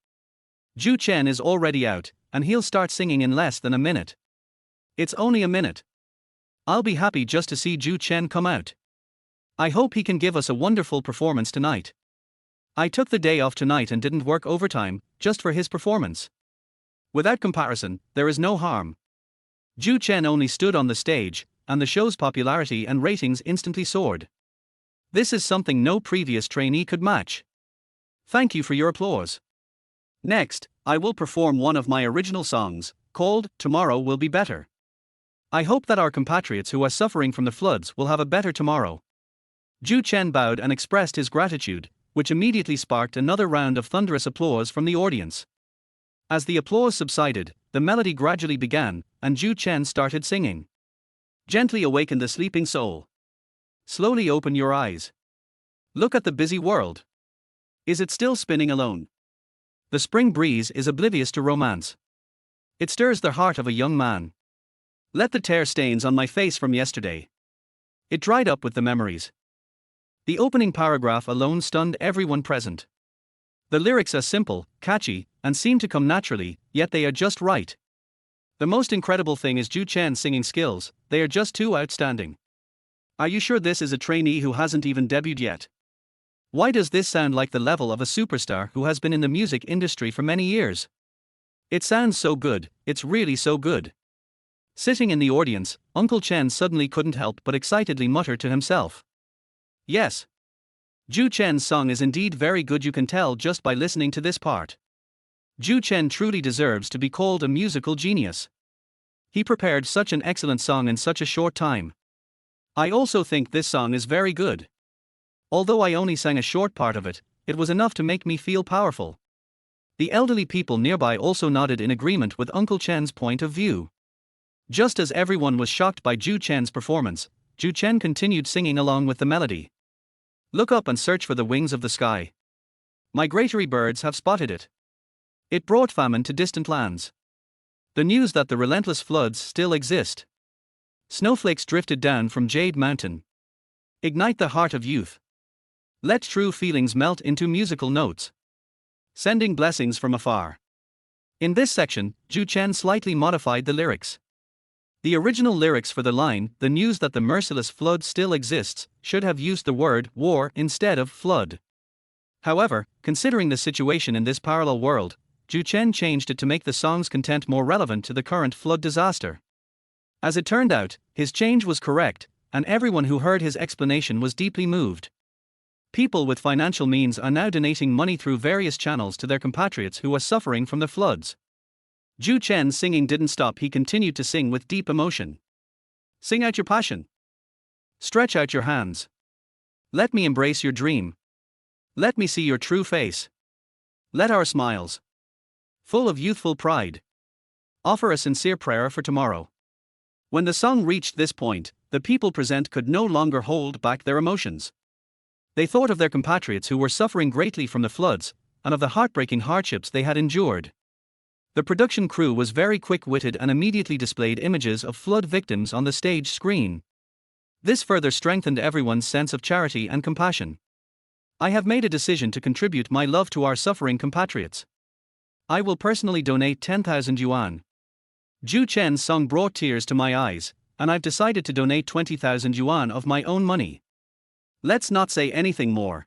Zhou Chen is already out, and he'll start singing in less than a minute. It's only a minute. I'll be happy just to see Zhou Chen come out. I hope he can give us a wonderful performance tonight. I took the day off tonight and didn't work overtime, just for his performance. Without comparison, there is no harm. Zhou Chen only stood on the stage, and the show's popularity and ratings instantly soared. This is something no previous trainee could match. Thank you for your applause. Next, I will perform one of my original songs, called Tomorrow Will Be Better. I hope that our compatriots who are suffering from the floods will have a better tomorrow. Zhou Chen bowed and expressed his gratitude, which immediately sparked another round of thunderous applause from the audience. As the applause subsided, the melody gradually began, and Zhou Chen started singing. Gently awaken the sleeping soul. Slowly open your eyes. Look at the busy world. Is it still spinning alone? The spring breeze is oblivious to romance. It stirs the heart of a young man. Let the tear stains on my face from yesterday. It dried up with the memories. The opening paragraph alone stunned everyone present. The lyrics are simple, catchy, and seem to come naturally, yet they are just right. The most incredible thing is Zhou Chen's singing skills, they are just too outstanding. Are you sure this is a trainee who hasn't even debuted yet? Why does this sound like the level of a superstar who has been in the music industry for many years? It sounds so good, it's really so good. Sitting in the audience, Uncle Chen suddenly couldn't help but excitedly mutter to himself. Yes. Zhou Chen's song is indeed very good, you can tell just by listening to this part. Zhou Chen truly deserves to be called a musical genius. He prepared such an excellent song in such a short time. I also think this song is very good. Although I only sang a short part of it, it was enough to make me feel powerful. The elderly people nearby also nodded in agreement with Uncle Chen's point of view. Just as everyone was shocked by Zhou Chen's performance, Zhou Chen continued singing along with the melody. Look up and search for the wings of the sky. Migratory birds have spotted it. It brought famine to distant lands. The news that the relentless floods still exist. Snowflakes drifted down from Jade Mountain. Ignite the heart of youth. Let true feelings melt into musical notes. Sending blessings from afar. In this section, Zhou Chen slightly modified the lyrics. The original lyrics for the line, "The news that the merciless flood still exists," should have used the word war instead of flood. However, considering the situation in this parallel world, Zhou Chen changed it to make the song's content more relevant to the current flood disaster. As it turned out, his change was correct, and everyone who heard his explanation was deeply moved. People with financial means are now donating money through various channels to their compatriots who are suffering from the floods. Zhou Chen's singing didn't stop, he continued to sing with deep emotion. Sing out your passion. Stretch out your hands. Let me embrace your dream. Let me see your true face. Let our smiles, full of youthful pride, offer a sincere prayer for tomorrow. When the song reached this point, the people present could no longer hold back their emotions. They thought of their compatriots who were suffering greatly from the floods, and of the heartbreaking hardships they had endured. The production crew was very quick-witted and immediately displayed images of flood victims on the stage screen. This further strengthened everyone's sense of charity and compassion. I have made a decision to contribute my love to our suffering compatriots. I will personally donate 10,000 yuan. Zhou Chen's song brought tears to my eyes, and I've decided to donate 20,000 yuan of my own money. Let's not say anything more.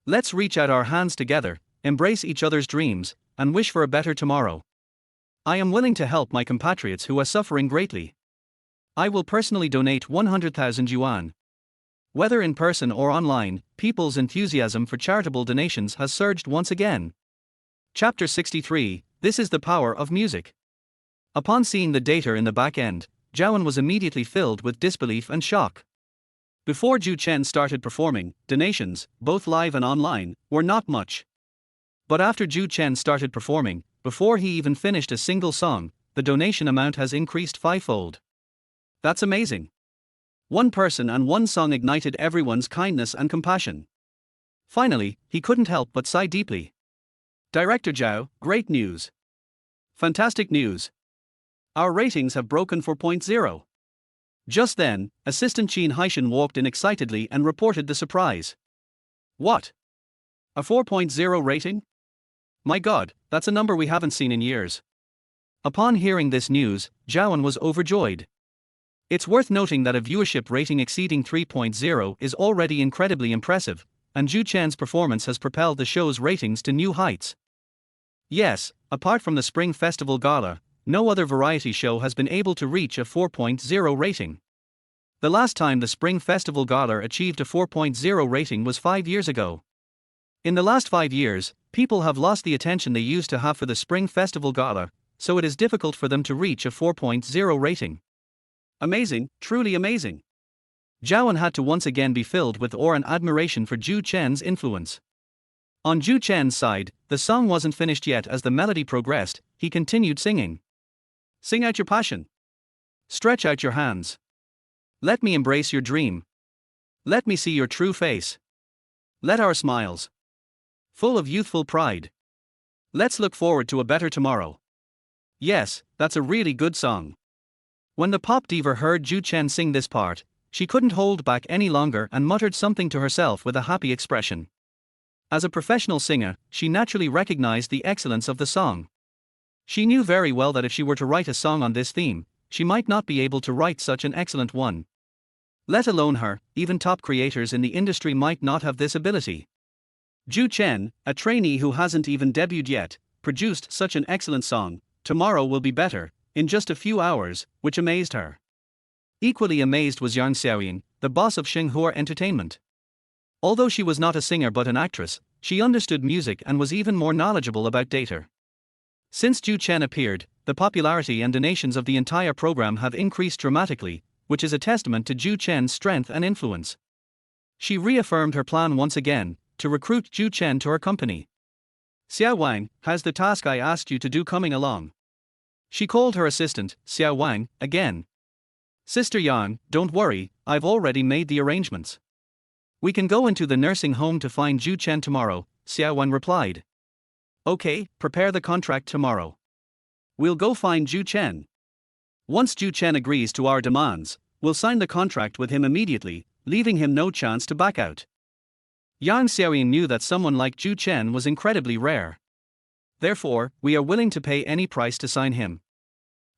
Let's reach out our hands together, embrace each other's dreams, and wish for a better tomorrow. I am willing to help my compatriots who are suffering greatly. I will personally donate 100,000 yuan. Whether in person or online, people's enthusiasm for charitable donations has surged once again. Chapter 63, This is the Power of Music. Upon seeing the data in the back end, Zhao was immediately filled with disbelief and shock. Before Zhou Chen started performing, donations, both live and online, were not much. But after Zhou Chen started performing, before he even finished a single song, the donation amount has increased fivefold. That's amazing. One person and one song ignited everyone's kindness and compassion. Finally, he couldn't help but sigh deeply. Director Zhao, great news. Fantastic news. Our ratings have broken 4.0. Just then, Assistant Qin Haishan walked in excitedly and reported the surprise. What? A 4.0 rating? My God, that's a number we haven't seen in years. Upon hearing this news, Zhao was overjoyed. It's worth noting that a viewership rating exceeding 3.0 is already incredibly impressive, and Zhou Chen's performance has propelled the show's ratings to new heights. Yes, apart from the Spring Festival Gala, no other variety show has been able to reach a 4.0 rating. The last time the Spring Festival Gala achieved a 4.0 rating was 5 years ago. In the last 5 years, people have lost the attention they used to have for the Spring Festival Gala, so it is difficult for them to reach a 4.0 rating. Amazing, truly amazing. Zhao had to once again be filled with awe and admiration for Zhou Chen's influence. On Zhou Chen's side, the song wasn't finished yet. As the melody progressed, he continued singing. Sing out your passion. Stretch out your hands. Let me embrace your dream. Let me see your true face. Let our smiles, full of youthful pride. Let's look forward to a better tomorrow. Yes, that's a really good song. When the pop diva heard Zhou Chen sing this part, she couldn't hold back any longer and muttered something to herself with a happy expression. As a professional singer, she naturally recognized the excellence of the song. She knew very well that if she were to write a song on this theme, she might not be able to write such an excellent one. Let alone her, even top creators in the industry might not have this ability. Zhou Chen, a trainee who hasn't even debuted yet, produced such an excellent song, Tomorrow Will Be Better, in just a few hours, which amazed her. Equally amazed was Yang Xiaoying, the boss of Xinhua Entertainment. Although she was not a singer but an actress, she understood music and was even more knowledgeable about data. Since Zhou Chen appeared, the popularity and donations of the entire program have increased dramatically, which is a testament to Zhou Chen's strength and influence. She reaffirmed her plan once again, to recruit Zhou Chen to her company. Xiao Wang, how's the task I asked you to do coming along? She called her assistant, Xiao Wang, again. Sister Yang, don't worry, I've already made the arrangements. We can go into the nursing home to find Zhou Chen tomorrow, Xiao Wang replied. Okay, prepare the contract tomorrow. We'll go find Zhou Chen. Once Zhou Chen agrees to our demands, we'll sign the contract with him immediately, leaving him no chance to back out. Yang Xiaoying knew that someone like Zhou Chen was incredibly rare. Therefore, we are willing to pay any price to sign him.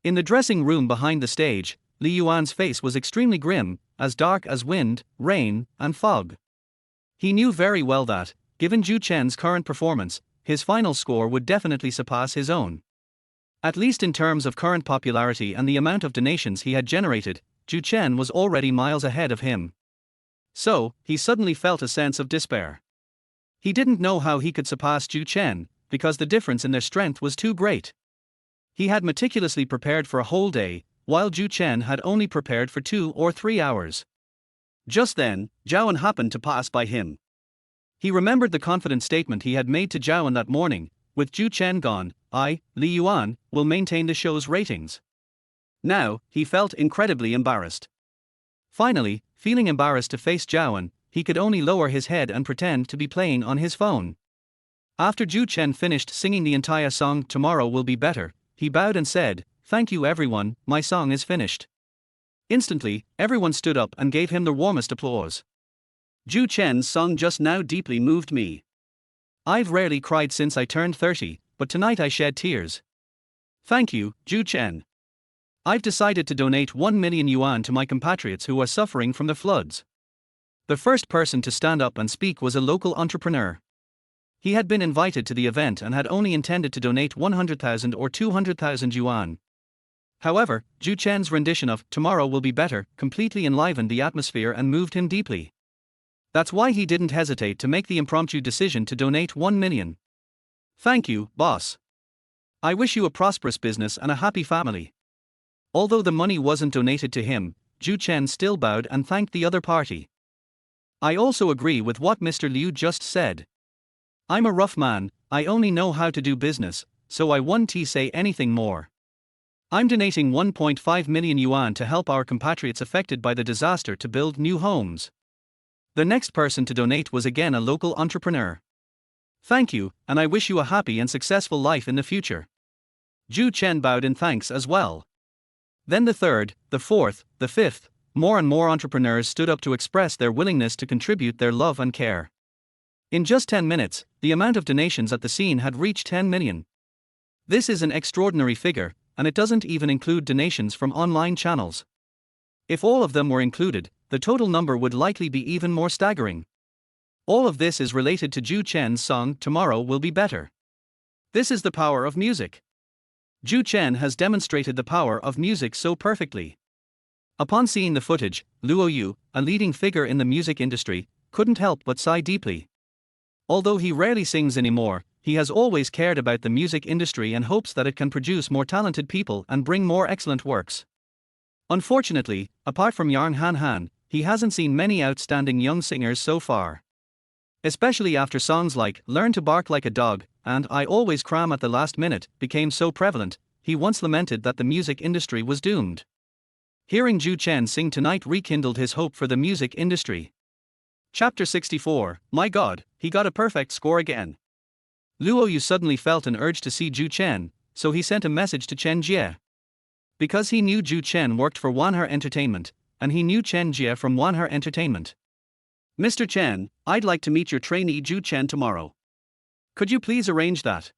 In the dressing room behind the stage, Li Yuan's face was extremely grim, as dark as wind, rain, and fog. He knew very well that, given Zhou Chen's current performance, his final score would definitely surpass his own. At least in terms of current popularity and the amount of donations he had generated, Zhou Chen was already miles ahead of him. So, he suddenly felt a sense of despair. He didn't know how he could surpass Zhou Chen, because the difference in their strength was too great. He had meticulously prepared for a whole day, while Zhou Chen had only prepared for 2 or 3 hours. Just then, Zhaoan happened to pass by him. He remembered the confident statement he had made to Zhaoan that morning, with Zhou Chen gone, I, Li Yuan, will maintain the show's ratings. Now, he felt incredibly embarrassed. Finally, feeling embarrassed to face Zhaoan, he could only lower his head and pretend to be playing on his phone. After Zhou Chen finished singing the entire song Tomorrow Will Be Better, he bowed and said, Thank you everyone, my song is finished. Instantly, everyone stood up and gave him the warmest applause. Zhou Chen's song just now deeply moved me. I've rarely cried since I turned 30, but tonight I shed tears. Thank you, Zhou Chen. I've decided to donate 1 million yuan to my compatriots who are suffering from the floods. The first person to stand up and speak was a local entrepreneur. He had been invited to the event and had only intended to donate 100,000 or 200,000 yuan. However, Zhou Chen's rendition of Tomorrow Will Be Better completely enlivened the atmosphere and moved him deeply. That's why he didn't hesitate to make the impromptu decision to donate 1 million. Thank you, boss. I wish you a prosperous business and a happy family. Although the money wasn't donated to him, Zhou Chen still bowed and thanked the other party. I also agree with what Mr. Liu just said. I'm a rough man, I only know how to do business, so I won't say anything more. I'm donating 1.5 million yuan to help our compatriots affected by the disaster to build new homes. The next person to donate was again a local entrepreneur. Thank you, and I wish you a happy and successful life in the future. Zhou Chen bowed in thanks as well. Then the third, the fourth, the fifth, more and more entrepreneurs stood up to express their willingness to contribute their love and care. In just 10 minutes, the amount of donations at the scene had reached 10 million. This is an extraordinary figure, and it doesn't even include donations from online channels. If all of them were included, the total number would likely be even more staggering. All of this is related to Zhou Chen's song Tomorrow Will Be Better. This is the power of music. Zhou Chen has demonstrated the power of music so perfectly. Upon seeing the footage, Luo Yu, a leading figure in the music industry, couldn't help but sigh deeply. Although he rarely sings anymore, he has always cared about the music industry and hopes that it can produce more talented people and bring more excellent works. Unfortunately, apart from Yang Han, he hasn't seen many outstanding young singers so far. Especially after songs like Learn to Bark Like a Dog and I Always Cram at the Last Minute became so prevalent, he once lamented that the music industry was doomed. Hearing Zhou Chen sing tonight rekindled his hope for the music industry. Chapter 64, My God, he got a perfect score again. Luo Yu suddenly felt an urge to see Zhou Chen, so he sent a message to Chen Jie. Because he knew Zhou Chen worked for Wanher Entertainment, and he knew Chen Jie from Wanher Entertainment. Mr. Chen, I'd like to meet your trainee Zhou Chen tomorrow. Could you please arrange that?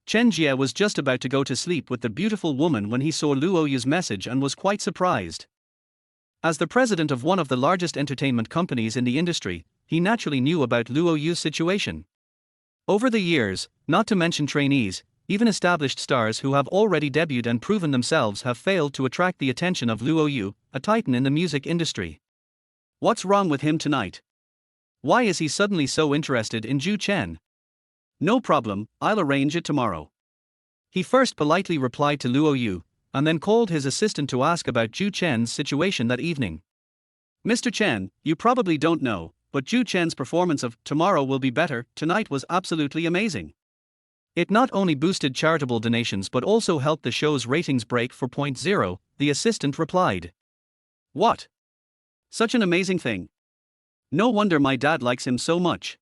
Chen Jie was just about to go to sleep with the beautiful woman when he saw Luo Yu's message and was quite surprised. As the president of one of the largest entertainment companies in the industry, he naturally knew about Luo Yu's situation. Over the years, not to mention trainees, even established stars who have already debuted and proven themselves have failed to attract the attention of Luo Yu, a titan in the music industry. What's wrong with him tonight? Why is he suddenly so interested in Zhou Chen? No problem, I'll arrange it tomorrow. He first politely replied to Luo Yu, and then called his assistant to ask about Zhou Chen's situation that evening. Mr. Chen, you probably don't know, but Zhou Chen's performance of Tomorrow Will Be Better tonight was absolutely amazing. It not only boosted charitable donations but also helped the show's ratings break 4.0, the assistant replied. What? Such an amazing thing. No wonder my dad likes him so much.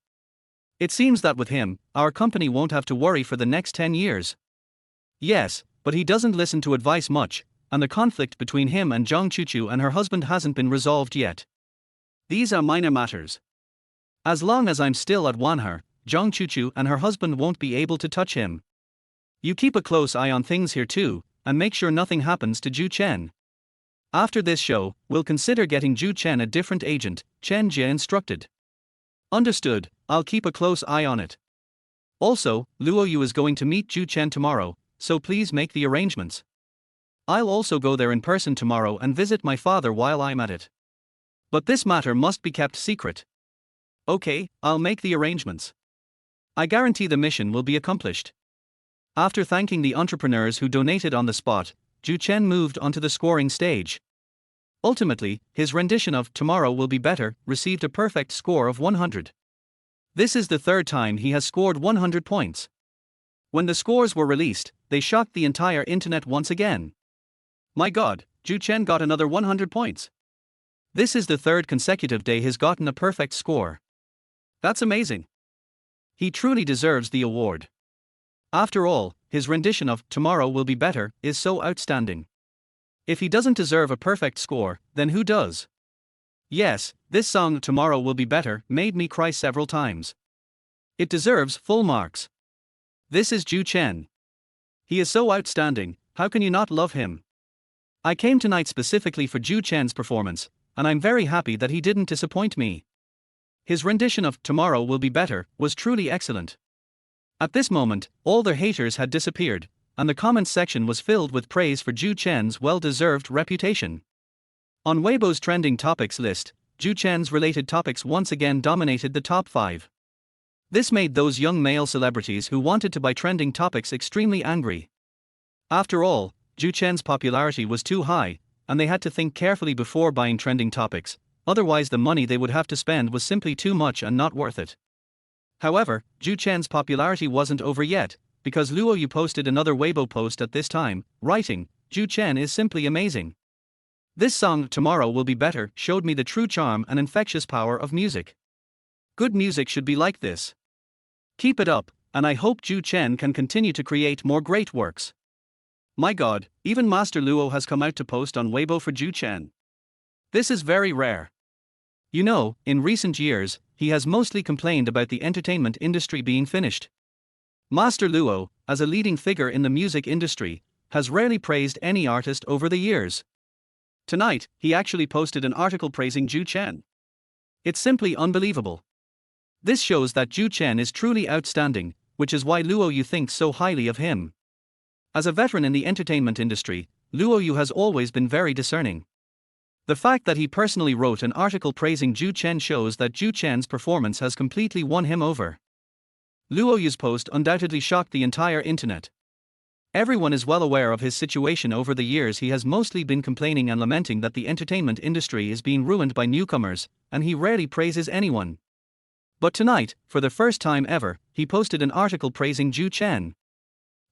It seems that with him, our company won't have to worry for the next 10 years. Yes, but he doesn't listen to advice much, and the conflict between him and Zhang Chuchu and her husband hasn't been resolved yet. These are minor matters. As long as I'm still at Wanher, Zhang Chuchu and her husband won't be able to touch him. You keep a close eye on things here too, and make sure nothing happens to Zhou Chen. After this show, we'll consider getting Zhou Chen a different agent, Chen Jie instructed. Understood, I'll keep a close eye on it. Also, Luo Yu is going to meet Zhou Chen tomorrow, so please make the arrangements. I'll also go there in person tomorrow and visit my father while I'm at it. But this matter must be kept secret. Okay, I'll make the arrangements. I guarantee the mission will be accomplished. After thanking the entrepreneurs who donated on the spot, Zhou Chen moved onto the scoring stage. Ultimately, his rendition of Tomorrow Will Be Better received a perfect score of 100. This is the third time he has scored 100 points. When the scores were released, they shocked the entire internet once again. My God, Zhou Chen got another 100 points. This is the third consecutive day he's gotten a perfect score. That's amazing. He truly deserves the award. After all, his rendition of Tomorrow Will Be Better is so outstanding. If he doesn't deserve a perfect score, then who does? Yes, this song Tomorrow Will Be Better made me cry several times. It deserves full marks. This is Zhou Chen. He is so outstanding, how can you not love him? I came tonight specifically for Zhou Chen's performance, and I'm very happy that he didn't disappoint me. His rendition of Tomorrow Will Be Better was truly excellent. At this moment, all their haters had disappeared, and the comments section was filled with praise for Zhou Chen's well-deserved reputation. On Weibo's trending topics list, Zhou Chen's related topics once again dominated the top 5. This made those young male celebrities who wanted to buy trending topics extremely angry. After all, Zhou Chen's popularity was too high, and they had to think carefully before buying trending topics, otherwise the money they would have to spend was simply too much and not worth it. However, Zhou Chen's popularity wasn't over yet, because Luo Yu posted another Weibo post at this time, writing, Zhou Chen is simply amazing. This song Tomorrow Will Be Better showed me the true charm and infectious power of music. Good music should be like this. Keep it up, and I hope Zhou Chen can continue to create more great works. My God, even Master Luo has come out to post on Weibo for Zhou Chen. This is very rare. You know, in recent years, he has mostly complained about the entertainment industry being finished. Master Luo, as a leading figure in the music industry, has rarely praised any artist over the years. Tonight, he actually posted an article praising Zhou Chen. It's simply unbelievable. This shows that Zhou Chen is truly outstanding, which is why Luo Yu thinks so highly of him. As a veteran in the entertainment industry, Luo Yu has always been very discerning. The fact that he personally wrote an article praising Zhou Chen shows that Zhou Chen's performance has completely won him over. Luo Yu's post undoubtedly shocked the entire internet. Everyone is well aware of his situation. Over the years he has mostly been complaining and lamenting that the entertainment industry is being ruined by newcomers, and he rarely praises anyone. But tonight, for the first time ever, he posted an article praising Zhou Chen.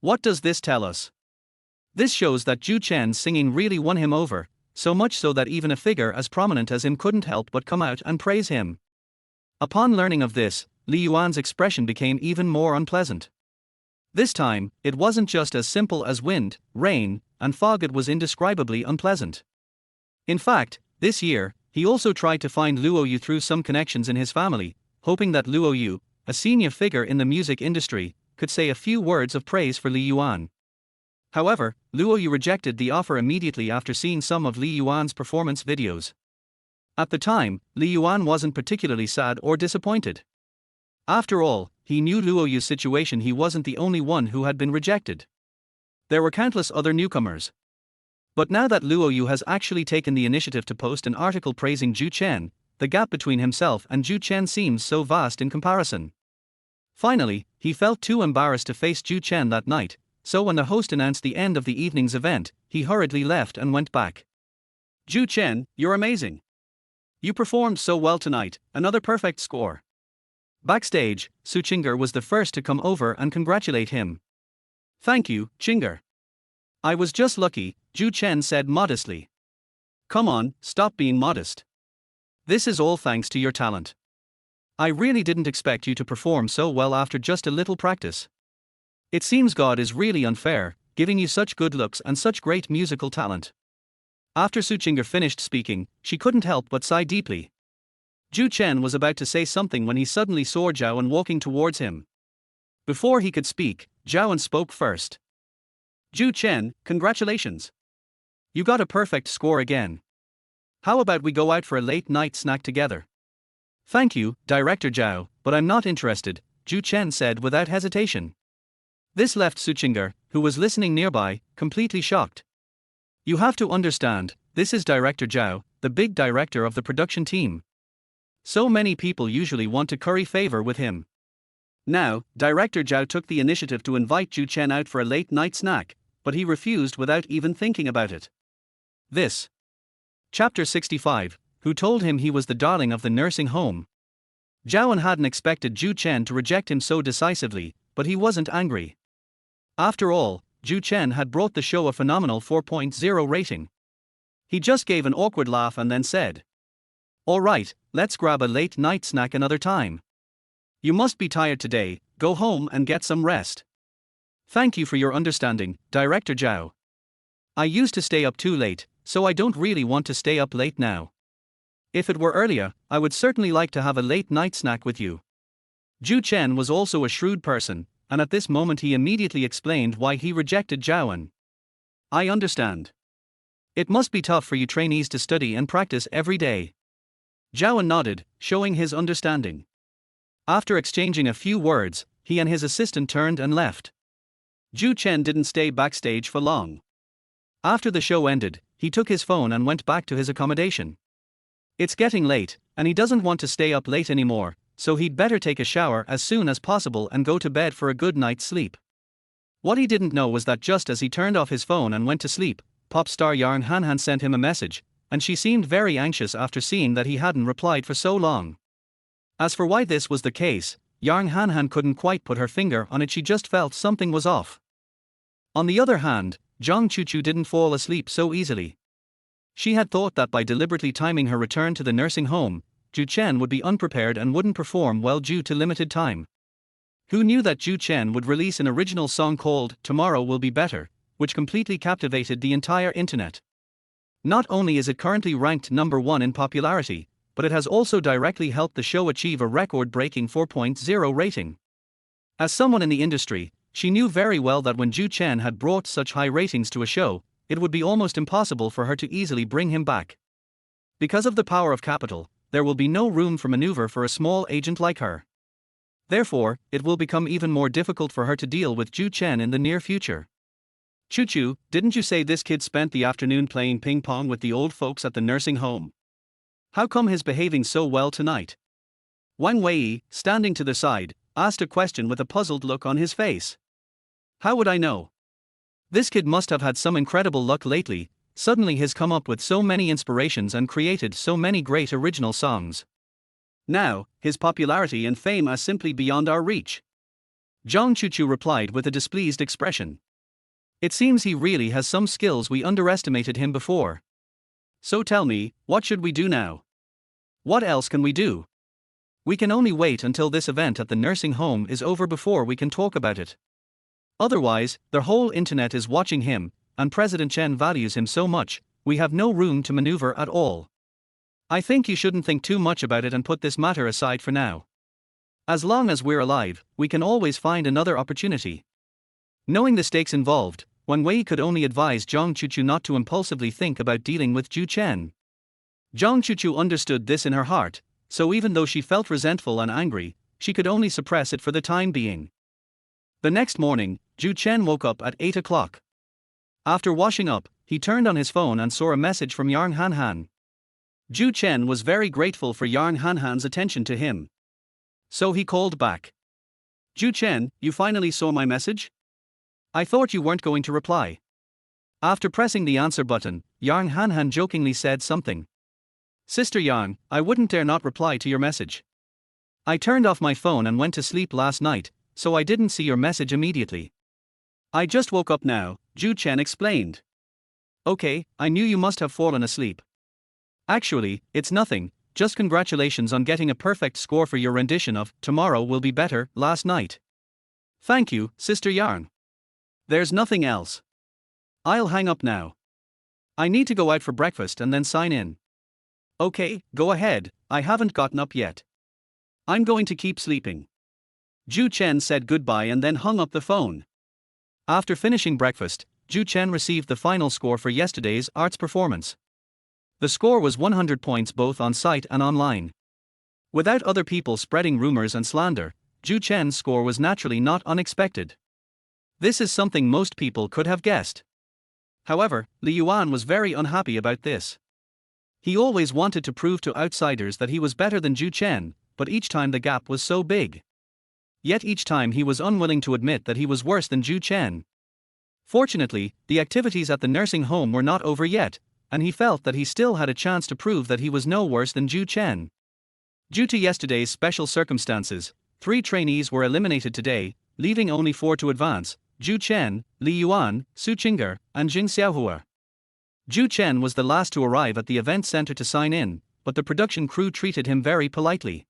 What does this tell us? This shows that Zhou Chen's singing really won him over, so much so that even a figure as prominent as him couldn't help but come out and praise him. Upon learning of this, Li Yuan's expression became even more unpleasant. This time, it wasn't just as simple as wind, rain, and fog, it was indescribably unpleasant. In fact, this year, he also tried to find Luo Yu through some connections in his family, hoping that Luo Yu, a senior figure in the music industry, could say a few words of praise for Li Yuan. However, Luo Yu rejected the offer immediately after seeing some of Li Yuan's performance videos. At the time, Li Yuan wasn't particularly sad or disappointed. After all, he knew Luo Yu's situation. He wasn't the only one who had been rejected. There were countless other newcomers. But now that Luo Yu has actually taken the initiative to post an article praising Zhou Chen, the gap between himself and Zhou Chen seems so vast in comparison. Finally, he felt too embarrassed to face Zhou Chen that night, so when the host announced the end of the evening's event, he hurriedly left and went back. Zhou Chen, you're amazing. You performed so well tonight, another perfect score. Backstage, Su Chinger was the first to come over and congratulate him. Thank you, Chinger. I was just lucky, Zhou Chen said modestly. Come on, stop being modest. This is all thanks to your talent. I really didn't expect you to perform so well after just a little practice. It seems God is really unfair, giving you such good looks and such great musical talent. After Su Chinger finished speaking, she couldn't help but sigh deeply. Zhou Chen was about to say something when he suddenly saw Zhao Chen walking towards him. Before he could speak, Zhao Chen spoke first. Zhou Chen, congratulations. You got a perfect score again. How about we go out for a late-night snack together? Thank you, Director Zhao, but I'm not interested, Zhou Chen said without hesitation. This left Su Chinger, who was listening nearby, completely shocked. You have to understand, this is Director Zhao, the big director of the production team. So many people usually want to curry favor with him. Now, Director Zhao took the initiative to invite Zhou Chen out for a late-night snack, but he refused without even thinking about it. This. Chapter 65, who told him he was the darling of the nursing home. Zhao Chen hadn't expected Zhou Chen to reject him so decisively, but he wasn't angry. After all, Zhou Chen had brought the show a phenomenal 4.0 rating. He just gave an awkward laugh and then said, all right, let's grab a late-night snack another time. You must be tired today, go home and get some rest. Thank you for your understanding, Director Zhao. I used to stay up too late, so I don't really want to stay up late now. If it were earlier, I would certainly like to have a late-night snack with you. Zhou Chen was also a shrewd person, and at this moment he immediately explained why he rejected Zhao Chen. I understand. It must be tough for you trainees to study and practice every day. Zhao Chen nodded, showing his understanding. After exchanging a few words, he and his assistant turned and left. Zhou Chen didn't stay backstage for long. After the show ended, he took his phone and went back to his accommodation. It's getting late, and he doesn't want to stay up late anymore, so he'd better take a shower as soon as possible and go to bed for a good night's sleep. What he didn't know was that just as he turned off his phone and went to sleep, pop star Yang Hanhan sent him a message, and she seemed very anxious after seeing that he hadn't replied for so long. As for why this was the case, Yang Hanhan couldn't quite put her finger on it. She just felt something was off. On the other hand, Zhang Chuchu didn't fall asleep so easily. She had thought that by deliberately timing her return to the nursing home, Zhou Chen would be unprepared and wouldn't perform well due to limited time. Who knew that Zhou Chen would release an original song called Tomorrow Will Be Better, which completely captivated the entire internet. Not only is it currently ranked number 1 in popularity, but it has also directly helped the show achieve a record-breaking 4.0 rating. As someone in the industry, she knew very well that when Zhou Chen had brought such high ratings to a show, it would be almost impossible for her to easily bring him back. Because of the power of capital, there will be no room for maneuver for a small agent like her. Therefore, it will become even more difficult for her to deal with Zhou Chen in the near future. Chuchu, didn't you say this kid spent the afternoon playing ping pong with the old folks at the nursing home? How come he's behaving so well tonight? Wang Wei, standing to the side, asked a question with a puzzled look on his face. How would I know? This kid must have had some incredible luck lately. Suddenly he's come up with so many inspirations and created so many great original songs. Now, his popularity and fame are simply beyond our reach. Zhang Chuchu replied with a displeased expression. It seems he really has some skills we underestimated him before. So tell me, what should we do now? What else can we do? We can only wait until this event at the nursing home is over before we can talk about it. Otherwise, the whole internet is watching him, and President Chen values him so much, we have no room to maneuver at all. I think you shouldn't think too much about it and put this matter aside for now. As long as we're alive, we can always find another opportunity. Knowing the stakes involved, Wang Wei could only advise Zhang Chuchu not to impulsively think about dealing with Zhou Chen. Zhang Chuchu understood this in her heart, so even though she felt resentful and angry, she could only suppress it for the time being. The next morning, Zhou Chen woke up at 8 o'clock. After washing up, he turned on his phone and saw a message from Yang Hanhan. Zhou Chen was very grateful for Yang Hanhan's attention to him. So he called back. Zhou Chen, you finally saw my message? I thought you weren't going to reply. After pressing the answer button, Yang Hanhan jokingly said something. Sister Yang, I wouldn't dare not reply to your message. I turned off my phone and went to sleep last night, so I didn't see your message immediately. I just woke up now, Zhou Chen explained. Okay, I knew you must have fallen asleep. Actually, it's nothing, just congratulations on getting a perfect score for your rendition of Tomorrow Will Be Better last night. Thank you, Sister Yang. There's nothing else. I'll hang up now. I need to go out for breakfast and then sign in. Okay, go ahead, I haven't gotten up yet. I'm going to keep sleeping. Zhou Chen said goodbye and then hung up the phone. After finishing breakfast, Zhou Chen received the final score for yesterday's arts performance. The score was 100 points both on site and online. Without other people spreading rumors and slander, Zhou Chen's score was naturally not unexpected. This is something most people could have guessed. However, Li Yuan was very unhappy about this. He always wanted to prove to outsiders that he was better than Zhou Chen, but each time the gap was so big. Yet each time he was unwilling to admit that he was worse than Zhou Chen. Fortunately, the activities at the nursing home were not over yet, and he felt that he still had a chance to prove that he was no worse than Zhou Chen. Due to yesterday's special circumstances, 3 trainees were eliminated today, leaving only 4 to advance: Zhou Chen, Li Yuan, Su Qingge, and Jing Xiaohua. Zhou Chen was the last to arrive at the event center to sign in, but the production crew treated him very politely.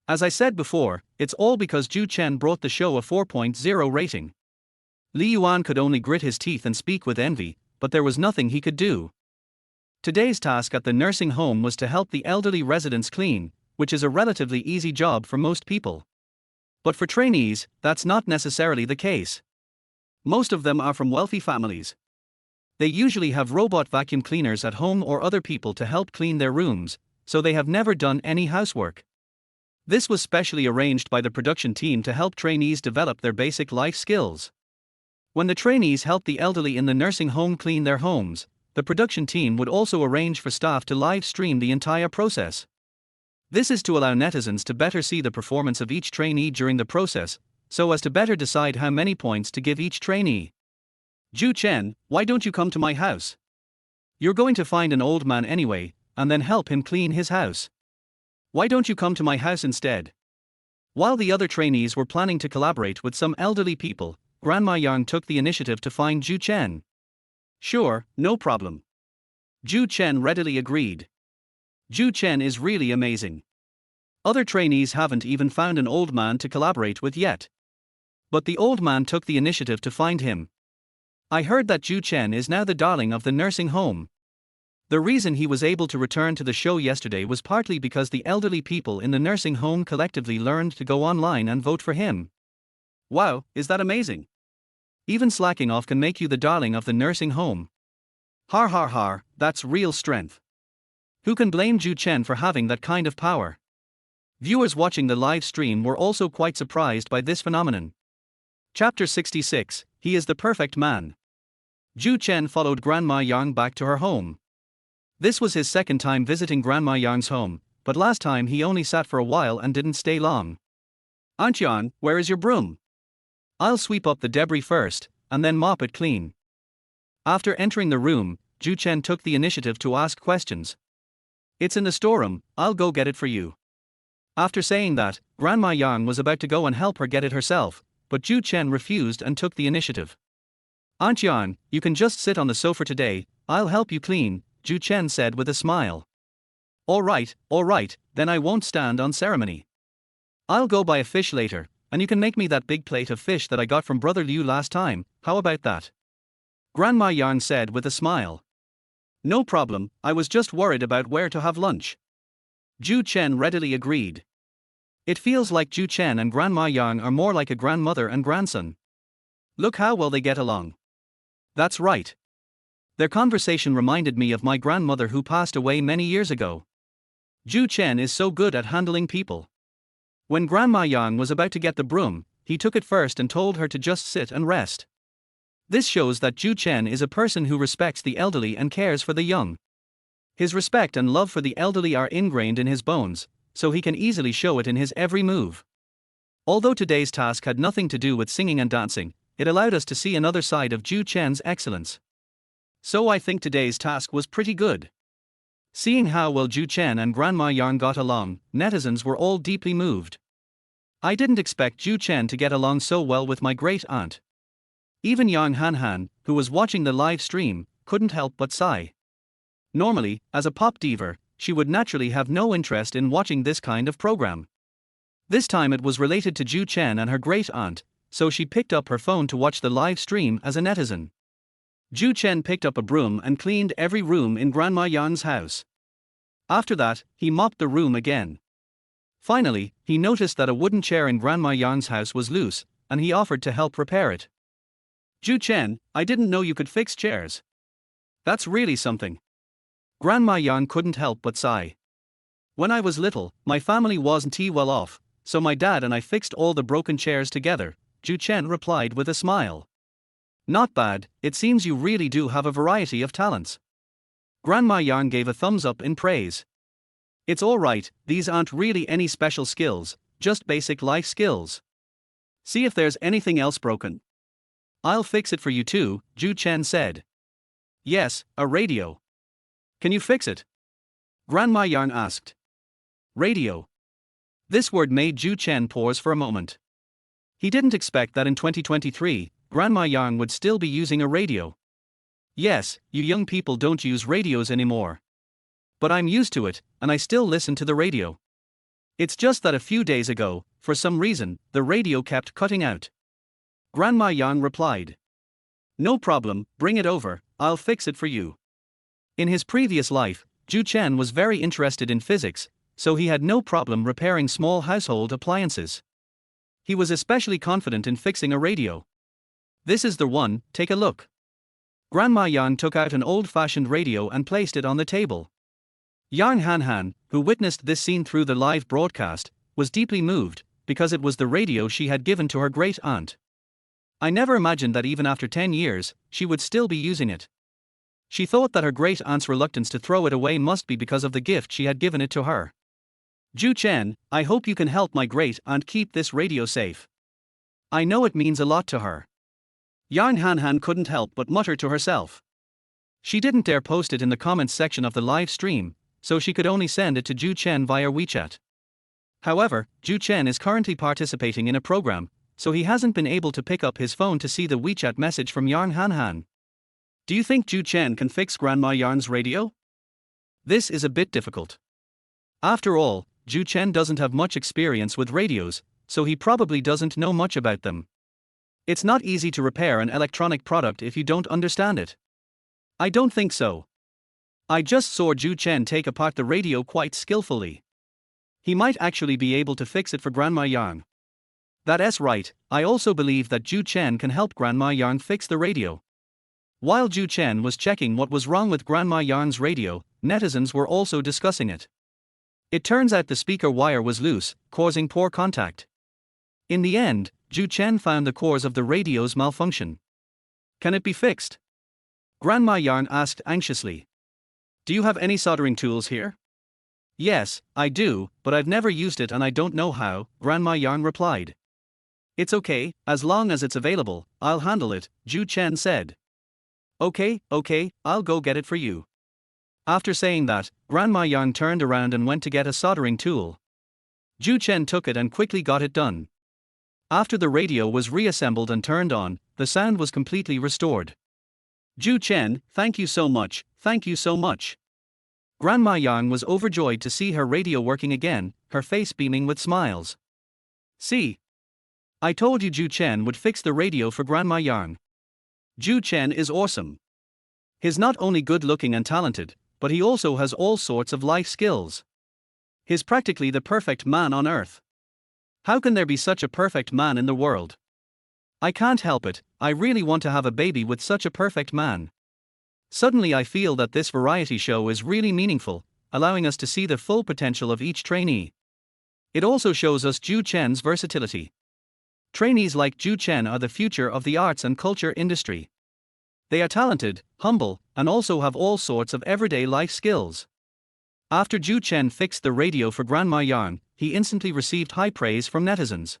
As I said before, it's all because Zhou Chen brought the show a 4.0 rating. Li Yuan could only grit his teeth and speak with envy, but there was nothing he could do. Today's task at the nursing home was to help the elderly residents clean, which is a relatively easy job for most people. But for trainees, that's not necessarily the case. Most of them are from wealthy families. They usually have robot vacuum cleaners at home or other people to help clean their rooms, so they have never done any housework. This was specially arranged by the production team to help trainees develop their basic life skills. When the trainees helped the elderly in the nursing home clean their homes, the production team would also arrange for staff to live stream the entire process. This is to allow netizens to better see the performance of each trainee during the process, so as to better decide how many points to give each trainee. Zhou Chen, why don't you come to my house? You're going to find an old man anyway, and then help him clean his house. Why don't you come to my house instead? While the other trainees were planning to collaborate with some elderly people, Grandma Yang took the initiative to find Zhou Chen. Sure, no problem. Zhou Chen readily agreed. Zhou Chen is really amazing. Other trainees haven't even found an old man to collaborate with yet. But the old man took the initiative to find him. I heard that Zhou Chen is now the darling of the nursing home. The reason he was able to return to the show yesterday was partly because the elderly people in the nursing home collectively learned to go online and vote for him. Wow, is that amazing? Even slacking off can make you the darling of the nursing home. Har har har, that's real strength. Who can blame Zhou Chen for having that kind of power? Viewers watching the live stream were also quite surprised by this phenomenon. Chapter 66, He is the Perfect Man. Zhou Chen followed Grandma Yang back to her home. This was his second time visiting Grandma Yang's home, but last time he only sat for a while and didn't stay long. Aunt Yang, where is your broom? I'll sweep up the debris first, and then mop it clean. After entering the room, Zhou Chen took the initiative to ask questions. It's in the storeroom, I'll go get it for you. After saying that, Grandma Yang was about to go and help her get it herself, but Zhou Chen refused and took the initiative. Aunt Yang, you can just sit on the sofa today, I'll help you clean, Zhou Chen said with a smile. All right, then I won't stand on ceremony. I'll go buy a fish later, and you can make me that big plate of fish that I got from Brother Liu last time, how about that? Grandma Yang said with a smile. No problem, I was just worried about where to have lunch. Zhou Chen readily agreed. It feels like Zhou Chen and Grandma Yang are more like a grandmother and grandson. Look how well they get along. That's right. Their conversation reminded me of my grandmother who passed away many years ago. Zhou Chen is so good at handling people. When Grandma Yang was about to get the broom, he took it first and told her to just sit and rest. This shows that Zhou Chen is a person who respects the elderly and cares for the young. His respect and love for the elderly are ingrained in his bones, so he can easily show it in his every move. Although today's task had nothing to do with singing and dancing, it allowed us to see another side of Zhou Chen's excellence. So I think today's task was pretty good. Seeing how well Zhou Chen and Grandma Yang got along, netizens were all deeply moved. I didn't expect Zhou Chen to get along so well with my great aunt. Even Yang Hanhan, who was watching the live stream, couldn't help but sigh. Normally, as a pop diva, she would naturally have no interest in watching this kind of program. This time it was related to Zhou Chen and her great aunt, so she picked up her phone to watch the live stream as a netizen. Zhou Chen picked up a broom and cleaned every room in Grandma Yang's house. After that, he mopped the room again. Finally, he noticed that a wooden chair in Grandma Yang's house was loose, and he offered to help repair it. Zhou Chen, I didn't know you could fix chairs. That's really something. Grandma Yang couldn't help but sigh. When I was little, my family wasn't too well off, so my dad and I fixed all the broken chairs together, Zhou Chen replied with a smile. Not bad, it seems you really do have a variety of talents. Grandma Yang gave a thumbs up in praise. It's alright, these aren't really any special skills, just basic life skills. See if there's anything else broken. I'll fix it for you too, Zhou Chen said. Yes, a radio. Can you fix it? Grandma Yang asked. Radio. This word made Zhou Chen pause for a moment. He didn't expect that in 2023, Grandma Yang would still be using a radio. Yes, you young people don't use radios anymore. But I'm used to it, and I still listen to the radio. It's just that a few days ago, for some reason, the radio kept cutting out. Grandma Yang replied. No problem, bring it over, I'll fix it for you. In his previous life, Zhou Chen was very interested in physics, so he had no problem repairing small household appliances. He was especially confident in fixing a radio. This is the one, take a look. Grandma Yang took out an old-fashioned radio and placed it on the table. Yang Hanhan, who witnessed this scene through the live broadcast, was deeply moved, because it was the radio she had given to her great-aunt. I never imagined that even after 10 years, she would still be using it. She thought that her great-aunt's reluctance to throw it away must be because of the gift she had given it to her. Zhou Chen, I hope you can help my great-aunt keep this radio safe. I know it means a lot to her. Yang Hanhan couldn't help but mutter to herself. She didn't dare post it in the comments section of the live stream, so she could only send it to Zhou Chen via WeChat. However, Zhou Chen is currently participating in a program, so he hasn't been able to pick up his phone to see the WeChat message from Yang Hanhan. Do you think Zhou Chen can fix Grandma Yang's radio? This is a bit difficult. After all, Zhou Chen doesn't have much experience with radios, so he probably doesn't know much about them. It's not easy to repair an electronic product if you don't understand it. I don't think so. I just saw Zhou Chen take apart the radio quite skillfully. He might actually be able to fix it for Grandma Yang. That's right, I also believe that Zhou Chen can help Grandma Yang fix the radio. While Zhou Chen was checking what was wrong with Grandma Yang's radio, netizens were also discussing it. It turns out the speaker wire was loose, causing poor contact. In the end, Zhou Chen found the cause of the radio's malfunction. Can it be fixed? Grandma Yang asked anxiously. Do you have any soldering tools here? Yes, I do, but I've never used it and I don't know how, Grandma Yang replied. It's okay, as long as it's available, I'll handle it, Zhou Chen said. Okay, I'll go get it for you. After saying that, Grandma Yang turned around and went to get a soldering tool. Zhou Chen took it and quickly got it done. After the radio was reassembled and turned on, the sound was completely restored. Zhou Chen, thank you so much, thank you so much. Grandma Yang was overjoyed to see her radio working again, her face beaming with smiles. See? I told you Zhou Chen would fix the radio for Grandma Yang. Zhou Chen is awesome. He's not only good looking and talented, but he also has all sorts of life skills. He's practically the perfect man on earth. How can there be such a perfect man in the world? I can't help it, I really want to have a baby with such a perfect man. Suddenly I feel that this variety show is really meaningful, allowing us to see the full potential of each trainee. It also shows us Zhou Chen's versatility. Trainees like Zhou Chen are the future of the arts and culture industry. They are talented, humble, and also have all sorts of everyday life skills. After Zhou Chen fixed the radio for Grandma Yang, he instantly received high praise from netizens.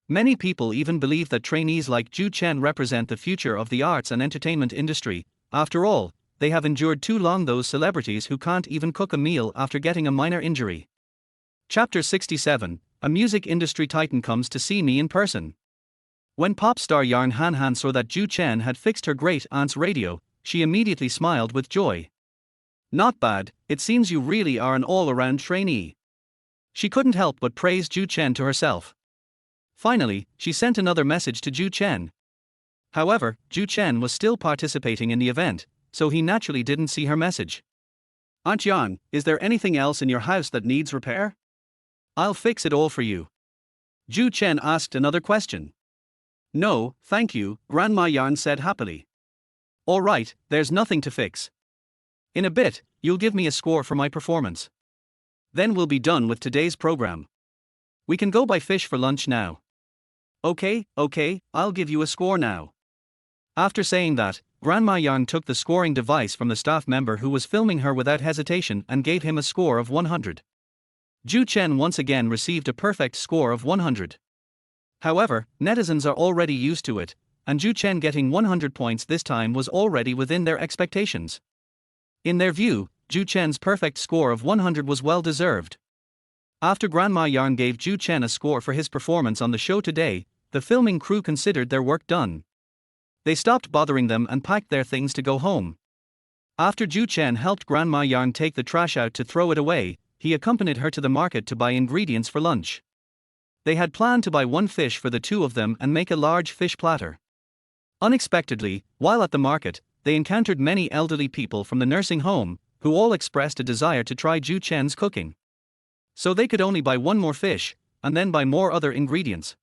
Many people even believe that trainees like Zhou Chen represent the future of the arts and entertainment industry. After all, they have endured too long those celebrities who can't even cook a meal after getting a minor injury. Chapter 67, A Music Industry Titan Comes to See Me in Person. When pop star Yang Han saw that Zhou Chen had fixed her great-aunt's radio, she immediately smiled with joy. Not bad, it seems you really are an all-around trainee. She couldn't help but praise Zhou Chen to herself. Finally, she sent another message to Zhou Chen. However, Zhou Chen was still participating in the event, so he naturally didn't see her message. Aunt Yang, is there anything else in your house that needs repair? I'll fix it all for you. Zhou Chen asked another question. No, thank you, Grandma Yang said happily. All right, there's nothing to fix. In a bit, you'll give me a score for my performance. Then we'll be done with today's program. We can go buy fish for lunch now. Okay, I'll give you a score now. After saying that, Grandma Yang took the scoring device from the staff member who was filming her without hesitation and gave him a score of 100. Zhou Chen once again received a perfect score of 100. However, netizens are already used to it, and Zhou Chen getting 100 points this time was already within their expectations. In their view, Zhou Chen's perfect score of 100 was well deserved. After Grandma Yang gave Zhou Chen a score for his performance on the show today, the filming crew considered their work done. They stopped bothering them and packed their things to go home. After Zhou Chen helped Grandma Yang take the trash out to throw it away, he accompanied her to the market to buy ingredients for lunch. They had planned to buy one fish for the two of them and make a large fish platter. Unexpectedly, while at the market, they encountered many elderly people from the nursing home, who all expressed a desire to try Zhou Chen's cooking. So they could only buy one more fish, and then buy more other ingredients.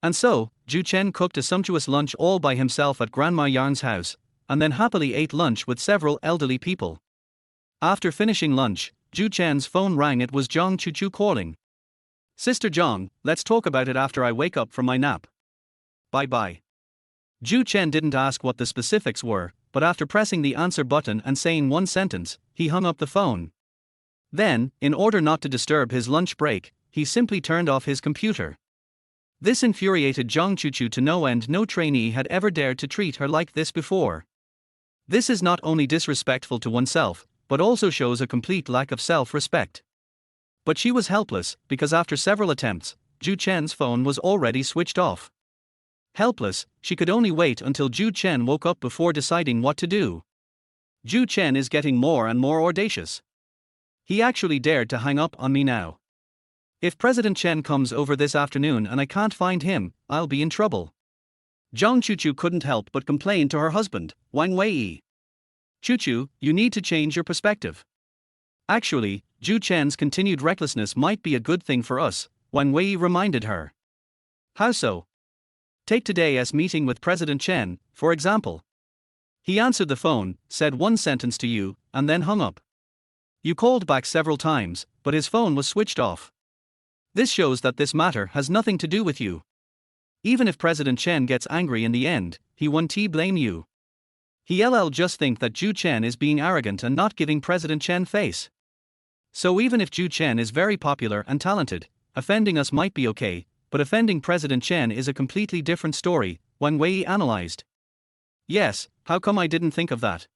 And so, Zhou Chen cooked a sumptuous lunch all by himself at Grandma Yang's house, and then happily ate lunch with several elderly people. After finishing lunch, Zhou Chen's phone rang. It was Zhang Chuchu calling. Sister Zhang, let's talk about it after I wake up from my nap. Bye-bye. Zhou Chen didn't ask what the specifics were, but after pressing the answer button and saying one sentence, he hung up the phone. Then, in order not to disturb his lunch break, he simply turned off his computer. This infuriated Zhang Chuchu to no end. No trainee had ever dared to treat her like this before. This is not only disrespectful to oneself, but also shows a complete lack of self-respect. But she was helpless, because after several attempts, Zhou Chen's phone was already switched off. Helpless, she could only wait until Zhou Chen woke up before deciding what to do. Zhou Chen is getting more and more audacious. He actually dared to hang up on me now. If President Chen comes over this afternoon and I can't find him, I'll be in trouble. Zhang Chuchu couldn't help but complain to her husband, Wang Weiyi. Chuchu, you need to change your perspective. Actually, Zhou Chen's continued recklessness might be a good thing for us, Wang Weiyi reminded her. How so? Take today's meeting with President Chen, for example. He answered the phone, said one sentence to you, and then hung up. You called back several times, but his phone was switched off. This shows that this matter has nothing to do with you. Even if President Chen gets angry in the end, he won't blame you. He'll just think that Zhou Chen is being arrogant and not giving President Chen face. So even if Zhou Chen is very popular and talented, offending us might be okay, but offending President Chen is a completely different story, Wang Weiyi analyzed. Yes, how come I didn't think of that?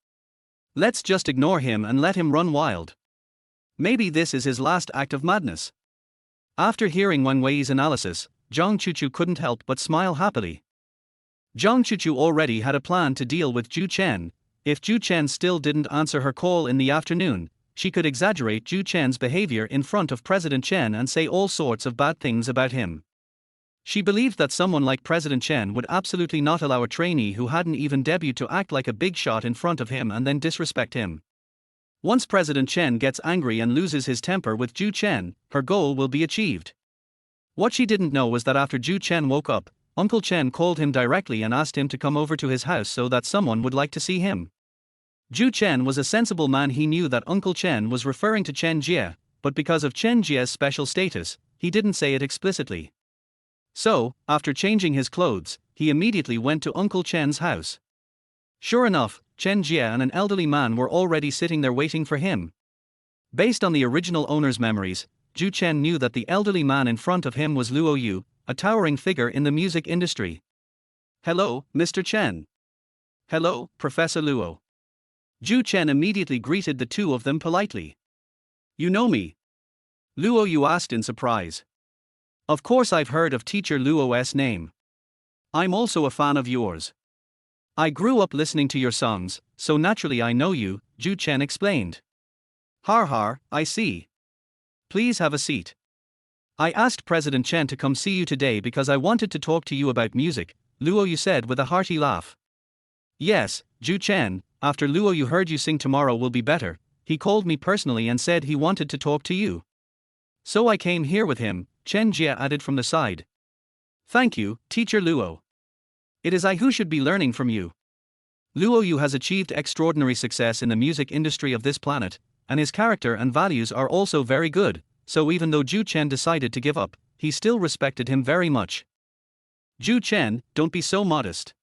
Let's just ignore him and let him run wild. Maybe this is his last act of madness. After hearing Wang Wei's analysis, Zhang Chuchu couldn't help but smile happily. Zhang Chuchu already had a plan to deal with Zhou Chen. If Zhou Chen still didn't answer her call in the afternoon, she could exaggerate Zhou Chen's behavior in front of President Chen and say all sorts of bad things about him. She believed that someone like President Chen would absolutely not allow a trainee who hadn't even debuted to act like a big shot in front of him and then disrespect him. Once President Chen gets angry and loses his temper with Zhou Chen, her goal will be achieved. What she didn't know was that after Zhou Chen woke up, Uncle Chen called him directly and asked him to come over to his house so that someone would like to see him. Zhou Chen was a sensible man. He knew that Uncle Chen was referring to Chen Jie, but because of Chen Jie's special status, he didn't say it explicitly. So, after changing his clothes, he immediately went to Uncle Chen's house. Sure enough, Chen Jie and an elderly man were already sitting there waiting for him. Based on the original owner's memories, Zhou Chen knew that the elderly man in front of him was Luo Yu, a towering figure in the music industry. "Hello, Mr. Chen." "Hello, Professor Luo." Zhou Chen immediately greeted the two of them politely. "You know me?" Luo Yu asked in surprise. "Of course I've heard of Teacher Luo's name. I'm also a fan of yours. I grew up listening to your songs, so naturally I know you," Zhou Chen explained. "Har har, I see. Please have a seat. I asked President Chen to come see you today because I wanted to talk to you about music," Luo Yu said with a hearty laugh. "Yes, Zhou Chen, after Luo Yu heard you sing Tomorrow Will Be Better, he called me personally and said he wanted to talk to you. So I came here with him," Chen Jie added from the side. "Thank you, Teacher Luo. It is I who should be learning from you." Luo Yu has achieved extraordinary success in the music industry of this planet, and his character and values are also very good, so even though Zhou Chen decided to give up, he still respected him very much. "Zhou Chen, don't be so modest.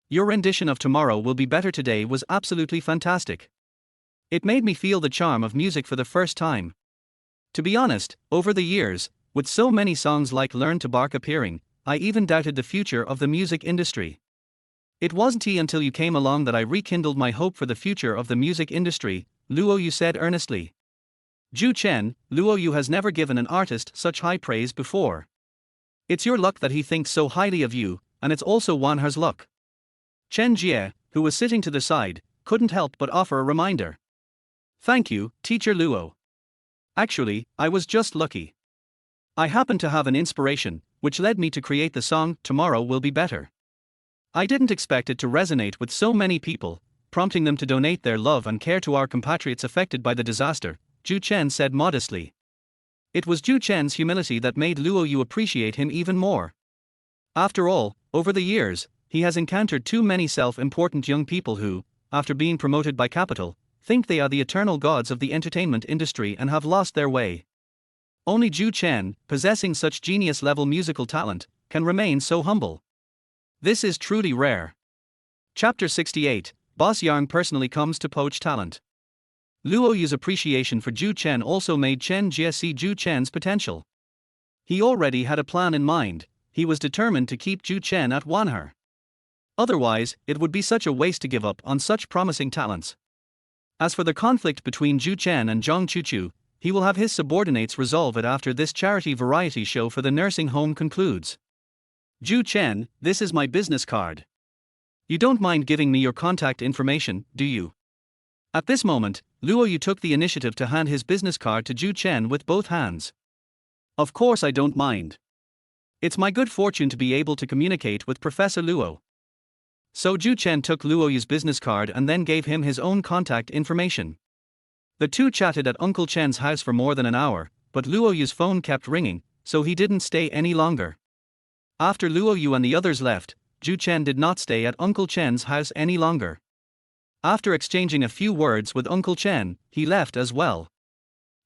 Your rendition of Tomorrow Will Be Better today was absolutely fantastic. It made me feel the charm of music for the first time. To be honest, over the years, with so many songs like Learn to Bark appearing, I even doubted the future of the music industry. It wasn't until you came along that I rekindled my hope for the future of the music industry," Luo Yu said earnestly. "Zhou Chen, Luo Yu has never given an artist such high praise before. It's your luck that he thinks so highly of you, and it's also Wan Her's luck." Chen Jie, who was sitting to the side, couldn't help but offer a reminder. "Thank you, Teacher Luo. Actually, I was just lucky. I happened to have an inspiration, which led me to create the song Tomorrow Will Be Better. I didn't expect it to resonate with so many people, prompting them to donate their love and care to our compatriots affected by the disaster," Zhou Chen said modestly. It was Zhou Chen's humility that made Luo Yu appreciate him even more. After all, over the years, he has encountered too many self-important young people who, after being promoted by capital, think they are the eternal gods of the entertainment industry and have lost their way. Only Zhou Chen, possessing such genius-level musical talent, can remain so humble. This is truly rare. Chapter 68, Boss Yang personally comes to poach talent. Luo Yu's appreciation for Zhou Chen also made Chen Jie see Zhou Chen's potential. He already had a plan in mind. He was determined to keep Zhou Chen at Wan Her. Otherwise, it would be such a waste to give up on such promising talents. As for the conflict between Zhou Chen and Zhang Chuchu, he will have his subordinates resolve it after this charity variety show for the nursing home concludes. "Zhou Chen, this is my business card. You don't mind giving me your contact information, do you?" At this moment, Luo Yu took the initiative to hand his business card to Zhou Chen with both hands. "Of course I don't mind. It's my good fortune to be able to communicate with Professor Luo." So Zhou Chen took Luo Yu's business card and then gave him his own contact information. The two chatted at Uncle Chen's house for more than an hour, but Luo Yu's phone kept ringing, so he didn't stay any longer. After Luo Yu and the others left, Zhou Chen did not stay at Uncle Chen's house any longer. After exchanging a few words with Uncle Chen, he left as well.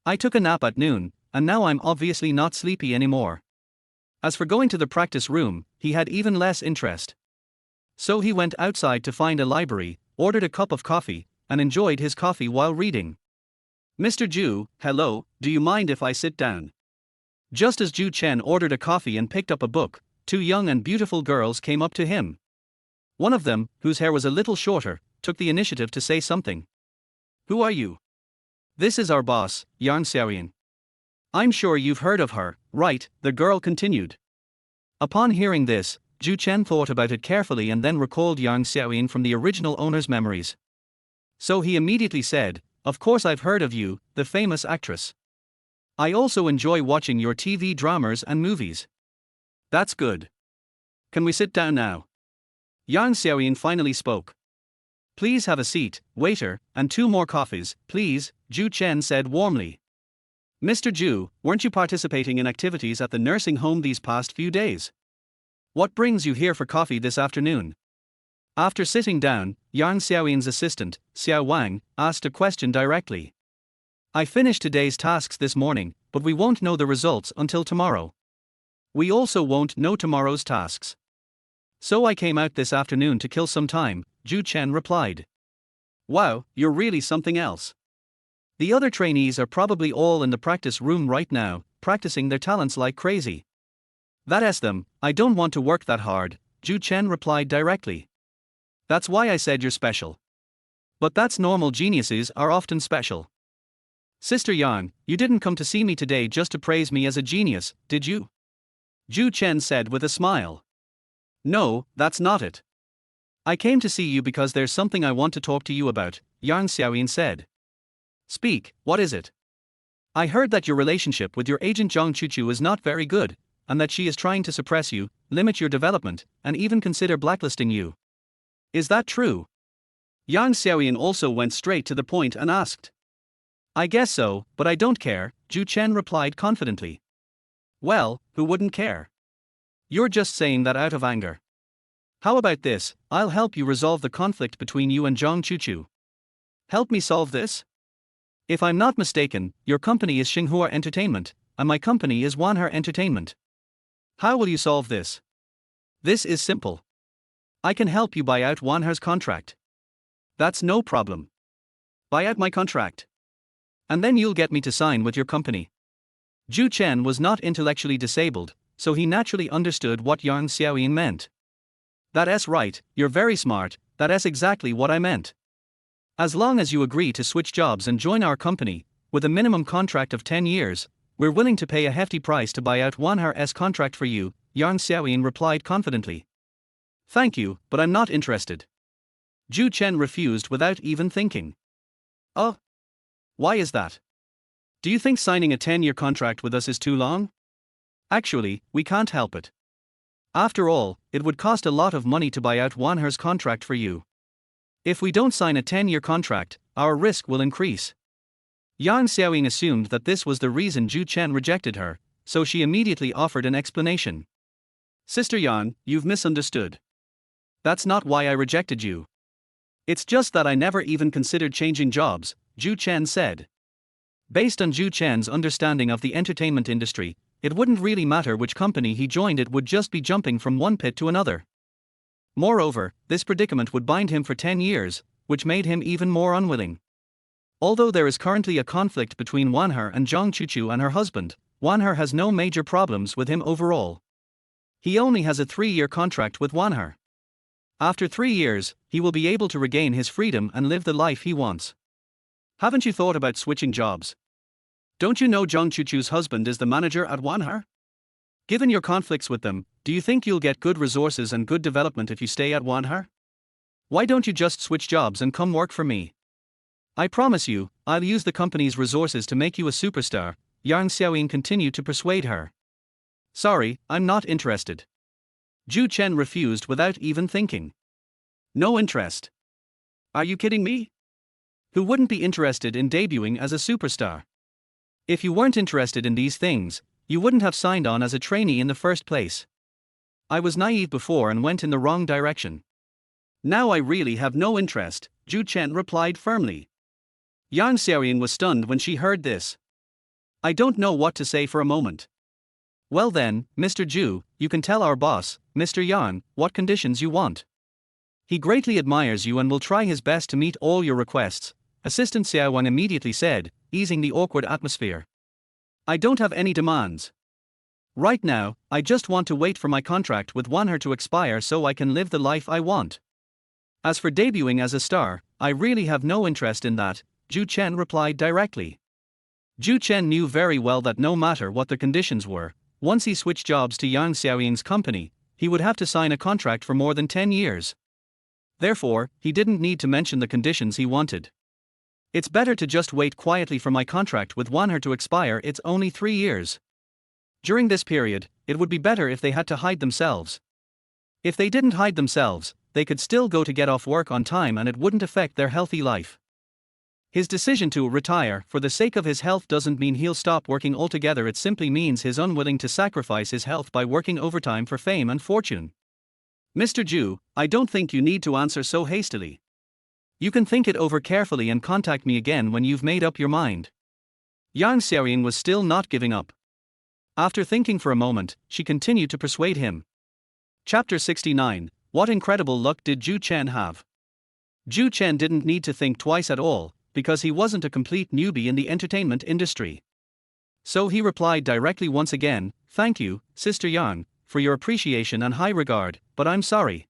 "I took a nap at noon, and now I'm obviously not sleepy anymore." As for going to the practice room, he had even less interest. So he went outside to find a library, ordered a cup of coffee, and enjoyed his coffee while reading. "Mr. Zhu, hello, do you mind if I sit down?" Just as Zhou Chen ordered a coffee and picked up a book, two young and beautiful girls came up to him. One of them, whose hair was a little shorter, took the initiative to say something. "Who are you?" "This is our boss, Yang Xiaoyan." I'm sure you've heard of her, right? The girl continued. Upon hearing this, Zhou Chen thought about it carefully and then recalled Yang Xiaoyin from the original owner's memories. So he immediately said, "Of course I've heard of you, the famous actress. I also enjoy watching your TV dramas and movies." "That's good. Can we sit down now?" Yang Xiaoyin finally spoke. "Please have a seat, waiter, and 2 more coffees, please," Zhou Chen said warmly. "Mr. Zhu, weren't you participating in activities at the nursing home these past few days? What brings you here for coffee this afternoon?" After sitting down, Yang Xiaoyin's assistant, Xiao Wang, asked a question directly. "I finished today's tasks this morning, but we won't know the results until tomorrow. We also won't know tomorrow's tasks. So I came out this afternoon to kill some time," Zhou Chen replied. "Wow, you're really something else. The other trainees are probably all in the practice room right now, practicing their talents like crazy." "That's them, I don't want to work that hard," Zhou Chen replied directly. "That's why I said you're special. But that's normal, geniuses are often special. Sister Yang, you didn't come to see me today just to praise me as a genius, did you?" Zhou Chen said with a smile. "No, that's not it. I came to see you because there's something I want to talk to you about," Yang Xiaoyin said. "Speak, what is it?" "I heard that your relationship with your agent Zhang Chuchu is not very good, and that she is trying to suppress you, limit your development, and even consider blacklisting you. Is that true?" Yang Xiaoyin also went straight to the point and asked. "I guess so, but I don't care," Zhou Chen replied confidently. "Well, who wouldn't care? You're just saying that out of anger. How about this, I'll help you resolve the conflict between you and Zhang Chuchu. Help me solve this? If I'm not mistaken, your company is Xinhua Entertainment, and my company is Wanher Entertainment. How will you solve this?" "This is simple. I can help you buy out Wanher's contract." "That's no problem. Buy out my contract. And then you'll get me to sign with your company." Zhou Chen was not intellectually disabled, so he naturally understood what Yang Xiaoyin meant. "That's right, you're very smart, that's exactly what I meant. As long as you agree to switch jobs and join our company, with a minimum contract of 10 years, we're willing to pay a hefty price to buy out Wanher's contract for you," Yang Xiaoyin replied confidently. "Thank you, but I'm not interested." Zhou Chen refused without even thinking. "Oh? Why is that? Do you think signing a 10-year contract with us is too long?" "Actually, we can't help it. After all, it would cost a lot of money to buy out Wanher's contract for you. If we don't sign a 10-year contract, our risk will increase." Yang Xiaoyin assumed that this was the reason Zhou Chen rejected her, so she immediately offered an explanation. "Sister Yang, you've misunderstood. That's not why I rejected you. It's just that I never even considered changing jobs," Zhou Chen said. Based on Zhou Chen's understanding of the entertainment industry, it wouldn't really matter which company he joined, it would just be jumping from one pit to another. Moreover, this predicament would bind him for 10 years, which made him even more unwilling. Although there is currently a conflict between Wanher and Zhang Chuchu and her husband, Wanher has no major problems with him overall. He only has a 3-year contract with Wanher. After 3 years, he will be able to regain his freedom and live the life he wants. Haven't you thought about switching jobs? Don't you know Zhang Chuchu's husband is the manager at Wanher? Given your conflicts with them, do you think you'll get good resources and good development if you stay at Wanher? Why don't you just switch jobs and come work for me? I promise you, I'll use the company's resources to make you a superstar," Yang Xiaoyin continued to persuade her. "Sorry, I'm not interested." Zhou Chen refused without even thinking. "No interest? Are you kidding me? Who wouldn't be interested in debuting as a superstar? If you weren't interested in these things, you wouldn't have signed on as a trainee in the first place. I was naive before and went in the wrong direction. Now I really have no interest," Zhou Chen replied firmly. Yang Xiaoyin was stunned when she heard this. "I don't know what to say for a moment." "Well then, Mr. Zhu, you can tell our boss, Mr. Yang, what conditions you want. He greatly admires you and will try his best to meet all your requests," Assistant Xiao Wang immediately said, easing the awkward atmosphere. "I don't have any demands. Right now, I just want to wait for my contract with Wanher to expire so I can live the life I want. As for debuting as a star, I really have no interest in that," Zhou Chen replied directly. Zhou Chen knew very well that no matter what the conditions were, once he switched jobs to Yang Xiaoying's company, he would have to sign a contract for more than 10 years. Therefore, he didn't need to mention the conditions he wanted. It's better to just wait quietly for my contract with Wanher to expire. It's only 3 years. During this period, it would be better if they had to hide themselves. If they didn't hide themselves, they could still go to get off work on time and it wouldn't affect their healthy life. His decision to retire for the sake of his health doesn't mean he'll stop working altogether. It simply means he's unwilling to sacrifice his health by working overtime for fame and fortune. Mr. Zhu, I don't think you need to answer so hastily. You can think it over carefully and contact me again when you've made up your mind. Yang Xiaoying was still not giving up. After thinking for a moment, she continued to persuade him. Chapter 69. What incredible luck did Zhou Chen have? Zhou Chen didn't need to think twice at all, because he wasn't a complete newbie in the entertainment industry. So he replied directly once again, "Thank you, Sister Yang, for your appreciation and high regard, but I'm sorry.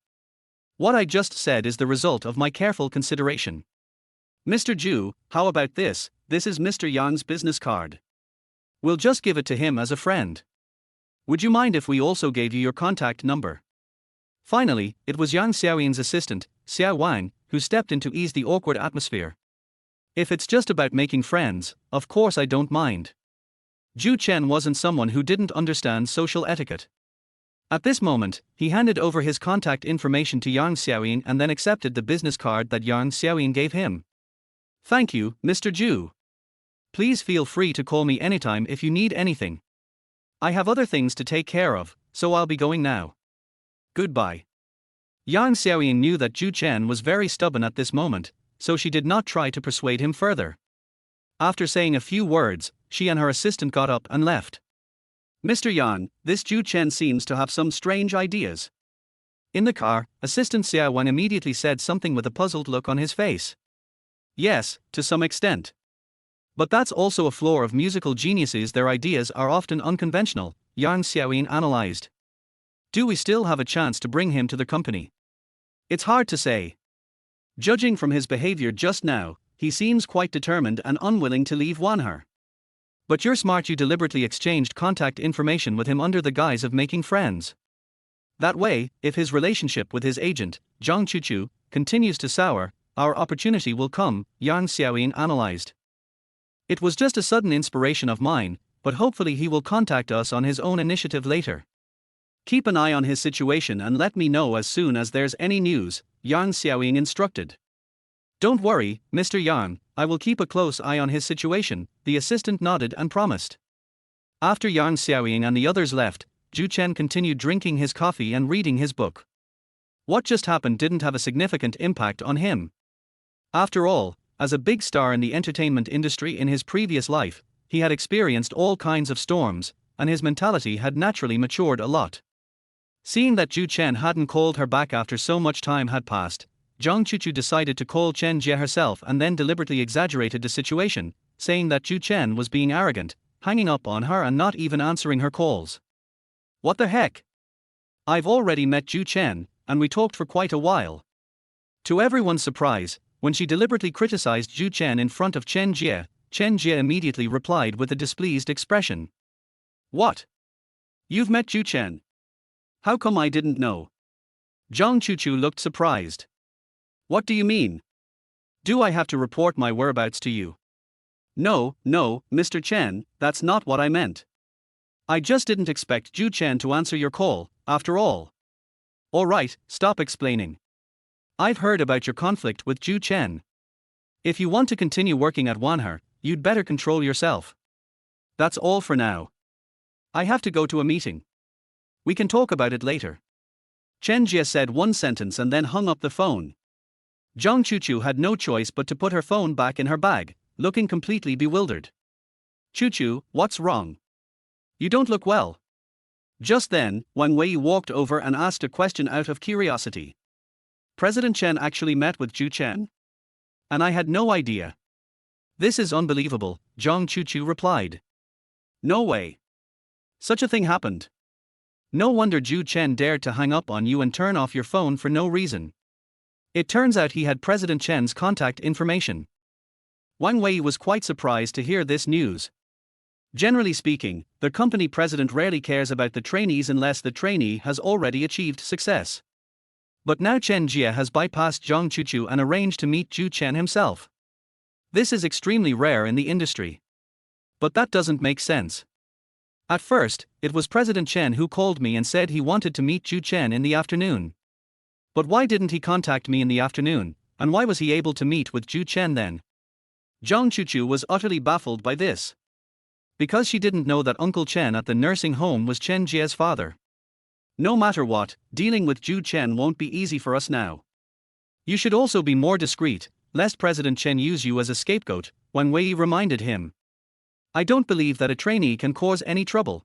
What I just said is the result of my careful consideration. Mr. Zhu, how about this? This is Mr. Yang's business card. We'll just give it to him as a friend. Would you mind if we also gave you your contact number?" Finally, it was Yang Xiaoying's assistant, Xiao Wang, who stepped in to ease the awkward atmosphere. "If it's just about making friends, of course I don't mind." Zhou Chen wasn't someone who didn't understand social etiquette. At this moment, he handed over his contact information to Yang Xiaoying and then accepted the business card that Yang Xiaoying gave him. "Thank you, Mr. Zhu. Please feel free to call me anytime if you need anything. I have other things to take care of, so I'll be going now. Goodbye." Yang Xiaoying knew that Zhou Chen was very stubborn at this moment, so she did not try to persuade him further. After saying a few words, she and her assistant got up and left. "Mr. Yang, this Zhou Chen seems to have some strange ideas." In the car, Assistant Xiao Wang immediately said something with a puzzled look on his face. "Yes, to some extent. But that's also a flaw of musical geniuses. Their ideas are often unconventional," Yang Xiaoying analyzed. "Do we still have a chance to bring him to the company? It's hard to say. Judging from his behavior just now, he seems quite determined and unwilling to leave Wanher. But you're smart. You deliberately exchanged contact information with him under the guise of making friends. That way, if his relationship with his agent, Zhang Chuchu, continues to sour, our opportunity will come," Yang Xiaoying analyzed. "It was just a sudden inspiration of mine, but hopefully he will contact us on his own initiative later. Keep an eye on his situation and let me know as soon as there's any news," Yang Xiaoying instructed. "Don't worry, Mr. Yang, I will keep a close eye on his situation," the assistant nodded and promised. After Yang Xiaoying and the others left, Zhou Chen continued drinking his coffee and reading his book. What just happened didn't have a significant impact on him. After all, as a big star in the entertainment industry in his previous life, he had experienced all kinds of storms, and his mentality had naturally matured a lot. Seeing that Zhou Chen hadn't called her back after so much time had passed, Zhang Chuchu decided to call Chen Jie herself and then deliberately exaggerated the situation, saying that Zhou Chen was being arrogant, hanging up on her and not even answering her calls. "What the heck? I've already met Zhou Chen, and we talked for quite a while." To everyone's surprise, when she deliberately criticized Zhou Chen in front of Chen Jie immediately replied with a displeased expression. "What? You've met Zhou Chen? How come I didn't know?" Zhang Chuchu looked surprised. "What do you mean? Do I have to report my whereabouts to you?" No, Mr. Chen, that's not what I meant. I just didn't expect Zhou Chen to answer your call, after all." "Alright, stop explaining. I've heard about your conflict with Zhou Chen. If you want to continue working at Wanher, you'd better control yourself. That's all for now. I have to go to a meeting. We can talk about it later." Chen Jie said one sentence and then hung up the phone. Zhang Chuchu had no choice but to put her phone back in her bag, looking completely bewildered. "Chuchu, what's wrong? You don't look well." Just then, Wang Wei walked over and asked a question out of curiosity. "President Chen actually met with Zhou Chen? And I had no idea." "This is unbelievable," Zhang Chuchu replied. "No way. Such a thing happened. No wonder Zhou Chen dared to hang up on you and turn off your phone for no reason. It turns out he had President Chen's contact information." Wang Wei was quite surprised to hear this news. Generally speaking, the company president rarely cares about the trainees unless the trainee has already achieved success. But now Chen Jie has bypassed Zhang Chuchu and arranged to meet Zhou Chen himself. This is extremely rare in the industry. But that doesn't make sense. At first, it was President Chen who called me and said he wanted to meet Zhou Chen in the afternoon. But why didn't he contact me in the afternoon, and why was he able to meet with Zhou Chen then? Zhang Chuchu was utterly baffled by this. Because she didn't know that Uncle Chen at the nursing home was Chen Jie's father. No matter what, dealing with Zhou Chen won't be easy for us now. You should also be more discreet, lest President Chen use you as a scapegoat, Wang Wei reminded him. I don't believe that a trainee can cause any trouble.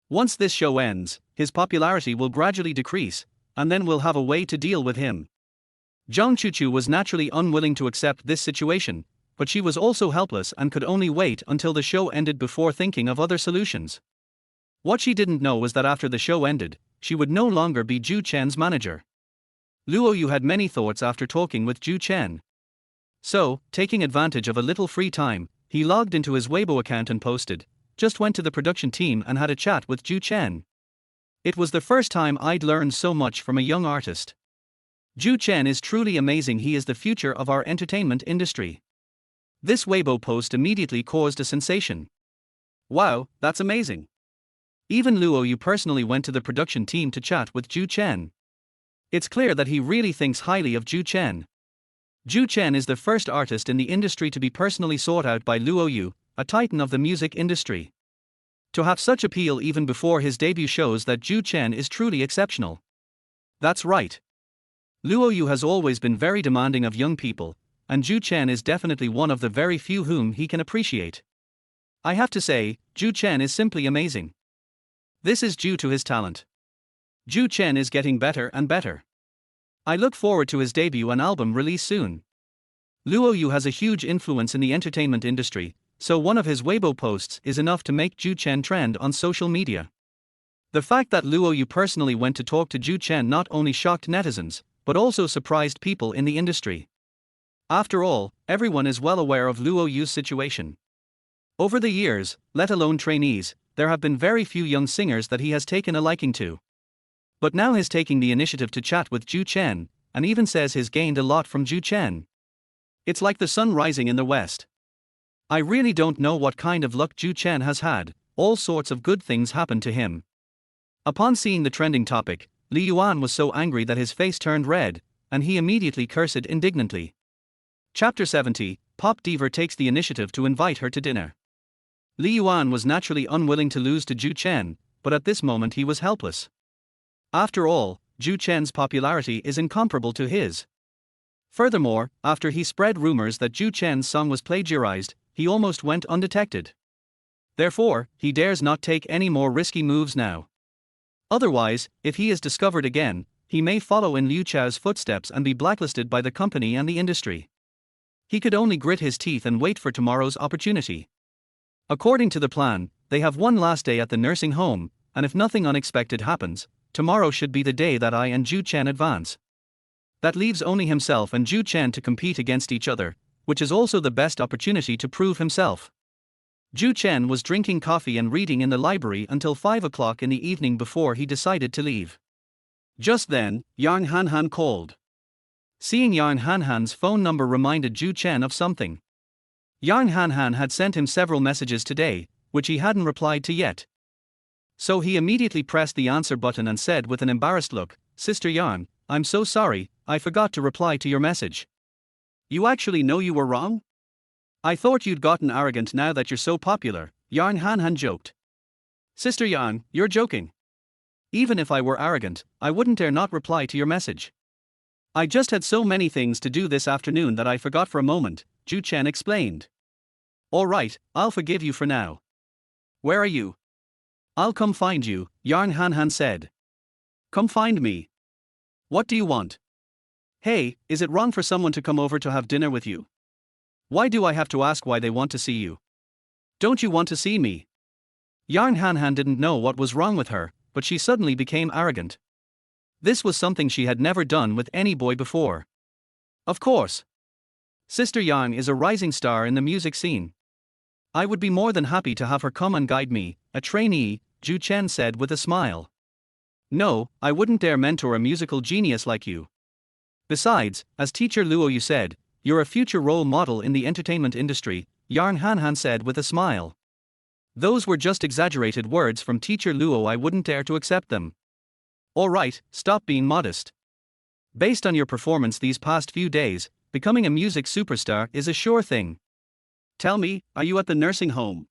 Once this show ends, his popularity will gradually decrease, and then we'll have a way to deal with him. Zhang Chuchu was naturally unwilling to accept this situation, but she was also helpless and could only wait until the show ended before thinking of other solutions. What she didn't know was that after the show ended, she would no longer be Zhou Chen's manager. Luo Yu had many thoughts after talking with Zhou Chen. So, taking advantage of a little free time, he logged into his Weibo account and posted, "Just went to the production team and had a chat with Zhou Chen. It was the first time I'd learned so much from a young artist. Zhou Chen is truly amazing. He is the future of our entertainment industry." This Weibo post immediately caused a sensation. Wow, that's amazing. Even Luo Yu personally went to the production team to chat with Zhou Chen. It's clear that he really thinks highly of Zhou Chen. Zhou Chen is the first artist in the industry to be personally sought out by Luo Yu, a titan of the music industry. To have such appeal even before his debut shows that Zhou Chen is truly exceptional. That's right. Luo Yu has always been very demanding of young people, and Zhou Chen is definitely one of the very few whom he can appreciate. I have to say, Zhou Chen is simply amazing. This is due to his talent. Zhou Chen is getting better and better. I look forward to his debut and album release soon. Luo Yu has a huge influence in the entertainment industry, so one of his Weibo posts is enough to make Zhou Chen trend on social media. The fact that Luo Yu personally went to talk to Zhou Chen not only shocked netizens, but also surprised people in the industry. After all, everyone is well aware of Luo Yu's situation. Over the years, let alone trainees, there have been very few young singers that he has taken a liking to. But now he's taking the initiative to chat with Zhou Chen, and even says he's gained a lot from Zhou Chen. It's like the sun rising in the west. I really don't know what kind of luck Zhou Chen has had. All sorts of good things happened to him. Upon seeing the trending topic, Li Yuan was so angry that his face turned red, and he immediately cursed indignantly. Chapter 70, Pop Diva takes the initiative to invite her to dinner. Li Yuan was naturally unwilling to lose to Zhou Chen, but at this moment he was helpless. After all, Zhou Chen's popularity is incomparable to his. Furthermore, after he spread rumors that Zhou Chen's song was plagiarized, he almost went undetected. Therefore, he dares not take any more risky moves now. Otherwise, if he is discovered again, he may follow in Liu Chao's footsteps and be blacklisted by the company and the industry. He could only grit his teeth and wait for tomorrow's opportunity. According to the plan, they have one last day at the nursing home, and if nothing unexpected happens, tomorrow should be the day that I and Zhou Chen advance. That leaves only himself and Zhou Chen to compete against each other, which is also the best opportunity to prove himself. Zhou Chen was drinking coffee and reading in the library until 5 o'clock in the evening before he decided to leave. Just then, Yang Hanhan called. Seeing Yang Hanhan's phone number reminded Zhou Chen of something. Yang Hanhan had sent him several messages today, which he hadn't replied to yet. So he immediately pressed the answer button and said with an embarrassed look, "Sister Yang, I'm so sorry, I forgot to reply to your message." "You actually know you were wrong? I thought you'd gotten arrogant now that you're so popular," Yang Hanhan joked. "Sister Yang, you're joking. Even if I were arrogant, I wouldn't dare not reply to your message. I just had so many things to do this afternoon that I forgot for a moment," Zhou Chen explained. "All right, I'll forgive you for now. Where are you?" "I'll come find you," Yang Hanhan said. "Come find me? What do you want?" "Hey, is it wrong for someone to come over to have dinner with you? Why do I have to ask why they want to see you? Don't you want to see me?" Yang Hanhan didn't know what was wrong with her, but she suddenly became arrogant. This was something she had never done with any boy before. Of course. Sister Yang is a rising star in the music scene. I would be more than happy to have her come and guide me, a trainee, Zhou Chen said with a smile. No, I wouldn't dare mentor a musical genius like you. Besides, as teacher Luo you said, you're a future role model in the entertainment industry, Yang Hanhan said with a smile. Those were just exaggerated words from teacher Luo. I wouldn't dare to accept them. Alright, stop being modest. Based on your performance these past few days, becoming a music superstar is a sure thing. Tell me, are you at the nursing home?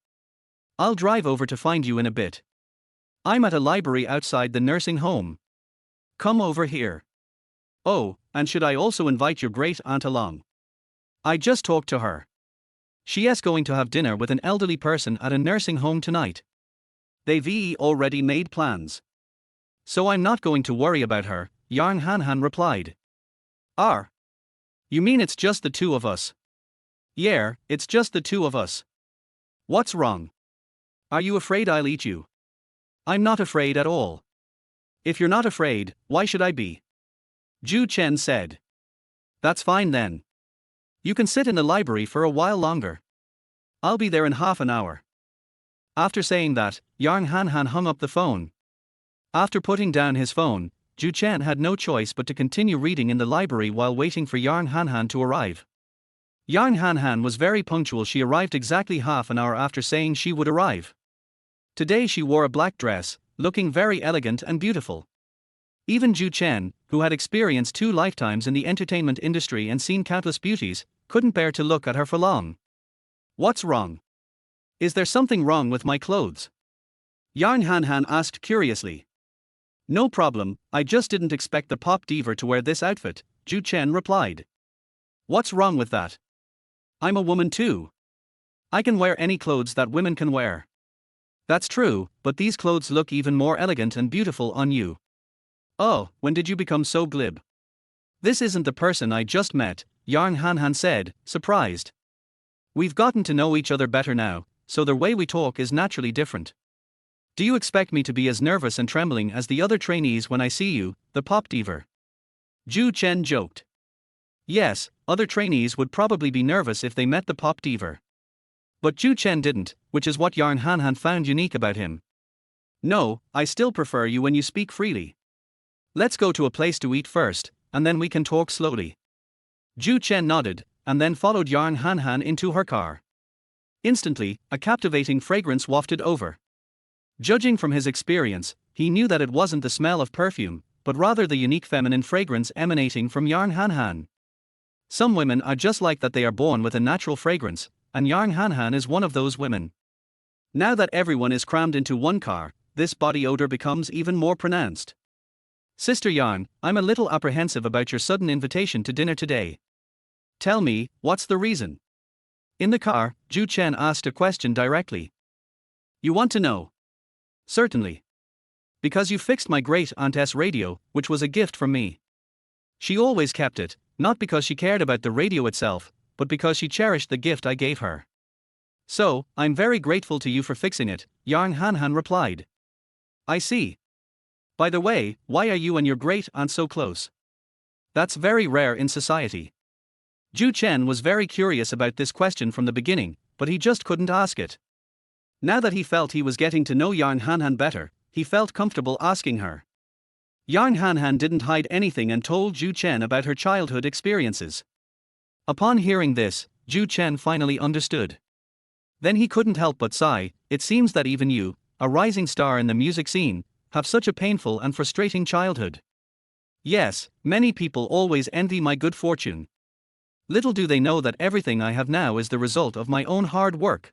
I'll drive over to find you in a bit. I'm at a library outside the nursing home. Come over here. Oh, and should I also invite your great aunt along? I just talked to her. She's going to have dinner with an elderly person at a nursing home tonight. They've already made plans. So I'm not going to worry about her, Yang Hanhan replied. You mean it's just the two of us? Yeah, it's just the two of us. What's wrong? Are you afraid I'll eat you? I'm not afraid at all. If you're not afraid, why should I be? Zhou Chen said. That's fine then. You can sit in the library for a while longer. I'll be there in half an hour. After saying that, Yang Hanhan hung up the phone. After putting down his phone, Zhou Chen had no choice but to continue reading in the library while waiting for Yang Hanhan to arrive. Yang Hanhan was very punctual. She arrived exactly half an hour after saying she would arrive. Today she wore a black dress, looking very elegant and beautiful. Even Zhou Chen, who had experienced 2 lifetimes in the entertainment industry and seen countless beauties, couldn't bear to look at her for long. What's wrong? Is there something wrong with my clothes? Yang Hanhan asked curiously. No problem, I just didn't expect the pop diva to wear this outfit, Zhou Chen replied. What's wrong with that? I'm a woman too. I can wear any clothes that women can wear. That's true, but these clothes look even more elegant and beautiful on you. Oh, when did you become so glib? This isn't the person I just met, Yang Hanhan said, surprised. We've gotten to know each other better now, so the way we talk is naturally different. Do you expect me to be as nervous and trembling as the other trainees when I see you, the pop diva? Zhou Chen joked. Yes, other trainees would probably be nervous if they met the pop diva. But Zhou Chen didn't, which is what Yang Hanhan found unique about him. No, I still prefer you when you speak freely. Let's go to a place to eat first, and then we can talk slowly. Zhou Chen nodded, and then followed Yang Hanhan into her car. Instantly, a captivating fragrance wafted over. Judging from his experience, he knew that it wasn't the smell of perfume, but rather the unique feminine fragrance emanating from Yang Hanhan. Some women are just like that, they are born with a natural fragrance, and Yang Hanhan is one of those women. Now that everyone is crammed into one car, this body odor becomes even more pronounced. Sister Yang, I'm a little apprehensive about your sudden invitation to dinner today. Tell me, what's the reason? In the car, Zhou Chen asked a question directly. You want to know? Certainly. Because you fixed my great aunt's radio, which was a gift from me. She always kept it, not because she cared about the radio itself, but because she cherished the gift I gave her. So, I'm very grateful to you for fixing it, Yang Hanhan replied. I see. By the way, why are you and your great aunt so close? That's very rare in society. Zhou Chen was very curious about this question from the beginning, but he just couldn't ask it. Now that he felt he was getting to know Yang Hanhan better, he felt comfortable asking her. Yang Hanhan didn't hide anything and told Zhou Chen about her childhood experiences. Upon hearing this, Zhou Chen finally understood. Then he couldn't help but sigh. It seems that even you, a rising star in the music scene, have such a painful and frustrating childhood. Yes, many people always envy my good fortune. Little do they know that everything I have now is the result of my own hard work.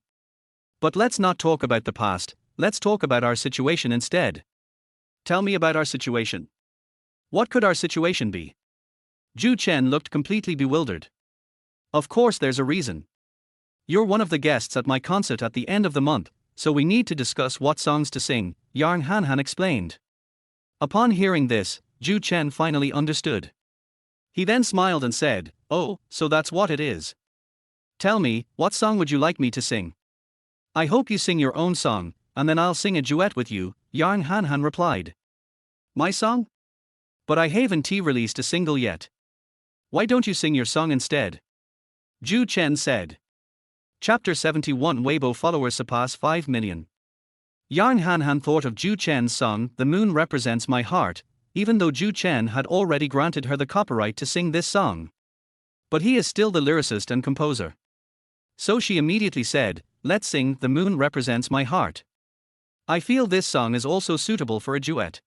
But let's not talk about the past, let's talk about our situation instead. Tell me about our situation. What could our situation be? Zhou Chen looked completely bewildered. Of course there's a reason. You're one of the guests at my concert at the end of the month, so we need to discuss what songs to sing, Yang Hanhan explained. Upon hearing this, Zhou Chen finally understood. He then smiled and said, "Oh, so that's what it is. Tell me, what song would you like me to sing?" "I hope you sing your own song, and then I'll sing a duet with you," Yang Hanhan replied. "My song? But I haven't released a single yet. Why don't you sing your song instead?" Zhou Chen said. Chapter 71 Weibo followers surpass 5 million. Yang Hanhan thought of Zhou Chen's song, The Moon Represents My Heart, even though Zhou Chen had already granted her the copyright to sing this song. But he is still the lyricist and composer. So she immediately said, let's sing The Moon Represents My Heart. I feel this song is also suitable for a duet.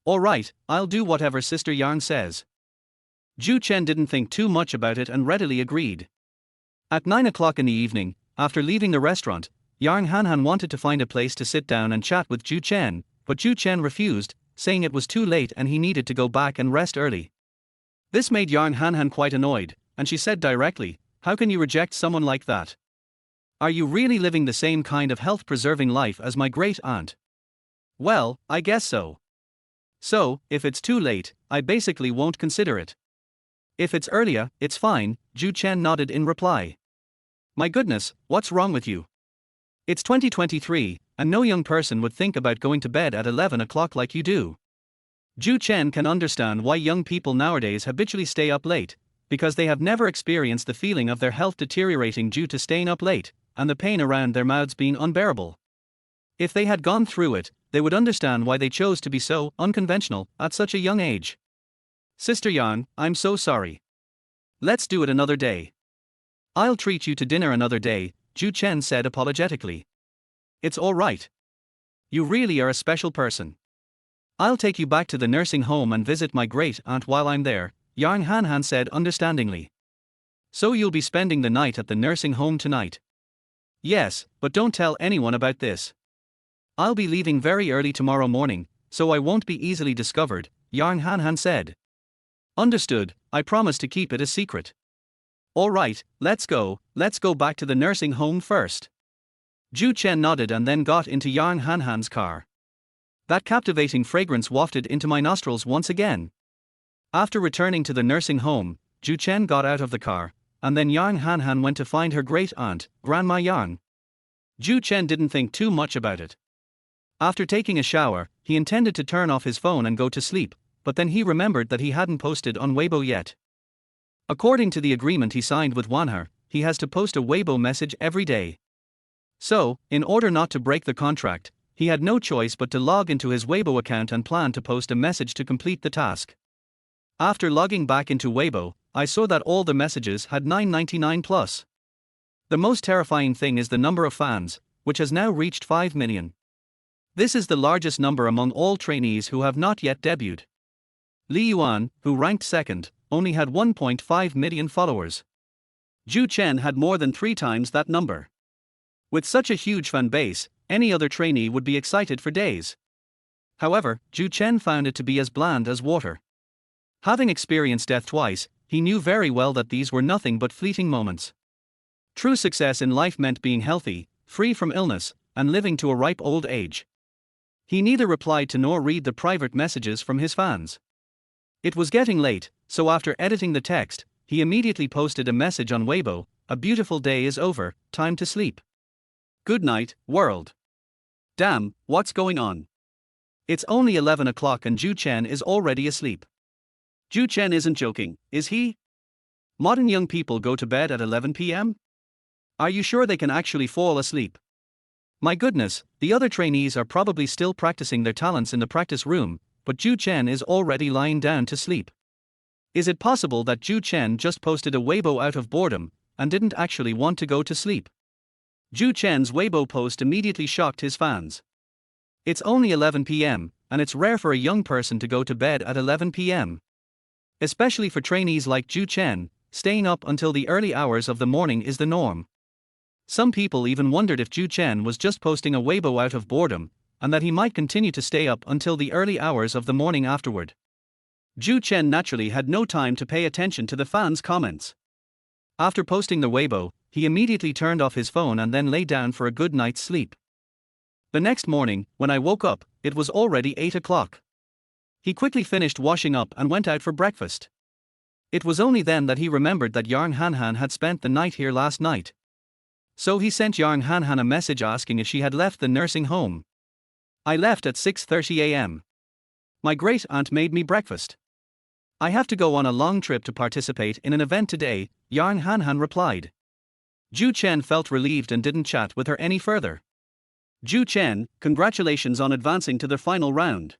Alright, I'll do whatever Sister Yang says. Zhou Chen didn't think too much about it and readily agreed. At 9 o'clock in the evening, after leaving the restaurant, Yang Hanhan wanted to find a place to sit down and chat with Zhou Chen, but Zhou Chen refused, saying it was too late and he needed to go back and rest early. This made Yang Hanhan quite annoyed, and she said directly, how can you reject someone like that? Are you really living the same kind of health-preserving life as my great-aunt? Well, I guess so. So, if it's too late, I basically won't consider it. If it's earlier, it's fine, Zhou Chen nodded in reply. My goodness, what's wrong with you? It's 2023, and no young person would think about going to bed at 11 o'clock like you do. Zhou Chen can understand why young people nowadays habitually stay up late, because they have never experienced the feeling of their health deteriorating due to staying up late, and the pain around their mouths being unbearable. If they had gone through it, they would understand why they chose to be so unconventional at such a young age. Sister Yang, I'm so sorry. Let's do it another day. I'll treat you to dinner another day, Zhou Chen said apologetically. It's all right. You really are a special person. I'll take you back to the nursing home and visit my great-aunt while I'm there, Yang Hanhan said understandingly. So you'll be spending the night at the nursing home tonight? Yes, but don't tell anyone about this. I'll be leaving very early tomorrow morning, so I won't be easily discovered, Yang Hanhan said. Understood, I promise to keep it a secret. Alright, let's go back to the nursing home first. Zhou Chen nodded and then got into Yang Hanhan's car. That captivating fragrance wafted into my nostrils once again. After returning to the nursing home, Zhou Chen got out of the car, and then Yang Hanhan went to find her great-aunt, Grandma Yang. Zhou Chen didn't think too much about it. After taking a shower, he intended to turn off his phone and go to sleep, but then he remembered that he hadn't posted on Weibo yet. According to the agreement he signed with Wanher, he has to post a Weibo message every day. So, in order not to break the contract, he had no choice but to log into his Weibo account and plan to post a message to complete the task. After logging back into Weibo, I saw that all the messages had 999 plus. The most terrifying thing is the number of fans, which has now reached 5 million. This is the largest number among all trainees who have not yet debuted. Li Yuan, who ranked second, only had 1.5 million followers. Zhou Chen had more than 3 times that number. With such a huge fan base, any other trainee would be excited for days. However, Zhou Chen found it to be as bland as water. Having experienced death twice, he knew very well that these were nothing but fleeting moments. True success in life meant being healthy, free from illness, and living to a ripe old age. He neither replied to nor read the private messages from his fans. It was getting late, so after editing the text, he immediately posted a message on Weibo, a beautiful day is over, time to sleep. Good night, world. Damn, what's going on? It's only 11 o'clock and Zhou Chen is already asleep. Zhou Chen isn't joking, is he? Modern young people go to bed at 11 p.m.? Are you sure they can actually fall asleep? My goodness, the other trainees are probably still practicing their talents in the practice room, but Zhou Chen is already lying down to sleep. Is it possible that Zhou Chen just posted a Weibo out of boredom, and didn't actually want to go to sleep? Zhou Chen's Weibo post immediately shocked his fans. It's only 11 p.m., and it's rare for a young person to go to bed at 11 p.m. Especially for trainees like Zhou Chen, staying up until the early hours of the morning is the norm. Some people even wondered if Zhou Chen was just posting a Weibo out of boredom, and that he might continue to stay up until the early hours of the morning afterward. Zhou Chen naturally had no time to pay attention to the fans' comments. After posting the Weibo, he immediately turned off his phone and then lay down for a good night's sleep. The next morning, when I woke up, it was already 8 o'clock. He quickly finished washing up and went out for breakfast. It was only then that he remembered that Yang Hanhan had spent the night here last night. So he sent Yang Hanhan a message asking if she had left the nursing home. I left at 6:30 a.m. My great-aunt made me breakfast. I have to go on a long trip to participate in an event today, Yang Hanhan replied. Zhou Chen felt relieved and didn't chat with her any further. Zhou Chen, congratulations on advancing to the final round.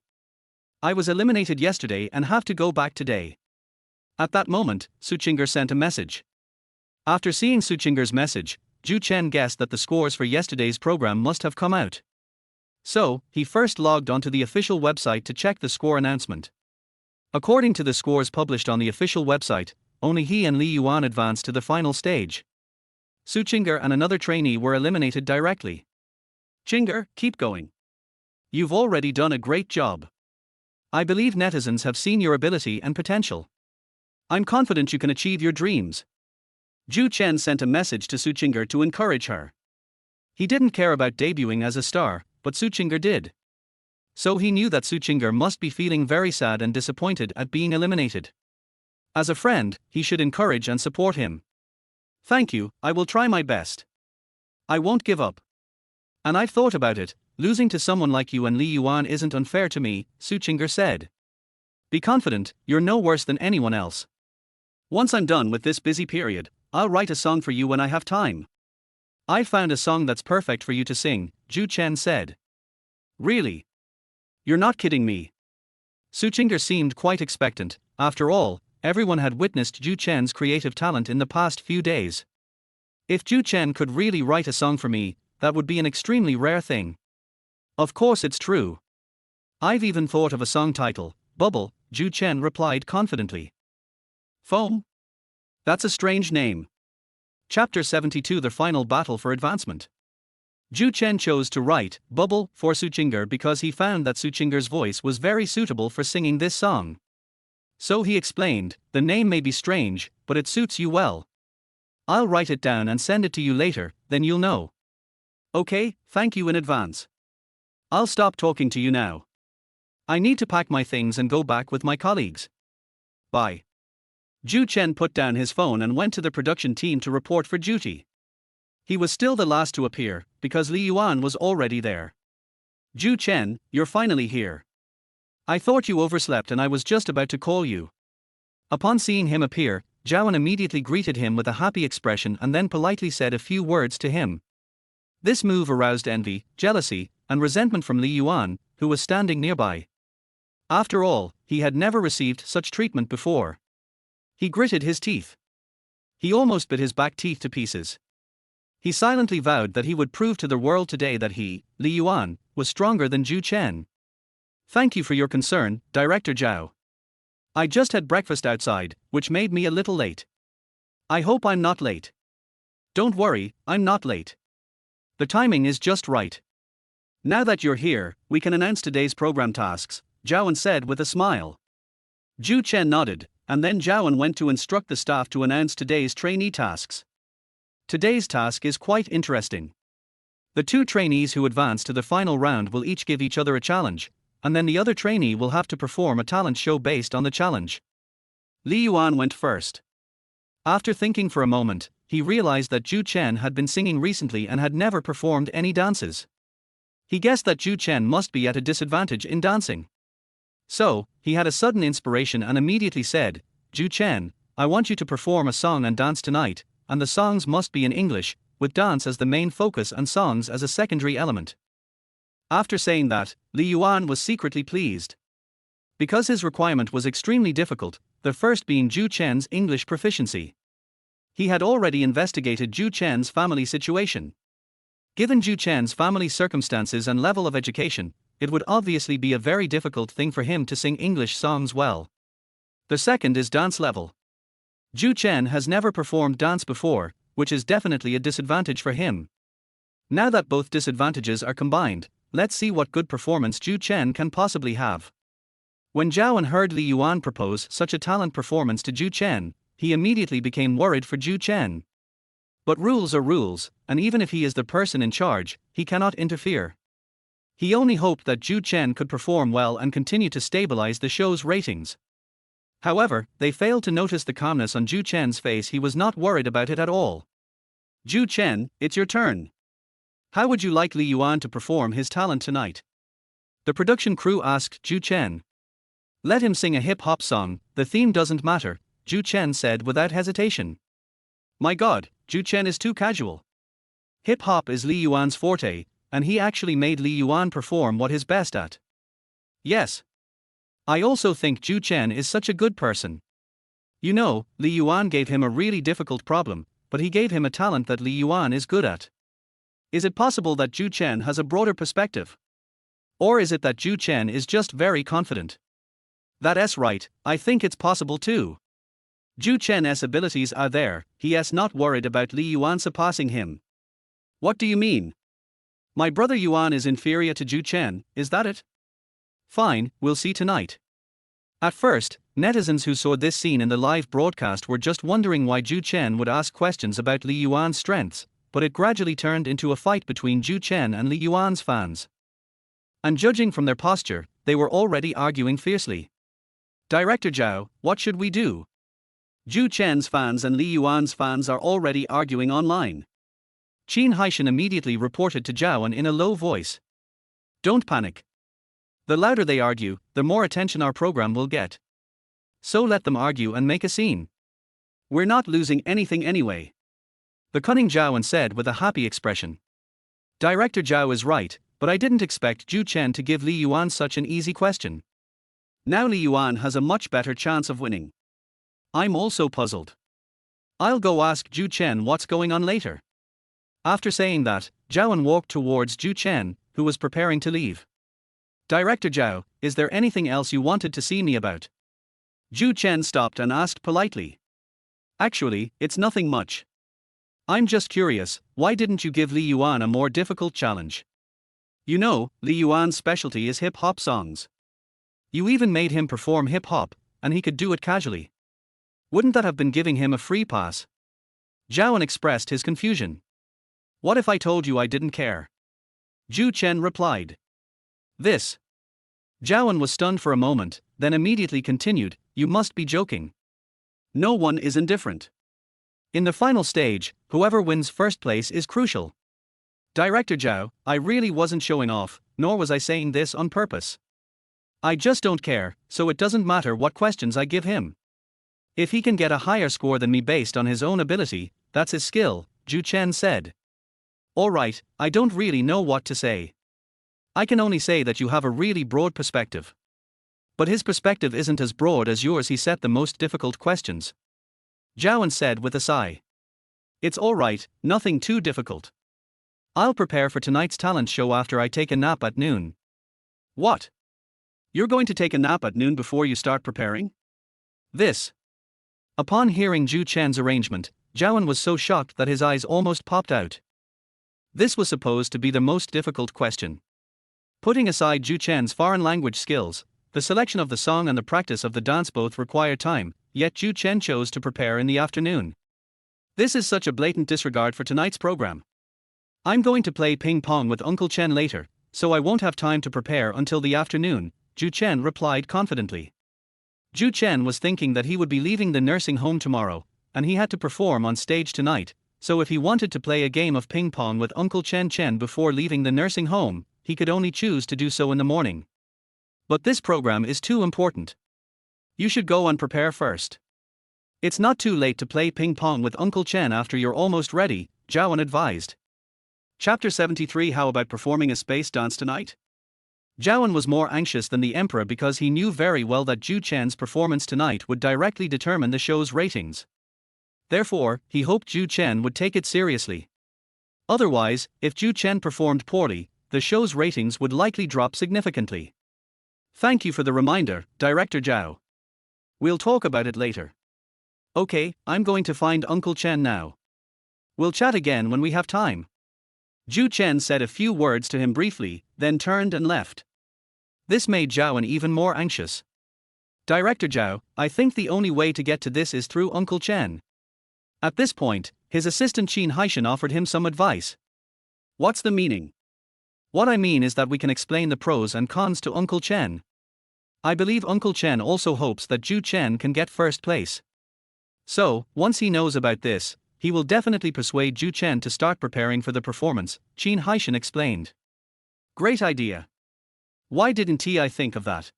I was eliminated yesterday and have to go back today. At that moment, Suchinger sent a message. After seeing Suchinger's message, Zhou Chen guessed that the scores for yesterday's program must have come out. So, he first logged onto the official website to check the score announcement. According to the scores published on the official website, only he and Li Yuan advanced to the final stage. Suchinger and another trainee were eliminated directly. Chinger, keep going. You've already done a great job. I believe netizens have seen your ability and potential. I'm confident you can achieve your dreams. Zhou Chen sent a message to Suchinger to encourage her. He didn't care about debuting as a star, but Suchinger did. So he knew that Suchinger must be feeling very sad and disappointed at being eliminated. As a friend, he should encourage and support him. Thank you, I will try my best. I won't give up. And I've thought about it, losing to someone like you and Li Yuan isn't unfair to me, Suchinger said. Be confident, you're no worse than anyone else. Once I'm done with this busy period, I'll write a song for you when I have time. I found a song that's perfect for you to sing, Zhou Chen said. Really? You're not kidding me. Suchinger seemed quite expectant. After all, everyone had witnessed Zhou Chen's creative talent in the past few days. If Zhou Chen could really write a song for me, that would be an extremely rare thing. Of course it's true. I've even thought of a song title, Bubble, Zhou Chen replied confidently. Foam? That's a strange name. Chapter 72 The Final Battle for Advancement. Zhou Chen chose to write Bubble for Suchinger because he found that Suchinger's voice was very suitable for singing this song. So he explained, the name may be strange, but it suits you well. I'll write it down and send it to you later, then you'll know. Okay, thank you in advance. I'll stop talking to you now. I need to pack my things and go back with my colleagues. Bye. Zhou Chen put down his phone and went to the production team to report for duty. He was still the last to appear, because Li Yuan was already there. Zhou Chen, you're finally here. I thought you overslept and I was just about to call you. Upon seeing him appear, Zhaoan immediately greeted him with a happy expression and then politely said a few words to him. This move aroused envy, jealousy, and resentment from Li Yuan, who was standing nearby. After all, he had never received such treatment before. He gritted his teeth. He almost bit his back teeth to pieces. He silently vowed that he would prove to the world today that he, Li Yuan, was stronger than Zhou Chen. Thank you for your concern, Director Zhao. I just had breakfast outside, which made me a little late. I hope I'm not late. Don't worry, I'm not late. The timing is just right. Now that you're here, we can announce today's program tasks, Zhaoan said with a smile. Zhou Chen nodded, and then Zhaoan went to instruct the staff to announce today's trainee tasks. Today's task is quite interesting. The two trainees who advance to the final round will each give each other a challenge, and then the other trainee will have to perform a talent show based on the challenge. Li Yuan went first. After thinking for a moment, he realized that Zhou Chen had been singing recently and had never performed any dances. He guessed that Zhou Chen must be at a disadvantage in dancing. So, he had a sudden inspiration and immediately said, Zhou Chen, I want you to perform a song and dance tonight, and the songs must be in English, with dance as the main focus and songs as a secondary element. After saying that, Li Yuan was secretly pleased. Because his requirement was extremely difficult, the first being Zhou Chen's English proficiency. He had already investigated Zhou Chen's family situation. Given Zhou Chen's family circumstances and level of education, it would obviously be a very difficult thing for him to sing English songs well. The second is dance level. Zhou Chen has never performed dance before, which is definitely a disadvantage for him. Now that both disadvantages are combined, let's see what good performance Zhou Chen can possibly have. When Zhaoan heard Li Yuan propose such a talent performance to Zhou Chen, he immediately became worried for Zhou Chen. But rules are rules, and even if he is the person in charge, he cannot interfere. He only hoped that Zhou Chen could perform well and continue to stabilize the show's ratings. However, they failed to notice the calmness on Zhou Chen's face. He was not worried about it at all. Zhou Chen, it's your turn. How would you like Li Yuan to perform his talent tonight? The production crew asked Zhou Chen. Let him sing a hip-hop song, the theme doesn't matter, Zhou Chen said without hesitation. My God, Zhou Chen is too casual. Hip-hop is Li Yuan's forte, and he actually made Li Yuan perform what he's best at. Yes. I also think Zhou Chen is such a good person. You know, Li Yuan gave him a really difficult problem, but he gave him a talent that Li Yuan is good at. Is it possible that Zhou Chen has a broader perspective? Or is it that Zhou Chen is just very confident? That's right, I think it's possible too. Zhou Chen's abilities are there, he is not worried about Li Yuan surpassing him. What do you mean? My brother Yuan is inferior to Zhou Chen, is that it? Fine, we'll see tonight. At first, netizens who saw this scene in the live broadcast were just wondering why Zhou Chen would ask questions about Li Yuan's strengths, but it gradually turned into a fight between Zhou Chen and Li Yuan's fans. And judging from their posture, they were already arguing fiercely. Director Zhao, what should we do? Zhou Chen's fans and Li Yuan's fans are already arguing online. Qin Haishan immediately reported to Zhao in a low voice. Don't panic. The louder they argue, the more attention our program will get. So let them argue and make a scene. We're not losing anything anyway. The cunning Zhao said with a happy expression. Director Zhao is right, but I didn't expect Zhou Chen to give Li Yuan such an easy question. Now Li Yuan has a much better chance of winning. I'm also puzzled. I'll go ask Zhou Chen what's going on later. After saying that, Zhao walked towards Zhou Chen, who was preparing to leave. Director Zhao, is there anything else you wanted to see me about? Zhou Chen stopped and asked politely. Actually, it's nothing much. I'm just curious, why didn't you give Li Yuan a more difficult challenge? You know, Li Yuan's specialty is hip-hop songs. You even made him perform hip-hop, and he could do it casually. Wouldn't that have been giving him a free pass? Zhao expressed his confusion. What if I told you I didn't care? Zhou Chen replied. This. Zhao was stunned for a moment, then immediately continued, you must be joking. No one is indifferent. In the final stage, whoever wins first place is crucial. Director Zhao, I really wasn't showing off, nor was I saying this on purpose. I just don't care, so it doesn't matter what questions I give him. If he can get a higher score than me based on his own ability, that's his skill, Zhou Chen said. Alright, I don't really know what to say. I can only say that you have a really broad perspective. But his perspective isn't as broad as yours. He set the most difficult questions. Zhao said with a sigh. It's alright, nothing too difficult. I'll prepare for tonight's talent show after I take a nap at noon. What? You're going to take a nap at noon before you start preparing? This. Upon hearing Zhou Chen's arrangement, Zhao was so shocked that his eyes almost popped out. This was supposed to be the most difficult question. Putting aside Zhou Chen's foreign language skills, the selection of the song and the practice of the dance both require time, yet Zhou Chen chose to prepare in the afternoon. This is such a blatant disregard for tonight's program. I'm going to play ping pong with Uncle Chen later, so I won't have time to prepare until the afternoon, Zhou Chen replied confidently. Zhou Chen was thinking that he would be leaving the nursing home tomorrow, and he had to perform on stage tonight, so if he wanted to play a game of ping pong with Uncle Chen before leaving the nursing home, he could only choose to do so in the morning. But this program is too important. You should go and prepare first. It's not too late to play ping pong with Uncle Chen after you're almost ready, Zhao advised. Chapter 73. How about performing a space dance tonight? Zhao was more anxious than the emperor because he knew very well that Zhou Chen's performance tonight would directly determine the show's ratings. Therefore, he hoped Zhou Chen would take it seriously. Otherwise, if Zhou Chen performed poorly, the show's ratings would likely drop significantly. Thank you for the reminder, Director Zhao. We'll talk about it later. Okay, I'm going to find Uncle Chen now. We'll chat again when we have time. Zhou Chen said a few words to him briefly, then turned and left. This made Zhao even more anxious. Director Zhao, I think the only way to get to this is through Uncle Chen. At this point, his assistant Qin Haishan offered him some advice. What's the meaning? What I mean is that we can explain the pros and cons to Uncle Chen. I believe Uncle Chen also hopes that Zhou Chen can get first place. So, once he knows about this, he will definitely persuade Zhou Chen to start preparing for the performance, Qin Haishan explained. Great idea. Why didn't I think of that?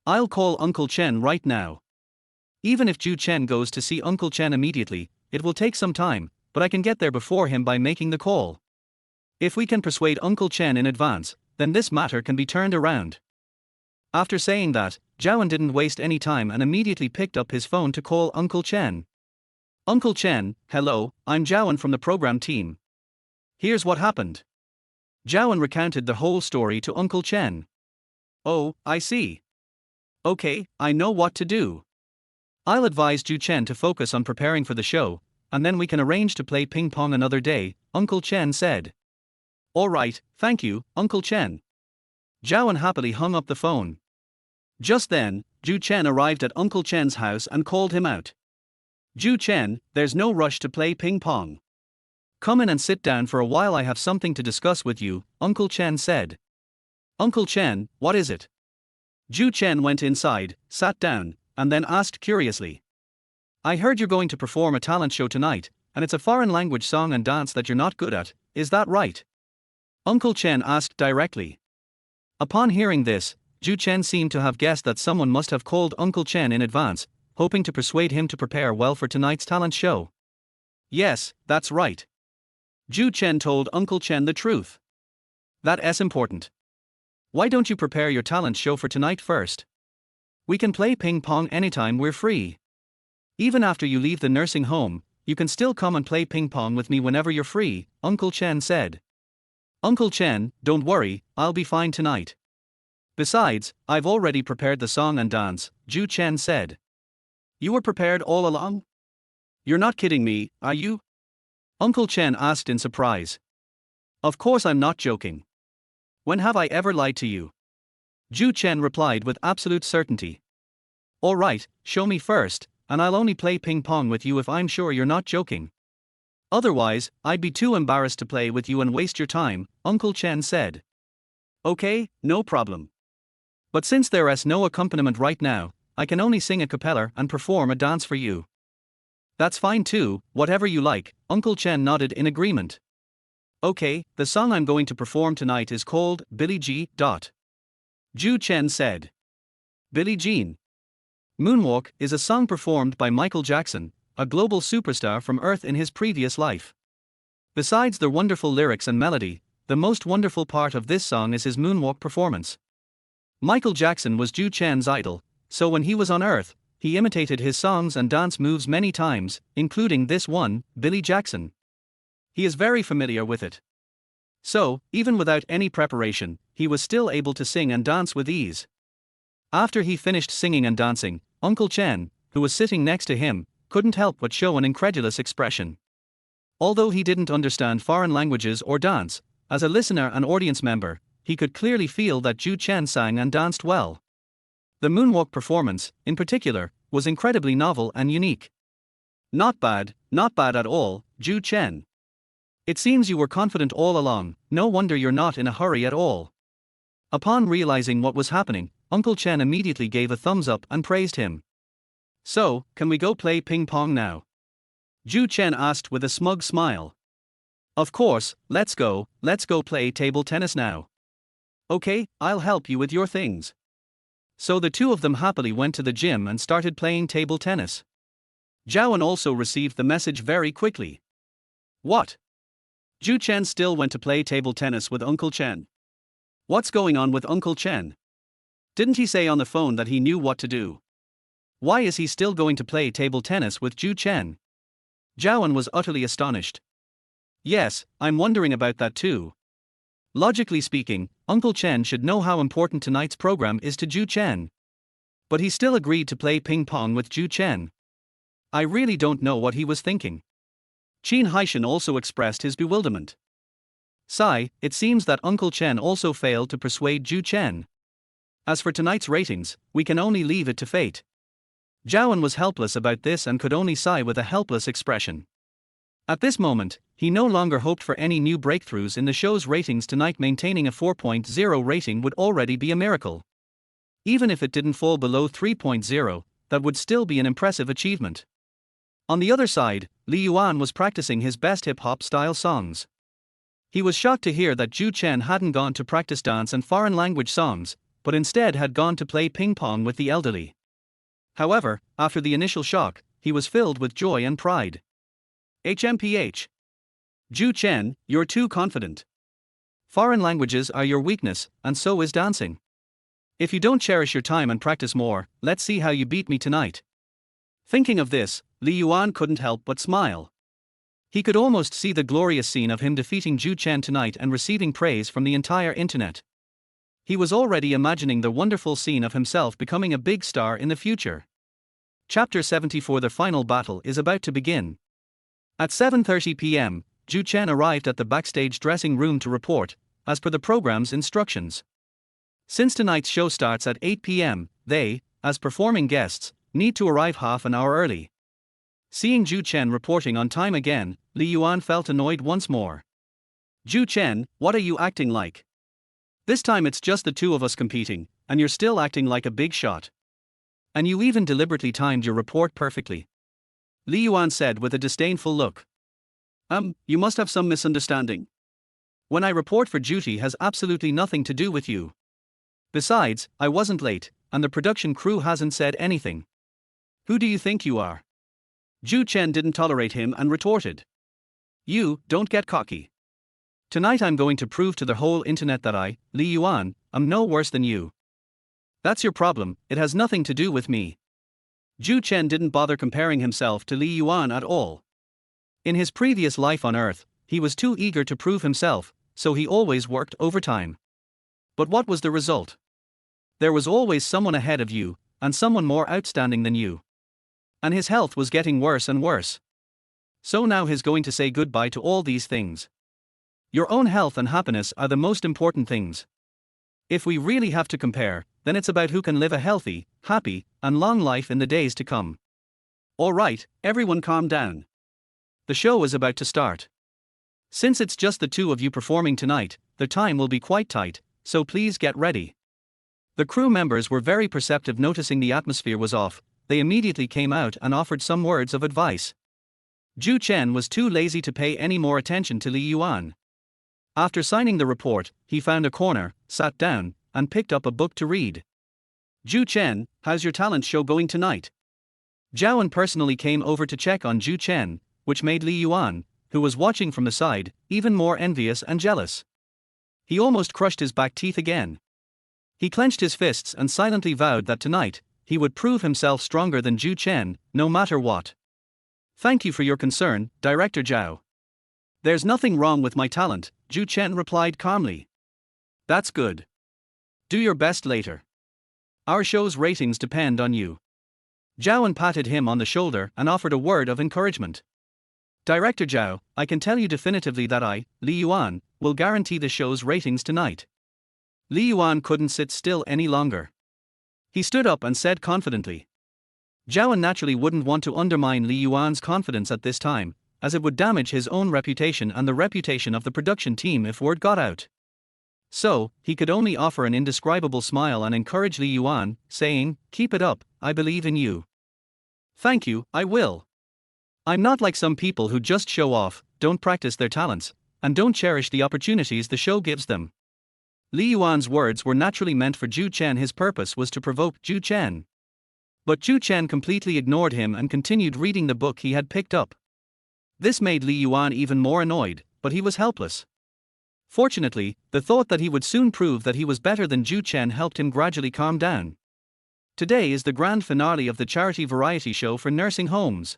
I'll call Uncle Chen right now. Even if Zhou Chen goes to see Uncle Chen immediately, it will take some time, but I can get there before him by making the call. If we can persuade Uncle Chen in advance, then this matter can be turned around. After saying that, Zhou didn't waste any time and immediately picked up his phone to call Uncle Chen. Uncle Chen, hello, I'm Zhou from the program team. Here's what happened. Zhou recounted the whole story to Uncle Chen. Oh, I see. Okay, I know what to do. I'll advise Zhou Chen to focus on preparing for the show, and then we can arrange to play ping pong another day, Uncle Chen said. All right, thank you, Uncle Chen. Zhou happily hung up the phone. Just then, Zhou Chen arrived at Uncle Chen's house and called him out. Zhou Chen, there's no rush to play ping pong. Come in and sit down for a while, I have something to discuss with you, Uncle Chen said. Uncle Chen, what is it? Zhou Chen went inside, sat down, and then asked curiously. I heard you're going to perform a talent show tonight, and it's a foreign language song and dance that you're not good at, is that right? Uncle Chen asked directly. Upon hearing this, Zhou Chen seemed to have guessed that someone must have called Uncle Chen in advance, hoping to persuade him to prepare well for tonight's talent show. Yes, that's right. Zhou Chen told Uncle Chen the truth. That's important. Why don't you prepare your talent show for tonight first? We can play ping pong anytime we're free. Even after you leave the nursing home, you can still come and play ping pong with me whenever you're free, Uncle Chen said. Uncle Chen, don't worry, I'll be fine tonight. Besides, I've already prepared the song and dance, Zhou Chen said. You were prepared all along? You're not kidding me, are you? Uncle Chen asked in surprise. Of course I'm not joking. When have I ever lied to you? Zhou Chen replied with absolute certainty. All right, show me first, and I'll only play ping pong with you if I'm sure you're not joking. Otherwise, I'd be too embarrassed to play with you and waste your time, Uncle Chen said. Okay, no problem. But since there's no accompaniment right now, I can only sing a cappella and perform a dance for you. That's fine too, whatever you like, Uncle Chen nodded in agreement. Okay, the song I'm going to perform tonight is called Billie Jean. Zhou Chen said. Billie Jean. Moonwalk is a song performed by Michael Jackson, a global superstar from Earth in his previous life. Besides the wonderful lyrics and melody, the most wonderful part of this song is his moonwalk performance. Michael Jackson was Zhou Chen's idol, so when he was on Earth, he imitated his songs and dance moves many times, including this one, Billie Jackson. He is very familiar with it. So, even without any preparation, he was still able to sing and dance with ease. After he finished singing and dancing, Uncle Chen, who was sitting next to him, couldn't help but show an incredulous expression. Although he didn't understand foreign languages or dance, as a listener and audience member, he could clearly feel that Zhou Chen sang and danced well. The moonwalk performance, in particular, was incredibly novel and unique. Not bad at all, Zhou Chen. It seems you were confident all along, no wonder you're not in a hurry at all. Upon realizing what was happening, Uncle Chen immediately gave a thumbs up and praised him. So, can we go play ping pong now? Zhou Chen asked with a smug smile. Of course, let's go play table tennis now. Okay, I'll help you with your things. So the two of them happily went to the gym and started playing table tennis. Zhou also received the message very quickly. What? Zhou Chen still went to play table tennis with Uncle Chen. What's going on with Uncle Chen? Didn't he say on the phone that he knew what to do? Why is he still going to play table tennis with Zhou Chen? Zhou was utterly astonished. Yes, I'm wondering about that too. Logically speaking, Uncle Chen should know how important tonight's program is to Zhou Chen. But he still agreed to play ping pong with Zhou Chen. I really don't know what he was thinking. Qin Haishan also expressed his bewilderment. Sigh, it seems that Uncle Chen also failed to persuade Zhou Chen. As for tonight's ratings, we can only leave it to fate. Zhou was helpless about this and could only sigh with a helpless expression. At this moment, he no longer hoped for any new breakthroughs in the show's ratings tonight. Maintaining a 4.0 rating would already be a miracle. Even if it didn't fall below 3.0, that would still be an impressive achievement. On the other side, Li Yuan was practicing his best hip-hop style songs. He was shocked to hear that Zhou Chen hadn't gone to practice dance and foreign language songs, but instead had gone to play ping pong with the elderly. However, after the initial shock, he was filled with joy and pride. HMPH. Zhou Chen, you're too confident. Foreign languages are your weakness, and so is dancing. If you don't cherish your time and practice more, let's see how you beat me tonight. Thinking of this, Li Yuan couldn't help but smile. He could almost see the glorious scene of him defeating Zhou Chen tonight and receiving praise from the entire internet. He was already imagining the wonderful scene of himself becoming a big star in the future. Chapter 74. The final battle is about to begin. At 7:30 p.m., Zhou Chen arrived at the backstage dressing room to report, as per the program's instructions. Since tonight's show starts at 8 p.m., they, as performing guests, need to arrive half an hour early. Seeing Zhou Chen reporting on time again, Li Yuan felt annoyed once more. Zhou Chen, what are you acting like? This time it's just the two of us competing, and you're still acting like a big shot. And you even deliberately timed your report perfectly. Li Yuan said with a disdainful look. You must have some misunderstanding. When I report for duty has absolutely nothing to do with you. Besides, I wasn't late, and the production crew hasn't said anything. Who do you think you are? Zhou Chen didn't tolerate him and retorted. You, don't get cocky. Tonight I'm going to prove to the whole internet that I, Li Yuan, am no worse than you. That's your problem, it has nothing to do with me. Zhou Chen didn't bother comparing himself to Li Yuan at all. In his previous life on Earth, he was too eager to prove himself, so he always worked overtime. But what was the result? There was always someone ahead of you, and someone more outstanding than you. And his health was getting worse and worse. So now he's going to say goodbye to all these things. Your own health and happiness are the most important things. If we really have to compare, then it's about who can live a healthy, happy, and long life in the days to come. Alright, everyone calm down. The show is about to start. Since it's just the two of you performing tonight, the time will be quite tight, so please get ready. The crew members were very perceptive, noticing the atmosphere was off. They immediately came out and offered some words of advice. Zhou Chen was too lazy to pay any more attention to Li Yuan. After signing the report, he found a corner, sat down, and picked up a book to read. Zhou Chen, how's your talent show going tonight? Zhao personally came over to check on Zhou Chen, which made Li Yuan, who was watching from the side, even more envious and jealous. He almost crushed his back teeth again. He clenched his fists and silently vowed that tonight, he would prove himself stronger than Zhou Chen, no matter what. Thank you for your concern, Director Zhao. There's nothing wrong with my talent, Zhou Chen replied calmly. That's good. Do your best later. Our show's ratings depend on you. Zhao patted him on the shoulder and offered a word of encouragement. Director Zhao, I can tell you definitively that I, Li Yuan, will guarantee the show's ratings tonight. Li Yuan couldn't sit still any longer. He stood up and said confidently. Zhao naturally wouldn't want to undermine Li Yuan's confidence at this time, as it would damage his own reputation and the reputation of the production team if word got out. So, he could only offer an indescribable smile and encourage Li Yuan, saying, keep it up, I believe in you. Thank you, I will. I'm not like some people who just show off, don't practice their talents, and don't cherish the opportunities the show gives them. Li Yuan's words were naturally meant for Zhou Chen. His purpose was to provoke Zhou Chen. But Zhou Chen completely ignored him and continued reading the book he had picked up. This made Li Yuan even more annoyed, but he was helpless. Fortunately, the thought that he would soon prove that he was better than Zhou Chen helped him gradually calm down. Today is the grand finale of the charity variety show for nursing homes.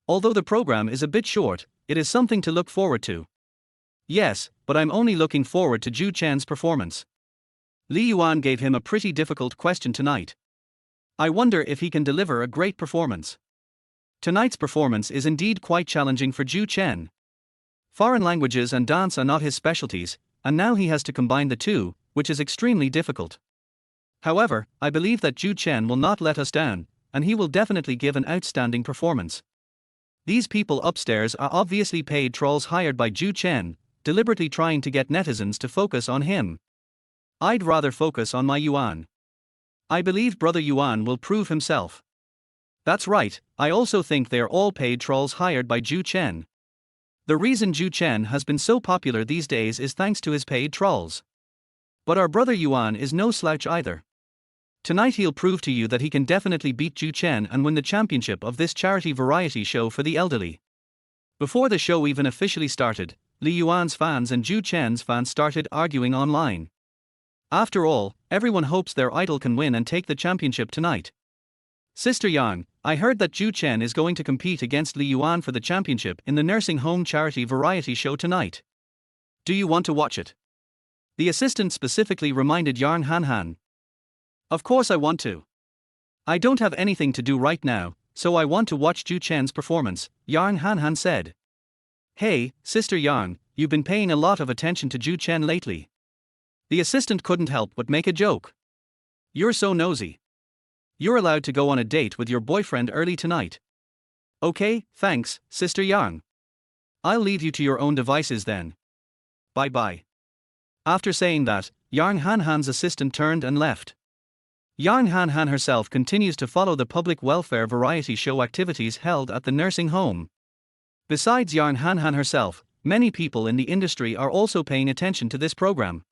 Although the program is a bit short, it is something to look forward to. Yes, but I'm only looking forward to Zhou Chen's performance. Li Yuan gave him a pretty difficult question tonight. I wonder if he can deliver a great performance. Tonight's performance is indeed quite challenging for Zhou Chen. Foreign languages and dance are not his specialties, and now he has to combine the two, which is extremely difficult. However, I believe that Zhou Chen will not let us down, and he will definitely give an outstanding performance. These people upstairs are obviously paid trolls hired by Zhou Chen, deliberately trying to get netizens to focus on him. I'd rather focus on my Yuan. I believe Brother Yuan will prove himself. That's right, I also think they are all paid trolls hired by Zhou Chen. The reason Zhou Chen has been so popular these days is thanks to his paid trolls. But our Brother Yuan is no slouch either. Tonight he'll prove to you that he can definitely beat Zhou Chen and win the championship of this charity variety show for the elderly. Before the show even officially started, Li Yuan's fans and Zhou Chen's fans started arguing online. After all, everyone hopes their idol can win and take the championship tonight. Sister Yang, I heard that Zhou Chen is going to compete against Li Yuan for the championship in the nursing home charity variety show tonight. Do you want to watch it? The assistant specifically reminded Yang Hanhan. Of course I want to. I don't have anything to do right now, so I want to watch Zhou Chen's performance, Yang Hanhan said. Hey, Sister Yang, you've been paying a lot of attention to Zhou Chen lately. The assistant couldn't help but make a joke. You're so nosy. You're allowed to go on a date with your boyfriend early tonight. Okay, thanks, Sister Yang. I'll leave you to your own devices then. Bye-bye. After saying that, Yang Hanhan's assistant turned and left. Yang Hanhan herself continues to follow the public welfare variety show activities held at the nursing home. Besides Yang Hanhan herself, many people in the industry are also paying attention to this program.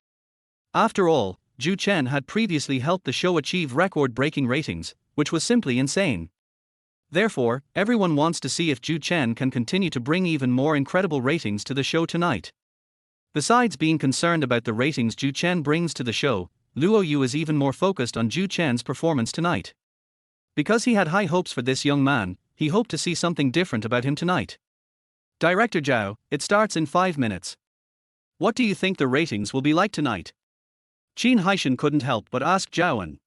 After all, Zhou Chen had previously helped the show achieve record-breaking ratings, which was simply insane. Therefore, everyone wants to see if Zhou Chen can continue to bring even more incredible ratings to the show tonight. Besides being concerned about the ratings Zhou Chen brings to the show, Luo Yu is even more focused on Zhou Chen's performance tonight. Because he had high hopes for this young man, he hoped to see something different about him tonight. Director Zhao, it starts in 5 minutes. What do you think the ratings will be like tonight? Qin Haishan couldn't help but ask Zhaoan.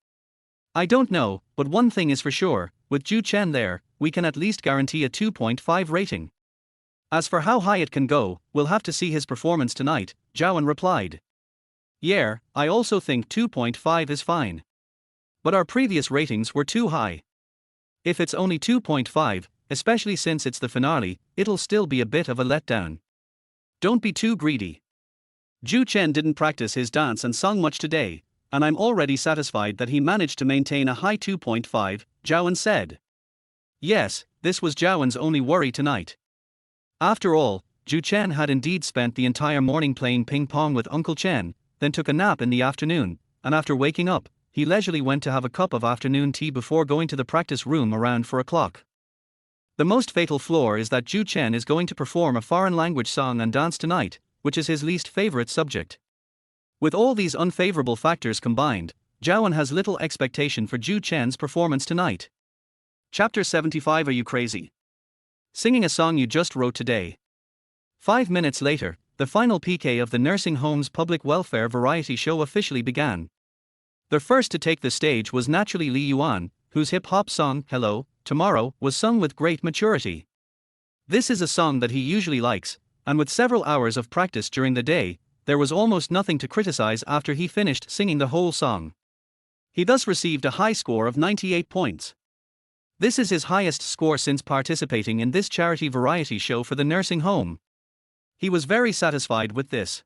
I don't know, but one thing is for sure, with Zhou Chen there, we can at least guarantee a 2.5 rating. As for how high it can go, we'll have to see his performance tonight, Zhaoan replied. Yeah, I also think 2.5 is fine. But our previous ratings were too high. If it's only 2.5, especially since it's the finale, it'll still be a bit of a letdown. Don't be too greedy. Zhou Chen didn't practice his dance and song much today, and I'm already satisfied that he managed to maintain a high 2.5, Zhaoan said. Yes, this was Zhaoan's only worry tonight. After all, Zhou Chen had indeed spent the entire morning playing ping pong with Uncle Chen, then took a nap in the afternoon, and after waking up, he leisurely went to have a cup of afternoon tea before going to the practice room around 4 o'clock. The most fatal flaw is that Zhou Chen is going to perform a foreign language song and dance tonight, which is his least favorite subject. With all these unfavorable factors combined, Zhaoan has little expectation for Zhou Chen's performance tonight. Chapter 75. Are you crazy? Singing a song you just wrote today. 5 minutes later, the final PK of the nursing home's public welfare variety show officially began. The first to take the stage was naturally Li Yuan, whose hip-hop song, Hello, Tomorrow, was sung with great maturity. This is a song that he usually likes, and with several hours of practice during the day, there was almost nothing to criticize after he finished singing the whole song. He thus received a high score of 98 points. This is his highest score since participating in this charity variety show for the nursing home. He was very satisfied with this.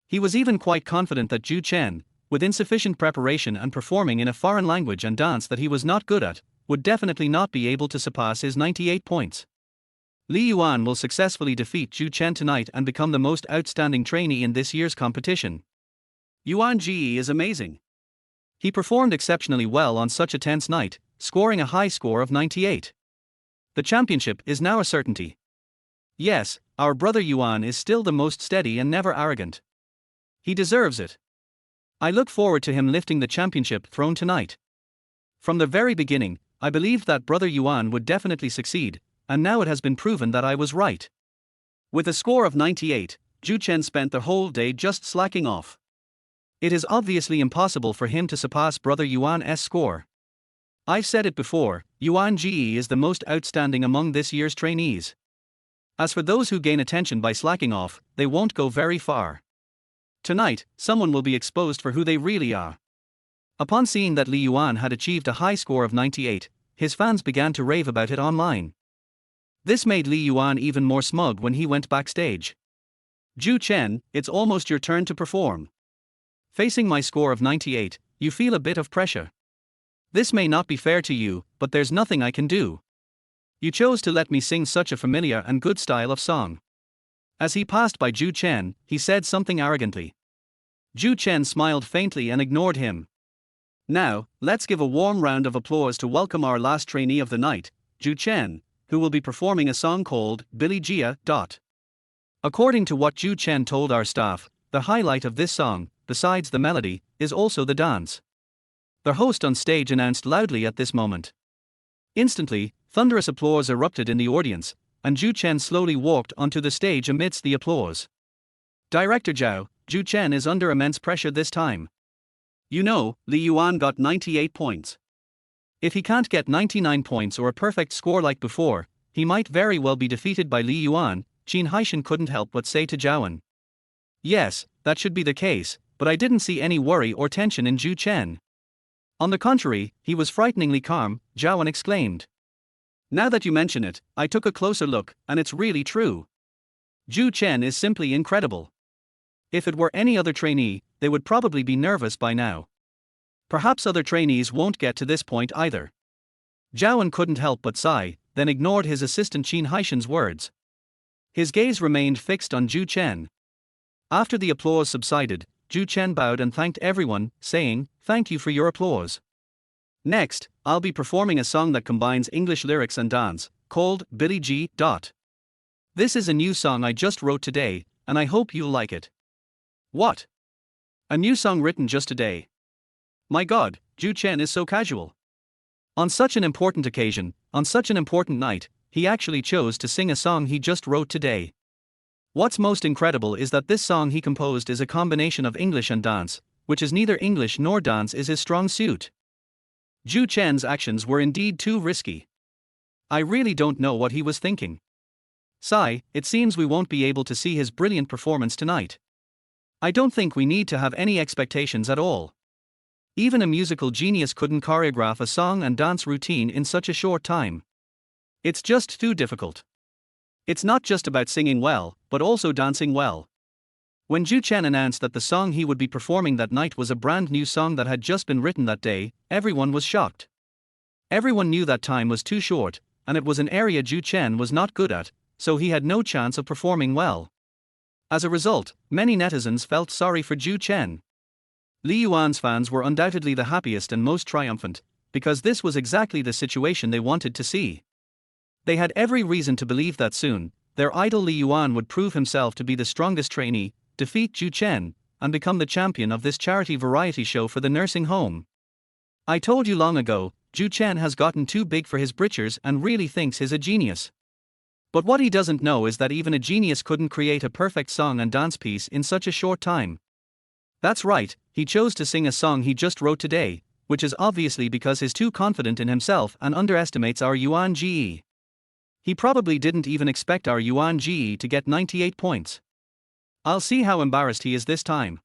He was even quite confident that Zhou Chen, with insufficient preparation and performing in a foreign language and dance that he was not good at, would definitely not be able to surpass his 98 points. Li Yuan will successfully defeat Zhou Chen tonight and become the most outstanding trainee in this year's competition. Yuan Ji is amazing. He performed exceptionally well on such a tense night, scoring a high score of 98. The championship is now a certainty. Yes, our brother Yuan is still the most steady and never arrogant. He deserves it. I look forward to him lifting the championship throne tonight. From the very beginning, I believed that brother Yuan would definitely succeed, and now it has been proven that I was right. With a score of 98, Zhou Chen spent the whole day just slacking off. It is obviously impossible for him to surpass brother Yuan's score. I've said it before, Yuan Ji is the most outstanding among this year's trainees. As for those who gain attention by slacking off, they won't go very far. Tonight, someone will be exposed for who they really are. Upon seeing that Li Yuan had achieved a high score of 98, his fans began to rave about it online. This made Li Yuan even more smug when he went backstage. Zhou Chen, it's almost your turn to perform. Facing my score of 98, you feel a bit of pressure. This may not be fair to you, but there's nothing I can do. You chose to let me sing such a familiar and good style of song. As he passed by Zhou Chen, he said something arrogantly. Zhou Chen smiled faintly and ignored him. Now, let's give a warm round of applause to welcome our last trainee of the night, Zhou Chen. who will be performing a song called Billy Gia. According to what Zhou Chen told our staff, the highlight of this song, besides the melody, is also the dance. The host on stage announced loudly at this moment. Instantly, thunderous applause erupted in the audience, and Zhou Chen slowly walked onto the stage amidst the applause. Director Zhou Chen is under immense pressure this time. You know, Li Yuan got 98 points. If he can't get 99 points or a perfect score like before, he might very well be defeated by Li Yuan, Qin Haishan couldn't help but say to Zhao. Yes, that should be the case, but I didn't see any worry or tension in Zhou Chen. On the contrary, he was frighteningly calm, Zhao exclaimed. Now that you mention it, I took a closer look, and it's really true. Zhou Chen is simply incredible. If it were any other trainee, they would probably be nervous by now. Perhaps other trainees won't get to this point either. Zhao couldn't help but sigh, then ignored his assistant Qin Haishan's words. His gaze remained fixed on Zhou Chen. After the applause subsided, Zhou Chen bowed and thanked everyone, saying, "Thank you for your applause. Next, I'll be performing a song that combines English lyrics and dance, called Billy G. This is a new song I just wrote today, and I hope you'll like it." What? A new song written just today? My God, Zhou Chen is so casual. On such an important occasion, on such an important night, he actually chose to sing a song he just wrote today. What's most incredible is that this song he composed is a combination of English and dance, which is neither English nor dance is his strong suit. Zhou Chen's actions were indeed too risky. I really don't know what he was thinking. Sigh, it seems we won't be able to see his brilliant performance tonight. I don't think we need to have any expectations at all. Even a musical genius couldn't choreograph a song and dance routine in such a short time. It's just too difficult. It's not just about singing well, but also dancing well. When Zhou Chen announced that the song he would be performing that night was a brand new song that had just been written that day, everyone was shocked. Everyone knew that time was too short, and it was an area Zhou Chen was not good at, so he had no chance of performing well. As a result, many netizens felt sorry for Zhou Chen. Li Yuan's fans were undoubtedly the happiest and most triumphant, because this was exactly the situation they wanted to see. They had every reason to believe that soon, their idol Li Yuan would prove himself to be the strongest trainee, defeat Zhou Chen, and become the champion of this charity variety show for the nursing home. I told you long ago, Zhou Chen has gotten too big for his britches and really thinks he's a genius. But what he doesn't know is that even a genius couldn't create a perfect song and dance piece in such a short time. That's right, he chose to sing a song he just wrote today, which is obviously because he's too confident in himself and underestimates our Yuan Ge. He probably didn't even expect our Yuan Ge to get 98 points. I'll see how embarrassed he is this time.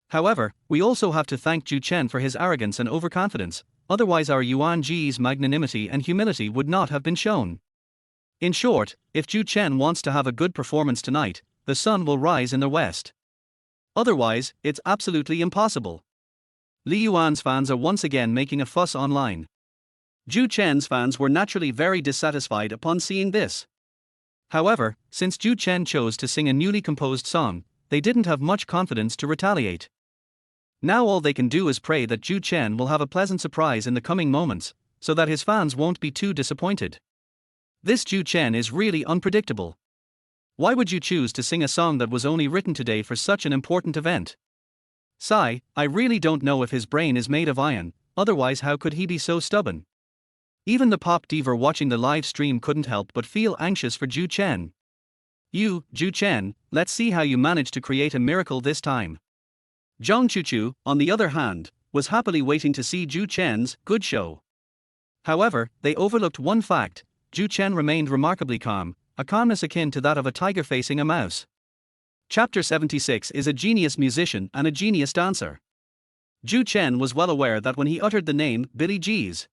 However, we also have to thank Zhou Chen for his arrogance and overconfidence, otherwise our Yuan Ge's magnanimity and humility would not have been shown. In short, if Zhou Chen wants to have a good performance tonight, the sun will rise in the west. Otherwise, it's absolutely impossible. Li Yuan's fans are once again making a fuss online. Zhou Chen's fans were naturally very dissatisfied upon seeing this. However, since Zhou Chen chose to sing a newly composed song, they didn't have much confidence to retaliate. Now all they can do is pray that Zhou Chen will have a pleasant surprise in the coming moments, so that his fans won't be too disappointed. This Zhou Chen is really unpredictable. Why would you choose to sing a song that was only written today for such an important event? Sigh, I really don't know if his brain is made of iron, otherwise how could he be so stubborn? Even the pop diva watching the live stream couldn't help but feel anxious for Zhou Chen. You, Zhou Chen, let's see how you managed to create a miracle this time. Zhang Chuchu, on the other hand, was happily waiting to see Zhou Chen's good show. However, they overlooked one fact: Zhou Chen remained remarkably calm, a calmness akin to that of a tiger facing a mouse. Chapter 76 is a genius musician and a genius dancer. Zhou Chen was well aware that when he uttered the name Billy G's,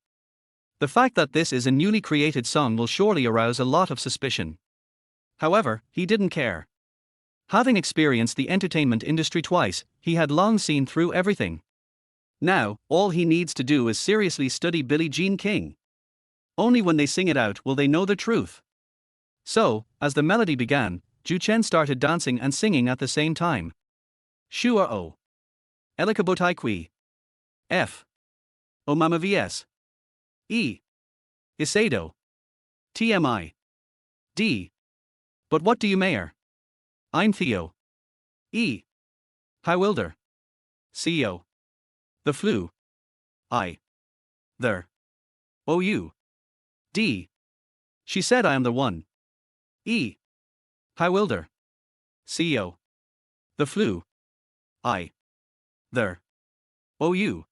the fact that this is a newly created song will surely arouse a lot of suspicion. However, he didn't care. Having experienced the entertainment industry twice, he had long seen through everything. Now, all he needs to do is seriously study Billie Jean King. Only when they sing it out will they know the truth. So, as the melody began, Zhou Chen started dancing and singing at the same time. Shua o. Elikabotai qui. F. O mama vs. E. Isado. TMI. D. But what do you mayor? I'm Theo. E. How wilder? CEO. The flu. I. There. OU. D. She said I am the one. E. How wilder? CEO. The flu. I. There. OU.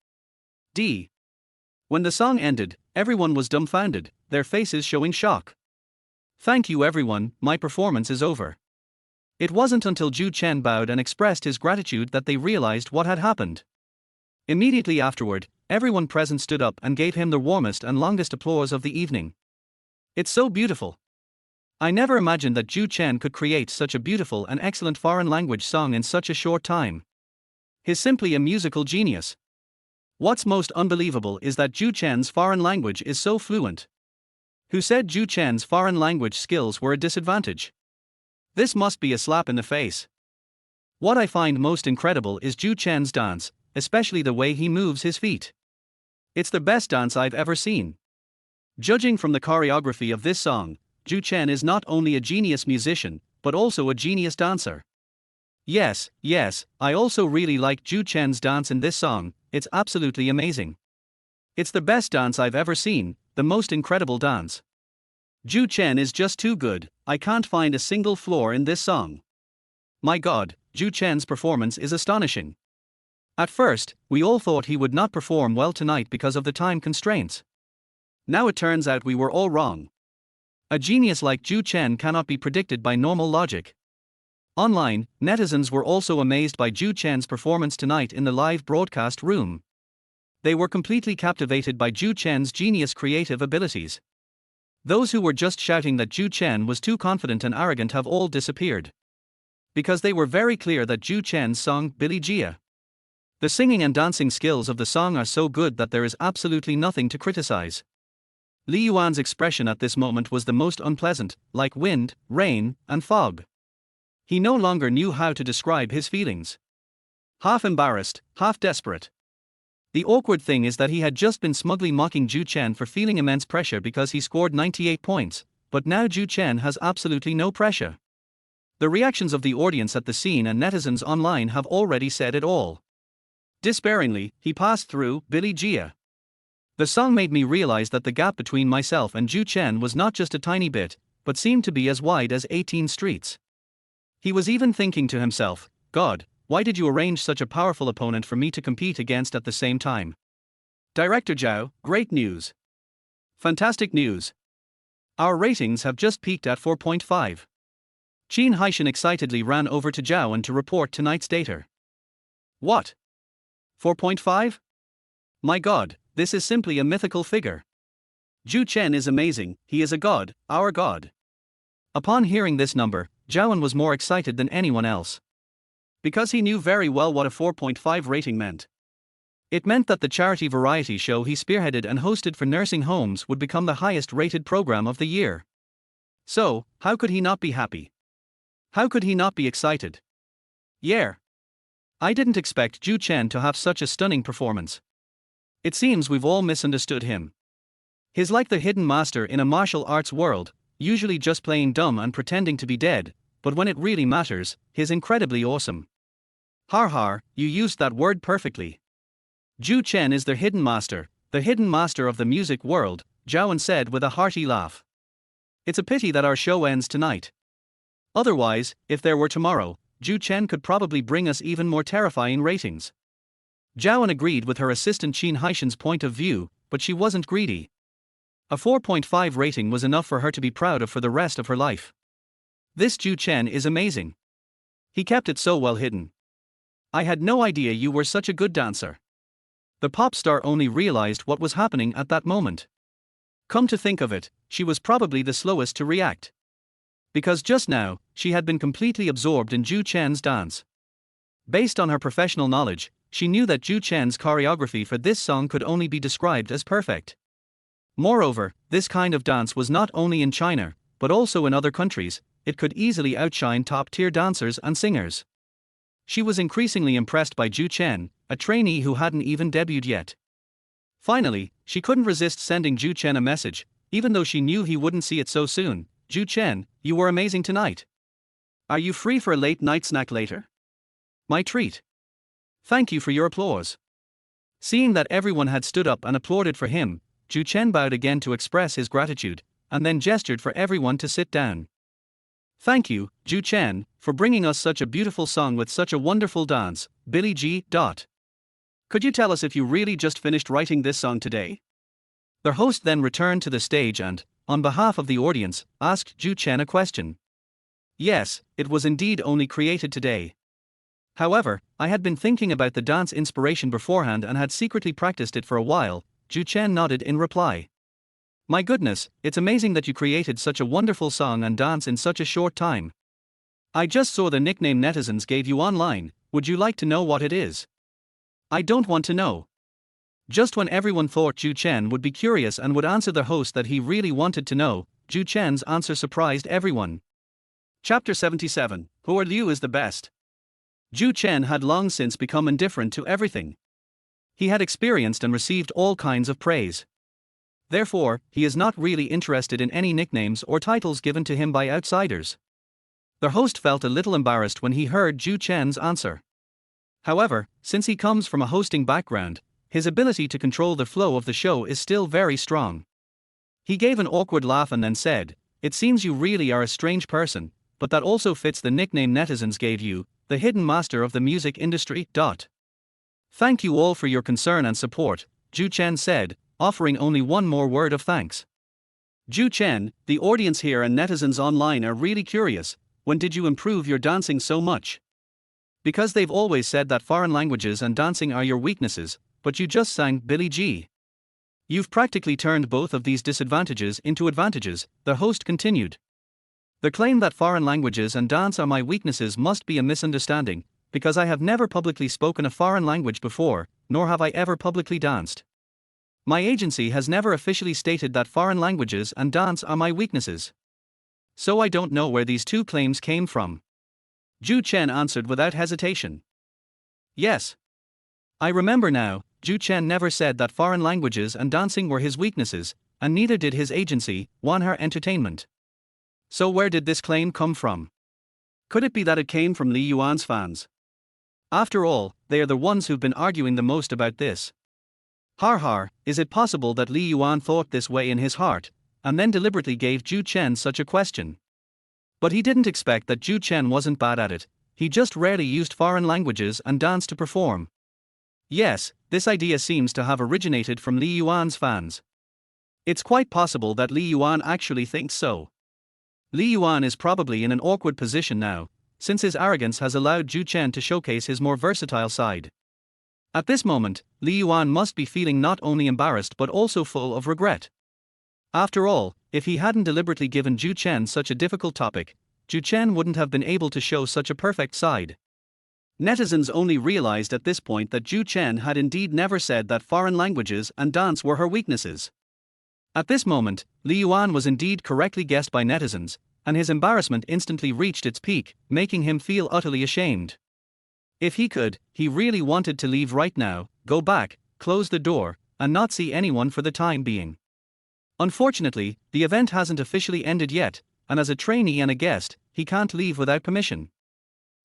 D. When the song ended, everyone was dumbfounded, their faces showing shock. Thank you everyone, my performance is over. It wasn't until Zhou Chen bowed and expressed his gratitude that they realized what had happened. Immediately afterward, everyone present stood up and gave him the warmest and longest applause of the evening. It's so beautiful. I never imagined that Zhou Chen could create such a beautiful and excellent foreign language song in such a short time. He's simply a musical genius. What's most unbelievable is that Zhou Chen's foreign language is so fluent. Who said Zhou Chen's foreign language skills were a disadvantage? This must be a slap in the face. What I find most incredible is Zhou Chen's dance, especially the way he moves his feet. It's the best dance I've ever seen. Judging from the choreography of this song, Zhou Chen is not only a genius musician, but also a genius dancer. Yes, I also really like Zhou Chen's dance in this song, it's absolutely amazing. It's the best dance I've ever seen, the most incredible dance. Zhou Chen is just too good, I can't find a single flaw in this song. My god, Zhou Chen's performance is astonishing. At first, we all thought he would not perform well tonight because of the time constraints. Now it turns out we were all wrong. A genius like Zhou Chen cannot be predicted by normal logic. Online, netizens were also amazed by Zhou Chen's performance tonight in the live broadcast room. They were completely captivated by Zhou Chen's genius creative abilities. Those who were just shouting that Zhou Chen was too confident and arrogant have all disappeared. Because they were very clear that Zhou Chen's song Billy Gia. The singing and dancing skills of the song are so good that there is absolutely nothing to criticize. Li Yuan's expression at this moment was the most unpleasant, like wind, rain, and fog. He no longer knew how to describe his feelings. Half embarrassed, half desperate. The awkward thing is that he had just been smugly mocking Zhou Chen for feeling immense pressure because he scored 98 points, but now Zhou Chen has absolutely no pressure. The reactions of the audience at the scene and netizens online have already said it all. Despairingly, he passed through Billy Gia. The song made me realize that the gap between myself and Zhou Chen was not just a tiny bit, but seemed to be as wide as 18 streets. He was even thinking to himself, God, why did you arrange such a powerful opponent for me to compete against at the same time? Director Zhao, great news. Fantastic news. Our ratings have just peaked at 4.5. Qin Haishan excitedly ran over to Zhao and to report tonight's data. What? 4.5? My god, this is simply a mythical figure. Zhou Chen is amazing, he is a god, our god. Upon hearing this number, Zhaoan was more excited than anyone else. Because he knew very well what a 4.5 rating meant. It meant that the charity variety show he spearheaded and hosted for nursing homes would become the highest rated program of the year. So, how could he not be happy? How could he not be excited? Yeah. I didn't expect Zhou Chen to have such a stunning performance. It seems we've all misunderstood him. He's like the hidden master in a martial arts world, usually just playing dumb and pretending to be dead, but when it really matters, he's incredibly awesome. Har, you used that word perfectly. Zhou Chen is the hidden master of the music world, Zhaoan said with a hearty laugh. It's a pity that our show ends tonight. Otherwise, if there were tomorrow, Zhou Chen could probably bring us even more terrifying ratings. Zhaoan agreed with her assistant Qin Haishan's point of view, but she wasn't greedy. A 4.5 rating was enough for her to be proud of for the rest of her life. This Zhou Chen is amazing. He kept it so well hidden. I had no idea you were such a good dancer. The pop star only realized what was happening at that moment. Come to think of it, she was probably the slowest to react. Because just now, she had been completely absorbed in Zhou Chen's dance. Based on her professional knowledge, she knew that Zhou Chen's choreography for this song could only be described as perfect. Moreover, this kind of dance was not only in China, but also in other countries, it could easily outshine top-tier dancers and singers. She was increasingly impressed by Zhou Chen, a trainee who hadn't even debuted yet. Finally, she couldn't resist sending Zhou Chen a message, even though she knew he wouldn't see it so soon. Zhou Chen, you were amazing tonight. Are you free for a late night snack later? My treat. Thank you for your applause. Seeing that everyone had stood up and applauded for him, Zhou Chen bowed again to express his gratitude, and then gestured for everyone to sit down. Thank you, Zhou Chen, for bringing us such a beautiful song with such a wonderful dance, Billy G. Could you tell us if you really just finished writing this song today? The host then returned to the stage and, on behalf of the audience, asked Zhou Chen a question. Yes, it was indeed only created today. However, I had been thinking about the dance inspiration beforehand and had secretly practiced it for a while. Zhou Chen nodded in reply. My goodness, it's amazing that you created such a wonderful song and dance in such a short time. I just saw the nickname netizens gave you online. Would you like to know what it is? I don't want to know. Just when everyone thought Zhou Chen would be curious and would answer the host that he really wanted to know, Zhou Chen's answer surprised everyone. Chapter 77, Who Liu is the best. Zhou Chen had long since become indifferent to everything. He had experienced and received all kinds of praise. Therefore, he is not really interested in any nicknames or titles given to him by outsiders. The host felt a little embarrassed when he heard Zhou Chen's answer. However, since he comes from a hosting background, his ability to control the flow of the show is still very strong. He gave an awkward laugh and then said, "It seems you really are a strange person, but that also fits the nickname netizens gave you, the hidden master of the music industry." Thank you all for your concern and support, Zhou Chen said, offering only one more word of thanks. Zhou Chen, the audience here and netizens online are really curious. When did you improve your dancing so much? Because they've always said that foreign languages and dancing are your weaknesses, but you just sang Billy G. You've practically turned both of these disadvantages into advantages, the host continued. The claim that foreign languages and dance are my weaknesses must be a misunderstanding, because I have never publicly spoken a foreign language before, nor have I ever publicly danced. My agency has never officially stated that foreign languages and dance are my weaknesses. So I don't know where these two claims came from. Zhou Chen answered without hesitation. Yes. I remember now, Zhou Chen never said that foreign languages and dancing were his weaknesses, and neither did his agency, Wanher Entertainment. So where did this claim come from? Could it be that it came from Li Yuan's fans? After all, they are the ones who've been arguing the most about this. Har, is it possible that Li Yuan thought this way in his heart, and then deliberately gave Zhou Chen such a question? But he didn't expect that Zhou Chen wasn't bad at it, he just rarely used foreign languages and dance to perform. Yes, this idea seems to have originated from Li Yuan's fans. It's quite possible that Li Yuan actually thinks so. Li Yuan is probably in an awkward position now, since his arrogance has allowed Zhou Chen to showcase his more versatile side. At this moment, Li Yuan must be feeling not only embarrassed but also full of regret. After all, if he hadn't deliberately given Zhou Chen such a difficult topic, Zhou Chen wouldn't have been able to show such a perfect side. Netizens only realized at this point that Zhou Chen had indeed never said that foreign languages and dance were her weaknesses. At this moment, Li Yuan was indeed correctly guessed by netizens, and his embarrassment instantly reached its peak, making him feel utterly ashamed. If he could, he really wanted to leave right now, go back, close the door, and not see anyone for the time being. Unfortunately, the event hasn't officially ended yet, and as a trainee and a guest, he can't leave without permission.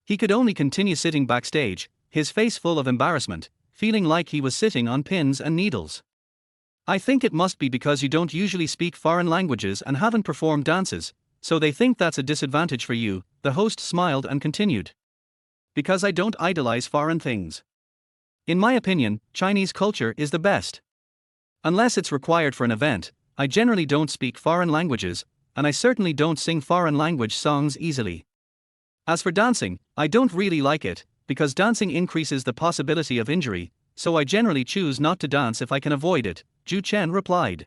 He could only continue sitting backstage, his face full of embarrassment, feeling like he was sitting on pins and needles. I think it must be because you don't usually speak foreign languages and haven't performed dances, so they think that's a disadvantage for you, the host smiled and continued. Because I don't idolize foreign things. In my opinion, Chinese culture is the best. Unless it's required for an event, I generally don't speak foreign languages, and I certainly don't sing foreign language songs easily. As for dancing, I don't really like it, because dancing increases the possibility of injury, so I generally choose not to dance if I can avoid it, Zhou Chen replied.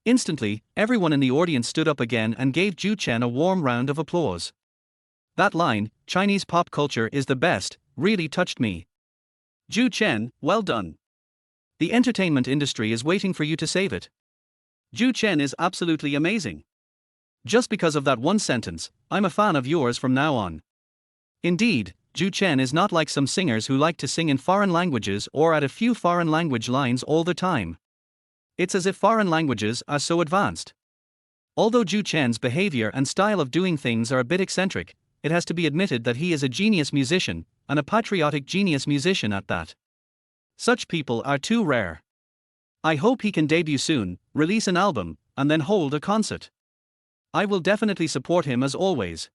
Instantly, everyone in the audience stood up again and gave Zhou Chen a warm round of applause. That line, Chinese pop culture is the best, really touched me. Zhou Chen, well done. The entertainment industry is waiting for you to save it. Zhou Chen is absolutely amazing. Just because of that one sentence, I'm a fan of yours from now on. Indeed, Zhou Chen is not like some singers who like to sing in foreign languages or add a few foreign language lines all the time. It's as if foreign languages are so advanced. Although Zhou Chen's behavior and style of doing things are a bit eccentric, it has to be admitted that he is a genius musician, and a patriotic genius musician at that. Such people are too rare. I hope he can debut soon, release an album, and then hold a concert. I will definitely support him as always.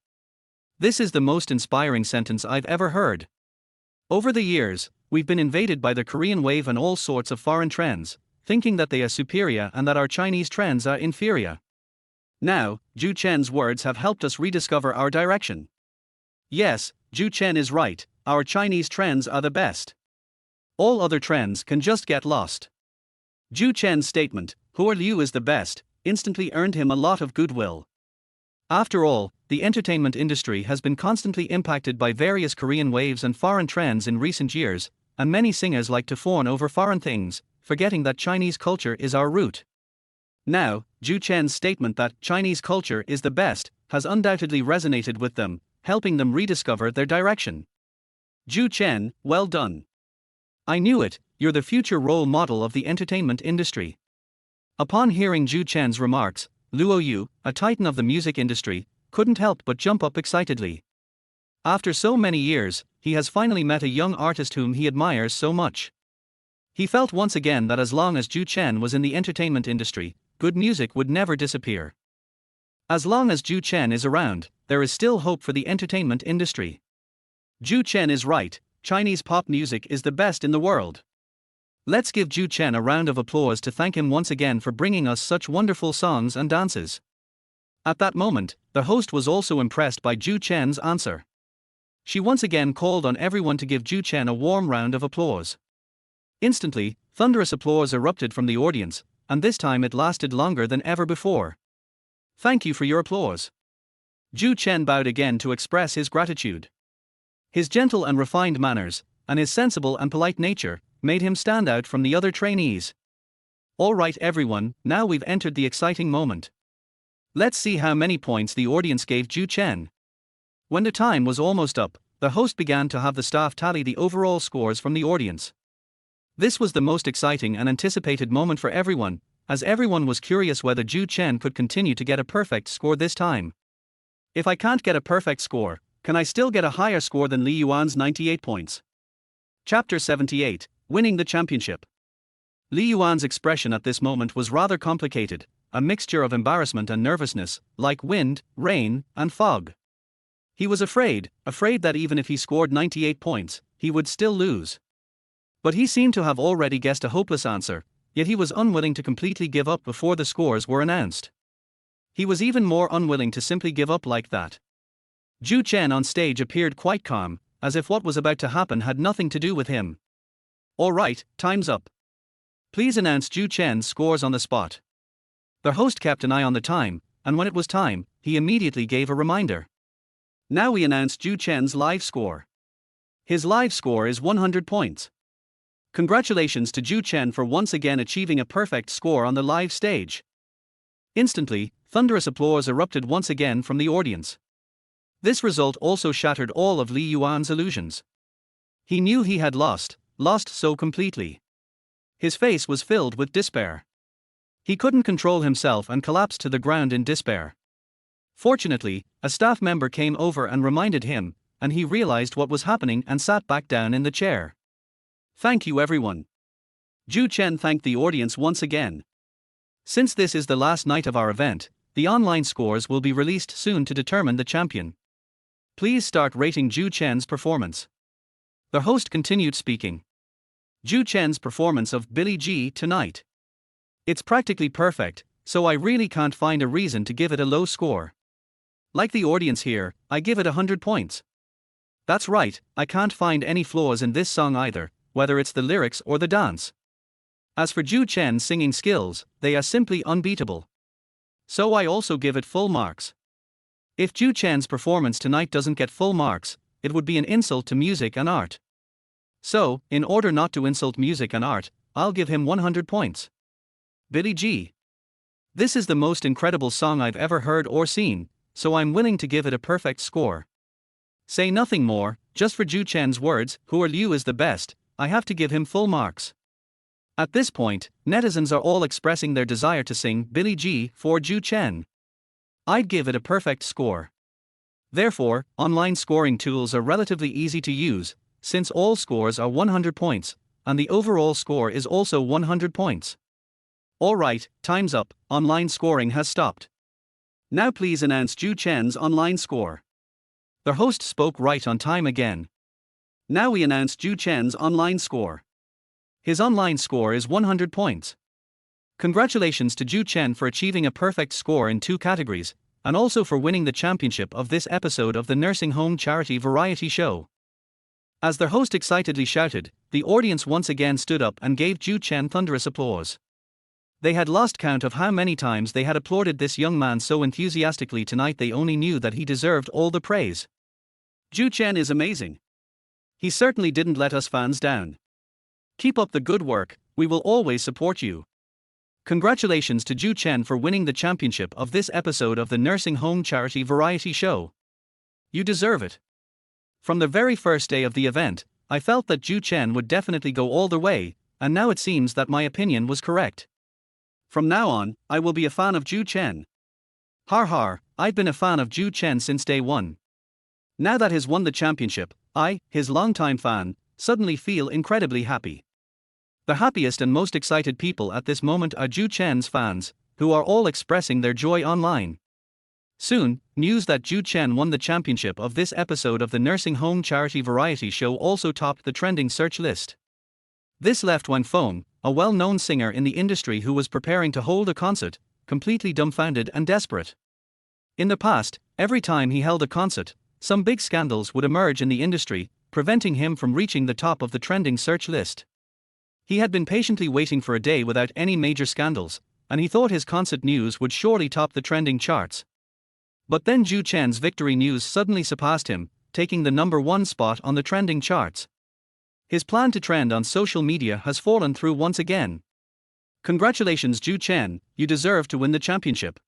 This is the most inspiring sentence I've ever heard. Over the years, we've been invaded by the Korean wave and all sorts of foreign trends, thinking that they are superior and that our Chinese trends are inferior. Now, Zhou Chen's words have helped us rediscover our direction. Yes, Zhou Chen is right, our Chinese trends are the best. All other trends can just get lost. Zhou Chen's statement, "Who are you is the best," instantly earned him a lot of goodwill. After all, the entertainment industry has been constantly impacted by various Korean waves and foreign trends in recent years, and many singers like to fawn over foreign things, forgetting that Chinese culture is our root. Now, Zhou Chen's statement that Chinese culture is the best has undoubtedly resonated with them, helping them rediscover their direction. Zhou Chen, well done. I knew it, you're the future role model of the entertainment industry. Upon hearing Zhou Chen's remarks, Luo Yu, a titan of the music industry, couldn't help but jump up excitedly. After so many years, he has finally met a young artist whom he admires so much. He felt once again that as long as Zhou Chen was in the entertainment industry, good music would never disappear. As long as Zhou Chen is around, there is still hope for the entertainment industry. Zhou Chen is right, Chinese pop music is the best in the world. Let's give Zhou Chen a round of applause to thank him once again for bringing us such wonderful songs and dances. At that moment, the host was also impressed by Zhou Chen's answer. She once again called on everyone to give Zhou Chen a warm round of applause. Instantly, thunderous applause erupted from the audience, and this time it lasted longer than ever before. Thank you for your applause. Zhou Chen bowed again to express his gratitude. His gentle and refined manners, and his sensible and polite nature, made him stand out from the other trainees. All right everyone, now we've entered the exciting moment. Let's see how many points the audience gave Zhou Chen. When the time was almost up, the host began to have the staff tally the overall scores from the audience. This was the most exciting and anticipated moment for everyone, as everyone was curious whether Zhou Chen could continue to get a perfect score this time. If I can't get a perfect score, can I still get a higher score than Li Yuan's 98 points? Chapter 78, Winning the Championship. Li Yuan's expression at this moment was rather complicated, a mixture of embarrassment and nervousness, like wind, rain, and fog. He was afraid that even if he scored 98 points, he would still lose. But he seemed to have already guessed a hopeless answer, yet he was unwilling to completely give up before the scores were announced. He was even more unwilling to simply give up like that. Zhou Chen on stage appeared quite calm, as if what was about to happen had nothing to do with him. All right, time's up. Please announce Zhou Chen's scores on the spot. The host kept an eye on the time, and when it was time, he immediately gave a reminder. Now we announce Zhou Chen's live score. His live score is 100 points. Congratulations to Zhou Chen for once again achieving a perfect score on the live stage. Instantly, thunderous applause erupted once again from the audience. This result also shattered all of Li Yuan's illusions. He knew he had lost so completely. His face was filled with despair. He couldn't control himself and collapsed to the ground in despair. Fortunately, a staff member came over and reminded him, and he realized what was happening and sat back down in the chair. Thank you everyone. Zhou Chen thanked the audience once again. Since this is the last night of our event, the online scores will be released soon to determine the champion. Please start rating Zhou Chen's performance. The host continued speaking. Zhou Chen's performance of Billie G tonight. It's practically perfect, so I really can't find a reason to give it a low score. Like the audience here, I give it 100 points. That's right, I can't find any flaws in this song either, whether it's the lyrics or the dance. As for Zhou Chen's singing skills, they are simply unbeatable. So I also give it full marks. If Zhou Chen's performance tonight doesn't get full marks, it would be an insult to music and art. So, in order not to insult music and art, I'll give him 100 points. Billie G. This is the most incredible song I've ever heard or seen, so I'm willing to give it a perfect score. Say nothing more, just for Zhou Chen's words, "Who are you is the best," I have to give him full marks. At this point, netizens are all expressing their desire to sing Billie G for Zhou Chen. I'd give it a perfect score. Therefore, online scoring tools are relatively easy to use, since all scores are 100 points, and the overall score is also 100 points. Alright, time's up, online scoring has stopped. Now please announce Zhou Chen's online score. The host spoke right on time again. Now we announce Zhou Chen's online score. His online score is 100 points. Congratulations to Zhou Chen for achieving a perfect score in 2 categories, and also for winning the championship of this episode of the nursing home charity variety show. As their host excitedly shouted, the audience once again stood up and gave Zhou Chen thunderous applause. They had lost count of how many times they had applauded this young man so enthusiastically tonight. They only knew that he deserved all the praise. Zhou Chen is amazing. He certainly didn't let us fans down. Keep up the good work, we will always support you. Congratulations to Zhou Chen for winning the championship of this episode of the nursing home charity variety show. You deserve it. From the very first day of the event, I felt that Zhou Chen would definitely go all the way, and now it seems that my opinion was correct. From now on, I will be a fan of Zhou Chen. Har har, I've been a fan of Zhou Chen since day one. Now that he's won the championship, I, his longtime fan, suddenly feel incredibly happy. The happiest and most excited people at this moment are Zhou Chen's fans, who are all expressing their joy online. Soon, news that Zhou Chen won the championship of this episode of the nursing home charity variety show also topped the trending search list. This left Wang Feng, a well-known singer in the industry who was preparing to hold a concert, completely dumbfounded and desperate. In the past, every time he held a concert, some big scandals would emerge in the industry, preventing him from reaching the top of the trending search list. He had been patiently waiting for a day without any major scandals, and he thought his concert news would surely top the trending charts. But then Zhou Chen's victory news suddenly surpassed him, taking the number 1 spot on the trending charts. His plan to trend on social media has fallen through once again. Congratulations Zhou Chen, you deserve to win the championship.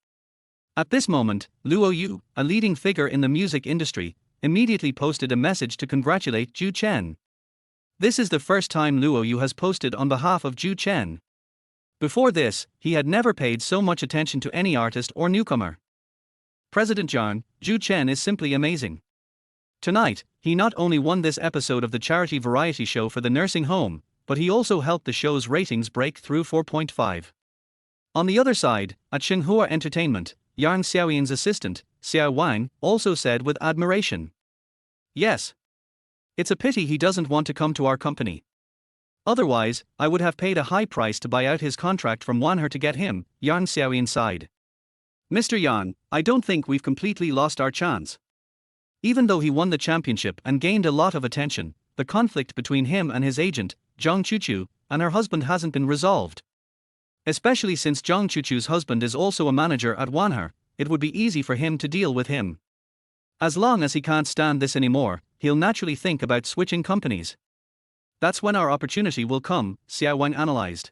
At this moment, Luo Yu, a leading figure in the music industry, immediately posted a message to congratulate Zhou Chen. This is the first time Luo Yu has posted on behalf of Zhou Chen. Before this, he had never paid so much attention to any artist or newcomer. President Yarn, Zhou Chen is simply amazing. Tonight, he not only won this episode of the charity variety show for the nursing home, but he also helped the show's ratings break through 4.5. On the other side, at Xinhua Entertainment, Yang Xiaoyin's assistant, Xiao Wang, also said with admiration. Yes. It's a pity he doesn't want to come to our company. Otherwise, I would have paid a high price to buy out his contract from Wanher to get him, Yang Xiaoyin sighed. Mr. Yang, I don't think we've completely lost our chance. Even though he won the championship and gained a lot of attention, the conflict between him and his agent, Zhang Chuchu, and her husband hasn't been resolved. Especially since Zhang Chuchu's husband is also a manager at Wanher, it would be easy for him to deal with him. As long as he can't stand this anymore, he'll naturally think about switching companies. That's when our opportunity will come, Xiao Wang analyzed.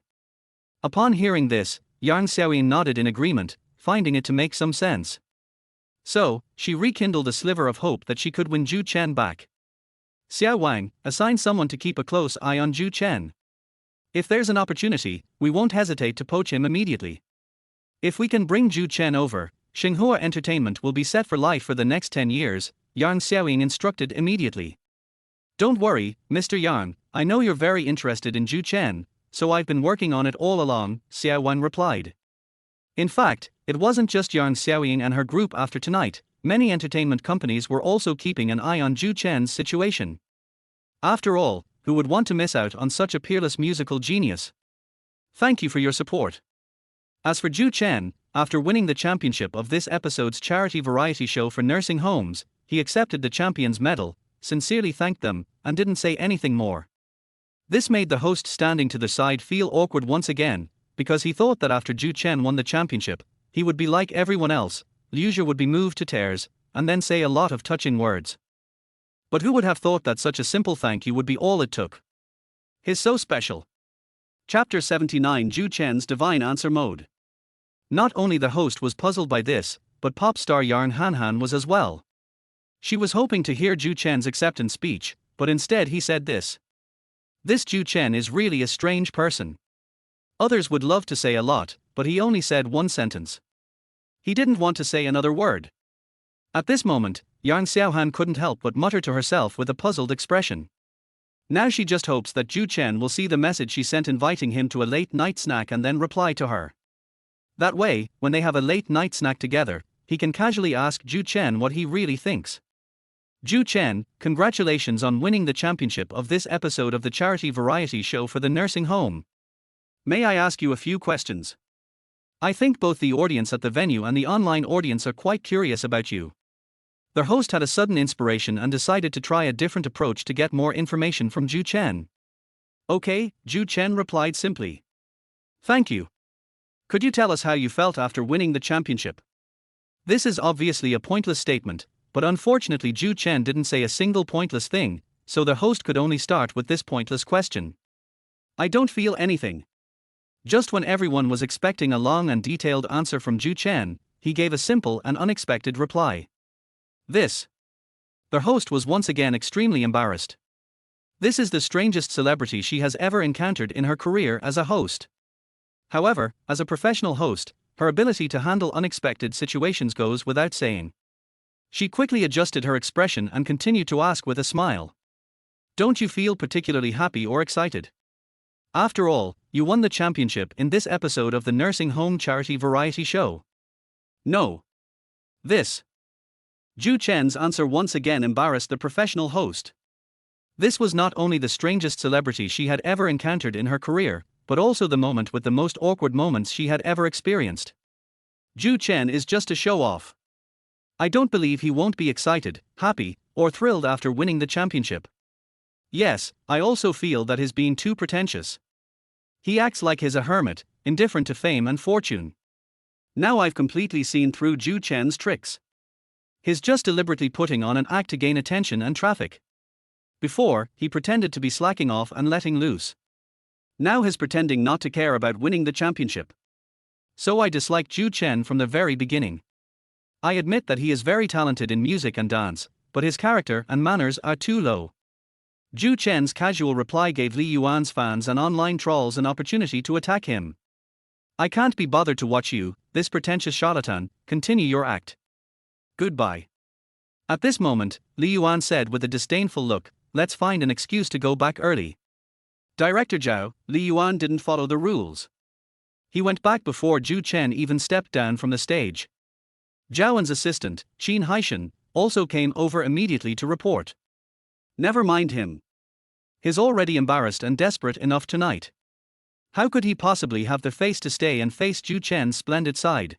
Upon hearing this, Yang Xiaoyin nodded in agreement, finding it to make some sense. So, she rekindled a sliver of hope that she could win Zhou Chen back. Xiao Wang, assign someone to keep a close eye on Zhou Chen. If there's an opportunity, we won't hesitate to poach him immediately. If we can bring Zhou Chen over, Xinhua Entertainment will be set for life for the next 10 years, Yang Xiaoying instructed immediately. Don't worry, Mr. Yang, I know you're very interested in Zhou Chen, so I've been working on it all along, Xiao Wang replied. In fact, it wasn't just Yang Xiaoying and her group after tonight, many entertainment companies were also keeping an eye on Zhou Chen's situation. After all, who would want to miss out on such a peerless musical genius? Thank you for your support. As for Zhou Chen, after winning the championship of this episode's charity variety show for nursing homes, he accepted the champion's medal, sincerely thanked them, and didn't say anything more. This made the host standing to the side feel awkward once again, because he thought that after Zhou Chen won the championship, he would be like everyone else, Liuzhe would be moved to tears, and then say a lot of touching words. But who would have thought that such a simple thank you would be all it took? He's so special. Chapter 79 Zhou Chen's Divine Answer Mode. Not only the host was puzzled by this, but pop star Yarn Hanhan was as well. She was hoping to hear Zhou Chen's acceptance speech, but instead he said this. This Zhou Chen is really a strange person. Others would love to say a lot, but he only said one sentence. He didn't want to say another word. At this moment, Yang Xiaohan couldn't help but mutter to herself with a puzzled expression. Now she just hopes that Zhou Chen will see the message she sent inviting him to a late-night snack and then reply to her. That way, when they have a late-night snack together, he can casually ask Zhou Chen what he really thinks. Zhou Chen, congratulations on winning the championship of this episode of the charity variety show for the nursing home. May I ask you a few questions? I think both the audience at the venue and the online audience are quite curious about you. Their host had a sudden inspiration and decided to try a different approach to get more information from Zhou Chen. Okay, Zhou Chen replied simply. Thank you. Could you tell us how you felt after winning the championship? This is obviously a pointless statement, but unfortunately Zhou Chen didn't say a single pointless thing, so the host could only start with this pointless question. I don't feel anything. Just when everyone was expecting a long and detailed answer from Zhou Chen, he gave a simple and unexpected reply. This. The host was once again extremely embarrassed. This is the strangest celebrity she has ever encountered in her career as a host. However, as a professional host, her ability to handle unexpected situations goes without saying. She quickly adjusted her expression and continued to ask with a smile. Don't you feel particularly happy or excited? After all, you won the championship in this episode of the nursing home charity variety show. No. This. Zhou Chen's answer once again embarrassed the professional host. This was not only the strangest celebrity she had ever encountered in her career, but also the moment with the most awkward moments she had ever experienced. Zhou Chen is just a show-off. I don't believe he won't be excited, happy, or thrilled after winning the championship. Yes, I also feel that he's being too pretentious. He acts like he's a hermit, indifferent to fame and fortune. Now I've completely seen through Zhou Chen's tricks. He's just deliberately putting on an act to gain attention and traffic. Before, he pretended to be slacking off and letting loose. Now he's pretending not to care about winning the championship. So I disliked Zhou Chen from the very beginning. I admit that he is very talented in music and dance, but his character and manners are too low. Zhou Chen's casual reply gave Li Yuan's fans and online trolls an opportunity to attack him. I can't be bothered to watch you, this pretentious charlatan, continue your act. Goodbye. At this moment, Li Yuan said with a disdainful look, let's find an excuse to go back early. Director Zhao, Li Yuan didn't follow the rules. He went back before Zhou Chen even stepped down from the stage. Zhao's assistant, Qin Haishan, also came over immediately to report. Never mind him. He's already embarrassed and desperate enough tonight. How could he possibly have the face to stay and face Zhou Chen's splendid side?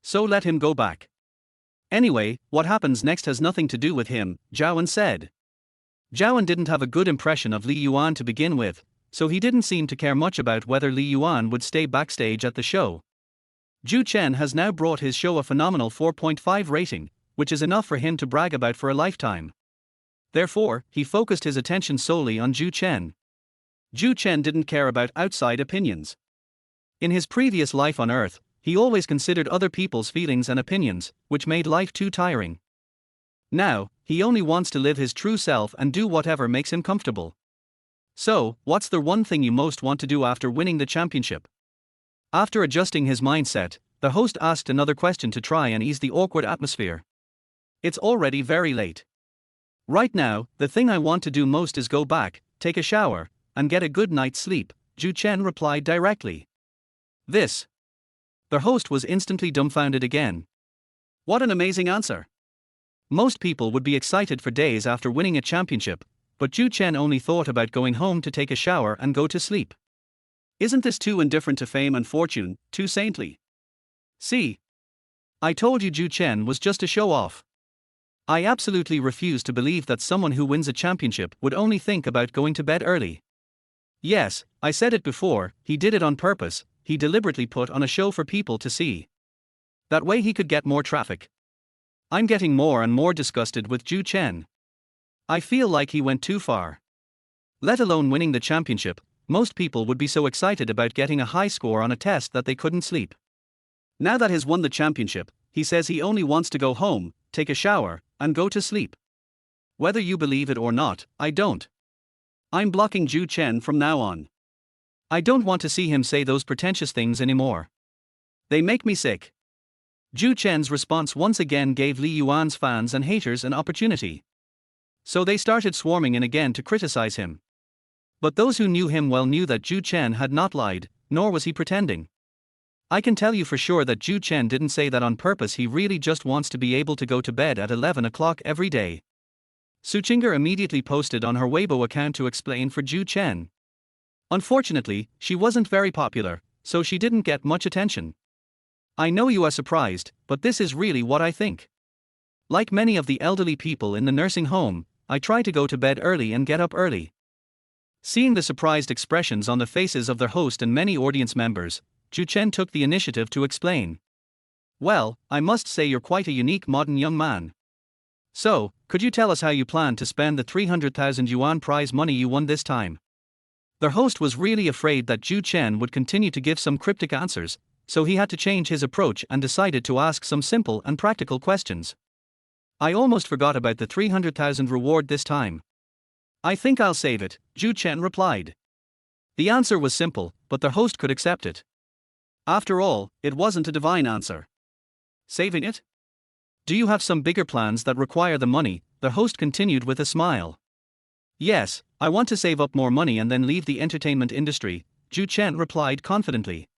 So let him go back. Anyway, what happens next has nothing to do with him, Zhao said. Zhao didn't have a good impression of Li Yuan to begin with, so he didn't seem to care much about whether Li Yuan would stay backstage at the show. Zhou Chen has now brought his show a phenomenal 4.5 rating, which is enough for him to brag about for a lifetime. Therefore, he focused his attention solely on Zhou Chen. Zhou Chen didn't care about outside opinions. In his previous life on Earth, he always considered other people's feelings and opinions, which made life too tiring. Now, he only wants to live his true self and do whatever makes him comfortable. So, what's the one thing you most want to do after winning the championship? After adjusting his mindset, the host asked another question to try and ease the awkward atmosphere. It's already very late. Right now, the thing I want to do most is go back, take a shower, and get a good night's sleep, Zhou Chen replied directly. This. The host was instantly dumbfounded again. What an amazing answer. Most people would be excited for days after winning a championship, but Zhou Chen only thought about going home to take a shower and go to sleep. Isn't this too indifferent to fame and fortune, too saintly? See? I told you Zhou Chen was just a show-off. I absolutely refuse to believe that someone who wins a championship would only think about going to bed early. Yes, I said it before, he did it on purpose, he deliberately put on a show for people to see. That way he could get more traffic. I'm getting more and more disgusted with Zhou Chen. I feel like he went too far. Let alone winning the championship, most people would be so excited about getting a high score on a test that they couldn't sleep. Now that he's won the championship, he says he only wants to go home, take a shower, and go to sleep. Whether you believe it or not, I don't. I'm blocking Zhou Chen from now on. I don't want to see him say those pretentious things anymore. They make me sick. Zhou Chen's response once again gave Li Yuan's fans and haters an opportunity. So they started swarming in again to criticize him. But those who knew him well knew that Zhou Chen had not lied, nor was he pretending. I can tell you for sure that Zhou Chen didn't say that on purpose, he really just wants to be able to go to bed at 11 o'clock every day. Su Qing'er immediately posted on her Weibo account to explain for Zhou Chen. Unfortunately, she wasn't very popular, so she didn't get much attention. I know you are surprised, but this is really what I think. Like many of the elderly people in the nursing home, I try to go to bed early and get up early. Seeing the surprised expressions on the faces of their host and many audience members, Zhou Chen took the initiative to explain. Well, I must say you're quite a unique modern young man. So, could you tell us how you plan to spend the 300,000 yuan prize money you won this time? Their host was really afraid that Zhou Chen would continue to give some cryptic answers, so he had to change his approach and decided to ask some simple and practical questions. I almost forgot about the 300,000 reward this time. I think I'll save it, Zhou Chen replied. The answer was simple, but their host could accept it. After all, it wasn't a divine answer. Saving it? Do you have some bigger plans that require the money? The host continued with a smile. Yes, I want to save up more money and then leave the entertainment industry, Zhou Chen replied confidently.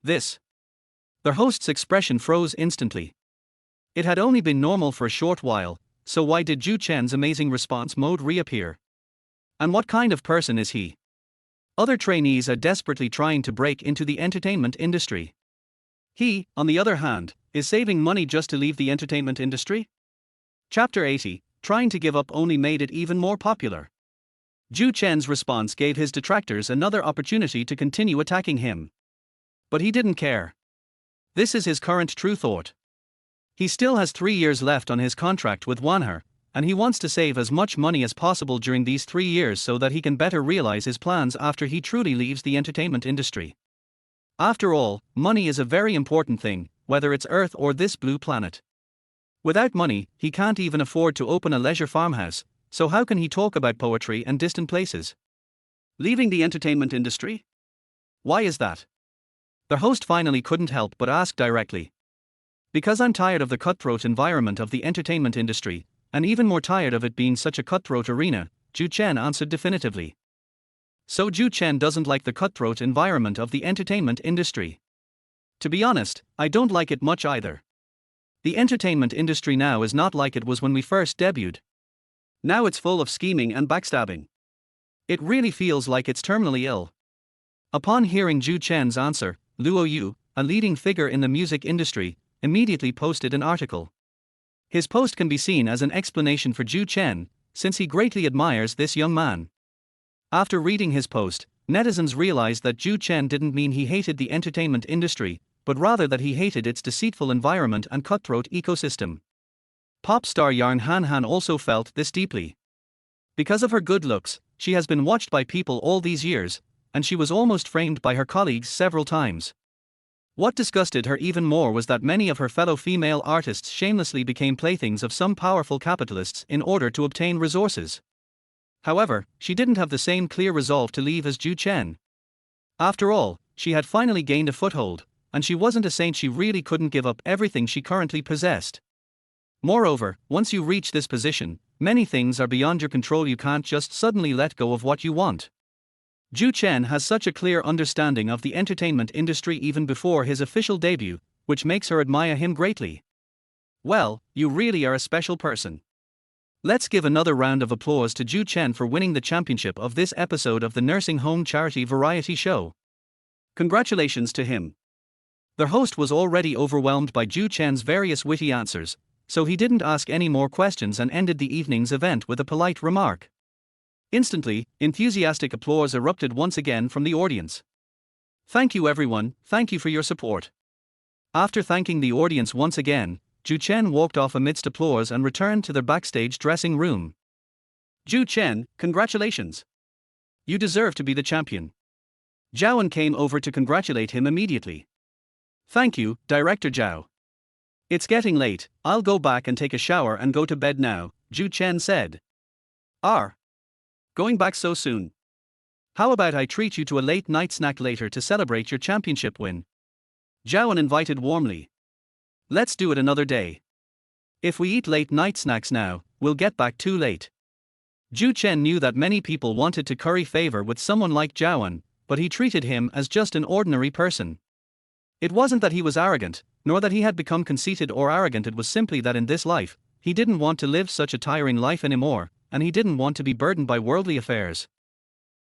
This. Their host's expression froze instantly. It had only been normal for a short while, so why did Zhou Chen's amazing response mode reappear? And what kind of person is he? Other trainees are desperately trying to break into the entertainment industry. He, on the other hand, is saving money just to leave the entertainment industry? Chapter 80, trying to give up only made it even more popular. Zhou Chen's response gave his detractors another opportunity to continue attacking him. But he didn't care. This is his current true thought. He still has 3 years left on his contract with Wanher, and he wants to save as much money as possible during these 3 years so that he can better realize his plans after he truly leaves the entertainment industry. After all, money is a very important thing, whether it's Earth or this blue planet. Without money, he can't even afford to open a leisure farmhouse, so how can he talk about poetry and distant places? Leaving the entertainment industry? Why is that? The host finally couldn't help but ask directly. Because I'm tired of the cutthroat environment of the entertainment industry, and even more tired of it being such a cutthroat arena, Zhou Chen answered definitively. So Zhou Chen doesn't like the cutthroat environment of the entertainment industry. To be honest, I don't like it much either. The entertainment industry now is not like it was when we first debuted. Now it's full of scheming and backstabbing. It really feels like it's terminally ill. Upon hearing Zhou Chen's answer, Luo Yu, a leading figure in the music industry, immediately posted an article. His post can be seen as an explanation for Zhou Chen, since he greatly admires this young man. After reading his post, netizens realized that Zhou Chen didn't mean he hated the entertainment industry, but rather that he hated its deceitful environment and cutthroat ecosystem. Pop star Yarn Han also felt this deeply. Because of her good looks, she has been watched by people all these years, and she was almost framed by her colleagues several times. What disgusted her even more was that many of her fellow female artists shamelessly became playthings of some powerful capitalists in order to obtain resources. However, she didn't have the same clear resolve to leave as Zhou Chen. After all, she had finally gained a foothold, and she wasn't a saint. She really couldn't give up everything she currently possessed. Moreover, once you reach this position, many things are beyond your control. You can't just suddenly let go of what you want. Zhou Chen has such a clear understanding of the entertainment industry even before his official debut, which makes her admire him greatly. Well, you really are a special person. Let's give another round of applause to Zhou Chen for winning the championship of this episode of the Nursing Home Charity Variety Show. Congratulations to him. Their host was already overwhelmed by Zhou Chen's various witty answers, so he didn't ask any more questions and ended the evening's event with a polite remark. Instantly, enthusiastic applause erupted once again from the audience. Thank you everyone, thank you for your support. After thanking the audience once again, Zhou Chen walked off amidst applause and returned to their backstage dressing room. Zhou Chen, congratulations. You deserve to be the champion. Zhao came over to congratulate him immediately. Thank you, Director Zhao. It's getting late, I'll go back and take a shower and go to bed now, Zhou Chen said. Going back so soon? How about I treat you to a late night snack later to celebrate your championship win? Zhou invited warmly. Let's do it another day. If we eat late night snacks now, we'll get back too late. Zhou Chen knew that many people wanted to curry favor with someone like Zhou, but he treated him as just an ordinary person. It wasn't that he was arrogant, nor that he had become conceited or arrogant, it was simply that in this life, he didn't want to live such a tiring life anymore, and he didn't want to be burdened by worldly affairs.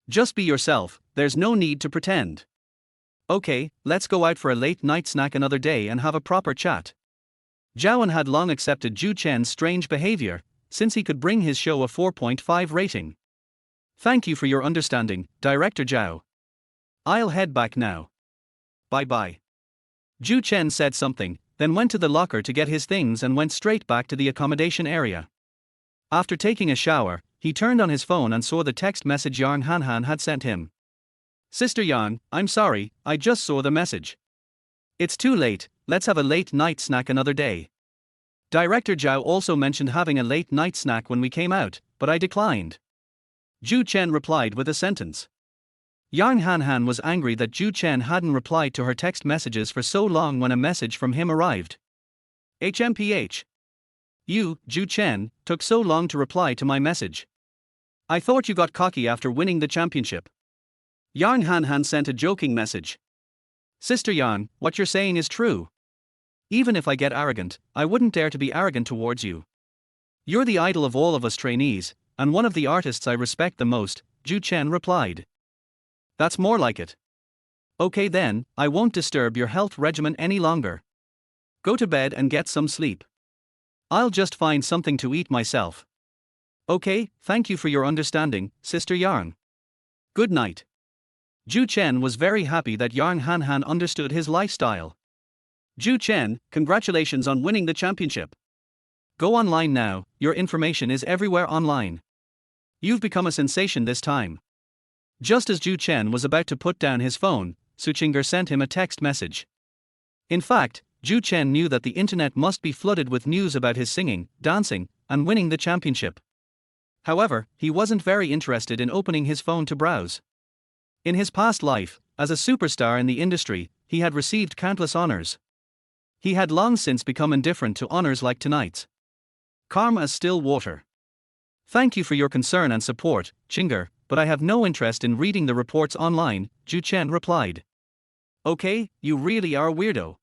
Just be yourself, there's no need to pretend. Okay, let's go out for a late night snack another day and have a proper chat. Zhou had long accepted Zhou Chen's strange behavior, since he could bring his show a 4.5 rating. Thank you for your understanding, Director Zhou. I'll head back now. Bye-bye. Zhou Chen said something, then went to the locker to get his things and went straight back to the accommodation area. After taking a shower, he turned on his phone and saw the text message Yang Hanhan had sent him. Sister Yang, I'm sorry, I just saw the message. It's too late, let's have a late night snack another day. Director Zhou also mentioned having a late night snack when we came out, but I declined. Zhou Chen replied with a sentence. Yang Hanhan was angry that Zhou Chen hadn't replied to her text messages for so long when a message from him arrived. HMPH. You, Zhou Chen, took so long to reply to my message. I thought you got cocky after winning the championship. Yang Hanhan sent a joking message. Sister Yang, what you're saying is true. Even if I get arrogant, I wouldn't dare to be arrogant towards you. You're the idol of all of us trainees, and one of the artists I respect the most, Zhou Chen replied. That's more like it. Okay then, I won't disturb your health regimen any longer. Go to bed and get some sleep. I'll just find something to eat myself. Okay, thank you for your understanding, Sister Yang. Good night. Zhou Chen was very happy that Yang Hanhan understood his lifestyle. Zhou Chen, congratulations on winning the championship. Go online now, your information is everywhere online. You've become a sensation this time. Just as Zhou Chen was about to put down his phone, Suchinger sent him a text message. In fact, Zhou Chen knew that the internet must be flooded with news about his singing, dancing, and winning the championship. However, he wasn't very interested in opening his phone to browse. In his past life, as a superstar in the industry, he had received countless honors. He had long since become indifferent to honors like tonight's. Calm as still water. Thank you for your concern and support, Chinger, but I have no interest in reading the reports online, Zhou Chen replied. Okay, you really are a weirdo.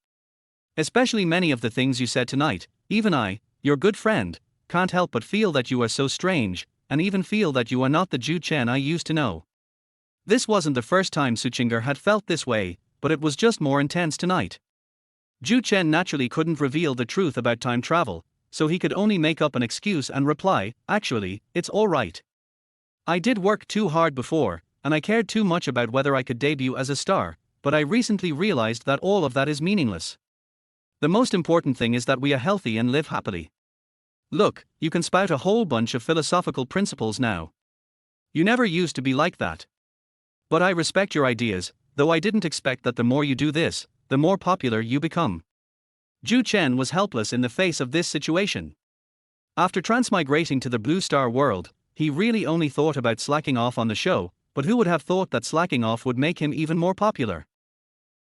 Especially many of the things you said tonight, even I, your good friend, can't help but feel that you are so strange, and even feel that you are not the Zhou Chen I used to know. This wasn't the first time Suchinger had felt this way, but it was just more intense tonight. Zhou Chen naturally couldn't reveal the truth about time travel, so he could only make up an excuse and reply, actually, it's alright. I did work too hard before, and I cared too much about whether I could debut as a star, but I recently realized that all of that is meaningless. The most important thing is that we are healthy and live happily. Look, you can spout a whole bunch of philosophical principles now. You never used to be like that. But I respect your ideas, though I didn't expect that the more you do this, the more popular you become. Zhou Chen was helpless in the face of this situation. After transmigrating to the Blue Star world, he really only thought about slacking off on the show, but who would have thought that slacking off would make him even more popular?